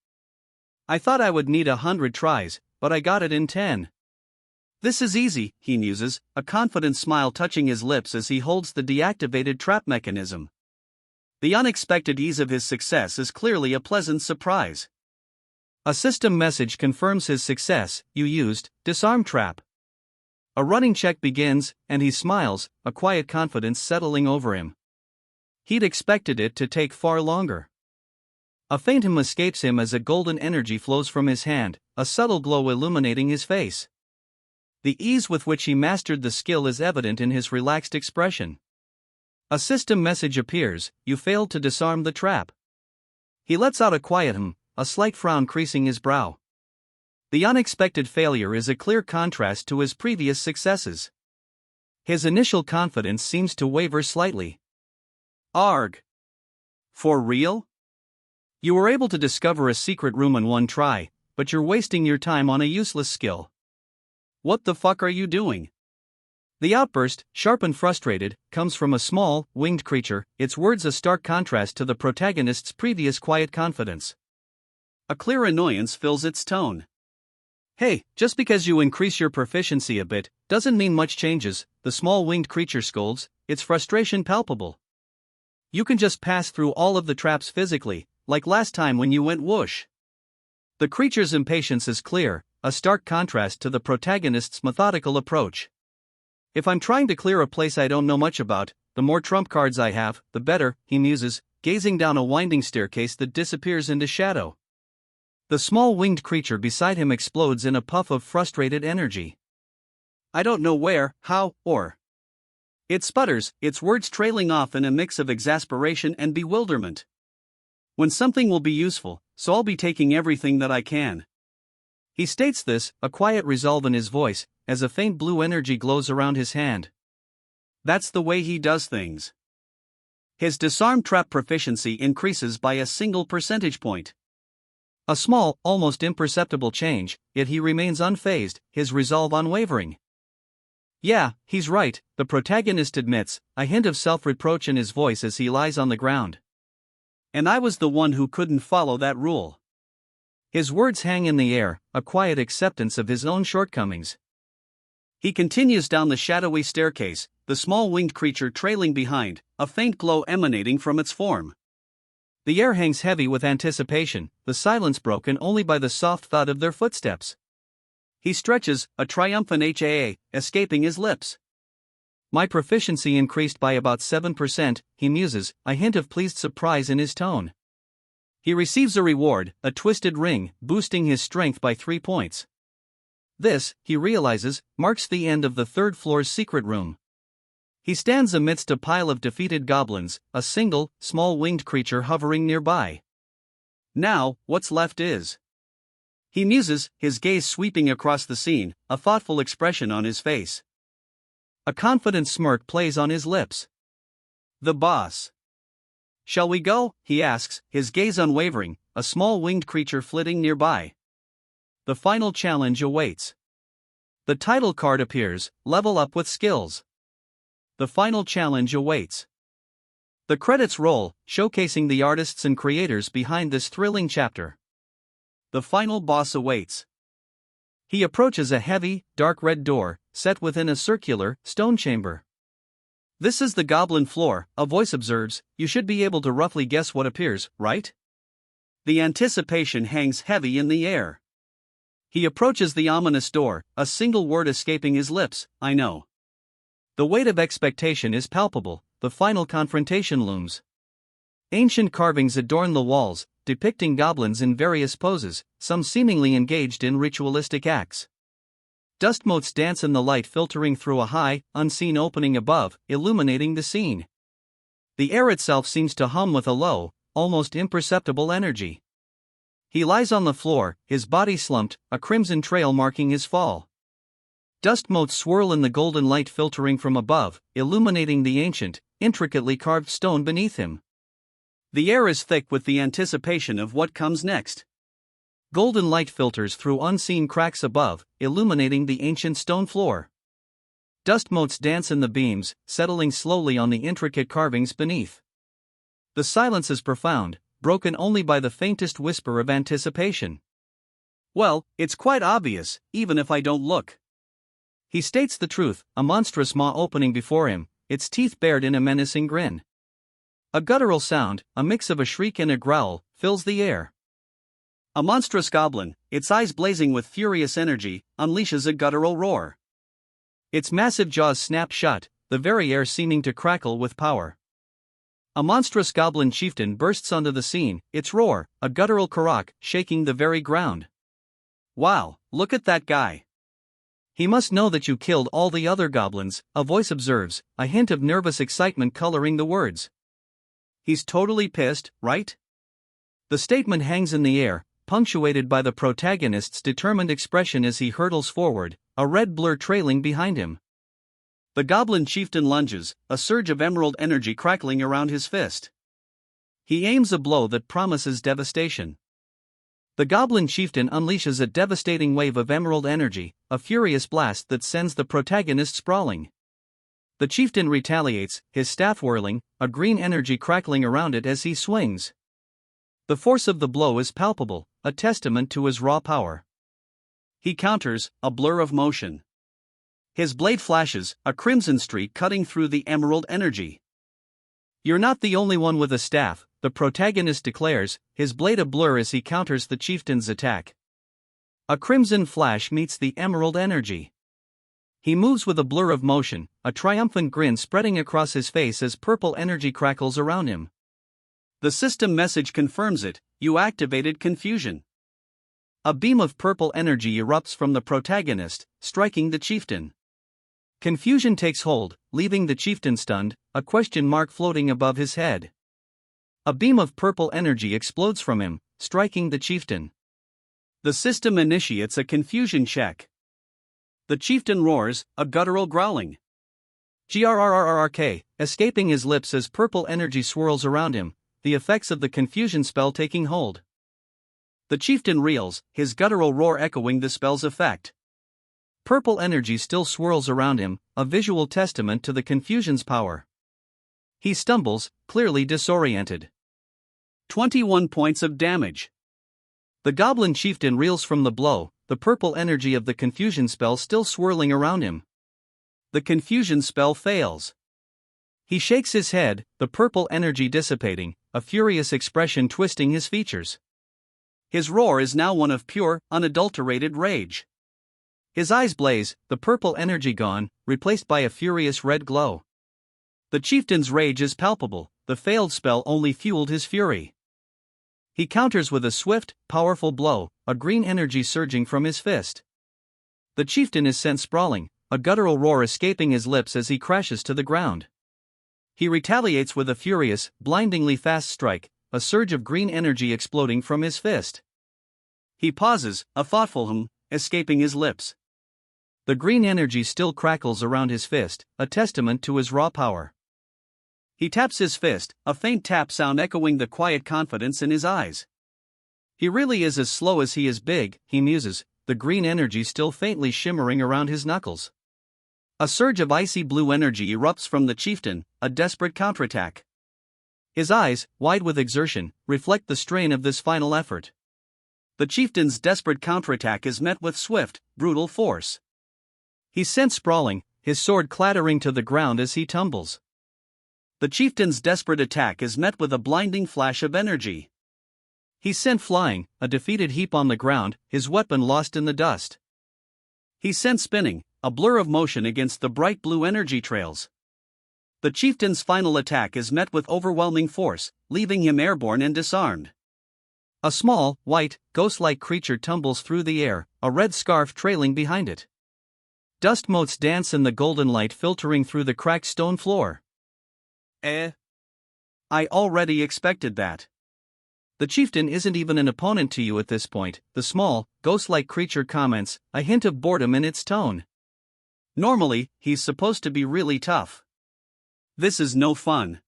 I thought I would need 100 tries, but I got it in 10. This is easy, he muses, a confident smile touching his lips as he holds the deactivated trap mechanism. The unexpected ease of his success is clearly a pleasant surprise. A system message confirms his success, you used, disarm trap. A running check begins, and he smiles, a quiet confidence settling over him. He'd expected it to take far longer. A faint hum escapes him as a golden energy flows from his hand, a subtle glow illuminating his face. The ease with which he mastered the skill is evident in his relaxed expression. A system message appears, you failed to disarm the trap. He lets out a quiet hum, a slight frown creasing his brow. The unexpected failure is a clear contrast to his previous successes. His initial confidence seems to waver slightly. Arg. For real? You were able to discover a secret room in one try, but you're wasting your time on a useless skill. What the fuck are you doing? The outburst, sharp and frustrated, comes from a small, winged creature, its words a stark contrast to the protagonist's previous quiet confidence. A clear annoyance fills its tone. Hey, just because you increase your proficiency a bit, doesn't mean much changes, the small winged creature scolds, its frustration palpable. You can just pass through all of the traps physically, like last time when you went whoosh. The creature's impatience is clear, a stark contrast to the protagonist's methodical approach. If I'm trying to clear a place I don't know much about, the more trump cards I have, the better, he muses, gazing down a winding staircase that disappears into shadow. The small winged creature beside him explodes in a puff of frustrated energy. I don't know where, how, or. It sputters, its words trailing off in a mix of exasperation and bewilderment. When something will be useful, so I'll be taking everything that I can. He states this, a quiet resolve in his voice, as a faint blue energy glows around his hand. That's the way he does things. His disarm trap proficiency increases by a single percentage point. A small, almost imperceptible change, yet he remains unfazed, his resolve unwavering. Yeah, he's right, the protagonist admits, a hint of self-reproach in his voice as he lies on the ground. And I was the one who couldn't follow that rule. His words hang in the air, a quiet acceptance of his own shortcomings. He continues down the shadowy staircase, the small winged creature trailing behind, a faint glow emanating from its form. The air hangs heavy with anticipation, the silence broken only by the soft thud of their footsteps. He stretches, a triumphant HAA, escaping his lips. My proficiency increased by about 7%, he muses, a hint of pleased surprise in his tone. He receives a reward, a twisted ring, boosting his strength by 3 points. This, he realizes, marks the end of the third floor's secret room. He stands amidst a pile of defeated goblins, a single, small winged creature hovering nearby. Now, what's left is. He muses, his gaze sweeping across the scene, a thoughtful expression on his face. A confident smirk plays on his lips. The boss. Shall we go? He asks, his gaze unwavering, a small winged creature flitting nearby. The final challenge awaits. The title card appears, level up with skills. The final challenge awaits. The credits roll, showcasing the artists and creators behind this thrilling chapter. The final boss awaits. He approaches a heavy, dark red door, set within a circular, stone chamber. This is the goblin floor, a voice observes, you should be able to roughly guess what appears, right? The anticipation hangs heavy in the air. He approaches the ominous door, a single word escaping his lips, I know. The weight of expectation is palpable, the final confrontation looms. Ancient carvings adorn the walls, depicting goblins in various poses, some seemingly engaged in ritualistic acts. Dust motes dance in the light filtering through a high, unseen opening above, illuminating the scene. The air itself seems to hum with a low, almost imperceptible energy. He lies on the floor, his body slumped, a crimson trail marking his fall. Dust motes swirl in the golden light filtering from above, illuminating the ancient, intricately carved stone beneath him. The air is thick with the anticipation of what comes next. Golden light filters through unseen cracks above, illuminating the ancient stone floor. Dust motes dance in the beams, settling slowly on the intricate carvings beneath. The silence is profound, broken only by the faintest whisper of anticipation. Well, it's quite obvious, even if I don't look. He states the truth, a monstrous maw opening before him, its teeth bared in a menacing grin. A guttural sound, a mix of a shriek and a growl, fills the air. A monstrous goblin, its eyes blazing with furious energy, unleashes a guttural roar. Its massive jaws snap shut, the very air seeming to crackle with power. A monstrous goblin chieftain bursts onto the scene, its roar, a guttural karak, shaking the very ground. Wow, look at that guy. He must know that you killed all the other goblins, a voice observes, a hint of nervous excitement coloring the words. He's totally pissed, right? The statement hangs in the air, punctuated by the protagonist's determined expression as he hurtles forward, a red blur trailing behind him. The goblin chieftain lunges, a surge of emerald energy crackling around his fist. He aims a blow that promises devastation. The goblin chieftain unleashes a devastating wave of emerald energy, a furious blast that sends the protagonist sprawling. The chieftain retaliates, his staff whirling, a green energy crackling around it as he swings. The force of the blow is palpable, a testament to his raw power. He counters, a blur of motion. His blade flashes, a crimson streak cutting through the emerald energy. You're not the only one with a staff, the protagonist declares, his blade a blur as he counters the chieftain's attack. A crimson flash meets the emerald energy. He moves with a blur of motion, a triumphant grin spreading across his face as purple energy crackles around him. The system message confirms it: you activated confusion. A beam of purple energy erupts from the protagonist, striking the chieftain. Confusion takes hold, leaving the chieftain stunned, a question mark floating above his head. A beam of purple energy explodes from him, striking the chieftain. The system initiates a confusion check. The chieftain roars, a guttural growling. Grrrrrk, escaping his lips as purple energy swirls around him, the effects of the confusion spell taking hold. The chieftain reels, his guttural roar echoing the spell's effect. Purple energy still swirls around him, a visual testament to the confusion's power. He stumbles, clearly disoriented. 21 points of damage. The goblin chieftain reels from the blow, the purple energy of the confusion spell still swirling around him. The confusion spell fails. He shakes his head, the purple energy dissipating, a furious expression twisting his features. His roar is now one of pure, unadulterated rage. His eyes blaze, the purple energy gone, replaced by a furious red glow. The chieftain's rage is palpable, the failed spell only fueled his fury. He counters with a swift, powerful blow, a green energy surging from his fist. The chieftain is sent sprawling, a guttural roar escaping his lips as he crashes to the ground. He retaliates with a furious, blindingly fast strike, a surge of green energy exploding from his fist. He pauses, a thoughtful hum, escaping his lips. The green energy still crackles around his fist, a testament to his raw power. He taps his fist, a faint tap sound echoing the quiet confidence in his eyes. He really is as slow as he is big, he muses, the green energy still faintly shimmering around his knuckles. A surge of icy blue energy erupts from the chieftain, a desperate counterattack. His eyes, wide with exertion, reflect the strain of this final effort. The chieftain's desperate counterattack is met with swift, brutal force. He's sent sprawling, his sword clattering to the ground as he tumbles. The chieftain's desperate attack is met with a blinding flash of energy. He's sent flying, a defeated heap on the ground, his weapon lost in the dust. He's sent spinning, a blur of motion against the bright blue energy trails. The chieftain's final attack is met with overwhelming force, leaving him airborne and disarmed. A small, white, ghost-like creature tumbles through the air, a red scarf trailing behind it. Dust motes dance in the golden light filtering through the cracked stone floor. I already expected that. The chieftain isn't even an opponent to you at this point, the small, ghost-like creature comments, a hint of boredom in its tone. Normally, he's supposed to be really tough. This is no fun.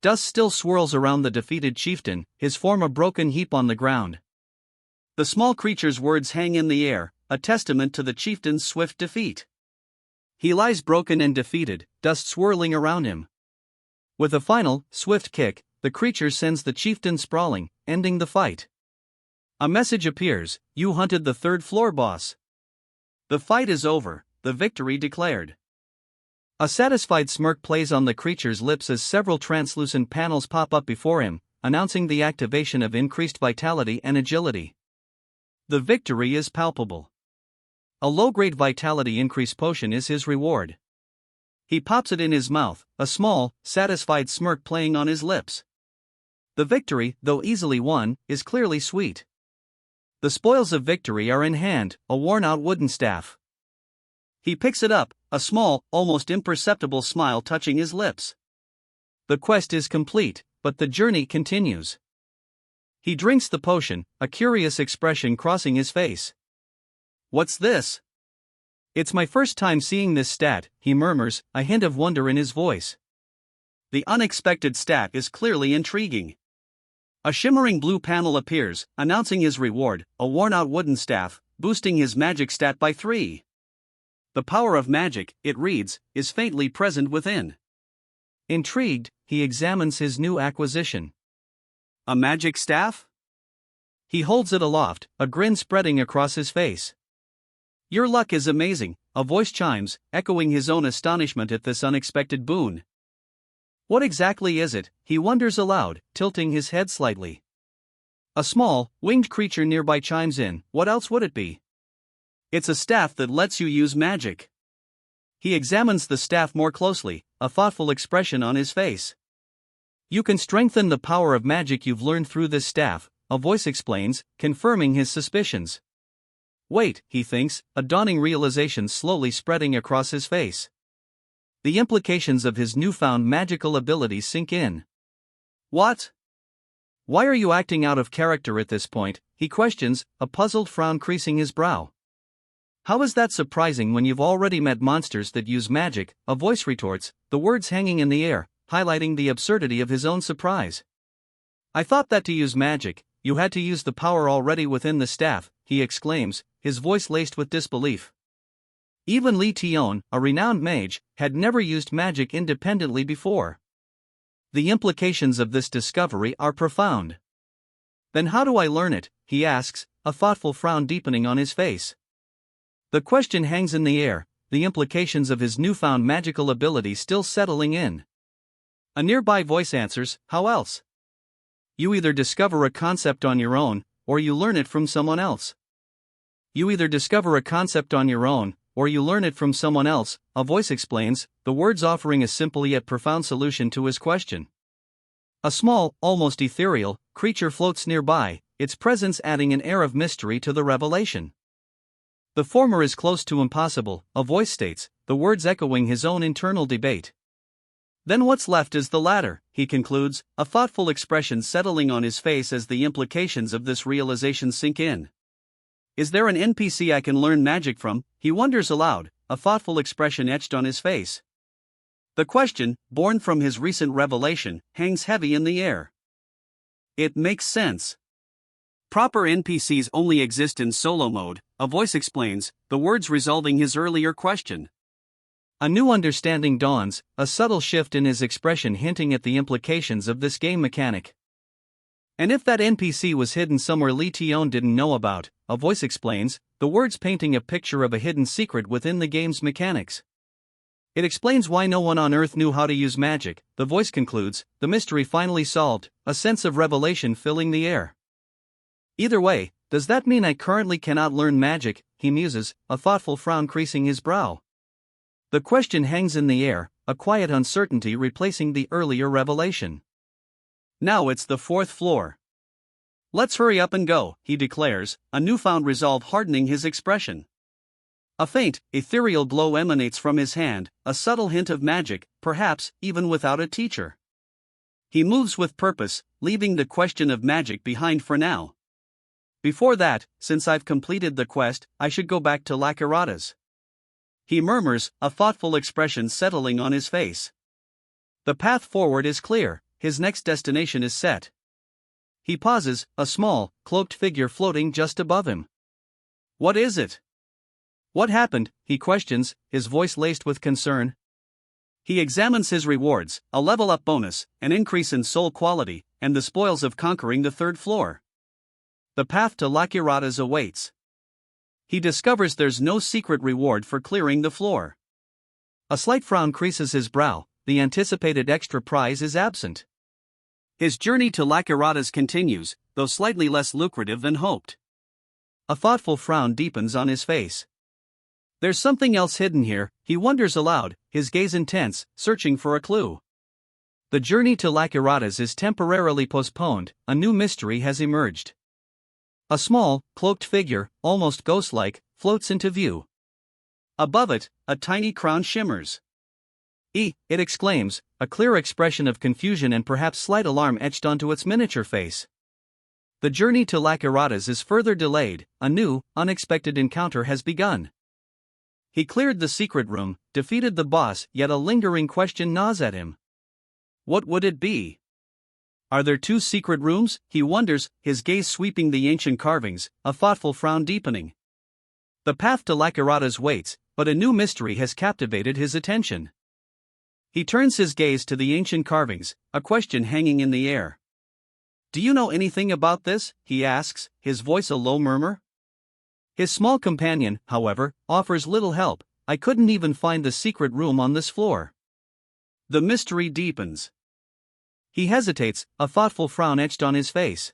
Dust still swirls around the defeated chieftain, his form a broken heap on the ground. The small creature's words hang in the air, a testament to the chieftain's swift defeat. He lies broken and defeated, dust swirling around him. With a final, swift kick, the creature sends the chieftain sprawling, ending the fight. A message appears: you hunted the third floor boss. The fight is over, the victory declared. A satisfied smirk plays on the creature's lips as several translucent panels pop up before him, announcing the activation of increased vitality and agility. The victory is palpable. A low-grade vitality increase potion is his reward. He pops it in his mouth, a small, satisfied smirk playing on his lips. The victory, though easily won, is clearly sweet. The spoils of victory are in hand, a worn-out wooden staff. He picks it up, a small, almost imperceptible smile touching his lips. The quest is complete, but the journey continues. He drinks the potion, a curious expression crossing his face. What's this? It's my first time seeing this stat, he murmurs, a hint of wonder in his voice. The unexpected stat is clearly intriguing. A shimmering blue panel appears, announcing his reward, a worn-out wooden staff, boosting his magic stat by 3. The power of magic, it reads, is faintly present within. Intrigued, he examines his new acquisition. A magic staff? He holds it aloft, a grin spreading across his face. Your luck is amazing, a voice chimes, echoing his own astonishment at this unexpected boon. What exactly is it, he wonders aloud, tilting his head slightly. A small, winged creature nearby chimes in, what else would it be? It's a staff that lets you use magic. He examines the staff more closely, a thoughtful expression on his face. You can strengthen the power of magic you've learned through this staff, a voice explains, confirming his suspicions. Wait, he thinks, a dawning realization slowly spreading across his face. The implications of his newfound magical abilities sink in. What? Why are you acting out of character at this point? He questions, a puzzled frown creasing his brow. How is that surprising when you've already met monsters that use magic? A voice retorts, the words hanging in the air, highlighting the absurdity of his own surprise. I thought that to use magic, you had to use the power already within the staff, he exclaims, his voice laced with disbelief. Even Li Tian, a renowned mage, had never used magic independently before. The implications of this discovery are profound. Then how do I learn it? He asks, a thoughtful frown deepening on his face. The question hangs in the air, the implications of his newfound magical ability still settling in. A nearby voice answers, how else? You either discover a concept on your own, or you learn it from someone else. You either discover a concept on your own, or you learn it from someone else, a voice explains, the words offering a simple yet profound solution to his question. A small, almost ethereal, creature floats nearby, its presence adding an air of mystery to the revelation. The former is close to impossible, a voice states, the words echoing his own internal debate. Then what's left is the latter, he concludes, a thoughtful expression settling on his face as the implications of this realization sink in. Is there an NPC I can learn magic from? He wonders aloud, a thoughtful expression etched on his face. The question, born from his recent revelation, hangs heavy in the air. It makes sense. Proper NPCs only exist in solo mode, a voice explains, the words resolving his earlier question. A new understanding dawns, a subtle shift in his expression hinting at the implications of this game mechanic. And if that NPC was hidden somewhere Li Tian didn't know about, a voice explains, the words painting a picture of a hidden secret within the game's mechanics. It explains why no one on Earth knew how to use magic, the voice concludes, the mystery finally solved, a sense of revelation filling the air. Either way, does that mean I currently cannot learn magic? He muses, a thoughtful frown creasing his brow. The question hangs in the air, a quiet uncertainty replacing the earlier revelation. Now it's the fourth floor. Let's hurry up and go, he declares, a newfound resolve hardening his expression. A faint, ethereal glow emanates from his hand, a subtle hint of magic, perhaps even without a teacher. He moves with purpose, leaving the question of magic behind for now. Before that, since I've completed the quest, I should go back to Lakarada's. He murmurs, a thoughtful expression settling on his face. The path forward is clear, his next destination is set. He pauses, a small, cloaked figure floating just above him. What is it? What happened? He questions, his voice laced with concern. He examines his rewards, a level-up bonus, an increase in soul quality, and the spoils of conquering the third floor. The path to Lakirada's awaits. He discovers there's no secret reward for clearing the floor. A slight frown creases his brow, the anticipated extra prize is absent. His journey to Lakirada's continues, though slightly less lucrative than hoped. A thoughtful frown deepens on his face. There's something else hidden here, he wonders aloud, his gaze intense, searching for a clue. The journey to Lakirada's is temporarily postponed, a new mystery has emerged. A small, cloaked figure, almost ghost-like, floats into view. Above it, a tiny crown shimmers. It exclaims, a clear expression of confusion and perhaps slight alarm etched onto its miniature face. The journey to Lakirada's is further delayed, a new, unexpected encounter has begun. He cleared the secret room, defeated the boss, yet a lingering question gnaws at him. What would it be? Are there two secret rooms? He wonders, his gaze sweeping the ancient carvings, a thoughtful frown deepening. The path to Lakirada's waits, but a new mystery has captivated his attention. He turns his gaze to the ancient carvings, a question hanging in the air. Do you know anything about this? He asks, his voice a low murmur. His small companion, however, offers little help. I couldn't even find the secret room on this floor. The mystery deepens. He hesitates, a thoughtful frown etched on his face.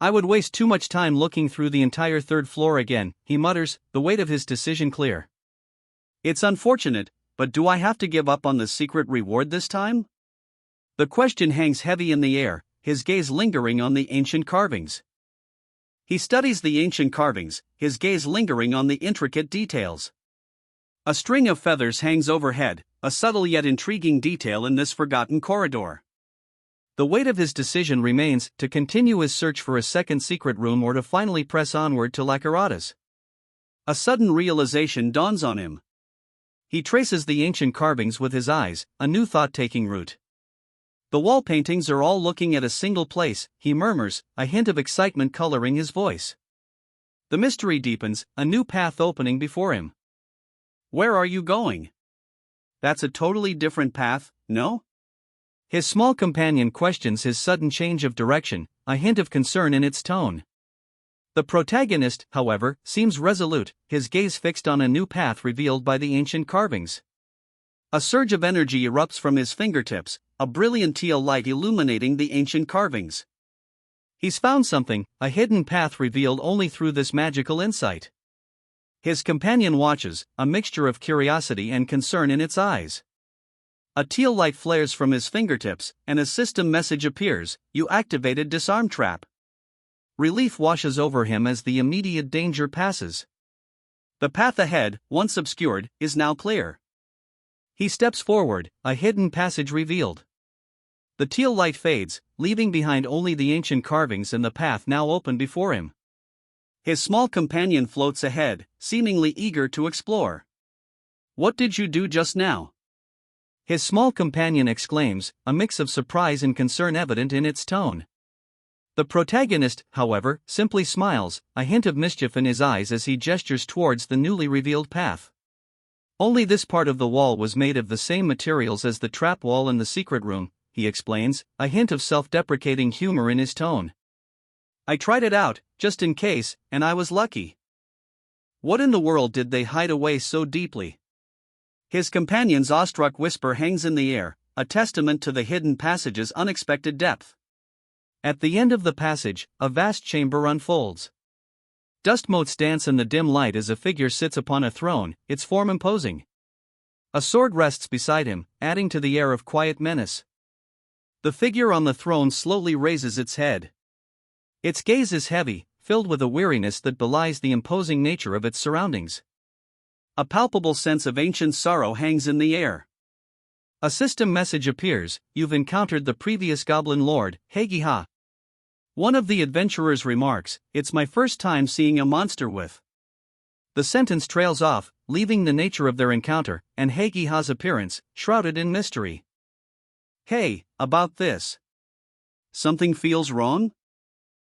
I would waste too much time looking through the entire third floor again, he mutters, the weight of his decision clear. It's unfortunate, but do I have to give up on the secret reward this time? The question hangs heavy in the air, his gaze lingering on the ancient carvings. He studies the ancient carvings, his gaze lingering on the intricate details. A string of feathers hangs overhead, a subtle yet intriguing detail in this forgotten corridor. The weight of his decision remains to continue his search for a second secret room or to finally press onward to Lakarada's. A sudden realization dawns on him. He traces the ancient carvings with his eyes, a new thought taking root. The wall paintings are all looking at a single place, he murmurs, a hint of excitement coloring his voice. The mystery deepens, a new path opening before him. Where are you going? That's a totally different path, no? His small companion questions his sudden change of direction, a hint of concern in its tone. The protagonist, however, seems resolute, his gaze fixed on a new path revealed by the ancient carvings. A surge of energy erupts from his fingertips, a brilliant teal light illuminating the ancient carvings. He's found something, a hidden path revealed only through this magical insight. His companion watches, a mixture of curiosity and concern in its eyes. A teal light flares from his fingertips, and a system message appears: "You activated disarm trap." Relief washes over him as the immediate danger passes. The path ahead, once obscured, is now clear. He steps forward, a hidden passage revealed. The teal light fades, leaving behind only the ancient carvings and the path now open before him. His small companion floats ahead, seemingly eager to explore. "What did you do just now?" His small companion exclaims, a mix of surprise and concern evident in its tone. The protagonist, however, simply smiles, a hint of mischief in his eyes as he gestures towards the newly revealed path. "Only this part of the wall was made of the same materials as the trap wall in the secret room," he explains, a hint of self-deprecating humor in his tone. "I tried it out, just in case, and I was lucky." What in the world did they hide away so deeply? His companion's awestruck whisper hangs in the air, a testament to the hidden passage's unexpected depth. At the end of the passage, a vast chamber unfolds. Dust motes dance in the dim light as a figure sits upon a throne, its form imposing. A sword rests beside him, adding to the air of quiet menace. The figure on the throne slowly raises its head. Its gaze is heavy, filled with a weariness that belies the imposing nature of its surroundings. A palpable sense of ancient sorrow hangs in the air. A system message appears: "You've encountered the previous Goblin Lord, Heigiha." One of the adventurers remarks, "It's my first time seeing a monster with." The sentence trails off, leaving the nature of their encounter, and Heigiha's appearance, shrouded in mystery. "Hey, about this. Something feels wrong?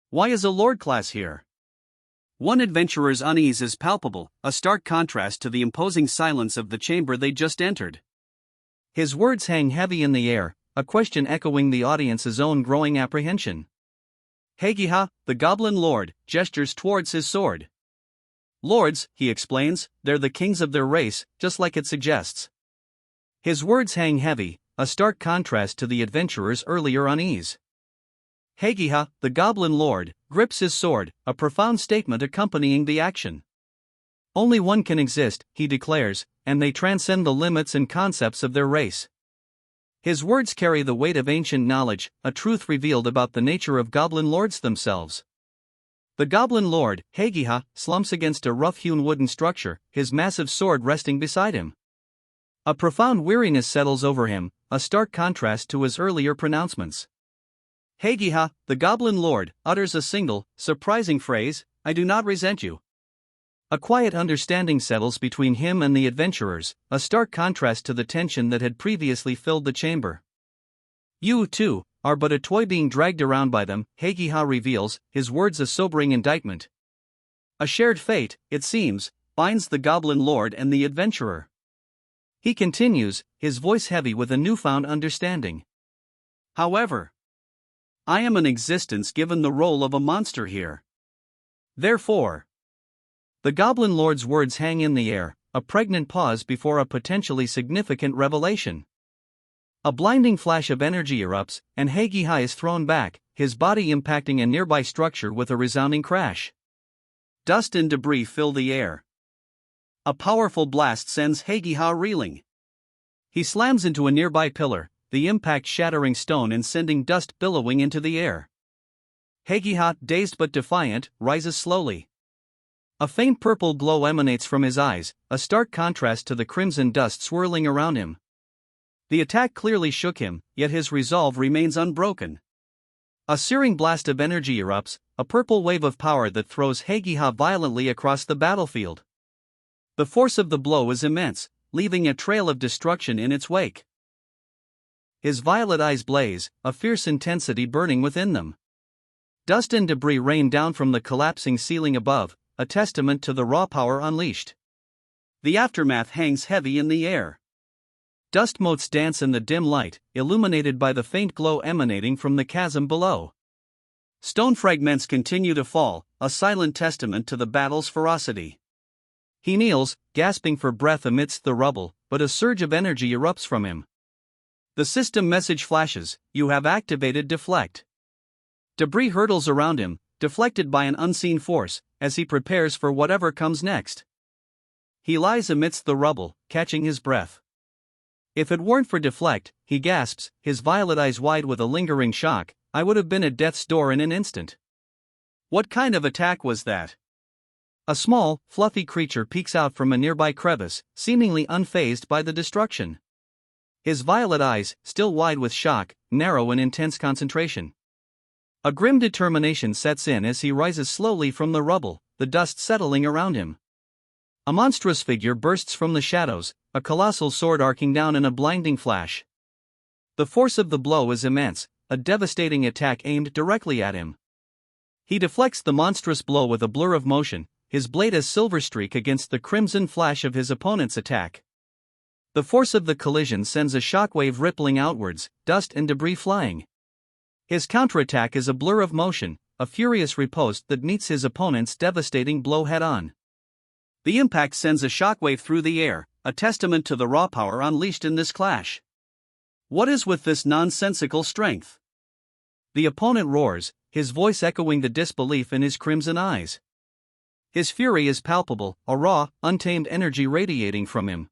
Why is a Lord class here?" One adventurer's unease is palpable, a stark contrast to the imposing silence of the chamber they just entered. His words hang heavy in the air, a question echoing the audience's own growing apprehension. Heigiha, the Goblin Lord, gestures towards his sword. "Lords," he explains, "they're the kings of their race, just like it suggests." His words hang heavy, a stark contrast to the adventurer's earlier unease. Heigiha, the Goblin Lord, grips his sword, a profound statement accompanying the action. "Only one can exist," he declares, "and they transcend the limits and concepts of their race." His words carry the weight of ancient knowledge, a truth revealed about the nature of Goblin Lords themselves. The Goblin Lord, Heigiha, slumps against a rough-hewn wooden structure, his massive sword resting beside him. A profound weariness settles over him, a stark contrast to his earlier pronouncements. Heigiha, the Goblin Lord, utters a single, surprising phrase: "I do not resent you." A quiet understanding settles between him and the adventurers, a stark contrast to the tension that had previously filled the chamber. "You, too, are but a toy being dragged around by them," Heigiha reveals, his words a sobering indictment. A shared fate, it seems, binds the Goblin Lord and the adventurer. He continues, his voice heavy with a newfound understanding. "However, I am an existence given the role of a monster here. Therefore..." The Goblin Lord's words hang in the air, a pregnant pause before a potentially significant revelation. A blinding flash of energy erupts, and Heigiha is thrown back, his body impacting a nearby structure with a resounding crash. Dust and debris fill the air. A powerful blast sends Heigiha reeling. He slams into a nearby pillar, the impact shattering stone and sending dust billowing into the air. Hagiha, dazed but defiant, rises slowly. A faint purple glow emanates from his eyes, a stark contrast to the crimson dust swirling around him. The attack clearly shook him, yet his resolve remains unbroken. A searing blast of energy erupts, a purple wave of power that throws Hagiha violently across the battlefield. The force of the blow is immense, leaving a trail of destruction in its wake. His violet eyes blaze, a fierce intensity burning within them. Dust and debris rain down from the collapsing ceiling above, a testament to the raw power unleashed. The aftermath hangs heavy in the air. Dust motes dance in the dim light, illuminated by the faint glow emanating from the chasm below. Stone fragments continue to fall, a silent testament to the battle's ferocity. He kneels, gasping for breath amidst the rubble, but a surge of energy erupts from him. The system message flashes, "You have activated Deflect." Debris hurtles around him, deflected by an unseen force, as he prepares for whatever comes next. He lies amidst the rubble, catching his breath. If it weren't for Deflect, he gasps, his violet eyes wide with a lingering shock, I would have been at death's door in an instant. What kind of attack was that? A small, fluffy creature peeks out from a nearby crevice, seemingly unfazed by the destruction. His violet eyes, still wide with shock, narrow in intense concentration. A grim determination sets in as he rises slowly from the rubble, the dust settling around him. A monstrous figure bursts from the shadows, a colossal sword arcing down in a blinding flash. The force of the blow is immense, a devastating attack aimed directly at him. He deflects the monstrous blow with a blur of motion, his blade a silver streak against the crimson flash of his opponent's attack. The force of the collision sends a shockwave rippling outwards, dust and debris flying. His counterattack is a blur of motion, a furious riposte that meets his opponent's devastating blow head-on. The impact sends a shockwave through the air, a testament to the raw power unleashed in this clash. What is with this nonsensical strength? The opponent roars, his voice echoing the disbelief in his crimson eyes. His fury is palpable, a raw, untamed energy radiating from him.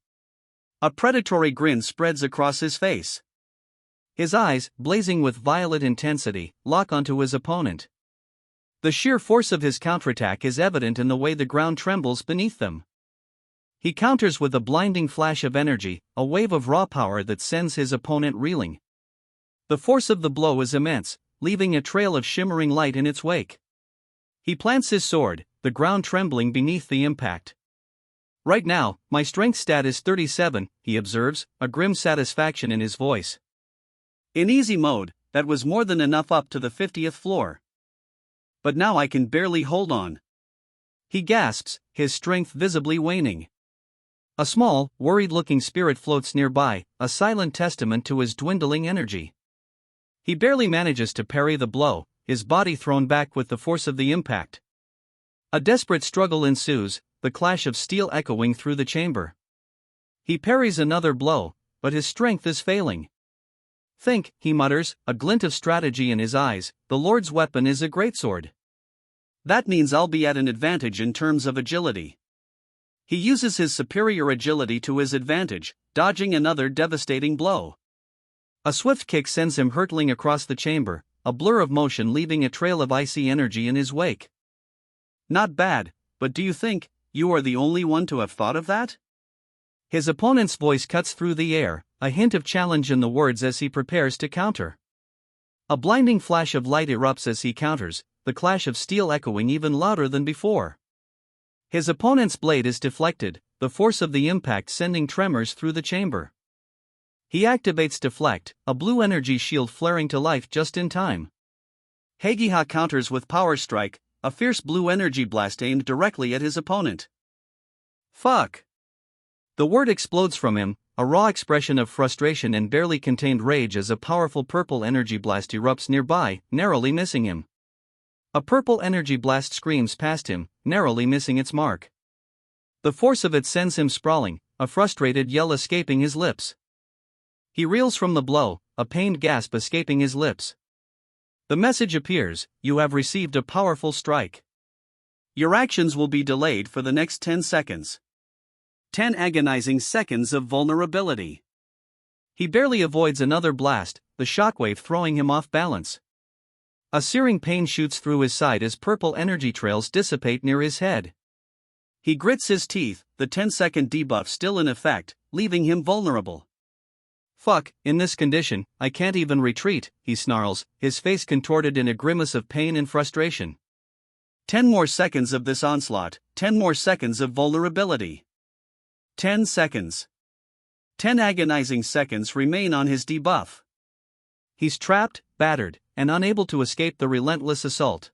A predatory grin spreads across his face. His eyes, blazing with violet intensity, lock onto his opponent. The sheer force of his counterattack is evident in the way the ground trembles beneath them. He counters with a blinding flash of energy, a wave of raw power that sends his opponent reeling. The force of the blow is immense, leaving a trail of shimmering light in its wake. He plants his sword, the ground trembling beneath the impact. Right now, my strength stat is 37, he observes, a grim satisfaction in his voice. In easy mode, that was more than enough up to the 50th floor. But now I can barely hold on. He gasps, his strength visibly waning. A small, worried-looking spirit floats nearby, a silent testament to his dwindling energy. He barely manages to parry the blow, his body thrown back with the force of the impact. A desperate struggle ensues, the clash of steel echoing through the chamber. He parries another blow, but his strength is failing. Think, he mutters, a glint of strategy in his eyes, the Lord's weapon is a greatsword. That means I'll be at an advantage in terms of agility. He uses his superior agility to his advantage, dodging another devastating blow. A swift kick sends him hurtling across the chamber, a blur of motion leaving a trail of icy energy in his wake. Not bad, but do you think you are the only one to have thought of that? His opponent's voice cuts through the air, a hint of challenge in the words as he prepares to counter. A blinding flash of light erupts as he counters, the clash of steel echoing even louder than before. His opponent's blade is deflected, the force of the impact sending tremors through the chamber. He activates Deflect, a blue energy shield flaring to life just in time. Hagiha counters with Power Strike, a fierce blue energy blast aimed directly at his opponent. Fuck! The word explodes from him, a raw expression of frustration and barely contained rage as a powerful purple energy blast erupts nearby, narrowly missing him. A purple energy blast screams past him, narrowly missing its mark. The force of it sends him sprawling, a frustrated yell escaping his lips. He reels from the blow, a pained gasp escaping his lips. The message appears, you have received a powerful strike. Your actions will be delayed for the next 10 seconds. 10 agonizing seconds of vulnerability. He barely avoids another blast, the shockwave throwing him off balance. A searing pain shoots through his side as purple energy trails dissipate near his head. He grits his teeth, the 10-second debuff still in effect, leaving him vulnerable. Fuck, in this condition, I can't even retreat, he snarls, his face contorted in a grimace of pain and frustration. 10 more seconds of this onslaught, 10 more seconds of vulnerability. 10 seconds. 10 agonizing seconds remain on his debuff. He's trapped, battered, and unable to escape the relentless assault.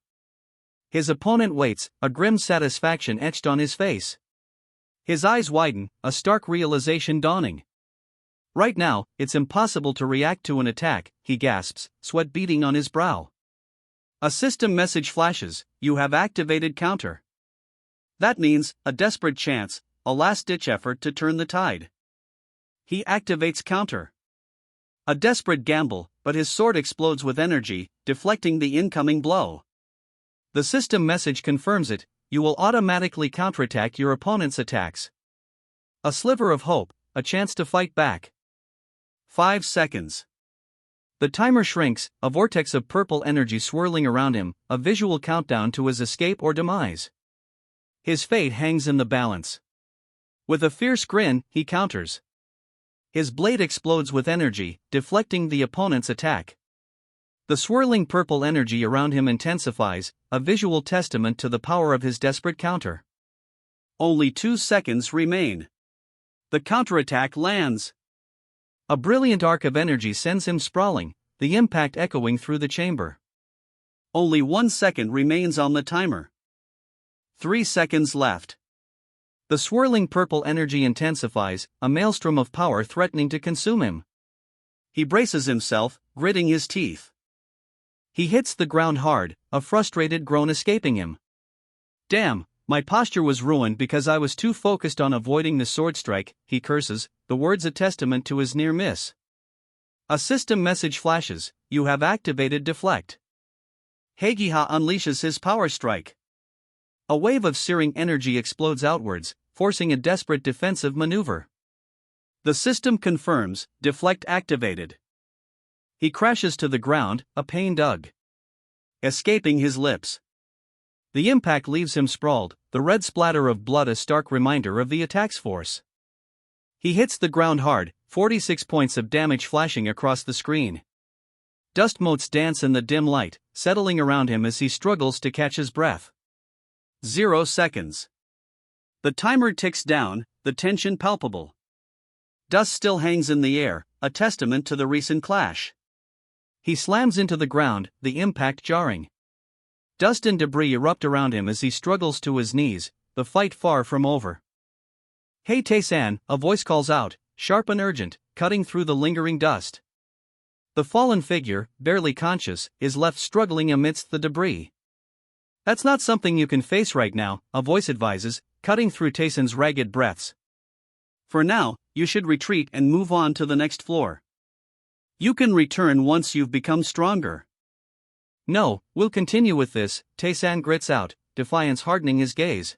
His opponent waits, a grim satisfaction etched on his face. His eyes widen, a stark realization dawning. Right now, it's impossible to react to an attack, he gasps, sweat beading on his brow. A system message flashes, you have activated counter. That means, a desperate chance, a last-ditch effort to turn the tide. He activates counter. A desperate gamble, but his sword explodes with energy, deflecting the incoming blow. The system message confirms it, you will automatically counterattack your opponent's attacks. A sliver of hope, a chance to fight back. 5 seconds. The timer shrinks, a vortex of purple energy swirling around him, a visual countdown to his escape or demise. His fate hangs in the balance. With a fierce grin, he counters. His blade explodes with energy, deflecting the opponent's attack. The swirling purple energy around him intensifies, a visual testament to the power of his desperate counter. Only 2 seconds remain. The counterattack lands. A brilliant arc of energy sends him sprawling, the impact echoing through the chamber. Only 1 second remains on the timer. 3 seconds left. The swirling purple energy intensifies, a maelstrom of power threatening to consume him. He braces himself, gritting his teeth. He hits the ground hard, a frustrated groan escaping him. Damn, my posture was ruined because I was too focused on avoiding the sword strike, he curses, the words a testament to his near miss. A system message flashes, you have activated deflect. Heigiha unleashes his power strike. A wave of searing energy explodes outwards, forcing a desperate defensive maneuver. The system confirms, deflect activated. He crashes to the ground, a pained ugh escaping his lips. The impact leaves him sprawled, the red splatter of blood a stark reminder of the attack's force. He hits the ground hard, 46 points of damage flashing across the screen. Dust motes dance in the dim light, settling around him as he struggles to catch his breath. 0 seconds. The timer ticks down, the tension palpable. Dust still hangs in the air, a testament to the recent clash. He slams into the ground, the impact jarring. Dust and debris erupt around him as he struggles to his knees, the fight far from over. Hey Tae-san, a voice calls out, sharp and urgent, cutting through the lingering dust. The fallen figure, barely conscious, is left struggling amidst the debris. That's not something you can face right now, a voice advises, cutting through Tae-san's ragged breaths. For now, you should retreat and move on to the next floor. You can return once you've become stronger. No, we'll continue with this, Tae-san grits out, defiance hardening his gaze.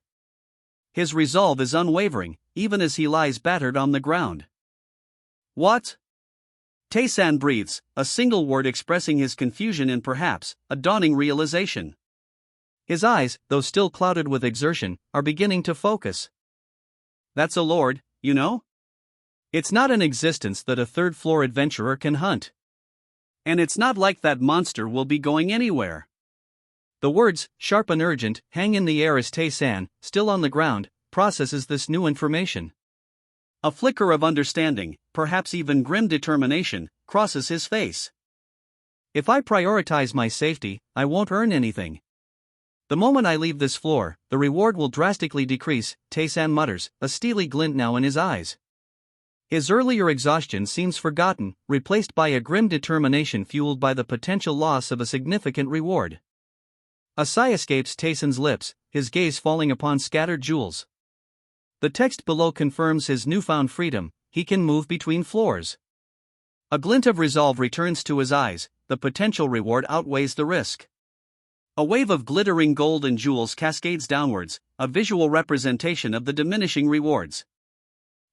His resolve is unwavering, even as he lies battered on the ground. What? Tae-san breathes, a single word expressing his confusion and perhaps a dawning realization. His eyes, though still clouded with exertion, are beginning to focus. That's a lord, you know? It's not an existence that a third-floor adventurer can hunt. And it's not like that monster will be going anywhere. The words, sharp and urgent, hang in the air as Tae-san, still on the ground, processes this new information. A flicker of understanding, perhaps even grim determination, crosses his face. If I prioritize my safety, I won't earn anything. The moment I leave this floor, the reward will drastically decrease, Tae-san mutters, a steely glint now in his eyes. His earlier exhaustion seems forgotten, replaced by a grim determination fueled by the potential loss of a significant reward. A sigh escapes Tae-san's lips, his gaze falling upon scattered jewels. The text below confirms his newfound freedom, he can move between floors. A glint of resolve returns to his eyes, the potential reward outweighs the risk. A wave of glittering gold and jewels cascades downwards, a visual representation of the diminishing rewards.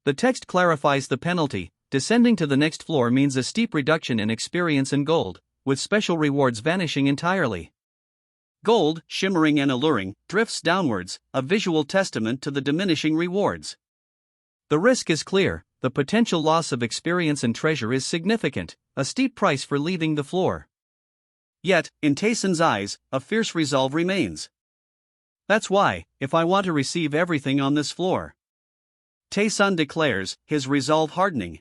The text clarifies the penalty, descending to the next floor means a steep reduction in experience and gold, with special rewards vanishing entirely. Gold, shimmering and alluring, drifts downwards, a visual testament to the diminishing rewards. The risk is clear, the potential loss of experience and treasure is significant, a steep price for leaving the floor. Yet, in Taesun's eyes, a fierce resolve remains. That's why, if I want to receive everything on this floor. Taesun declares, his resolve hardening.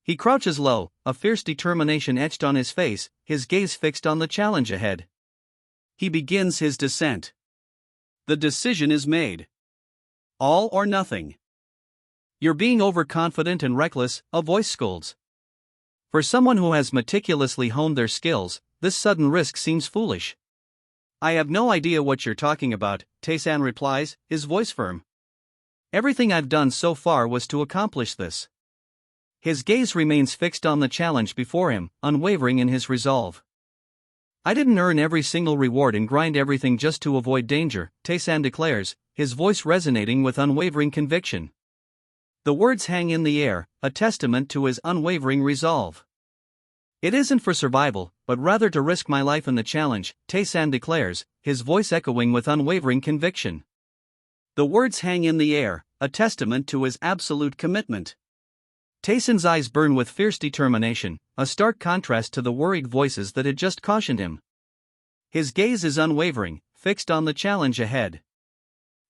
He crouches low, a fierce determination etched on his face, his gaze fixed on the challenge ahead. He begins his descent. The decision is made. All or nothing. You're being overconfident and reckless, a voice scolds. For someone who has meticulously honed their skills, this sudden risk seems foolish. I have no idea what you're talking about, Taesun replies, his voice firm. Everything I've done so far was to accomplish this. His gaze remains fixed on the challenge before him, unwavering in his resolve. I didn't earn every single reward and grind everything just to avoid danger, Taesun declares, his voice resonating with unwavering conviction. The words hang in the air, a testament to his unwavering resolve. It isn't for survival, but rather to risk my life in the challenge, Taesun declares, his voice echoing with unwavering conviction. The words hang in the air, a testament to his absolute commitment. Taesun's eyes burn with fierce determination, a stark contrast to the worried voices that had just cautioned him. His gaze is unwavering, fixed on the challenge ahead.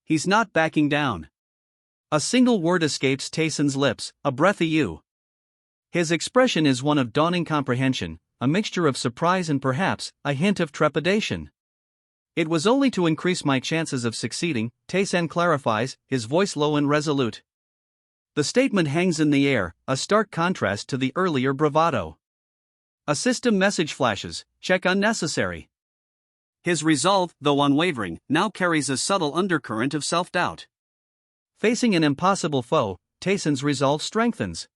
He's not backing down. A single word escapes Taesun's lips, a breath of you. His expression is one of dawning comprehension, a mixture of surprise and perhaps a hint of trepidation. It was only to increase my chances of succeeding, Taesun clarifies, his voice low and resolute. The statement hangs in the air, a stark contrast to the earlier bravado. A system message flashes, check unnecessary. His resolve, though unwavering, now carries a subtle undercurrent of self-doubt. Facing an impossible foe, Taesun's resolve strengthens.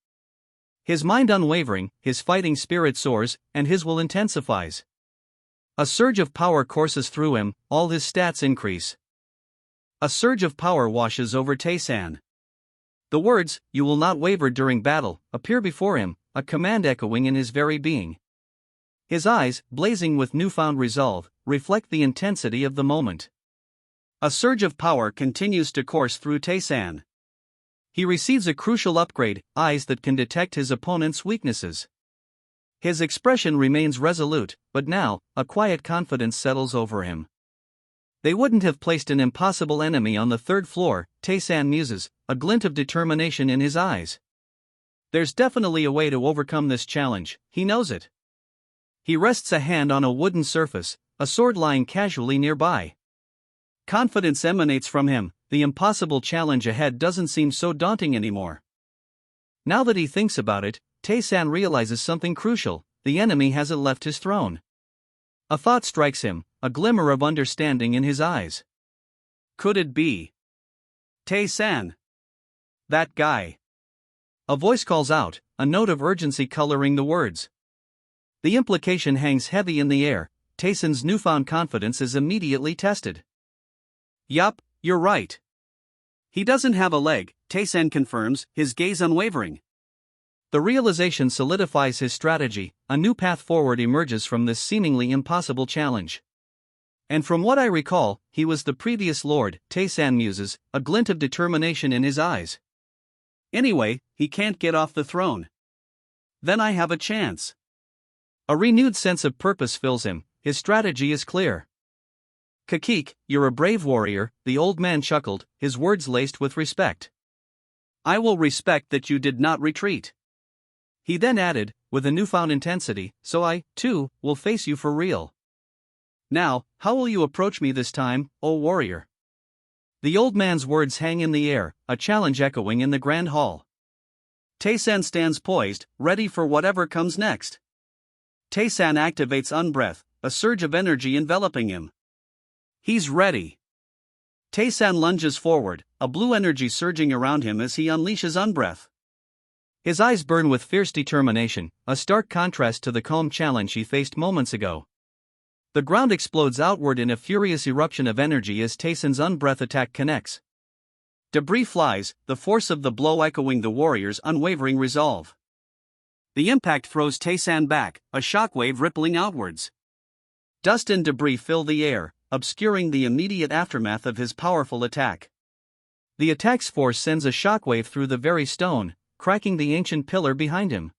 His mind unwavering, his fighting spirit soars, and his will intensifies. A surge of power courses through him, all his stats increase. A surge of power washes over Taesun. The words, "You will not waver during battle," appear before him, a command echoing in his very being. His eyes, blazing with newfound resolve, reflect the intensity of the moment. A surge of power continues to course through Taesun. He receives a crucial upgrade, eyes that can detect his opponent's weaknesses. His expression remains resolute, but now, a quiet confidence settles over him. They wouldn't have placed an impossible enemy on the third floor, Taesun muses, a glint of determination in his eyes. There's definitely a way to overcome this challenge, he knows it. He rests a hand on a wooden surface, a sword lying casually nearby. Confidence emanates from him, the impossible challenge ahead doesn't seem so daunting anymore. Now that he thinks about it, Taesun realizes something crucial: the enemy hasn't left his throne. A thought strikes him, a glimmer of understanding in his eyes. Could it be Taesun? That guy. A voice calls out, a note of urgency coloring the words. The implication hangs heavy in the air. Taesun's newfound confidence is immediately tested. Yup, you're right. He doesn't have a leg, Taesun confirms, his gaze unwavering. The realization solidifies his strategy, a new path forward emerges from this seemingly impossible challenge. And from what I recall, he was the previous lord, Taesun muses, a glint of determination in his eyes. Anyway, he can't get off the throne. Then I have a chance. A renewed sense of purpose fills him, his strategy is clear. Kakik, you're a brave warrior, the old man chuckled, his words laced with respect. I will respect that you did not retreat. He then added, with a newfound intensity, so I, too, will face you for real. Now, how will you approach me this time, O warrior? The old man's words hang in the air, a challenge echoing in the grand hall. Taesun stands poised, ready for whatever comes next. Taesun activates Unbreath, a surge of energy enveloping him. He's ready. Taesun lunges forward, a blue energy surging around him as he unleashes Unbreath. His eyes burn with fierce determination, a stark contrast to the calm challenge he faced moments ago. The ground explodes outward in a furious eruption of energy as Taesun's Unbreath attack connects. Debris flies, the force of the blow echoing the warrior's unwavering resolve. The impact throws Taesan back, a shockwave rippling outwards. Dust and debris fill the air, obscuring the immediate aftermath of his powerful attack. The attack's force sends a shockwave through the very stone, cracking the ancient pillar behind him.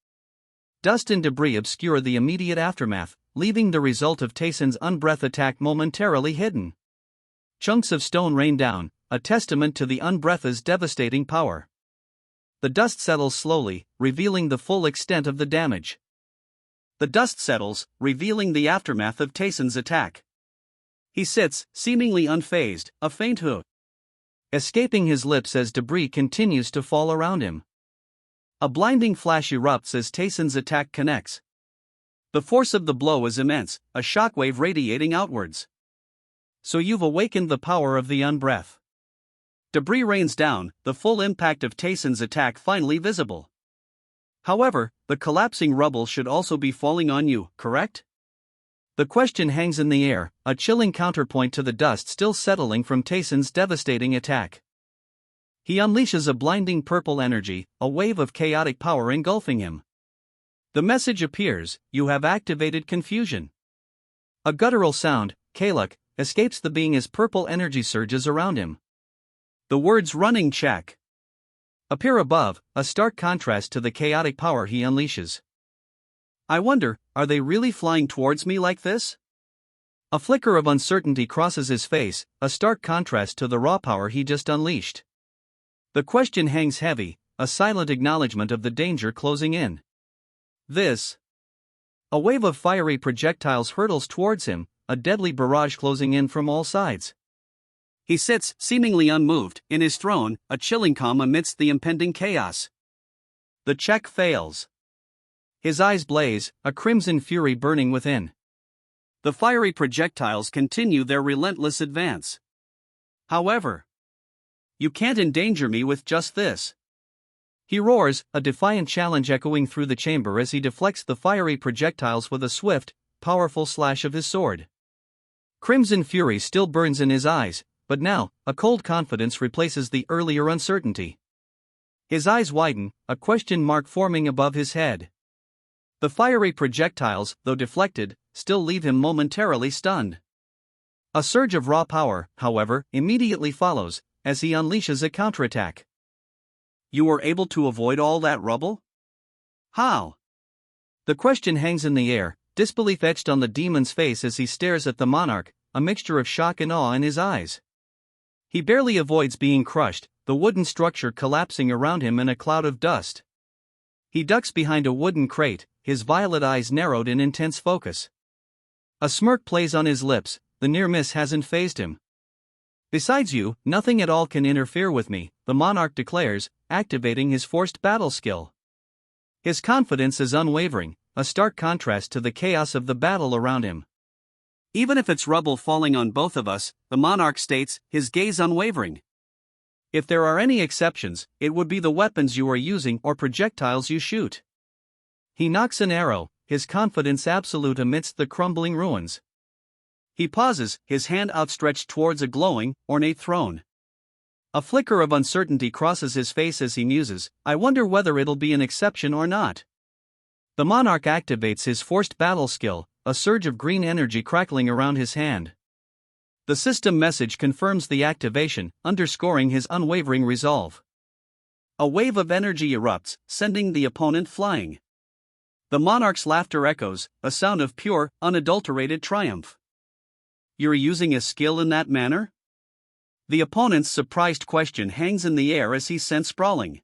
Dust and debris obscure the immediate aftermath, leaving the result of Taesan's unbreath attack momentarily hidden. Chunks of stone rain down, a testament to the unbreath's devastating power. The dust settles slowly, revealing the full extent of the damage. The dust settles, revealing the aftermath of Taesan's attack. He sits, seemingly unfazed, a faint "huh" escaping his lips as debris continues to fall around him. A blinding flash erupts as Taesan's attack connects. The force of the blow is immense, a shockwave radiating outwards. So you've awakened the power of the unbreath. Debris rains down, the full impact of Taesan's attack finally visible. However, the collapsing rubble should also be falling on you, correct? The question hangs in the air, a chilling counterpoint to the dust still settling from Taesan's devastating attack. He unleashes a blinding purple energy, a wave of chaotic power engulfing him. The message appears: you have activated confusion. A guttural sound, Kaluk, escapes the being as purple energy surges around him. The words "running check" appear above, a stark contrast to the chaotic power he unleashes. I wonder, are they really flying towards me like this? A flicker of uncertainty crosses his face, a stark contrast to the raw power he just unleashed. The question hangs heavy, a silent acknowledgement of the danger closing in. This. A wave of fiery projectiles hurtles towards him, a deadly barrage closing in from all sides. He sits, seemingly unmoved, in his throne, a chilling calm amidst the impending chaos. The check fails. His eyes blaze, a crimson fury burning within. The fiery projectiles continue their relentless advance. However, you can't endanger me with just this. He roars, a defiant challenge echoing through the chamber as he deflects the fiery projectiles with a swift, powerful slash of his sword. Crimson fury still burns in his eyes, but now, a cold confidence replaces the earlier uncertainty. His eyes widen, a question mark forming above his head. The fiery projectiles, though deflected, still leave him momentarily stunned. A surge of raw power, however, immediately follows, as he unleashes a counterattack. You were able to avoid all that rubble? How? The question hangs in the air, disbelief etched on the demon's face as he stares at the monarch, a mixture of shock and awe in his eyes. He barely avoids being crushed, the wooden structure collapsing around him in a cloud of dust. He ducks behind a wooden crate, his violet eyes narrowed in intense focus. A smirk plays on his lips, the near miss hasn't fazed him. Besides you, nothing at all can interfere with me, the monarch declares, activating his forced battle skill. His confidence is unwavering, a stark contrast to the chaos of the battle around him. Even if it's rubble falling on both of us, the monarch states, his gaze unwavering. If there are any exceptions, it would be the weapons you are using or projectiles you shoot. He knocks an arrow, his confidence absolute amidst the crumbling ruins. He pauses, his hand outstretched towards a glowing, ornate throne. A flicker of uncertainty crosses his face as he muses, I wonder whether it'll be an exception or not. The monarch activates his forced battle skill, a surge of green energy crackling around his hand. The system message confirms the activation, underscoring his unwavering resolve. A wave of energy erupts, sending the opponent flying. The monarch's laughter echoes, a sound of pure, unadulterated triumph. You're using a skill in that manner? The opponent's surprised question hangs in the air as he's sent sprawling.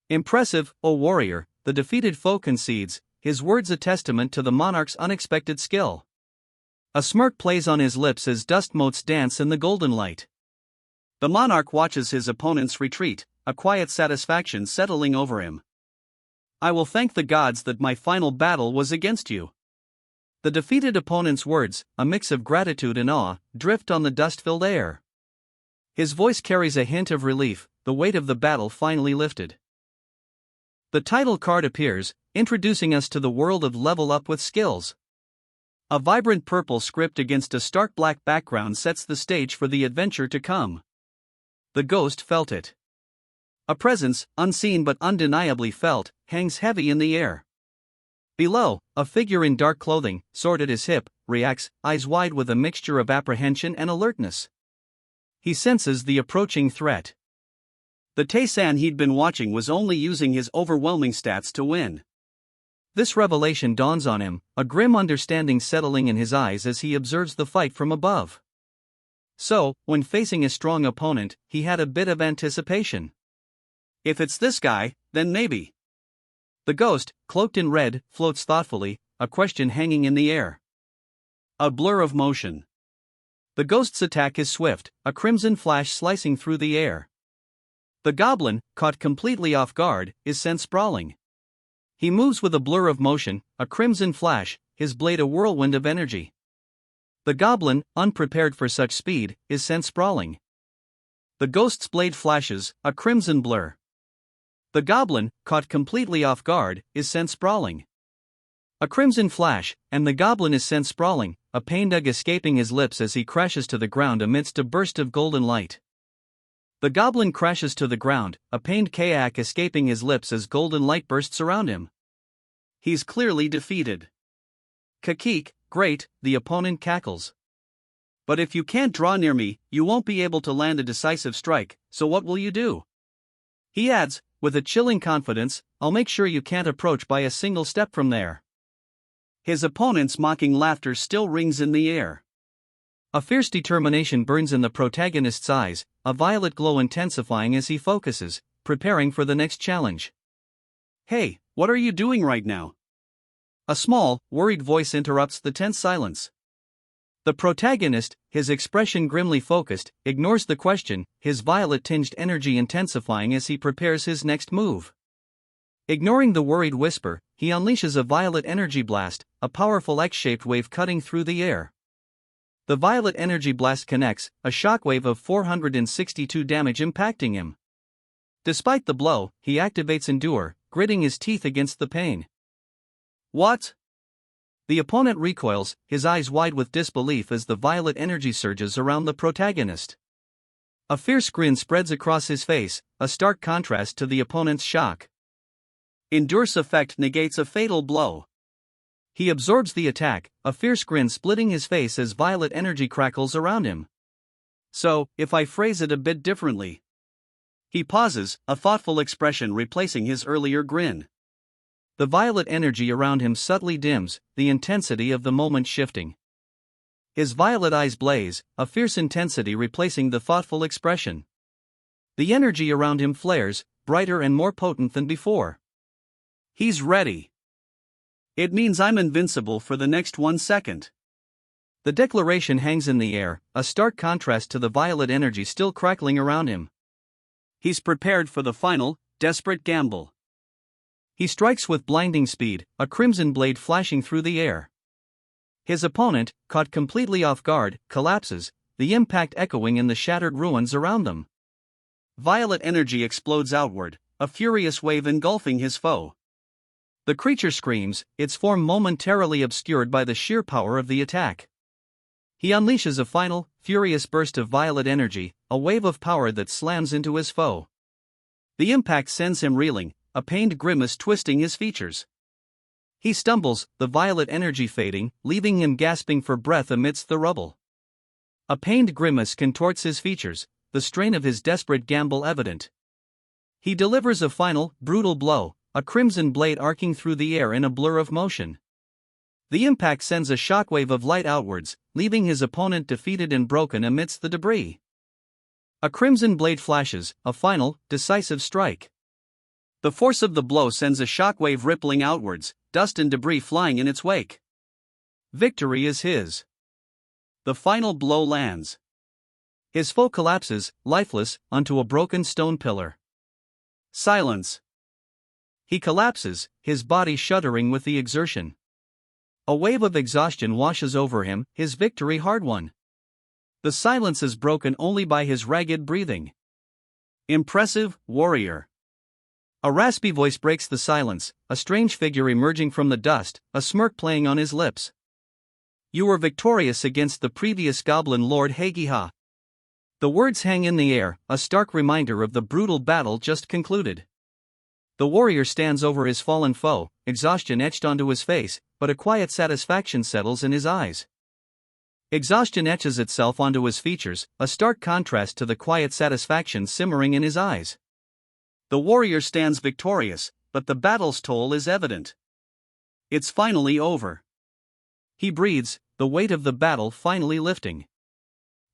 Impressive, O warrior, the defeated foe concedes, his words a testament to the monarch's unexpected skill. A smirk plays on his lips as dust motes dance in the golden light. The monarch watches his opponent's retreat, a quiet satisfaction settling over him. I will thank the gods that my final battle was against you. The defeated opponent's words, a mix of gratitude and awe, drift on the dust-filled air. His voice carries a hint of relief, the weight of the battle finally lifted. The title card appears, introducing us to the world of Level Up with Skills. A vibrant purple script against a stark black background sets the stage for the adventure to come. The ghost felt it. A presence, unseen but undeniably felt, hangs heavy in the air. Below, a figure in dark clothing, sword at his hip, reacts, eyes wide with a mixture of apprehension and alertness. He senses the approaching threat. The Tae-san he'd been watching was only using his overwhelming stats to win. This revelation dawns on him, a grim understanding settling in his eyes as he observes the fight from above. So, when facing a strong opponent, he had a bit of anticipation. If it's this guy, then maybe. The ghost, cloaked in red, floats thoughtfully, a question hanging in the air. A blur of motion. The ghost's attack is swift, a crimson flash slicing through the air. The goblin, caught completely off guard, is sent sprawling. He moves with a blur of motion, a crimson flash, his blade a whirlwind of energy. The goblin, unprepared for such speed, is sent sprawling. The ghost's blade flashes, a crimson blur. The goblin, caught completely off guard, is sent sprawling. A crimson flash, and the goblin is sent sprawling, a pained ugh escaping his lips as he crashes to the ground amidst a burst of golden light. The goblin crashes to the ground, a pained kayak escaping his lips as golden light bursts around him. He's clearly defeated. Kakik, great, the opponent cackles. But if you can't draw near me, you won't be able to land a decisive strike, so what will you do? He adds, with a chilling confidence, I'll make sure you can't approach by a single step from there. His opponent's mocking laughter still rings in the air. A fierce determination burns in the protagonist's eyes, a violet glow intensifying as he focuses, preparing for the next challenge. Hey, what are you doing right now? A small, worried voice interrupts the tense silence. The protagonist, his expression grimly focused, ignores the question, his violet-tinged energy intensifying as he prepares his next move. Ignoring the worried whisper, he unleashes a violet energy blast, a powerful X-shaped wave cutting through the air. The violet energy blast connects, a shockwave of 462 damage impacting him. Despite the blow, he activates Endure, gritting his teeth against the pain. What? The opponent recoils, his eyes wide with disbelief as the violet energy surges around the protagonist. A fierce grin spreads across his face, a stark contrast to the opponent's shock. Endure's effect negates a fatal blow. He absorbs the attack, a fierce grin splitting his face as violet energy crackles around him. So, if I phrase it a bit differently. He pauses, a thoughtful expression replacing his earlier grin. The violet energy around him subtly dims, the intensity of the moment shifting. His violet eyes blaze, a fierce intensity replacing the thoughtful expression. The energy around him flares, brighter and more potent than before. He's ready. It means I'm invincible for the next 1 second. The declaration hangs in the air, a stark contrast to the violet energy still crackling around him. He's prepared for the final, desperate gamble. He strikes with blinding speed, a crimson blade flashing through the air. His opponent, caught completely off guard, collapses, the impact echoing in the shattered ruins around them. Violet energy explodes outward, a furious wave engulfing his foe. The creature screams, its form momentarily obscured by the sheer power of the attack. He unleashes a final, furious burst of violet energy, a wave of power that slams into his foe. The impact sends him reeling, a pained grimace twisting his features. He stumbles, the violet energy fading, leaving him gasping for breath amidst the rubble. A pained grimace contorts his features, the strain of his desperate gamble evident. He delivers a final, brutal blow, a crimson blade arcing through the air in a blur of motion. The impact sends a shockwave of light outwards, leaving his opponent defeated and broken amidst the debris. A crimson blade flashes, a final, decisive strike. The force of the blow sends a shockwave rippling outwards, dust and debris flying in its wake. Victory is his. The final blow lands. His foe collapses, lifeless, onto a broken stone pillar. Silence. He collapses, his body shuddering with the exertion. A wave of exhaustion washes over him, his victory hard won. The silence is broken only by his ragged breathing. Impressive, warrior. A raspy voice breaks the silence, a strange figure emerging from the dust, a smirk playing on his lips. You were victorious against the previous goblin Lord Hagiha. The words hang in the air, a stark reminder of the brutal battle just concluded. The warrior stands over his fallen foe, exhaustion etched onto his face, but a quiet satisfaction settles in his eyes. Exhaustion etches itself onto his features, a stark contrast to the quiet satisfaction simmering in his eyes. The warrior stands victorious, but the battle's toll is evident. It's finally over. He breathes, the weight of the battle finally lifting.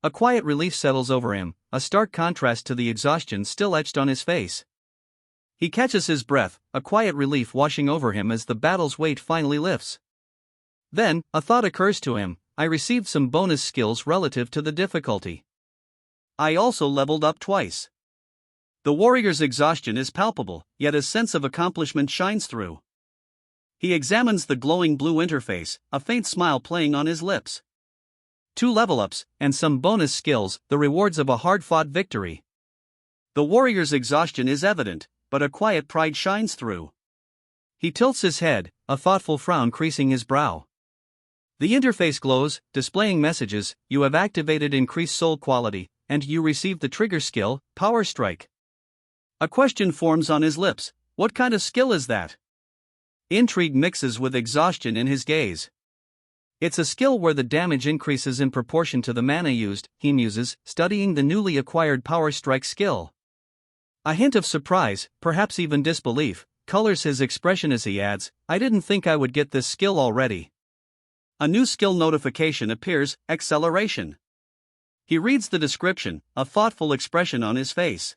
A quiet relief settles over him, a stark contrast to the exhaustion still etched on his face. He catches his breath, a quiet relief washing over him as the battle's weight finally lifts. Then, a thought occurs to him: I received some bonus skills relative to the difficulty. I also leveled up twice. The warrior's exhaustion is palpable, yet a sense of accomplishment shines through. He examines the glowing blue interface, a faint smile playing on his lips. 2 level-ups, and some bonus skills, the rewards of a hard-fought victory. The warrior's exhaustion is evident, but a quiet pride shines through. He tilts his head, a thoughtful frown creasing his brow. The interface glows, displaying messages: you have activated increased soul quality, and you received the trigger skill, Power Strike. A question forms on his lips: what kind of skill is that? Intrigue mixes with exhaustion in his gaze. It's a skill where the damage increases in proportion to the mana used, he muses, studying the newly acquired Power Strike skill. A hint of surprise, perhaps even disbelief, colors his expression as he adds: I didn't think I would get this skill already. A new skill notification appears: Acceleration. He reads the description, a thoughtful expression on his face.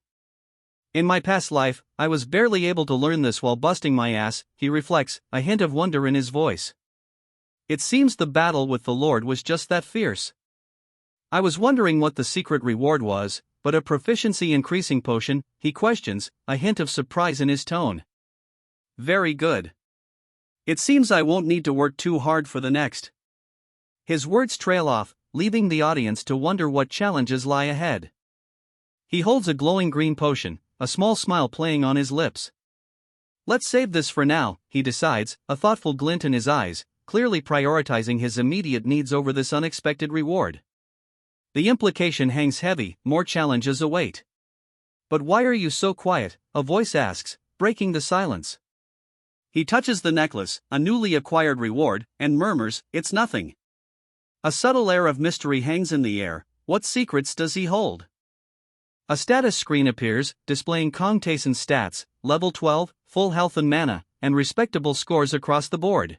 In my past life, I was barely able to learn this while busting my ass, he reflects, a hint of wonder in his voice. It seems the battle with the Lord was just that fierce. I was wondering what the secret reward was, but a proficiency increasing potion, he questions, a hint of surprise in his tone. Very good. It seems I won't need to work too hard for the next. His words trail off, leaving the audience to wonder what challenges lie ahead. He holds a glowing green potion, a small smile playing on his lips. Let's save this for now, he decides, a thoughtful glint in his eyes, clearly prioritizing his immediate needs over this unexpected reward. The implication hangs heavy: more challenges await. But why are you so quiet? A voice asks, breaking the silence. He touches the necklace, a newly acquired reward, and murmurs, it's nothing. A subtle air of mystery hangs in the air. What secrets does he hold? A status screen appears, displaying Kong Taesan's stats: level 12, full health and mana, and respectable scores across the board.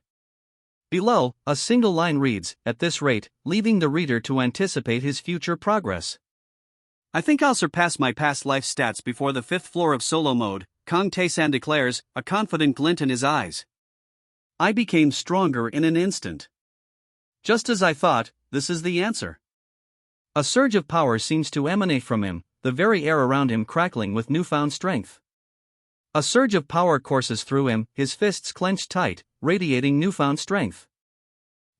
Below, a single line reads, at this rate, leaving the reader to anticipate his future progress. I think I'll surpass my past life stats before the 5th floor of solo mode, Kong Taesan declares, a confident glint in his eyes. I became stronger in an instant. Just as I thought, this is the answer. A surge of power seems to emanate from him, the very air around him crackling with newfound strength. A surge of power courses through him, his fists clenched tight, radiating newfound strength.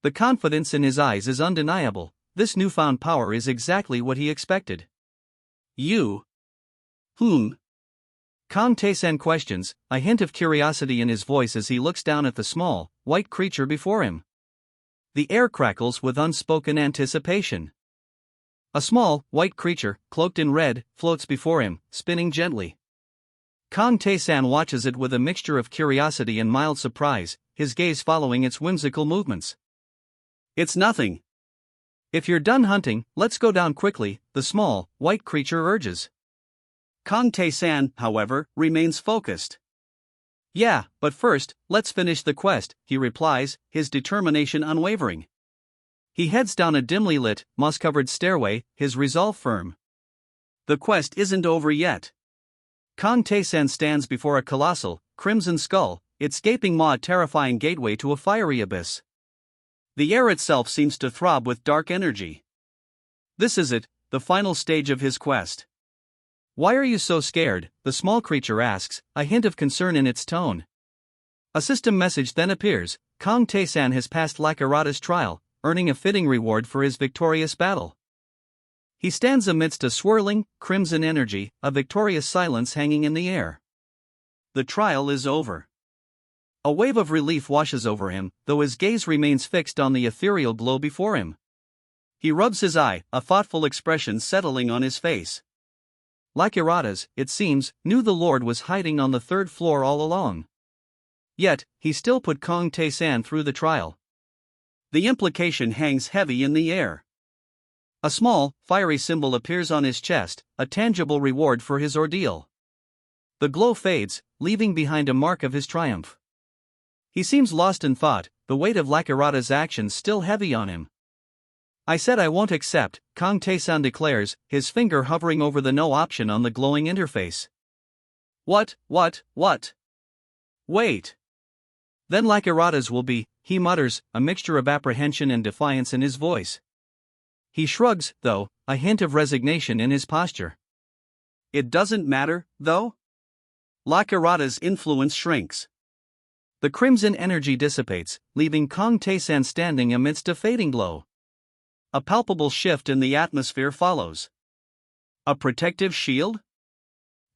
The confidence in his eyes is undeniable. This newfound power is exactly what he expected. You? Whom? Kong Taesan questions, a hint of curiosity in his voice as he looks down at the small, white creature before him. The air crackles with unspoken anticipation. A small, white creature, cloaked in red, floats before him, spinning gently. Kong Taesan watches it with a mixture of curiosity and mild surprise, his gaze following its whimsical movements. It's nothing. If you're done hunting, let's go down quickly, the small, white creature urges. Kong Taesan, however, remains focused. Yeah, but first, let's finish the quest, he replies, his determination unwavering. He heads down a dimly lit, moss-covered stairway, his resolve firm. The quest isn't over yet. Kong Taesan stands before a colossal, crimson skull, its gaping maw a terrifying gateway to a fiery abyss. The air itself seems to throb with dark energy. This is it, the final stage of his quest. Why are you so scared? The small creature asks, a hint of concern in its tone. A system message then appears: Kong Taesan has passed Lakarada's trial, earning a fitting reward for his victorious battle. He stands amidst a swirling, crimson energy, a victorious silence hanging in the air. The trial is over. A wave of relief washes over him, though his gaze remains fixed on the ethereal glow before him. He rubs his eye, a thoughtful expression settling on his face. Like Irata's, it seems, knew the Lord was hiding on the third floor all along. Yet, he still put Kong Tae-san through the trial. The implication hangs heavy in the air. A small, fiery symbol appears on his chest, a tangible reward for his ordeal. The glow fades, leaving behind a mark of his triumph. He seems lost in thought, the weight of Lakirata's actions still heavy on him. I said I won't accept, Kong Tae-san declares, his finger hovering over the no option on the glowing interface. What? Wait. Then Lakirata's will be, he mutters, a mixture of apprehension and defiance in his voice. He shrugs, though, a hint of resignation in his posture. It doesn't matter, though? Lakirata's influence shrinks. The crimson energy dissipates, leaving Kong Tae-san standing amidst a fading glow. A palpable shift in the atmosphere follows. A protective shield?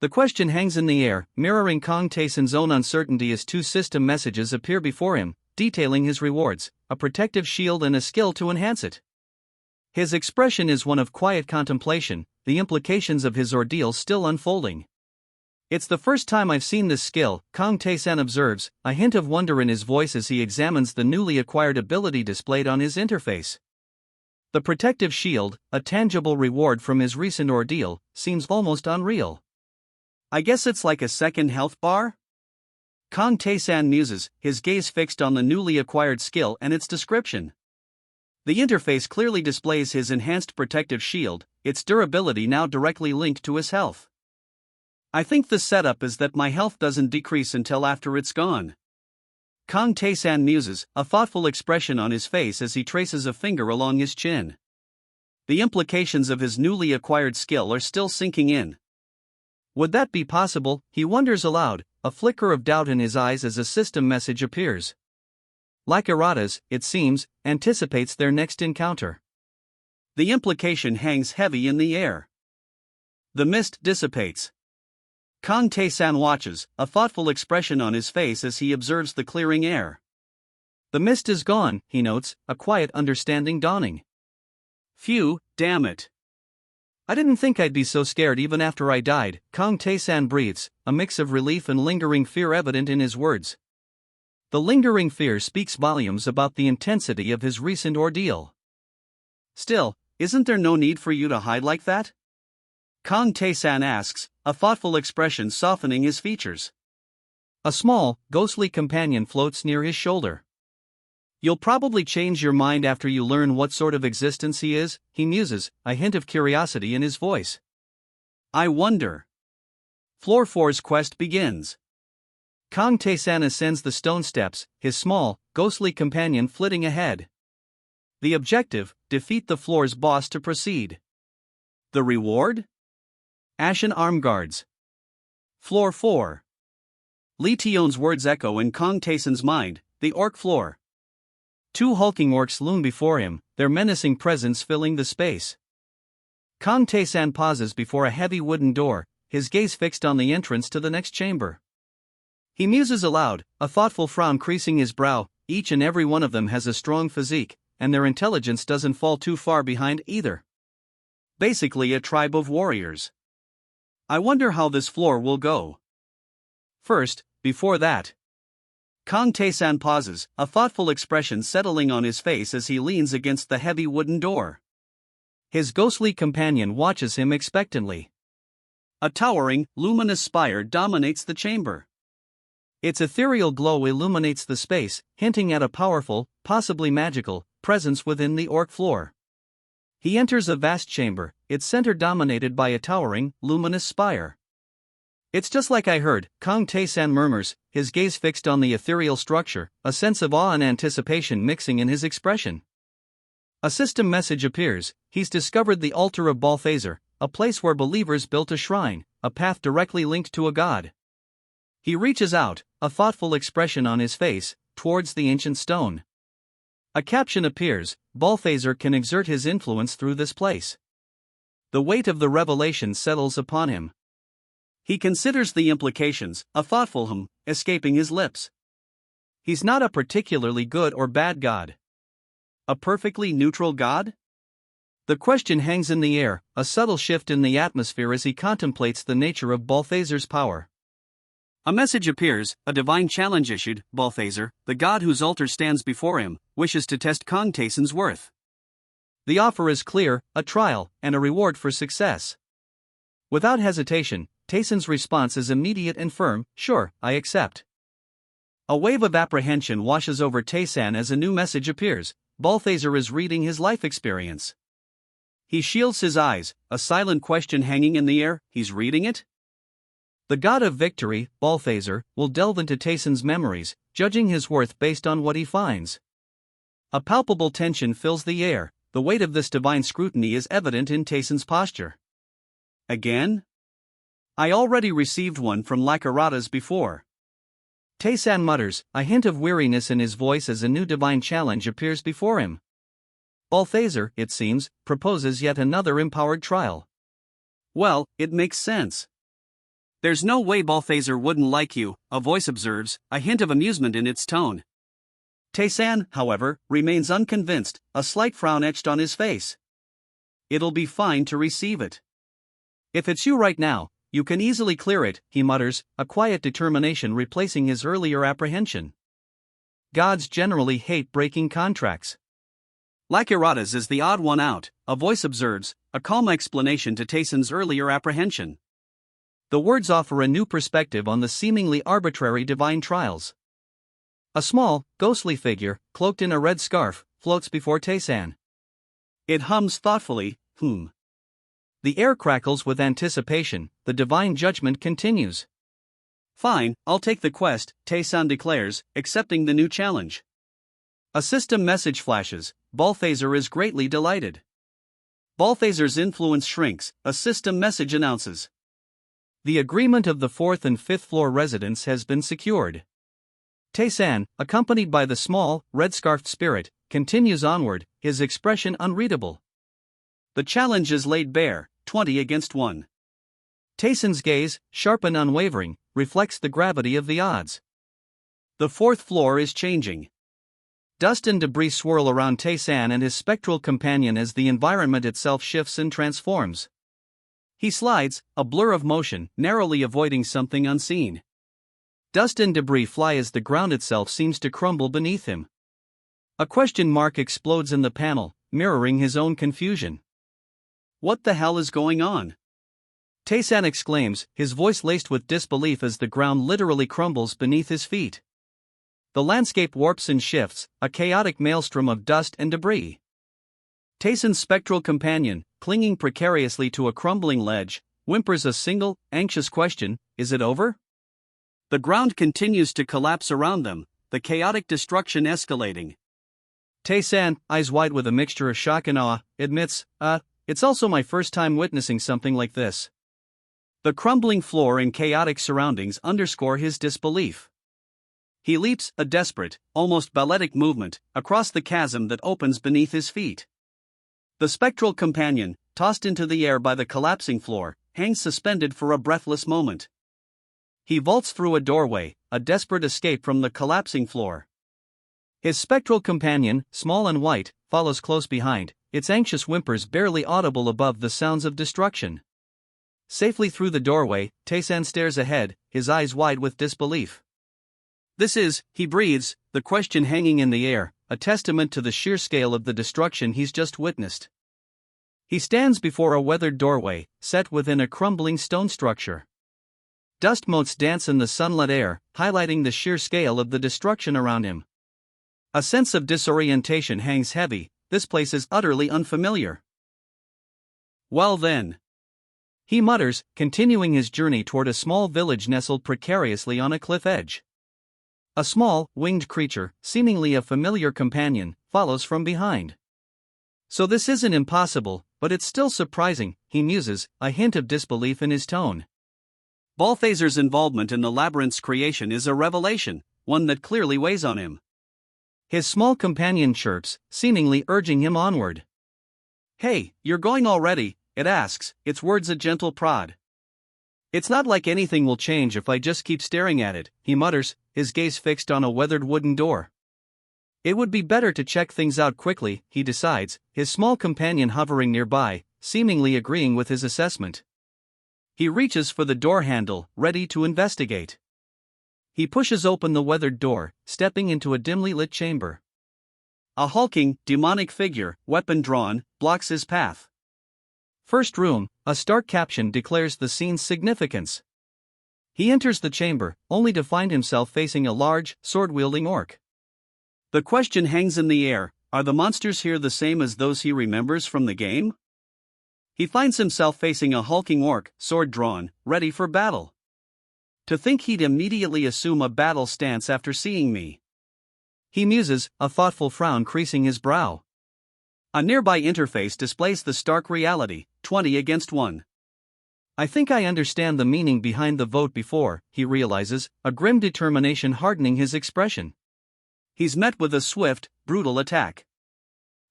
The question hangs in the air, mirroring Kong Tae-san's own uncertainty as two system messages appear before him, detailing his rewards, a protective shield and a skill to enhance it. His expression is one of quiet contemplation, the implications of his ordeal still unfolding. It's the first time I've seen this skill, Kong Tae-san observes, a hint of wonder in his voice as he examines the newly acquired ability displayed on his interface. The protective shield, a tangible reward from his recent ordeal, seems almost unreal. I guess it's like a second health bar? Kong Tae-san muses, his gaze fixed on the newly acquired skill and its description. The interface clearly displays his enhanced protective shield, its durability now directly linked to his health. I think the setup is that my health doesn't decrease until after it's gone. Kong Tae-san muses, a thoughtful expression on his face as he traces a finger along his chin. The implications of his newly acquired skill are still sinking in. Would that be possible, he wonders aloud, a flicker of doubt in his eyes as a system message appears. Like Irata's, it seems, anticipates their next encounter. The implication hangs heavy in the air. The mist dissipates. Kong Tae-san watches, a thoughtful expression on his face as he observes the clearing air. The mist is gone, he notes, a quiet understanding dawning. Phew, damn it. I didn't think I'd be so scared even after I died, Kong Tae-san breathes, a mix of relief and lingering fear evident in his words. The lingering fear speaks volumes about the intensity of his recent ordeal. Still, isn't there no need for you to hide like that? Kong Tae-san asks, a thoughtful expression softening his features. A small, ghostly companion floats near his shoulder. You'll probably change your mind after you learn what sort of existence he is, he muses, a hint of curiosity in his voice. I wonder. Floor 4's quest begins. Kong Tae-san ascends the stone steps, his small, ghostly companion flitting ahead. The objective, defeat the floor's boss to proceed. The reward? Ashen arm guards. Floor 4. Lee Tion's words echo in Kong Tae-san's mind, the orc floor. Two hulking orcs loom before him, their menacing presence filling the space. Kong Tae-san pauses before a heavy wooden door, his gaze fixed on the entrance to the next chamber. He muses aloud, a thoughtful frown creasing his brow. Each and every one of them has a strong physique, and their intelligence doesn't fall too far behind either. Basically a tribe of warriors. I wonder how this floor will go. First, before that. Kong Tae-san pauses, a thoughtful expression settling on his face as he leans against the heavy wooden door. His ghostly companion watches him expectantly. A towering, luminous spire dominates the chamber. Its ethereal glow illuminates the space, hinting at a powerful, possibly magical, presence within the orc floor. He enters a vast chamber, its center dominated by a towering, luminous spire. It's just like I heard, Kong Tae-san murmurs, his gaze fixed on the ethereal structure, a sense of awe and anticipation mixing in his expression. A system message appears, he's discovered the altar of Balthazar, a place where believers built a shrine, a path directly linked to a god. He reaches out, a thoughtful expression on his face, towards the ancient stone. A caption appears, Balthazar can exert his influence through this place. The weight of the revelation settles upon him. He considers the implications, a thoughtful hum, escaping his lips. He's not a particularly good or bad god. A perfectly neutral god? The question hangs in the air, a subtle shift in the atmosphere as he contemplates the nature of Balthazar's power. A message appears, a divine challenge issued. Balthazar, the god whose altar stands before him, wishes to test Kong Taeson's worth. The offer is clear, a trial, and a reward for success. Without hesitation, Taeson's response is immediate and firm, "Sure, I accept." A wave of apprehension washes over Taeson as a new message appears. Balthazar is reading his life experience. He shields his eyes, a silent question hanging in the air. He's reading it? The god of victory, Balthazar, will delve into Taeson's memories, judging his worth based on what he finds. A palpable tension fills the air. The weight of this divine scrutiny is evident in Taeson's posture. Again? I already received one from Lycaratas before. Taeson mutters, a hint of weariness in his voice as a new divine challenge appears before him. Balthazar, it seems, proposes yet another empowered trial. Well, it makes sense. There's no way Balthazar wouldn't like you, a voice observes, a hint of amusement in its tone. Taeson, however, remains unconvinced, a slight frown etched on his face. It'll be fine to receive it. If it's you right now, you can easily clear it, he mutters, a quiet determination replacing his earlier apprehension. Gods generally hate breaking contracts. Lycaratas is the odd one out, a voice observes, a calm explanation to Taeson's earlier apprehension. The words offer a new perspective on the seemingly arbitrary divine trials. A small, ghostly figure, cloaked in a red scarf, floats before Taeson. It hums thoughtfully, The air crackles with anticipation, the divine judgment continues. Fine, I'll take the quest, Taeson declares, accepting the new challenge. A system message flashes. Balthazar is greatly delighted. Balthazar's influence shrinks, a system message announces. The agreement of the 4th and 5th floor residents has been secured. Taeson, accompanied by the small, red-scarfed spirit, continues onward, his expression unreadable. The challenge is laid bare, 20 against 1. Taeson's gaze, sharp and unwavering, reflects the gravity of the odds. The 4th floor is changing. Dust and debris swirl around Taeson and his spectral companion as the environment itself shifts and transforms. He slides, a blur of motion, narrowly avoiding something unseen. Dust and debris fly as the ground itself seems to crumble beneath him. A question mark explodes in the panel, mirroring his own confusion. What the hell is going on? Taeson exclaims, his voice laced with disbelief as the ground literally crumbles beneath his feet. The landscape warps and shifts, a chaotic maelstrom of dust and debris. Taeson's spectral companion, clinging precariously to a crumbling ledge, whimpers a single, anxious question, is it over? The ground continues to collapse around them, the chaotic destruction escalating. Taeson, eyes wide with a mixture of shock and awe, admits, it's also my first time witnessing something like this. The crumbling floor and chaotic surroundings underscore his disbelief. He leaps, a desperate, almost balletic movement, across the chasm that opens beneath his feet. The spectral companion, tossed into the air by the collapsing floor, hangs suspended for a breathless moment. He vaults through a doorway, a desperate escape from the collapsing floor. His spectral companion, small and white, follows close behind, its anxious whimpers barely audible above the sounds of destruction. Safely through the doorway, Taeson stares ahead, his eyes wide with disbelief. This is, he breathes, the question hanging in the air, a testament to the sheer scale of the destruction he's just witnessed. He stands before a weathered doorway, set within a crumbling stone structure. Dust motes dance in the sunlit air, highlighting the sheer scale of the destruction around him. A sense of disorientation hangs heavy, this place is utterly unfamiliar. Well then. He mutters, continuing his journey toward a small village nestled precariously on a cliff edge. A small, winged creature, seemingly a familiar companion, follows from behind. So this isn't impossible, but it's still surprising, he muses, a hint of disbelief in his tone. Balthazar's involvement in the labyrinth's creation is a revelation, one that clearly weighs on him. His small companion chirps, seemingly urging him onward. Hey, you're going already, it asks, its words a gentle prod. It's not like anything will change if I just keep staring at it, he mutters, his gaze fixed on a weathered wooden door. It would be better to check things out quickly, he decides, his small companion hovering nearby, seemingly agreeing with his assessment. He reaches for the door handle, ready to investigate. He pushes open the weathered door, stepping into a dimly lit chamber. A hulking, demonic figure, weapon drawn, blocks his path. First room, a stark caption declares the scene's significance. He enters the chamber, only to find himself facing a large, sword-wielding orc. The question hangs in the air, are the monsters here the same as those he remembers from the game? He finds himself facing a hulking orc, sword drawn, ready for battle. To think he'd immediately assume a battle stance after seeing me. He muses, a thoughtful frown creasing his brow. A nearby interface displays the stark reality, 20 against 1. I think I understand the meaning behind the vote before, he realizes, a grim determination hardening his expression. He's met with a swift, brutal attack.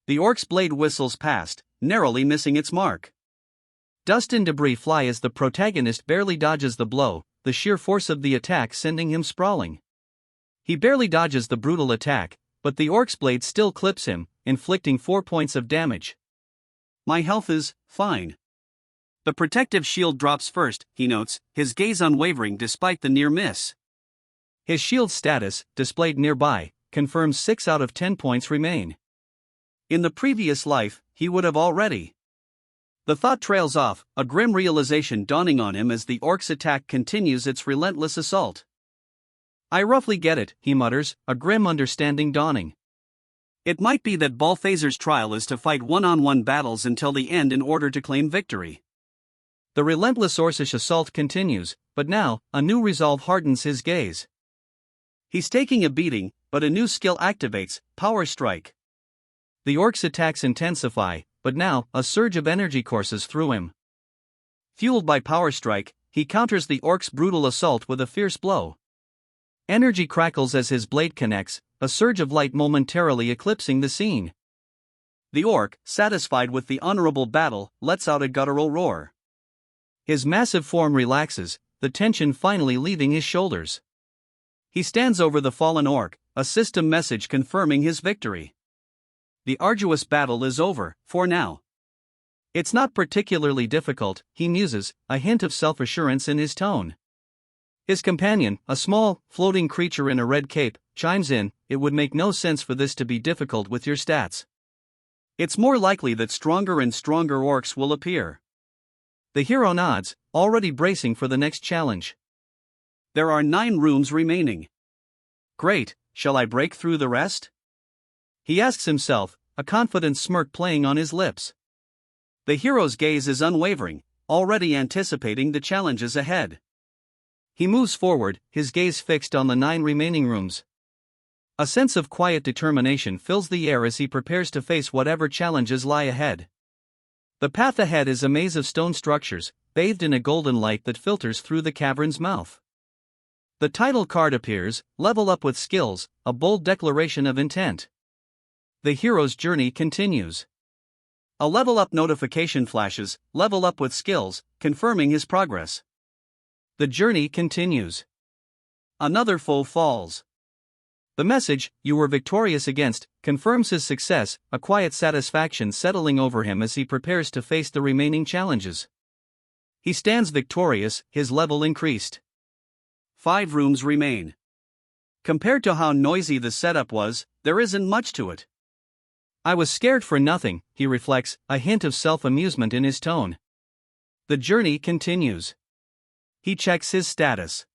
The orc's blade whistles past, narrowly missing its mark. Dust and debris fly as the protagonist barely dodges the blow, the sheer force of the attack sending him sprawling. He barely dodges the brutal attack, but the orc's blade still clips him, inflicting 4 points of damage. My health is fine. The protective shield drops first, he notes, his gaze unwavering despite the near miss. His shield status, displayed nearby, confirms 6 out of 10 points remain. In the previous life, he would have already. The thought trails off, a grim realization dawning on him as the orc's attack continues its relentless assault. I roughly get it, he mutters, a grim understanding dawning. It might be that Balthazar's trial is to fight one-on-one battles until the end in order to claim victory. The relentless orcish assault continues, but now, a new resolve hardens his gaze. He's taking a beating, but a new skill activates, Power Strike. The orc's attacks intensify, but now, a surge of energy courses through him. Fueled by Power Strike, he counters the orc's brutal assault with a fierce blow. Energy crackles as his blade connects, a surge of light momentarily eclipsing the scene. The orc, satisfied with the honorable battle, lets out a guttural roar. His massive form relaxes, the tension finally leaving his shoulders. He stands over the fallen orc, a system message confirming his victory. The arduous battle is over, for now. It's not particularly difficult, he muses, a hint of self-assurance in his tone. His companion, a small, floating creature in a red cape, chimes in, it would make no sense for this to be difficult with your stats. It's more likely that stronger and stronger orcs will appear. The hero nods, already bracing for the next challenge. There are 9 rooms remaining. Great, shall I break through the rest? He asks himself, a confident smirk playing on his lips. The hero's gaze is unwavering, already anticipating the challenges ahead. He moves forward, his gaze fixed on the 9 remaining rooms. A sense of quiet determination fills the air as he prepares to face whatever challenges lie ahead. The path ahead is a maze of stone structures, bathed in a golden light that filters through the cavern's mouth. The title card appears, level up with skills, a bold declaration of intent. The hero's journey continues. A level up notification flashes, level up with skills, confirming his progress. The journey continues. Another foe falls. The message, you were victorious against, confirms his success, a quiet satisfaction settling over him as he prepares to face the remaining challenges. He stands victorious, his level increased. 5 rooms remain. Compared to how noisy the setup was, there isn't much to it. I was scared for nothing, he reflects, a hint of self-amusement in his tone. The journey continues. He checks his status.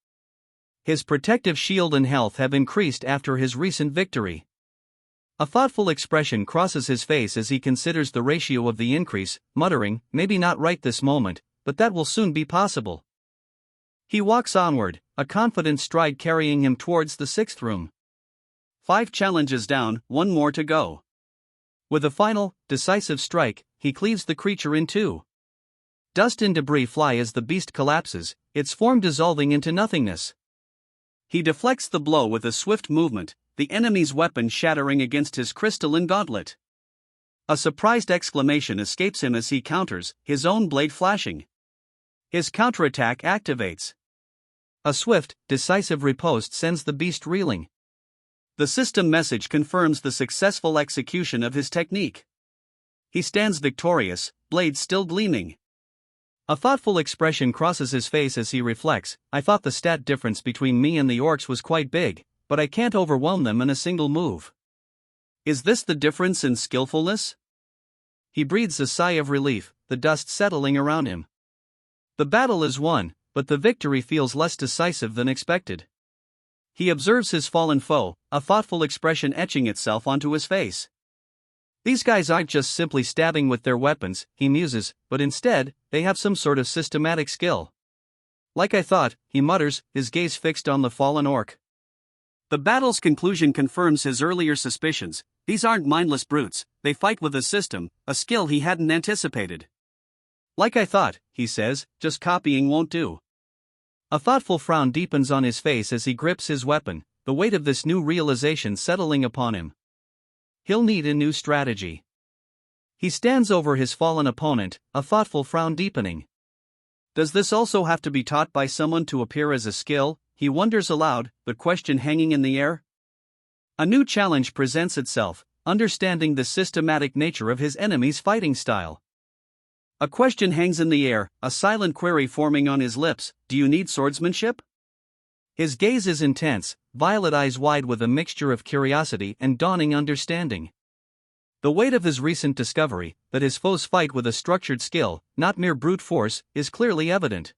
His protective shield and health have increased after his recent victory. A thoughtful expression crosses his face as he considers the ratio of the increase, muttering, maybe not right this moment, but that will soon be possible. He walks onward, a confident stride carrying him towards the 6th room. 5 challenges down, 1 more to go. With a final, decisive strike, he cleaves the creature in 2. Dust and debris fly as the beast collapses, its form dissolving into nothingness. He deflects the blow with a swift movement, the enemy's weapon shattering against his crystalline gauntlet. A surprised exclamation escapes him as he counters, his own blade flashing. His counterattack activates. A swift, decisive riposte sends the beast reeling. The system message confirms the successful execution of his technique. He stands victorious, blade still gleaming. A thoughtful expression crosses his face as he reflects, I thought the stat difference between me and the orcs was quite big, but I can't overwhelm them in a single move. Is this the difference in skillfulness? He breathes a sigh of relief, the dust settling around him. The battle is won, but the victory feels less decisive than expected. He observes his fallen foe, a thoughtful expression etching itself onto his face. These guys aren't just simply stabbing with their weapons, he muses, but instead, they have some sort of systematic skill. Like I thought, he mutters, his gaze fixed on the fallen orc. The battle's conclusion confirms his earlier suspicions. These aren't mindless brutes, they fight with a system, a skill he hadn't anticipated. Like I thought, he says, just copying won't do. A thoughtful frown deepens on his face as he grips his weapon, the weight of this new realization settling upon him. He'll need a new strategy. He stands over his fallen opponent, a thoughtful frown deepening. Does this also have to be taught by someone to appear as a skill? He wonders aloud, the question hanging in the air. A new challenge presents itself, understanding the systematic nature of his enemy's fighting style. A question hangs in the air, a silent query forming on his lips, do you need swordsmanship? His gaze is intense, violet eyes wide with a mixture of curiosity and dawning understanding. The weight of his recent discovery, that his foes fight with a structured skill, not mere brute force, is clearly evident.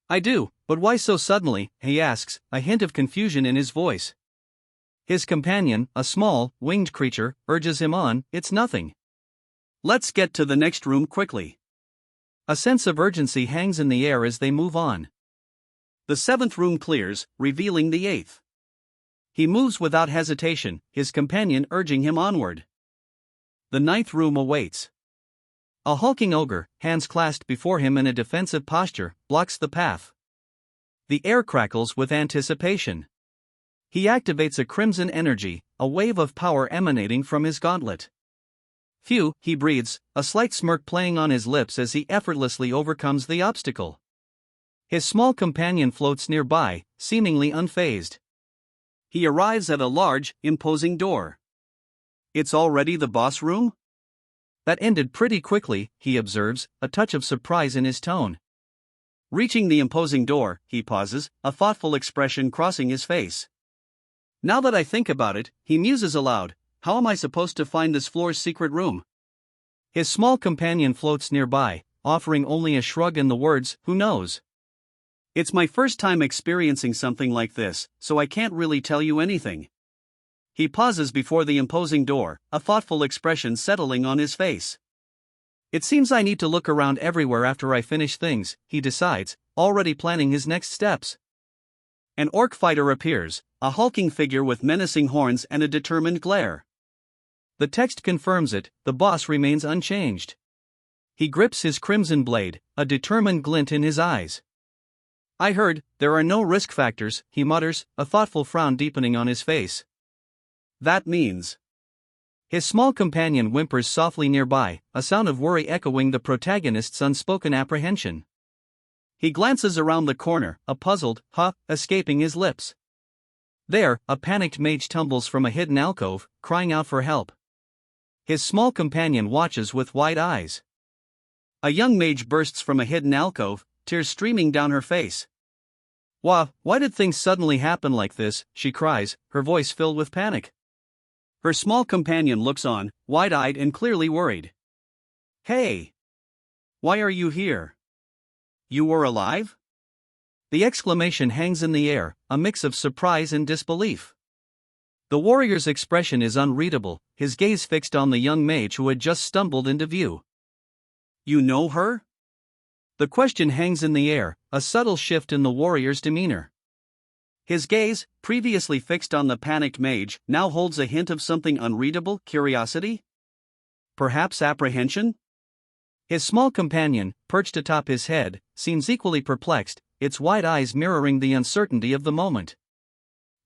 I do, but why so suddenly, he asks, a hint of confusion in his voice. His companion, a small, winged creature, urges him on, it's nothing. Let's get to the next room quickly. A sense of urgency hangs in the air as they move on. The 7th room clears, revealing the 8th. He moves without hesitation, his companion urging him onward. The 9th room awaits. A hulking ogre, hands clasped before him in a defensive posture, blocks the path. The air crackles with anticipation. He activates a crimson energy, a wave of power emanating from his gauntlet. Phew, he breathes, a slight smirk playing on his lips as he effortlessly overcomes the obstacle. His small companion floats nearby, seemingly unfazed. He arrives at a large, imposing door. It's already the boss room? That ended pretty quickly, he observes, a touch of surprise in his tone. Reaching the imposing door, he pauses, a thoughtful expression crossing his face. Now that I think about it, he muses aloud, how am I supposed to find this floor's secret room? His small companion floats nearby, offering only a shrug and the words, who knows? It's my first time experiencing something like this, so I can't really tell you anything. He pauses before the imposing door, a thoughtful expression settling on his face. It seems I need to look around everywhere after I finish things, he decides, already planning his next steps. An orc fighter appears, a hulking figure with menacing horns and a determined glare. The text confirms it, the boss remains unchanged. He grips his crimson blade, a determined glint in his eyes. I heard, there are no risk factors, he mutters, a thoughtful frown deepening on his face. That means. His small companion whimpers softly nearby, a sound of worry echoing the protagonist's unspoken apprehension. He glances around the corner, a puzzled "huh" escaping his lips. There, a panicked mage tumbles from a hidden alcove, crying out for help. His small companion watches with wide eyes. A young mage bursts from a hidden alcove, tears streaming down her face. Why did things suddenly happen like this?" she cries, her voice filled with panic. Her small companion looks on, wide-eyed and clearly worried. Hey! Why are you here? You were alive? The exclamation hangs in the air, a mix of surprise and disbelief. The warrior's expression is unreadable, his gaze fixed on the young mage who had just stumbled into view. You know her? The question hangs in the air, a subtle shift in the warrior's demeanor. His gaze, previously fixed on the panicked mage, now holds a hint of something unreadable, curiosity? Perhaps apprehension? His small companion, perched atop his head, seems equally perplexed, its wide eyes mirroring the uncertainty of the moment.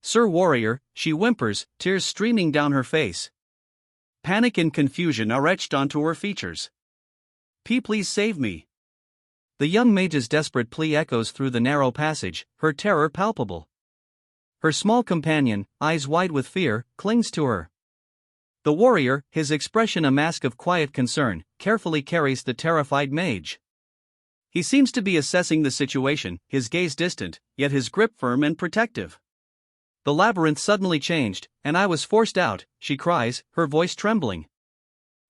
Sir Warrior, she whimpers, tears streaming down her face. Panic and confusion are etched onto her features. Please save me. The young mage's desperate plea echoes through the narrow passage, her terror palpable. Her small companion, eyes wide with fear, clings to her. The warrior, his expression a mask of quiet concern, carefully carries the terrified mage. He seems to be assessing the situation, his gaze distant, yet his grip firm and protective. The labyrinth suddenly changed, and I was forced out, she cries, her voice trembling.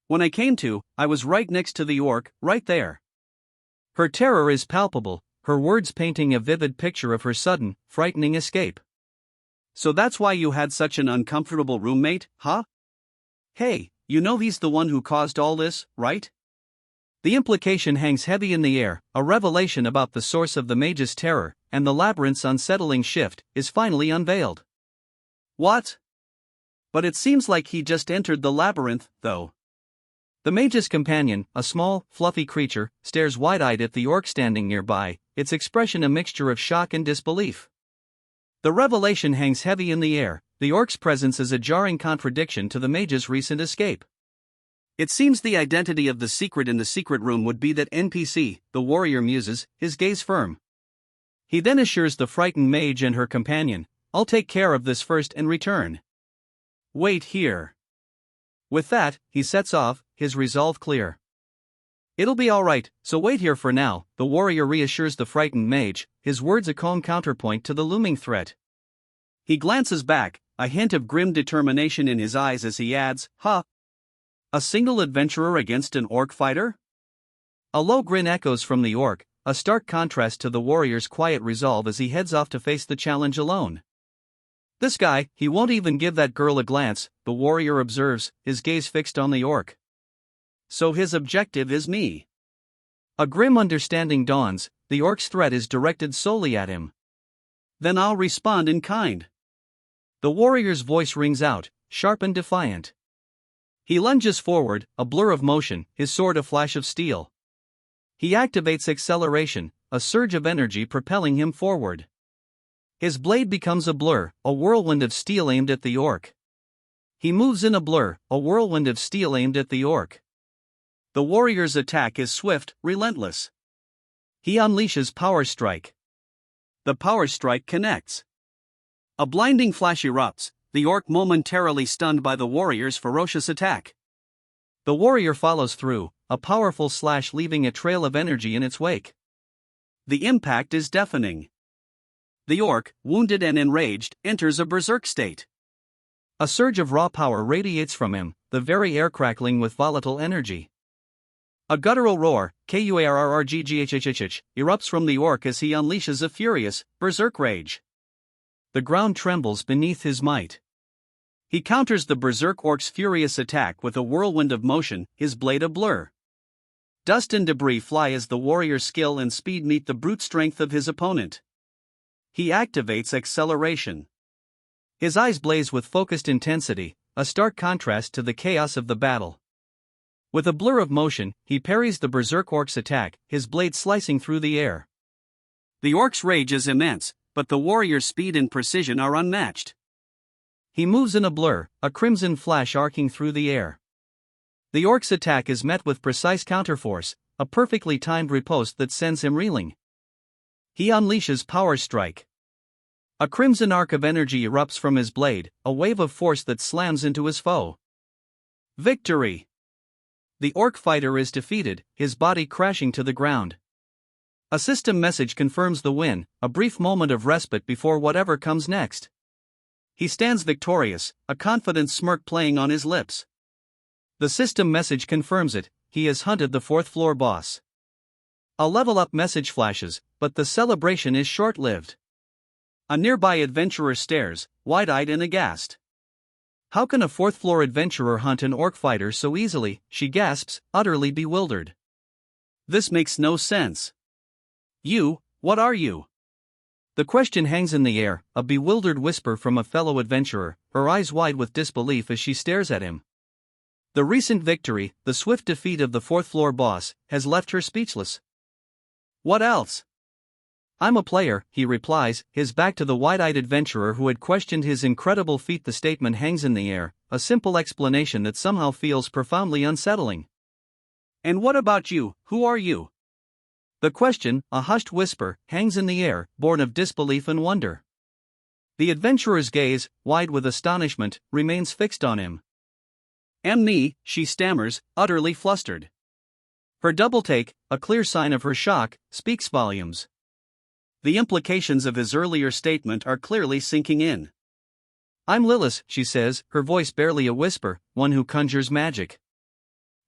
When I came to, I was right next to the orc, right there. Her terror is palpable, her words painting a vivid picture of her sudden, frightening escape. So that's why you had such an uncomfortable roommate, huh? Hey, you know he's the one who caused all this, right? The implication hangs heavy in the air, a revelation about the source of the mage's terror, and the labyrinth's unsettling shift, is finally unveiled. What? But it seems like he just entered the labyrinth, though. The mage's companion, a small, fluffy creature, stares wide-eyed at the orc standing nearby, its expression a mixture of shock and disbelief. The revelation hangs heavy in the air, the orc's presence is a jarring contradiction to the mage's recent escape. It seems the identity of the secret in the secret room would be that NPC, the warrior muses, his gaze firm. He then assures the frightened mage and her companion, I'll take care of this first and return. Wait here. With that, he sets off, his resolve clear. It'll be alright, so wait here for now, the warrior reassures the frightened mage, his words a calm counterpoint to the looming threat. He glances back, a hint of grim determination in his eyes as he adds, "Ha! A single adventurer against an orc fighter?" A low grin echoes from the orc, a stark contrast to the warrior's quiet resolve as he heads off to face the challenge alone. This guy, he won't even give that girl a glance, the warrior observes, his gaze fixed on the orc. So his objective is me. A grim understanding dawns, the orc's threat is directed solely at him. Then I'll respond in kind. The warrior's voice rings out, sharp and defiant. He lunges forward, a blur of motion, his sword a flash of steel. He activates acceleration, a surge of energy propelling him forward. His blade becomes a blur, a whirlwind of steel aimed at the orc. He moves in a blur, a whirlwind of steel aimed at the orc. The warrior's attack is swift, relentless. He unleashes Power Strike. The Power Strike connects. A blinding flash erupts, the orc momentarily stunned by the warrior's ferocious attack. The warrior follows through, a powerful slash leaving a trail of energy in its wake. The impact is deafening. The orc, wounded and enraged, enters a berserk state. A surge of raw power radiates from him, the very air crackling with volatile energy. A guttural roar, kurrrgghhh, erupts from the orc as he unleashes a furious, berserk rage. The ground trembles beneath his might. He counters the berserk orc's furious attack with a whirlwind of motion, his blade a blur. Dust and debris fly as the warrior's skill and speed meet the brute strength of his opponent. He activates acceleration. His eyes blaze with focused intensity, a stark contrast to the chaos of the battle. With a blur of motion, he parries the berserk orc's attack, his blade slicing through the air. The orc's rage is immense, but the warrior's speed and precision are unmatched. He moves in a blur, a crimson flash arcing through the air. The orc's attack is met with precise counterforce, a perfectly timed riposte that sends him reeling. He unleashes Power Strike. A crimson arc of energy erupts from his blade, a wave of force that slams into his foe. Victory! The orc fighter is defeated, his body crashing to the ground. A system message confirms the win, a brief moment of respite before whatever comes next. He stands victorious, a confident smirk playing on his lips. The system message confirms it, he has hunted the fourth-floor boss. A level-up message flashes, but the celebration is short-lived. A nearby adventurer stares, wide-eyed and aghast. How can a fourth-floor adventurer hunt an orc fighter so easily, she gasps, utterly bewildered. This makes no sense. You, what are you? The question hangs in the air, a bewildered whisper from a fellow adventurer, her eyes wide with disbelief as she stares at him. The recent victory, the swift defeat of the fourth-floor boss, has left her speechless. What else? I'm a player, he replies, his back to the wide-eyed adventurer who had questioned his incredible feat. The statement hangs in the air, a simple explanation that somehow feels profoundly unsettling. And what about you, who are you? The question, a hushed whisper, hangs in the air, born of disbelief and wonder. The adventurer's gaze, wide with astonishment, remains fixed on him. Me, she stammers, utterly flustered. Her double take, a clear sign of her shock, speaks volumes. The implications of his earlier statement are clearly sinking in. I'm Lilith, she says, her voice barely a whisper, one who conjures magic.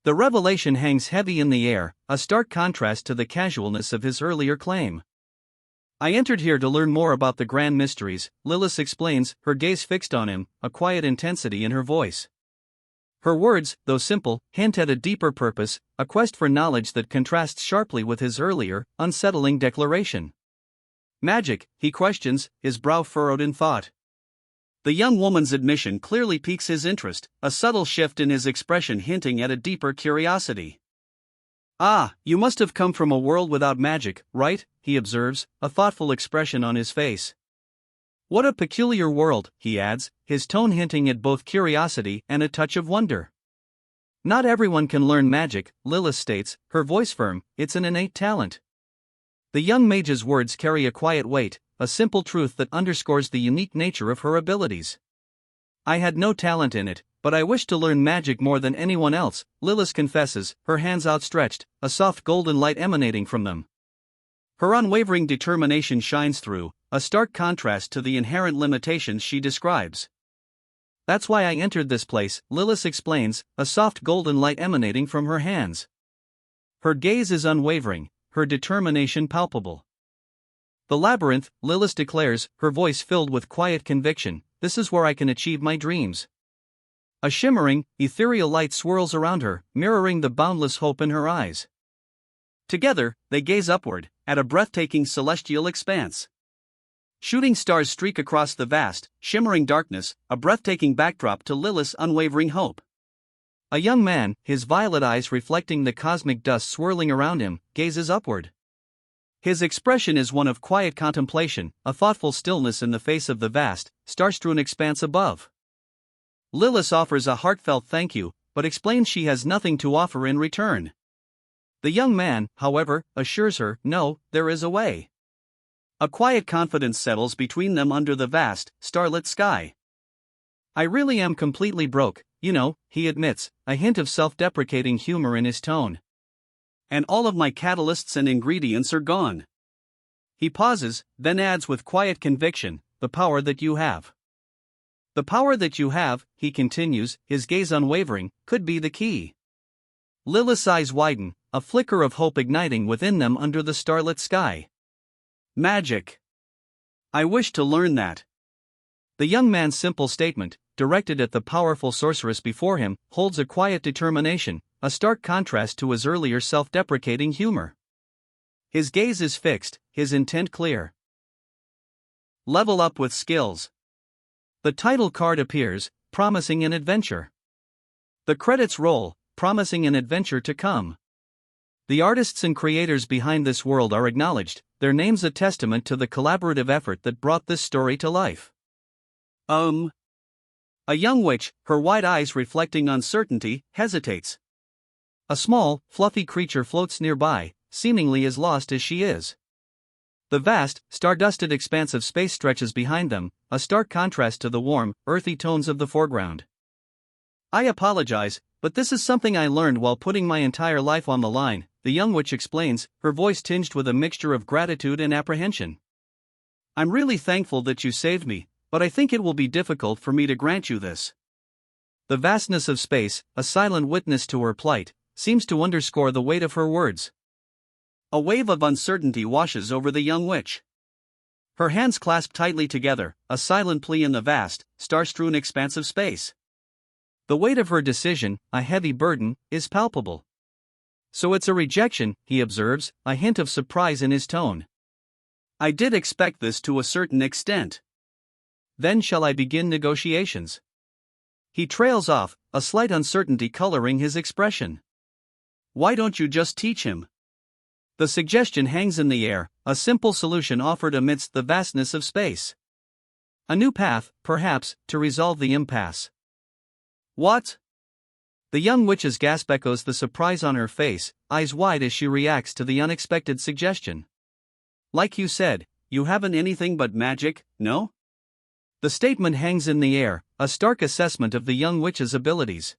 The revelation hangs heavy in the air, a stark contrast to the casualness of his earlier claim. I entered here to learn more about the grand mysteries, Lilith explains, her gaze fixed on him, a quiet intensity in her voice. Her words, though simple, hint at a deeper purpose, a quest for knowledge that contrasts sharply with his earlier, unsettling declaration. Magic, he questions, his brow furrowed in thought. The young woman's admission clearly piques his interest, a subtle shift in his expression hinting at a deeper curiosity. Ah, you must have come from a world without magic, right? He observes, a thoughtful expression on his face. What a peculiar world, he adds, his tone hinting at both curiosity and a touch of wonder. Not everyone can learn magic, Lilith states, her voice firm, it's an innate talent. The young mage's words carry a quiet weight, a simple truth that underscores the unique nature of her abilities. I had no talent in it, but I wished to learn magic more than anyone else, Lilith confesses, her hands outstretched, a soft golden light emanating from them. Her unwavering determination shines through, a stark contrast to the inherent limitations she describes. That's why I entered this place, Lilith explains, a soft golden light emanating from her hands. Her gaze is unwavering, her determination palpable. The labyrinth, Lilith declares, her voice filled with quiet conviction, this is where I can achieve my dreams. A shimmering, ethereal light swirls around her, mirroring the boundless hope in her eyes. Together, they gaze upward, at a breathtaking celestial expanse. Shooting stars streak across the vast, shimmering darkness, a breathtaking backdrop to Lilith's unwavering hope. A young man, his violet eyes reflecting the cosmic dust swirling around him, gazes upward. His expression is one of quiet contemplation, a thoughtful stillness in the face of the vast, star-strewn expanse above. Lilith offers a heartfelt thank you, but explains she has nothing to offer in return. The young man, however, assures her, no, there is a way. A quiet confidence settles between them under the vast, starlit sky. I really am completely broke, you know, he admits, a hint of self-deprecating humor in his tone. And all of my catalysts and ingredients are gone. He pauses, then adds with quiet conviction, the power that you have. The power that you have, he continues, his gaze unwavering, could be the key. Lilith's eyes widen, a flicker of hope igniting within them under the starlit sky. Magic. I wish to learn that. The young man's simple statement, directed at the powerful sorceress before him, holds a quiet determination, a stark contrast to his earlier self-deprecating humor. His gaze is fixed, his intent clear. Level up with skills. The title card appears, promising an adventure. The credits roll, promising an adventure to come. The artists and creators behind this world are acknowledged, their names a testament to the collaborative effort that brought this story to life. A young witch, her wide eyes reflecting uncertainty, hesitates. A small, fluffy creature floats nearby, seemingly as lost as she is. The vast, star-dusted expanse of space stretches behind them, a stark contrast to the warm, earthy tones of the foreground. I apologize, but this is something I learned while putting my entire life on the line, the young witch explains, her voice tinged with a mixture of gratitude and apprehension. I'm really thankful that you saved me, but I think it will be difficult for me to grant you this. The vastness of space, a silent witness to her plight, seems to underscore the weight of her words. A wave of uncertainty washes over the young witch. Her hands clasp tightly together, a silent plea in the vast, star-strewn expanse of space. The weight of her decision, a heavy burden, is palpable. So it's a rejection, he observes, a hint of surprise in his tone. I did expect this to a certain extent. Then shall I begin negotiations? He trails off, a slight uncertainty coloring his expression. Why don't you just teach him? The suggestion hangs in the air, a simple solution offered amidst the vastness of space. A new path, perhaps, to resolve the impasse. What? The young witch's gasp echoes the surprise on her face, eyes wide as she reacts to the unexpected suggestion. Like you said, you haven't anything but magic, no? The statement hangs in the air, a stark assessment of the young witch's abilities.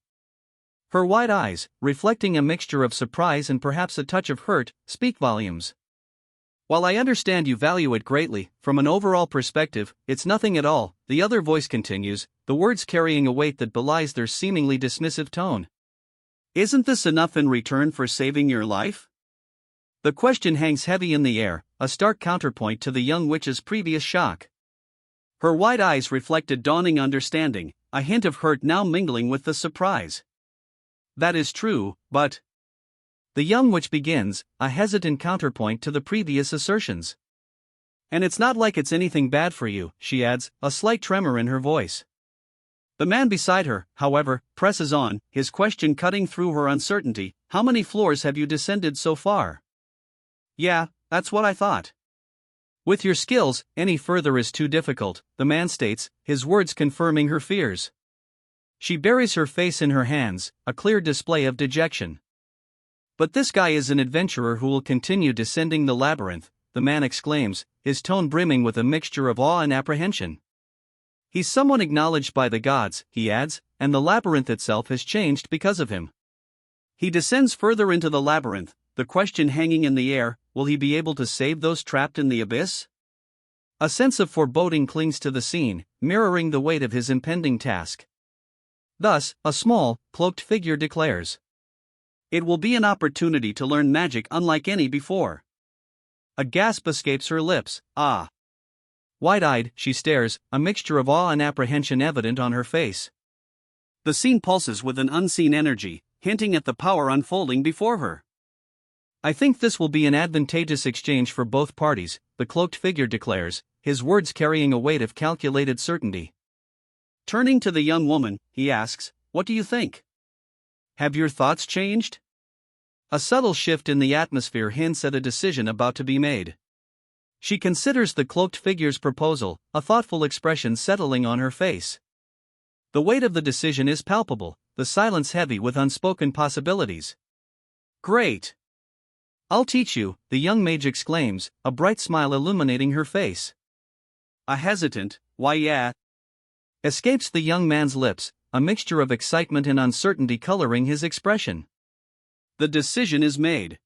Her wide eyes, reflecting a mixture of surprise and perhaps a touch of hurt, speak volumes. While I understand you value it greatly, from an overall perspective, it's nothing at all, the other voice continues, the words carrying a weight that belies their seemingly dismissive tone. Isn't this enough in return for saving your life? The question hangs heavy in the air, a stark counterpoint to the young witch's previous shock. Her wide eyes reflected dawning understanding, a hint of hurt now mingling with the surprise. That is true, but... The young witch begins, a hesitant counterpoint to the previous assertions. And it's not like it's anything bad for you, she adds, a slight tremor in her voice. The man beside her, however, presses on, his question cutting through her uncertainty. How many floors have you descended so far? Yeah, that's what I thought. With your skills, any further is too difficult, the man states, his words confirming her fears. She buries her face in her hands, a clear display of dejection. But this guy is an adventurer who will continue descending the labyrinth, the man exclaims, his tone brimming with a mixture of awe and apprehension. He's someone acknowledged by the gods, he adds, and the labyrinth itself has changed because of him. He descends further into the labyrinth, the question hanging in the air, will he be able to save those trapped in the abyss? A sense of foreboding clings to the scene, mirroring the weight of his impending task. Thus, a small, cloaked figure declares. It will be an opportunity to learn magic unlike any before. A gasp escapes her lips, ah. Wide-eyed, she stares, a mixture of awe and apprehension evident on her face. The scene pulses with an unseen energy, hinting at the power unfolding before her. I think this will be an advantageous exchange for both parties, the cloaked figure declares, his words carrying a weight of calculated certainty. Turning to the young woman, he asks, what do you think? Have your thoughts changed? A subtle shift in the atmosphere hints at a decision about to be made. She considers the cloaked figure's proposal, a thoughtful expression settling on her face. The weight of the decision is palpable, the silence heavy with unspoken possibilities. Great! I'll teach you, the young mage exclaims, a bright smile illuminating her face. A hesitant, why yeah, escapes the young man's lips, a mixture of excitement and uncertainty coloring his expression. The decision is made.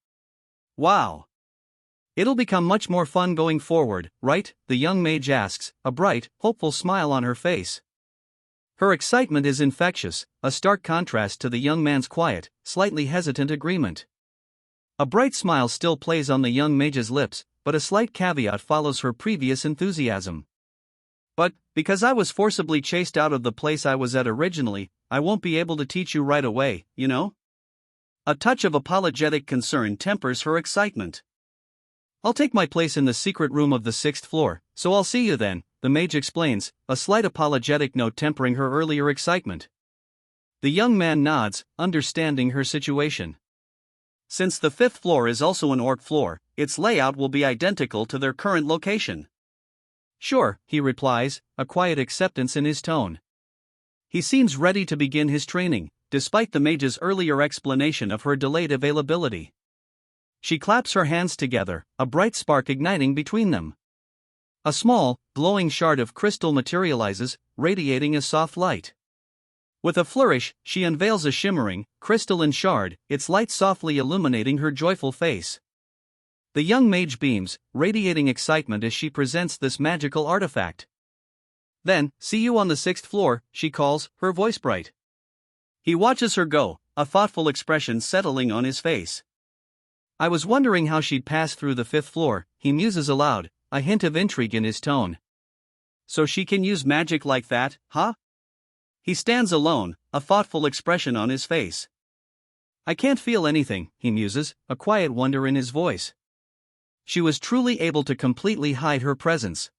Wow! It'll become much more fun going forward, right? The young mage asks, a bright, hopeful smile on her face. Her excitement is infectious, a stark contrast to the young man's quiet, slightly hesitant agreement. A bright smile still plays on the young mage's lips, but a slight caveat follows her previous enthusiasm. But, because I was forcibly chased out of the place I was at originally, I won't be able to teach you right away, you know? A touch of apologetic concern tempers her excitement. I'll take my place in the secret room of the 6th floor, so I'll see you then, the mage explains, a slight apologetic note tempering her earlier excitement. The young man nods, understanding her situation. Since the 5th floor is also an orc floor, its layout will be identical to their current location. Sure, he replies, a quiet acceptance in his tone. He seems ready to begin his training, despite the mage's earlier explanation of her delayed availability. She claps her hands together, a bright spark igniting between them. A small, glowing shard of crystal materializes, radiating a soft light. With a flourish, she unveils a shimmering, crystalline shard, its light softly illuminating her joyful face. The young mage beams, radiating excitement as she presents this magical artifact. Then, see you on the 6th floor, she calls, her voice bright. He watches her go, a thoughtful expression settling on his face. I was wondering how she'd pass through the 5th floor, he muses aloud, a hint of intrigue in his tone. So she can use magic like that, huh? He stands alone, a thoughtful expression on his face. I can't feel anything, he muses, a quiet wonder in his voice. She was truly able to completely hide her presence.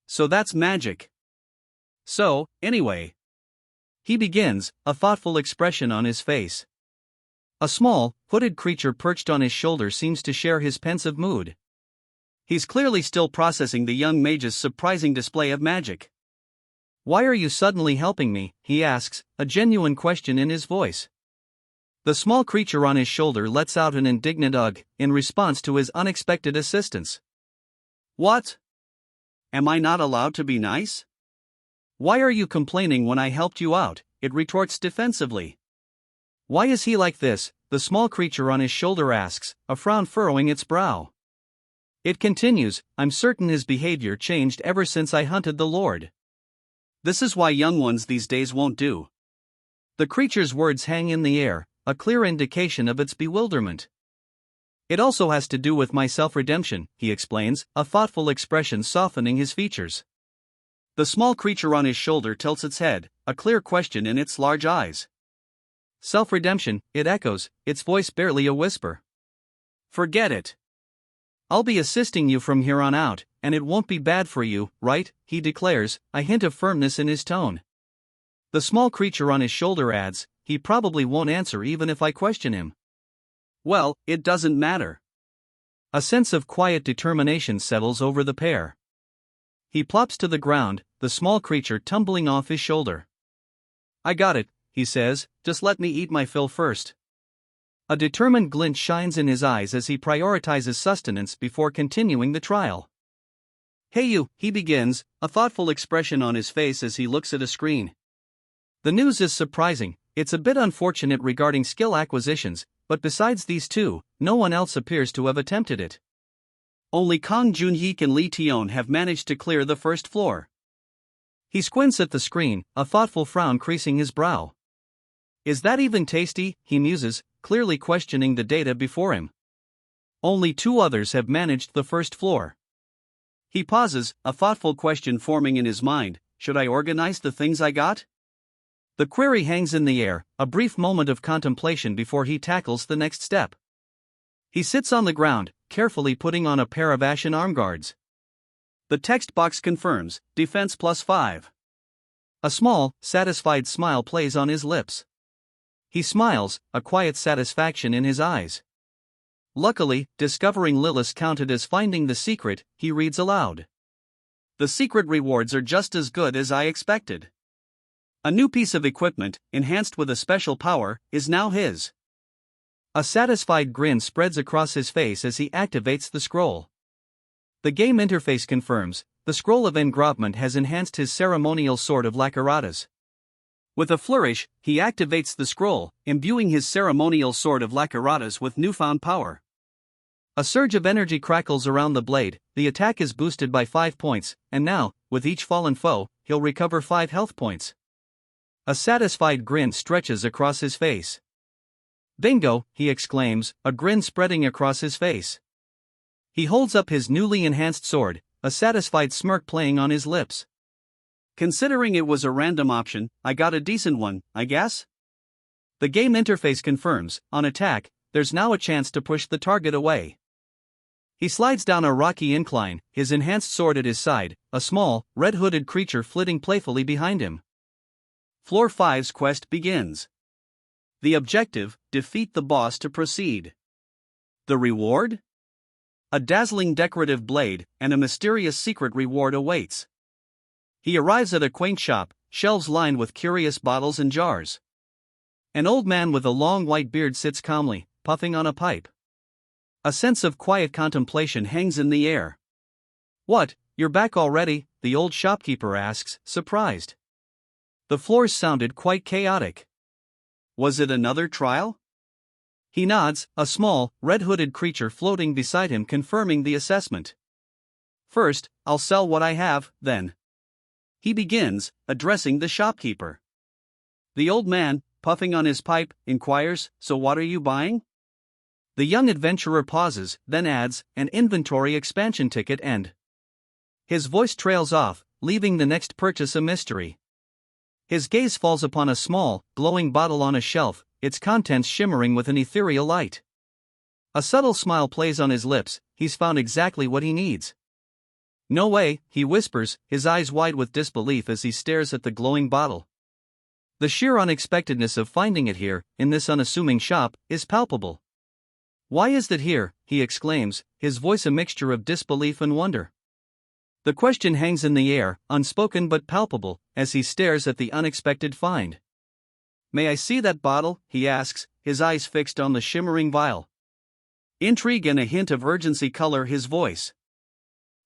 So that's magic. So, anyway. He begins, a thoughtful expression on his face. A small, hooded creature perched on his shoulder seems to share his pensive mood. He's clearly still processing the young mage's surprising display of magic. Why are you suddenly helping me? He asks, a genuine question in his voice. The small creature on his shoulder lets out an indignant ugh, in response to his unexpected assistance. What? Am I not allowed to be nice? Why are you complaining when I helped you out? It retorts defensively. Why is he like this? The small creature on his shoulder asks, a frown furrowing its brow. It continues, I'm certain his behavior changed ever since I hunted the Lord. This is why young ones these days won't do. The creature's words hang in the air, a clear indication of its bewilderment. It also has to do with my self-redemption, he explains, a thoughtful expression softening his features. The small creature on his shoulder tilts its head, a clear question in its large eyes. Self-redemption, it echoes, its voice barely a whisper. Forget it. I'll be assisting you from here on out, and it won't be bad for you, right? He declares, a hint of firmness in his tone. The small creature on his shoulder adds, he probably won't answer even if I question him. Well, it doesn't matter. A sense of quiet determination settles over the pair. He plops to the ground, the small creature tumbling off his shoulder. I got it, he says, just let me eat my fill first. A determined glint shines in his eyes as he prioritizes sustenance before continuing the trial. Hey you, he begins, a thoughtful expression on his face as he looks at a screen. The news is surprising, it's a bit unfortunate regarding skill acquisitions, but besides these two, no one else appears to have attempted it. Only Kang Junhyik and Lee Tion have managed to clear the first floor. He squints at the screen, a thoughtful frown creasing his brow. Is that even tasty? He muses, clearly questioning the data before him. Only two others have managed the first floor. He pauses, a thoughtful question forming in his mind, should I organize the things I got? The query hangs in the air, a brief moment of contemplation before he tackles the next step. He sits on the ground, carefully putting on a pair of ashen arm guards. The text box confirms, defense +5. A small, satisfied smile plays on his lips. He smiles, a quiet satisfaction in his eyes. Luckily, discovering Lilith counted as finding the secret, he reads aloud. The secret rewards are just as good as I expected. A new piece of equipment, enhanced with a special power, is now his. A satisfied grin spreads across his face as he activates the scroll. The game interface confirms, the scroll of engrafment has enhanced his ceremonial sword of Lacaratas. With a flourish, he activates the scroll, imbuing his ceremonial sword of Lacaratas with newfound power. A surge of energy crackles around the blade, the attack is boosted by 5 points, and now, with each fallen foe, he'll recover 5 health points. A satisfied grin stretches across his face. Bingo, he exclaims, a grin spreading across his face. He holds up his newly enhanced sword, a satisfied smirk playing on his lips. Considering it was a random option, I got a decent one, I guess? The game interface confirms, on attack, there's now a chance to push the target away. He slides down a rocky incline, his enhanced sword at his side, a small, red-hooded creature flitting playfully behind him. Floor 5's quest begins. The objective, defeat the boss to proceed. The reward? A dazzling decorative blade, and a mysterious secret reward awaits. He arrives at a quaint shop, shelves lined with curious bottles and jars. An old man with a long white beard sits calmly, puffing on a pipe. A sense of quiet contemplation hangs in the air. What, you're back already? The old shopkeeper asks, surprised. The floors sounded quite chaotic. Was it another trial? He nods, a small, red-hooded creature floating beside him confirming the assessment. First, I'll sell what I have, then. He begins, addressing the shopkeeper. The old man, puffing on his pipe, inquires, so what are you buying? The young adventurer pauses, then adds, an inventory expansion ticket and. His voice trails off, leaving the next purchase a mystery. His gaze falls upon a small, glowing bottle on a shelf, its contents shimmering with an ethereal light. A subtle smile plays on his lips, he's found exactly what he needs. No way, he whispers, his eyes wide with disbelief as he stares at the glowing bottle. The sheer unexpectedness of finding it here, in this unassuming shop, is palpable. Why is that here? He exclaims, his voice a mixture of disbelief and wonder. The question hangs in the air, unspoken but palpable, as he stares at the unexpected find. May I see that bottle? He asks, his eyes fixed on the shimmering vial. Intrigue and a hint of urgency color his voice.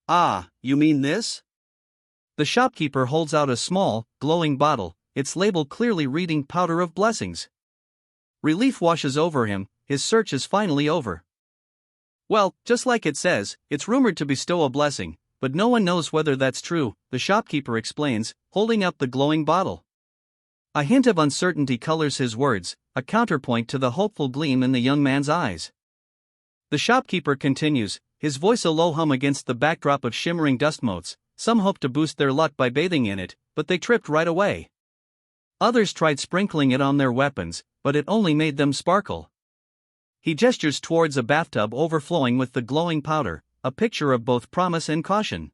Ah, you mean this? The shopkeeper holds out a small, glowing bottle, its label clearly reading Powder of Blessings. Relief washes over him, his search is finally over. Well, just like it says, it's rumored to bestow a blessing, but no one knows whether that's true, the shopkeeper explains, holding up the glowing bottle. A hint of uncertainty colors his words, a counterpoint to the hopeful gleam in the young man's eyes. The shopkeeper continues, his voice a low hum against the backdrop of shimmering dust motes. Some hoped to boost their luck by bathing in it, but they tripped right away. Others tried sprinkling it on their weapons, but it only made them sparkle. He gestures towards a bathtub overflowing with the glowing powder, a picture of both promise and caution.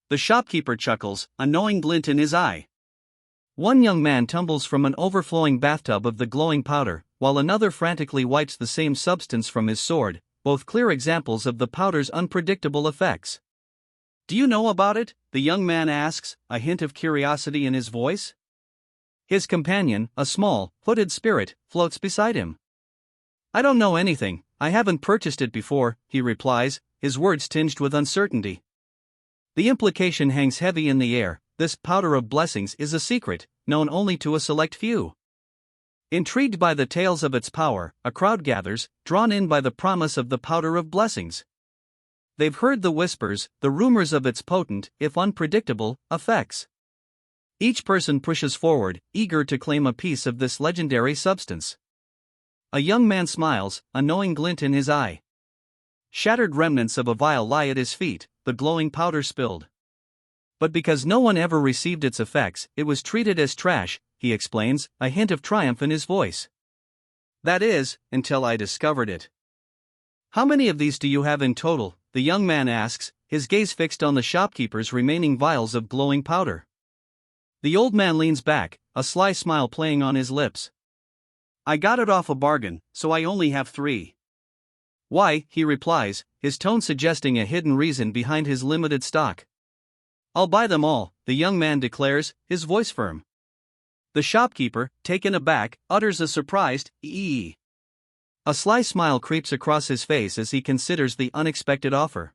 The shopkeeper chuckles, a knowing glint in his eye. One young man tumbles from an overflowing bathtub of the glowing powder, while another frantically wipes the same substance from his sword, both clear examples of the powder's unpredictable effects. Do you know about it? The young man asks, a hint of curiosity in his voice. His companion, a small, hooded spirit, floats beside him. I don't know anything, I haven't purchased it before, he replies, his words tinged with uncertainty. The implication hangs heavy in the air, this powder of blessings is a secret, known only to a select few. Intrigued by the tales of its power, a crowd gathers, drawn in by the promise of the powder of blessings. They've heard the whispers, the rumors of its potent, if unpredictable, effects. Each person pushes forward, eager to claim a piece of this legendary substance. A young man smiles, a knowing glint in his eye. Shattered remnants of a vial lie at his feet, the glowing powder spilled. But because no one ever received its effects, it was treated as trash, he explains, a hint of triumph in his voice. That is, until I discovered it. How many of these do you have in total? The young man asks, his gaze fixed on the shopkeeper's remaining vials of glowing powder. The old man leans back, a sly smile playing on his lips. I got it off a bargain, so I only have 3. Why, he replies, his tone suggesting a hidden reason behind his limited stock. I'll buy them all, the young man declares, his voice firm. The shopkeeper, taken aback, utters a surprised, "Ee." A sly smile creeps across his face as he considers the unexpected offer.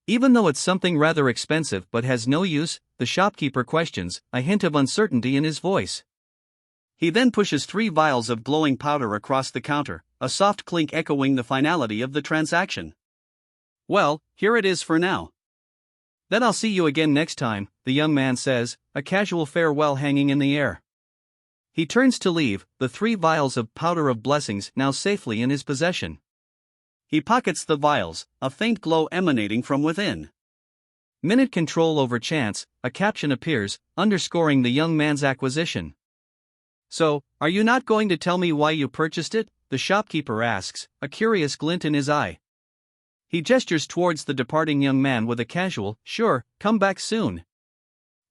Even though it's something rather expensive but has no use, the shopkeeper questions, a hint of uncertainty in his voice. He then pushes 3 vials of glowing powder across the counter, a soft clink echoing the finality of the transaction. Well, here it is for now. Then I'll see you again next time, the young man says, a casual farewell hanging in the air. He turns to leave, the 3 vials of powder of blessings now safely in his possession. He pockets the vials, a faint glow emanating from within. Minute control over chance, a caption appears, underscoring the young man's acquisition. So, are you not going to tell me why you purchased it? The shopkeeper asks, a curious glint in his eye. He gestures towards the departing young man with a casual, sure, come back soon.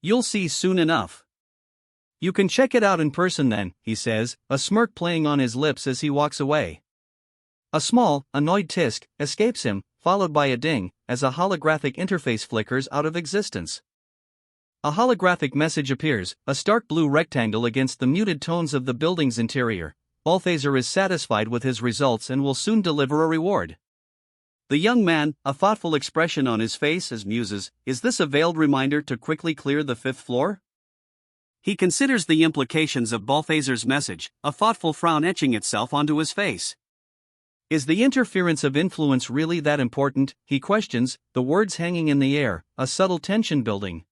You'll see soon enough. You can check it out in person then, he says, a smirk playing on his lips as he walks away. A small, annoyed tisk escapes him, followed by a ding, as a holographic interface flickers out of existence. A holographic message appears, a stark blue rectangle against the muted tones of the building's interior. Balthazar is satisfied with his results and will soon deliver a reward. The young man, a thoughtful expression on his face as muses, is this a veiled reminder to quickly clear the 5th floor? He considers the implications of Balthazar's message, a thoughtful frown etching itself onto his face. Is the interference of influence really that important? He questions, the words hanging in the air, a subtle tension building.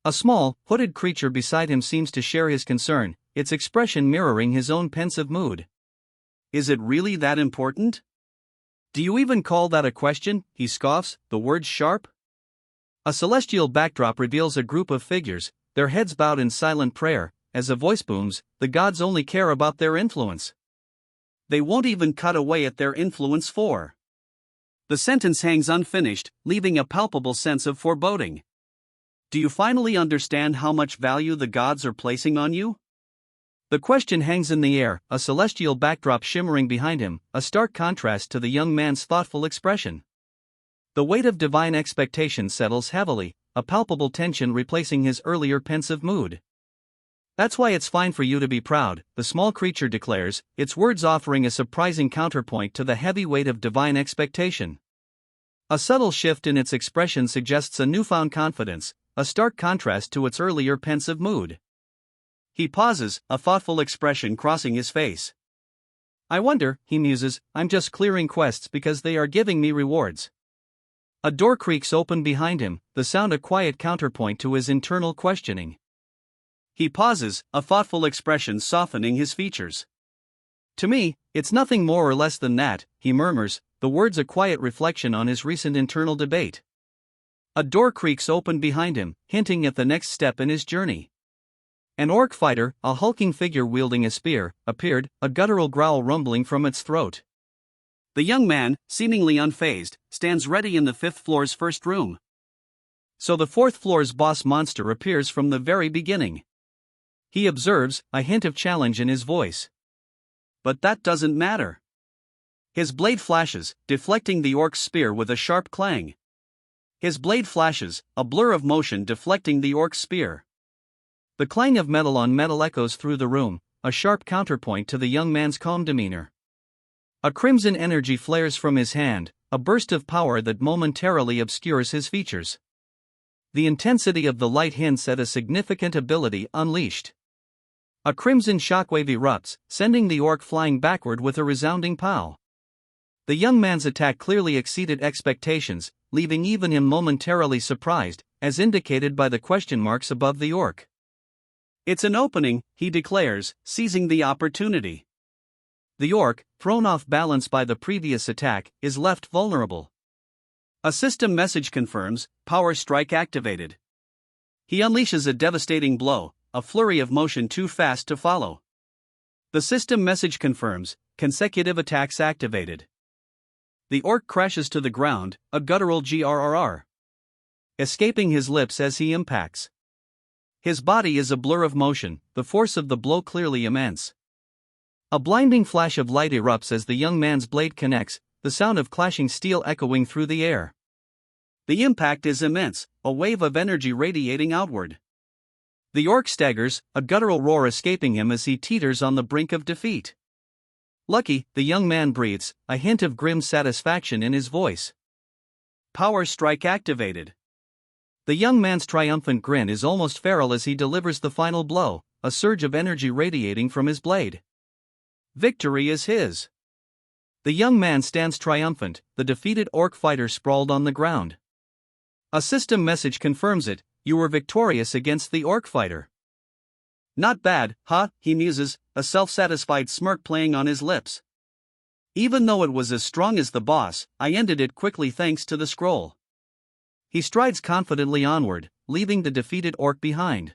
A small, hooded creature beside him seems to share his concern, its expression mirroring his own pensive mood. Is it really that important? Do you even call that a question? He scoffs, the words sharp. A celestial backdrop reveals a group of figures, their heads bowed in silent prayer, as a voice booms, the gods only care about their influence. They won't even cut away at their influence for. The sentence hangs unfinished, leaving a palpable sense of foreboding. Do you finally understand how much value the gods are placing on you? The question hangs in the air, a celestial backdrop shimmering behind him, a stark contrast to the young man's thoughtful expression. The weight of divine expectation settles heavily, a palpable tension replacing his earlier pensive mood. That's why it's fine for you to be proud, the small creature declares, its words offering a surprising counterpoint to the heavy weight of divine expectation. A subtle shift in its expression suggests a newfound confidence, a stark contrast to its earlier pensive mood. He pauses, a thoughtful expression crossing his face. I wonder, he muses, I'm just clearing quests because they are giving me rewards. A door creaks open behind him, the sound a quiet counterpoint to his internal questioning. He pauses, a thoughtful expression softening his features. To me, it's nothing more or less than that, he murmurs, the words a quiet reflection on his recent internal debate. A door creaks open behind him, hinting at the next step in his journey. An orc fighter, a hulking figure wielding a spear, appeared, a guttural growl rumbling from its throat. The young man, seemingly unfazed, stands ready in the 5th floor's first room. So the 4th floor's boss monster appears from the very beginning. He observes, a hint of challenge in his voice. But that doesn't matter. His blade flashes, deflecting the orc's spear with a sharp clang. His blade flashes, a blur of motion deflecting the orc's spear. The clang of metal on metal echoes through the room, a sharp counterpoint to the young man's calm demeanor. A crimson energy flares from his hand, a burst of power that momentarily obscures his features. The intensity of the light hints at a significant ability unleashed. A crimson shockwave erupts, sending the orc flying backward with a resounding pow. The young man's attack clearly exceeded expectations, leaving even him momentarily surprised, as indicated by the question marks above the orc. It's an opening, he declares, seizing the opportunity. The orc, thrown off balance by the previous attack, is left vulnerable. A system message confirms, power strike activated. He unleashes a devastating blow, a flurry of motion too fast to follow. The system message confirms, consecutive attacks activated. The orc crashes to the ground, a guttural grrr, escaping his lips as he impacts. His body is a blur of motion, the force of the blow clearly immense. A blinding flash of light erupts as the young man's blade connects, the sound of clashing steel echoing through the air. The impact is immense, a wave of energy radiating outward. The orc staggers, a guttural roar escaping him as he teeters on the brink of defeat. Lucky, the young man breathes, a hint of grim satisfaction in his voice. Power strike activated. The young man's triumphant grin is almost feral as he delivers the final blow, a surge of energy radiating from his blade. Victory is his. The young man stands triumphant, the defeated orc fighter sprawled on the ground. A system message confirms it, you were victorious against the orc fighter. Not bad, huh, he muses, a self-satisfied smirk playing on his lips. Even though it was as strong as the boss, I ended it quickly thanks to the scroll. He strides confidently onward, leaving the defeated orc behind.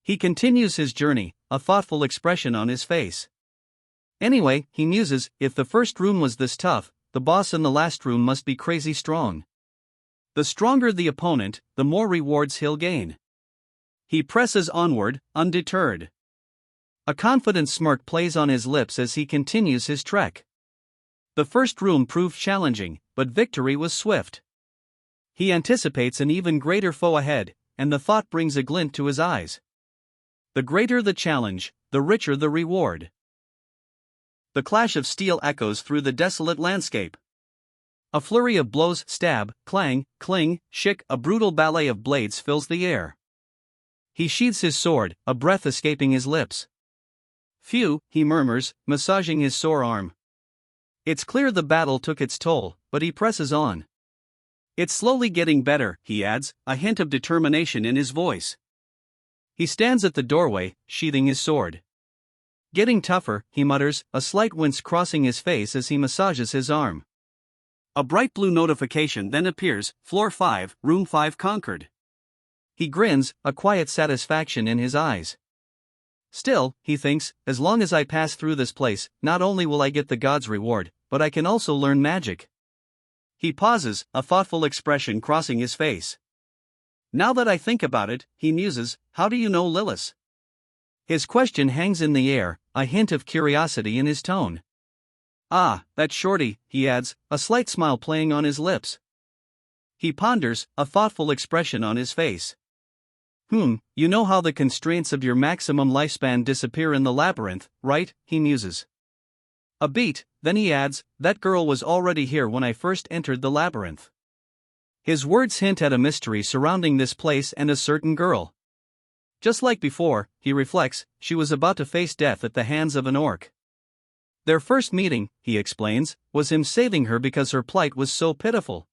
He continues his journey, a thoughtful expression on his face. Anyway, he muses, if the first room was this tough, the boss in the last room must be crazy strong. The stronger the opponent, the more rewards he'll gain. He presses onward, undeterred. A confident smirk plays on his lips as he continues his trek. The first room proved challenging, but victory was swift. He anticipates an even greater foe ahead, and the thought brings a glint to his eyes. The greater the challenge, the richer the reward. The clash of steel echoes through the desolate landscape. A flurry of blows, stab, clang, cling, shick, a brutal ballet of blades fills the air. He sheathes his sword, a breath escaping his lips. Phew, he murmurs, massaging his sore arm. It's clear the battle took its toll, but he presses on. It's slowly getting better, he adds, a hint of determination in his voice. He stands at the doorway, sheathing his sword. Getting tougher, he mutters, a slight wince crossing his face as he massages his arm. A bright blue notification then appears, Floor 5, Room 5 conquered. He grins, a quiet satisfaction in his eyes. Still, he thinks, as long as I pass through this place, not only will I get the god's reward, but I can also learn magic. He pauses, a thoughtful expression crossing his face. Now that I think about it, he muses, how do you know Lilith? His question hangs in the air, a hint of curiosity in his tone. Ah, that shorty, he adds, a slight smile playing on his lips. He ponders, a thoughtful expression on his face. You know how the constraints of your maximum lifespan disappear in the labyrinth, right? He muses. A beat, then he adds, that girl was already here when I first entered the labyrinth. His words hint at a mystery surrounding this place and a certain girl. Just like before, he reflects, she was about to face death at the hands of an orc. Their first meeting, he explains, was him saving her because her plight was so pitiful.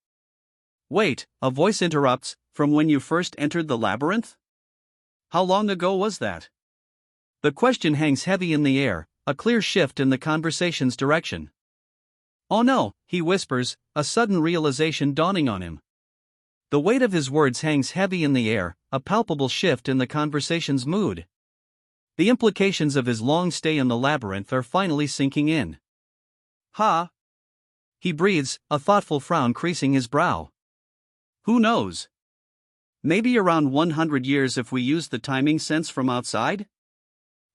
Wait, a voice interrupts, from when you first entered the labyrinth? How long ago was that? The question hangs heavy in the air, a clear shift in the conversation's direction. Oh no, he whispers, a sudden realization dawning on him. The weight of his words hangs heavy in the air, a palpable shift in the conversation's mood. The implications of his long stay in the labyrinth are finally sinking in. Ha! He breathes, a thoughtful frown creasing his brow. Who knows? Maybe around 100 years if we use the timing sense from outside?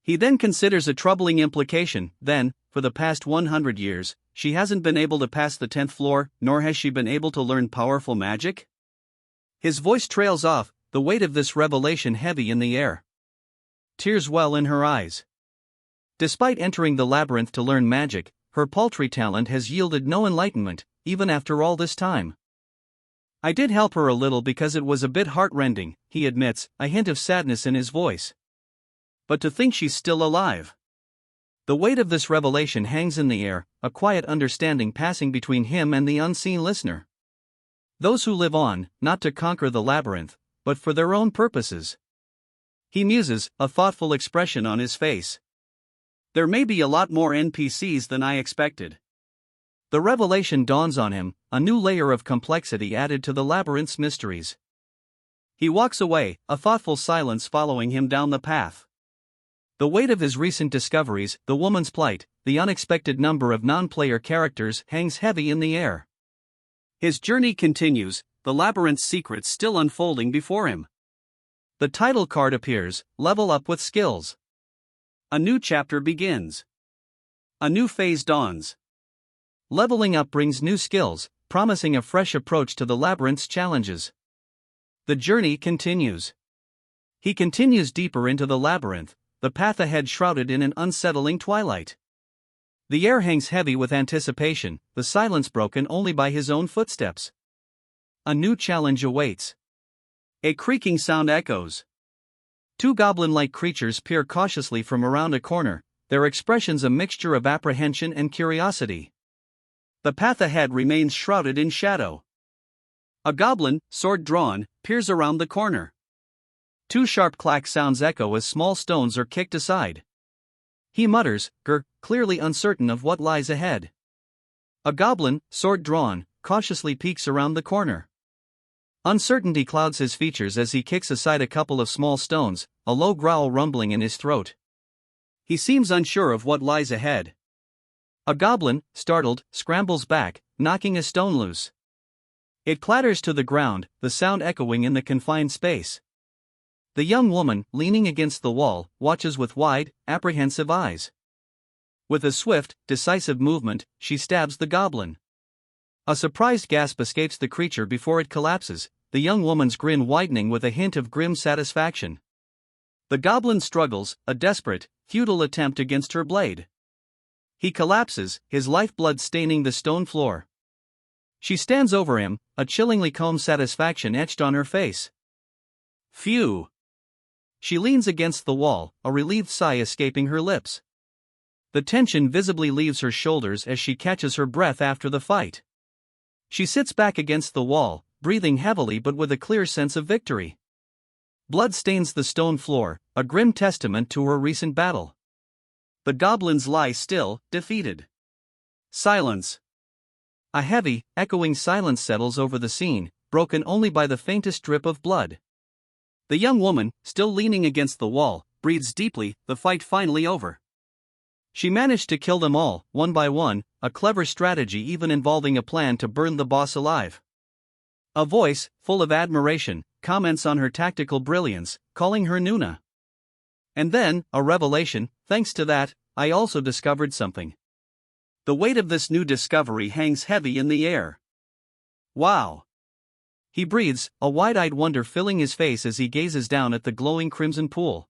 He then considers a troubling implication. Then, for the past 100 years, she hasn't been able to pass the 10th floor, nor has she been able to learn powerful magic? His voice trails off, the weight of this revelation heavy in the air. Tears well in her eyes. Despite entering the labyrinth to learn magic, her paltry talent has yielded no enlightenment, even after all this time. I did help her a little because it was a bit heartrending, he admits, a hint of sadness in his voice. But to think she's still alive. The weight of this revelation hangs in the air, a quiet understanding passing between him and the unseen listener. Those who live on, not to conquer the labyrinth, but for their own purposes. He muses, a thoughtful expression on his face. There may be a lot more NPCs than I expected. The revelation dawns on him, a new layer of complexity added to the labyrinth's mysteries. He walks away, a thoughtful silence following him down the path. The weight of his recent discoveries, the woman's plight, the unexpected number of non-player characters hangs heavy in the air. His journey continues, the labyrinth's secrets still unfolding before him. The title card appears, level up with skills. A new chapter begins. A new phase dawns. Leveling up brings new skills, promising a fresh approach to the labyrinth's challenges. The journey continues. He continues deeper into the labyrinth, the path ahead shrouded in an unsettling twilight. The air hangs heavy with anticipation, the silence broken only by his own footsteps. A new challenge awaits. A creaking sound echoes. Two goblin-like creatures peer cautiously from around a corner, their expressions a mixture of apprehension and curiosity. The path ahead remains shrouded in shadow. A goblin, sword drawn, peers around the corner. Two sharp clack sounds echo as small stones are kicked aside. He mutters, grr, clearly uncertain of what lies ahead. A goblin, sword drawn, cautiously peeks around the corner. Uncertainty clouds his features as he kicks aside a couple of small stones, a low growl rumbling in his throat. He seems unsure of what lies ahead. A goblin, startled, scrambles back, knocking a stone loose. It clatters to the ground, the sound echoing in the confined space. The young woman, leaning against the wall, watches with wide, apprehensive eyes. With a swift, decisive movement, she stabs the goblin. A surprised gasp escapes the creature before it collapses, the young woman's grin widening with a hint of grim satisfaction. The goblin struggles, a desperate, futile attempt against her blade. He collapses, his lifeblood staining the stone floor. She stands over him, a chillingly calm satisfaction etched on her face. Phew! She leans against the wall, a relieved sigh escaping her lips. The tension visibly leaves her shoulders as she catches her breath after the fight. She sits back against the wall, breathing heavily but with a clear sense of victory. Blood stains the stone floor, a grim testament to her recent battle. The goblins lie still, defeated. Silence. A heavy, echoing silence settles over the scene, broken only by the faintest drip of blood. The young woman, still leaning against the wall, breathes deeply, the fight finally over. She managed to kill them all, one by one, a clever strategy even involving a plan to burn the boss alive. A voice, full of admiration, comments on her tactical brilliance, calling her Nuna. And then, a revelation, thanks to that, I also discovered something. The weight of this new discovery hangs heavy in the air. Wow! He breathes, a wide-eyed wonder filling his face as he gazes down at the glowing crimson pool.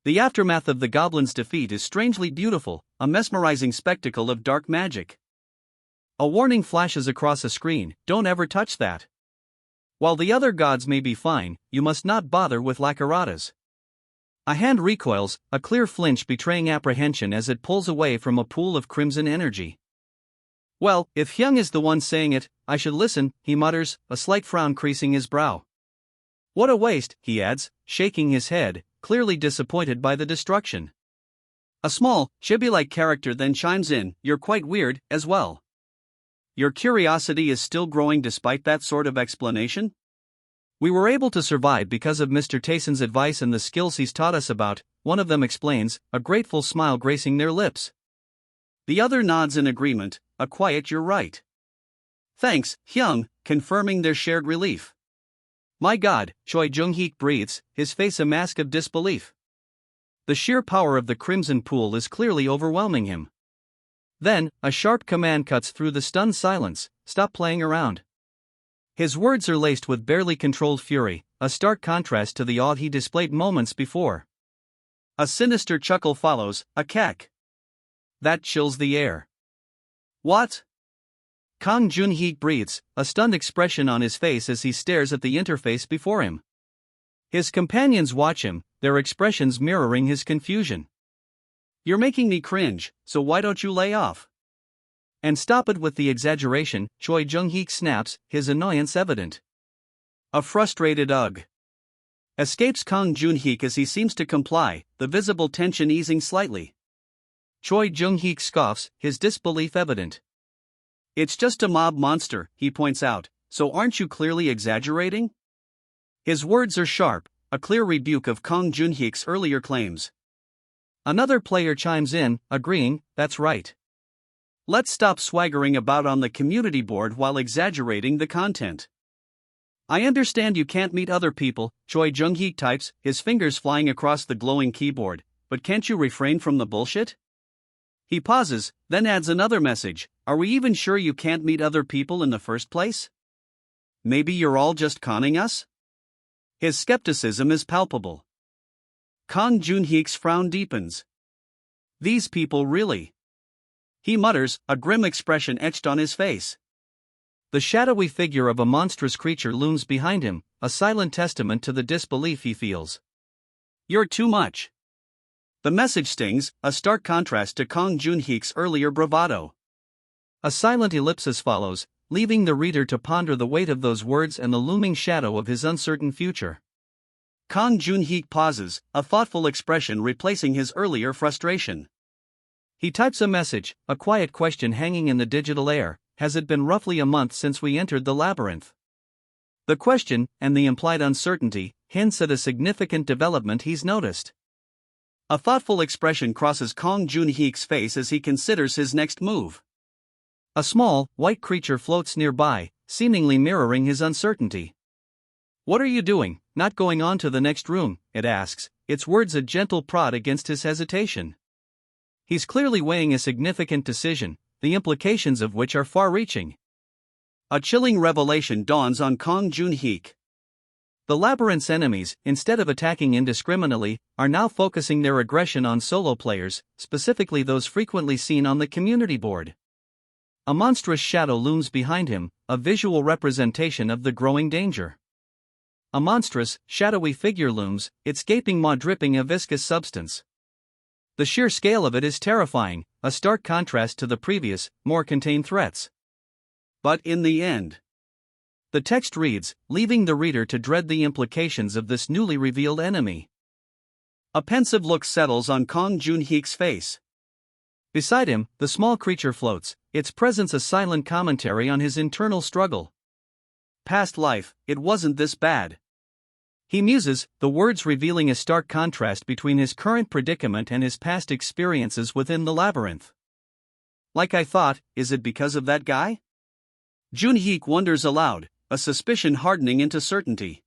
The aftermath of the goblin's defeat is strangely beautiful, a mesmerizing spectacle of dark magic. A warning flashes across a screen, don't ever touch that. While the other gods may be fine, you must not bother with Lacaratas. A hand recoils, a clear flinch betraying apprehension as it pulls away from a pool of crimson energy. Well, if Hyung is the one saying it, I should listen, he mutters, a slight frown creasing his brow. What a waste, he adds, shaking his head, clearly disappointed by the destruction. A small, chibi-like character then chimes in, you're quite weird, as well. Your curiosity is still growing despite that sort of explanation? We were able to survive because of Mr. Tayson's advice and the skills he's taught us about, one of them explains, a grateful smile gracing their lips. The other nods in agreement, a quiet you're right. Thanks, Hyung, confirming their shared relief. My God, Choi Jung-heek breathes, his face a mask of disbelief. The sheer power of the crimson pool is clearly overwhelming him. Then, a sharp command cuts through the stunned silence, stop playing around. His words are laced with barely controlled fury, a stark contrast to the awe he displayed moments before. A sinister chuckle follows, a cack. That chills the air. What? Kang Jun-heek breathes, a stunned expression on his face as he stares at the interface before him. His companions watch him, their expressions mirroring his confusion. You're making me cringe, so why don't you lay off? And stop it with the exaggeration, Choi Jung-heek snaps, his annoyance evident. A frustrated ugh. Escapes Kang Jun-heek as he seems to comply, the visible tension easing slightly. Choi Jung-heek scoffs, his disbelief evident. It's just a mob monster, he points out, so aren't you clearly exaggerating? His words are sharp, a clear rebuke of Kang Jun-heek's earlier claims. Another player chimes in, agreeing, that's right. Let's stop swaggering about on the community board while exaggerating the content. I understand you can't meet other people, Choi Jung-heek types, his fingers flying across the glowing keyboard, but can't you refrain from the bullshit? He pauses, then adds another message, are we even sure you can't meet other people in the first place? Maybe you're all just conning us? His skepticism is palpable. Kang Jun-heek's frown deepens. These people really? He mutters, a grim expression etched on his face. The shadowy figure of a monstrous creature looms behind him, a silent testament to the disbelief he feels. You're too much. The message stings, a stark contrast to Kang Jun-heek's earlier bravado. A silent ellipsis follows, leaving the reader to ponder the weight of those words and the looming shadow of his uncertain future. Kang Jun-heek pauses, a thoughtful expression replacing his earlier frustration. He types a message, a quiet question hanging in the digital air, has it been roughly a month since we entered the labyrinth? The question, and the implied uncertainty, hints at a significant development he's noticed. A thoughtful expression crosses Kang Jun-heek's face as he considers his next move. A small, white creature floats nearby, seemingly mirroring his uncertainty. What are you doing, not going on to the next room, it asks, its words a gentle prod against his hesitation. He's clearly weighing a significant decision, the implications of which are far-reaching. A chilling revelation dawns on Kang Jun-heek. The labyrinth's enemies, instead of attacking indiscriminately, are now focusing their aggression on solo players, specifically those frequently seen on the community board. A monstrous shadow looms behind him, a visual representation of the growing danger. A monstrous, shadowy figure looms, its gaping maw dripping a viscous substance. The sheer scale of it is terrifying, a stark contrast to the previous, more contained threats. But in the end, the text reads, leaving the reader to dread the implications of this newly revealed enemy. A pensive look settles on Kang Jun-heek's face. Beside him, the small creature floats, its presence a silent commentary on his internal struggle. Past life, it wasn't this bad. He muses, the words revealing a stark contrast between his current predicament and his past experiences within the labyrinth. Like I thought, is it because of that guy? Jun-heek wonders aloud, a suspicion hardening into certainty.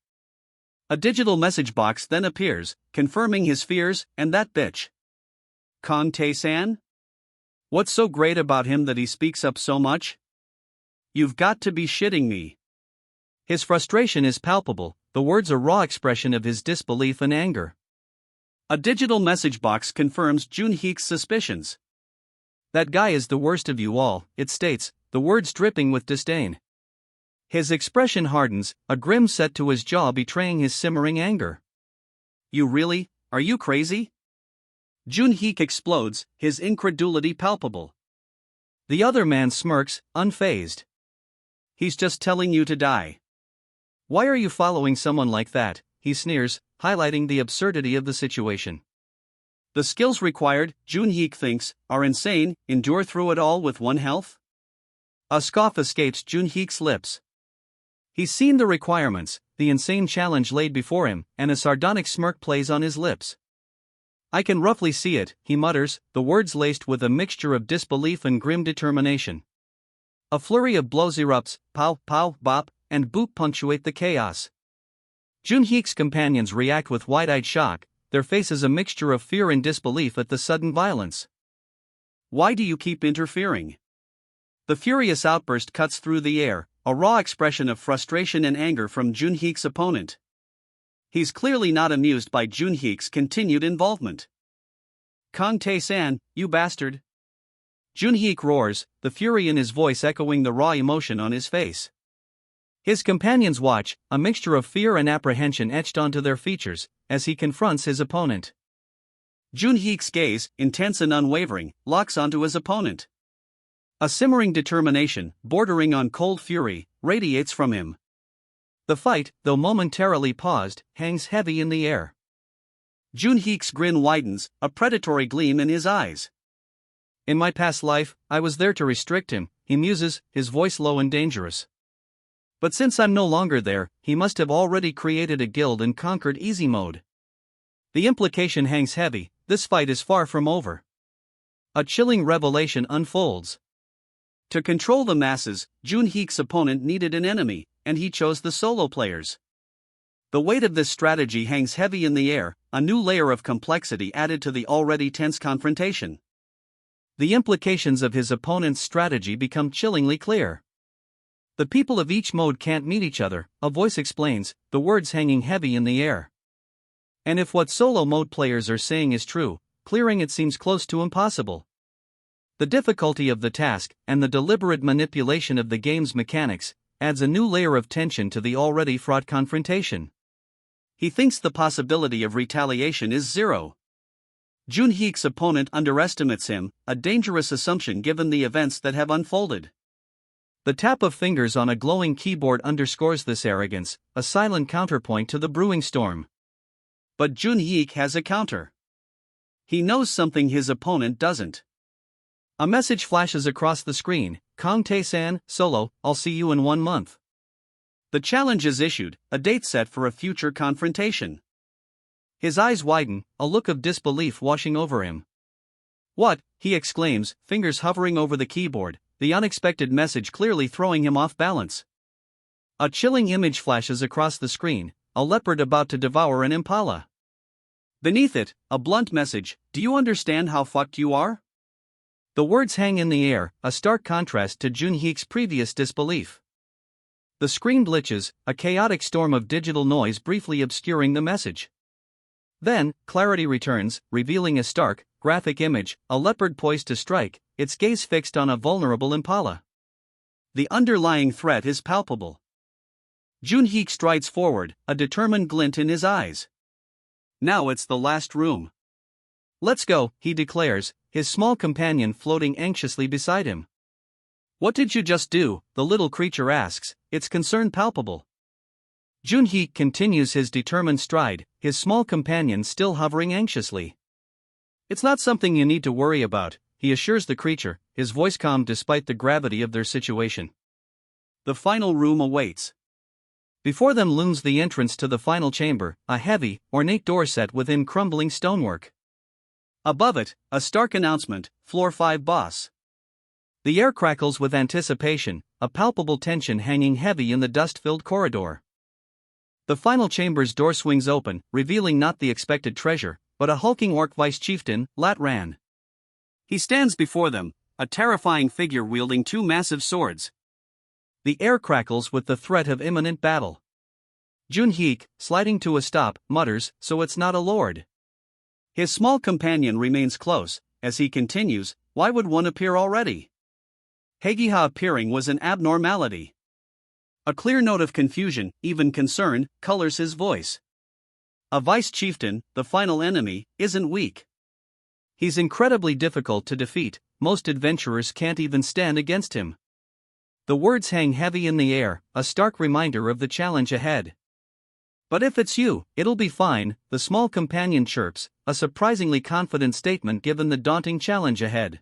A digital message box then appears, confirming his fears, and that bitch. Kang Tae-san? What's so great about him that he speaks up so much? You've got to be shitting me. His frustration is palpable, the words a raw expression of his disbelief and anger. A digital message box confirms Jun-heek's suspicions. That guy is the worst of you all, it states, the words dripping with disdain. His expression hardens, a grim set to his jaw betraying his simmering anger. You really? Are you crazy? Junhik explodes, his incredulity palpable. The other man smirks, unfazed. He's just telling you to die. Why are you following someone like that? He sneers, highlighting the absurdity of the situation. The skills required, Junhik thinks, are insane. Endure through it all with 1 health? A scoff escapes Junhik's lips. He's seen the requirements, the insane challenge laid before him, and a sardonic smirk plays on his lips. I can roughly see it, he mutters, the words laced with a mixture of disbelief and grim determination. A flurry of blows erupts, pow, pow, bop, and boop punctuate the chaos. Junhik's companions react with wide-eyed shock, their faces a mixture of fear and disbelief at the sudden violence. Why do you keep interfering? The furious outburst cuts through the air, a raw expression of frustration and anger from Junhik's opponent. He's clearly not amused by Junhik's continued involvement. Kang Tae-san, you bastard! Junhik roars, the fury in his voice echoing the raw emotion on his face. His companions watch, a mixture of fear and apprehension etched onto their features, as he confronts his opponent. Junhik's gaze, intense and unwavering, locks onto his opponent. A simmering determination, bordering on cold fury, radiates from him. The fight, though momentarily paused, hangs heavy in the air. Junhik's grin widens, a predatory gleam in his eyes. In my past life, I was there to restrict him, he muses, his voice low and dangerous. But since I'm no longer there, he must have already created a guild and conquered easy mode. The implication hangs heavy, this fight is far from over. A chilling revelation unfolds. To control the masses, Junhik's opponent needed an enemy, and he chose the solo players. The weight of this strategy hangs heavy in the air, a new layer of complexity added to the already tense confrontation. The implications of his opponent's strategy become chillingly clear. The people of each mode can't meet each other, a voice explains, the words hanging heavy in the air. And if what solo mode players are saying is true, clearing it seems close to impossible. The difficulty of the task, and the deliberate manipulation of the game's mechanics, adds a new layer of tension to the already fraught confrontation. He thinks the possibility of retaliation is zero. Junhik's opponent underestimates him, a dangerous assumption given the events that have unfolded. The tap of fingers on a glowing keyboard underscores this arrogance, a silent counterpoint to the brewing storm. But Junhik has a counter. He knows something his opponent doesn't. A message flashes across the screen, Kang Tae-san, solo, I'll see you in 1 month. The challenge is issued, a date set for a future confrontation. His eyes widen, a look of disbelief washing over him. What? He exclaims, fingers hovering over the keyboard, the unexpected message clearly throwing him off balance. A chilling image flashes across the screen, a leopard about to devour an impala. Beneath it, a blunt message, do you understand how fucked you are? The words hang in the air, a stark contrast to Junhik's previous disbelief. The screen glitches, a chaotic storm of digital noise briefly obscuring the message. Then, clarity returns, revealing a stark, graphic image, a leopard poised to strike, its gaze fixed on a vulnerable impala. The underlying threat is palpable. Junhik strides forward, a determined glint in his eyes. Now it's the last room. Let's go, he declares, his small companion floating anxiously beside him. What did you just do? The little creature asks, its concern palpable. Junhik continues his determined stride, his small companion still hovering anxiously. It's not something you need to worry about, he assures the creature, his voice calm despite the gravity of their situation. The final room awaits. Before them looms the entrance to the final chamber, a heavy, ornate door set within crumbling stonework. Above it, a stark announcement, Floor 5 Boss. The air crackles with anticipation, a palpable tension hanging heavy in the dust-filled corridor. The final chamber's door swings open, revealing not the expected treasure, but a hulking orc vice chieftain, Latran. He stands before them, a terrifying figure wielding 2 massive swords. The air crackles with the threat of imminent battle. Junhik, sliding to a stop, mutters, so it's not a lord. His small companion remains close, as he continues, why would one appear already? Hegiha appearing was an abnormality. A clear note of confusion, even concern, colors his voice. A vice chieftain, the final enemy, isn't weak. He's incredibly difficult to defeat, most adventurers can't even stand against him. The words hang heavy in the air, a stark reminder of the challenge ahead. But if it's you, it'll be fine, the small companion chirps, a surprisingly confident statement given the daunting challenge ahead.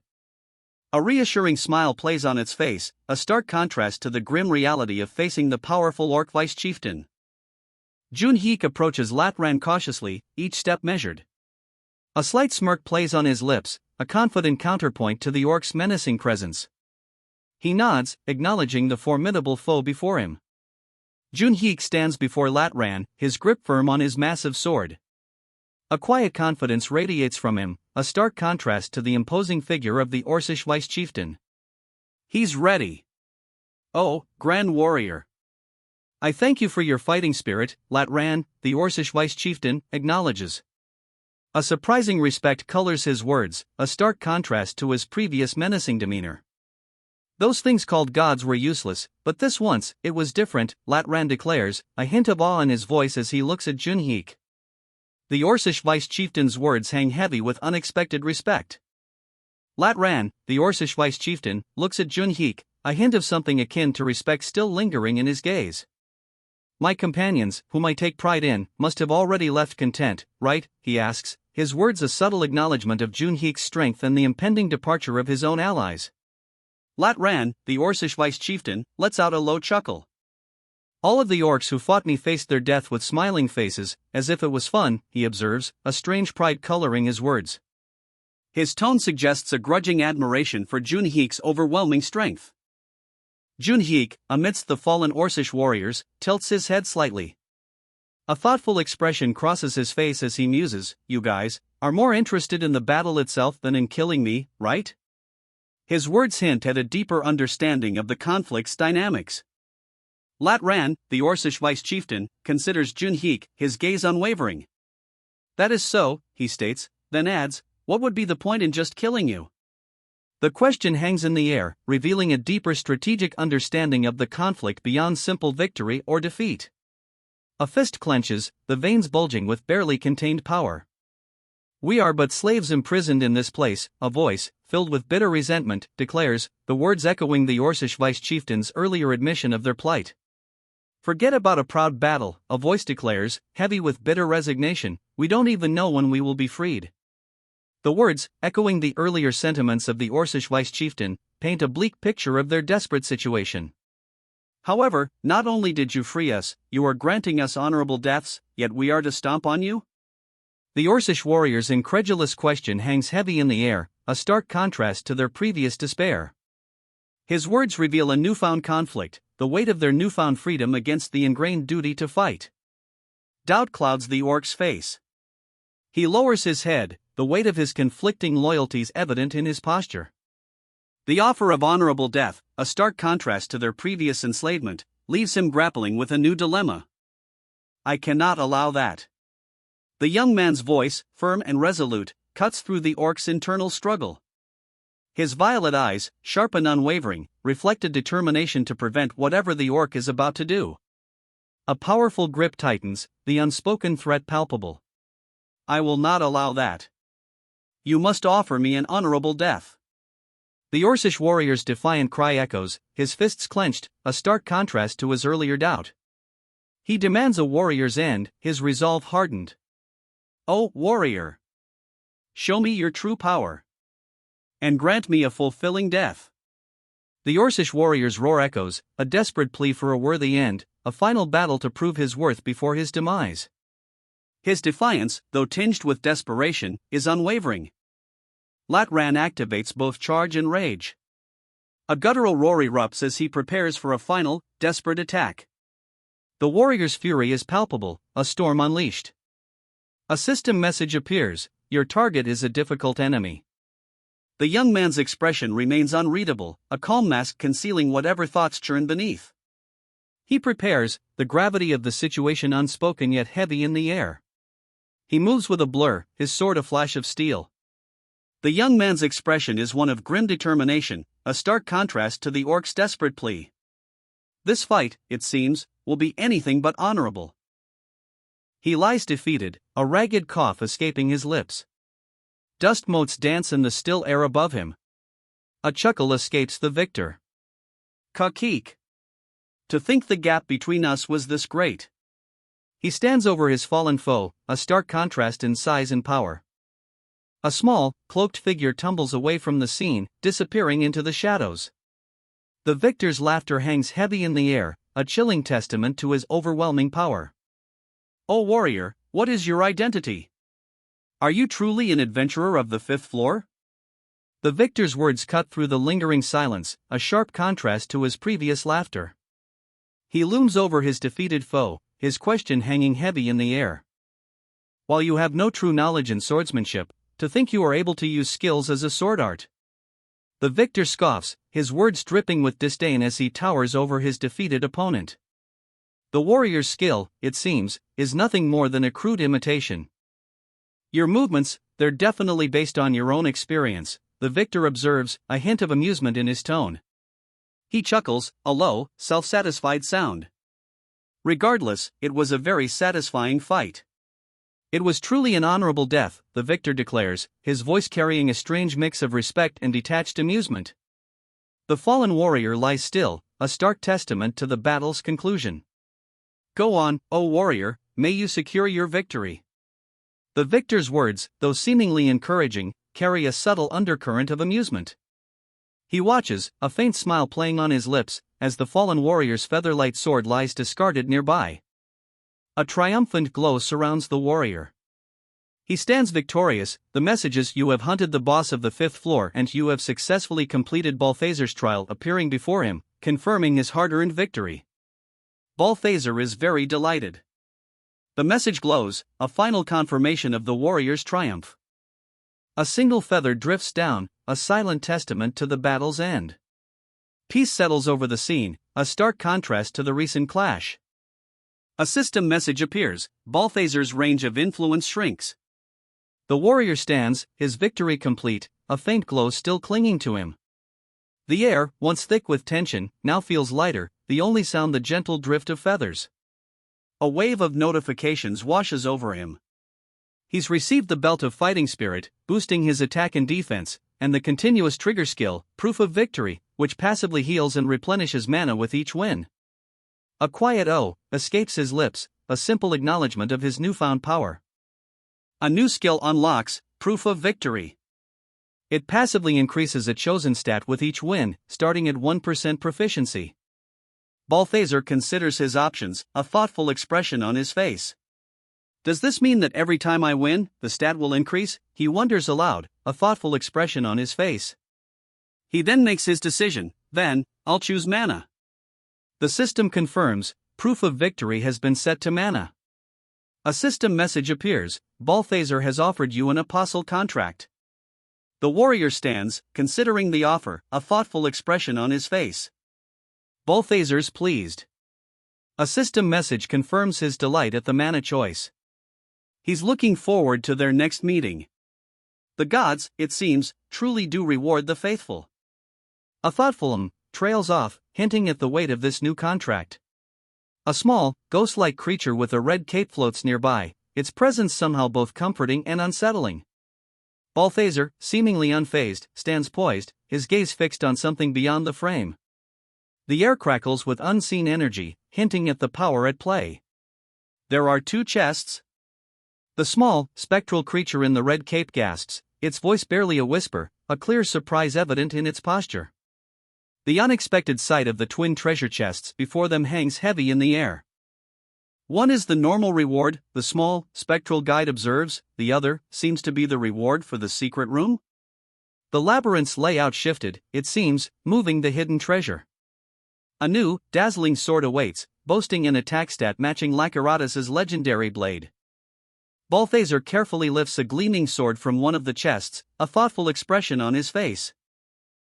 A reassuring smile plays on its face, a stark contrast to the grim reality of facing the powerful orc vice chieftain. Junhik approaches Latran cautiously, each step measured. A slight smirk plays on his lips, a confident counterpoint to the orc's menacing presence. He nods, acknowledging the formidable foe before him. Junhik stands before Latran, his grip firm on his massive sword. A quiet confidence radiates from him, a stark contrast to the imposing figure of the Orcish vice chieftain. He's ready. Oh, Grand Warrior. I thank you for your fighting spirit, Latran, the Orcish vice chieftain, acknowledges. A surprising respect colors his words, a stark contrast to his previous menacing demeanor. Those things called gods were useless, but this once, it was different, Latran declares, a hint of awe in his voice as he looks at Junhik. The Orcish vice chieftain's words hang heavy with unexpected respect. Latran, the Orcish vice chieftain, looks at Junhik, a hint of something akin to respect still lingering in his gaze. My companions, whom I take pride in, must have already left content, right? He asks, his words a subtle acknowledgement of Junhik's strength and the impending departure of his own allies. Latran, the Orcish vice chieftain, lets out a low chuckle. All of the orcs who fought me faced their death with smiling faces, as if it was fun, he observes, a strange pride coloring his words. His tone suggests a grudging admiration for Junhik's overwhelming strength. Junhik, amidst the fallen Orcish warriors, tilts his head slightly. A thoughtful expression crosses his face as he muses, you guys are more interested in the battle itself than in killing me, right? His words hint at a deeper understanding of the conflict's dynamics. Latran, the Orcish vice chieftain, considers Junhik, his gaze unwavering. That is so, he states, then adds, what would be the point in just killing you? The question hangs in the air, revealing a deeper strategic understanding of the conflict beyond simple victory or defeat. A fist clenches, the veins bulging with barely contained power. We are but slaves imprisoned in this place, a voice, filled with bitter resentment, declares, the words echoing the Orcish vice chieftain's earlier admission of their plight. Forget about a proud battle, a voice declares, heavy with bitter resignation, we don't even know when we will be freed. The words, echoing the earlier sentiments of the Orcish vice chieftain, paint a bleak picture of their desperate situation. However, not only did you free us, you are granting us honorable deaths, yet we are to stomp on you? The Orcish warrior's incredulous question hangs heavy in the air, a stark contrast to their previous despair. His words reveal a newfound conflict, the weight of their newfound freedom against the ingrained duty to fight. Doubt clouds the orc's face. He lowers his head, the weight of his conflicting loyalties evident in his posture. The offer of honorable death, a stark contrast to their previous enslavement, leaves him grappling with a new dilemma. I cannot allow that. The young man's voice, firm and resolute, cuts through the orc's internal struggle. His violet eyes, sharp and unwavering, reflect a determination to prevent whatever the orc is about to do. A powerful grip tightens, the unspoken threat palpable. I will not allow that. You must offer me an honorable death. The Orcish warrior's defiant cry echoes, his fists clenched, a stark contrast to his earlier doubt. He demands a warrior's end, his resolve hardened. O warrior! Show me your true power. And grant me a fulfilling death. The Orcish warrior's roar echoes, a desperate plea for a worthy end, a final battle to prove his worth before his demise. His defiance, though tinged with desperation, is unwavering. Latran activates both charge and rage. A guttural roar erupts as he prepares for a final, desperate attack. The warrior's fury is palpable, a storm unleashed. A system message appears, your target is a difficult enemy. The young man's expression remains unreadable, a calm mask concealing whatever thoughts churn beneath. He prepares, the gravity of the situation unspoken yet heavy in the air. He moves with a blur, his sword a flash of steel. The young man's expression is one of grim determination, a stark contrast to the orc's desperate plea. This fight, it seems, will be anything but honorable. He lies defeated, a ragged cough escaping his lips. Dust motes dance in the still air above him. A chuckle escapes the victor. Kakik. To think the gap between us was this great. He stands over his fallen foe, a stark contrast in size and power. A small, cloaked figure tumbles away from the scene, disappearing into the shadows. The victor's laughter hangs heavy in the air, a chilling testament to his overwhelming power. "O warrior, what is your identity? Are you truly an adventurer of the fifth floor?" The victor's words cut through the lingering silence, a sharp contrast to his previous laughter. He looms over his defeated foe, his question hanging heavy in the air. "While you have no true knowledge in swordsmanship, to think you are able to use skills as a sword art." The victor scoffs, his words dripping with disdain as he towers over his defeated opponent. The warrior's skill, it seems, is nothing more than a crude imitation. "Your movements, they're definitely based on your own experience," the victor observes, a hint of amusement in his tone. He chuckles, a low, self-satisfied sound. Regardless, it was a very satisfying fight. "It was truly an honorable death," the victor declares, his voice carrying a strange mix of respect and detached amusement. The fallen warrior lies still, a stark testament to the battle's conclusion. "Go on, O warrior, may you secure your victory." The victor's words, though seemingly encouraging, carry a subtle undercurrent of amusement. He watches, a faint smile playing on his lips, as the fallen warrior's featherlight sword lies discarded nearby. A triumphant glow surrounds the warrior. He stands victorious, the messages "You have hunted the boss of the fifth floor and you have successfully completed Balthazar's trial" appearing before him, confirming his hard-earned victory. Balthazar is very delighted. The message glows, a final confirmation of the warrior's triumph. A single feather drifts down, a silent testament to the battle's end. Peace settles over the scene, a stark contrast to the recent clash. A system message appears, Balthazar's range of influence shrinks. The warrior stands, his victory complete, a faint glow still clinging to him. The air, once thick with tension, now feels lighter, the only sound the gentle drift of feathers. A wave of notifications washes over him. He's received the belt of fighting spirit, boosting his attack and defense, and the continuous trigger skill, proof of victory, which passively heals and replenishes mana with each win. A quiet "oh" escapes his lips, a simple acknowledgement of his newfound power. A new skill unlocks, proof of victory. It passively increases a chosen stat with each win, starting at 1% proficiency. Balthazar considers his options, a thoughtful expression on his face. "Does this mean that every time I win, the stat will increase?" he wonders aloud, a thoughtful expression on his face. He then makes his decision. "Then, I'll choose mana." The system confirms, proof of victory has been set to mana. A system message appears, Balthazar has offered you an apostle contract. The warrior stands, considering the offer, a thoughtful expression on his face. Balthazar's pleased. A system message confirms his delight at the mana choice. He's looking forward to their next meeting. The gods, it seems, truly do reward the faithful. A thoughtful trails off, hinting at the weight of this new contract. A small, ghost-like creature with a red cape floats nearby, its presence somehow both comforting and unsettling. Balthazar, seemingly unfazed, stands poised, his gaze fixed on something beyond the frame. The air crackles with unseen energy, hinting at the power at play. There are two chests. The small, spectral creature in the red cape gasps, its voice barely a whisper, a clear surprise evident in its posture. The unexpected sight of the twin treasure chests before them hangs heavy in the air. One is the normal reward, the small, spectral guide observes, the other seems to be the reward for the secret room. The labyrinth's layout shifted, it seems, moving the hidden treasure. A new, dazzling sword awaits, boasting an attack stat matching Lakaratas's legendary blade. Balthazar carefully lifts a gleaming sword from one of the chests, a thoughtful expression on his face.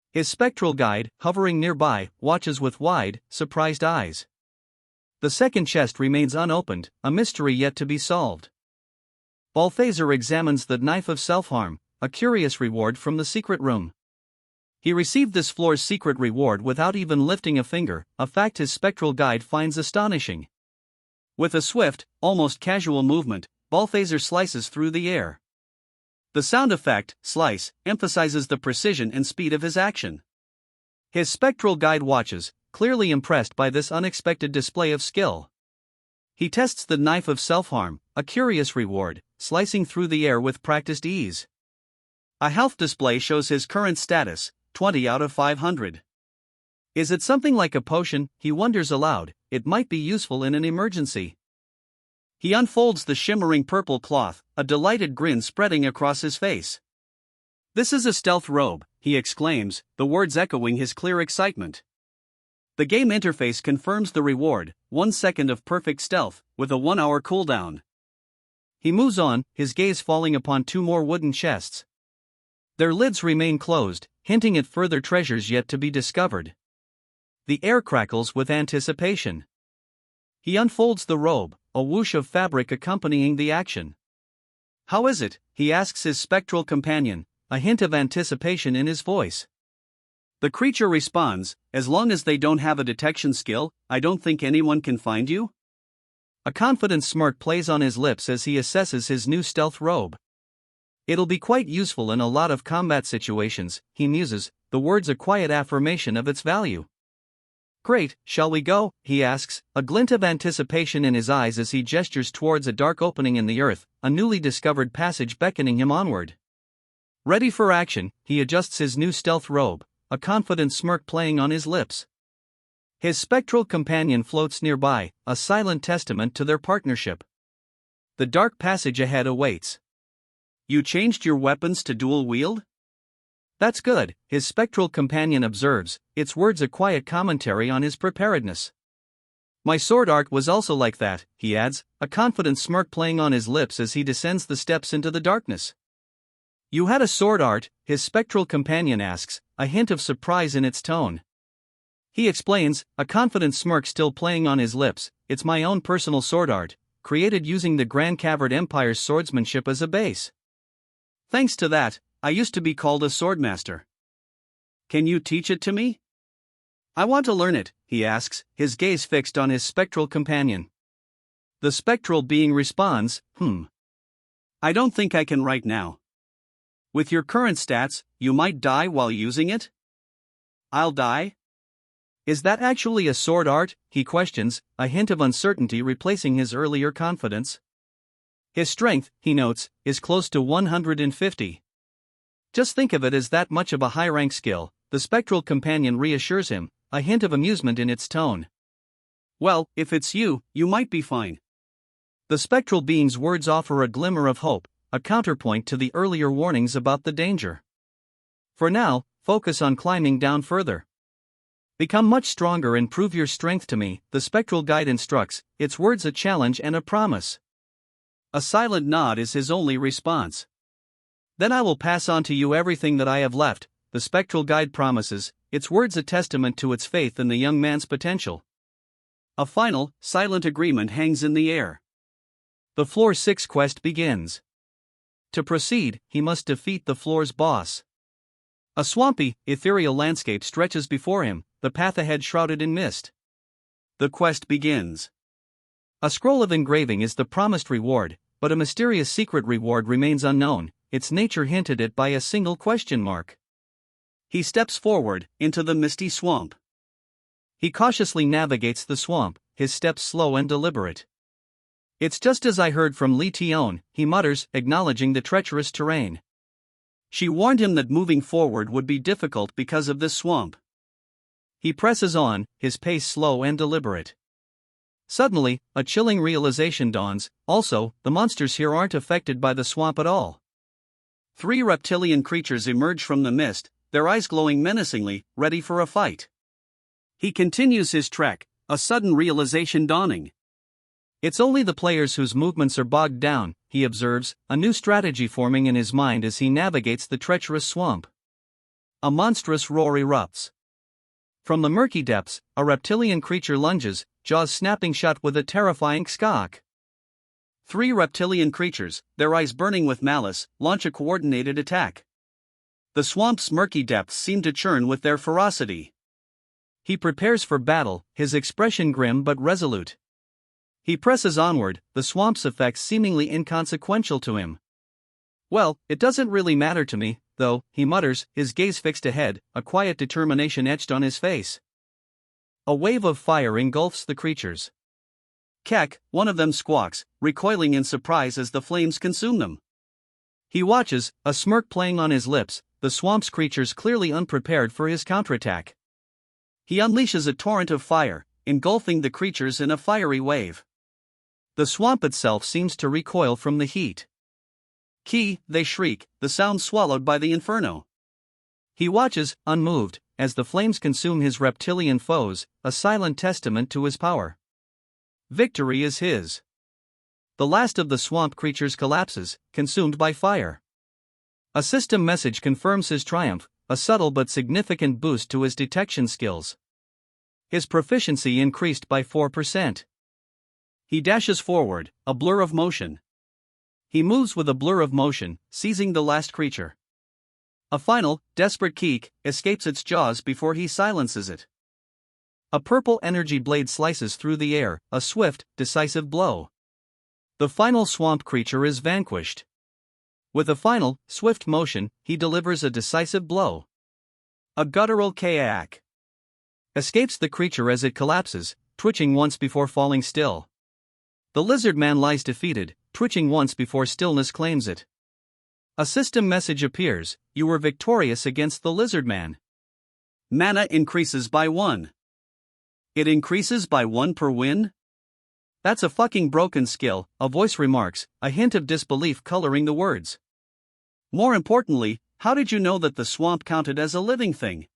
His spectral guide, hovering nearby, watches with wide, surprised eyes. The second chest remains unopened, a mystery yet to be solved. Balthazar examines the knife of self-harm, a curious reward from the secret room. He received this floor's secret reward without even lifting a finger, a fact his spectral guide finds astonishing. With a swift, almost casual movement, Balthazar slices through the air. The sound effect, slice, emphasizes the precision and speed of his action. His spectral guide watches, clearly impressed by this unexpected display of skill. He tests the knife of self-harm, a curious reward, slicing through the air with practiced ease. A health display shows his current status, 20 out of 500. Is it something like a potion? He wonders aloud. It might be useful in an emergency. He unfolds the shimmering purple cloth, a delighted grin spreading across his face. This is a stealth robe, he exclaims, the words echoing his clear excitement. The game interface confirms the reward, 1 second of perfect stealth, with a 1-hour cooldown. He moves on, his gaze falling upon 2 more wooden chests. Their lids remain closed, hinting at further treasures yet to be discovered. The air crackles with anticipation. He unfolds the robe, a whoosh of fabric accompanying the action. How is it? He asks his spectral companion, a hint of anticipation in his voice. The creature responds, as long as they don't have a detection skill, I don't think anyone can find you? A confident smirk plays on his lips as he assesses his new stealth robe. It'll be quite useful in a lot of combat situations, he muses, the words a quiet affirmation of its value. Great, shall we go? He asks, a glint of anticipation in his eyes as he gestures towards a dark opening in the earth, a newly discovered passage beckoning him onward. Ready for action, he adjusts his new stealth robe, a confident smirk playing on his lips. His spectral companion floats nearby, a silent testament to their partnership. The dark passage ahead awaits. You changed your weapons to dual wield? That's good, his spectral companion observes, its words a quiet commentary on his preparedness. My sword art was also like that, he adds, a confident smirk playing on his lips as he descends the steps into the darkness. You had a sword art? His spectral companion asks, a hint of surprise in its tone. He explains, a confident smirk still playing on his lips, it's my own personal sword art, created using the Grand Cavern Empire's swordsmanship as a base. Thanks to that, I used to be called a swordmaster. Can you teach it to me? I want to learn it, he asks, his gaze fixed on his spectral companion. The spectral being responds, I don't think I can right now. With your current stats, you might die while using it? I'll die? Is that actually a sword art? He questions, a hint of uncertainty replacing his earlier confidence. His strength, he notes, is close to 150. Just think of it as that much of a high-rank skill, the spectral companion reassures him, a hint of amusement in its tone. Well, if it's you, you might be fine. The spectral being's words offer a glimmer of hope, a counterpoint to the earlier warnings about the danger. For now, focus on climbing down further. Become much stronger and prove your strength to me, the spectral guide instructs, its words a challenge and a promise. A silent nod is his only response. Then I will pass on to you everything that I have left, the spectral guide promises, its words a testament to its faith in the young man's potential. A final, silent agreement hangs in the air. The Floor 6 quest begins. To proceed, he must defeat the floor's boss. A swampy, ethereal landscape stretches before him, the path ahead shrouded in mist. The quest begins. A scroll of engraving is the promised reward, but a mysterious secret reward remains unknown, its nature hinted at by a single question mark. He steps forward, into the misty swamp. He cautiously navigates the swamp, his steps slow and deliberate. It's just as I heard from Li Tion, he mutters, acknowledging the treacherous terrain. She warned him that moving forward would be difficult because of this swamp. He presses on, his pace slow and deliberate. Suddenly, a chilling realization dawns, also, the monsters here aren't affected by the swamp at all. 3 reptilian creatures emerge from the mist, their eyes glowing menacingly, ready for a fight. He continues his trek, a sudden realization dawning. It's only the players whose movements are bogged down, he observes, a new strategy forming in his mind as he navigates the treacherous swamp. A monstrous roar erupts. From the murky depths, a reptilian creature lunges, jaws snapping shut with a terrifying squawk. 3 reptilian creatures, their eyes burning with malice, launch a coordinated attack. The swamp's murky depths seem to churn with their ferocity. He prepares for battle, his expression grim but resolute. He presses onward, the swamp's effects seemingly inconsequential to him. "Well, it doesn't really matter to me, though," he mutters, his gaze fixed ahead, a quiet determination etched on his face. A wave of fire engulfs the creatures. Kek, one of them squawks, recoiling in surprise as the flames consume them. He watches, a smirk playing on his lips, the swamp's creatures clearly unprepared for his counterattack. He unleashes a torrent of fire, engulfing the creatures in a fiery wave. The swamp itself seems to recoil from the heat. "Ki," they shriek, the sound swallowed by the inferno. He watches, unmoved, as the flames consume his reptilian foes, a silent testament to his power. Victory is his. The last of the swamp creatures collapses, consumed by fire. A system message confirms his triumph, a subtle but significant boost to his detection skills. His proficiency increased by 4%. He dashes forward, a blur of motion. He moves with a blur of motion, seizing the last creature. A final, desperate kick escapes its jaws before he silences it. A purple energy blade slices through the air, a swift, decisive blow. The final swamp creature is vanquished. With a final, swift motion, he delivers a decisive blow. A guttural kayak escapes the creature as it collapses, twitching once before falling still. The lizard man lies defeated, twitching once before stillness claims it. A system message appears: "You were victorious against the lizard man. Mana increases by 1. It increases by 1 per win? That's a fucking broken skill," a voice remarks, a hint of disbelief coloring the words. "More importantly, how did you know that the swamp counted as a living thing?"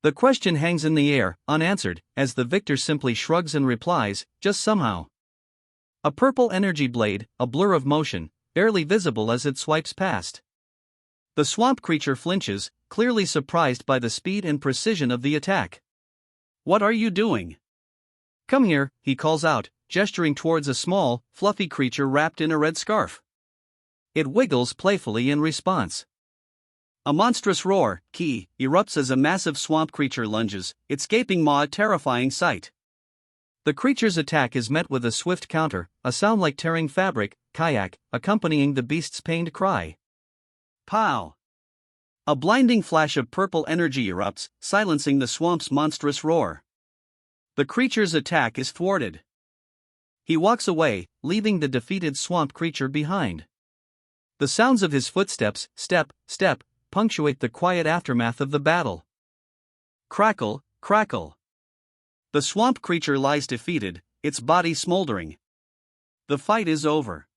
The question hangs in the air, unanswered, as the victor simply shrugs and replies, "Just somehow." A purple energy blade, a blur of motion, barely visible as it swipes past. The swamp creature flinches, clearly surprised by the speed and precision of the attack. "What are you doing?" "Come here," he calls out, gesturing towards a small, fluffy creature wrapped in a red scarf. It wiggles playfully in response. A monstrous roar, ki, erupts as a massive swamp creature lunges, its gaping maw a terrifying sight. The creature's attack is met with a swift counter, a sound like tearing fabric, kayak, accompanying the beast's pained cry. Pow! A blinding flash of purple energy erupts, silencing the swamp's monstrous roar. The creature's attack is thwarted. He walks away, leaving the defeated swamp creature behind. The sounds of his footsteps, step, step, punctuate the quiet aftermath of the battle. Crackle, crackle. The swamp creature lies defeated, its body smoldering. The fight is over.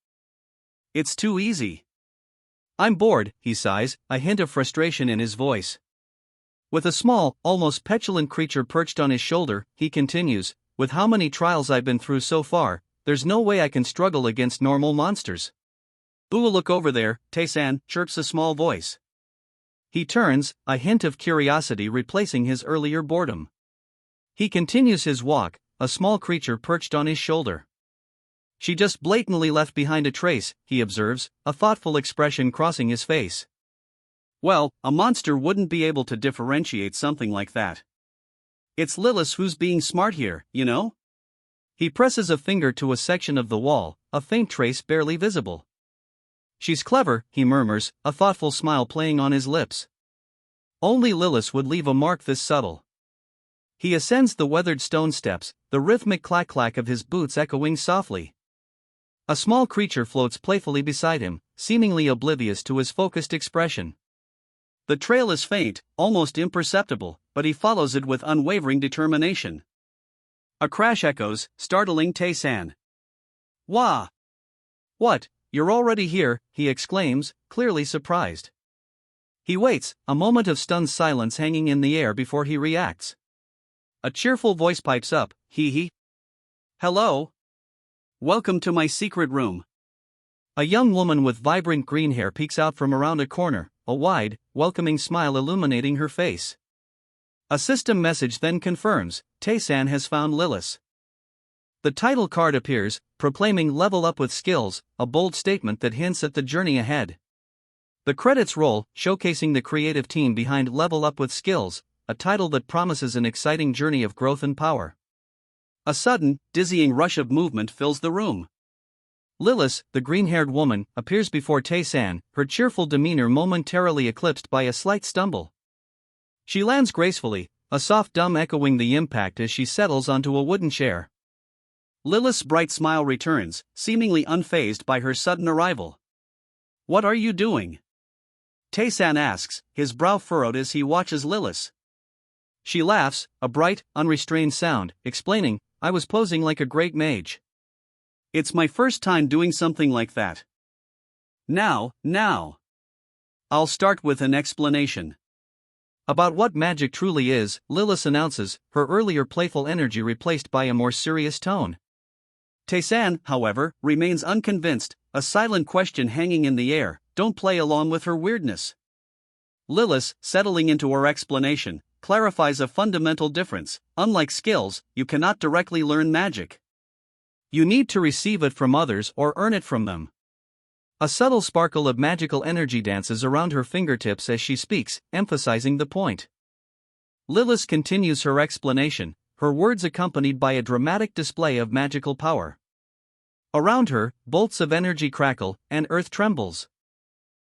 It's too easy. "I'm bored," he sighs, a hint of frustration in his voice. With a small, almost petulant creature perched on his shoulder, he continues, "With how many trials I've been through so far, there's no way I can struggle against normal monsters." "Ooh, look over there," Tae-san chirps a small voice. He turns, a hint of curiosity replacing his earlier boredom. He continues his walk, a small creature perched on his shoulder. "She just blatantly left behind a trace," he observes, a thoughtful expression crossing his face. "Well, a monster wouldn't be able to differentiate something like that. It's Lilith who's being smart here, you know?" He presses a finger to a section of the wall, a faint trace barely visible. "She's clever," he murmurs, a thoughtful smile playing on his lips. "Only Lilith would leave a mark this subtle." He ascends the weathered stone steps, the rhythmic clack-clack of his boots echoing softly. A small creature floats playfully beside him, seemingly oblivious to his focused expression. The trail is faint, almost imperceptible, but he follows it with unwavering determination. A crash echoes, startling Tae-san. "Wah! What, you're already here?" he exclaims, clearly surprised. He waits, a moment of stunned silence hanging in the air before he reacts. A cheerful voice pipes up, "Hee. Hello. Welcome to my secret room." A young woman with vibrant green hair peeks out from around a corner, a wide, welcoming smile illuminating her face. A system message then confirms, Tae-san has found Lilith. The title card appears, proclaiming "Level up with skills," a bold statement that hints at the journey ahead. The credits roll, showcasing the creative team behind Level Up with Skills, a title that promises an exciting journey of growth and power. A sudden, dizzying rush of movement fills the room. Lilith, the green-haired woman, appears before Tae-san, her cheerful demeanor momentarily eclipsed by a slight stumble. She lands gracefully, a soft dum echoing the impact as she settles onto a wooden chair. Lilith's bright smile returns, seemingly unfazed by her sudden arrival. "What are you doing?" Tae-san asks, his brow furrowed as he watches Lilith. She laughs, a bright, unrestrained sound, explaining, "I was posing like a great mage. It's my first time doing something like that. Now. I'll start with an explanation." About what magic truly is, Lilith announces, her earlier playful energy replaced by a more serious tone. Tae-san, however, remains unconvinced, a silent question hanging in the air. Don't play along with her weirdness. Lilith, settling into her explanation, clarifies a fundamental difference. Unlike skills, you cannot directly learn magic. You need to receive it from others or earn it from them. A subtle sparkle of magical energy dances around her fingertips as she speaks, emphasizing the point. Lilith continues her explanation, her words accompanied by a dramatic display of magical power. Around her, bolts of energy crackle, and earth trembles.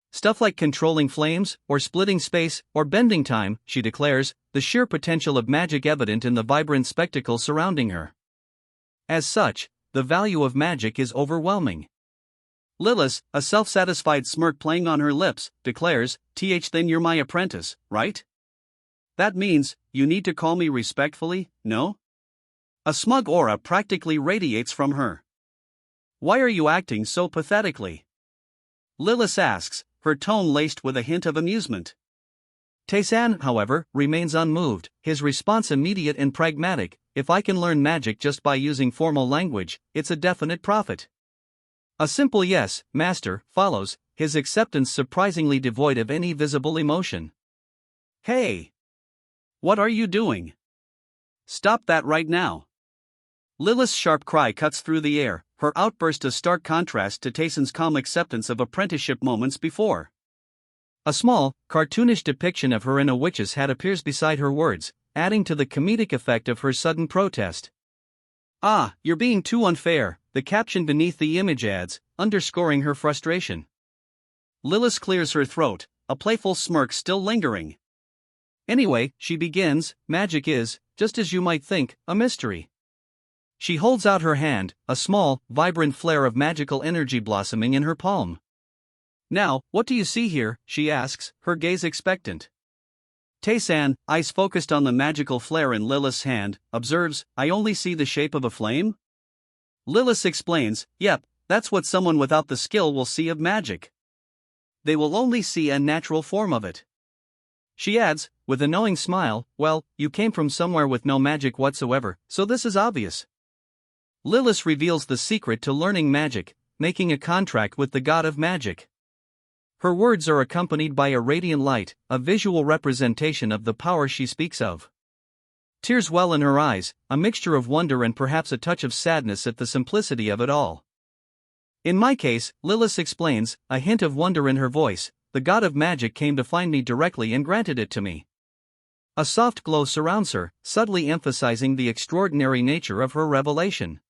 Stuff like controlling flames, or splitting space, or bending time, she declares, the sheer potential of magic evident in the vibrant spectacle surrounding her. As such, the value of magic is overwhelming. Lilith, a self-satisfied smirk playing on her lips, declares, "Then you're my apprentice, right? That means, you need to call me respectfully, no?" A smug aura practically radiates from her. "Why are you acting so pathetically?" Lilith asks, her tone laced with a hint of amusement. Tae-san, however, remains unmoved, his response immediate and pragmatic. "If I can learn magic just by using formal language, it's a definite profit." A simple "yes, master," follows, his acceptance surprisingly devoid of any visible emotion. "Hey! What are you doing? Stop that right now." Lilith's sharp cry cuts through the air, her outburst a stark contrast to Tae-san's calm acceptance of apprenticeship moments before. A small, cartoonish depiction of her in a witch's hat appears beside her words, adding to the comedic effect of her sudden protest. "Ah, you're being too unfair," the caption beneath the image adds, underscoring her frustration. Lilith clears her throat, a playful smirk still lingering. "Anyway," she begins, "magic is, just as you might think, a mystery." She holds out her hand, a small, vibrant flare of magical energy blossoming in her palm. "Now, what do you see here?" she asks, her gaze expectant. Tae-san, eyes focused on the magical flare in Lilith's hand, observes, "I only see the shape of a flame?" Lilith explains, "Yep, that's what someone without the skill will see of magic. They will only see a natural form of it." She adds, with a knowing smile, "Well, you came from somewhere with no magic whatsoever, so this is obvious." Lilith reveals the secret to learning magic, making a contract with the god of magic. Her words are accompanied by a radiant light, a visual representation of the power she speaks of. Tears well in her eyes, a mixture of wonder and perhaps a touch of sadness at the simplicity of it all. "In my case," Lilith explains, a hint of wonder in her voice, "the god of magic came to find me directly and granted it to me." A soft glow surrounds her, subtly emphasizing the extraordinary nature of her revelation.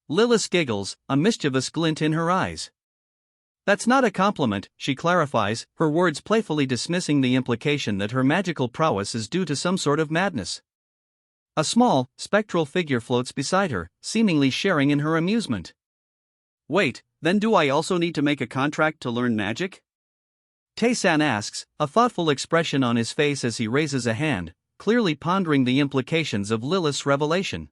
Lilith giggles, a mischievous glint in her eyes. "That's not a compliment," she clarifies, her words playfully dismissing the implication that her magical prowess is due to some sort of madness. A small, spectral figure floats beside her, seemingly sharing in her amusement. "Wait, then do I also need to make a contract to learn magic?" Tae-san asks, a thoughtful expression on his face as he raises a hand, clearly pondering the implications of Lilith's revelation.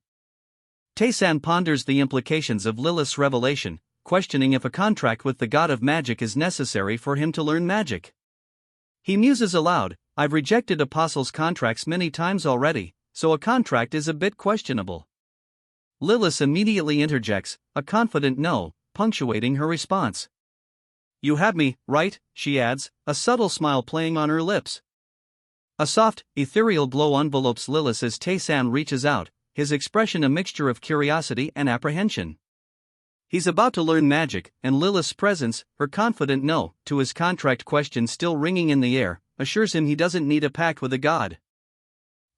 Tae-san ponders the implications of Lilith's revelation, questioning if a contract with the god of magic is necessary for him to learn magic. He muses aloud, "I've rejected apostles' contracts many times already, so a contract is a bit questionable." Lilith immediately interjects, a confident no, punctuating her response. "You have me, right?" she adds, a subtle smile playing on her lips. A soft, ethereal glow envelopes Lilith as Tae-san reaches out, his expression a mixture of curiosity and apprehension. He's about to learn magic, and Lilith's presence, her confident no to his contract question still ringing in the air, assures him he doesn't need a pact with a god.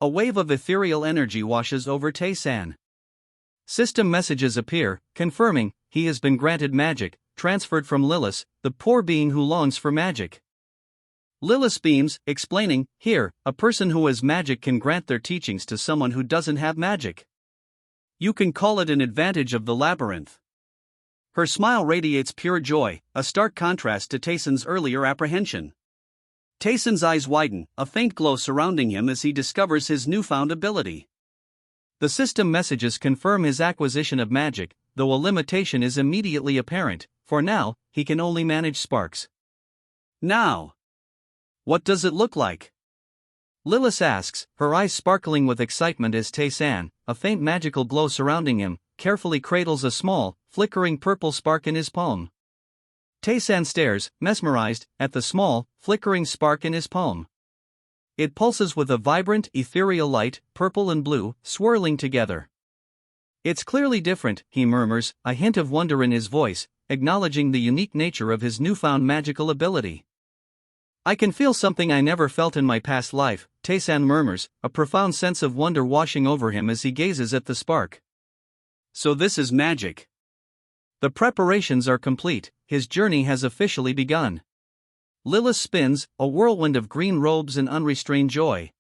A wave of ethereal energy washes over Tae-san. System messages appear, confirming he has been granted magic, transferred from Lilith, the poor being who longs for magic. Lilith beams, explaining, here, a person who has magic can grant their teachings to someone who doesn't have magic. You can call it an advantage of the labyrinth. Her smile radiates pure joy, a stark contrast to Tae-san's earlier apprehension. Tae-san's eyes widen, a faint glow surrounding him as he discovers his newfound ability. The system messages confirm his acquisition of magic, though a limitation is immediately apparent. For now, he can only manage sparks. Now, what does it look like? Lilith asks, her eyes sparkling with excitement as Tae-san, a faint magical glow surrounding him, carefully cradles a small, flickering purple spark in his palm. Tae-san stares, mesmerized, at the small, flickering spark in his palm. It pulses with a vibrant, ethereal light, purple and blue, swirling together. It's clearly different, he murmurs, a hint of wonder in his voice, acknowledging the unique nature of his newfound magical ability. I can feel something I never felt in my past life, Tae-san murmurs, a profound sense of wonder washing over him as he gazes at the spark. So this is magic. The preparations are complete, his journey has officially begun. Lilith spins, a whirlwind of green robes and unrestrained joy.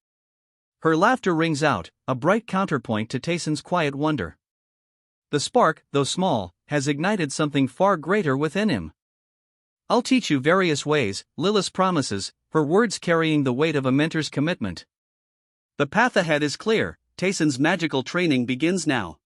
Her laughter rings out, a bright counterpoint to Tae-san's quiet wonder. The spark, though small, has ignited something far greater within him. I'll teach you various ways, Lilith promises, her words carrying the weight of a mentor's commitment. The path ahead is clear, Tae-san's magical training begins now.